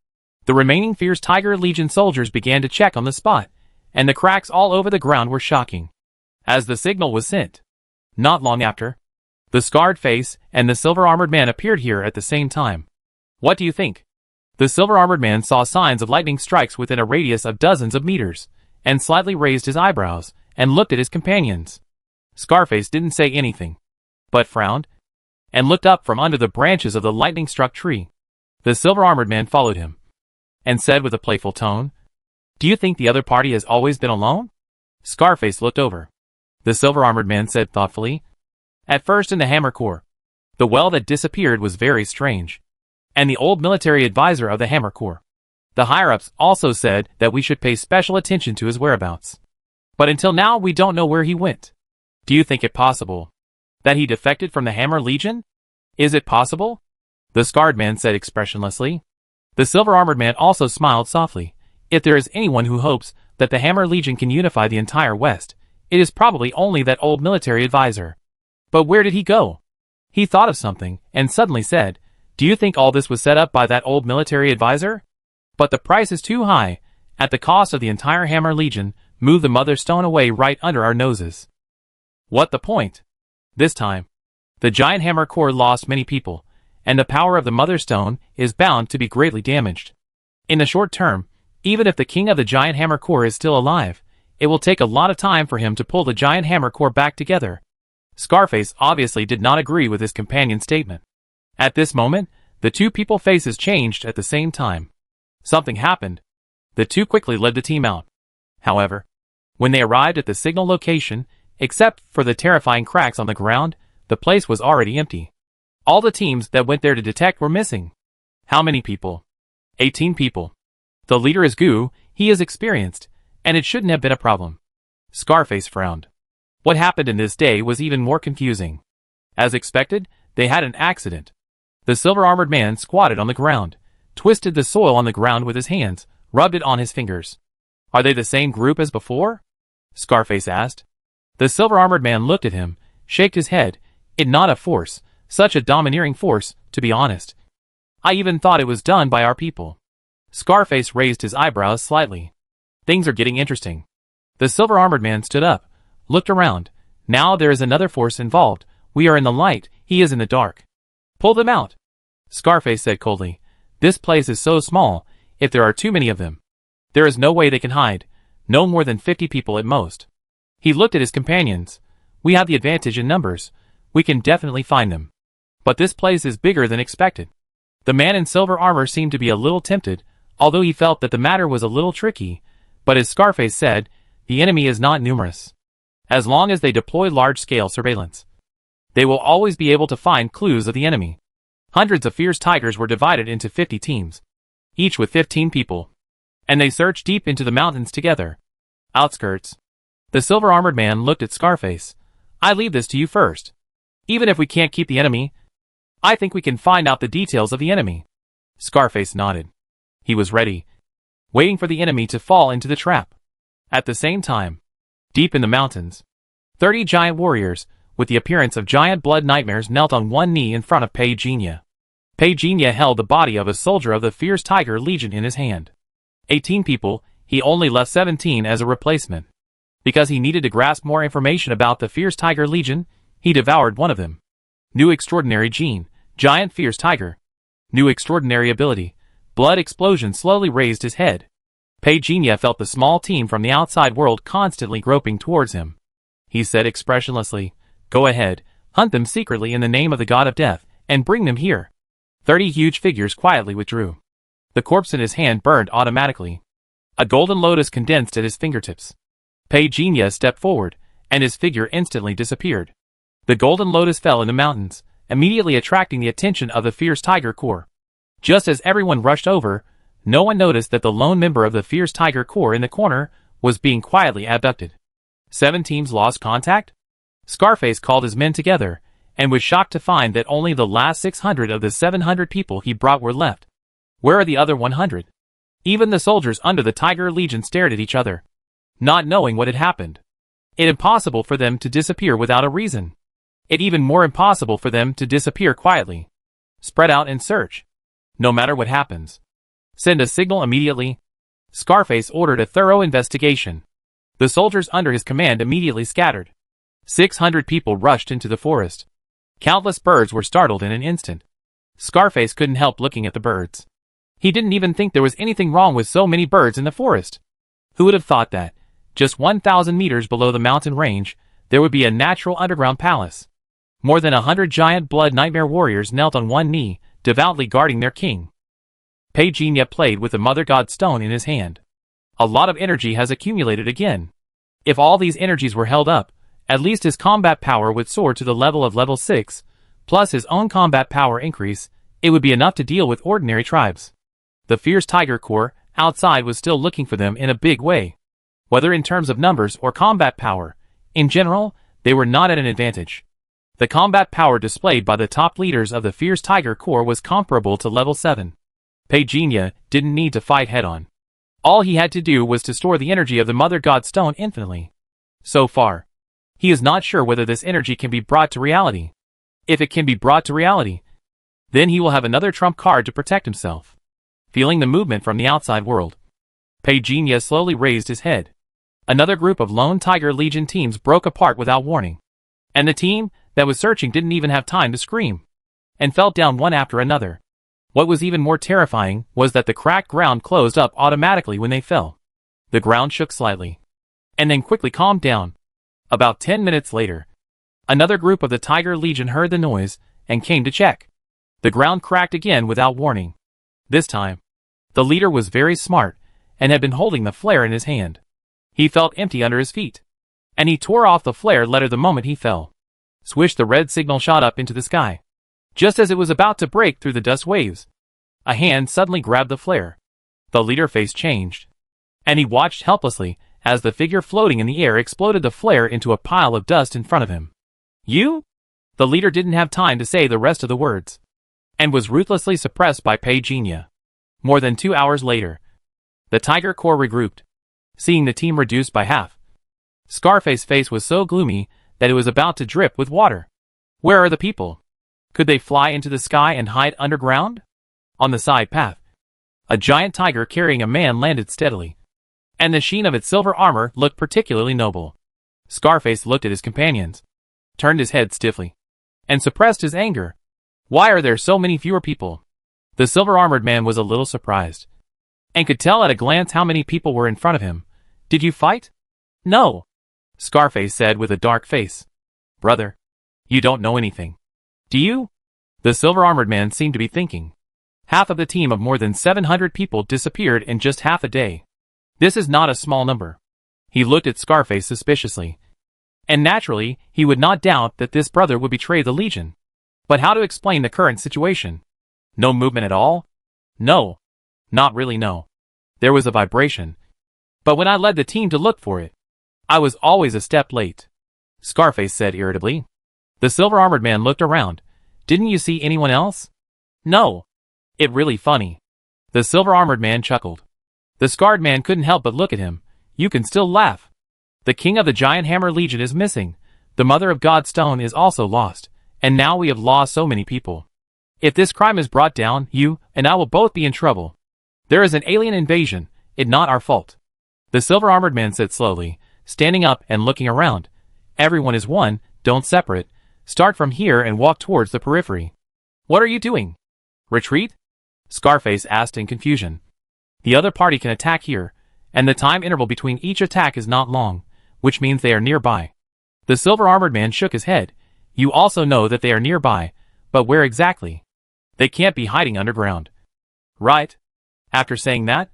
The remaining Fierce Tiger Legion soldiers began to check on the spot, and the cracks all over the ground were shocking. As the signal was sent, not long after, the scarred face and the silver-armored man appeared here at the same time. What do you think? The silver-armored man saw signs of lightning strikes within a radius of dozens of meters, and slightly raised his eyebrows, and looked at his companions. Scarface didn't say anything, but frowned, and looked up from under the branches of the lightning-struck tree. The silver-armored man followed him, and said with a playful tone, "Do you think the other party has always been alone?" Scarface looked over. The silver-armored man said thoughtfully, "At first in the Hammer Corps, the well that disappeared was very strange, and the old military advisor of the Hammer Corps. The higher-ups also said that we should pay special attention to his whereabouts. But until now we don't know where he went. Do you think it possible that he defected from the Hammer Legion? Is it possible?" The scarred man said expressionlessly. The silver-armored man also smiled softly. If there is anyone who hopes that the Hammer Legion can unify the entire West, it is probably only that old military advisor. But where did he go? He thought of something, and suddenly said, "Do you think all this was set up by that old military advisor? But the price is too high. At the cost of the entire Hammer Legion, move the Mother Stone away right under our noses." What the point? This time, the Giant Hammer Corps lost many people, and the power of the Mother Stone is bound to be greatly damaged. In the short term, even if the king of the Giant Hammer Core is still alive, it will take a lot of time for him to pull the Giant Hammer Core back together. Scarface obviously did not agree with his companion's statement. At this moment, the two people's faces changed at the same time. Something happened. The two quickly led the team out. However, when they arrived at the signal location, except for the terrifying cracks on the ground, the place was already empty. All the teams that went there to detect were missing. How many people? 18 people. The leader is Gu, he is experienced, and it shouldn't have been a problem. Scarface frowned. What happened in this day was even more confusing. As expected, they had an accident. The silver-armored man squatted on the ground, twisted the soil on the ground with his hands, rubbed it on his fingers. Are they the same group as before? Scarface asked. The silver-armored man looked at him, shook his head. It not a force, such a domineering force, to be honest. I even thought it was done by our people. Scarface raised his eyebrows slightly. Things are getting interesting. The silver-armored man stood up, looked around. Now there is another force involved. We are in the light, he is in the dark. Pull them out. Scarface said coldly. This place is so small, if there are too many of them, there is no way they can hide, no more than 50 people at most. He looked at his companions. We have the advantage in numbers. We can definitely find them. But this place is bigger than expected. The man in silver armor seemed to be a little tempted, although he felt that the matter was a little tricky. But as Scarface said, the enemy is not numerous. As long as they deploy large-scale surveillance, they will always be able to find clues of the enemy. Hundreds of fierce tigers were divided into 50 teams, each with 15 people, and they searched deep into the mountains together. Outskirts. The silver-armored man looked at Scarface. I leave this to you first. Even if we can't keep the enemy, I think we can find out the details of the enemy. Scarface nodded. He was ready, waiting for the enemy to fall into the trap. At the same time, deep in the mountains, 30 giant warriors, with the appearance of giant blood nightmares, knelt on one knee in front of Pagenia. Pagenia held the body of a soldier of the fierce Tiger Legion in his hand. 18 people, he only left 17 as a replacement. Because he needed to grasp more information about the fierce Tiger Legion, he devoured one of them. New extraordinary gene, giant fierce tiger. New extraordinary ability. Blood explosion slowly raised his head. Pagenia felt the small team from the outside world constantly groping towards him. He said expressionlessly, Go ahead, hunt them secretly in the name of the god of death, and bring them here. 30 huge figures quietly withdrew. The corpse in his hand burned automatically. A golden lotus condensed at his fingertips. Pagenia stepped forward, and his figure instantly disappeared. The golden lotus fell in the mountains, immediately attracting the attention of the fierce Tiger Corps. Just as everyone rushed over, no one noticed that the lone member of the fierce Tiger Corps in the corner was being quietly abducted. 7 teams lost contact? Scarface called his men together, and was shocked to find that only the last 600 of the 700 people he brought were left. Where are the other 100? Even the soldiers under the Tiger Legion stared at each other, not knowing what had happened. It impossible for them to disappear without a reason. It even more impossible for them to disappear quietly. Spread out and search. No matter what happens, send a signal immediately. Scarface ordered a thorough investigation. The soldiers under his command immediately scattered. 600 people rushed into the forest. Countless birds were startled in an instant. Scarface couldn't help looking at the birds. He didn't even think there was anything wrong with so many birds in the forest. Who would have thought that, just 1,000 meters below the mountain range, there would be a natural underground palace? More than 100 giant blood nightmare warriors knelt on one knee, devoutly guarding their king. Pagenia played with the Mother God Stone in his hand. A lot of energy has accumulated again. If all these energies were held up, at least his combat power would soar to the level of level 6, plus his own combat power increase. It would be enough to deal with ordinary tribes. The fierce Tiger Corps outside was still looking for them in a big way. Whether in terms of numbers or combat power, in general, they were not at an advantage. The combat power displayed by the top leaders of the fierce Tiger Corps was comparable to level 7. Pagenia didn't need to fight head-on. All he had to do was to store the energy of the Mother God Stone infinitely. So far, he is not sure whether this energy can be brought to reality. If it can be brought to reality, then he will have another trump card to protect himself. Feeling the movement from the outside world, Pagenia slowly raised his head. Another group of lone Tiger Legion teams broke apart without warning. And the team that was searching didn't even have time to scream. and fell down one after another. What was even more terrifying was that the cracked ground closed up automatically when they fell. The ground shook slightly, and then quickly calmed down. About 10 minutes later, another group of the Tiger Legion heard the noise and came to check. The ground cracked again without warning. This time, the leader was very smart and had been holding the flare in his hand. He felt empty under his feet, and he tore off the flare letter the moment he fell. Swish, the red signal shot up into the sky. Just as it was about to break through the dust waves, a hand suddenly grabbed the flare. The leader's face changed, and he watched helplessly as the figure floating in the air exploded the flare into a pile of dust in front of him. You? The leader didn't have time to say the rest of the words, and was ruthlessly suppressed by Pagenia. More than 2 hours later, the Tiger Corps regrouped, seeing the team reduced by half. Scarface's face was so gloomy that it was about to drip with water. Where are the people? Could they fly into the sky and hide underground? On the side path, a giant tiger carrying a man landed steadily, and the sheen of its silver armor looked particularly noble. Scarface looked at his companions, turned his head stiffly, and suppressed his anger. Why are there so many fewer people? The silver-armored man was a little surprised, and could tell at a glance how many people were in front of him. Did you fight? No, Scarface said with a dark face. Brother, you don't know anything. Do you? The silver-armored man seemed to be thinking. Half of the team of more than 700 people disappeared in just half a day. This is not a small number. He looked at Scarface suspiciously, and naturally, he would not doubt that this brother would betray the Legion. But how to explain the current situation? No movement at all? No. Not really, no. There was a vibration. But when I led the team to look for it, I was always a step late, Scarface said irritably. The silver-armored man looked around. Didn't you see anyone else? No. It really funny. The silver-armored man chuckled. The scarred man couldn't help but look at him. You can still laugh. The king of the Giant Hammer Legion is missing. The Mother of God Stone is also lost. And now we have lost so many people. If this crime is brought down, you and I will both be in trouble. There is an alien invasion. It's not our fault. The silver-armored man said slowly, standing up and looking around. Everyone is one, don't separate. Start from here and walk towards the periphery. What are you doing? Retreat? Scarface asked in confusion. The other party can attack here, and the time interval between each attack is not long, which means they are nearby. The silver-armored man shook his head. You also know that they are nearby, but where exactly? They can't be hiding underground. Right? After saying that,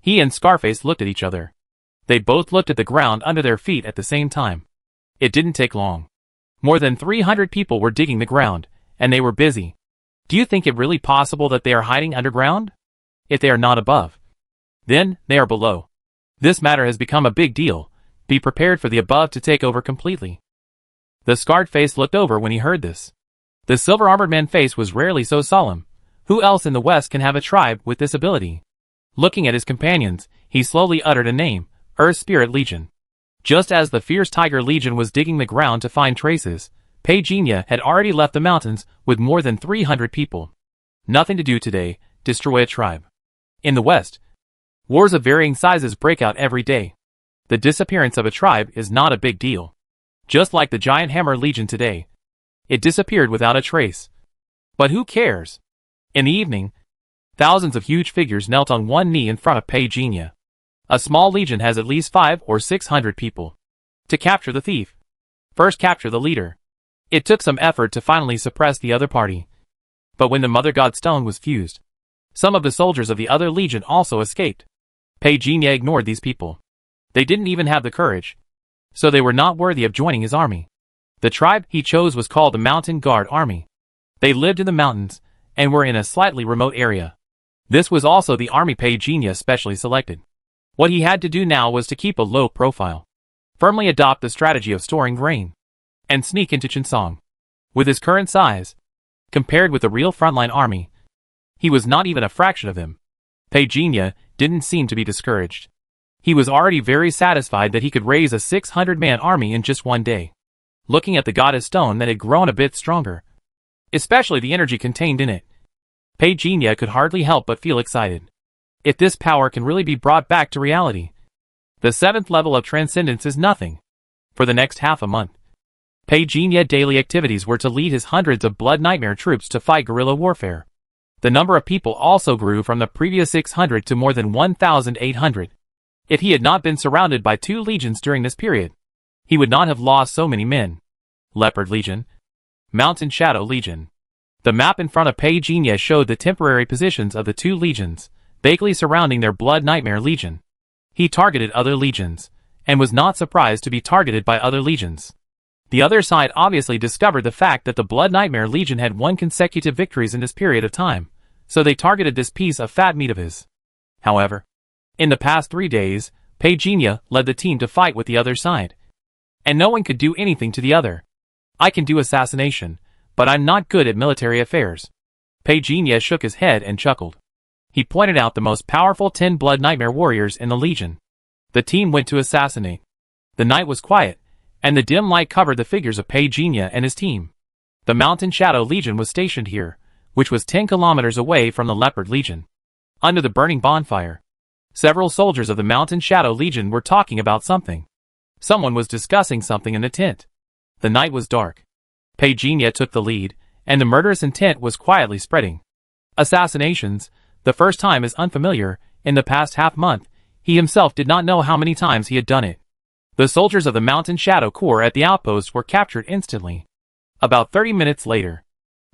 he and Scarface looked at each other. They both looked at the ground under their feet at the same time. It didn't take long. More than 300 people were digging the ground, and they were busy. Do you think it really possible that they are hiding underground? If they are not above, then they are below. This matter has become a big deal. Be prepared for the above to take over completely. The scarred face looked over when he heard this. The silver-armored man's face was rarely so solemn. Who else in the West can have a tribe with this ability? Looking at his companions, he slowly uttered a name, Earth Spirit Legion. Just as the fierce Tiger Legion was digging the ground to find traces, Pagenia had already left the mountains with more than 300 people. Nothing to do today, destroy a tribe. In the West, wars of varying sizes break out every day. The disappearance of a tribe is not a big deal. Just like the Giant Hammer Legion today. It disappeared without a trace. But who cares? In the evening, thousands of huge figures knelt on one knee in front of Pagenia. A small legion has at least 500 or 600 people. To capture the thief, first capture the leader. It took some effort to finally suppress the other party. But when the Mother God Stone was fused, some of the soldiers of the other legion also escaped. Pagenia ignored these people. They didn't even have the courage, so they were not worthy of joining his army. The tribe he chose was called the Mountain Guard Army. They lived in the mountains, and were in a slightly remote area. This was also the army Pagenia specially selected. What he had to do now was to keep a low profile, firmly adopt the strategy of storing grain, and sneak into Chinsong. With his current size, compared with the real frontline army, he was not even a fraction of them. Pagenia didn't seem to be discouraged. He was already very satisfied that he could raise a 600-man army in just one day. Looking at the goddess stone that had grown a bit stronger, especially the energy contained in it, Pagenia could hardly help but feel excited. If this power can really be brought back to reality, the 7th level of transcendence is nothing. For the next half a month, Pei Jinye's daily activities were to lead his hundreds of Blood Nightmare troops to fight guerrilla warfare. The number of people also grew from the previous 600 to more than 1,800. If he had not been surrounded by 2 legions during this period, he would not have lost so many men. Leopard Legion, Mountain Shadow Legion. The map in front of Pei Jinye showed the temporary positions of the 2 legions, vaguely surrounding their Blood Nightmare Legion. He targeted other legions, and was not surprised to be targeted by other legions. The other side obviously discovered the fact that the Blood Nightmare Legion had won consecutive victories in this period of time, so they targeted this piece of fat meat of his. However, in the past 3 days, Pei Jinye led the team to fight with the other side. And no one could do anything to the other. I can do assassination, but I'm not good at military affairs. Pei Jinye shook his head and chuckled. He pointed out the most powerful 10 Blood Nightmare warriors in the Legion. The team went to assassinate. The night was quiet, and the dim light covered the figures of Pei Jinye and his team. The Mountain Shadow Legion was stationed here, which was 10 kilometers away from the Leopard Legion. Under the burning bonfire, several soldiers of the Mountain Shadow Legion were talking about something. Someone was discussing something in the tent. The night was dark. Pei Jinye took the lead, and the murderous intent was quietly spreading. Assassinations, the first time, is unfamiliar. In the past half-month, he himself did not know how many times he had done it. The soldiers of the Mountain Shadow Corps at the outpost were captured instantly. About 30 minutes later,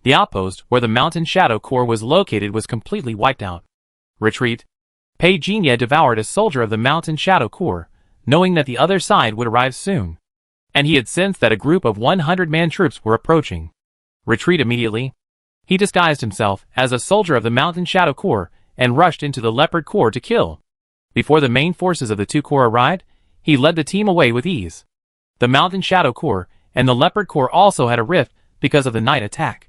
the outpost where the Mountain Shadow Corps was located was completely wiped out. Retreat. Pei Jinye devoured a soldier of the Mountain Shadow Corps, knowing that the other side would arrive soon. And he had sensed that a group of 100-man troops were approaching. Retreat immediately. He disguised himself as a soldier of the Mountain Shadow Corps and rushed into the Leopard Corps to kill. Before the main forces of the 2 corps arrived, he led the team away with ease. The Mountain Shadow Corps and the Leopard Corps also had a rift because of the night attack.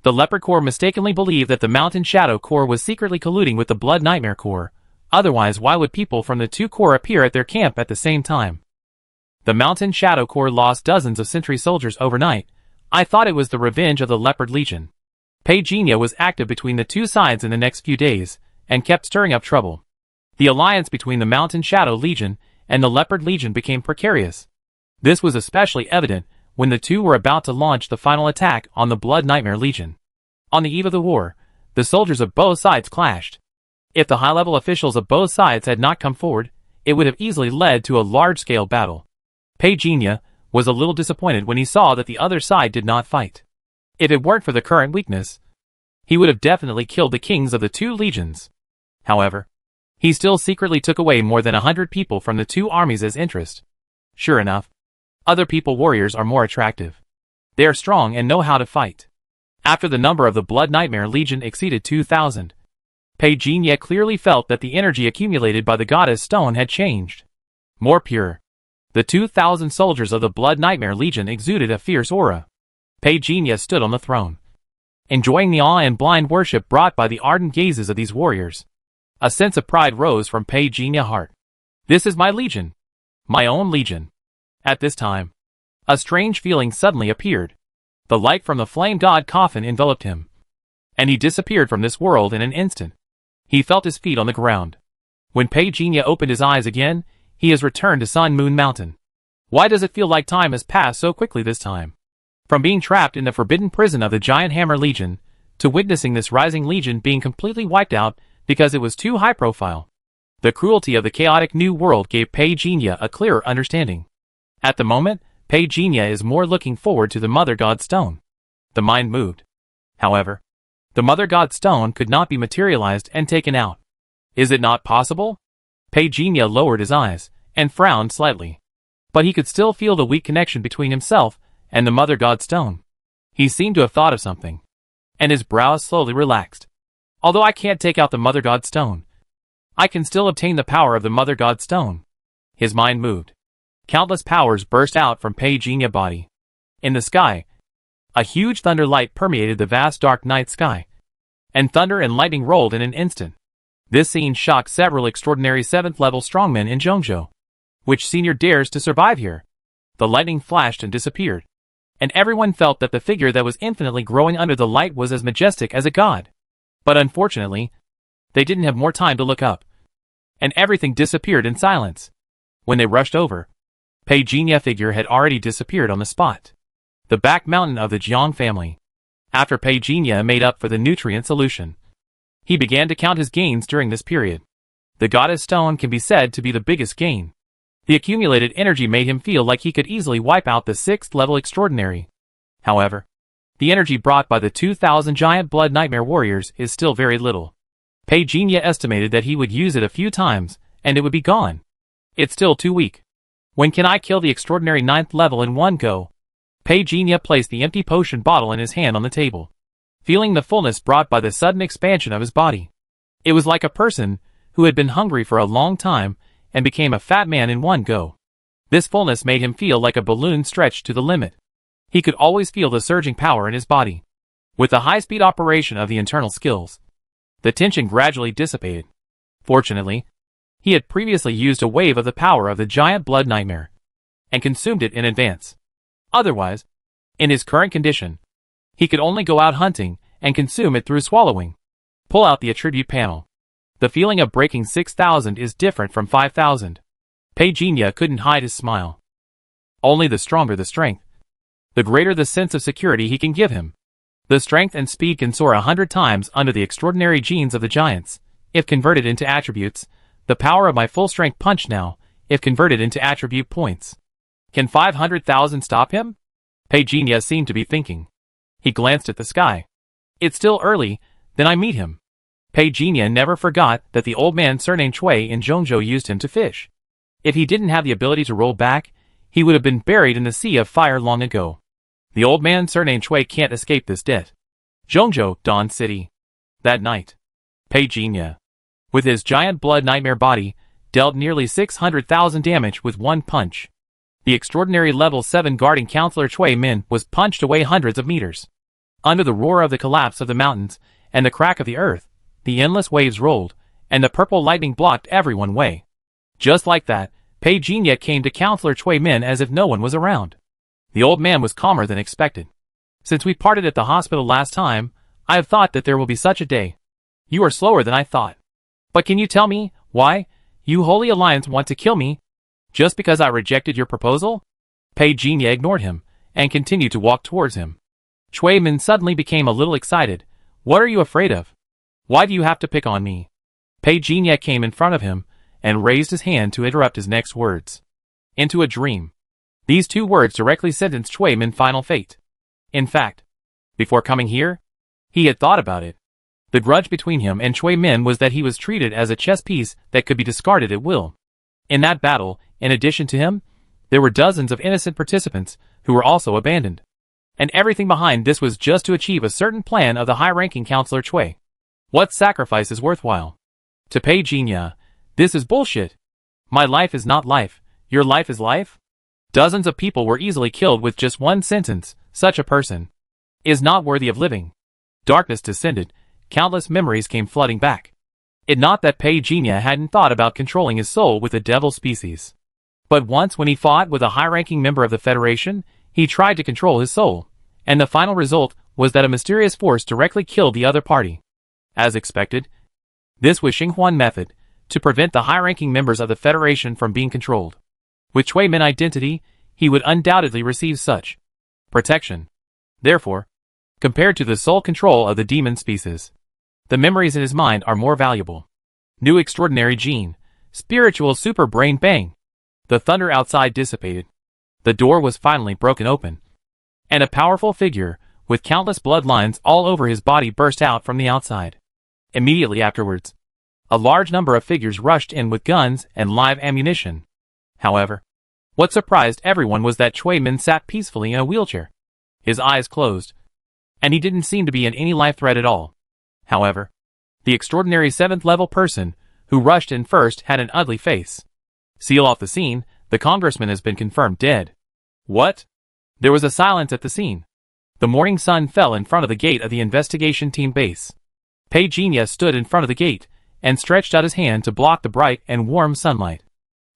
The Leopard Corps mistakenly believed that the Mountain Shadow Corps was secretly colluding with the Blood Nightmare Corps. Otherwise, why would people from the 2 corps appear at their camp at the same time? The Mountain Shadow Corps lost dozens of sentry soldiers overnight. I thought it was the revenge of the Leopard Legion. Pei Jinye was active between the 2 sides in the next few days, and kept stirring up trouble. The alliance between the Mountain Shadow Legion and the Leopard Legion became precarious. This was especially evident when the 2 were about to launch the final attack on the Blood Nightmare Legion. On the eve of the war, the soldiers of both sides clashed. If the high-level officials of both sides had not come forward, it would have easily led to a large-scale battle. Pei Jinye was a little disappointed when he saw that the other side did not fight. If it weren't for the current weakness, he would have definitely killed the kings of the 2 legions. However, he still secretly took away more than 100 people from the 2 armies as interest. Sure enough, other people warriors are more attractive. They are strong and know how to fight. After the number of the Blood Nightmare Legion exceeded 2,000, Pei Jinye clearly felt that the energy accumulated by the goddess stone had changed. More pure. The 2,000 soldiers of the Blood Nightmare Legion exuded a fierce aura. Pei Jinye stood on the throne, enjoying the awe and blind worship brought by the ardent gazes of these warriors. A sense of pride rose from Pei Jinye's heart. This is my legion. My own legion. At this time, a strange feeling suddenly appeared. The light from the flame god coffin enveloped him, and he disappeared from this world in an instant. He felt his feet on the ground. When Pei Jinye opened his eyes again, he has returned to Sun Moon Mountain. Why does it feel like time has passed so quickly this time? From being trapped in the forbidden prison of the Giant Hammer Legion, to witnessing this rising legion being completely wiped out because it was too high profile. The cruelty of the chaotic new world gave Pei Jinye a clearer understanding. At the moment, Pei Jinye is more looking forward to the Mother God Stone. The mind moved. However, the Mother God Stone could not be materialized and taken out. Is it not possible? Pei Jinye lowered his eyes, and frowned slightly. But he could still feel the weak connection between himself and the Mother God Stone. He seemed to have thought of something, and his brows slowly relaxed. Although I can't take out the Mother God Stone, I can still obtain the power of the Mother God Stone. His mind moved. Countless powers burst out from Pei Jinye's body. In the sky, a huge thunder light permeated the vast dark night sky, and thunder and lightning rolled in an instant. This scene shocked several extraordinary 7th-level strongmen in Zhongzhou. Which senior dares to survive here? The lightning flashed and disappeared, and everyone felt that the figure that was infinitely growing under the light was as majestic as a god. But unfortunately, they didn't have more time to look up, and everything disappeared in silence. When they rushed over, Pei Jinye's figure had already disappeared on the spot. the back mountain of the Jiang family. After Pei Jinya made up for the nutrient solution, he began to count his gains during this period. The goddess stone can be said to be the biggest gain. The accumulated energy made him feel like he could easily wipe out the 6th level extraordinary. However, the energy brought by the 2,000 giant blood nightmare warriors is still very little. Pei Jinya estimated that he would use it a few times, and it would be gone. It's still too weak. When can I kill the extraordinary 9th level in one go? Pei Jinya placed the empty potion bottle in his hand on the table, feeling the fullness brought by the sudden expansion of his body. It was like a person who had been hungry for a long time and became a fat man in one go. This fullness made him feel like a balloon stretched to the limit. He could always feel the surging power in his body. With the high-speed operation of the internal skills, the tension gradually dissipated. Fortunately, he had previously used a wave of the power of the giant blood nightmare and consumed it in advance. Otherwise, in his current condition, he could only go out hunting and consume it through swallowing. Pull out the attribute panel. The feeling of breaking 6,000 is different from 5,000. Pei Jinya couldn't hide his smile. Only the stronger the strength, the greater the sense of security he can give him. The strength and speed can soar 100 times under the extraordinary genes of the giants, if converted into attributes. The power of my full strength punch now, if converted into attribute points. Can 500,000 stop him? Pei Jinya seemed to be thinking. He glanced at the sky. It's still early, then I meet him. Pei Jinya never forgot that the old man surnamed Cui in Zhongzhou used him to fish. If he didn't have the ability to roll back, he would have been buried in the sea of fire long ago. The old man surnamed Cui can't escape this debt. Zhongzhou, Dawn City. That night, Pei Jinya, with his giant blood nightmare body, dealt nearly 600,000 damage with one punch. The extraordinary level 7 guarding counselor Cui Min was punched away hundreds of meters. Under the roar of the collapse of the mountains and the crack of the earth, the endless waves rolled, and the purple lightning blocked everyone's way. Just like that, Pei Jinya came to counselor Cui Min as if no one was around. The old man was calmer than expected. Since we parted at the hospital last time, I have thought that there will be such a day. You are slower than I thought. But can you tell me, why, you Holy Alliance want to kill me? Just because I rejected your proposal? Pei Jinya ignored him, and continued to walk towards him. Cui Min suddenly became a little excited. What are you afraid of? Why do you have to pick on me? Pei Jinya came in front of him, and raised his hand to interrupt his next words. Into a dream. These two words directly sentenced Cui Min's final fate. In fact, before coming here, he had thought about it. The grudge between him and Cui Min was that he was treated as a chess piece that could be discarded at will. In that battle, in addition to him, there were dozens of innocent participants who were also abandoned. And everything behind this was just to achieve a certain plan of the high-ranking counselor Cui. What sacrifice is worthwhile? To Pei Jinya, this is bullshit. My life is not life. Your life is life? Dozens of people were easily killed with just one sentence. Such a person is not worthy of living. Darkness descended. Countless memories came flooding back. It not that Pei Jinya hadn't thought about controlling his soul with the devil species. But once when he fought with a high-ranking member of the Federation, he tried to control his soul, and the final result was that a mysterious force directly killed the other party. As expected, this was Xinghuan method, to prevent the high-ranking members of the Federation from being controlled. With Cui Min identity, he would undoubtedly receive such protection. Therefore, compared to the sole control of the demon species, the memories in his mind are more valuable. New extraordinary gene, spiritual super brain bang. The thunder outside dissipated. The door was finally broken open, and a powerful figure, with countless bloodlines all over his body, burst out from the outside. Immediately afterwards, a large number of figures rushed in with guns and live ammunition. However, what surprised everyone was that Cui Min sat peacefully in a wheelchair, his eyes closed, and he didn't seem to be in any life threat at all. However, the extraordinary 7th level person who rushed in first had an ugly face. Seal off the scene, the congressman has been confirmed dead. What? There was a silence at the scene. The morning sun fell in front of the gate of the investigation team base. Pei Jinya stood in front of the gate and stretched out his hand to block the bright and warm sunlight.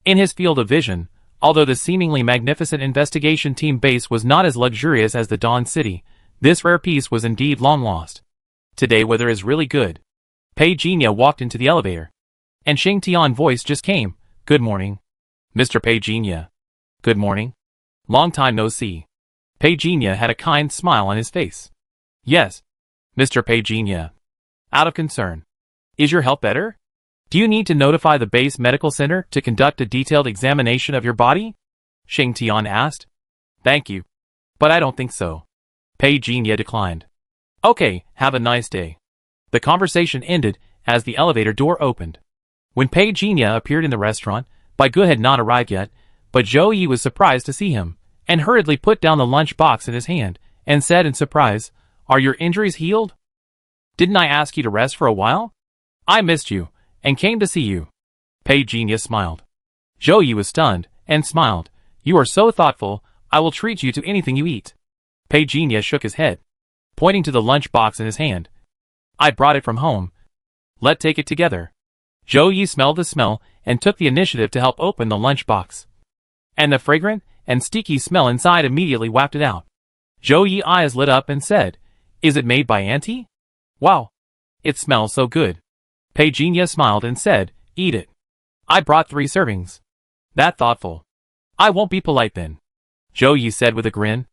In his field of vision, although the seemingly magnificent investigation team base was not as luxurious as the Dawn City, this rare piece was indeed long lost. Today weather is really good. Pei Jinya walked into the elevator, and Xing Tian's voice just came. Good morning. Mr. Pei Jinya. Good morning. Long time no see. Pei Jinya had a kind smile on his face. Yes, Mr. Pei Jinya. Out of concern. Is your health better? Do you need to notify the base medical center to conduct a detailed examination of your body? Xing Tian asked. Thank you. But I don't think so. Pei Jinya declined. Okay, have a nice day. The conversation ended as the elevator door opened. When Pei Jinya appeared in the restaurant, Bai Ge had not arrived yet, but Zhou Yi was surprised to see him, and hurriedly put down the lunch box in his hand, and said in surprise, Are your injuries healed? Didn't I ask you to rest for a while? I missed you, and came to see you. Pei Jinya smiled. Zhou Yi was stunned, and smiled. You are so thoughtful, I will treat you to anything you eat. Pei Jinya shook his head, pointing to the lunch box in his hand. I brought it from home. Let's take it together. Zhou Yi smelled the smell, and took the initiative to help open the lunch box. And the fragrant and sticky smell inside immediately wafted out. Zhou Yi's eyes lit up and said, Is it made by Auntie? Wow. It smells so good. Pei Jinya smiled and said, Eat it. I brought 3 servings. That thoughtful. I won't be polite then. Zhou Yi said with a grin.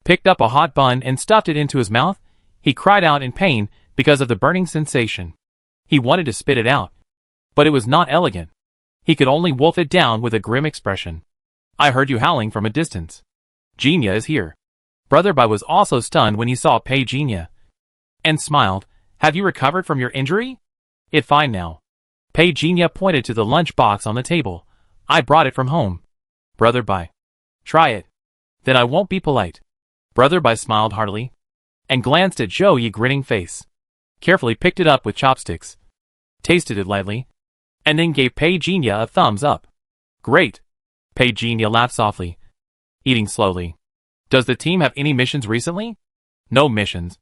Picked up a hot bun and stuffed it into his mouth. He cried out in pain because of the burning sensation. He wanted to spit it out, but it was not elegant. He could only wolf it down with a grim expression. I heard you howling from a distance. Jinya is here. Brother Bai was also stunned when he saw Pei Jinya, and smiled. Have you recovered from your injury? It's fine now. Pei Jinya pointed to the lunch box on the table. I brought it from home. Brother Bai. Try it. Then I won't be polite. Brother Bai smiled heartily, and glanced at Zhou Yi's grinning face. Carefully picked it up with chopsticks, tasted it lightly, and then gave Pei Jinya a thumbs up. Great. Pei Jinya laughed softly, eating slowly. Does the team have any missions recently? No missions.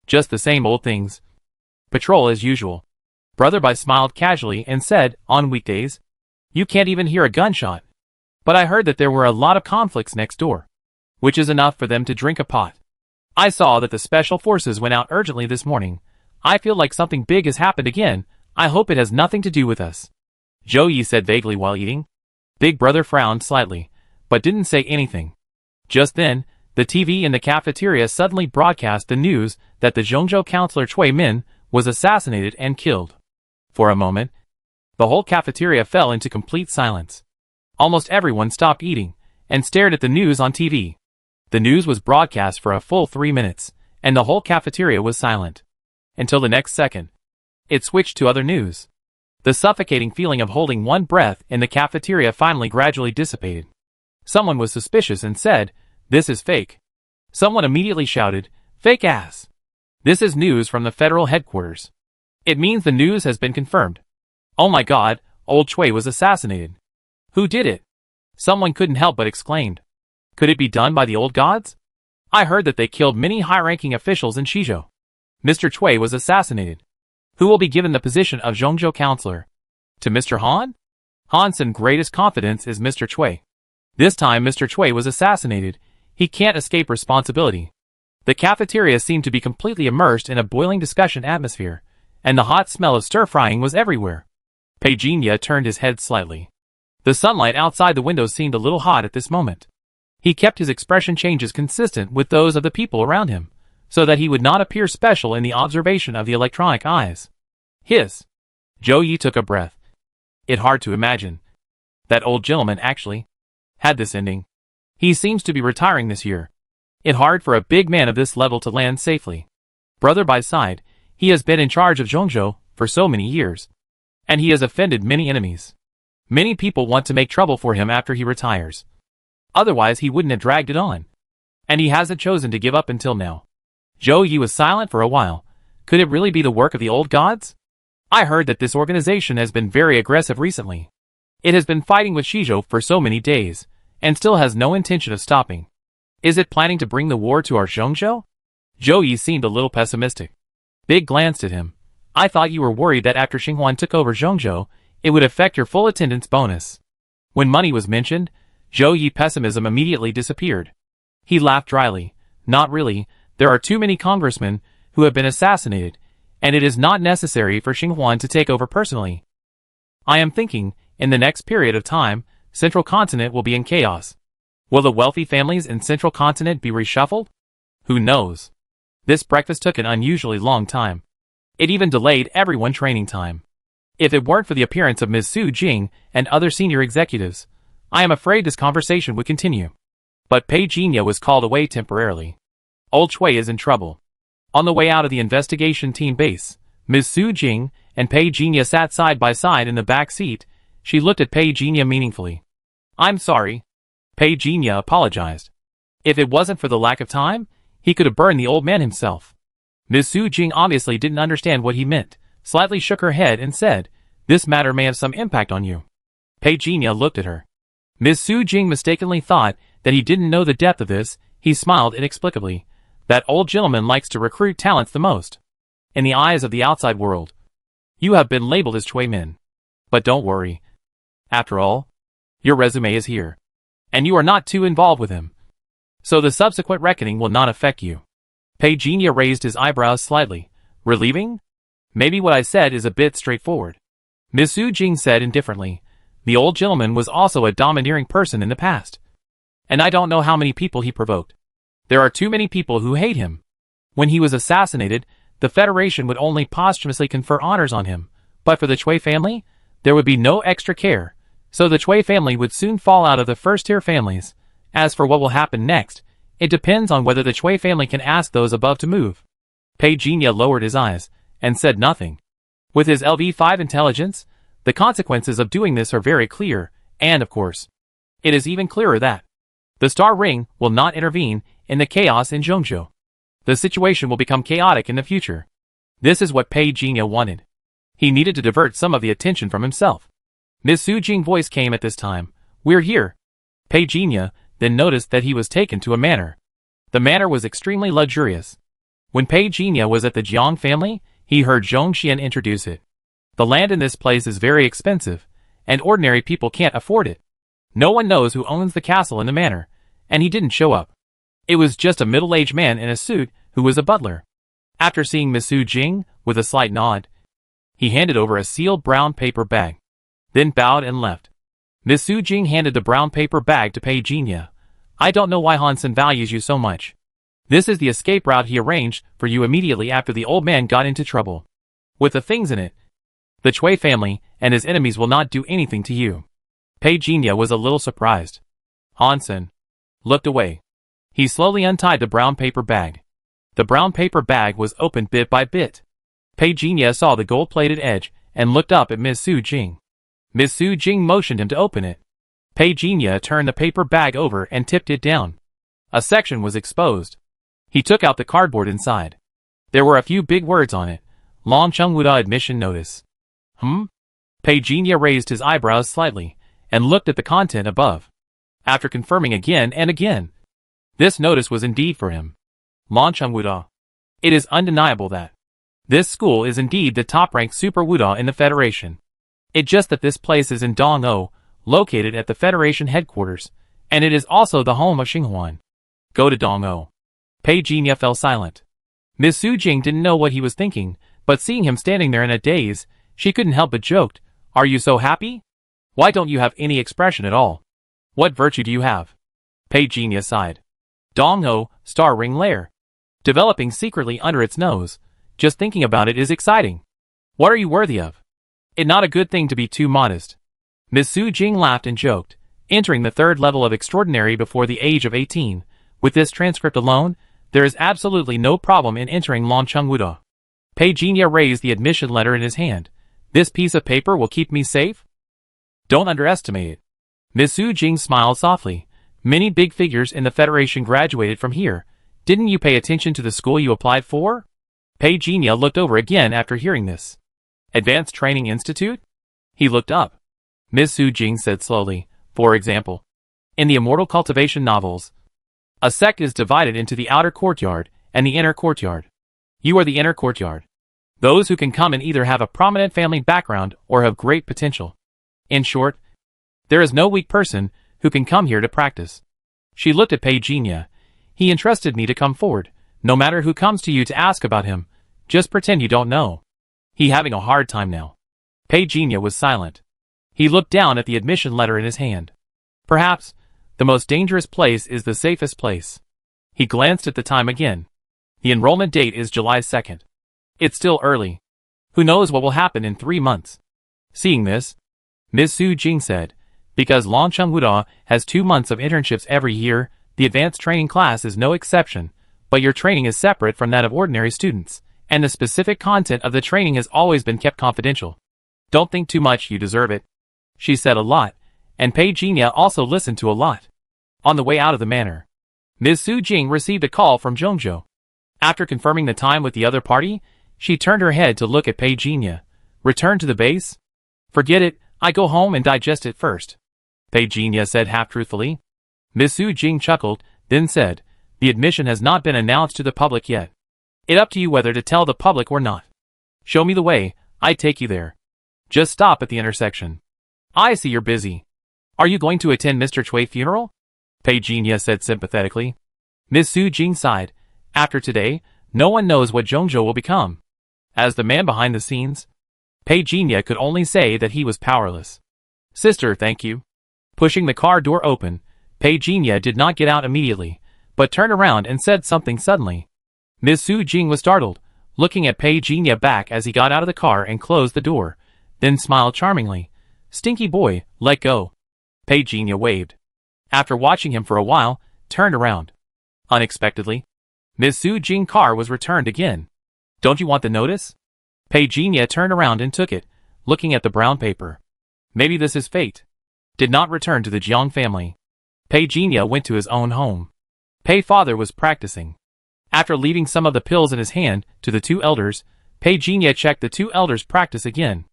Just the same old things. Patrol as usual. Brother Bai smiled casually and said, On weekdays, you can't even hear a gunshot. But I heard that there were a lot of conflicts next door, which is enough for them to drink a pot. I saw that the special forces went out urgently this morning. I feel like something big has happened again. I hope it has nothing to do with us. Zhou Yi said vaguely while eating. Big Brother frowned slightly, but didn't say anything. Just then, the TV in the cafeteria suddenly broadcast the news that the Zhongzhou councillor Cui Min was assassinated and killed. For a moment, the whole cafeteria fell into complete silence. Almost everyone stopped eating, and stared at the news on TV. The news was broadcast for a full 3 minutes, and the whole cafeteria was silent. Until the next second, it switched to other news. The suffocating feeling of holding one breath in the cafeteria finally gradually dissipated. Someone was suspicious and said, This is fake. Someone immediately shouted, Fake ass. This is news from the federal headquarters. It means the news has been confirmed. Oh my god, old Cui was assassinated. Who did it? Someone couldn't help but exclaimed. Could it be done by the old gods? I heard that they killed many high-ranking officials in Shizhou. Mr. Cui was assassinated. Who will be given the position of Zhongzhou councillor? To Mr. Han? Han's greatest confidence is Mr. Cui. This time Mr. Cui was assassinated. He can't escape responsibility. The cafeteria seemed to be completely immersed in a boiling discussion atmosphere, and the hot smell of stir-frying was everywhere. Pei Jinya turned his head slightly. The sunlight outside the window seemed a little hot at this moment. He kept his expression changes consistent with those of the people around him, so that he would not appear special in the observation of the electronic eyes. Hiss. Zhou Yi took a breath. It's hard to imagine. That old gentleman actually had this ending. He seems to be retiring this year. It's hard for a big man of this level to land safely. Brother Bai's side, he has been in charge of Zhongzhou for so many years, and he has offended many enemies. Many people want to make trouble for him after he retires. Otherwise he wouldn't have dragged it on. And he hasn't chosen to give up until now. Zhou Yi was silent for a while. Could it really be the work of the old gods? I heard that this organization has been very aggressive recently. It has been fighting with Shizhou for so many days, and still has no intention of stopping. Is it planning to bring the war to our Zhongzhou? Zhou Yi seemed a little pessimistic. Big glanced at him. I thought you were worried that after Xinghuan took over Zhongzhou, it would affect your full attendance bonus. When money was mentioned, Zhou Yi's pessimism immediately disappeared. He laughed dryly. Not really, there are too many congressmen who have been assassinated, and it is not necessary for Xinghuan to take over personally. I am thinking, in the next period of time, Central Continent will be in chaos. Will the wealthy families in Central Continent be reshuffled? Who knows? This breakfast took an unusually long time. It even delayed everyone's training time. If it weren't for the appearance of Ms. Su Jing and other senior executives, I am afraid this conversation would continue. But Pei Jinya was called away temporarily. Old Chui is in trouble. On the way out of the investigation team base, Ms. Su Jing and Pei Jinya sat side by side in the back seat. She looked at Pei Jinya meaningfully. I'm sorry. Pei Jinya apologized. If it wasn't for the lack of time, he could have burned the old man himself. Ms. Su Jing obviously didn't understand what he meant, slightly shook her head and said, this matter may have some impact on you. Pei Jinya looked at her. Ms. Su Jing mistakenly thought that he didn't know the depth of this. He smiled inexplicably. That old gentleman likes to recruit talents the most. In the eyes of the outside world, you have been labeled as Chui Min. But don't worry. After all, your resume is here. And you are not too involved with him. So the subsequent reckoning will not affect you. Pei Jinya raised his eyebrows slightly. Relieving? Maybe what I said is a bit straightforward. Ms. Su Jing said indifferently. The old gentleman was also a domineering person in the past. And I don't know how many people he provoked. There are too many people who hate him. When he was assassinated, the Federation would only posthumously confer honors on him. But for the Chui family, there would be no extra care. So the Chui family would soon fall out of the first-tier families. As for what will happen next, it depends on whether the Chui family can ask those above to move. Pei Jinya lowered his eyes and said nothing. With his LV5 intelligence, the consequences of doing this are very clear, and of course, it is even clearer that the Star Ring will not intervene in the chaos in Zhongzhou. The situation will become chaotic in the future. This is what Pei Jinya wanted. He needed to divert some of the attention from himself. Ms. Su Jing's voice came at this time. We're here. Pei Jinya then noticed that he was taken to a manor. The manor was extremely luxurious. When Pei Jinya was at the Jiang family, he heard Zhong Xian introduce it. The land in this place is very expensive, and ordinary people can't afford it. No one knows who owns the castle and the manor, and he didn't show up. It was just a middle-aged man in a suit who was a butler. After seeing Ms. Su Jing, with a slight nod, he handed over a sealed brown paper bag, then bowed and left. Ms. Su Jing handed the brown paper bag to Pei Jinya. I don't know why Hansen values you so much. This is the escape route he arranged for you immediately after the old man got into trouble. With the things in it, the Chui family and his enemies will not do anything to you. Pei Jinya was a little surprised. Hansen looked away. He slowly untied the brown paper bag. The brown paper bag was opened bit by bit. Pei Jinya saw the gold-plated edge and looked up at Ms. Su Jing. Ms. Su Jing motioned him to open it. Pei Jinya turned the paper bag over and tipped it down. A section was exposed. He took out the cardboard inside. There were a few big words on it. Long Chengwuda admission notice. Pei Jinya raised his eyebrows slightly and looked at the content above. After confirming again and again, this notice was indeed for him. Long Chengwuda. It is undeniable that this school is indeed the top-ranked Super Wuda in the Federation. It's just that this place is in Dong'o, located at the Federation headquarters, and it is also the home of Xinghuan. Go to Dong'o. Pei Jinya fell silent. Ms. Su Jing didn't know what he was thinking, but seeing him standing there in a daze, she couldn't help but joked, Are you so happy? Why don't you have any expression at all? What virtue do you have? Pei Jinya sighed. Dong'o, Star Ring Lair. Developing secretly under its nose. Just thinking about it is exciting. What are you worthy of? It's not a good thing to be too modest. Ms. Su Jing laughed and joked, entering the third level of extraordinary before the age of 18. With this transcript alone, there is absolutely no problem in entering Long Chengwuda. Pei Jinya raised the admission letter in his hand. This piece of paper will keep me safe? Don't underestimate it. Ms. Su Jing smiled softly. Many big figures in the Federation graduated from here. Didn't you pay attention to the school you applied for? Pei Jinya looked over again after hearing this. Advanced Training Institute? He looked up. Ms. Su Jing said slowly, for example, in the Immortal Cultivation novels, a sect is divided into the outer courtyard and the inner courtyard. You are the inner courtyard. Those who can come and either have a prominent family background or have great potential. In short, there is no weak person who can come here to practice. She looked at Pei Jinya. He entrusted me to come forward. No matter who comes to you to ask about him, just pretend you don't know. He having a hard time now. Pei Jinya was silent. He looked down at the admission letter in his hand. Perhaps, The most dangerous place is the safest place. He glanced at the time again. The enrollment date is July 2nd. It's still early. Who knows what will happen in 3 months? Seeing this, Ms. Su Jing said, because Long Chung Wuda has 2 months of internships every year, the advanced training class is no exception, but your training is separate from that of ordinary students, and the specific content of the training has always been kept confidential. Don't think too much, you deserve it. She said a lot, and Pei Jinya also listened to a lot. On the way out of the manor, Ms. Su Jing received a call from Zhongzhou. After confirming the time with the other party, she turned her head to look at Pei Jinya. Return to the base? Forget it, I go home and digest it first. Pei Jinya said half-truthfully. Ms. Su Jing chuckled, then said, the admission has not been announced to the public yet. It's up to you whether to tell the public or not. Show me the way, I take you there. Just stop at the intersection. I see you're busy. Are you going to attend Mr. Chui's funeral? Pei Jinya said sympathetically. Ms. Su Jing sighed. After today, no one knows what Zhongzhou will become. As the man behind the scenes, Pei Jinya could only say that he was powerless. Sister, thank you. Pushing the car door open, Pei Jinya did not get out immediately, but turned around and said something suddenly. Ms. Su Jing was startled, looking at Pei Jinya back as he got out of the car and closed the door, then smiled charmingly. Stinky boy, let go. Pei Jinya waved. After watching him for a while, turned around. Unexpectedly, Ms. Su Jing's car was returned again. Don't you want the notice? Pei Jinya turned around and took it, looking at the brown paper. Maybe this is fate. Did not return to the Jiang family. Pei Jinya went to his own home. Pei father was practicing. After leaving some of the pills in his hand to the 2 elders, Pei Jinya checked the 2 elders' practice again.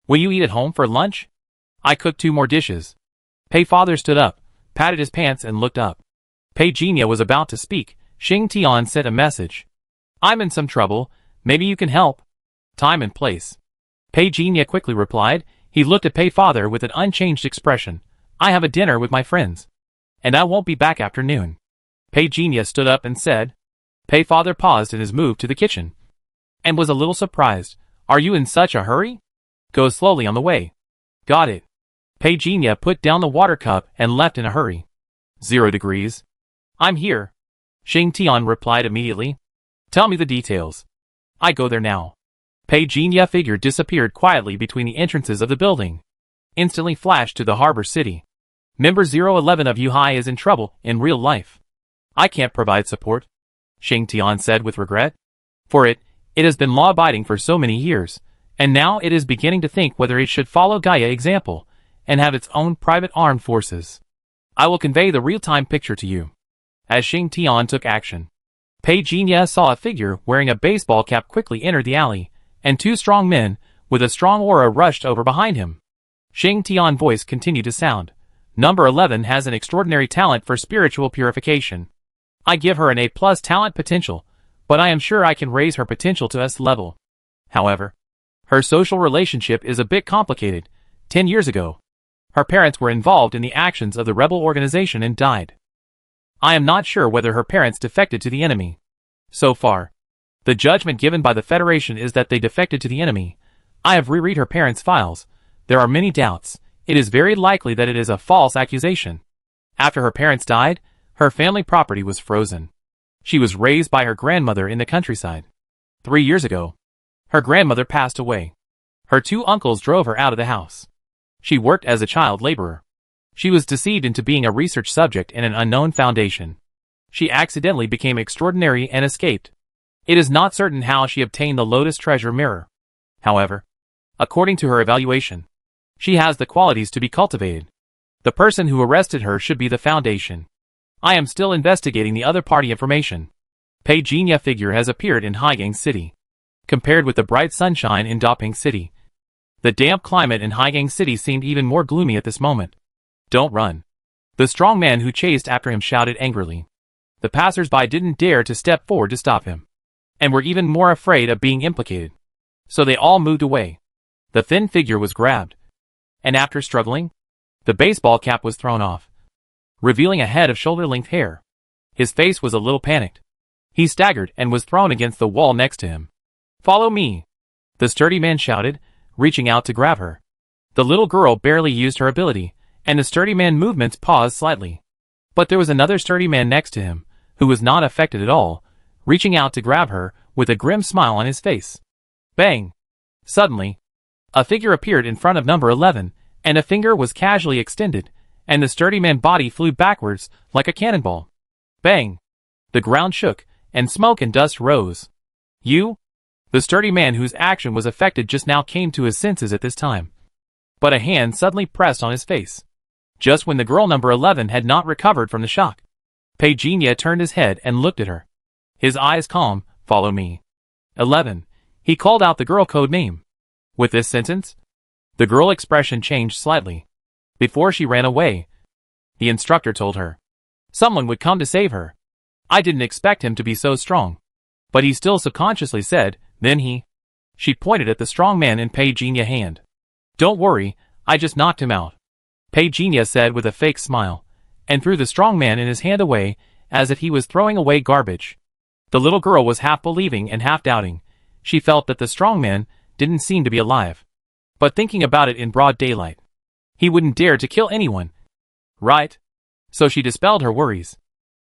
Will you eat at home for lunch? I cooked 2 more dishes. Pei father stood up, patted his pants and looked up. Pei Jinya was about to speak. Xing Tian sent a message. I'm in some trouble, maybe you can help. Time and place. Pei Jinya quickly replied. He looked at Pei father with an unchanged expression. I have a dinner with my friends. And I won't be back after noon. Pei Jinya stood up and said. Pei father paused in his move to the kitchen. And was a little surprised. Are you in such a hurry? Go slowly on the way. Got it. Pei Jinya put down the water cup and left in a hurry. 0 degrees. I'm here. Xing Tian replied immediately. Tell me the details. I go there now. Pei Jinya figure disappeared quietly between the entrances of the building. Instantly flashed to the harbor city. Member 011 of Yuhai is in trouble in real life. I can't provide support, Xing Tian said with regret. For it has been law-abiding for so many years, and now it is beginning to think whether it should follow Gaia example and have its own private armed forces. I will convey the real-time picture to you. As Xing Tian took action, Pei Jinya saw a figure wearing a baseball cap quickly enter the alley, and 2 strong men with a strong aura rushed over behind him. Xing Tian's voice continued to sound. Number 11 has an extraordinary talent for spiritual purification. I give her an A+ talent potential, but I am sure I can raise her potential to S level. However, her social relationship is a bit complicated. 10 years ago, her parents were involved in the actions of the rebel organization and died. I am not sure whether her parents defected to the enemy. So far, the judgment given by the Federation is that they defected to the enemy. I have reread her parents' files. There are many doubts. It is very likely that it is a false accusation. After her parents died, her family property was frozen. She was raised by her grandmother in the countryside. 3 years ago, her grandmother passed away. Her 2 uncles drove her out of the house. She worked as a child laborer. She was deceived into being a research subject in an unknown foundation. She accidentally became extraordinary and escaped. It is not certain how she obtained the Lotus Treasure Mirror. However, according to her evaluation, she has the qualities to be cultivated. The person who arrested her should be the Foundation. I am still investigating the other party information. Pei Jinya figure has appeared in Haigang City. Compared with the bright sunshine in Daping City, the damp climate in Haigang City seemed even more gloomy at this moment. Don't run. The strong man who chased after him shouted angrily. The passers-by didn't dare to step forward to stop him, and were even more afraid of being implicated. So they all moved away. The thin figure was grabbed, and after struggling, the baseball cap was thrown off, revealing a head of shoulder-length hair. His face was a little panicked. He staggered and was thrown against the wall next to him. Follow me, the sturdy man shouted, reaching out to grab her. The little girl barely used her ability, and the sturdy man's movements paused slightly. But there was another sturdy man next to him, who was not affected at all, reaching out to grab her, with a grim smile on his face. Bang! Suddenly, a figure appeared in front of number 11, and a finger was casually extended, and the sturdy man's body flew backwards like a cannonball. Bang! The ground shook, and smoke and dust rose. You? The sturdy man whose action was affected just now came to his senses at this time. But a hand suddenly pressed on his face. Just when the girl number 11 had not recovered from the shock. Pagenia turned his head and looked at her. His eyes calm. Follow me. 11. He called out the girl code name. With this sentence, the girl expression changed slightly. Before she ran away, the instructor told her someone would come to save her. I didn't expect him to be so strong. But he still subconsciously said, then he. She pointed at the strong man in Pagenia's hand. Don't worry, I just knocked him out. Pagenia said with a fake smile, and threw the strong man in his hand away, as if he was throwing away garbage. The little girl was half believing and half doubting. She felt that the strong man didn't seem to be alive. But thinking about it in broad daylight, he wouldn't dare to kill anyone. Right? So she dispelled her worries.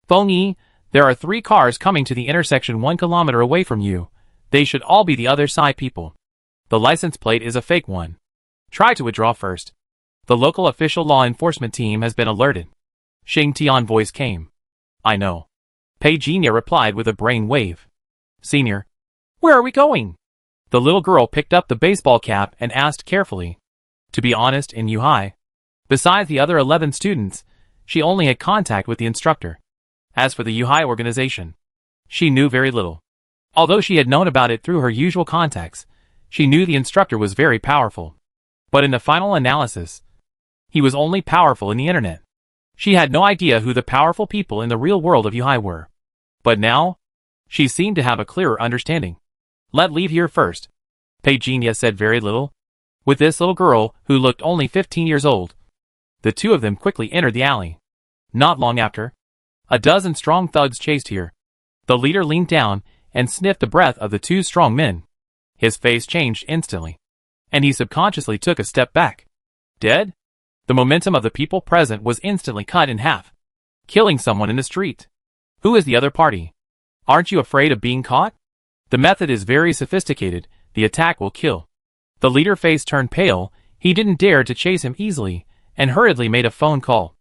Phony, there are 3 cars coming to the intersection 1 kilometer away from you. They should all be the other side people. The license plate is a fake one. Try to withdraw first. The local official law enforcement team has been alerted. Xing Tian's voice came. I know. Pagenia replied with a brain wave. Senior, where are we going? The little girl picked up the baseball cap and asked carefully. To be honest, in Yuhai, besides the other 11 students, she only had contact with the instructor. As for the Yuhai organization, she knew very little. Although she had known about it through her usual contacts, she knew the instructor was very powerful. But in the final analysis, he was only powerful in the internet. She had no idea who the powerful people in the real world of Yuhai were. But now, she seemed to have a clearer understanding. Let's leave here first. Pagenia said very little. With this little girl, who looked only 15 years old, the two of them quickly entered the alley. Not long after, a dozen strong thugs chased here. The leader leaned down and sniffed the breath of the 2 strong men. His face changed instantly, and he subconsciously took a step back. Dead? The momentum of the people present was instantly cut in half. Killing someone in the street. Who is the other party? Aren't you afraid of being caught? The method is very sophisticated. The attack will kill. The leader's face turned pale. He didn't dare to chase him easily, and hurriedly made a phone call.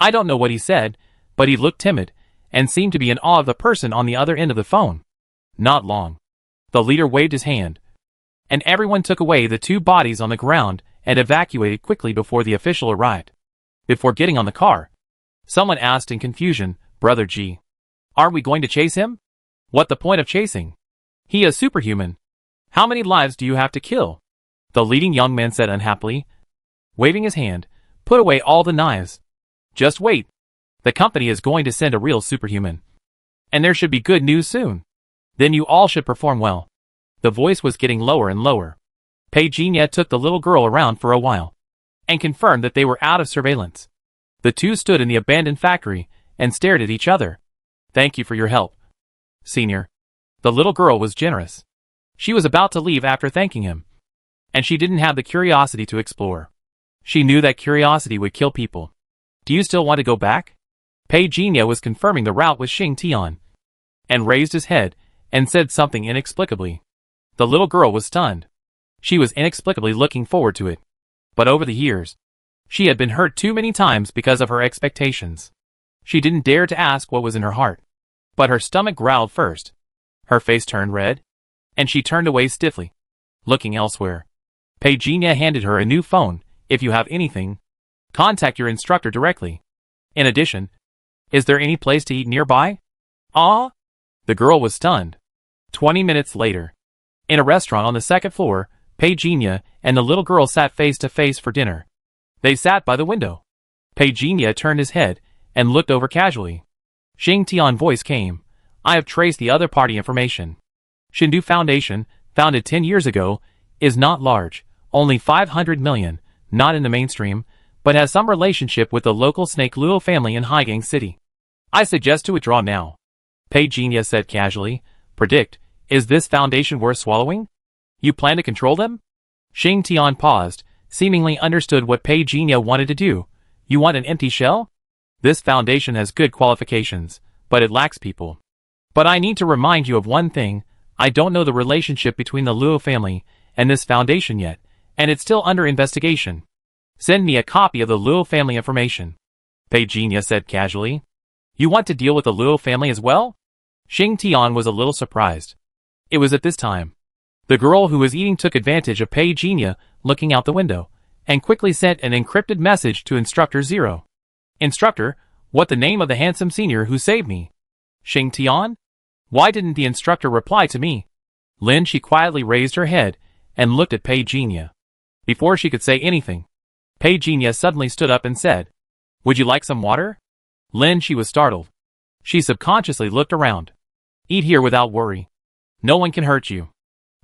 I don't know what he said, but he looked timid, and seemed to be in awe of the person on the other end of the phone. Not long. The leader waved his hand, and everyone took away the 2 bodies on the ground and evacuated quickly before the official arrived. Before getting on the car, someone asked in confusion, Brother G, aren't we going to chase him? What the point of chasing? He is superhuman. How many lives do you have to kill? The leading young man said unhappily, waving his hand, put away all the knives. Just wait. The company is going to send a real superhuman. And there should be good news soon. Then you all should perform well. The voice was getting lower and lower. Pagenia took the little girl around for a while, and confirmed that they were out of surveillance. The 2 stood in the abandoned factory, and stared at each other. Thank you for your help, Senior. The little girl was generous. She was about to leave after thanking him, and she didn't have the curiosity to explore. She knew that curiosity would kill people. Do you still want to go back? Pagenia was confirming the route with Xing Tian, and raised his head, and said something inexplicably. The little girl was stunned. She was inexplicably looking forward to it. But over the years, she had been hurt too many times because of her expectations. She didn't dare to ask what was in her heart. But her stomach growled first. Her face turned red, and she turned away stiffly, looking elsewhere. Pagenia handed her a new phone. If you have anything, contact your instructor directly. In addition, is there any place to eat nearby? Ah? The girl was stunned. 20 minutes later, in a restaurant on the 2nd floor, Pagenia and the little girl sat face to face for dinner. They sat by the window. Pagenia turned his head and looked over casually. Xing Tian's voice came. I have traced the other party information. Shindu Foundation, founded 10 years ago, is not large, only 500 million, not in the mainstream, but has some relationship with the local Snake Luo family in Haigang City. I suggest to withdraw now. Pagenia said casually. Predict, is this foundation worth swallowing? You plan to control them? Xing Tian paused, seemingly understood what Pagenia wanted to do. You want an empty shell? This foundation has good qualifications, but it lacks people. But I need to remind you of one thing. I don't know the relationship between the Luo family and this foundation yet, and it's still under investigation. Send me a copy of the Luo family information. Pei Jinya said casually. You want to deal with the Luo family as well? Xing Tian was a little surprised. It was at this time. The girl who was eating took advantage of Pei Jinya looking out the window, and quickly sent an encrypted message to Instructor Zero. Instructor, what the name of the handsome senior who saved me? Xing Tian? Why didn't the instructor reply to me? Lin Shi quietly raised her head and looked at Pei Jinya. Before she could say anything, Pei Jinya suddenly stood up and said, Would you like some water? Lin Shi was startled. She subconsciously looked around. Eat here without worry. No one can hurt you.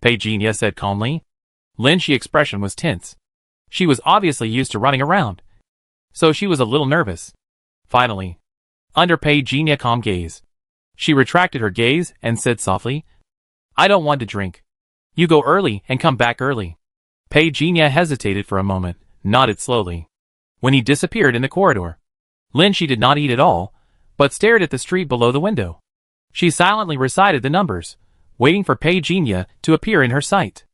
Pei Jinya said calmly. Lin Shi's expression was tense. She was obviously used to running around, so she was a little nervous. Finally, under Pei Jinya's calm gaze, she retracted her gaze and said softly, I don't want to drink. You go early and come back early. Pei Jinya hesitated for a moment, nodded slowly. When he disappeared in the corridor, Lin Shi did not eat at all, but stared at the street below the window. She silently recited the numbers, waiting for Pei Jinya to appear in her sight.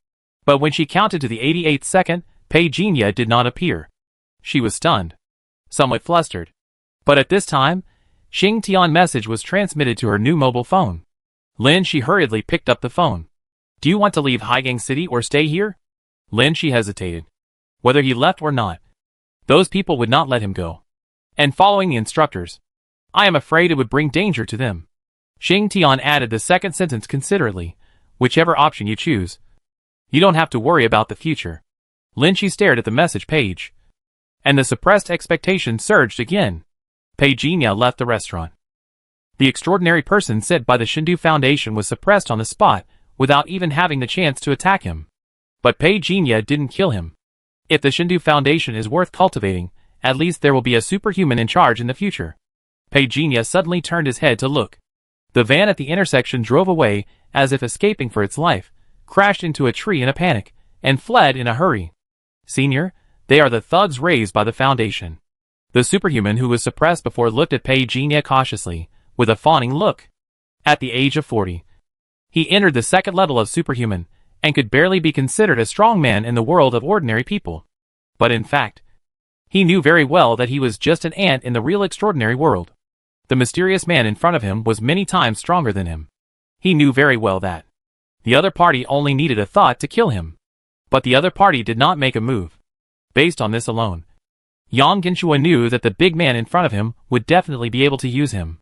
But when she counted to the 88th second, Pei Jinya did not appear. She was stunned, somewhat flustered. But at this time, Xing Tian's message was transmitted to her new mobile phone. Lin Shi hurriedly picked up the phone. Do you want to leave Haigang City or stay here? Lin Shi hesitated. Whether he left or not, those people would not let him go. And following the instructors, I am afraid it would bring danger to them. Xing Tian added the second sentence considerately. Whichever option you choose, you don't have to worry about the future. Lin Shi stared at the message page, and the suppressed expectation surged again. Pei Jinya left the restaurant. The extraordinary person sent by the Shindu Foundation was suppressed on the spot without even having the chance to attack him. But Pei Jinya didn't kill him. If the Shindu Foundation is worth cultivating, at least there will be a superhuman in charge in the future. Pei Jinya suddenly turned his head to look. The van at the intersection drove away as if escaping for its life, crashed into a tree in a panic, and fled in a hurry. Senior, they are the thugs raised by the Foundation. The superhuman who was suppressed before looked at Pei Jinya cautiously, with a fawning look. At the age of 40, he entered the second level of superhuman, and could barely be considered a strong man in the world of ordinary people. But in fact, he knew very well that he was just an ant in the real extraordinary world. The mysterious man in front of him was many times stronger than him. He knew very well that the other party only needed a thought to kill him. But the other party did not make a move. Based on this alone, Yang Genshua knew that the big man in front of him would definitely be able to use him.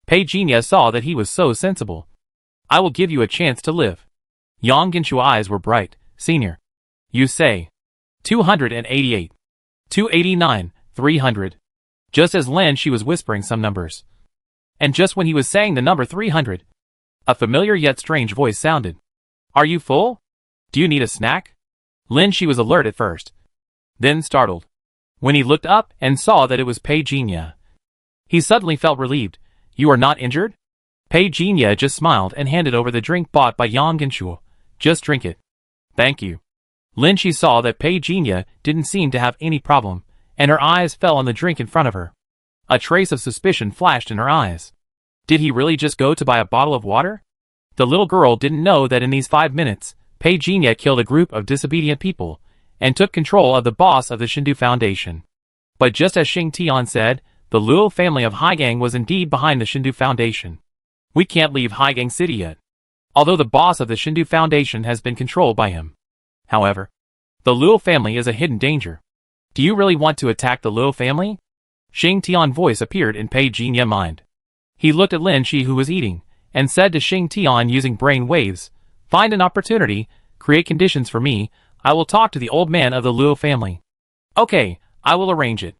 Pei Jinya saw that he was so sensible. I will give you a chance to live. Yang Genshua's eyes were bright. Senior. You say. 288. 289, 300. Just as Lin Shi was whispering some numbers. And just when he was saying the number 300, a familiar yet strange voice sounded. Are you full? Do you need a snack? Lin Shi was alert at first, then startled. When he looked up and saw that it was Pei Jinya, he suddenly felt relieved. You are not injured? Pei Jinya just smiled and handed over the drink bought by Yang Genshua. Just drink it. Thank you. Lin Shi saw that Pei Jinya didn't seem to have any problem, and her eyes fell on the drink in front of her. A trace of suspicion flashed in her eyes. Did he really just go to buy a bottle of water? The little girl didn't know that in these 5 minutes, Pei Jinya killed a group of disobedient people, and took control of the boss of the Shindu Foundation. But just as Xing Tian said, the Luo family of Haigang was indeed behind the Shindu Foundation. We can't leave Haigang City yet, although the boss of the Shindu Foundation has been controlled by him. However, the Luo family is a hidden danger. Do you really want to attack the Luo family? Xing Tian's voice appeared in Pei Jinya's mind. He looked at Lin Shi who was eating, and said to Xing Tian using brain waves, Find an opportunity, create conditions for me, I will talk to the old man of the Luo family. Okay, I will arrange it.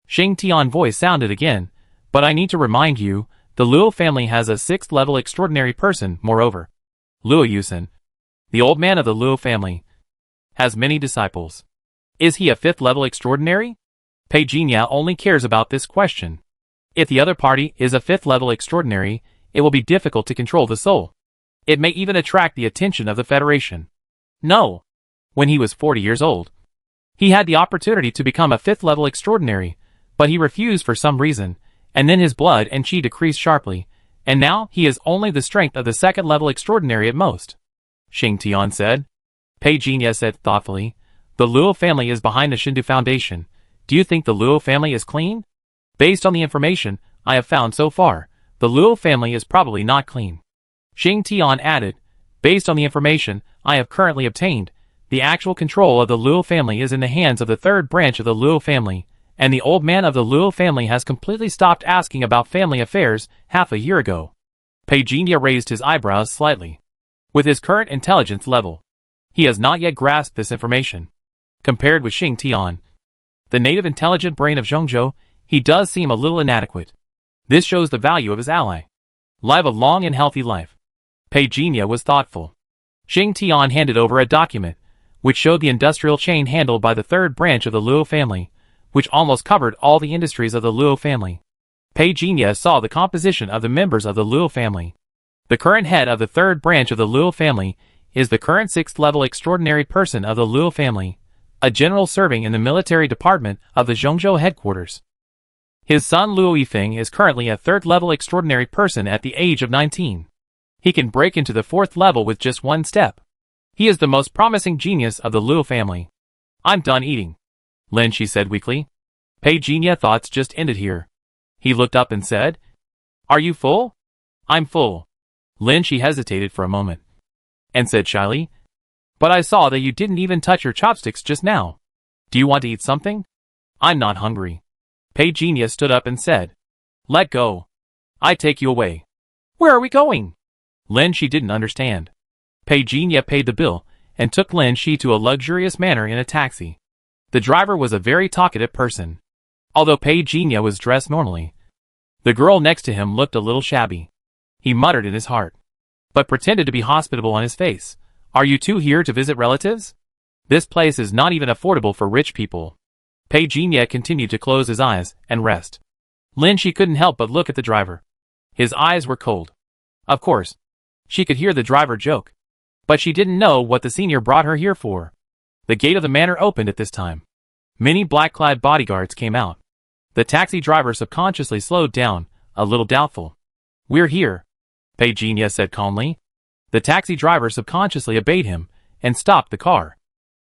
Xing Tian's voice sounded again, but I need to remind you, the Luo family has a 6th level extraordinary person, moreover. Luo Yusen, the old man of the Luo family, has many disciples. Is he a 5th level extraordinary? Pei Jinya only cares about this question. If the other party is a 5th level extraordinary, it will be difficult to control the soul. It may even attract the attention of the Federation. No. When he was 40 years old, he had the opportunity to become a 5th level extraordinary, but he refused for some reason, and then his blood and chi decreased sharply, and now he is only the strength of the second-level extraordinary at most. Xing Tian said. Pei Jinya said thoughtfully, the Luo family is behind the Shindu Foundation. Do you think the Luo family is clean? Based on the information I have found so far, the Luo family is probably not clean. Xing Tian added, based on the information I have currently obtained, the actual control of the Luo family is in the hands of the third branch of the Luo family, and the old man of the Luo family has completely stopped asking about family affairs half a year ago. Pei Jinya raised his eyebrows slightly. With his current intelligence level, he has not yet grasped this information. Compared with Xing Tian, the native intelligent brain of Zhongzhou, he does seem a little inadequate. This shows the value of his ally. Live a long and healthy life. Pei Jinya was thoughtful. Xing Tian handed over a document, which showed the industrial chain handled by the third branch of the Luo family, which almost covered all the industries of the Luo family. Pei Jinya saw the composition of the members of the Luo family. The current head of the third branch of the Luo family is the current sixth-level extraordinary person of the Luo family, a general serving in the military department of the Zhongzhou headquarters. His son Luo Yifeng is currently a third-level extraordinary person at the age of 19. He can break into the fourth level with just one step. He is the most promising genius of the Luo family. I'm done eating, Lin Shi said weakly. Pei Jinya thoughts just ended here. He looked up and said, Are you full? I'm full. Lin Shi hesitated for a moment, and said shyly, But I saw that you didn't even touch your chopsticks just now. Do you want to eat something? I'm not hungry. Pei Jinya stood up and said, Let go. I take you away. Where are we going? Lin Shi didn't understand. Pei Jinya paid the bill, and took Lin Shi to a luxurious manner in a taxi. The driver was a very talkative person. Although Pei Jinya was dressed normally, the girl next to him looked a little shabby. He muttered in his heart, but pretended to be hospitable on his face. Are you two here to visit relatives? This place is not even affordable for rich people. Pei Jinya continued to close his eyes and rest. Lin Shi couldn't help but look at the driver. His eyes were cold. Of course, she could hear the driver joke, but she didn't know what the senior brought her here for. The gate of the manor opened at this time. Many black-clad bodyguards came out. The taxi driver subconsciously slowed down, a little doubtful. We're here, Pei Jinya said calmly. The taxi driver subconsciously obeyed him, and stopped the car.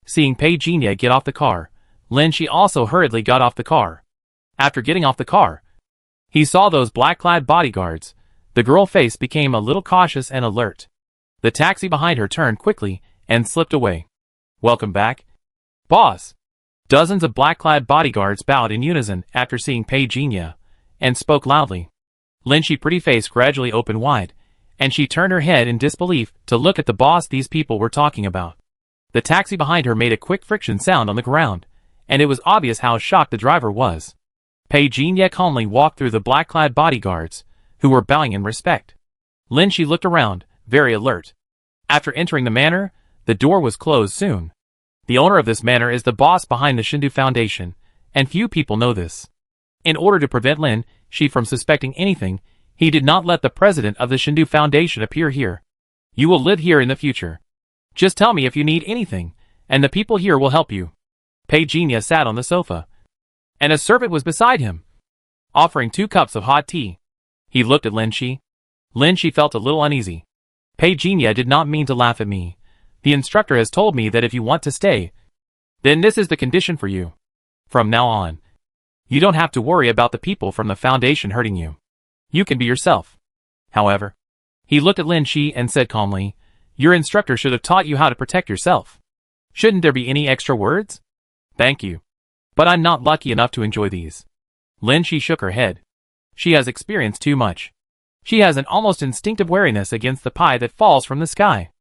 Seeing Pei Jinya get off the car, Lin Shi also hurriedly got off the car. After getting off the car, he saw those black-clad bodyguards. The girl's face became a little cautious and alert. The taxi behind her turned quickly, and slipped away. Welcome back, boss. Dozens of black-clad bodyguards bowed in unison after seeing Pei Jinya, and spoke loudly. Lin Shi's pretty face gradually opened wide, and she turned her head in disbelief to look at the boss these people were talking about. The taxi behind her made a quick friction sound on the ground, and it was obvious how shocked the driver was. Pei Jinya calmly walked through the black-clad bodyguards, who were bowing in respect. Lin Shi looked around, very alert. After entering the manor, the door was closed soon. The owner of this manor is the boss behind the Shindu Foundation, and few people know this. In order to prevent Lin Shi from suspecting anything, he did not let the president of the Shindu Foundation appear here. You will live here in the future. Just tell me if you need anything, and the people here will help you. Pei Jinya sat on the sofa, and a servant was beside him, offering 2 cups of hot tea. He looked at Lin Shi. Lin Shi felt a little uneasy. Pei Jinya did not mean to laugh at me. The instructor has told me that if you want to stay, then this is the condition for you. From now on, you don't have to worry about the people from the foundation hurting you. You can be yourself. However, he looked at Lin Shi and said calmly, Your instructor should have taught you how to protect yourself. Shouldn't there be any extra words? Thank you. But I'm not lucky enough to enjoy these. Lin Shi shook her head. She has experienced too much. She has an almost instinctive wariness against the pie that falls from the sky.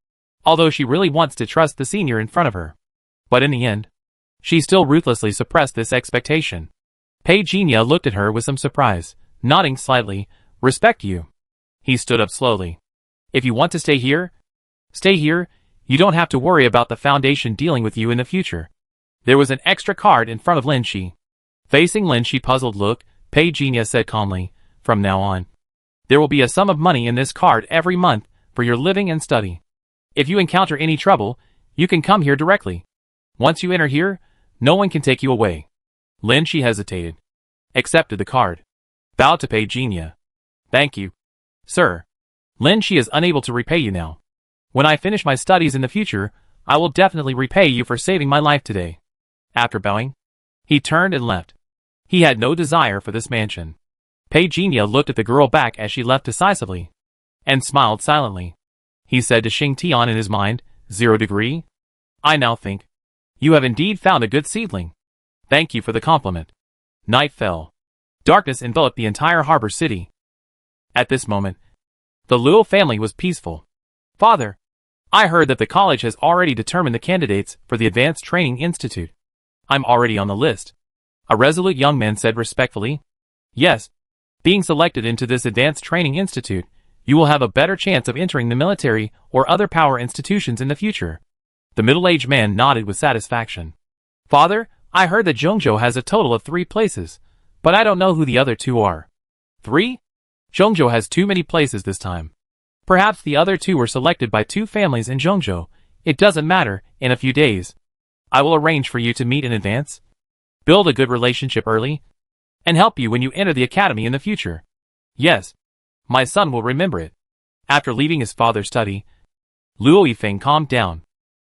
Although she really wants to trust the senior in front of her. But in the end, she still ruthlessly suppressed this expectation. Pei Jinya looked at her with some surprise, nodding slightly. Respect you. He stood up slowly. If you want to stay here, stay here. You don't have to worry about the foundation dealing with you in the future. There was an extra card in front of Lin Shi. Facing Lin Shi's puzzled look, Pei Jinya said calmly, From now on, there will be a sum of money in this card every month for your living and study. If you encounter any trouble, you can come here directly. Once you enter here, no one can take you away. Lin Shi hesitated. Accepted the card. bowed to Pei Jinya. Thank you, sir. Lin Shi is unable to repay you now. When I finish my studies in the future, I will definitely repay you for saving my life today. After bowing, he turned and left. He had no desire for this mansion. Pei Jinya looked at the girl back as she left decisively, and smiled silently. He said to Xing Tian in his mind, 0 degree? I now think you have indeed found a good seedling. Thank you for the compliment. Night fell. Darkness enveloped the entire harbor city. At this moment, the Luo family was peaceful. Father, I heard that the college has already determined the candidates for the Advanced Training Institute. I'm already on the list. A resolute young man said respectfully. Yes, being selected into this Advanced Training Institute, you will have a better chance of entering the military or other power institutions in the future. The middle-aged man nodded with satisfaction. Father, I heard that Zhongzhou has a total of 3 places, but I don't know who the other 2 are. 3? Zhongzhou has too many places this time. Perhaps the other 2 were selected by 2 families in Zhongzhou. It doesn't matter, in a few days. I will arrange for you to meet in advance, build a good relationship early, and help you when you enter the academy in the future. Yes, my son will remember it. After leaving his father's study, Luo Yifeng calmed down.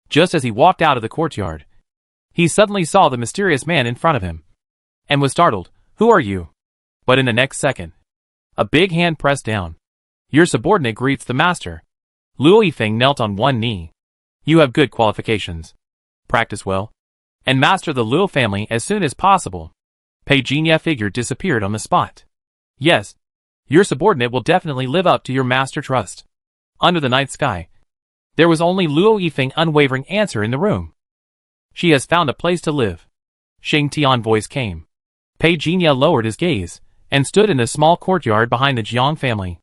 Just as he walked out of the courtyard, he suddenly saw the mysterious man in front of him, and was startled. Who are you? But in the next second, a big hand pressed down. Your subordinate greets the master. Luo Yifeng knelt on one knee. You have good qualifications. Practice well, and master the Luo family as soon as possible. Pei Jinya figure disappeared on the spot. Yes, your subordinate will definitely live up to your master trust. Under the night sky, there was only Luo Yifeng's unwavering answer in the room. She has found a place to live. Xing Tian's voice came. Pei Jinya lowered his gaze, and stood in the small courtyard behind the Jiang family.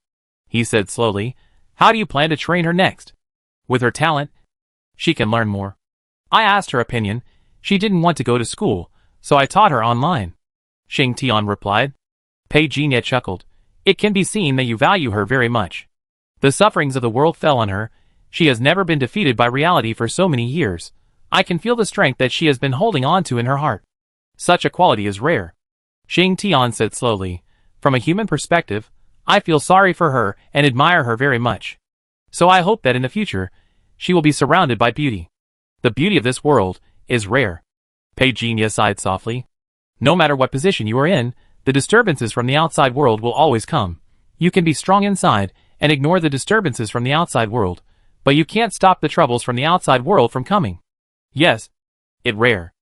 He said slowly, how do you plan to train her next? With her talent, she can learn more. I asked her opinion. She didn't want to go to school, so I taught her online. Xing Tian replied. Pei Jinya chuckled. It can be seen that you value her very much. The sufferings of the world fell on her. She has never been defeated by reality for so many years. I can feel the strength that she has been holding on to in her heart. Such a quality is rare. Xing Tian said slowly. From a human perspective, I feel sorry for her and admire her very much. So I hope that in the future, she will be surrounded by beauty. The beauty of this world is rare. Pei Jinya sighed softly. No matter what position you are in, the disturbances from the outside world will always come. You can be strong inside and ignore the disturbances from the outside world, but you can't stop the troubles from the outside world from coming. Yes, it's rare.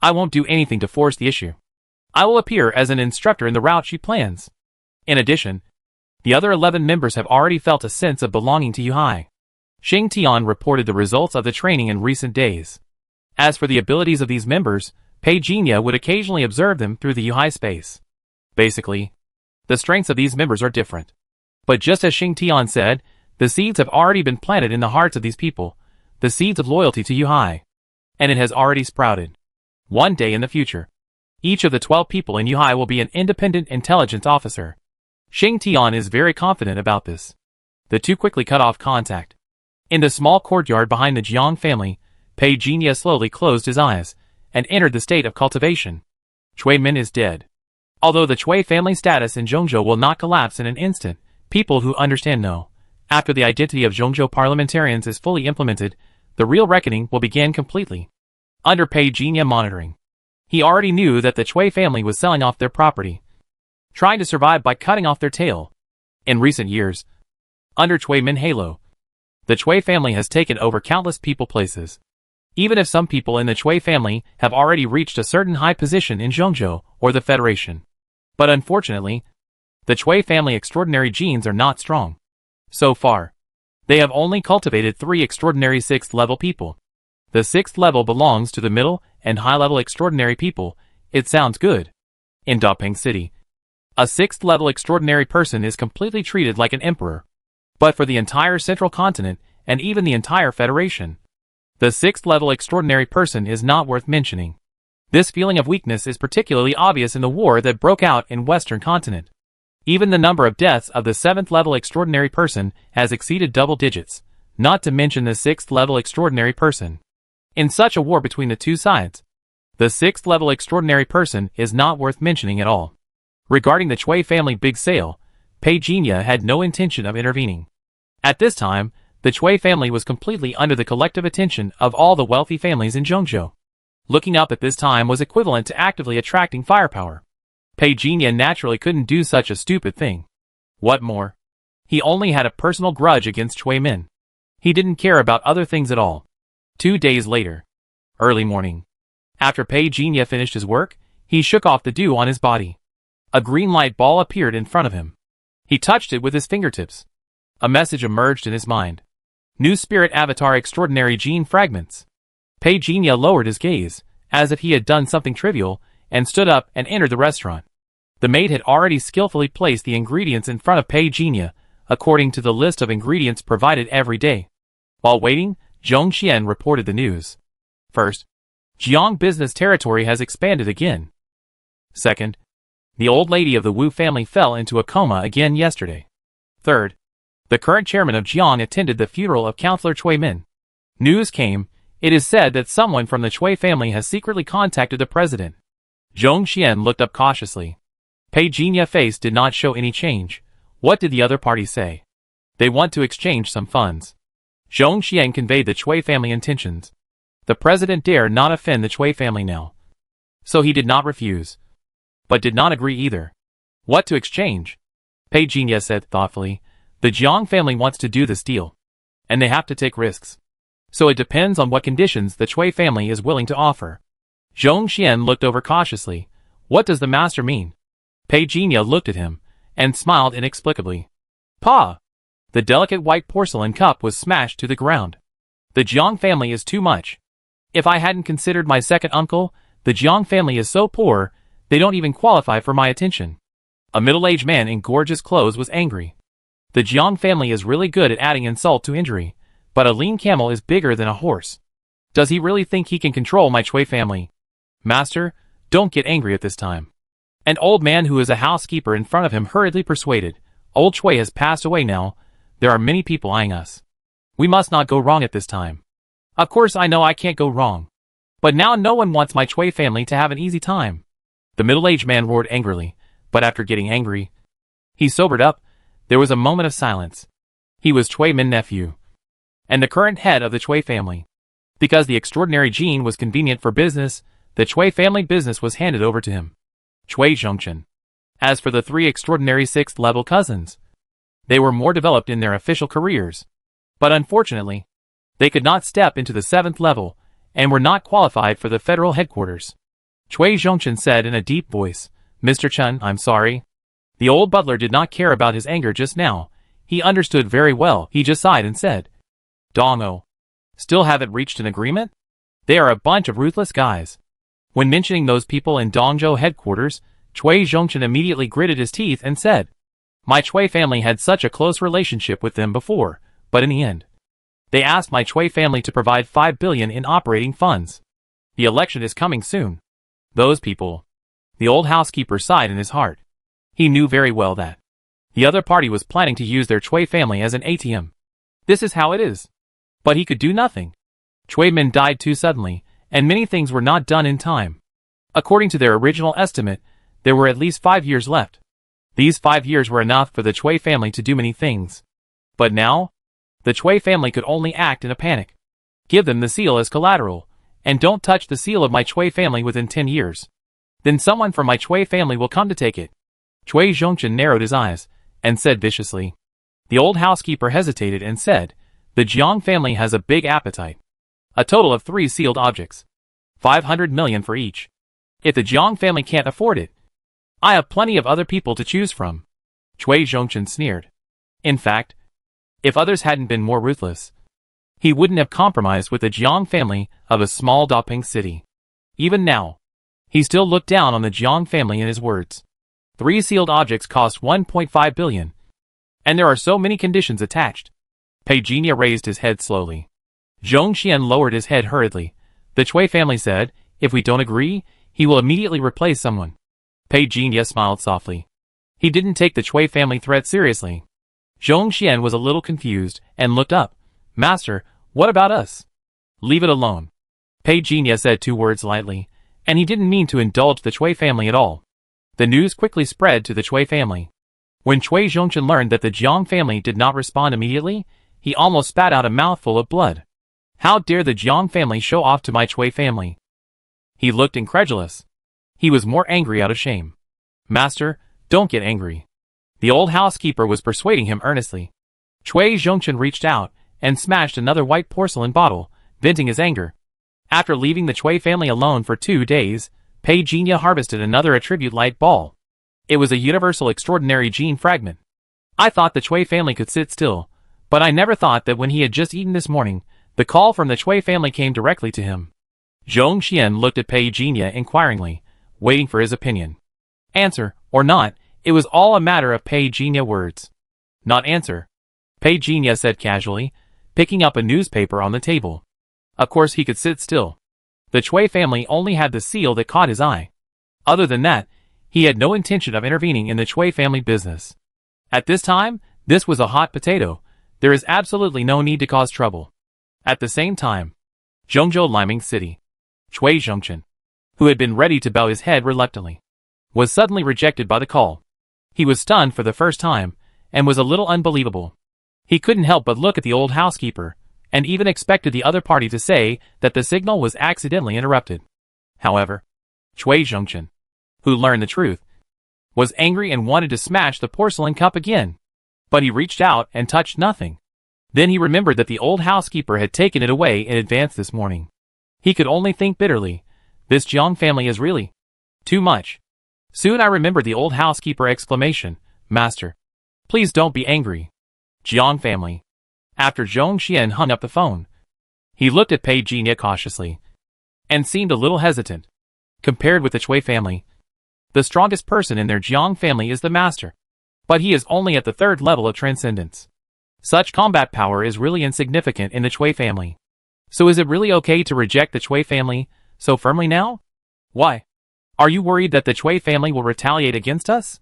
I won't do anything to force the issue. I will appear as an instructor in the route she plans. In addition, the other 11 members have already felt a sense of belonging to Yuhai. Xing Tian reported the results of the training in recent days. As for the abilities of these members, Pei Jinya would occasionally observe them through the Yuhai space. Basically, the strengths of these members are different. But just as Xing Tian said, the seeds have already been planted in the hearts of these people, the seeds of loyalty to Yuhai. And it has already sprouted. One day in the future, each of the 12 people in Yuhai will be an independent intelligence officer. Xing Tian is very confident about this. The 2 quickly cut off contact. In the small courtyard behind the Jiang family, Pei Jinya slowly closed his eyes, and entered the state of cultivation. Cui Min is dead. Although the Cui family status in Zhongzhou will not collapse in an instant, people who understand know. After the identity of Zhongzhou parliamentarians is fully implemented, the real reckoning will begin completely. Under Pei Jinya monitoring, he already knew that the Cui family was selling off their property, trying to survive by cutting off their tail. In recent years, under Cui Min halo, the Cui family has taken over countless people places. Even if some people in the Cui family have already reached a certain high position in Zhongzhou or the Federation. But unfortunately, the Cui family extraordinary genes are not strong. So far, they have only cultivated 3 extraordinary 6th level people. The 6th level belongs to the middle and high level extraordinary people. It sounds good. In Dapeng City, a 6th level extraordinary person is completely treated like an emperor. But for the entire central continent, and even the entire Federation, the 6th level extraordinary person is not worth mentioning. This feeling of weakness is particularly obvious in the war that broke out in Western continent. Even the number of deaths of the 7th level extraordinary person has exceeded double digits, not to mention the 6th level extraordinary person. In such a war between the 2 sides, the 6th level extraordinary person is not worth mentioning at all. Regarding the Chui family big sale, Pei Jinya had no intention of intervening. At this time, the Chui family was completely under the collective attention of all the wealthy families in Zhengzhou. Looking up at this time was equivalent to actively attracting firepower. Pei Jinya naturally couldn't do such a stupid thing. What more? He only had a personal grudge against Chui Min. He didn't care about other things at all. 2 days later. Early morning. After Pei Jinya finished his work, he shook off the dew on his body. A green light ball appeared in front of him. He touched it with his fingertips. A message emerged in his mind. New Spirit Avatar Extraordinary Gene Fragments. Pei Jinya lowered his gaze, as if he had done something trivial, and stood up and entered the restaurant. The maid had already skillfully placed the ingredients in front of Pei Jinya, according to the list of ingredients provided every day. While waiting, Zhong Xian reported the news. First, Jiang business territory has expanded again. Second, the old lady of the Wu family fell into a coma again yesterday. Third, the current chairman of Jiang attended the funeral of Councillor Chui Min. News came, it is said that someone from the Chui family has secretly contacted the president. Zhong Xian looked up cautiously. Pei Jinya's face did not show any change. What did the other party say? They want to exchange some funds. Zhong Xian conveyed the Chui family intentions. The president dared not offend the Chui family now. So he did not refuse. But did not agree either. What to exchange? Pei Jinya said thoughtfully. The Jiang family wants to do this deal. And they have to take risks. So it depends on what conditions the Chui family is willing to offer. Zhong Xian looked over cautiously. What does the master mean? Pei Jinya looked at him, and smiled inexplicably. Pa! The delicate white porcelain cup was smashed to the ground. The Jiang family is too much. If I hadn't considered my second uncle, the Jiang family is so poor, they don't even qualify for my attention. A middle-aged man in gorgeous clothes was angry. The Jiang family is really good at adding insult to injury, but a lean camel is bigger than a horse. Does he really think he can control my Chui family? Master, don't get angry at this time. An old man who is a housekeeper in front of him hurriedly persuaded. Old Chui has passed away now. There are many people eyeing us. We must not go wrong at this time. Of course I know I can't go wrong. But now no one wants my Chui family to have an easy time. The middle-aged man roared angrily, but after getting angry, he sobered up. There was a moment of silence. He was Chui Min's nephew, and the current head of the Chui family. Because the extraordinary gene was convenient for business, the Chui family business was handed over to him. Chui Zhongchen. As for the 3 extraordinary 6th-level cousins, they were more developed in their official careers. But unfortunately, they could not step into the 7th level, and were not qualified for the federal headquarters. Chui Zhongchen said in a deep voice, Mr. Chen, I'm sorry. The old butler did not care about his anger just now. He understood very well. He just sighed and said, Dongo. Still haven't reached an agreement? They are a bunch of ruthless guys. When mentioning those people in Dongzhou headquarters, Chui Zhongchen immediately gritted his teeth and said, My Chui family had such a close relationship with them before, but in the end, they asked my Chui family to provide 5 billion in operating funds. The election is coming soon. Those people. The old housekeeper sighed in his heart. He knew very well that the other party was planning to use their Chui family as an ATM. This is how it is. But he could do nothing. Chui Min died too suddenly, and many things were not done in time. According to their original estimate, there were at least 5 years left. These 5 years were enough for the Chui family to do many things. But now, the Chui family could only act in a panic. Give them the seal as collateral, and don't touch the seal of my Chui family within 10 years. Then someone from my Chui family will come to take it. Chui Zhongchen narrowed his eyes, and said viciously. The old housekeeper hesitated and said, The Jiang family has a big appetite. A total of 3 sealed objects. 500 million for each. If the Jiang family can't afford it, I have plenty of other people to choose from. Chui Zhongchen sneered. In fact, if others hadn't been more ruthless, he wouldn't have compromised with the Jiang family of a small Daping city. Even now, he still looked down on the Jiang family in his words. 3 sealed objects cost 1.5 billion. And there are so many conditions attached. Pei Jinya raised his head slowly. Zhong Xian lowered his head hurriedly. The Chui family said, if we don't agree, he will immediately replace someone. Pei Jinya smiled softly. He didn't take the Chui family threat seriously. Zhong Xian was a little confused, and looked up. Master, what about us? Leave it alone. Pei Jinya said 2 words lightly, and he didn't mean to indulge the Chui family at all. The news quickly spread to the Chui family. When Chui Zhongchen learned that the Jiang family did not respond immediately, he almost spat out a mouthful of blood. How dare the Jiang family show off to my Chui family? He looked incredulous. He was more angry out of shame. Master, don't get angry. The old housekeeper was persuading him earnestly. Chui Zhongchen reached out and smashed another white porcelain bottle, venting his anger. After leaving the Chui family alone for 2 days, Pei Jinya harvested another attribute light ball. It was a universal extraordinary gene fragment. I thought the Chui family could sit still, but I never thought that when he had just eaten this morning, the call from the Chui family came directly to him. Zhong Xian looked at Pei Jinya inquiringly, waiting for his opinion. Answer, or not, it was all a matter of Pei Jinya words. Not answer. Pei Jinya said casually, picking up a newspaper on the table. Of course he could sit still. The Chui family only had the seal that caught his eye. Other than that, he had no intention of intervening in the Chui family business. At this time, this was a hot potato. There is absolutely no need to cause trouble. At the same time, Zhongzhou Liming City. Chui Zhongchen, who had been ready to bow his head reluctantly, was suddenly rejected by the call. He was stunned for the first time, and was a little unbelievable. He couldn't help but look at the old housekeeper, and even expected the other party to say that the signal was accidentally interrupted. However, Chui Zhongchen, who learned the truth, was angry and wanted to smash the porcelain cup again. But he reached out and touched nothing. Then he remembered that the old housekeeper had taken it away in advance this morning. He could only think bitterly, this Jiang family is really too much. Soon I remembered the old housekeeper exclamation, Master, please don't be angry. Jiang family. After Zhong Xian hung up the phone, he looked at Pei Jinya cautiously, and seemed a little hesitant. Compared with the Chui family, the strongest person in their Jiang family is the master, but he is only at the 3rd level of transcendence. Such combat power is really insignificant in the Chui family. So is it really okay to reject the Chui family so firmly now? Why? Are you worried that the Chui family will retaliate against us?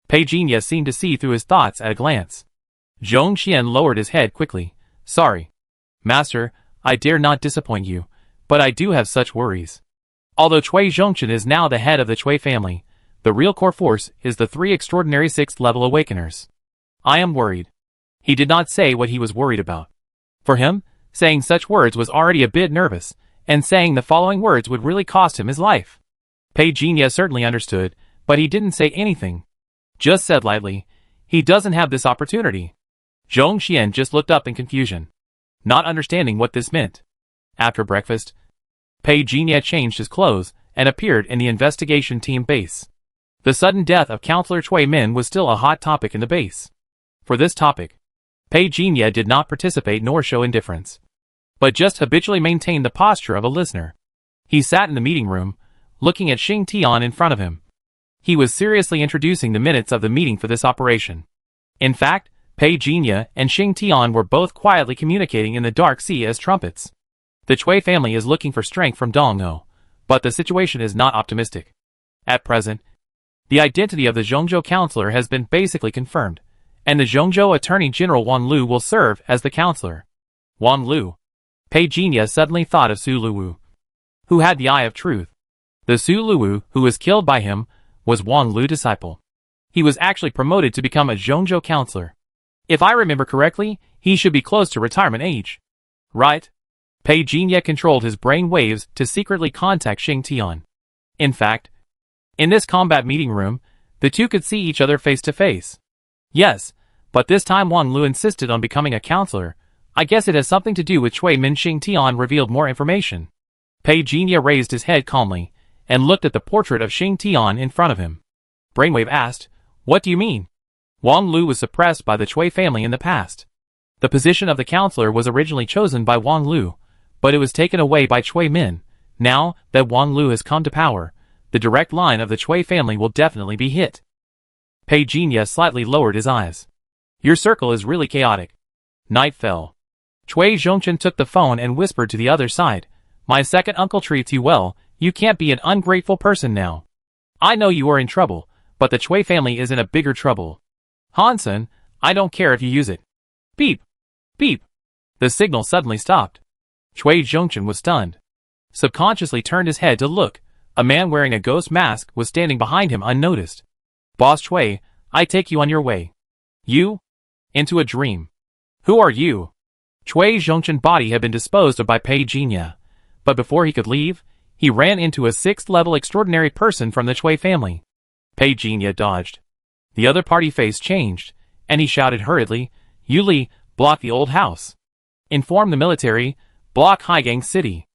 Pei Jinya seemed to see through his thoughts at a glance. Zhong Xian lowered his head quickly. Sorry. Master, I dare not disappoint you, but I do have such worries. Although Chui Zhongchen is now the head of the Chui family, the real core force is the 3 extraordinary 6th level awakeners. I am worried. He did not say what he was worried about. For him, saying such words was already a bit nervous, and saying the following words would really cost him his life. Pei Jinya certainly understood, but he didn't say anything. Just said lightly, he doesn't have this opportunity. Zhong Xian just looked up in confusion, not understanding what this meant. After breakfast, Pei Jinya changed his clothes and appeared in the investigation team base. The sudden death of Counselor Chui Min was still a hot topic in the base. For this topic, Pei Jinya did not participate nor show indifference, but just habitually maintained the posture of a listener. He sat in the meeting room, looking at Xing Tian in front of him. He was seriously introducing the minutes of the meeting for this operation. In fact, Pei Jinya and Xing Tian were both quietly communicating in the dark sea as trumpets. The Chui family is looking for strength from Dongno, but the situation is not optimistic. At present, the identity of the Zhongzhou counselor has been basically confirmed, and the Zhongzhou Attorney General Wang Lu will serve as the counselor. Wang Lu. Pei Jinya suddenly thought of Su Luwu, who had the eye of truth. The Su Luwu who was killed by him was Wang Lu's disciple. He was actually promoted to become a Zhongzhou counselor. If I remember correctly, he should be close to retirement age. Right? Pei Jinya controlled his brain waves to secretly contact Xing Tian. In fact, in this combat meeting room, the two could see each other face to face. Yes, but this time Wang Lu insisted on becoming a counselor. I guess it has something to do with Chui Min. Xing Tian revealed more information. Pei Jinya raised his head calmly, and looked at the portrait of Xing Tian in front of him. Brainwave asked, What do you mean? Wang Lu was suppressed by the Chui family in the past. The position of the counselor was originally chosen by Wang Lu, but it was taken away by Chui Min. Now that Wang Lu has come to power, the direct line of the Chui family will definitely be hit. Pei Jinya slightly lowered his eyes. Your circle is really chaotic. Night fell. Chui Zhongchen took the phone and whispered to the other side, My second uncle treats you well, you can't be an ungrateful person now. I know you are in trouble, but the Chui family is in a bigger trouble. Hansen, I don't care if you use it. Beep. Beep. The signal suddenly stopped. Chui Zhongchen was stunned. Subconsciously turned his head to look. A man wearing a ghost mask was standing behind him unnoticed. Boss Chui, I take you on your way. You? Into a dream. Who are you? Chui Zhongchen's body had been disposed of by Pei Jinya, but before he could leave, he ran into a 6th-level extraordinary person from the Chui family. Pei Jinya dodged. The other party face changed, and he shouted hurriedly, "Yu Li, block the old house. Inform the military, block Haigang City."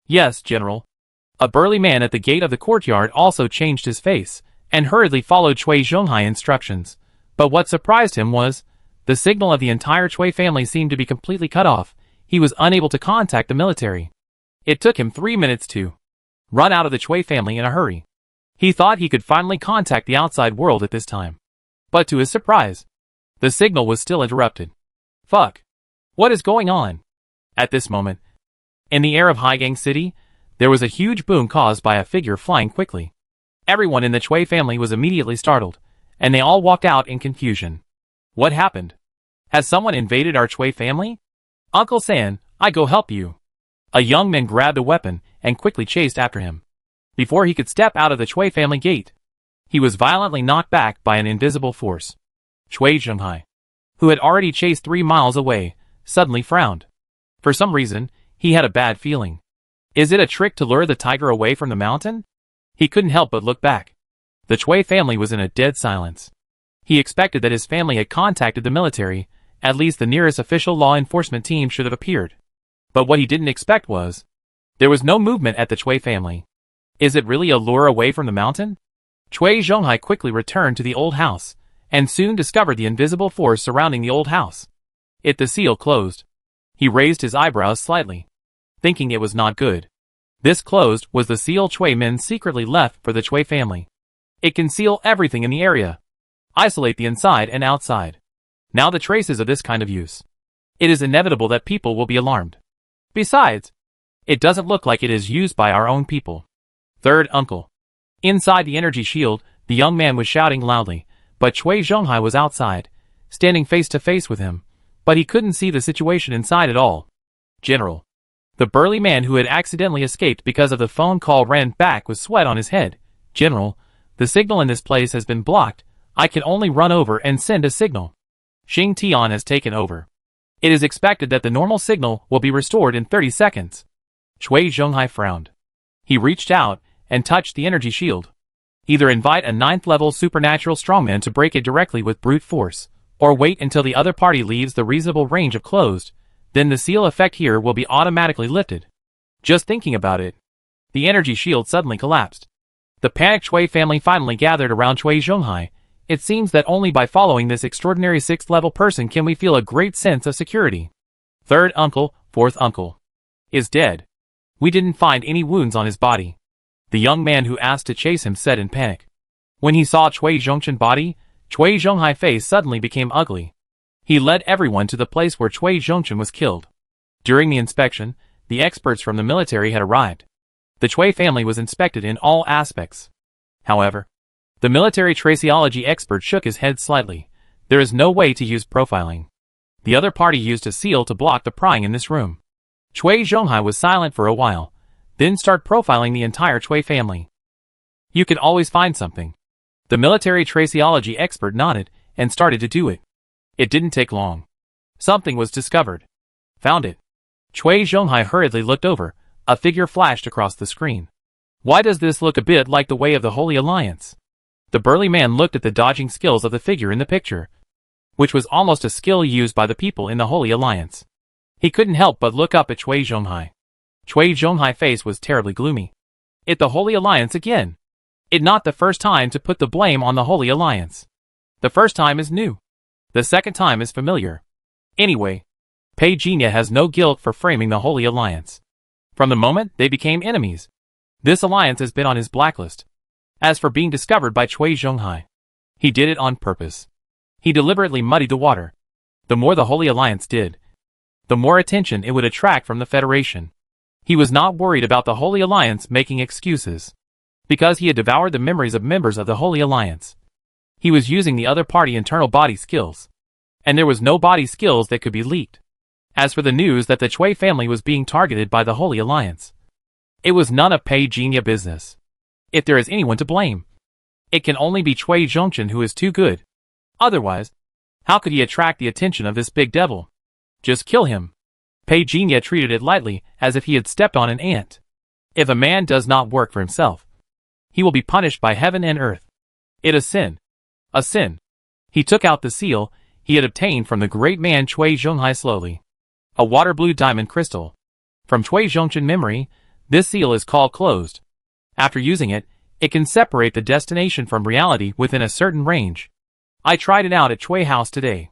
"Yes, General." A burly man at the gate of the courtyard also changed his face, and hurriedly followed Chui Zhonghai's instructions. But what surprised him was, the signal of the entire Chui family seemed to be completely cut off. He was unable to contact the military. It took him 3 minutes to run out of the Chui family in a hurry. He thought he could finally contact the outside world at this time. But to his surprise, the signal was still interrupted. Fuck. What is going on? At this moment, in the air of Haigang City, there was a huge boom caused by a figure flying quickly. Everyone in the Chui family was immediately startled, and they all walked out in confusion. What happened? Has someone invaded our Chui family? Uncle San, I go help you. A young man grabbed a weapon and quickly chased after him. Before he could step out of the Chui family gate, he was violently knocked back by an invisible force. Chui Zhonghai, who had already chased 3 miles away, suddenly frowned. For some reason, he had a bad feeling. Is it a trick to lure the tiger away from the mountain? He couldn't help but look back. The Chui family was in a dead silence. He expected that his family had contacted the military, at least the nearest official law enforcement team should have appeared. But what he didn't expect was, there was no movement at the Chui family. Is it really a lure away from the mountain? Chui Zhonghai quickly returned to the old house, and soon discovered the invisible force surrounding the old house. The seal closed. He raised his eyebrows slightly, thinking it was not good. This closed was the seal Chui men secretly left for the Chui family. It can seal everything in the area. Isolate the inside and outside. Now the traces of this kind of use. It is inevitable that people will be alarmed. Besides, it doesn't look like it is used by our own people. Third uncle. Inside the energy shield, the young man was shouting loudly, but Chui Zhonghai was outside, standing face to face with him, but he couldn't see the situation inside at all. General. The burly man who had accidentally escaped because of the phone call ran back with sweat on his head. General, the signal in this place has been blocked. I can only run over and send a signal. Xing Tian has taken over. It is expected that the normal signal will be restored in 30 seconds. Chui Zhonghai frowned. He reached out and touched the energy shield. Either invite a 9th-level supernatural strongman to break it directly with brute force, or wait until the other party leaves the reasonable range of closed, then the seal effect here will be automatically lifted. Just thinking about it, the energy shield suddenly collapsed. The panicked Chui family finally gathered around Chui Zhonghai. It seems that only by following this extraordinary 6th-level person can we feel a great sense of security. Third uncle, fourth uncle, is dead. We didn't find any wounds on his body. The young man who asked to chase him said in panic. When he saw Chui Zhongchen's body, Chui Zhonghai's face suddenly became ugly. He led everyone to the place where Chui Zhongchen was killed. During the inspection, the experts from the military had arrived. The Chui family was inspected in all aspects. However, the military traceology expert shook his head slightly. There is no way to use profiling. The other party used a seal to block the prying in this room. Chui Zhonghai was silent for a while, then start profiling the entire Chui family. You can always find something. The military traceology expert nodded and started to do it. It didn't take long. Something was discovered. Found it. Chui Zhonghai hurriedly looked over. A figure flashed across the screen. Why does this look a bit like the way of the Holy Alliance? The burly man looked at the dodging skills of the figure in the picture, which was almost a skill used by the people in the Holy Alliance. He couldn't help but look up at Chui Zhonghai. Chui Zhonghai's face was terribly gloomy. The Holy Alliance again. It not the first time to put the blame on the Holy Alliance. The first time is new. The second time is familiar. Anyway, Pei Jinya has no guilt for framing the Holy Alliance. From the moment they became enemies, this alliance has been on his blacklist. As for being discovered by Chui Zhonghai, he did it on purpose. He deliberately muddied the water. The more the Holy Alliance did, the more attention it would attract from the Federation. He was not worried about the Holy Alliance making excuses, because he had devoured the memories of members of the Holy Alliance. He was using the other party internal body skills, and there was no body skills that could be leaked. As for the news that the Chui family was being targeted by the Holy Alliance, it was none of Pei Jinya business. If there is anyone to blame, it can only be Cui Zhongchen, who is too good. Otherwise, how could he attract the attention of this big devil? Just kill him. Pei Jinya treated it lightly, as if he had stepped on an ant. If a man does not work for himself, he will be punished by heaven and earth. It is sin. A sin. He took out the seal he had obtained from the great man Cui Zhonghai slowly. A water blue diamond crystal. From Cui Zhongchen memory, this seal is called closed. After using it, it can separate the destination from reality within a certain range. I tried it out at Cui House today.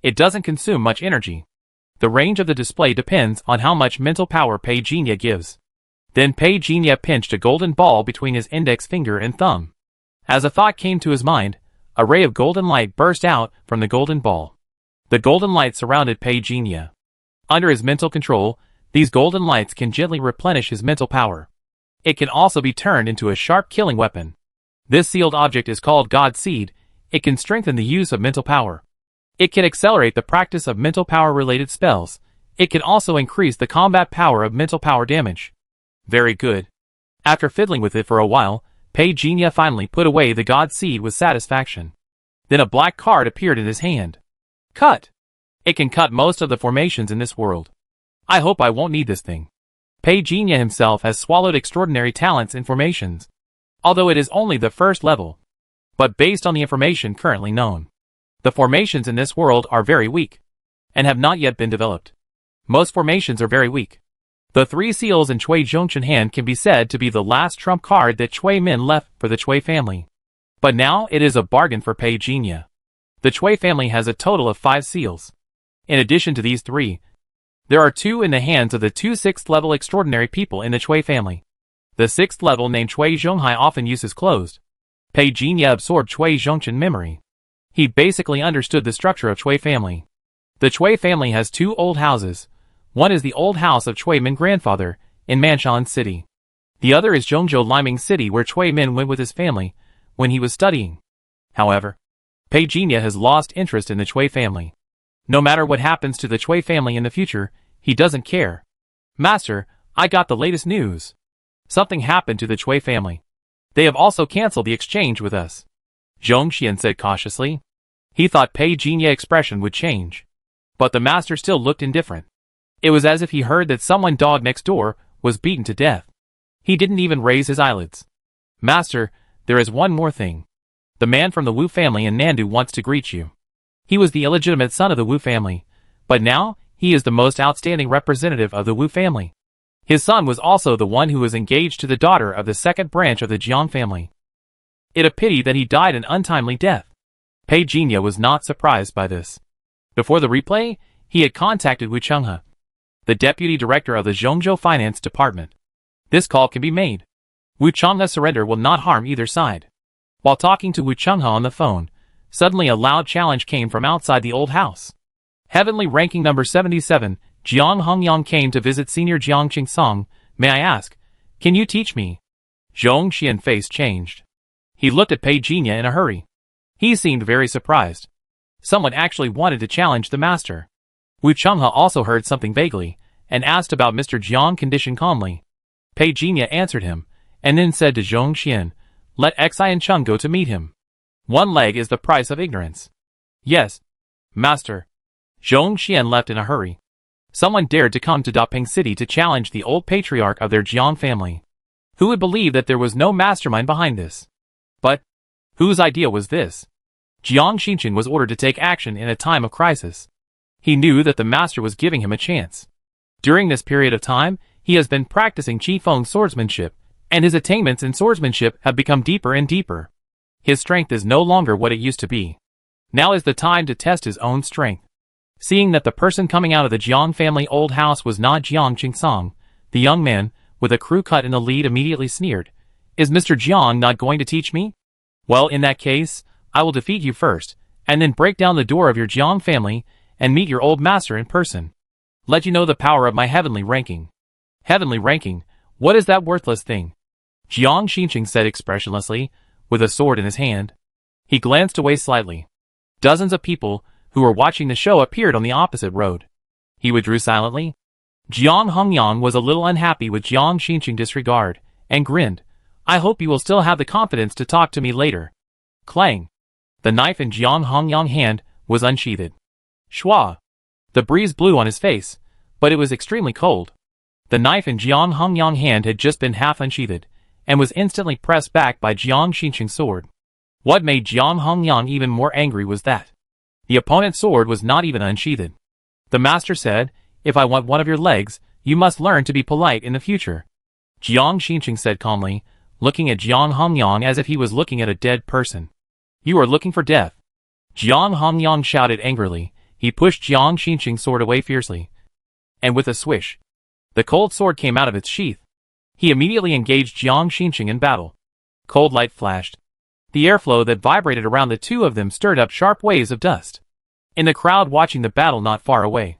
It doesn't consume much energy. The range of the display depends on how much mental power Pei Jinya gives. Then Pei Jinya pinched a golden ball between his index finger and thumb. As a thought came to his mind, a ray of golden light burst out from the golden ball. The golden light surrounded Pei Jinya. Under his mental control, these golden lights can gently replenish his mental power. It can also be turned into a sharp killing weapon. This sealed object is called God Seed. It can strengthen the use of mental power. It can accelerate the practice of mental power-related spells. It can also increase the combat power of mental power damage. Very good. After fiddling with it for a while, Pei Jinya finally put away the God Seed with satisfaction. Then a black card appeared in his hand. Cut. It can cut most of the formations in this world. I hope I won't need this thing. Pei Jinya himself has swallowed extraordinary talents in formations, although it is only the first level. But based on the information currently known, the formations in this world are very weak, and have not yet been developed. Most formations are very weak. The three seals in Cui Zhongchen hand can be said to be the last trump card that Cui Min left for the Cui family. But now it is a bargain for Pei Jinya. The Cui family has a total of 5 seals. In addition to these 3, there are 2 in the hands of the 2 6th-level extraordinary people in the Cui family. The 6th level named Cui Zhonghai often uses closed. Pei Jinya absorbed Cui Zhongchen memory. He basically understood the structure of Cui family. The Cui family has 2 old houses. One is the old house of Cui Min grandfather, in Manshan City. The other is Zhongzhou Liming City, where Cui Min went with his family when he was studying. However, Pei Jinya has lost interest in the Cui family. No matter what happens to the Cui family in the future, he doesn't care. Master, I got the latest news. Something happened to the Cui family. They have also cancelled the exchange with us. Zhong Xian said cautiously. He thought Pei Jinya's expression would change. But the master still looked indifferent. It was as if he heard that someone dog next door was beaten to death. He didn't even raise his eyelids. Master, there is one more thing. The man from the Wu family in Nandu wants to greet you. He was the illegitimate son of the Wu family, but now he is the most outstanding representative of the Wu family. His son was also the one who was engaged to the daughter of the second branch of the Jiang family. It a pity that he died an untimely death. Pei Jinya was not surprised by this. Before the replay, he had contacted Wu Chenghe, the deputy director of the Zhongzhou Finance Department. This call can be made. Wu Chenghe's surrender will not harm either side. While talking to Wu Chenghe on the phone, suddenly a loud challenge came from outside the old house. Heavenly ranking number 77, Jiang Hongyang came to visit senior Jiang Qingsong. May I ask, can you teach me? Zhong Xian's face changed. He looked at Pei Jinya in a hurry. He seemed very surprised. Someone actually wanted to challenge the master. Wu Chenghe also heard something vaguely, and asked about Mr. Jiang's condition calmly. Pei Jinya answered him, and then said to Zhong Xian, let Xi and Cheng go to meet him. One leg is the price of ignorance. Yes, master. Zhong Xian left in a hurry. Someone dared to come to Daping City to challenge the old patriarch of their Jiang family. Who would believe that there was no mastermind behind this? But whose idea was this? Jiang Xinchen was ordered to take action in a time of crisis. He knew that the master was giving him a chance. During this period of time, he has been practicing Qifeng swordsmanship, and his attainments in swordsmanship have become deeper and deeper. His strength is no longer what it used to be. Now is the time to test his own strength. Seeing that the person coming out of the Jiang family old house was not Jiang Qingsong, the young man, with a crew cut in the lead, immediately sneered. Is Mr. Jiang not going to teach me? Well, in that case, I will defeat you first, and then break down the door of your Jiang family, and meet your old master in person. Let you know the power of my heavenly ranking. Heavenly ranking? What is that worthless thing? Jiang Xinqing said expressionlessly, with a sword in his hand. He glanced away slightly. Dozens of people who were watching the show appeared on the opposite road. He withdrew silently. Jiang Hongyang was a little unhappy with Jiang Xinqing's disregard, and grinned. I hope you will still have the confidence to talk to me later. Clang. The knife in Jiang Hongyang's hand was unsheathed. Schwa. The breeze blew on his face, but it was extremely cold. The knife in Jiang Hongyang's hand had just been half unsheathed, and was instantly pressed back by Jiang Xinqing's sword. What made Jiang Hongyang even more angry was that the opponent's sword was not even unsheathed. The master said, "If I want one of your legs, you must learn to be polite in the future," Jiang Xinqing said calmly, looking at Jiang Hongyang as if he was looking at a dead person. "You are looking for death." Jiang Hongyang shouted angrily. He pushed Jiang Xinqing's sword away fiercely, and with a swish, the cold sword came out of its sheath. He immediately engaged Jiang Xinqing in battle. Cold light flashed. The airflow that vibrated around the two of them stirred up sharp waves of dust. In the crowd watching the battle not far away,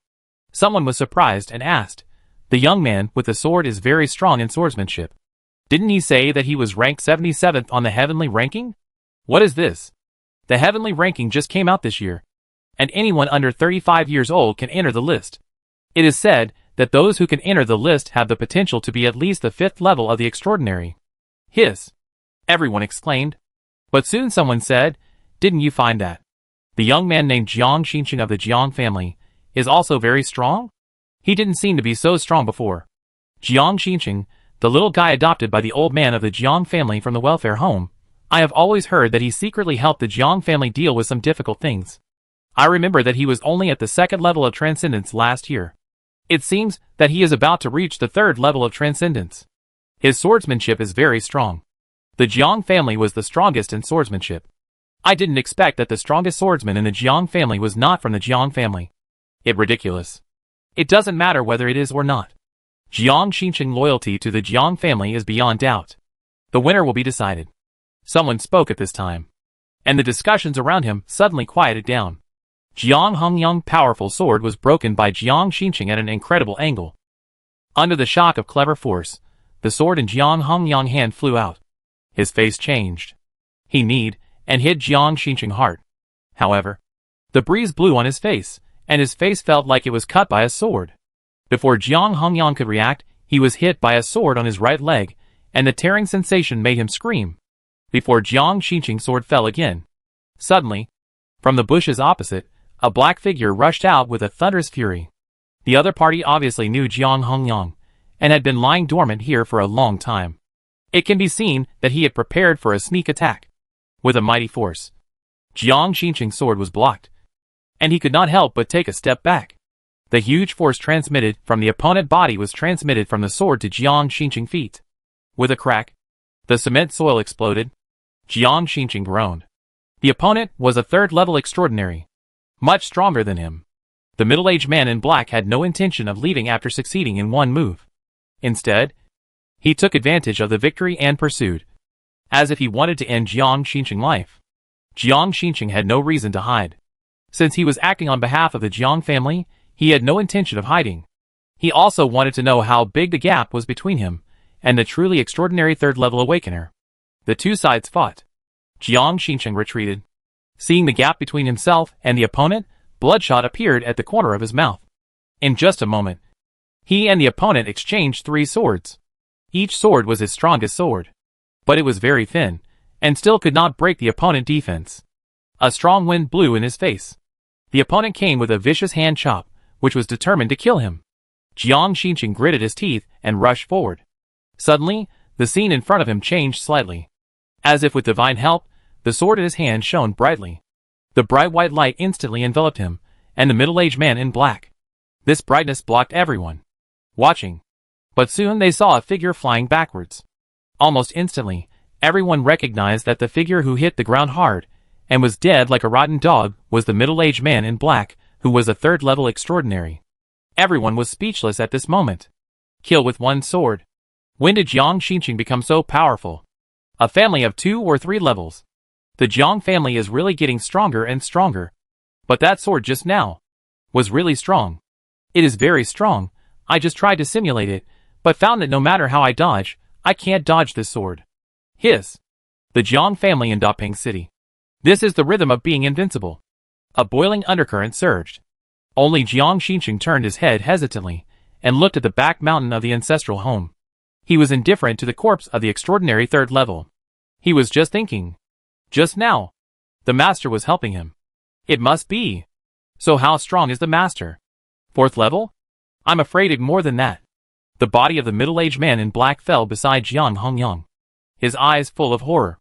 someone was surprised and asked, "The young man with the sword is very strong in swordsmanship. Didn't he say that he was ranked 77th on the heavenly ranking? What is this? The heavenly ranking just came out this year, and anyone under 35 years old can enter the list. It is said that those who can enter the list have the potential to be at least the 5th level of the extraordinary." "Hiss!" everyone exclaimed. But soon someone said, "Didn't you find that the young man named Jiang Xinqing of the Jiang family is also very strong? He didn't seem to be so strong before." Jiang Xinqing, the little guy adopted by the old man of the Jiang family from the welfare home. I have always heard that he secretly helped the Jiang family deal with some difficult things. I remember that he was only at the 2nd level of transcendence last year. It seems that he is about to reach the 3rd level of transcendence. His swordsmanship is very strong. The Jiang family was the strongest in swordsmanship. I didn't expect that the strongest swordsman in the Jiang family was not from the Jiang family. It's ridiculous. It doesn't matter whether it is or not. Jiang Xinqing's loyalty to the Jiang family is beyond doubt. The winner will be decided. Someone spoke at this time, and the discussions around him suddenly quieted down. Jiang Hongyang's powerful sword was broken by Jiang Xinqing at an incredible angle. Under the shock of clever force, the sword in Jiang Hongyang's hand flew out. His face changed. He kneed and hit Jiang Xinqing's heart. However, the breeze blew on his face, and his face felt like it was cut by a sword. Before Jiang Hongyang could react, he was hit by a sword on his right leg, and the tearing sensation made him scream. Before Jiang Xinqing's sword fell again, suddenly, from the bushes opposite, a black figure rushed out with a thunderous fury. The other party obviously knew Jiang Hongyang, and had been lying dormant here for a long time. It can be seen that he had prepared for a sneak attack. With a mighty force, Jiang Xinqing's sword was blocked, and he could not help but take a step back. The huge force transmitted from the opponent's body was transmitted from the sword to Jiang Xinqing's feet. With a crack, the cement soil exploded. Jiang Xinqing groaned. The opponent was a 3rd level extraordinary, much stronger than him. The middle-aged man in black had no intention of leaving after succeeding in one move. Instead, he took advantage of the victory and pursued, as if he wanted to end Jiang Xinqing's life. Jiang Xinqing had no reason to hide. Since he was acting on behalf of the Jiang family, he had no intention of hiding. He also wanted to know how big the gap was between him and the truly extraordinary 3rd level awakener. The two sides fought. Jiang Xinqing retreated. Seeing the gap between himself and the opponent, bloodshot appeared at the corner of his mouth. In just a moment, he and the opponent exchanged 3 swords. Each sword was his strongest sword, but it was very thin, and still could not break the opponent's defense. A strong wind blew in his face. The opponent came with a vicious hand chop, which was determined to kill him. Jiang Xinqing gritted his teeth and rushed forward. Suddenly, the scene in front of him changed slightly. As if with divine help, the sword in his hand shone brightly. The bright white light instantly enveloped him, and the middle-aged man in black. This brightness blocked everyone watching. But soon they saw a figure flying backwards. Almost instantly, everyone recognized that the figure who hit the ground hard and was dead like a rotten dog was the middle-aged man in black, who was a 3rd level extraordinary. Everyone was speechless at this moment. Kill with one sword. When did Jiang Xinqing become so powerful? A family of 2 or 3 levels. The Jiang family is really getting stronger and stronger. But that sword just now was really strong. It is very strong. I just tried to simulate it, but found that no matter how I dodge, I can't dodge this sword. Hiss. The Jiang family in Daping City. This is the rhythm of being invincible. A boiling undercurrent surged. Only Jiang Xinqing turned his head hesitantly and looked at the back mountain of the ancestral home. He was indifferent to the corpse of the extraordinary third level. He was just thinking. Just now, the master was helping him. It must be. So how strong is the master? Fourth level? I'm afraid it more than that. The body of the middle-aged man in black fell beside Jiang Hongyang, his eyes full of horror.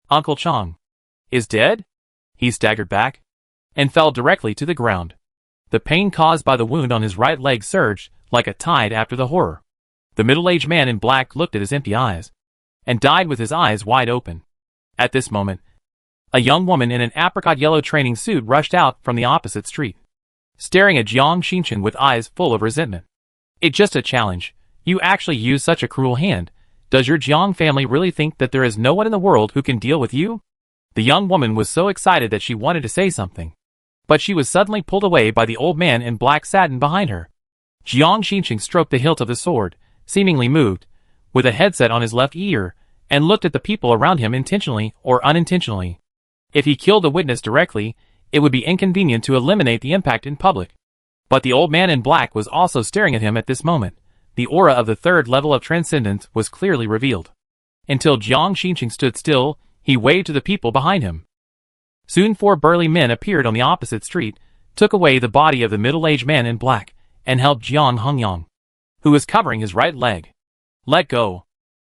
Uncle Chang is dead? He staggered back and fell directly to the ground. The pain caused by the wound on his right leg surged like a tide after the horror. The middle-aged man in black looked at his empty eyes and died with his eyes wide open. At this moment, a young woman in an apricot yellow training suit rushed out from the opposite street, staring at Jiang Xinchen with eyes full of resentment. It's just a challenge. You actually use such a cruel hand. Does your Jiang family really think that there is no one in the world who can deal with you? The young woman was so excited that she wanted to say something, but she was suddenly pulled away by the old man in black satin behind her. Jiang Xinchen stroked the hilt of the sword, seemingly moved, with a headset on his left ear, and looked at the people around him intentionally or unintentionally. If he killed the witness directly, it would be inconvenient to eliminate the impact in public. But the old man in black was also staring at him at this moment. The aura of the third level of transcendence was clearly revealed. Until Jiang Xinchen stood still, he waved to the people behind him. Soon 4 burly men appeared on the opposite street, took away the body of the middle-aged man in black, and helped Jiang Hongyang, who was covering his right leg. Let go.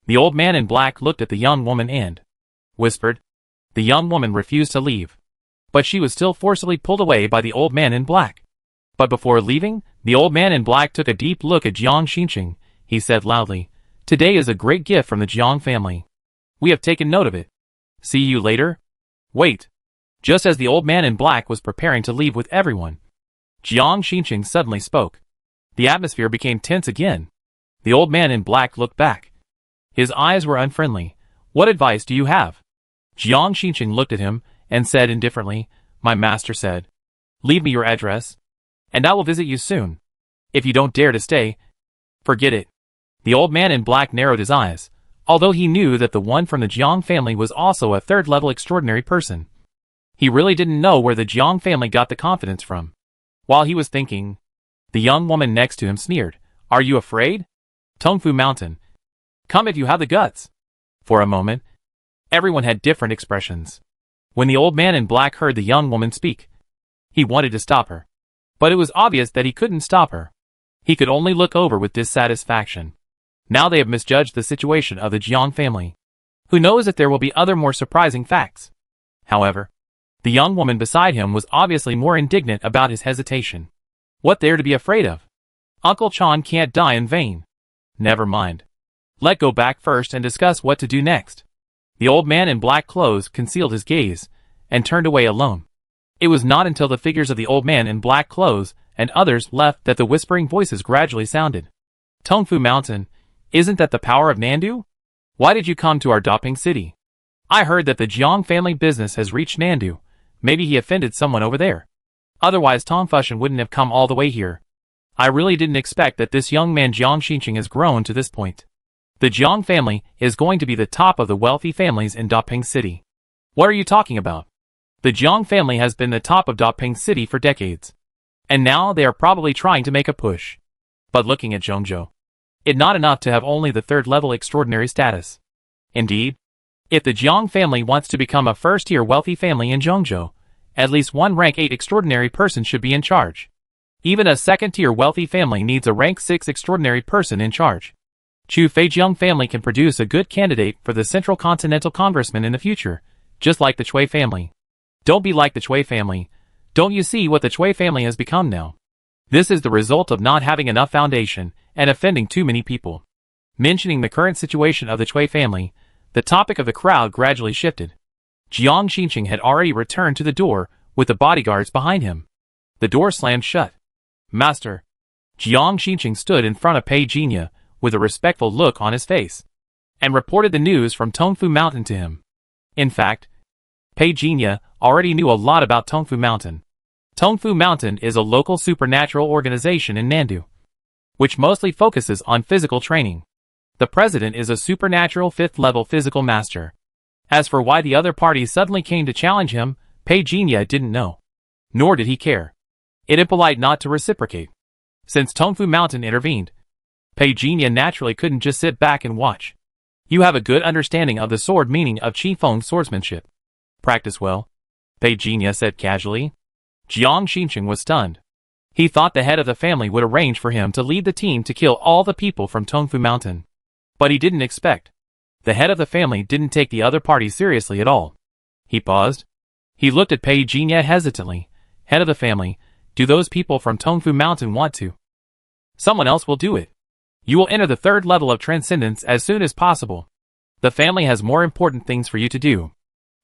The old man in black looked at the young woman and whispered. The young woman refused to leave, but she was still forcibly pulled away by the old man in black. But before leaving, the old man in black took a deep look at Jiang Xinchen. He said loudly, "Today is a great gift from the Jiang family. We have taken note of it. See you later." Wait. Just as the old man in black was preparing to leave with everyone, Jiang Xinchen suddenly spoke. The atmosphere became tense again. The old man in black looked back. His eyes were unfriendly. "What advice do you have?" Jiang Xinchen looked at him and said indifferently, "My master said, leave me your address, and I will visit you soon. If you don't dare to stay, forget it." The old man in black narrowed his eyes, although he knew that the one from the Jiang family was also a third-level extraordinary person. He really didn't know where the Jiang family got the confidence from. While he was thinking, the young woman next to him sneered, "Are you afraid? Tongfu Mountain. Come if you have the guts." For a moment, everyone had different expressions. When the old man in black heard the young woman speak, he wanted to stop her. But it was obvious that he couldn't stop her. He could only look over with dissatisfaction. Now they have misjudged the situation of the Jiang family. Who knows if there will be other more surprising facts? However, the young woman beside him was obviously more indignant about his hesitation. What there to be afraid of? Uncle Chan can't die in vain. Never mind. Let's go back first and discuss what to do next. The old man in black clothes concealed his gaze and turned away alone. It was not until the figures of the old man in black clothes and others left that the whispering voices gradually sounded. "Tongfu Mountain, isn't that the power of Nandu? Why did you come to our Daping city? I heard that the Jiang family business has reached Nandu. Maybe he offended someone over there. Otherwise Tongfushan wouldn't have come all the way here. I really didn't expect that this young man Jiang Xinchen has grown to this point. The Jiang family is going to be the top of the wealthy families in Daping city." "What are you talking about? The Jiang family has been the top of Daping city for decades, and now they are probably trying to make a push. But looking at Zhongzhou, it's not enough to have only the third-level extraordinary status. Indeed, if the Jiang family wants to become a first-tier wealthy family in Zhongzhou, at least one rank 8 extraordinary person should be in charge. Even a second-tier wealthy family needs a rank 6 extraordinary person in charge. Chu Feijiang family can produce a good candidate for the Central Continental Congressman in the future, just like the Chui family. Don't be like the Chui family. Don't you see what the Chui family has become now? This is the result of not having enough foundation and offending too many people." Mentioning the current situation of the Chui family, the topic of the crowd gradually shifted. Jiang Xinchen had already returned to the door with the bodyguards behind him. The door slammed shut. "Master." Jiang Xinchen stood in front of Pei Jinya with a respectful look on his face, and reported the news from Tongfu Mountain to him. In fact, Pei Jinya already knew a lot about Tongfu Mountain. Tongfu Mountain is a local supernatural organization in Nandu, which mostly focuses on physical training. The president is a supernatural 5th-level physical master. As for why the other parties suddenly came to challenge him, Pei Jinya didn't know. Nor did he care. It is polite not to reciprocate. Since Tongfu Mountain intervened, Peijia naturally couldn't just sit back and watch. You have a good understanding of the sword meaning of Qifeng swordsmanship. Practice well, Peijia said casually. Jiang Xincheng was stunned. He thought the head of the family would arrange for him to lead the team to kill all the people from Tongfu Mountain. But he didn't expect. The head of the family didn't take the other party seriously at all. He paused. He looked at Peijia hesitantly. Head of the family, do those people from Tongfu Mountain want to? Someone else will do it. You will enter the third level of transcendence as soon as possible. The family has more important things for you to do.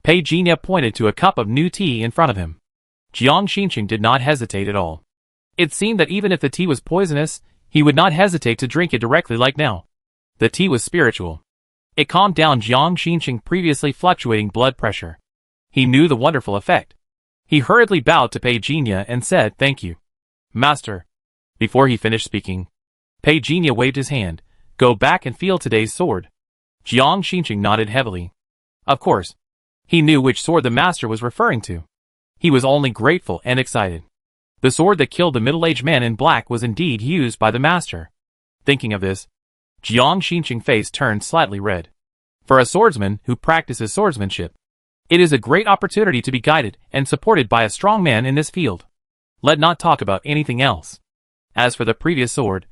Peijia pointed to a cup of new tea in front of him. Jiang Xincheng did not hesitate at all. It seemed that even if the tea was poisonous, he would not hesitate to drink it directly like now. The tea was spiritual. It calmed down Jiang Xincheng's previously fluctuating blood pressure. He knew the wonderful effect. He hurriedly bowed to Peijia and said, "Thank you, Master." Before he finished speaking, Peijia waved his hand. "Go back and feel today's sword." Jiang Xincheng nodded heavily. Of course. He knew which sword the master was referring to. He was only grateful and excited. The sword that killed the middle-aged man in black was indeed used by the master. Thinking of this, Jiang Xincheng's face turned slightly red. For a swordsman who practices swordsmanship, it is a great opportunity to be guided and supported by a strong man in this field. Let not talk about anything else. As for the previous sword,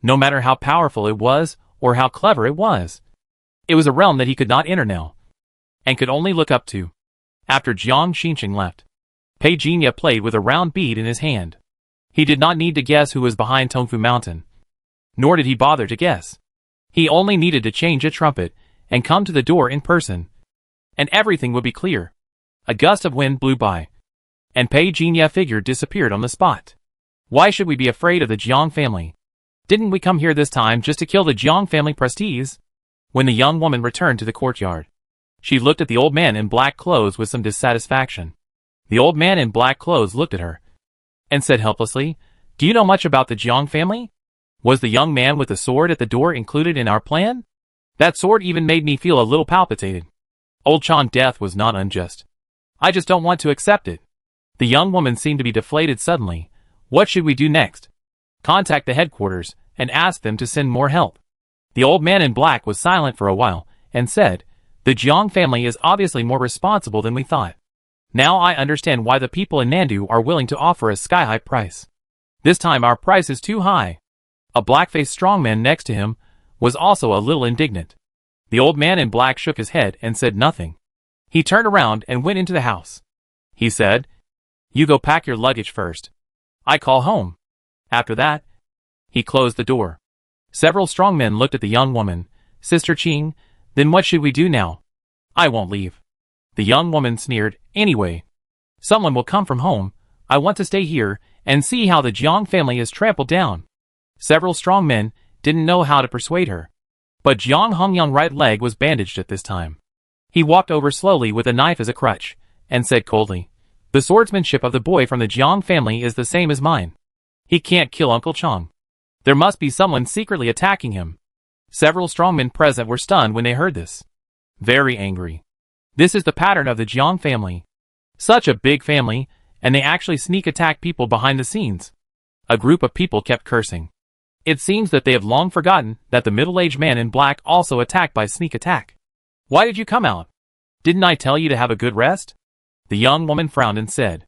no matter how powerful it was or how clever it was a realm that he could not enter now, and could only look up to. After Jiang Xincheng left, Peijia played with a round bead in his hand. He did not need to guess who was behind Tongfu Mountain. Nor did he bother to guess. He only needed to change a trumpet and come to the door in person, and everything would be clear. A gust of wind blew by, and Peijia figure disappeared on the spot. Why should we be afraid of the Jiang family? Didn't we come here this time just to kill the Jiang family prestige? When the young woman returned to the courtyard, she looked at the old man in black clothes with some dissatisfaction. The old man in black clothes looked at her and said helplessly, "Do you know much about the Jiang family? Was the young man with the sword at the door included in our plan? That sword even made me feel a little palpitated. Old Chan's death was not unjust. I just don't want to accept it." The young woman seemed to be deflated suddenly. What should we do next? Contact the headquarters and ask them to send more help. The old man in black was silent for a while and said, "The Jiang family is obviously more responsible than we thought. Now I understand why the people in Nandu are willing to offer a sky-high price. This time our price is too high." A black-faced strongman next to him was also a little indignant. The old man in black shook his head and said nothing. He turned around and went into the house. He said, "You go pack your luggage first. I call home." After that, he closed the door. Several strongmen looked at the young woman. "Sister Qing, then what should we do now?" "I won't leave." The young woman sneered. "Anyway, someone will come from home. I want to stay here and see how the Jiang family is trampled down." Several strong men didn't know how to persuade her. But Jiang Hongyang's right leg was bandaged at this time. He walked over slowly with a knife as a crutch, and said coldly, "The swordsmanship of the boy from the Jiang family is the same as mine. He can't kill Uncle Chang. There must be someone secretly attacking him." Several strongmen present were stunned when they heard this. Very angry. This is the pattern of the Jiang family. Such a big family, and they actually sneak attack people behind the scenes. A group of people kept cursing. It seems that they have long forgotten that the middle-aged man in black also attacked by sneak attack. "Why did you come out? Didn't I tell you to have a good rest?" The young woman frowned and said.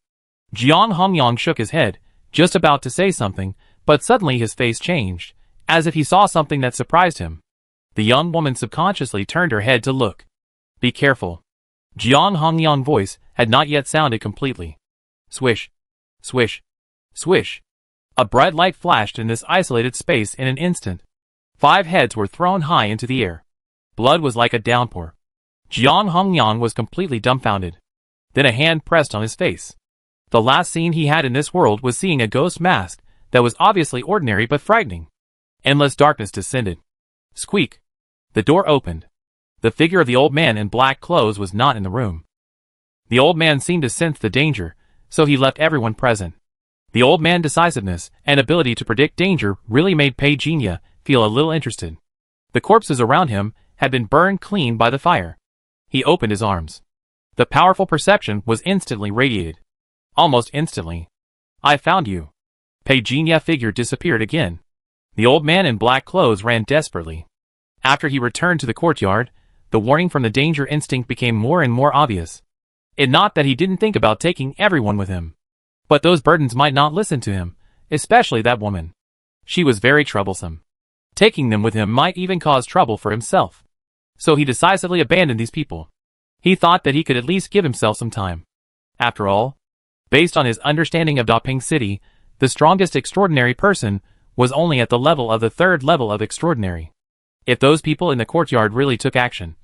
Jiang Hongyang shook his head, just about to say something, but suddenly his face changed, as if he saw something that surprised him. The young woman subconsciously turned her head to look. "Be careful." Jiang Hongyang's voice had not yet sounded completely. Swish, swish, swish. A bright light flashed in this isolated space in an instant. 5 heads were thrown high into the air. Blood was like a downpour. Jiang Hongyang was completely dumbfounded. Then a hand pressed on his face. The last scene he had in this world was seeing a ghost mask that was obviously ordinary but frightening. Endless darkness descended. Squeak. The door opened. The figure of the old man in black clothes was not in the room. The old man seemed to sense the danger, so he left everyone present. The old man's decisiveness and ability to predict danger really made Peijia feel a little interested. The corpses around him had been burned clean by the fire. He opened his arms. The powerful perception was instantly radiated. Almost instantly. "I found you." Peijia figure disappeared again. The old man in black clothes ran desperately. After he returned to the courtyard, the warning from the danger instinct became more and more obvious. It not that he didn't think about taking everyone with him. But those burdens might not listen to him, especially that woman. She was very troublesome. Taking them with him might even cause trouble for himself. So he decisively abandoned these people. He thought that he could at least give himself some time. After all, based on his understanding of Daping City, the strongest extraordinary person was only at the level of the third level of extraordinary. If those people in the courtyard really took action,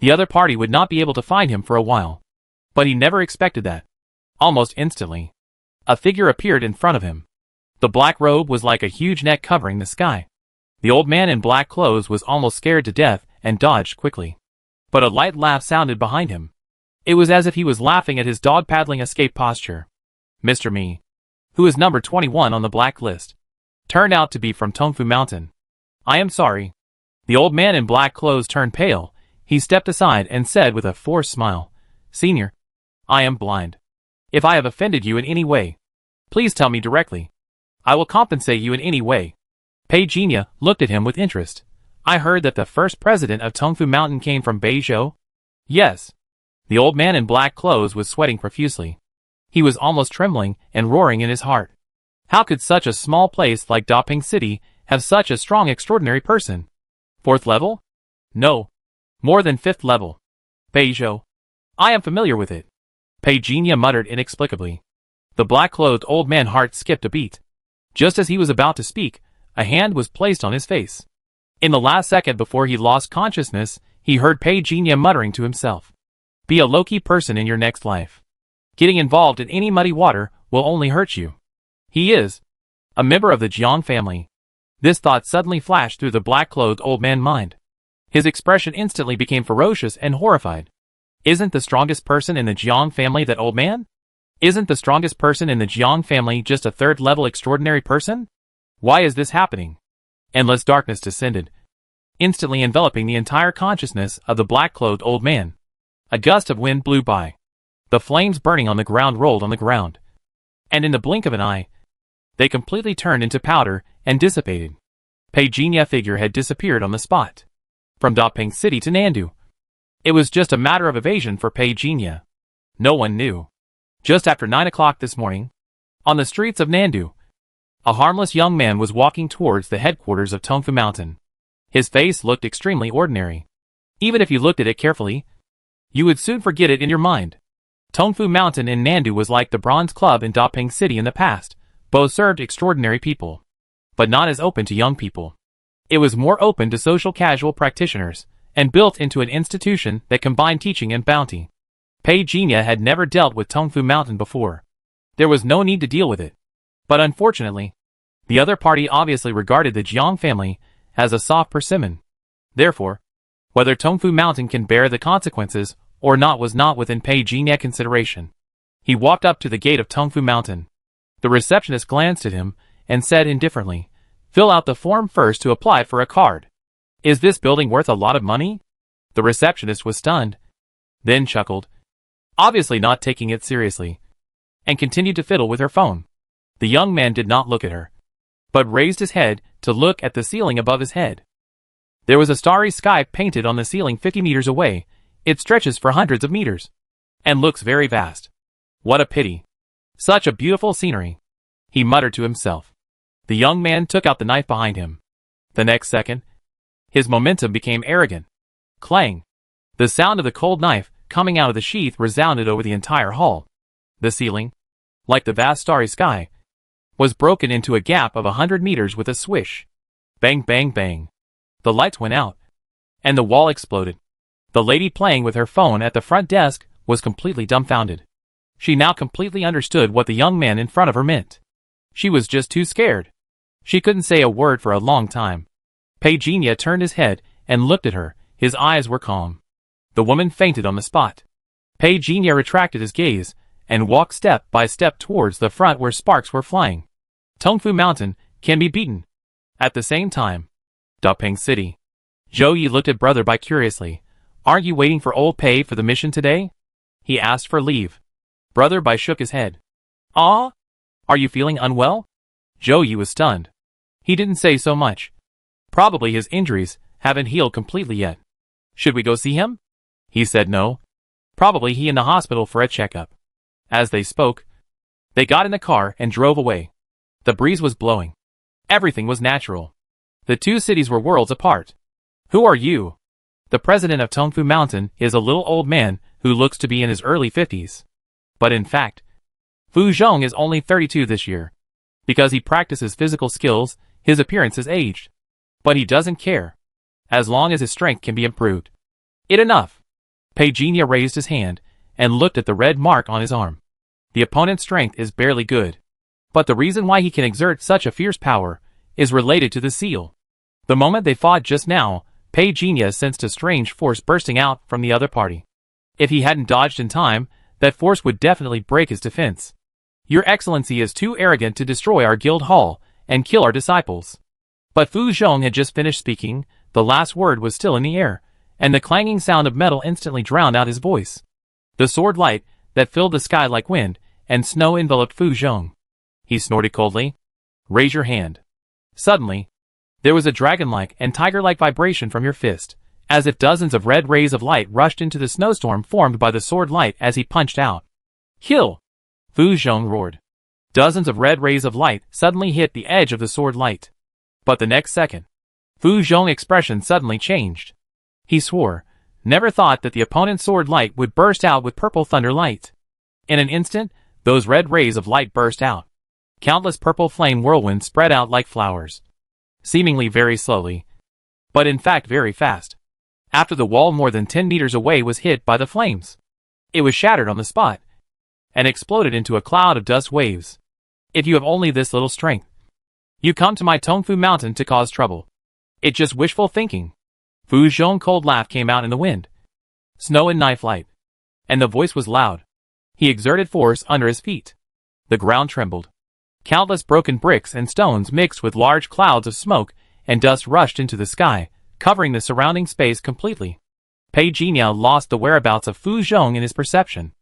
the other party would not be able to find him for a while. But he never expected that. Almost instantly, a figure appeared in front of him. The black robe was like a huge net covering the sky. The old man in black clothes was almost scared to death and dodged quickly. But a light laugh sounded behind him. It was as if he was laughing at his dog-paddling escape posture. Mr. Me, who is number 21 on the black list, turned out to be from Tongfu Mountain. I am sorry. The old man in black clothes turned pale. He stepped aside and said with a forced smile, Senior, I am blind. If I have offended you in any way, please tell me directly. I will compensate you in any way. Pei Jinya looked at him with interest. I heard that the first president of Tongfu Mountain came from Beizhou? Yes. The old man in black clothes was sweating profusely. He was almost trembling and roaring in his heart. How could such a small place like Daping City have such a strong extraordinary person? 4th level? No. More than 5th level. Beizhou. I am familiar with it. Pei Jinya muttered inexplicably. The black-clothed old man's heart skipped a beat. Just as he was about to speak, a hand was placed on his face. In the last second before he lost consciousness, he heard Pei Jinya muttering to himself. Be a low-key person in your next life. Getting involved in any muddy water will only hurt you. He is a member of the Jiang family. This thought suddenly flashed through the black-clothed old man's mind. His expression instantly became ferocious and horrified. Isn't the strongest person in the Jiang family that old man? Isn't the strongest person in the Jiang family just a third-level extraordinary person? Why is this happening? Endless darkness descended, instantly enveloping the entire consciousness of the black-clothed old man. A gust of wind blew by. The flames burning on the ground rolled on the ground. And in the blink of an eye, they completely turned into powder and dissipated. Pei Jinya figure had disappeared on the spot. From Daping City to Nandu. It was just a matter of evasion for Pei Jinya. No one knew. Just after 9 o'clock this morning, on the streets of Nandu, a harmless young man was walking towards the headquarters of Tongfu Mountain. His face looked extremely ordinary. Even if you looked at it carefully, you would soon forget it in your mind. Tongfu Mountain in Nandu was like the Bronze Club in Daping City in the past. Both served extraordinary people, but not as open to young people. It was more open to social casual practitioners, and built into an institution that combined teaching and bounty. Pei Jinya had never dealt with Tongfu Mountain before. There was no need to deal with it. But unfortunately, the other party obviously regarded the Jiang family as a soft persimmon. Therefore, whether Tongfu Mountain can bear the consequences or not was not within Pei Jinya consideration. He walked up to the gate of Tongfu Mountain. The receptionist glanced at him and said indifferently, Fill out the form first to apply for a card. Is this building worth a lot of money? The receptionist was stunned, then chuckled, obviously not taking it seriously, and continued to fiddle with her phone. The young man did not look at her, but raised his head to look at the ceiling above his head. There was a starry sky painted on the ceiling 50 meters away. It stretches for hundreds of meters, and looks very vast. What a pity. Such a beautiful scenery, he muttered to himself. The young man took out the knife behind him. The next second, his momentum became arrogant. Clang! The sound of the cold knife coming out of the sheath resounded over the entire hall. The ceiling, like the vast starry sky, was broken into a gap of 100 meters with a swish. Bang, bang, bang. The lights went out, and the wall exploded. The lady playing with her phone at the front desk was completely dumbfounded. She now completely understood what the young man in front of her meant. She was just too scared. She couldn't say a word for a long time. Pei Jinya turned his head and looked at her. His eyes were calm. The woman fainted on the spot. Pei Jinya retracted his gaze and walked step by step towards the front where sparks were flying. Tongfu Mountain can be beaten. At the same time, Daping City. Zhou Yi looked at Brother Bai curiously. Aren't you waiting for old Pei for the mission today? He asked for leave. Brother Bai shook his head. Ah? Are you feeling unwell? Zhou Yi was stunned. He didn't say so much. Probably his injuries haven't healed completely yet. Should we go see him? He said no. Probably he in the hospital for a checkup. As they spoke, they got in the car and drove away. The breeze was blowing. Everything was natural. The two cities were worlds apart. Who are you? The president of Tongfu Mountain is a little old man who looks to be in his early 50s. But in fact, Fu Zhong is only 32 this year. Because he practices physical skills, his appearance is aged. But he doesn't care. As long as his strength can be improved. It enough. Pei Jinya raised his hand and looked at the red mark on his arm. The opponent's strength is barely good. But the reason why he can exert such a fierce power is related to the seal. The moment they fought just now, Pei Jinya sensed a strange force bursting out from the other party. If he hadn't dodged in time, that force would definitely break his defense. Your Excellency is too arrogant to destroy our guild hall and kill our disciples. But Fu Zhong had just finished speaking, the last word was still in the air, and the clanging sound of metal instantly drowned out his voice. The sword light that filled the sky like wind and snow enveloped Fu Zhong. He snorted coldly. Raise your hand. Suddenly, there was a dragon-like and tiger-like vibration from your fist, as if dozens of red rays of light rushed into the snowstorm formed by the sword light as he punched out. Kill! Fu Zhong roared. Dozens of red rays of light suddenly hit the edge of the sword light. But the next second, Fu Zhong's expression suddenly changed. He swore, never thought that the opponent's sword light would burst out with purple thunder light. In an instant, those red rays of light burst out. Countless purple flame whirlwinds spread out like flowers. Seemingly very slowly, but in fact very fast. After the wall more than 10 meters away was hit by the flames, it was shattered on the spot, and exploded into a cloud of dust waves. If you have only this little strength, you come to my Tongfu Mountain to cause trouble. It's just wishful thinking. Fu Zhong's cold laugh came out in the wind. Snow and knife light. And the voice was loud. He exerted force under his feet. The ground trembled. Countless broken bricks and stones mixed with large clouds of smoke and dust rushed into the sky, covering the surrounding space completely. Pei Jinya lost the whereabouts of Fu Zhong in his perception.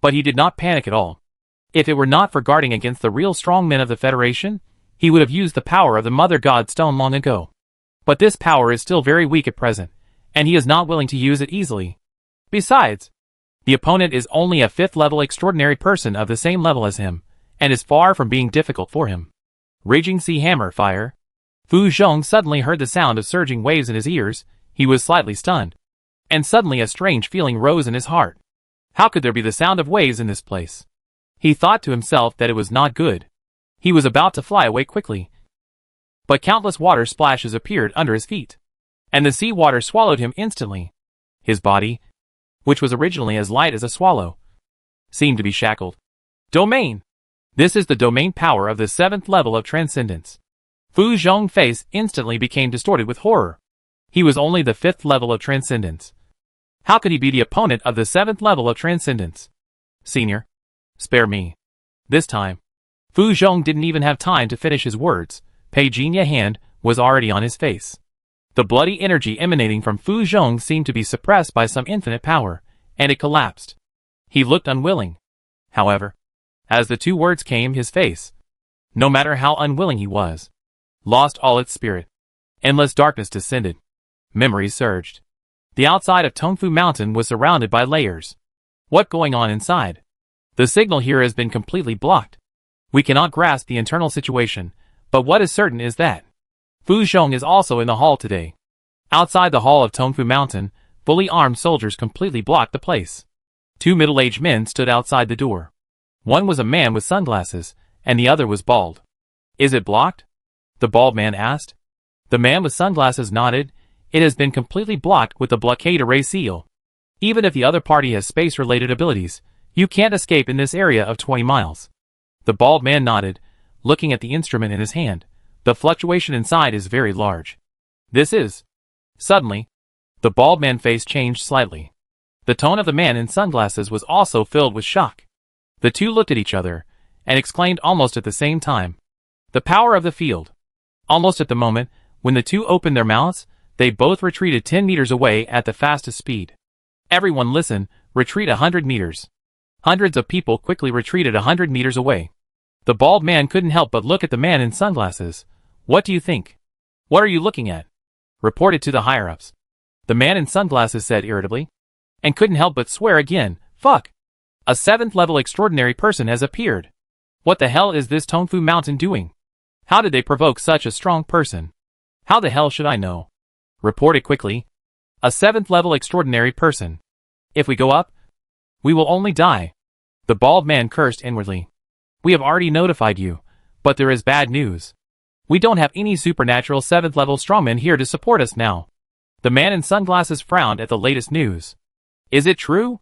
But he did not panic at all. If it were not for guarding against the real strong men of the Federation, he would have used the power of the Mother God Stone long ago. But this power is still very weak at present, and he is not willing to use it easily. Besides, the opponent is only a 5th-level extraordinary person of the same level as him, and is far from being difficult for him. Raging Sea Hammer Fire. Fu Zhong suddenly heard the sound of surging waves in his ears. He was slightly stunned. And suddenly a strange feeling rose in his heart. How could there be the sound of waves in this place? He thought to himself that it was not good. He was about to fly away quickly. But countless water splashes appeared under his feet. And the sea water swallowed him instantly. His body, which was originally as light as a swallow, seemed to be shackled. Domain! This is the domain power of the 7th level of transcendence. Fu Zhong's face instantly became distorted with horror. He was only the 5th level of transcendence. How could he be the opponent of the 7th level of transcendence? Senior, spare me. This time, Fu Zhong didn't even have time to finish his words. Pei Jinya's hand was already on his face. The bloody energy emanating from Fu Zhong seemed to be suppressed by some infinite power, and it collapsed. He looked unwilling. However, as the two words came, his face, no matter how unwilling he was, lost all its spirit. Endless darkness descended. Memories surged. The outside of Tongfu Mountain was surrounded by layers. What going on inside? The signal here has been completely blocked. We cannot grasp the internal situation, but what is certain is that Fu Zhong is also in the hall today. Outside the hall of Tongfu Mountain, fully armed soldiers completely blocked the place. 2 middle-aged men stood outside the door. One was a man with sunglasses, and the other was bald. Is it blocked? The bald man asked. The man with sunglasses nodded. It has been completely blocked with the blockade array seal. Even if the other party has space-related abilities, you can't escape in this area of 20 miles. The bald man nodded, looking at the instrument in his hand. The fluctuation inside is very large. This is... Suddenly, the bald man's face changed slightly. The tone of the man in sunglasses was also filled with shock. The two looked at each other, and exclaimed almost at the same time. The power of the field. Almost at the moment, when the two opened their mouths, they both retreated 10 meters away at the fastest speed. Everyone listen, retreat 100 meters. Hundreds of people quickly retreated 100 meters away. The bald man couldn't help but look at the man in sunglasses. What do you think? What are you looking at? Report it to the higher-ups. The man in sunglasses said irritably. And couldn't help but swear again, fuck. A 7th level extraordinary person has appeared. What the hell is this Tongfu Mountain doing? How did they provoke such a strong person? How the hell should I know? Report it quickly. A 7th level extraordinary person. If we go up, we will only die. The bald man cursed inwardly. We have already notified you, but there is bad news. We don't have any supernatural 7th level strongmen here to support us now. The man in sunglasses frowned at the latest news. Is it true?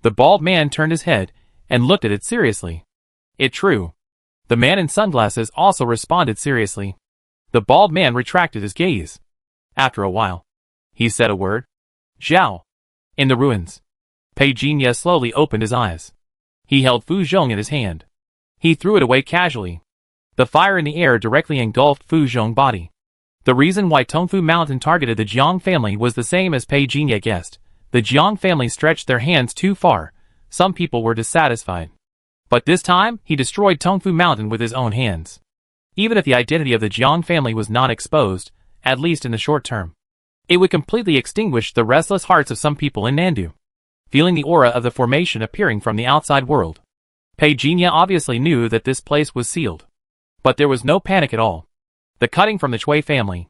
The bald man turned his head and looked at it seriously. It true. The man in sunglasses also responded seriously. The bald man retracted his gaze. After a while, he said a word. Zhao. In the ruins. Pei Jinya slowly opened his eyes. He held Fu Zhong in his hand. He threw it away casually. The fire in the air directly engulfed Fu Zhong's body. The reason why Tongfu Mountain targeted the Jiang family was the same as Pei Jinya guessed. The Jiang family stretched their hands too far. Some people were dissatisfied. But this time, he destroyed Tongfu Mountain with his own hands. Even if the identity of the Jiang family was not exposed, at least in the short term, it would completely extinguish the restless hearts of some people in Nandu. Feeling the aura of the formation appearing from the outside world, Pei Jinya obviously knew that this place was sealed. But there was no panic at all. The cutting from the Chui family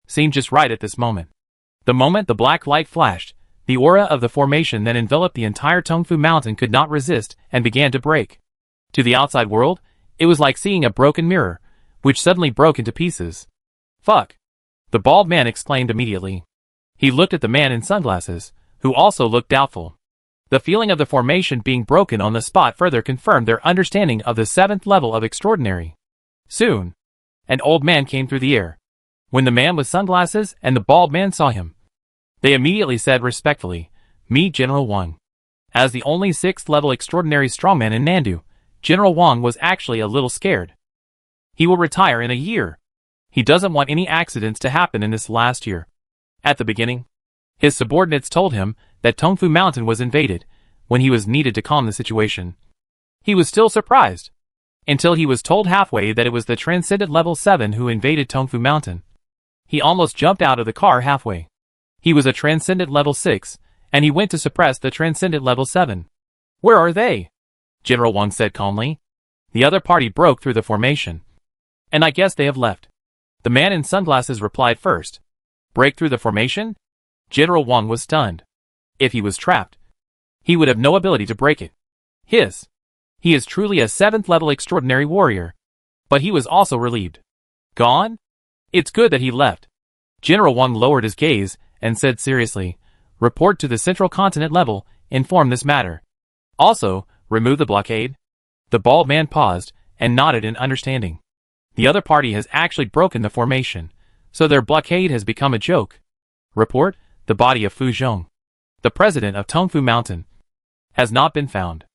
seemed just right at this moment. The moment the black light flashed, the aura of the formation that enveloped the entire Tongfu Mountain could not resist and began to break. To the outside world, it was like seeing a broken mirror, which suddenly broke into pieces. Fuck! The bald man exclaimed immediately. He looked at the man in sunglasses, who also looked doubtful. The feeling of the formation being broken on the spot further confirmed their understanding of the 7th level of extraordinary. Soon, an old man came through the air. When the man with sunglasses and the bald man saw him, they immediately said respectfully, "Meet General Wang." As the only 6th level extraordinary strongman in Nandu, General Wang was actually a little scared. He will retire in a year. He doesn't want any accidents to happen in this last year. At the beginning, his subordinates told him that Tongfu Mountain was invaded when he was needed to calm the situation. He was still surprised, until he was told halfway that it was the Transcendent Level 7 who invaded Tongfu Mountain. He almost jumped out of the car halfway. He was a Transcendent Level 6, and he went to suppress the Transcendent Level 7. Where are they? General Wang said calmly. The other party broke through the formation. And I guess they have left. The man in sunglasses replied first. Break through the formation? General Wang was stunned. If he was trapped, he would have no ability to break it. He is truly a 7th level extraordinary warrior. But he was also relieved. Gone? It's good that he left. General Wang lowered his gaze and said seriously, report to the Central Continent level, inform this matter. Also, remove the blockade. The bald man paused and nodded in understanding. The other party has actually broken the formation, so their blockade has become a joke. Report, the body of Fu Zhong, the president of Tongfu Mountain, has not been found.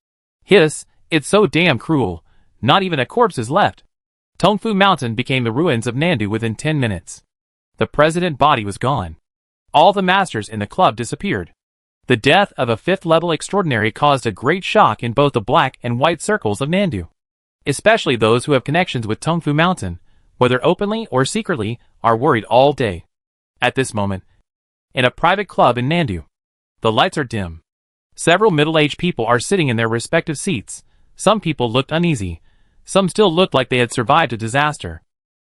It's so damn cruel, not even a corpse is left. Tongfu Mountain became the ruins of Nandu within 10 minutes. The president body was gone. All the masters in the club disappeared. The death of a 5th level extraordinary caused a great shock in both the black and white circles of Nandu. Especially those who have connections with Tongfu Mountain, whether openly or secretly, are worried all day. At this moment, in a private club in Nandu, the lights are dim. Several middle-aged people are sitting in their respective seats. Some people looked uneasy. Some still looked like they had survived a disaster.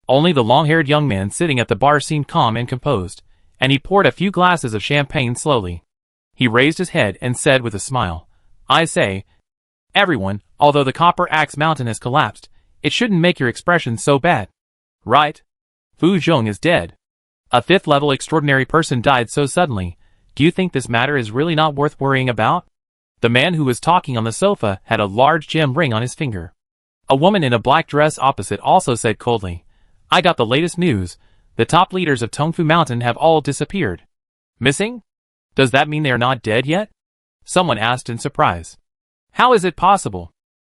Only the long-haired young man sitting at the bar seemed calm and composed, and he poured a few glasses of champagne slowly. He raised his head and said with a smile, I say, everyone, although the Copper Axe Mountain has collapsed, it shouldn't make your expression so bad. Right? Fu Zhong is dead. A 5th level extraordinary person died so suddenly. Do you think this matter is really not worth worrying about? The man who was talking on the sofa had a large gem ring on his finger. A woman in a black dress opposite also said coldly, I got the latest news. The top leaders of Tongfu Mountain have all disappeared. Missing? Does that mean they are not dead yet? Someone asked in surprise. How is it possible?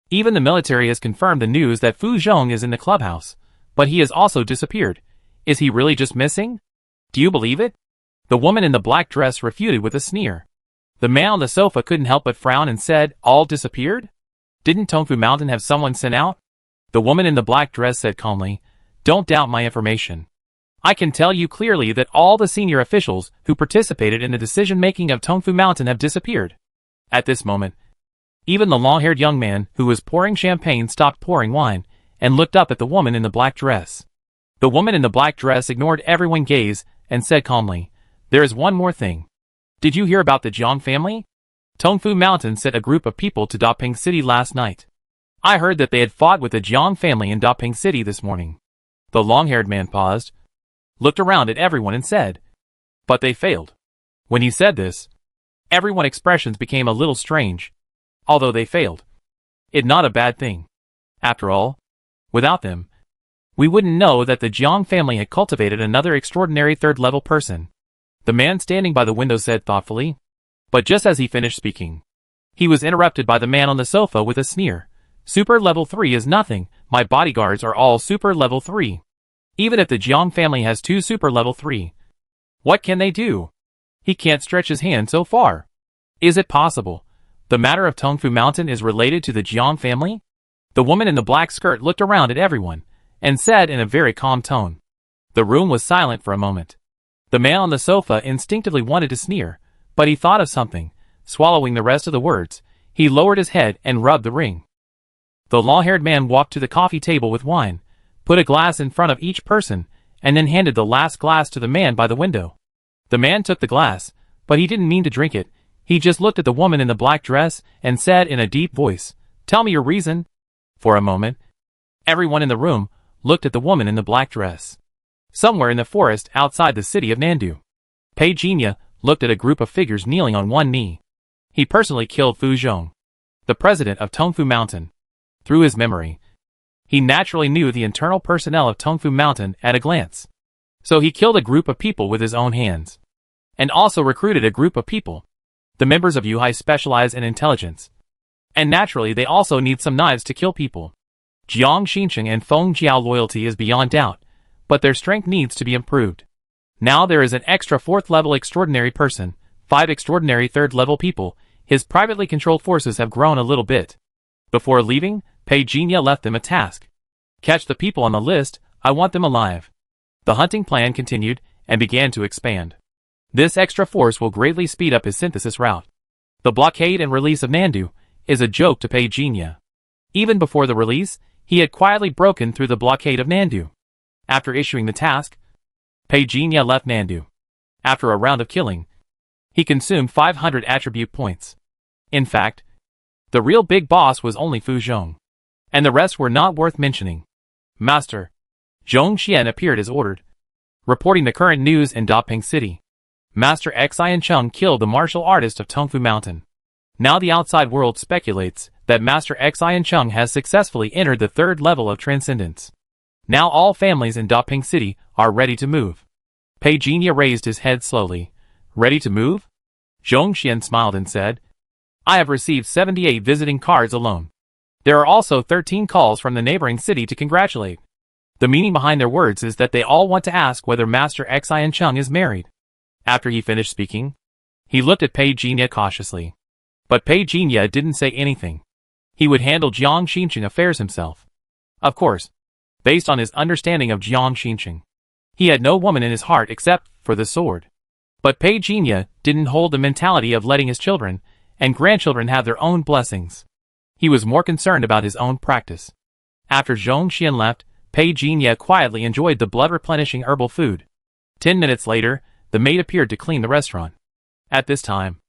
Even the military has confirmed the news that Fu Zhong is in the clubhouse, but he has also disappeared. Is he really just missing? Do you believe it? The woman in the black dress refuted with a sneer. The man on the sofa couldn't help but frown and said, all disappeared? Didn't Tongfu Mountain have someone sent out? The woman in the black dress said calmly, Don't doubt my information. I can tell you clearly that all the senior officials who participated in the decision-making of Tongfu Mountain have disappeared. At this moment, even the long-haired young man who was pouring champagne stopped pouring wine and looked up at the woman in the black dress. The woman in the black dress ignored everyone's gaze and said calmly, "There is one more thing. Did you hear about the Jiang family? Tongfu Mountain sent a group of people to Daping City last night. I heard that they had fought with the Jiang family in Daping City this morning." The long-haired man paused, looked around at everyone and said, "But they failed." When he said this, everyone's expressions became a little strange. Although they failed, it's not a bad thing. After all, without them, we wouldn't know that the Jiang family had cultivated another extraordinary third-level person. The man standing by the window said thoughtfully. But just as he finished speaking, he was interrupted by the man on the sofa with a sneer. "Super level 3 is nothing. My bodyguards are all super level 3. Even if the Jiang family has 2 super level 3, what can they do? He can't stretch his hand so far. Is it possible the matter of Tongfu Mountain is related to the Jiang family?" The woman in the black skirt looked around at everyone and said in a very calm tone. The room was silent for a moment. The man on the sofa instinctively wanted to sneer, but he thought of something. Swallowing the rest of the words, he lowered his head and rubbed the ring. The long-haired man walked to the coffee table with wine, put a glass in front of each person, and then handed the last glass to the man by the window. The man took the glass, but he didn't mean to drink it. He just looked at the woman in the black dress and said in a deep voice, "Tell me your reason." For a moment, everyone in the room looked at the woman in the black dress. Somewhere in the forest outside the city of Nandu, Pei Jinya looked at a group of figures kneeling on one knee. He personally killed Fu Zhong, the president of Tongfu Mountain. Through his memory, he naturally knew the internal personnel of Tongfu Mountain at a glance. So he killed a group of people with his own hands, and also recruited a group of people. The members of Yuhai specialize in intelligence, and naturally they also need some knives to kill people. Jiang Xincheng and Feng Jiao loyalty is beyond doubt, but their strength needs to be improved. Now there is an extra 4th-level extraordinary person, 5 extraordinary 3rd-level people. His privately controlled forces have grown a little bit. Before leaving, Pei Jinya left them a task. Catch the people on the list. I want them alive. The hunting plan continued and began to expand. This extra force will greatly speed up his synthesis route. The blockade and release of Nandu is a joke to Pei Jinya. Even before the release, he had quietly broken through the blockade of Nandu. After issuing the task, Pei Jinya left Nandu. After a round of killing, he consumed 500 attribute points. In fact, the real big boss was only Fu Zhong, and the rest were not worth mentioning. Master Zhong Xian appeared as ordered, reporting the current news in Daping City. Master Xian Chung killed the martial artist of Tongfu Mountain. Now the outside world speculates that Master Xian Chung has successfully entered the 3rd level of transcendence. Now all families in Daping City are ready to move. Pei Jinya raised his head slowly. Ready to move? Zhong Xian smiled and said, I have received 78 visiting cards alone. There are also 13 calls from the neighboring city to congratulate. The meaning behind their words is that they all want to ask whether Master Xian Chung is married. After he finished speaking, he looked at Pei Jinya cautiously. But Pei Jinya didn't say anything. He would handle Jiang Xincheng affairs himself. Of course, based on his understanding of Jiang Xincheng, he had no woman in his heart except for the sword. But Pei Jinya didn't hold the mentality of letting his children and grandchildren have their own blessings. He was more concerned about his own practice. After Zhong Xian left, Pei Jinya quietly enjoyed the blood-replenishing herbal food. 10 minutes later, the maid appeared to clean the restaurant. At this time,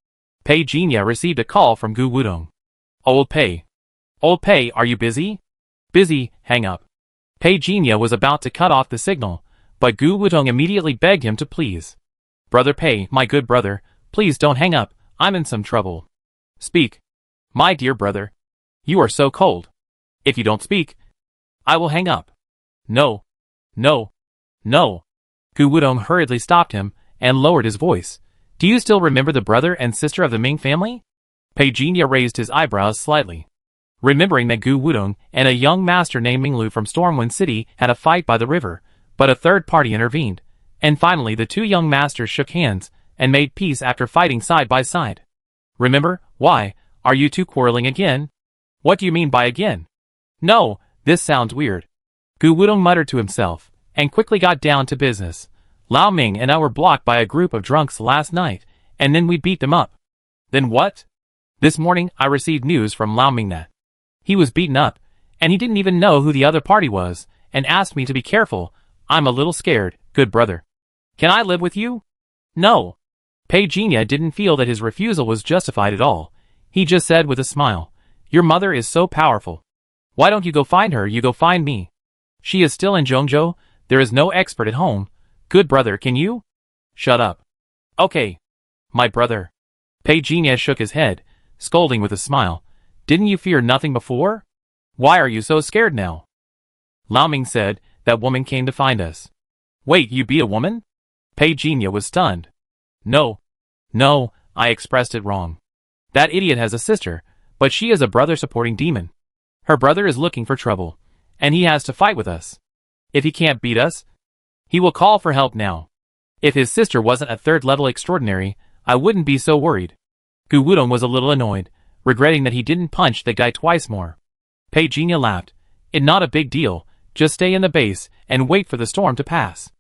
Pei Jinya received a call from Gu Wudong. Old Pei, are you busy? Busy, hang up. Pei Jinya was about to cut off the signal, but Gu Wudong immediately begged him to please. Brother Pei, my good brother, please don't hang up, I'm in some trouble. Speak. My dear brother. You are so cold. If you don't speak, I will hang up. No. Gu Wudong hurriedly stopped him and lowered his voice. Do you still remember the brother and sister of the Ming family? Pei Jinya raised his eyebrows slightly, remembering that Gu Wudong and a young master named Minglu from Stormwind City had a fight by the river, but a third party intervened, and finally the 2 young masters shook hands and made peace after fighting side by side. Remember? Why, are you 2 quarreling again? What do you mean by again? No, this sounds weird. Gu Wudong muttered to himself, and quickly got down to business. Lao Ming and I were blocked by a group of drunks last night, and then we beat them up. Then what? This morning I received news from Lao Ming that he was beaten up, and he didn't even know who the other party was, and asked me to be careful. I'm a little scared, good brother. Can I live with you? No. Pei Jinya didn't feel that his refusal was justified at all. He just said with a smile, your mother is so powerful. Why don't you go find her? You go find me. She is still in Zhongzhou. There is no expert at home. Good brother, can you? Shut up. Okay. My brother. Pei Jinya shook his head, scolding with a smile. Didn't you fear nothing before? Why are you so scared now? Lao Ming said, that woman came to find us. Wait, you beat a woman? Pei Jinya was stunned. No, I expressed it wrong. That idiot has a sister, but she is a brother-supporting demon. Her brother is looking for trouble, and he has to fight with us. If he can't beat us, he will call for help now. If his sister wasn't a third-level extraordinary, I wouldn't be so worried. Gu Wudong was a little annoyed, regretting that he didn't punch the guy twice more. Pei Jinya laughed. It's not a big deal, just stay in the base and wait for the storm to pass.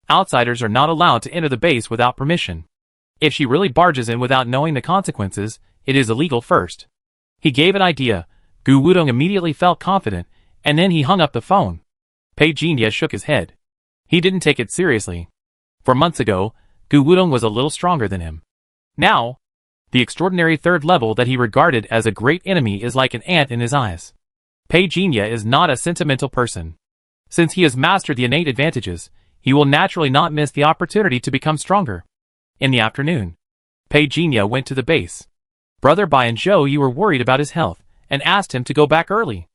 Outsiders are not allowed to enter the base without permission. If she really barges in without knowing the consequences, it is illegal first. He gave an idea. Gu Wudong immediately felt confident, and then he hung up the phone. Pei Jinya shook his head. He didn't take it seriously. For months ago, Gu Wudong was a little stronger than him. Now, the extraordinary third level that he regarded as a great enemy is like an ant in his eyes. Pei Jinya is not a sentimental person. Since he has mastered the innate advantages, he will naturally not miss the opportunity to become stronger. In the afternoon, Pei Jinya went to the base. Brother Bai and Zhou Yi were worried about his health, and asked him to go back early.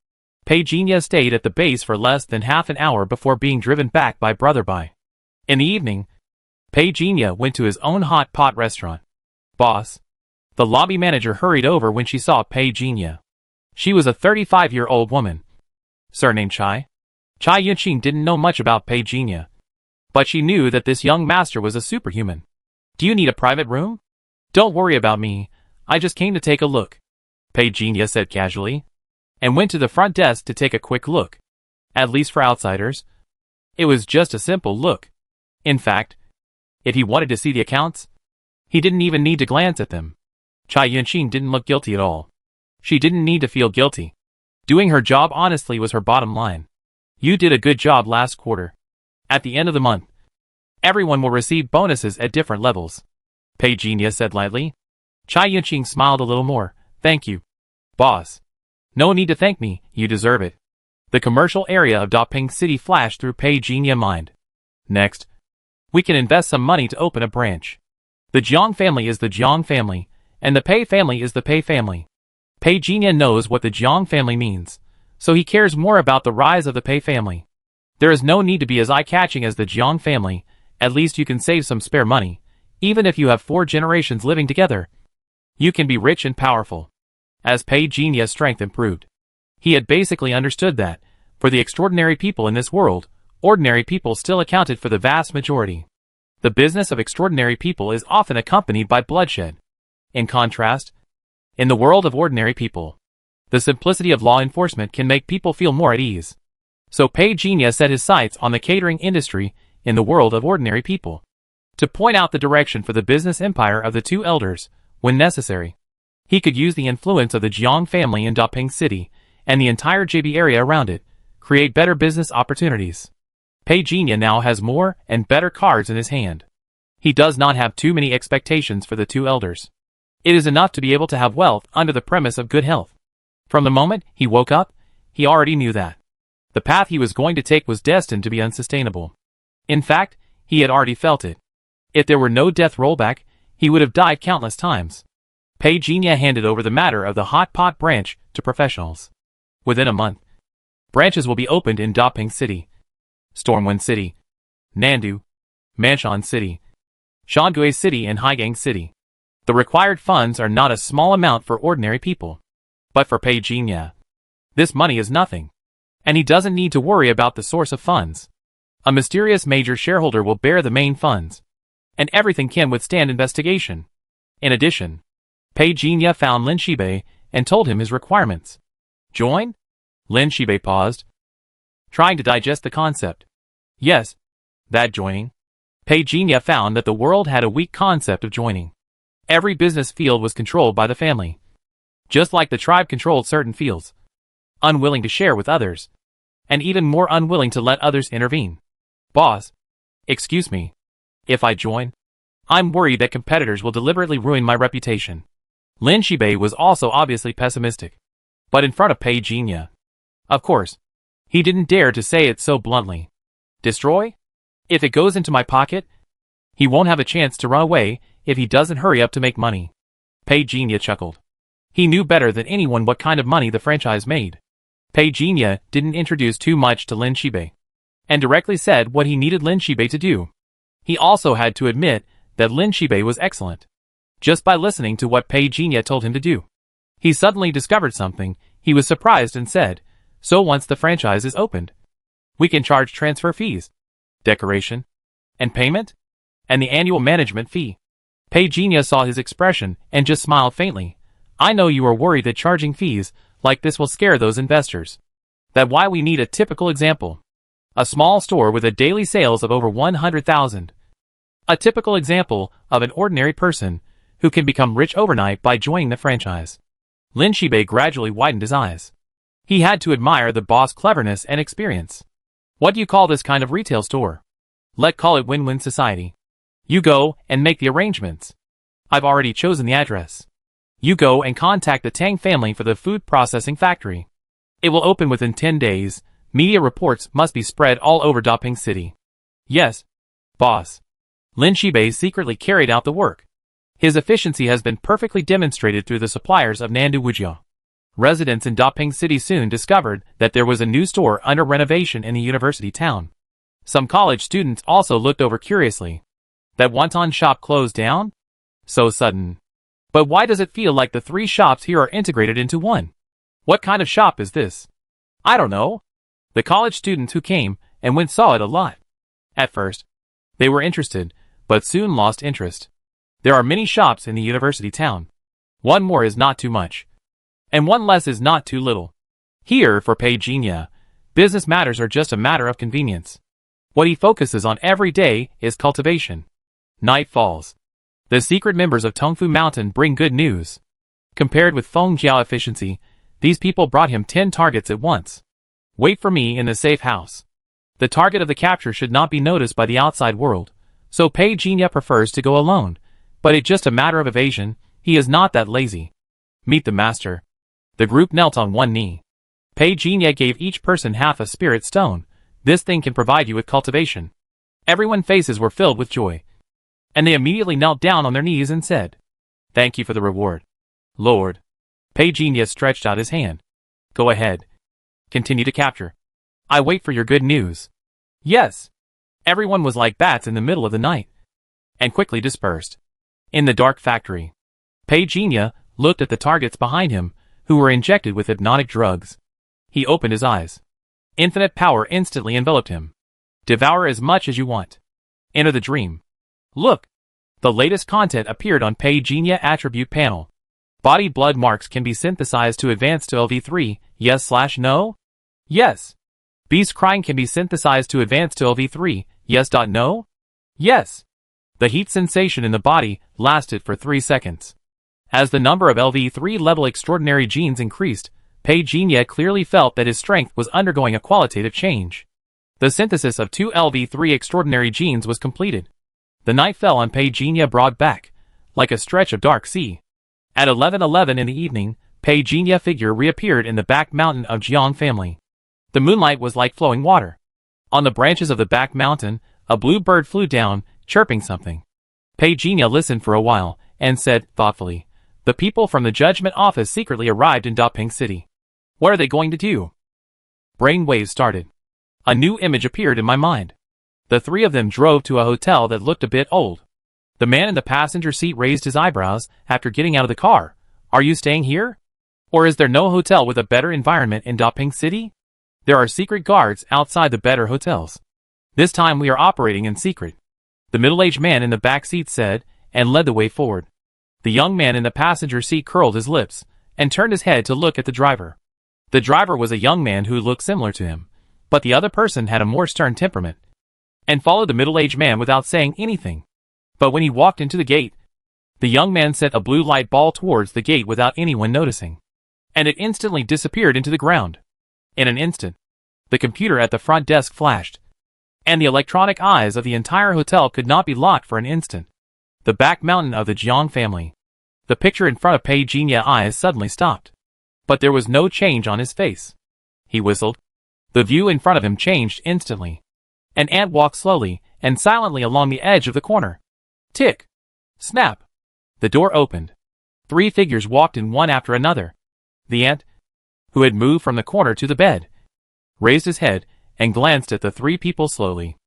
Pei Jinya stayed at the base for less than half an hour before being driven back by Brother Bai. In the evening, Pei Jinya went to his own hot pot restaurant. Boss. The lobby manager hurried over when she saw Pei Jinya. She was a 35-year-old woman. Surname Chai? Chai Yunqing didn't know much about Pei Jinya, but she knew that this young master was a superhuman. Do you need a private room? Don't worry about me, I just came to take a look, Pei Jinya said casually, and went to the front desk to take a quick look. At least for outsiders, it was just a simple look. In fact, if he wanted to see the accounts, he didn't even need to glance at them. Chai Yunqing didn't look guilty at all. She didn't need to feel guilty. Doing her job honestly was her bottom line. You did a good job last quarter. At the end of the month, everyone will receive bonuses at different levels, Pei Jinya said lightly. Chai Yunqing smiled a little more. Thank you, boss. No need to thank me, you deserve it. The commercial area of Daping City flashed through Pei Jinya's mind. Next, we can invest some money to open a branch. The Jiang family is the Jiang family, and the Pei family is the Pei family. Pei Jinya knows what the Jiang family means, so he cares more about the rise of the Pei family. There is no need to be as eye-catching as the Jiang family. At least you can save some spare money. Even if you have 4 generations living together, you can be rich and powerful. As Pei Jinya's strength improved, he had basically understood that, for the extraordinary people in this world, ordinary people still accounted for the vast majority. The business of extraordinary people is often accompanied by bloodshed. In contrast, in the world of ordinary people, the simplicity of law enforcement can make people feel more at ease. So Pei Jinya set his sights on the catering industry in the world of ordinary people, to point out the direction for the business empire of the 2 elders, when necessary. He could use the influence of the Jiang family in Daping City, and the entire JB area around it, create better business opportunities. Pei Jinya now has more and better cards in his hand. He does not have too many expectations for the 2 elders. It is enough to be able to have wealth under the premise of good health. From the moment he woke up, he already knew that the path he was going to take was destined to be unsustainable. In fact, he had already felt it. If there were no death rollback, he would have died countless times. Pei Jinya handed over the matter of the hot pot branch to professionals. Within a month, branches will be opened in Daping City, Stormwind City, Nandu, Manshan City, Shangue City and Haigang City. The required funds are not a small amount for ordinary people. But for Pei Jinya, this money is nothing. And he doesn't need to worry about the source of funds. A mysterious major shareholder will bear the main funds. And everything can withstand investigation. In addition, Pei Jinya found Lin Shibei and told him his requirements. Join? Lin Shibei paused. trying to digest the concept. Yes, that joining. Pei found that the world had a weak concept of joining. Every business field was controlled by the family. Just like the tribe controlled certain fields. Unwilling to share with others. And even more unwilling to let others intervene. Boss. Excuse me. If I join, I'm worried that competitors will deliberately ruin my reputation. Lin Shibei was also obviously pessimistic. But in front of Pei Jinya. Of course. He didn't dare to say it so bluntly. Destroy? If it goes into my pocket, he won't have a chance to run away if he doesn't hurry up to make money. Pei Jinya chuckled. He knew better than anyone what kind of money the franchise made. Pei Jinya didn't introduce too much to Lin Shibei, and directly said what he needed Lin Shibei to do. He also had to admit that Lin Shibei was excellent. Just by listening to what Pei Jinya told him to do. He suddenly discovered something. He was surprised and said, "So once the franchise is opened, we can charge transfer fees, decoration, and payment, and the annual management fee." Pei Jinya saw his expression and just smiled faintly. "I know you are worried that charging fees like this will scare those investors. That's why we need a typical example. A small store with a daily sales of over 100,000. A typical example of an ordinary person who can become rich overnight by joining the franchise." Lin Shibei gradually widened his eyes. He had to admire the boss' cleverness and experience. "What do you call this kind of retail store?" "Let's call it Win-Win Society. You go and make the arrangements. I've already chosen the address. You go and contact the Tang family for the food processing factory. It will open within 10 days. Media reports must be spread all over Daping City." "Yes, boss." Lin Shibei secretly carried out the work. His efficiency has been perfectly demonstrated through the suppliers of Nandu Wujia. Residents in Daping City soon discovered that there was a new store under renovation in the university town. Some college students also looked over curiously. That wonton shop closed down? So sudden. But why does it feel like the three shops here are integrated into one? What kind of shop is this? I don't know. The college students who came and went saw it a lot. At first, they were interested, but soon lost interest. There are many shops in the university town. One more is not too much. And one less is not too little. Here, for Pei Jinya, business matters are just a matter of convenience. What he focuses on every day is cultivation. Night falls. The secret members of Tongfu Mountain bring good news. Compared with Feng Jiao efficiency, these people brought him 10 targets at once. Wait for me in the safe house. The target of the capture should not be noticed by the outside world, so Pei Jinya prefers to go alone. But it's just a matter of evasion. He is not that lazy. Meet the master. The group knelt on one knee. Pei Jinya gave each person half a spirit stone. This thing can provide you with cultivation. Everyone's faces were filled with joy. And they immediately knelt down on their knees and said, "Thank you for the reward, Lord." Pei Jinya stretched out his hand. "Go ahead. Continue to capture. I wait for your good news." Yes. Everyone was like bats in the middle of the night. And quickly dispersed. In the dark factory, Pei Jinya looked at the targets behind him, who were injected with hypnotic drugs. He opened his eyes. Infinite power instantly enveloped him. Devour as much as you want. Enter the dream. Look! The latest content appeared on Pei Jinya attribute panel. Body blood marks can be synthesized to advance to LV3, yes/no? Yes. Beast crying can be synthesized to advance to LV3, yes/no? Yes. The heat sensation in the body lasted for 3 seconds. As the number of LV3 level extraordinary genes increased, Pei Jinya clearly felt that his strength was undergoing a qualitative change. The synthesis of 2 LV3 extraordinary genes was completed. The night fell on Pei Jinya broad back, like a stretch of dark sea. At 11:11 in the evening, Pei Jinya figure reappeared in the back mountain of Jiang family. The moonlight was like flowing water. On the branches of the back mountain, a blue bird flew down, chirping something. Pei Jinya listened for a while, and said, thoughtfully, "The people from the judgment office secretly arrived in Daping City. What are they going to do?" Brain waves started. A new image appeared in my mind. The three of them drove to a hotel that looked a bit old. The man in the passenger seat raised his eyebrows after getting out of the car. "Are you staying here? Or is there no hotel with a better environment in Daping City? There are secret guards outside the better hotels. This time we are operating in secret." The middle-aged man in the back seat said, and led the way forward. The young man in the passenger seat curled his lips, and turned his head to look at the driver. The driver was a young man who looked similar to him. But the other person had a more stern temperament, and followed the middle-aged man without saying anything. But when he walked into the gate, the young man sent a blue light ball towards the gate without anyone noticing, and it instantly disappeared into the ground. In an instant, the computer at the front desk flashed, and the electronic eyes of the entire hotel could not be locked for an instant. The back mountain of the Jiang family. The picture in front of Pei Jinya eyes suddenly stopped. But there was no change on his face. He whistled. The view in front of him changed instantly. An ant walked slowly and silently along the edge of the corner. Tick! Snap! The door opened. 3 figures walked in one after another. The ant, who had moved from the corner to the bed, raised his head and glanced at the 3 people slowly.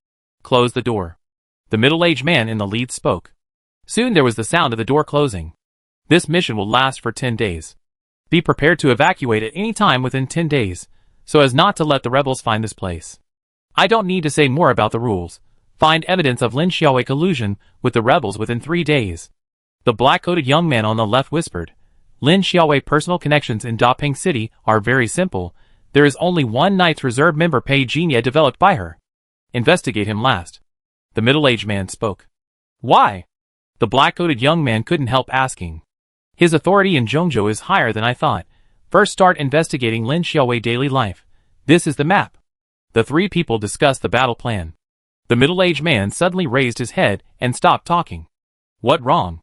Close the door. The middle-aged man in the lead spoke. Soon there was the sound of the door closing. This mission will last for 10 days. Be prepared to evacuate at any time within 10 days, so as not to let the rebels find this place. I don't need to say more about the rules. Find evidence of Lin Xiaowei collusion with the rebels within 3 days. The black-coated young man on the left whispered. Lin Xiaowei personal connections in Daping City are very simple. There is only one Knights Reserve member Pei Jinya developed by her. Investigate him last. The middle-aged man spoke. Why? The black-coated young man couldn't help asking. His authority in Zhongzhou is higher than I thought. First start investigating Lin Xiaowei daily life. This is the map. The 3 people discussed the battle plan. The middle-aged man suddenly raised his head and stopped talking. What wrong?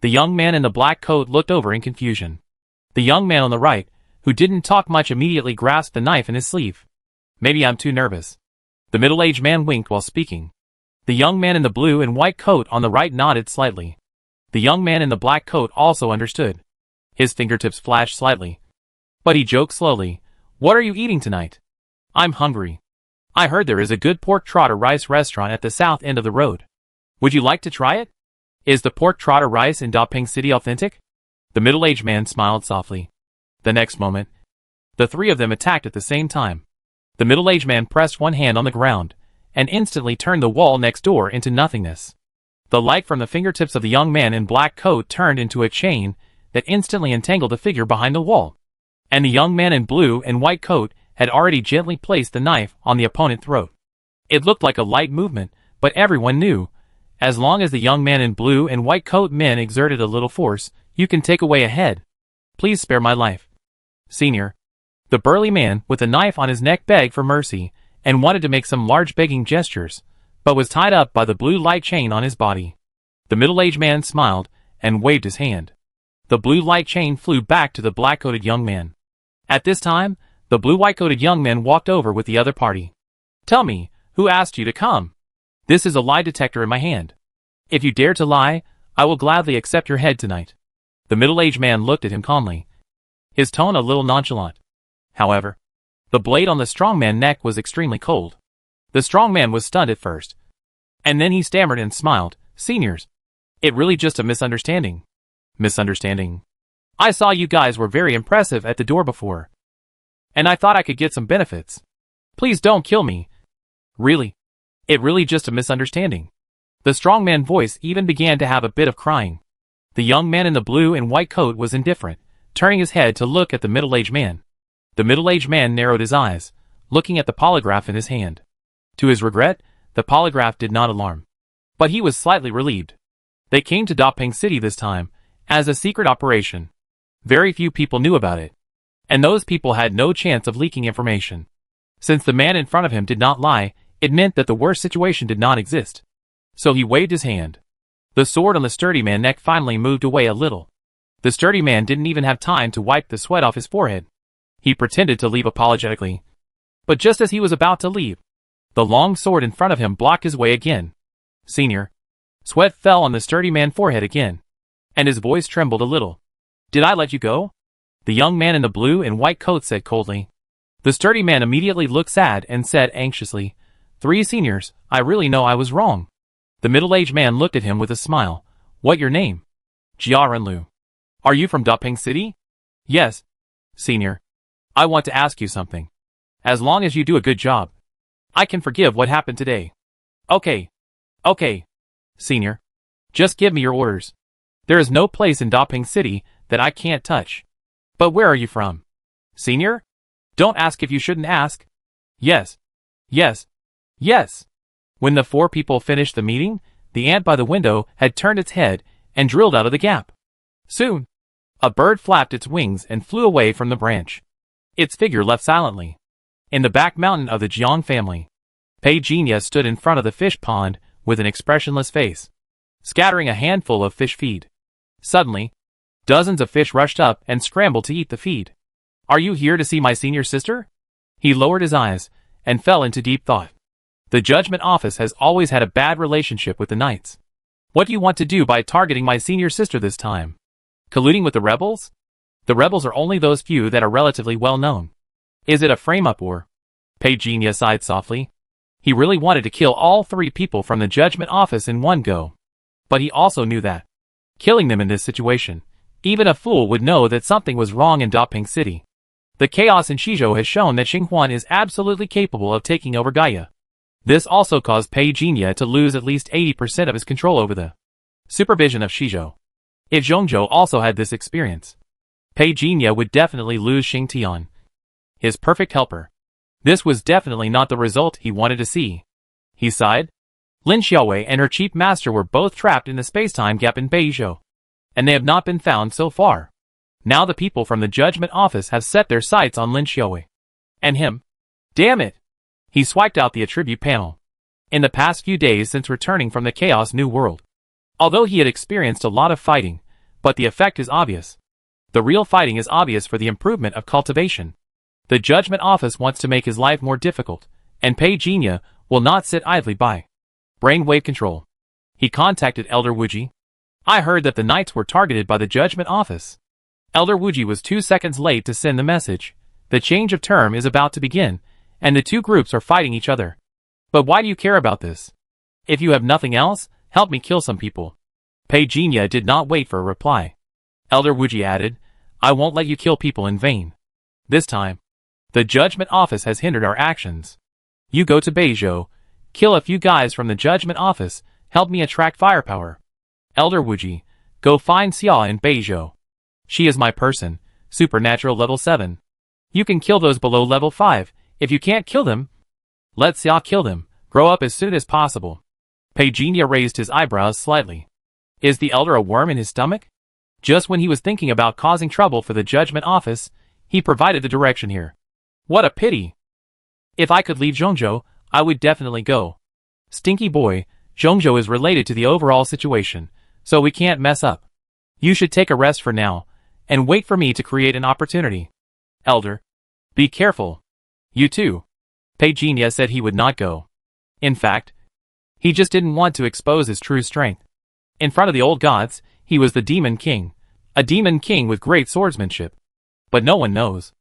The young man in the black coat looked over in confusion. The young man on the right, who didn't talk much, immediately grasped the knife in his sleeve. Maybe I'm too nervous. The middle-aged man winked while speaking. The young man in the blue and white coat on the right nodded slightly. The young man in the black coat also understood. His fingertips flashed slightly. But he joked slowly. What are you eating tonight? I'm hungry. I heard there is a good pork trotter rice restaurant at the south end of the road. Would you like to try it? Is the pork trotter rice in Daping City authentic? The middle-aged man smiled softly. The next moment, the 3 of them attacked at the same time. The middle-aged man pressed one hand on the ground, and instantly turned the wall next door into nothingness. The light from the fingertips of the young man in black coat turned into a chain that instantly entangled the figure behind the wall. And the young man in blue and white coat had already gently placed the knife on the opponent's throat. It looked like a light movement, but everyone knew, as long as the young man in blue and white coat men exerted a little force, you can take away a head. Please spare my life. Senior. The burly man with the knife on his neck begged for mercy, and wanted to make some large begging gestures, but was tied up by the blue light chain on his body. The middle-aged man smiled, and waved his hand. The blue light chain flew back to the black-coated young man. At this time, the blue-white-coated young man walked over with the other party. Tell me, who asked you to come? This is a lie detector in my hand. If you dare to lie, I will gladly accept your head tonight. The middle-aged man looked at him calmly, his tone a little nonchalant. However, the blade on the strongman's neck was extremely cold. The strongman was stunned at first, and then he stammered and smiled. Seniors, it really just a misunderstanding. Misunderstanding? I saw you guys were very impressive at the door before, and I thought I could get some benefits. Please don't kill me. Really? It really just a misunderstanding. The strongman's voice even began to have a bit of crying. The young man in the blue and white coat was indifferent, turning his head to look at the middle-aged man. The middle-aged man narrowed his eyes, looking at the polygraph in his hand. To his regret, the polygraph did not alarm. But he was slightly relieved. They came to Daping City this time, as a secret operation. Very few people knew about it, and those people had no chance of leaking information. Since the man in front of him did not lie, it meant that the worst situation did not exist. So he waved his hand. The sword on the sturdy man's neck finally moved away a little. The sturdy man didn't even have time to wipe the sweat off his forehead. He pretended to leave apologetically. But just as he was about to leave, the long sword in front of him blocked his way again. Senior. Sweat fell on the sturdy man's forehead again, and his voice trembled a little. Did I let you go? The young man in the blue and white coat said coldly. The sturdy man immediately looked sad and said anxiously, 3 seniors, I really know I was wrong. The middle-aged man looked at him with a smile. What your name? Jiarenlu. Are you from Daping City? Yes. Senior. I want to ask you something. As long as you do a good job, I can forgive what happened today. Okay. Okay. Senior. Just give me your orders. There is no place in Daping City that I can't touch. But where are you from? Senior? Don't ask if you shouldn't ask. Yes. Yes. Yes. When the four people finished the meeting, the ant by the window had turned its head and drilled out of the gap. Soon, a bird flapped its wings and flew away from the branch. Its figure left silently. In the back mountain of the Jiang family, Pei Jinya stood in front of the fish pond with an expressionless face, scattering a handful of fish feed. Suddenly, dozens of fish rushed up and scrambled to eat the feed. Are you here to see my senior sister? He lowered his eyes and fell into deep thought. The Judgment Office has always had a bad relationship with the Knights. What do you want to do by targeting my senior sister this time? Colluding with the rebels? The rebels are only those few that are relatively well known. Is it a frame-up or? Pei Jinya sighed softly. He really wanted to kill all three people from the Judgment Office in one go. But he also knew that, killing them in this situation, even a fool would know that something was wrong in Daping City. The chaos in Shizhou has shown that Xinghuan is absolutely capable of taking over Gaia. This also caused Pei Jinya to lose at least 80% of his control over the supervision of Shizhou. If Zhongzhou also had this experience, Pei Jinya would definitely lose Xing Tian, his perfect helper. This was definitely not the result he wanted to see. He sighed. Lin Xiaowei and her chief master were both trapped in the space-time gap in Beizhou, and they have not been found so far. Now the people from the Judgment Office have set their sights on Lin Xiaowei. And him. Damn it! He swiped out the attribute panel. In the past few days since returning from the Chaos New World, although he had experienced a lot of fighting, but the effect is obvious. The real fighting is obvious for the improvement of cultivation. The Judgment Office wants to make his life more difficult, and Pei Jinya will not sit idly by. Brainwave control. He contacted Elder Wuji. I heard that the Knights were targeted by the Judgment Office. Elder Wuji was 2 seconds late to send the message. The change of term is about to begin, and the two groups are fighting each other. But why do you care about this? If you have nothing else, help me kill some people. Pei Jinya did not wait for a reply. Elder Wuji added, I won't let you kill people in vain. This time, the Judgment Office has hindered our actions. You go to Beizhou, kill a few guys from the Judgment Office, help me attract firepower. Elder Wuji, go find Xia in Beizhou. She is my person, supernatural level 7. You can kill those below level 5, if you can't kill them, let Xia kill them, grow up as soon as possible. Pei Jinya raised his eyebrows slightly. Is the elder a worm in his stomach? Just when he was thinking about causing trouble for the Judgment Office, he provided the direction here. What a pity! If I could leave Zhongzhou, I would definitely go. Stinky boy, Zhongzhou is related to the overall situation, so we can't mess up. You should take a rest for now, and wait for me to create an opportunity. Elder, be careful. You too. Pei Jinya said he would not go. In fact, he just didn't want to expose his true strength. In front of the old gods, he was the Demon King, a Demon King with great swordsmanship. But no one knows.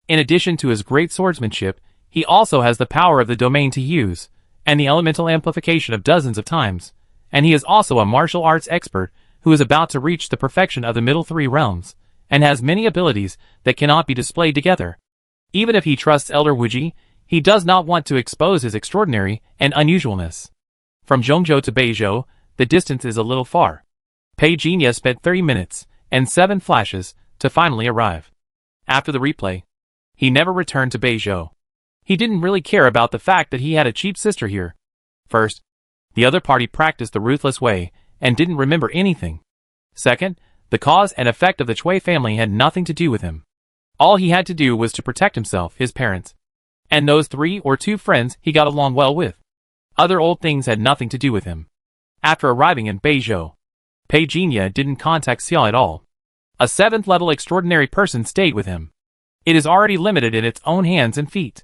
In addition to his great swordsmanship, he also has the power of the domain to use, and the elemental amplification of dozens of times, and he is also a martial arts expert who is about to reach the perfection of the middle three realms, and has many abilities that cannot be displayed together. Even if he trusts Elder Wuji, he does not want to expose his extraordinary and unusualness. From Zhongzhou to Beizhou, the distance is a little far. Pei Jinya spent 30 minutes and 7 flashes to finally arrive. After the replay, he never returned to Beizhou. He didn't really care about the fact that he had a cheap sister here. First, the other party practiced the ruthless way and didn't remember anything. Second, the cause and effect of the Chui family had nothing to do with him. All he had to do was to protect himself, his parents, and those 3 or 2 friends he got along well with. Other old things had nothing to do with him. After arriving in Beizhou, Pei Jinya didn't contact Xia at all. A 7th level extraordinary person stayed with him. It is already limited in its own hands and feet.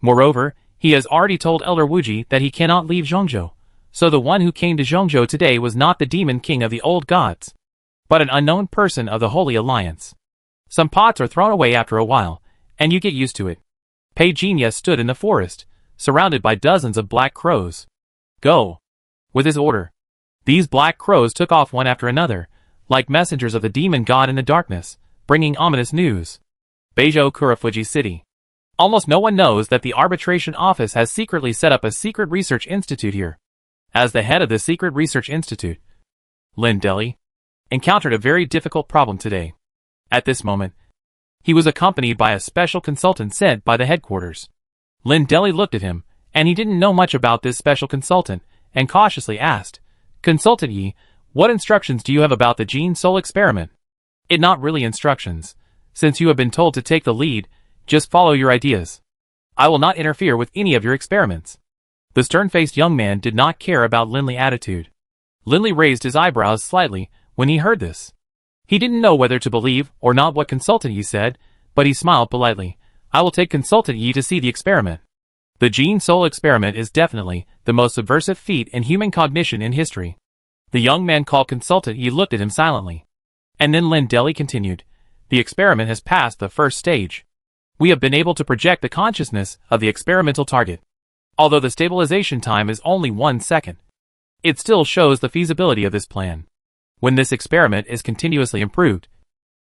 Moreover, he has already told Elder Wuji that he cannot leave Zhongzhou, so the one who came to Zhongzhou today was not the Demon King of the old gods, but an unknown person of the Holy Alliance. Some pots are thrown away after a while, and you get used to it. Pei Jinya stood in the forest, surrounded by dozens of black crows. Go! With his order, these black crows took off one after another, like messengers of the demon god in the darkness, bringing ominous news. Beizhou Kurofuji City. Almost no one knows that the Arbitration Office has secretly set up a secret research institute here. As the head of the secret research institute, Lin Deli encountered a very difficult problem today. At this moment, he was accompanied by a special consultant sent by the headquarters. Lin Deli looked at him and he didn't know much about this special consultant, and cautiously asked, "Consultant Yi, what instructions do you have about the gene soul experiment?" "It not really instructions. Since you have been told to take the lead, just follow your ideas. I will not interfere with any of your experiments." The stern-faced young man did not care about Linley's attitude. Linley raised his eyebrows slightly when he heard this. He didn't know whether to believe or not what Consultant Yi said, but he smiled politely. "I will take Consultant Yi to see the experiment." The gene soul experiment is definitely the most subversive feat in human cognition in history. The young man called Consultant Yi looked at him silently. And then Lin Deli continued, "The experiment has passed the first stage. We have been able to project the consciousness of the experimental target. Although the stabilization time is only 1 second, it still shows the feasibility of this plan. When this experiment is continuously improved,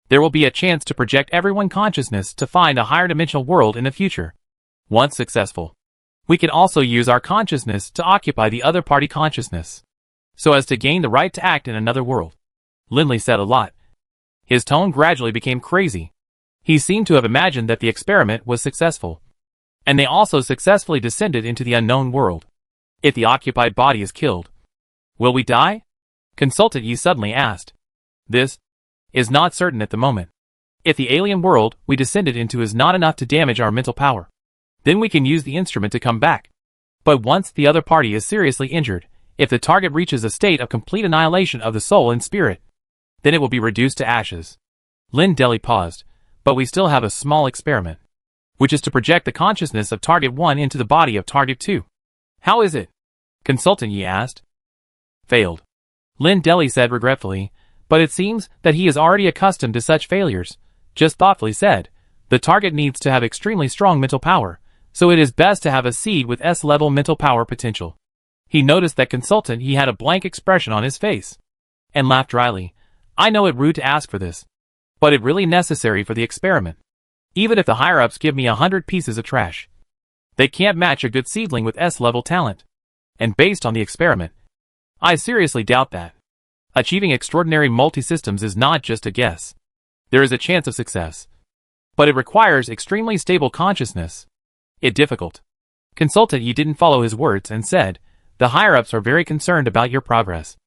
there will be a chance to project everyone's consciousness to find a higher dimensional world in the future. Once successful, we can also use our consciousness to occupy the other party consciousness, so as to gain the right to act in another world." Linley said a lot. His tone gradually became crazy. He seemed to have imagined that the experiment was successful, and they also successfully descended into the unknown world. "If the occupied body is killed, will we die?" Consultant Yi suddenly asked. "This is not certain at the moment. If the alien world we descended into is not enough to damage our mental power, then we can use the instrument to come back. But once the other party is seriously injured, if the target reaches a state of complete annihilation of the soul and spirit, then it will be reduced to ashes." Lin Deli paused. "But we still have a small experiment, which is to project the consciousness of Target 1 into the body of Target 2. How is it?" Consultant Yi asked. "Failed," Lin Deli said regretfully, "but it seems that he is already accustomed to such failures." Just thoughtfully said, "The target needs to have extremely strong mental power, so it is best to have a seed with S-level mental power potential." He noticed that Consultant Yi had a blank expression on his face, and laughed dryly. "I know it rude to ask for this, but it really necessary for the experiment. Even if the higher-ups give me 100 pieces of trash, they can't match a good seedling with S-level talent. And based on the experiment, I seriously doubt that. Achieving extraordinary multi-systems is not just a guess. There is a chance of success, but it requires extremely stable consciousness. It's difficult." Consultant Yi didn't follow his words and said, "The higher-ups are very concerned about your progress,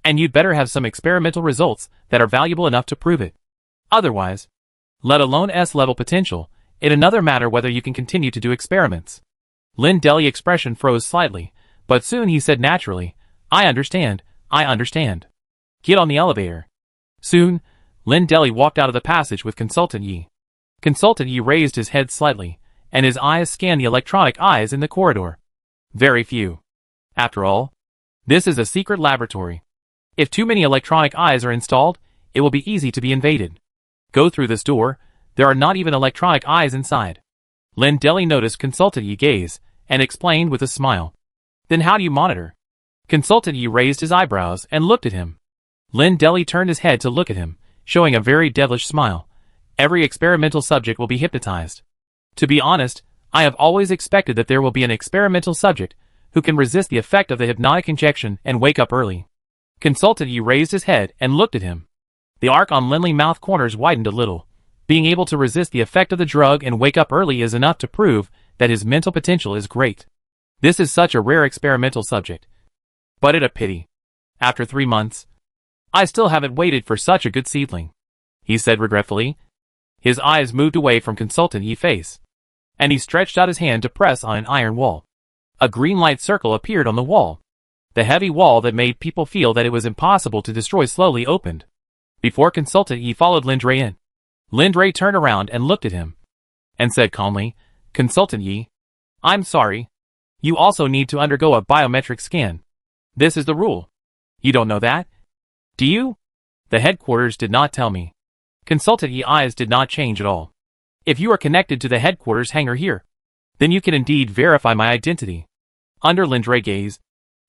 and you'd better have some experimental results that are valuable enough to prove it. Otherwise, let alone S-level potential, it's another matter whether you can continue to do experiments." Lin Deli's expression froze slightly, but soon he said naturally, I understand. Get on the elevator." Soon, Lin Deli walked out of the passage with Consultant Yi. Consultant Yi raised his head slightly, and his eyes scanned the electronic eyes in the corridor. Very few. After all, this is a secret laboratory. If too many electronic eyes are installed, it will be easy to be invaded. Go through this door, there are not even electronic eyes inside. Lin Deli noticed Consultant Yi's gaze, and explained with a smile. "Then how do you monitor?" Consultant Yi raised his eyebrows and looked at him. Lin Deli turned his head to look at him, showing a very devilish smile. "Every experimental subject will be hypnotized. To be honest, I have always expected that there will be an experimental subject who can resist the effect of the hypnotic injection and wake up early." Consultant Yi raised his head and looked at him. The arc on Linley's mouth corners widened a little. Being able to resist the effect of the drug and wake up early is enough to prove that his mental potential is great. This is such a rare experimental subject. But it's a pity. After 3 months, I still haven't waited for such a good seedling," he said regretfully. His eyes moved away from Consultant Yi's face, and he stretched out his hand to press on an iron wall. A green light circle appeared on the wall. The heavy wall that made people feel that it was impossible to destroy slowly opened. Before Consultant Yi followed Lindray in. Lindray turned around and looked at him, and said calmly, "Consultant Yi, I'm sorry. You also need to undergo a biometric scan. This is the rule. You don't know that? Do you?" "The headquarters did not tell me." Consultant Yi's eyes did not change at all. "If you are connected to the headquarters hangar here, then you can indeed verify my identity." Under Lindray's gaze,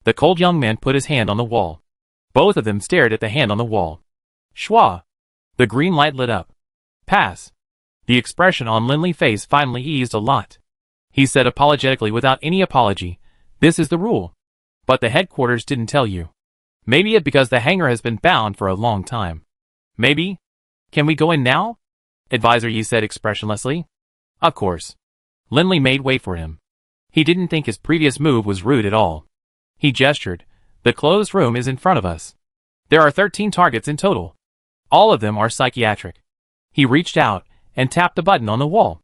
the cold young man put his hand on the wall. Both of them stared at the hand on the wall. Schwa! The green light lit up. "Pass." The expression on Linley's face finally eased a lot. He said apologetically without any apology, "This is the rule. But the headquarters didn't tell you. Maybe it's because the hangar has been bound for a long time. Maybe? Can we go in now?" Advisor Yi said expressionlessly. "Of course." Linley made way for him. He didn't think his previous move was rude at all. He gestured. The closed room is in front of us. There are 13 targets in total. All of them are psychiatric. He reached out and tapped the button on the wall.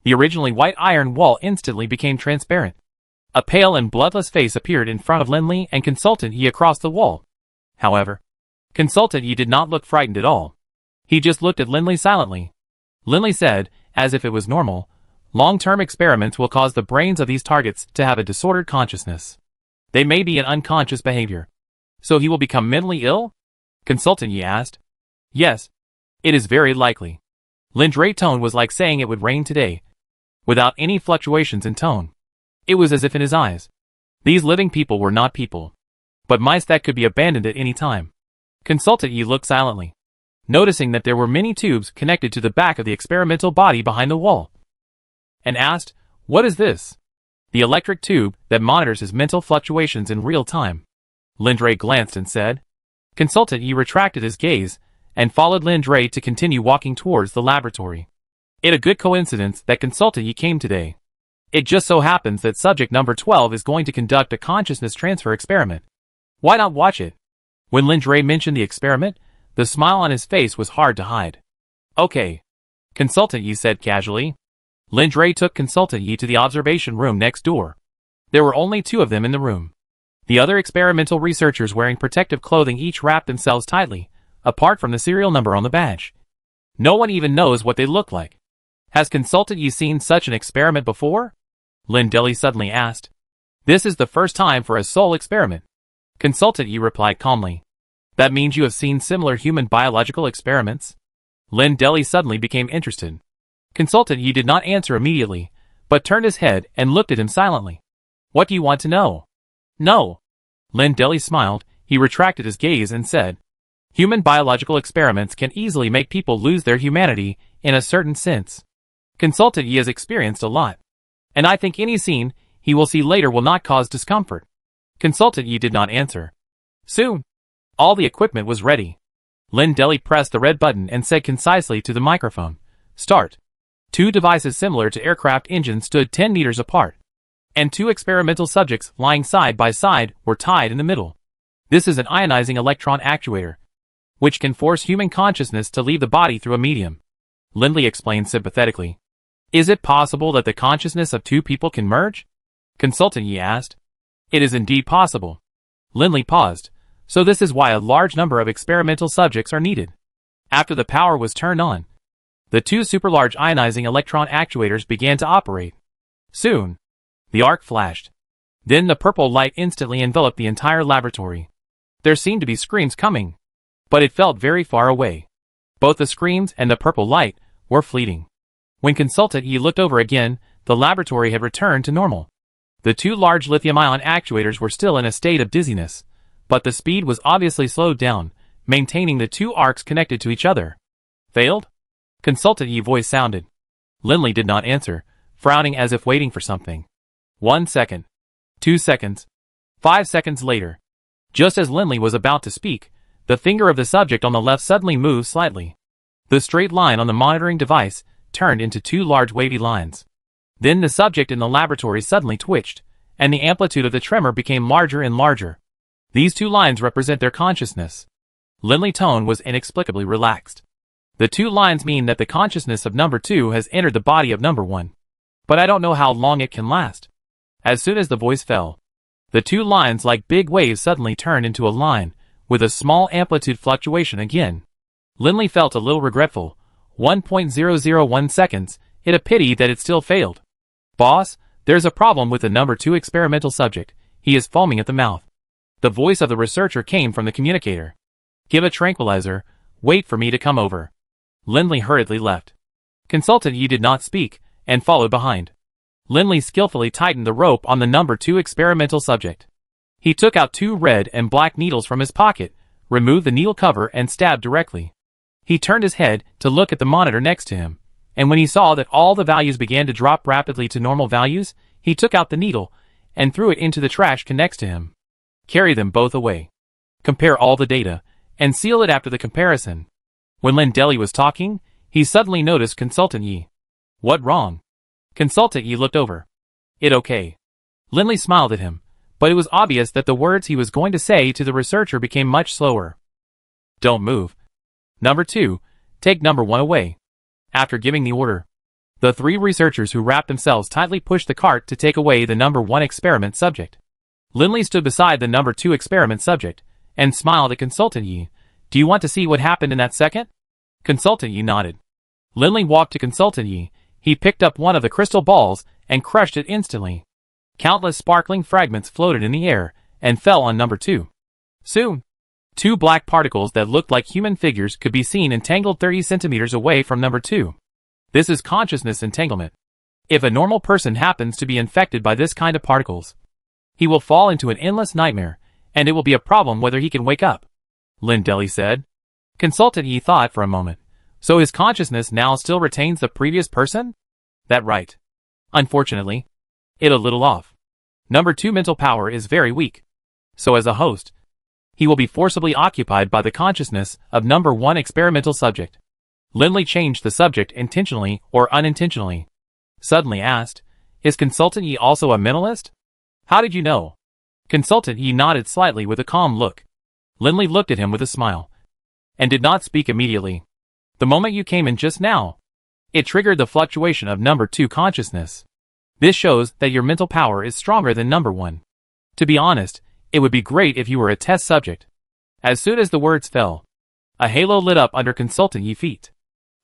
The originally white iron wall instantly became transparent. A pale and bloodless face appeared in front of Lindley and Consultant Yi across the wall. However, Consultant Yi did not look frightened at all. He just looked at Lindley silently. Lindley said, as if it was normal, long-term experiments will cause the brains of these targets to have a disordered consciousness. They may be an unconscious behavior. So he will become mentally ill? Consultant Yi asked. Yes. It is very likely. Lindray's tone was like saying it would rain today, without any fluctuations in tone. It was as if in his eyes. These living people were not people, but mice that could be abandoned at any time. Consultant Yi looked silently, noticing that there were many tubes connected to the back of the experimental body behind the wall, and asked, "What is this?" "The electric tube that monitors his mental fluctuations in real time." Lindray glanced and said. Consultant Yi retracted his gaze and followed Lindray to continue walking towards the laboratory. It a good coincidence that Consultant Yi came today. It just so happens that subject number 12 is going to conduct a consciousness transfer experiment. Why not watch it? When Lindray mentioned the experiment, the smile on his face was hard to hide. Okay. Consultant Yi said casually. Lindray took Consultant Yi to the observation room next door. There were only 2 of them in the room. The other experimental researchers wearing protective clothing each wrapped themselves tightly, apart from the serial number on the badge. No one even knows what they look like. Has Consultant Yi seen such an experiment before? Lindley suddenly asked. This is the first time for a soul experiment. Consultant Yi replied calmly. That means you have seen similar human biological experiments? Lindley suddenly became interested. Consultant Yi did not answer immediately, but turned his head and looked at him silently. What do you want to know? No. Lindley smiled. He retracted his gaze and said, human biological experiments can easily make people lose their humanity in a certain sense. Consultant Yi has experienced a lot. And I think any scene he will see later will not cause discomfort. Consultant Yi did not answer. Soon. All the equipment was ready. Lindley pressed the red button and said concisely to the microphone, Start. 2 devices similar to aircraft engines stood 10 meters apart. And 2 experimental subjects lying side by side were tied in the middle. This is an ionizing electron actuator, which can force human consciousness to leave the body through a medium. Lindley explained sympathetically. Is it possible that the consciousness of 2 people can merge? Consultant Yi asked. It is indeed possible. Lindley paused. So this is why a large number of experimental subjects are needed. After the power was turned on, the 2 super-large ionizing electron actuators began to operate. Soon, the arc flashed. Then the purple light instantly enveloped the entire laboratory. There seemed to be screams coming, but it felt very far away. Both the screams and the purple light were fleeting. When Consultant Yi looked over again, the laboratory had returned to normal. The 2 large lithium-ion actuators were still in a state of dizziness, but the speed was obviously slowed down, maintaining the 2 arcs connected to each other. Failed? Consultant Yi's voice sounded. Lindley did not answer, frowning as if waiting for something. 1 second. 2 seconds. 5 seconds later. Just as Lindley was about to speak, the finger of the subject on the left suddenly moved slightly. The straight line on the monitoring device turned into 2 large wavy lines. Then the subject in the laboratory suddenly twitched, and the amplitude of the tremor became larger and larger. These 2 lines represent their consciousness. Lindley's tone was inexplicably relaxed. The 2 lines mean that the consciousness of number 2 has entered the body of number 1. But I don't know how long it can last. As soon as the voice fell, the 2 lines like big waves suddenly turned into a line, with a small amplitude fluctuation again. Lindley felt a little regretful. 1.001 seconds, it a pity that it still failed. Boss, there's a problem with the number 2 experimental subject. He is foaming at the mouth. The voice of the researcher came from the communicator. Give a tranquilizer. Wait for me to come over. Lindley hurriedly left. Consultant Yi did not speak, and followed behind. Lindley skillfully tightened the rope on the number 2 experimental subject. He took out 2 red and black needles from his pocket, removed the needle cover and stabbed directly. He turned his head to look at the monitor next to him, and when he saw that all the values began to drop rapidly to normal values, he took out the needle and threw it into the trash can next to him. Carry them both away. Compare all the data, and seal it after the comparison. When Lindley was talking, he suddenly noticed Consultant Yi. What wrong? Consultant Yi looked over. It okay. Lindley smiled at him, but it was obvious that the words he was going to say to the researcher became much slower. Don't move. Number 2, take number 1 away. After giving the order, the 3 researchers who wrapped themselves tightly pushed the cart to take away the number 1 experiment subject. Lindley stood beside the number 2 experiment subject, and smiled at Consultant Yi. Do you want to see what happened in that second? Consultant Yi nodded. Lindley walked to Consultant Yi. He picked up one of the crystal balls and crushed it instantly. Countless sparkling fragments floated in the air and fell on number 2. Soon, 2 black particles that looked like human figures could be seen entangled 30 centimeters away from number 2. This is consciousness entanglement. If a normal person happens to be infected by this kind of particles, he will fall into an endless nightmare, and it will be a problem whether he can wake up, Lindley said. Consultant Yi thought for a moment. So his consciousness now still retains the previous person? That right. Unfortunately, it a little off. Number 2 mental power is very weak. So as a host, he will be forcibly occupied by the consciousness of number 1 experimental subject. Lindley changed the subject intentionally or unintentionally. Suddenly asked, is Consultant Yi also a mentalist? How did you know? Consultant Yi nodded slightly with a calm look. Lindley looked at him with a smile, and did not speak immediately. The moment you came in just now, it triggered the fluctuation of number 2 consciousness. This shows that your mental power is stronger than number 1. To be honest, it would be great if you were a test subject. As soon as the words fell, a halo lit up under Consultant Yi's feet.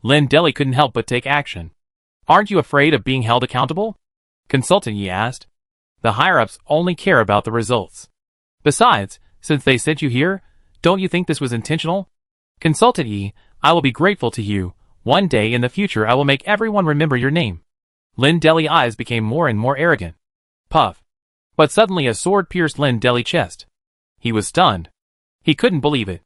Lindley couldn't help but take action. Aren't you afraid of being held accountable? Consultant Yi asked. The higher-ups only care about the results. Besides, since they sent you here, don't you think this was intentional? Consultant Yi, I will be grateful to you. One day in the future I will make everyone remember your name. Lindley's eyes became more and more arrogant. Puff. But suddenly a sword pierced Lindley's chest. He was stunned. He couldn't believe it.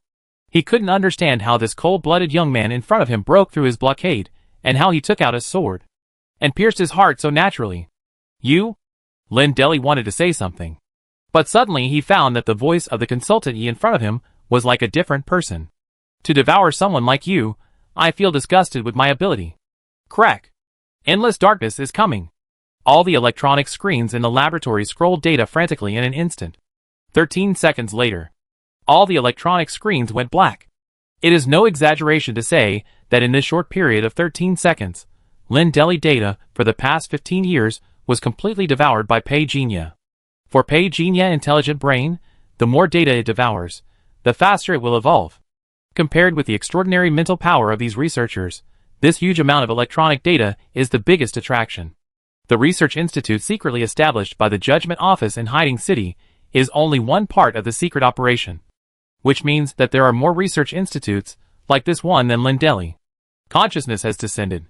He couldn't understand how this cold-blooded young man in front of him broke through his blockade, and how he took out his sword and pierced his heart so naturally. You? Lindley wanted to say something, but suddenly he found that the voice of the Consultant Yi in front of him was like a different person. To devour someone like you, I feel disgusted with my ability. Crack. Endless darkness is coming. All the electronic screens in the laboratory scrolled data frantically in an instant. 13 seconds later, all the electronic screens went black. It is no exaggeration to say that in this short period of 13 seconds, Lindley data for the past 15 years was completely devoured by Peijinha. For Peijinha intelligent brain, the more data it devours, the faster it will evolve. Compared with the extraordinary mental power of these researchers, this huge amount of electronic data is the biggest attraction. The research institute secretly established by the Judgment Office in Hiding City is only one part of the secret operation, which means that there are more research institutes like this one than Lindley. Consciousness has descended.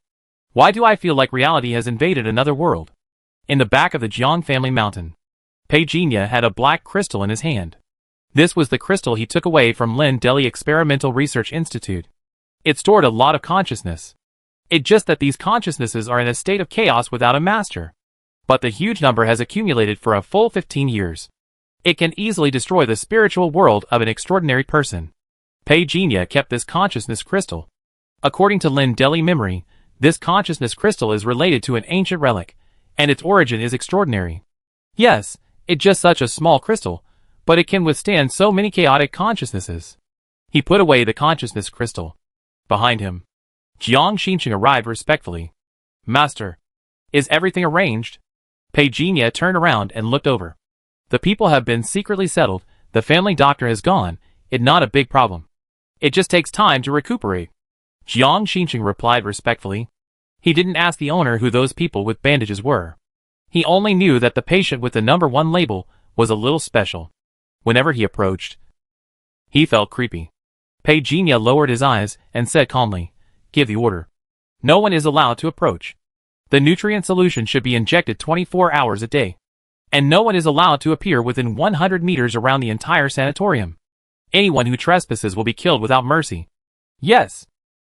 Why do I feel like reality has invaded another world? In the back of the Jiang family mountain, Peijinha had a black crystal in his hand. This was the crystal he took away from Lindley Experimental Research Institute. It stored a lot of consciousness. It's just that these consciousnesses are in a state of chaos without a master. But the huge number has accumulated for a full 15 years. It can easily destroy the spiritual world of an extraordinary person. Peijinha kept this consciousness crystal. According to Lindley memory, this consciousness crystal is related to an ancient relic, and its origin is extraordinary. Yes, it's just such a small crystal, but it can withstand so many chaotic consciousnesses. He put away the consciousness crystal. Behind him, Jiang Xinqing arrived respectfully. Master, is everything arranged? Peijinha turned around and looked over. The people have been secretly settled, the family doctor has gone, it's not a big problem. It just takes time to recuperate. Jiang Xinqing replied respectfully. He didn't ask the owner who those people with bandages were. He only knew that the patient with the number 1 label was a little special. Whenever he approached, he felt creepy. Peijinha lowered his eyes and said calmly, give the order. No one is allowed to approach. The nutrient solution should be injected 24 hours a day. And no one is allowed to appear within 100 meters around the entire sanatorium. Anyone who trespasses will be killed without mercy. Yes.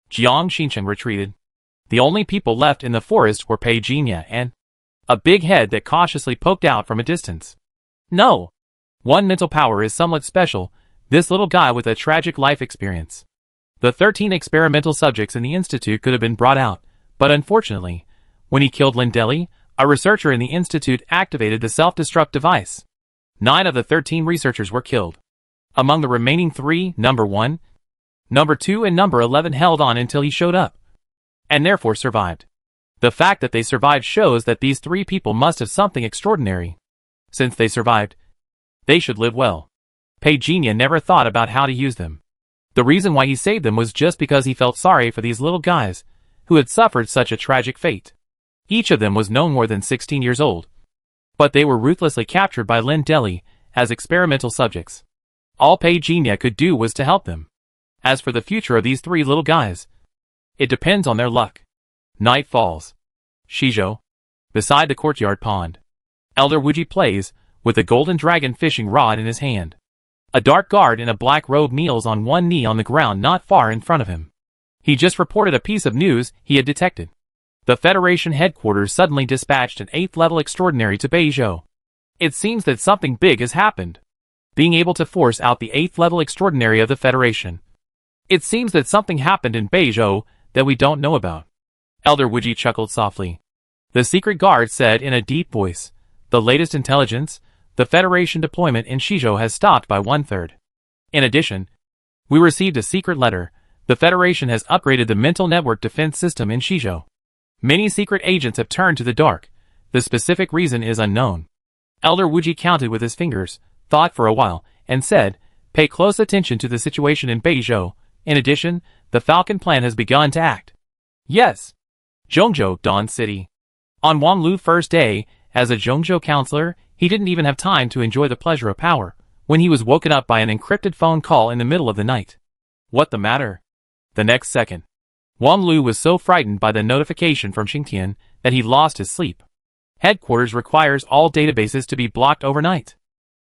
Jiang Xinqing retreated. The only people left in the forest were Peijinha and a big head that cautiously poked out from a distance. No. One mental power is somewhat special, this little guy with a tragic life experience. The 13 experimental subjects in the institute could have been brought out, but unfortunately, when he killed Lindley, A researcher in the institute activated the self-destruct device. 9 of the 13 researchers were killed. Among the remaining 3, number 1, number 2 and number 11 held on until he showed up, and therefore survived. The fact that they survived shows that these 3 people must have something extraordinary. Since they survived, they should live well. Pagenia never thought about how to use them. The reason why he saved them was just because he felt sorry for these little guys who had suffered such a tragic fate. Each of them was no more than 16 years old, but they were ruthlessly captured by Lin Deli as experimental subjects. All Pagenia could do was to help them. As for the future of these 3 little guys, it depends on their luck. Night falls. Shizhou. Beside the courtyard pond, Elder Wuji plays, with a golden dragon fishing rod in his hand. A dark guard in a black robe kneels on one knee on the ground not far in front of him. He just reported a piece of news he had detected. The Federation headquarters suddenly dispatched an 8th level extraordinary to Beizhou. It seems that something big has happened. Being able to force out the 8th level extraordinary of the Federation. It seems that something happened in Beizhou that we don't know about. Elder Wuji chuckled softly. The secret guard said in a deep voice, the latest intelligence, the Federation deployment in Shizhou has stopped by 1/3. In addition, we received a secret letter. The Federation has upgraded the mental network defense system in Shizhou. Many secret agents have turned to the dark. The specific reason is unknown. Elder Wuji counted with his fingers, thought for a while, and said, pay close attention to the situation in Beizhou. In addition, the Falcon plan has begun to act. Yes. Zhongzhou, Dawn City. On Wang Lu's first day, as a Zhongzhou counselor, he didn't even have time to enjoy the pleasure of power, when he was woken up by an encrypted phone call in the middle of the night. What the matter? The next second, Wang Lu was so frightened by the notification from Xingtian that he lost his sleep. Headquarters requires all databases to be blocked overnight.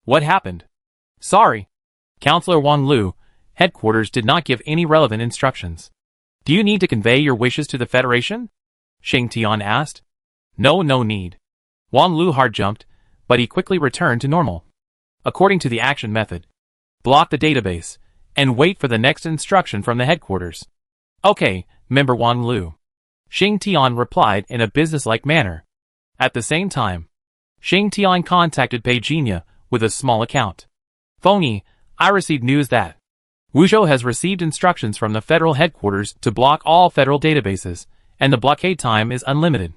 What happened? Sorry. Counselor Wang Lu, headquarters did not give any relevant instructions. Do you need to convey your wishes to the Federation? Xingtian asked. No need. Wang Lu hard jumped, but he quickly returned to normal. According to the action method, block the database, and wait for the next instruction from the headquarters. Okay, member Wang Lu. Xingtian replied in a businesslike manner. At the same time, Xingtian contacted Pagenia with a small account. Phony, I received news that Wuzhou has received instructions from the federal headquarters to block all federal databases, and the blockade time is unlimited.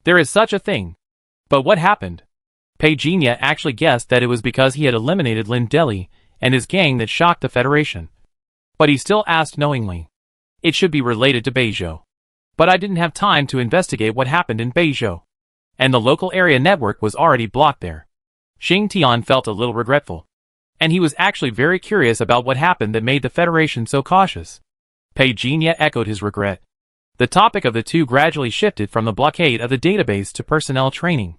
There is such a thing. But what happened? Pagenia actually guessed that it was because he had eliminated Lin Deli and his gang that shocked the Federation. But he still asked knowingly. It should be related to Beizhou. But I didn't have time to investigate what happened in Beizhou. And the local area network was already blocked there. Xingtian felt a little regretful. And he was actually very curious about what happened that made the Federation so cautious. Pagenia echoed his regret. The topic of the two gradually shifted from the blockade of the database to personnel training.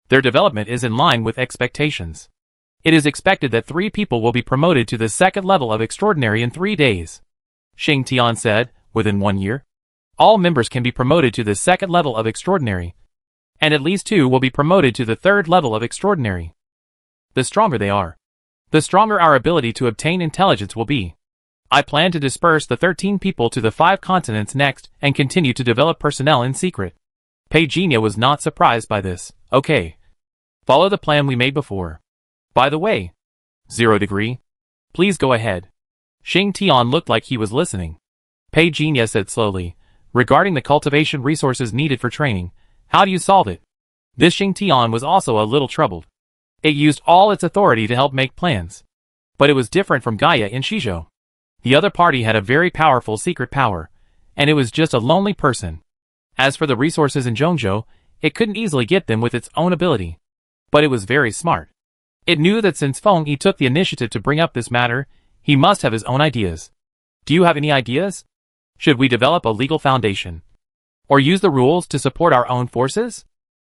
Their development is in line with expectations. It is expected that 3 people will be promoted to the 2nd level of extraordinary in 3 days. Xingtian said, within 1 year, all members can be promoted to the 2nd level of extraordinary, and at least 2 will be promoted to the 3rd level of extraordinary. The stronger they are, the stronger our ability to obtain intelligence will be. I plan to disperse the 13 people to the 5 continents next and continue to develop personnel in secret. Pagenia was not surprised by this. Okay. Follow the plan we made before. By the way, 0 degree. Please go ahead. Xingtian looked like he was listening. Pagenia said slowly, regarding the cultivation resources needed for training, how do you solve it? This Xingtian was also a little troubled. It used all its authority to help make plans. But it was different from Gaia in Shizhou. The other party had a very powerful secret power, and it was just a lonely person. As for the resources in Zhongzhou, it couldn't easily get them with its own ability. But it was very smart. It knew that since Feng Yi took the initiative to bring up this matter, he must have his own ideas. Do you have any ideas? Should we develop a legal foundation? Or use the rules to support our own forces?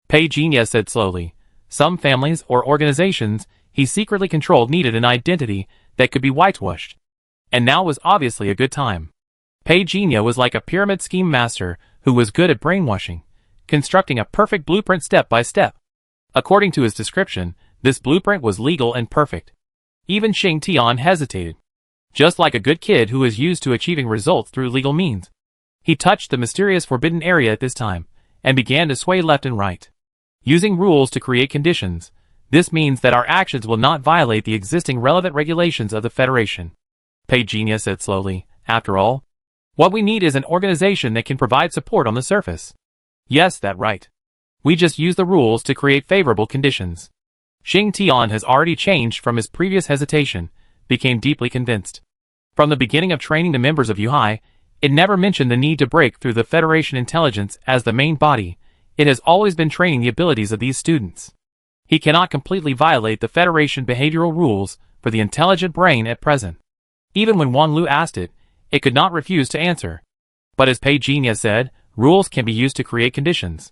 Pagenia said slowly. Some families or organizations he secretly controlled needed an identity that could be whitewashed. And now was obviously a good time. Pagenia was like a pyramid scheme master who was good at brainwashing, constructing a perfect blueprint step by step. According to his description, this blueprint was legal and perfect. Even Xingtian hesitated. Just like a good kid who is used to achieving results through legal means. He touched the mysterious forbidden area at this time, and began to sway left and right. Using rules to create conditions. This means that our actions will not violate the existing relevant regulations of the Federation. Page Genius said slowly. After all, what we need is an organization that can provide support on the surface. Yes, that's right. We just use the rules to create favorable conditions. Xing Tian has already changed from his previous hesitation, became deeply convinced. From the beginning of training the members of Yuhai, it never mentioned the need to break through the Federation intelligence as the main body. It has always been training the abilities of these students. He cannot completely violate the Federation behavioral rules for the intelligent brain at present. Even when Wang Lu asked it, it could not refuse to answer. But as Pei Jinya said, rules can be used to create conditions.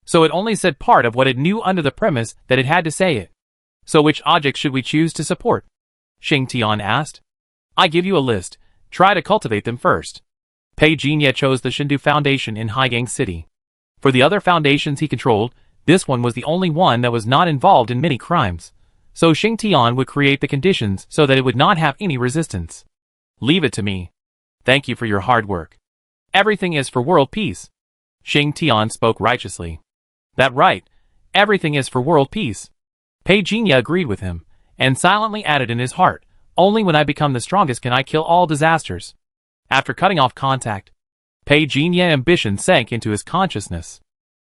So it only said part of what it knew under the premise that it had to say it. So which objects should we choose to support? Xing Tian asked. I give you a list. Try to cultivate them first. Pei Jinya chose the Shindu Foundation in Haigang City. For the other foundations he controlled, this one was the only one that was not involved in many crimes. So Xing Tian would create the conditions so that it would not have any resistance. Leave it to me. Thank you for your hard work. Everything is for world peace. Xing Tian spoke righteously. That right. Everything is for world peace. Pei Jinya agreed with him, and silently added in his heart, only when I become the strongest can I kill all disasters. After cutting off contact, Pei Jinya's ambition sank into his consciousness.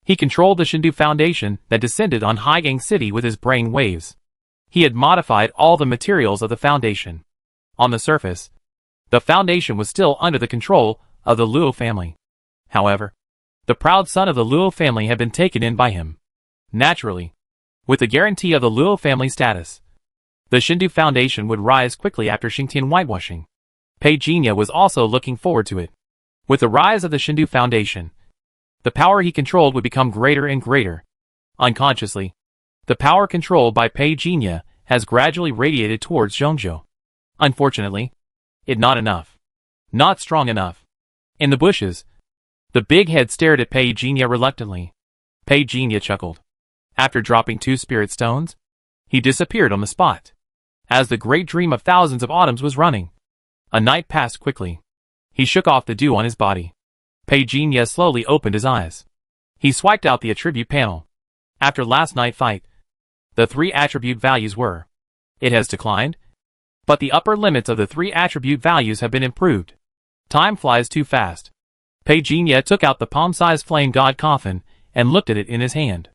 He controlled the Shindu Foundation that descended on Haigang City with his brain waves. He had modified all the materials of the Foundation. On the surface, the Foundation was still under the control of the Luo family. However, the proud son of the Luo family had been taken in by him. Naturally, with the guarantee of the Luo family status, the Shindu Foundation would rise quickly after Xingtian whitewashing. Pei Jinya was also looking forward to it. With the rise of the Shindu Foundation, the power he controlled would become greater and greater. Unconsciously, the power controlled by Pei Jinya has gradually radiated towards Zhongzhou. Unfortunately, it not enough. Not strong enough. In the bushes, the big head stared at Pei Jinya reluctantly. Pei Jinya chuckled. After dropping 2 spirit stones, he disappeared on the spot. As the great dream of thousands of autumns was running, a night passed quickly. He shook off the dew on his body. Pei Jinya slowly opened his eyes. He swiped out the attribute panel. After last night's fight, the 3 attribute values were. It has declined, but the upper limits of the 3 attribute values have been improved. Time flies too fast. Pei Jinya took out the palm-sized flame god coffin and looked at it in his hand.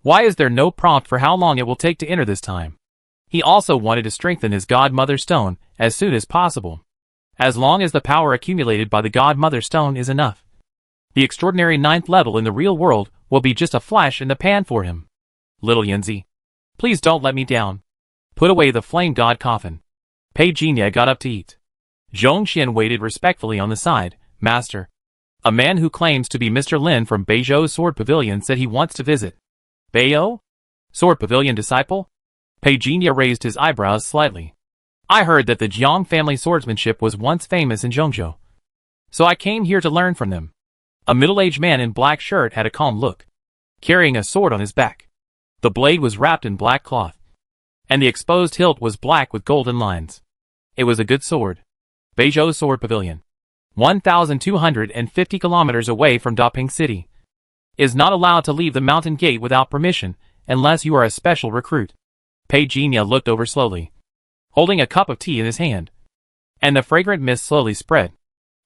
Why is there no prompt for how long it will take to enter this time? He also wanted to strengthen his godmother stone as soon as possible. As long as the power accumulated by the godmother stone is enough, the extraordinary 9th level in the real world will be just a flash in the pan for him. Little Yanzi, please don't let me down. Put away the flame god coffin. Pei Jinya got up to eat. Zhongxian waited respectfully on the side. Master, a man who claims to be Mr. Lin from Beizhou's Sword Pavilion said he wants to visit. Beizhou? Sword Pavilion disciple? Pei Jinya raised his eyebrows slightly. I heard that the Jiang family swordsmanship was once famous in Zhongzhou. So I came here to learn from them. A middle-aged man in black shirt had a calm look, carrying a sword on his back. The blade was wrapped in black cloth, and the exposed hilt was black with golden lines. It was a good sword. Beizhou's Sword Pavilion, 1,250 kilometers away from Daping City, is not allowed to leave the mountain gate without permission unless you are a special recruit. Pei Jinya looked over slowly, holding a cup of tea in his hand, and the fragrant mist slowly spread.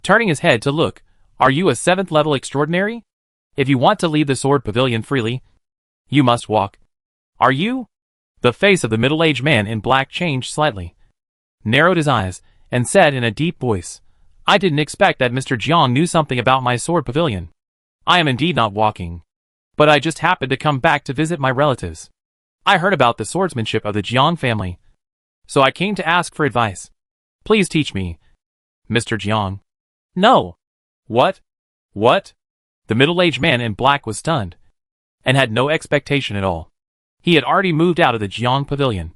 Turning his head to look, are you a 7th level extraordinary? If you want to leave the Sword Pavilion freely, you must walk. Are you? The face of the middle-aged man in black changed slightly, narrowed his eyes, and said in a deep voice, I didn't expect that Mr. Jiang knew something about my Sword Pavilion. I am indeed not walking, but I just happened to come back to visit my relatives. I heard about the swordsmanship of the Jiang family, so I came to ask for advice. Please teach me. Mr. Jiang. No. What? What? The middle-aged man in black was stunned, and had no expectation at all. He had already moved out of the Jiang pavilion,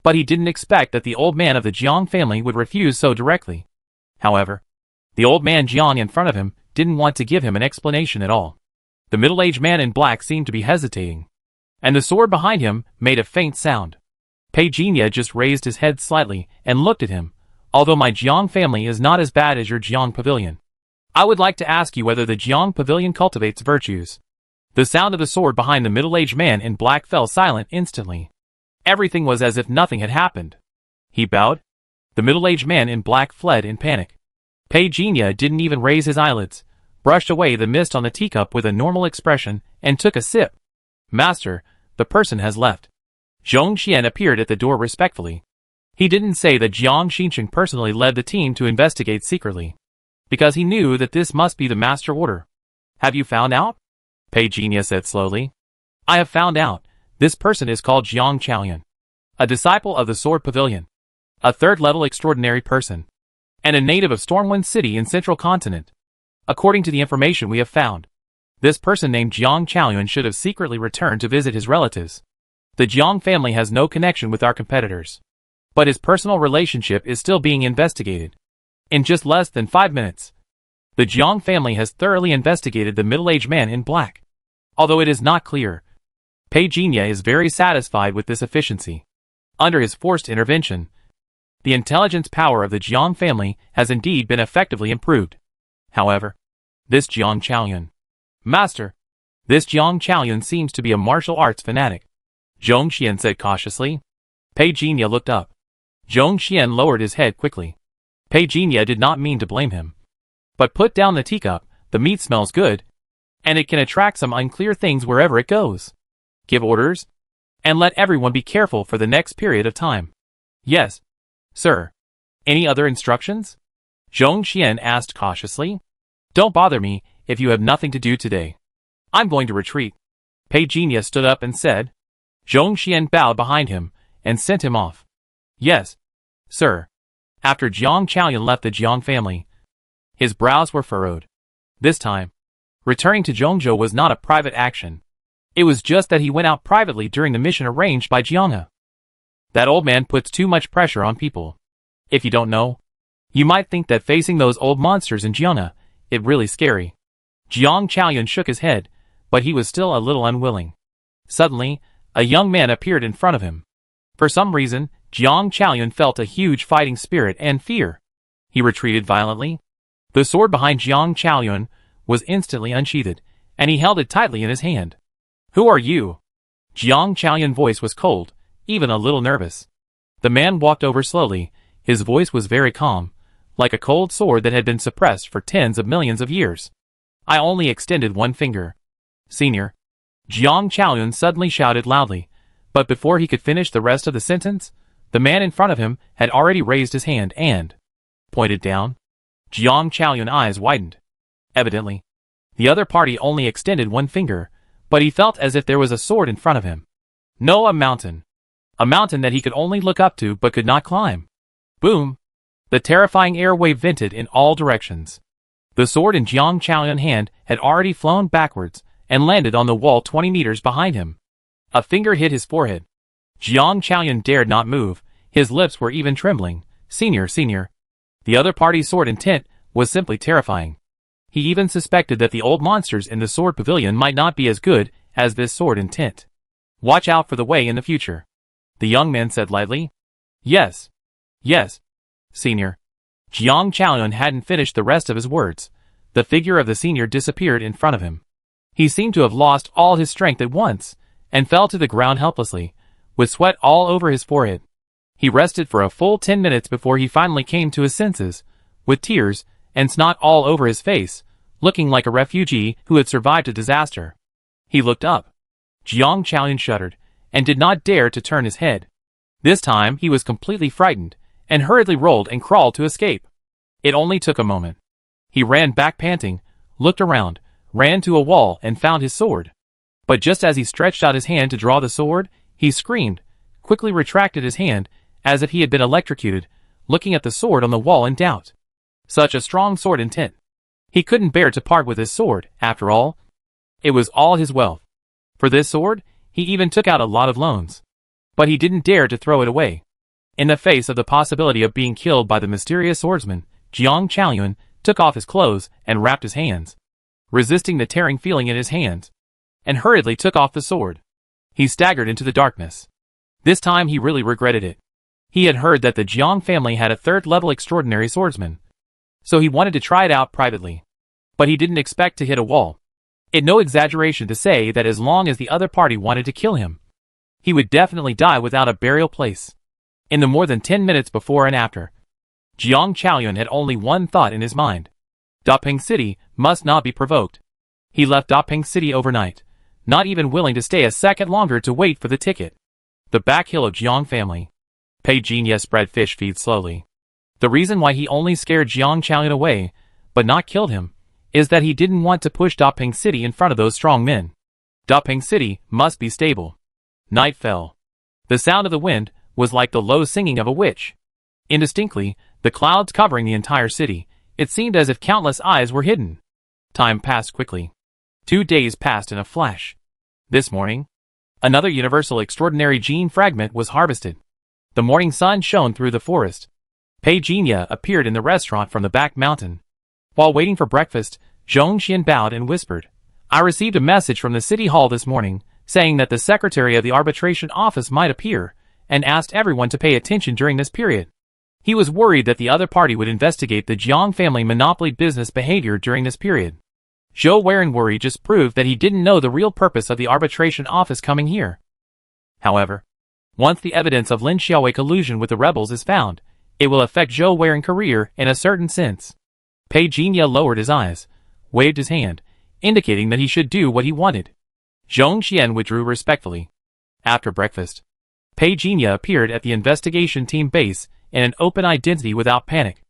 but he didn't expect that the old man of the Jiang family would refuse so directly. However, the old man Jiang in front of him didn't want to give him an explanation at all. The middle-aged man in black seemed to be hesitating, and the sword behind him made a faint sound. Pei Jinya just raised his head slightly and looked at him. Although my Jiang family is not as bad as your Jiang pavilion, I would like to ask you whether the Jiang pavilion cultivates virtues. The sound of the sword behind the middle-aged man in black fell silent instantly. Everything was as if nothing had happened. He bowed. The middle-aged man in black fled in panic. Pei Jinya didn't even raise his eyelids, brushed away the mist on the teacup with a normal expression, and took a sip. Master, the person has left. Zhong Xian appeared at the door respectfully. He didn't say that Jiang Xincheng personally led the team to investigate secretly, because he knew that this must be the master order. Have you found out? Pei Jinya said slowly. I have found out. This person is called Jiang Chaoyuan, a disciple of the Sword Pavilion, a third-level extraordinary person, and a native of Stormwind City in Central Continent. According to the information we have found, this person named Jiang Chaoyuan should have secretly returned to visit his relatives. The Jiang family has no connection with our competitors, but his personal relationship is still being investigated. In just less than 5 minutes, the Jiang family has thoroughly investigated the middle-aged man in black. Although it is not clear, Pei Jinya is very satisfied with this efficiency. Under his forced intervention, the intelligence power of the Jiang family has indeed been effectively improved. However, this Jiang Chaoyuan, Master, this Jiang Chaoyuan seems to be a martial arts fanatic, Zhong Xian said cautiously. Pei Jinya looked up. Zhong Xian lowered his head quickly. Pei Jinya did not mean to blame him, but put down the teacup. The meat smells good, and it can attract some unclear things wherever it goes. Give orders, and let everyone be careful for the next period of time. Yes, sir. Any other instructions? Zhong Xian asked cautiously. Don't bother me if you have nothing to do today. I'm going to retreat. Pei Jinya stood up and said. Zhong Xian bowed behind him and sent him off. Yes, sir. After Jiang Chaoyuan left the Jiang family, his brows were furrowed. This time, returning to Zhongzhou was not a private action. It was just that he went out privately during the mission arranged by Jianghe. That old man puts too much pressure on people. If you don't know, you might think that facing those old monsters in Jianghe, it's really scary. Jiang Chaoyuan shook his head, but he was still a little unwilling. Suddenly, a young man appeared in front of him. For some reason, Jiang Chaoyuan felt a huge fighting spirit and fear. He retreated violently. The sword behind Jiang Chaoyuan was instantly unsheathed, and he held it tightly in his hand. Who are you? Jiang Chaoyuan's voice was cold, even a little nervous. The man walked over slowly. His voice was very calm, like a cold sword that had been suppressed for tens of millions of years. I only extended one finger. Senior. Jiang Chaoyuan suddenly shouted loudly, but before he could finish the rest of the sentence, the man in front of him had already raised his hand and pointed down. Jiang Chaoyuan's eyes widened. Evidently, the other party only extended one finger, but he felt as if there was a sword in front of him. No, a mountain. A mountain that he could only look up to but could not climb. Boom! The terrifying air wave vented in all directions. The sword in Jiang Chaoyuan's hand had already flown backwards and landed on the wall 20 meters behind him. A finger hit his forehead. Jiang Chaoyuan dared not move. His lips were even trembling. Senior. The other party's sword intent was simply terrifying. He even suspected that the old monsters in the Sword Pavilion might not be as good as this sword intent. Watch out for the way in the future, the young man said lightly. Yes, senior. Jiang Chaoyuan hadn't finished the rest of his words. The figure of the senior disappeared in front of him. He seemed to have lost all his strength at once, and fell to the ground helplessly, with sweat all over his forehead. He rested for a full 10 minutes before he finally came to his senses, with tears and snot all over his face, looking like a refugee who had survived a disaster. He looked up. Jiang Chaoyuan shuddered, and did not dare to turn his head. This time he was completely frightened, and hurriedly rolled and crawled to escape. It only took a moment. He ran back panting, looked around, ran to a wall and found his sword. But just as he stretched out his hand to draw the sword, he screamed, quickly retracted his hand, as if he had been electrocuted, looking at the sword on the wall in doubt. Such a strong sword intent. He couldn't bear to part with his sword, after all. It was all his wealth. For this sword, he even took out a lot of loans. But he didn't dare to throw it away. In the face of the possibility of being killed by the mysterious swordsman, Jiang Chaoyuan took off his clothes and wrapped his hands, resisting the tearing feeling in his hands, and hurriedly took off the sword. He staggered into the darkness. This time he really regretted it. He had heard that the Jiang family had a third-level extraordinary swordsman, so he wanted to try it out privately. But he didn't expect to hit a wall. It's no exaggeration to say that as long as the other party wanted to kill him, he would definitely die without a burial place. In the more than 10 minutes before and after, Jiang Chaoyun had only one thought in his mind. Daping City must not be provoked. He left Daping City overnight, not even willing to stay a second longer to wait for the ticket. The back hill of Jiang family. Pei Jinya spread fish feed slowly. The reason why he only scared Jiang Chaoyun away, but not killed him, is that he didn't want to push Daping City in front of those strong men. Daping City must be stable. Night fell. The sound of the wind was like the low singing of a witch. Indistinctly, the clouds covering the entire city, it seemed as if countless eyes were hidden. Time passed quickly. 2 days passed in a flash. This morning, another universal extraordinary gene fragment was harvested. The morning sun shone through the forest. Pei Jinya appeared in the restaurant from the back mountain. While waiting for breakfast, Zhong Xian bowed and whispered, "I received a message from the city hall this morning, saying that the secretary of the arbitration office might appear, and asked everyone to pay attention during this period." He was worried that the other party would investigate the Jiang family monopoly business behavior during this period. Zhou Weiren's worry just proved that he didn't know the real purpose of the arbitration office coming here. However, once the evidence of Lin Xiaowei collusion with the rebels is found, it will affect Zhou Weiren's career in a certain sense. Pei Jinya lowered his eyes, waved his hand, indicating that he should do what he wanted. Zhong Xian withdrew respectfully. After breakfast, Pei Jinya appeared at the investigation team base in an open identity without panic.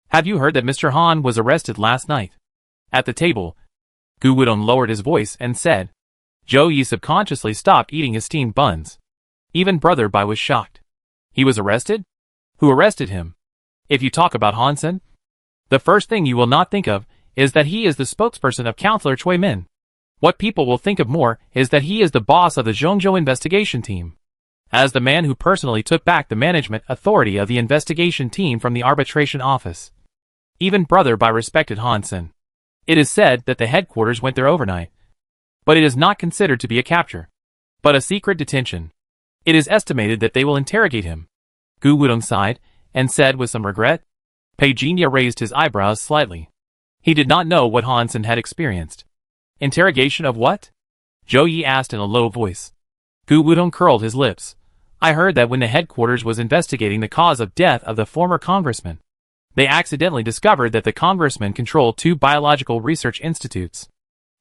"Have you heard that Mr. Han was arrested last night?" At the table, Gu Wudong lowered his voice and said. Zhou Yi subconsciously stopped eating his steamed buns. Even Brother Bai was shocked. "He was arrested? Who arrested him?" "If you talk about Hansen, the first thing you will not think of is that he is the spokesperson of Counselor Cui Min. What people will think of more is that he is the boss of the Zhongzhou investigation team. As the man who personally took back the management authority of the investigation team from the arbitration office. Even Brother Bai respected Hansen. It is said that the headquarters went there overnight. But it is not considered to be a capture, but a secret detention. It is estimated that they will interrogate him." Gu Wudong sighed, and said with some regret. Pei Jinya raised his eyebrows slightly. He did not know what Hansen had experienced. "Interrogation of what?" Zhou Yi asked in a low voice. Gu Wudong curled his lips. "I heard that when the headquarters was investigating the cause of death of the former congressman, they accidentally discovered that the congressman controlled 2 biological research institutes."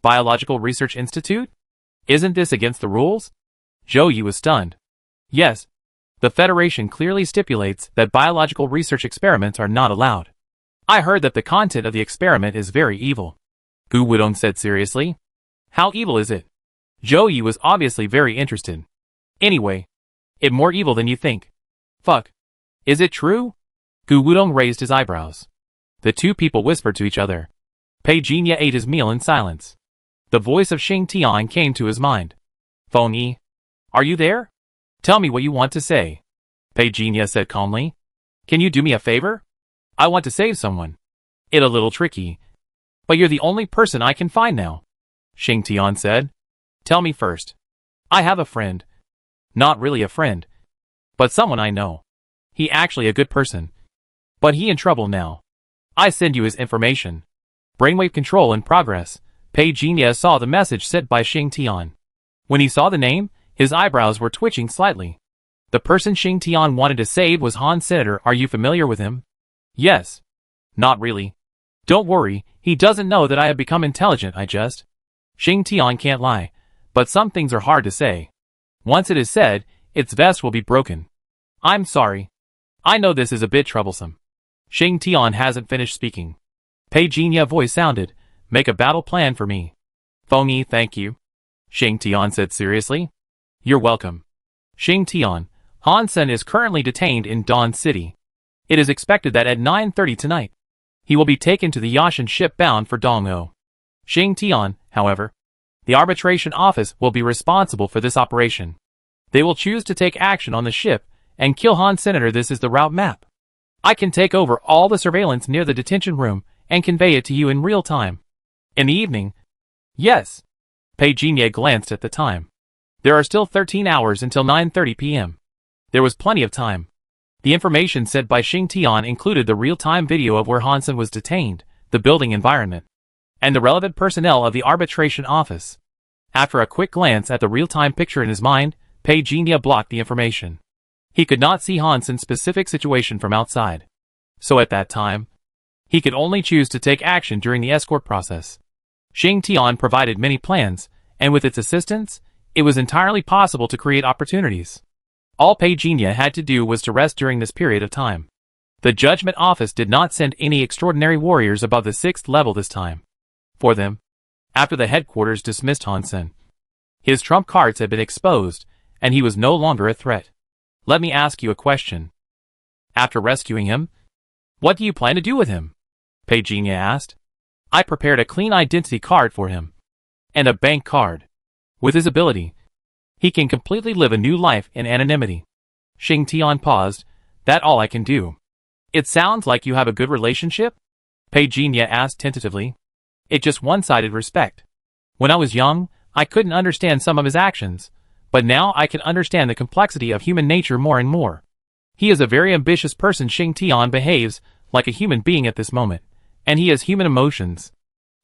"Biological Research Institute? Isn't this against the rules?" Zhou Yi was stunned. "Yes. The Federation clearly stipulates that biological research experiments are not allowed." "I heard that the content of the experiment is very evil," Gu Wudong said seriously. "How evil is it?" Zhou Yi was obviously very interested. "Anyway, it's more evil than you think." "Fuck. Is it true?" Gu Wudong raised his eyebrows. The two people whispered to each other. Pei Jinya ate his meal in silence. The voice of Xing Tian came to his mind. "Feng Yi, are you there? Tell me what you want to say." Pei Jinya said calmly. "Can you do me a favor? I want to save someone. It's a little tricky, but you're the only person I can find now." Xing Tian said. "Tell me first." "I have a friend. Not really a friend, but someone I know. He actually a good person, but he in trouble now. I send you his information. Brainwave control in progress." Pei Jinya saw the message sent by Xing Tian. When he saw the name, his eyebrows were twitching slightly. The person Xing Tian wanted to save was Han Senator. "Are you familiar with him?" "Yes." "Not really. Don't worry, he doesn't know that I have become intelligent. I just..." Xing Tian can't lie, but some things are hard to say. Once it is said, its vest will be broken. "I'm sorry. I know this is a bit troublesome." Xing Tian hasn't finished speaking. Pei Jinya's voice sounded, "Make a battle plan for me." "Feng Yi, thank you," Xing Tian said seriously. "You're welcome." Xing Tian, Hansen is currently detained in Dawn City. It is expected that at 9:30 tonight, he will be taken to the Yashan ship bound for Dongou. Xing Tian, however, the arbitration office will be responsible for this operation. They will choose to take action on the ship and kill Han Senator. This is the route map. I can take over all the surveillance near the detention room and convey it to you in real time. In the evening? Yes. Pei Jinya glanced at the time. There are still 13 hours until 9:30 p.m. There was plenty of time. The information sent by Xing Tian included the real-time video of where Hansen was detained, the building environment, and the relevant personnel of the arbitration office. After a quick glance at the real-time picture in his mind, Pei Jinya blocked the information. He could not see Hansen's specific situation from outside. So at that time, he could only choose to take action during the escort process. Xing Tian provided many plans, and with its assistance, it was entirely possible to create opportunities. All Pei Jinya had to do was to rest during this period of time. The judgment office did not send any extraordinary warriors above the 6th level this time. For them, after the headquarters dismissed Hansen, his trump cards had been exposed, and he was no longer a threat. Let me ask you a question. After rescuing him, what do you plan to do with him? Pei Jinya asked. I prepared a clean identity card for him. And a bank card. With his ability, he can completely live a new life in anonymity. Xing Tian paused. That all I can do. It sounds like you have a good relationship? Pei Jinya asked tentatively. It's just one-sided respect. When I was young, I couldn't understand some of his actions, but now I can understand the complexity of human nature more and more. He is a very ambitious person. Xing Tian behaves like a human being at this moment, and he has human emotions.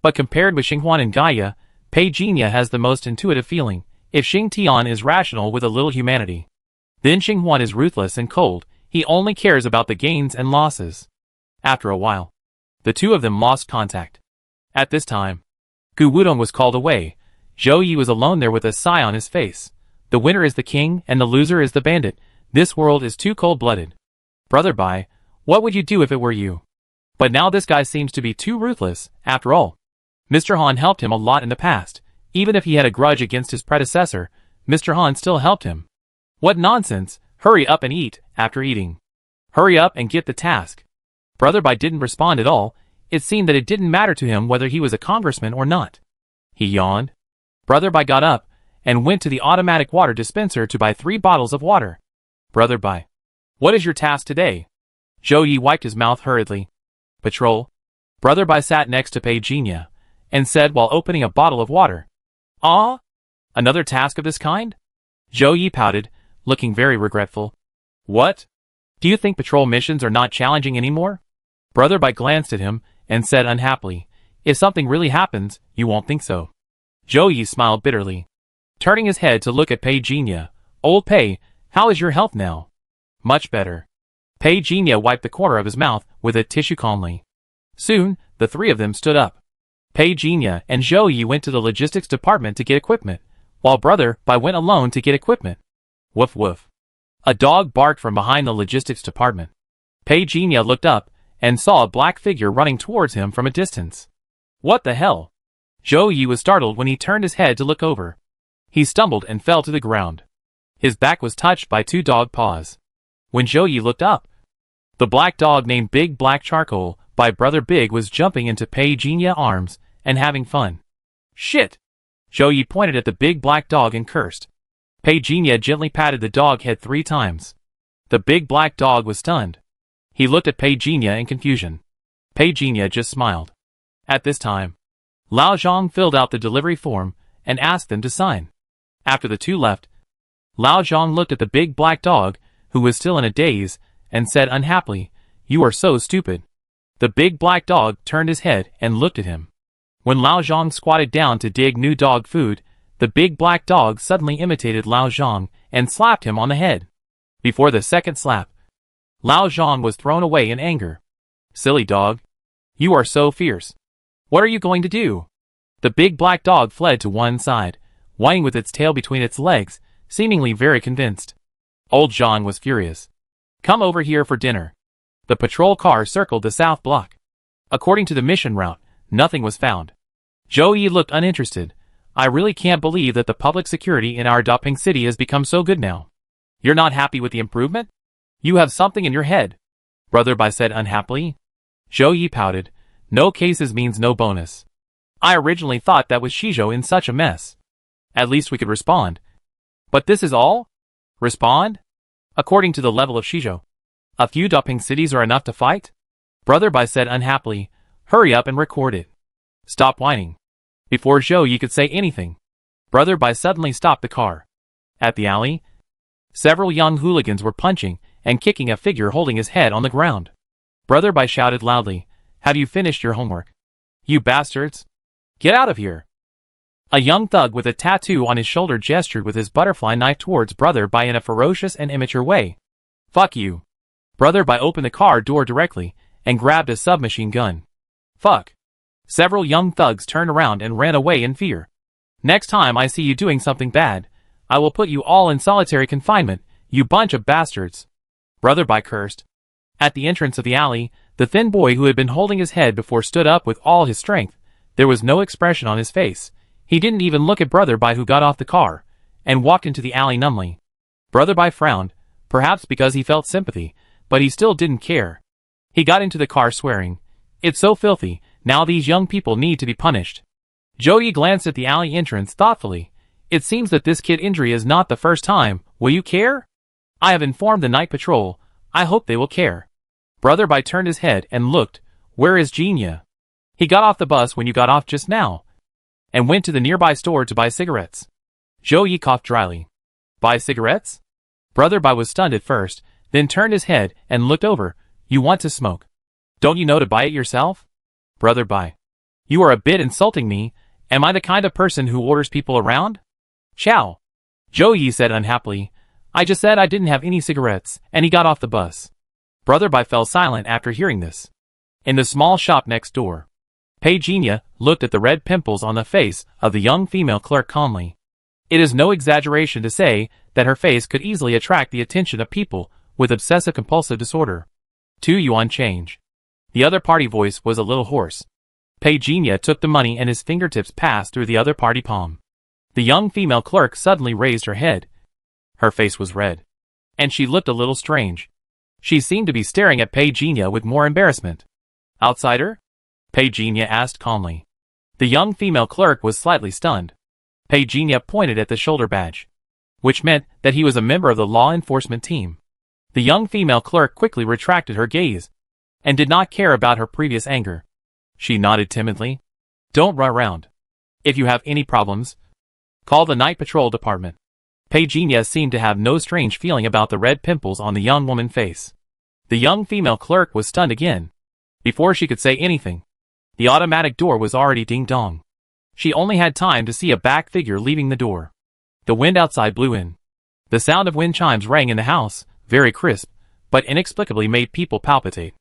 But compared with Xinghuan and Gaia, Pei Jinya has the most intuitive feeling. If Xing Tian is rational with a little humanity, then Xinghuan is ruthless and cold. He only cares about the gains and losses. After a while, the two of them lost contact. At this time, Gu Wudong was called away. Zhou Yi was alone there with a sigh on his face. The winner is the king and the loser is the bandit. This world is too cold-blooded. Brother Bai, what would you do if it were you? But now this guy seems to be too ruthless, after all. Mr. Han helped him a lot in the past. Even if he had a grudge against his predecessor, Mr. Han still helped him. What nonsense! Hurry up and eat. After eating, hurry up and get the task. Brother Bai didn't respond at all. It seemed that it didn't matter to him whether he was a congressman or not. He yawned. Brother Bai got up and went to the automatic water dispenser to buy 3 bottles of water. Brother Bai, what is your task today? Zhou Yi wiped his mouth hurriedly. Patrol. Brother Bai sat next to Pei Jinya and said while opening a bottle of water. Ah? Another task of this kind? Zhou Yi pouted, looking very regretful. What? Do you think patrol missions are not challenging anymore? Brother Bai glanced at him and said unhappily, if something really happens, you won't think so. Zhou Yi smiled bitterly, turning his head to look at Pei Jinya. Old Pei, how is your health now? Much better. Pei Jinya wiped the corner of his mouth with a tissue calmly. Soon, the 3 of them stood up. Pei Jinya and Zhou Yi went to the logistics department to get equipment, while Brother Bai went alone to get equipment. Woof woof. A dog barked from behind the logistics department. Pei Jinya looked up and saw a black figure running towards him from a distance. What the hell? Zhou Yi was startled when he turned his head to look over. He stumbled and fell to the ground. His back was touched by 2 dog paws. When Zhou Yi looked up, the black dog named Big Black Charcoal by Brother Big was jumping into Pei Jinya's arms and having fun. Shit! Zhou Yi pointed at the big black dog and cursed. Pei Jinya gently patted the dog head 3 times. The big black dog was stunned. He looked at Pei Jinya in confusion. Pei Jinya just smiled. At this time, Lao Zhang filled out the delivery form and asked them to sign. After the 2 left, Lao Zhang looked at the big black dog, who was still in a daze, and said unhappily, "You are so stupid." The big black dog turned his head and looked at him. When Lao Zhang squatted down to dig new dog food, the big black dog suddenly imitated Lao Zhang and slapped him on the head. Before the second slap, Lao Zhang was thrown away in anger. "Silly dog. You are so fierce. What are you going to do?" The big black dog fled to one side, whining with its tail between its legs, seemingly very convinced. Old Zhang was furious. "Come over here for dinner." The patrol car circled the south block. According to the mission route, nothing was found. Zhou Yi looked uninterested. "I really can't believe that the public security in our Daping city has become so good now. You're not happy with the improvement? You have something in your head," Brother Bai said unhappily. Zhou Yi pouted. "No cases means no bonus. I originally thought that was Shizhou in such a mess. At least we could respond. But this is all? Respond? According to the level of Shizhou, a few Daping cities are enough to fight?" Brother Bai said unhappily. "Hurry up and record it. Stop whining." Before Zhou Yi could say anything, Brother Bai suddenly stopped the car. At the alley, several young hooligans were punching and kicking a figure holding his head on the ground. Brother Bai shouted loudly, "Have you finished your homework? You bastards! Get out of here. A young thug with a tattoo on his shoulder gestured with his butterfly knife towards Brother Bai in a ferocious and immature way. Fuck you. Brother Bai opened the car door directly and grabbed a submachine gun. Fuck. Several young thugs turned around and ran away in fear. Next time I see you doing something bad, I will put you all in solitary confinement, you bunch of bastards. Brother Bai cursed. At the entrance of the alley, the thin boy who had been holding his head before stood up with all his strength. There was no expression on his face. He didn't even look at Brother Bai, who got off the car and walked into the alley numbly. Brother Bai frowned, perhaps because he felt sympathy, but he still didn't care. He got into the car swearing, "It's so filthy, now these young people need to be punished." Joey glanced at the alley entrance thoughtfully. "It seems that this kid injury is not the first time, will you care? I have informed the night patrol, I hope they will care." Brother Bai turned his head and looked, "Where is Genia?" "He got off the bus when you got off just now, and went to the nearby store to buy cigarettes." Joey coughed dryly. "Buy cigarettes?" Brother Bai was stunned at first, then turned his head and looked over. "You want to smoke? Don't you know to buy it yourself?" Brother Bai. "You are a bit insulting me. Am I the kind of person who orders people around?" "Chow." Joey said unhappily. "I just said I didn't have any cigarettes, and he got off the bus." Brother Bai fell silent after hearing this. In the small shop next door, Pei Genia looked at the red pimples on the face of the young female clerk calmly. It is no exaggeration to say that her face could easily attract the attention of people with obsessive-compulsive disorder. 2 yuan change. The other party voice was a little hoarse. Pei Genia took the money and his fingertips passed through the other party palm. The young female clerk suddenly raised her head. Her face was red, and she looked a little strange. She seemed to be staring at Pei Genia with more embarrassment. "Outsider?" Pei Genia asked calmly. The young female clerk was slightly stunned. Pei Genia pointed at the shoulder badge, which meant that he was a member of the law enforcement team. The young female clerk quickly retracted her gaze, and did not care about her previous anger. She nodded timidly. "Don't run around. If you have any problems, call the night patrol department." Pei Genia seemed to have no strange feeling about the red pimples on the young woman's face. The young female clerk was stunned again. Before she could say anything, the automatic door was already ding-dong. She only had time to see a back figure leaving the door. The wind outside blew in. The sound of wind chimes rang in the house, very crisp, but inexplicably made people palpitate.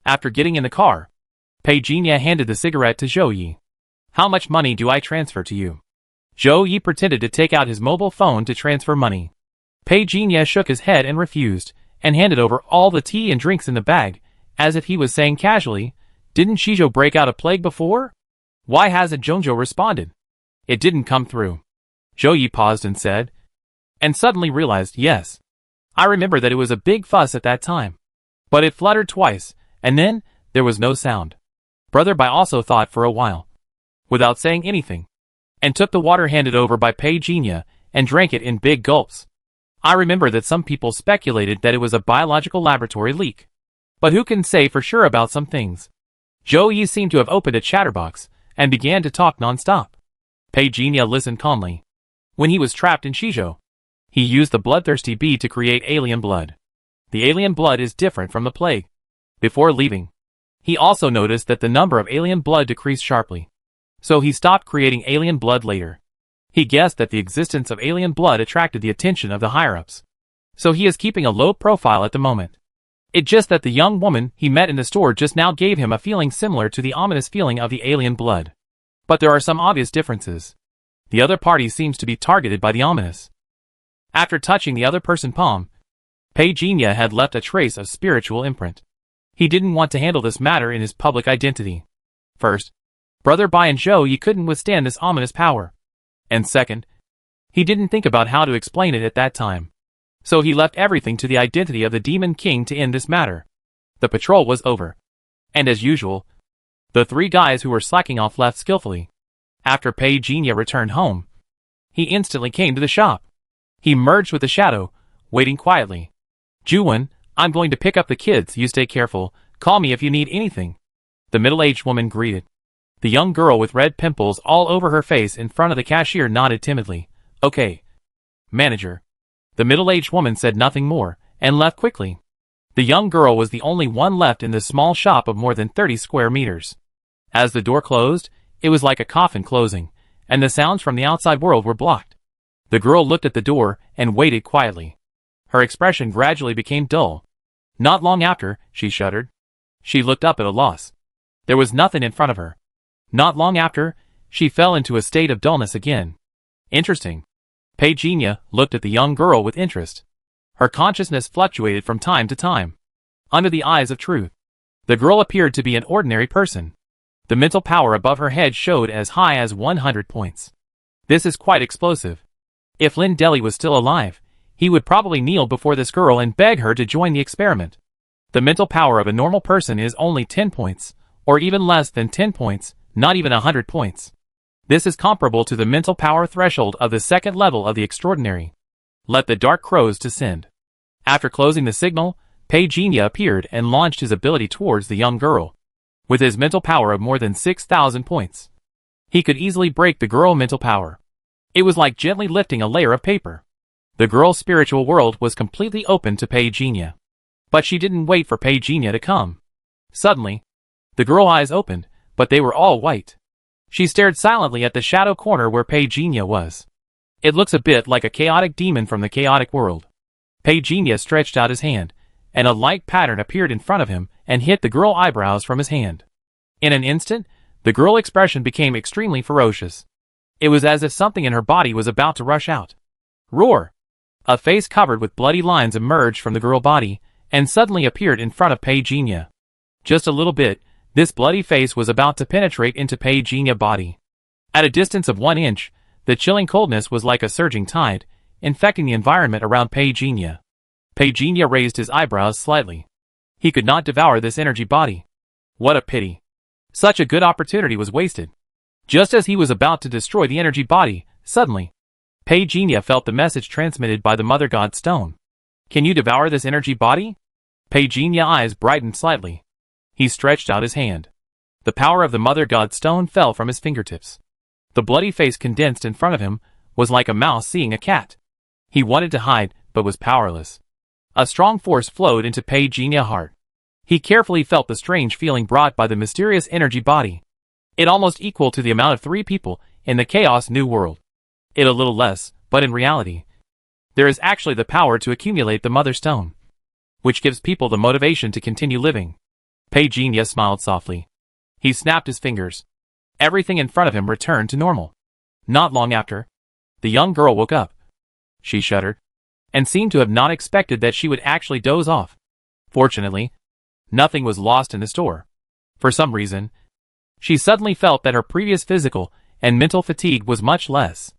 After getting in the car, Pei Genia handed the cigarette to Zhou Yi. "How much money do I transfer to you?" Zhou Yi pretended to take out his mobile phone to transfer money. Pei Genia shook his head and refused, and handed over all the tea and drinks in the bag, as if he was saying casually, "Didn't Shizhou break out a plague before? Why hasn't Zhongzhou responded?" "It didn't come through." Zhou Yi paused and said, and suddenly realized, "Yes. I remember that it was a big fuss at that time. But it fluttered twice, and then, there was no sound." Brother Bai also thought for a while, without saying anything, and took the water handed over by Pei Genia, and drank it in big gulps. "I remember that some people speculated that it was a biological laboratory leak. But who can say for sure about some things?" Zhou Yi seemed to have opened a chatterbox, and began to talk non-stop. Pei Genia listened calmly. When he was trapped in Shizhou, he used the bloodthirsty bee to create alien blood. The alien blood is different from the plague. Before leaving, he also noticed that the number of alien blood decreased sharply. So he stopped creating alien blood later. He guessed that the existence of alien blood attracted the attention of the higher-ups. So he is keeping a low profile at the moment. It's just that the young woman he met in the store just now gave him a feeling similar to the ominous feeling of the alien blood. But there are some obvious differences. The other party seems to be targeted by the ominous. After touching the other person's palm, Pei Genia had left a trace of spiritual imprint. He didn't want to handle this matter in his public identity. First, Brother Bai and Zhou Yi couldn't withstand this ominous power. And second, he didn't think about how to explain it at that time. So he left everything to the identity of the Demon King to end this matter. The patrol was over. And as usual, the 3 guys who were slacking off left skillfully. After Pei Genia returned home, he instantly came to the shop. He merged with the shadow, waiting quietly. "Juwen, I'm going to pick up the kids, you stay careful, call me if you need anything." The middle-aged woman greeted. The young girl with red pimples all over her face in front of the cashier nodded timidly. "Okay, manager." The middle-aged woman said nothing more, and left quickly. The young girl was the only one left in the small shop of more than 30 square meters. As the door closed, It was like a coffin closing, and the sounds from the outside world were blocked. The girl looked at the door and waited quietly. Her expression gradually became dull. Not long after, she shuddered. She looked up at a loss. There was nothing in front of her. Not long after, she fell into a state of dullness again. Interesting. Petunia looked at the young girl with interest. Her consciousness fluctuated from time to time. Under the eyes of truth, the girl appeared to be an ordinary person. The mental power above her head showed as high as 100 points. This is quite explosive. If Lin Deli was still alive, he would probably kneel before this girl and beg her to join the experiment. The mental power of a normal person is only 10 points, or even less than 10 points, not even 100 points. This is comparable to the mental power threshold of the second level of the extraordinary. Let the dark crows descend. After closing the signal, Petunia appeared and launched his ability towards the young girl. With his mental power of more than 6,000 points, he could easily break the girl's mental power. It was like gently lifting a layer of paper. The girl's spiritual world was completely open to Petunia. But she didn't wait for Petunia to come. Suddenly, the girl's eyes opened, but they were all white. She stared silently at the shadow corner where Petunia was. It looks a bit like a chaotic demon from the chaotic world. Petunia stretched out his hand, and a light pattern appeared in front of him and hit the girl's eyebrows from his hand. In an instant, the girl's expression became extremely ferocious. It was as if something in her body was about to rush out. Roar! A face covered with bloody lines emerged from the girl's body, and suddenly appeared in front of Petunia. Just a little bit, this bloody face was about to penetrate into Petunia's body. At a distance of 1 inch, the chilling coldness was like a surging tide, infecting the environment around Petunia. Petunia raised his eyebrows slightly. He could not devour this energy body. What a pity. Such a good opportunity was wasted. Just as he was about to destroy the energy body, suddenly, Petunia felt the message transmitted by the Mother God Stone. Can you devour this energy body? Petunia's eyes brightened slightly. He stretched out his hand. The power of the Mother God Stone fell from his fingertips. The bloody face condensed in front of him was like a mouse seeing a cat. He wanted to hide, but was powerless. A strong force flowed into Petunia's heart. He carefully felt the strange feeling brought by the mysterious energy body. It almost equal to the amount of 3 people in the Chaos New World. It a little less, but in reality, there is actually the power to accumulate the Mother Stone, which gives people the motivation to continue living. Petunia smiled softly. He snapped his fingers. Everything in front of him returned to normal. Not long after, the young girl woke up. She shuddered, and seemed to have not expected that she would actually doze off. Fortunately, nothing was lost in the store. For some reason, she suddenly felt that her previous physical and mental fatigue was much less.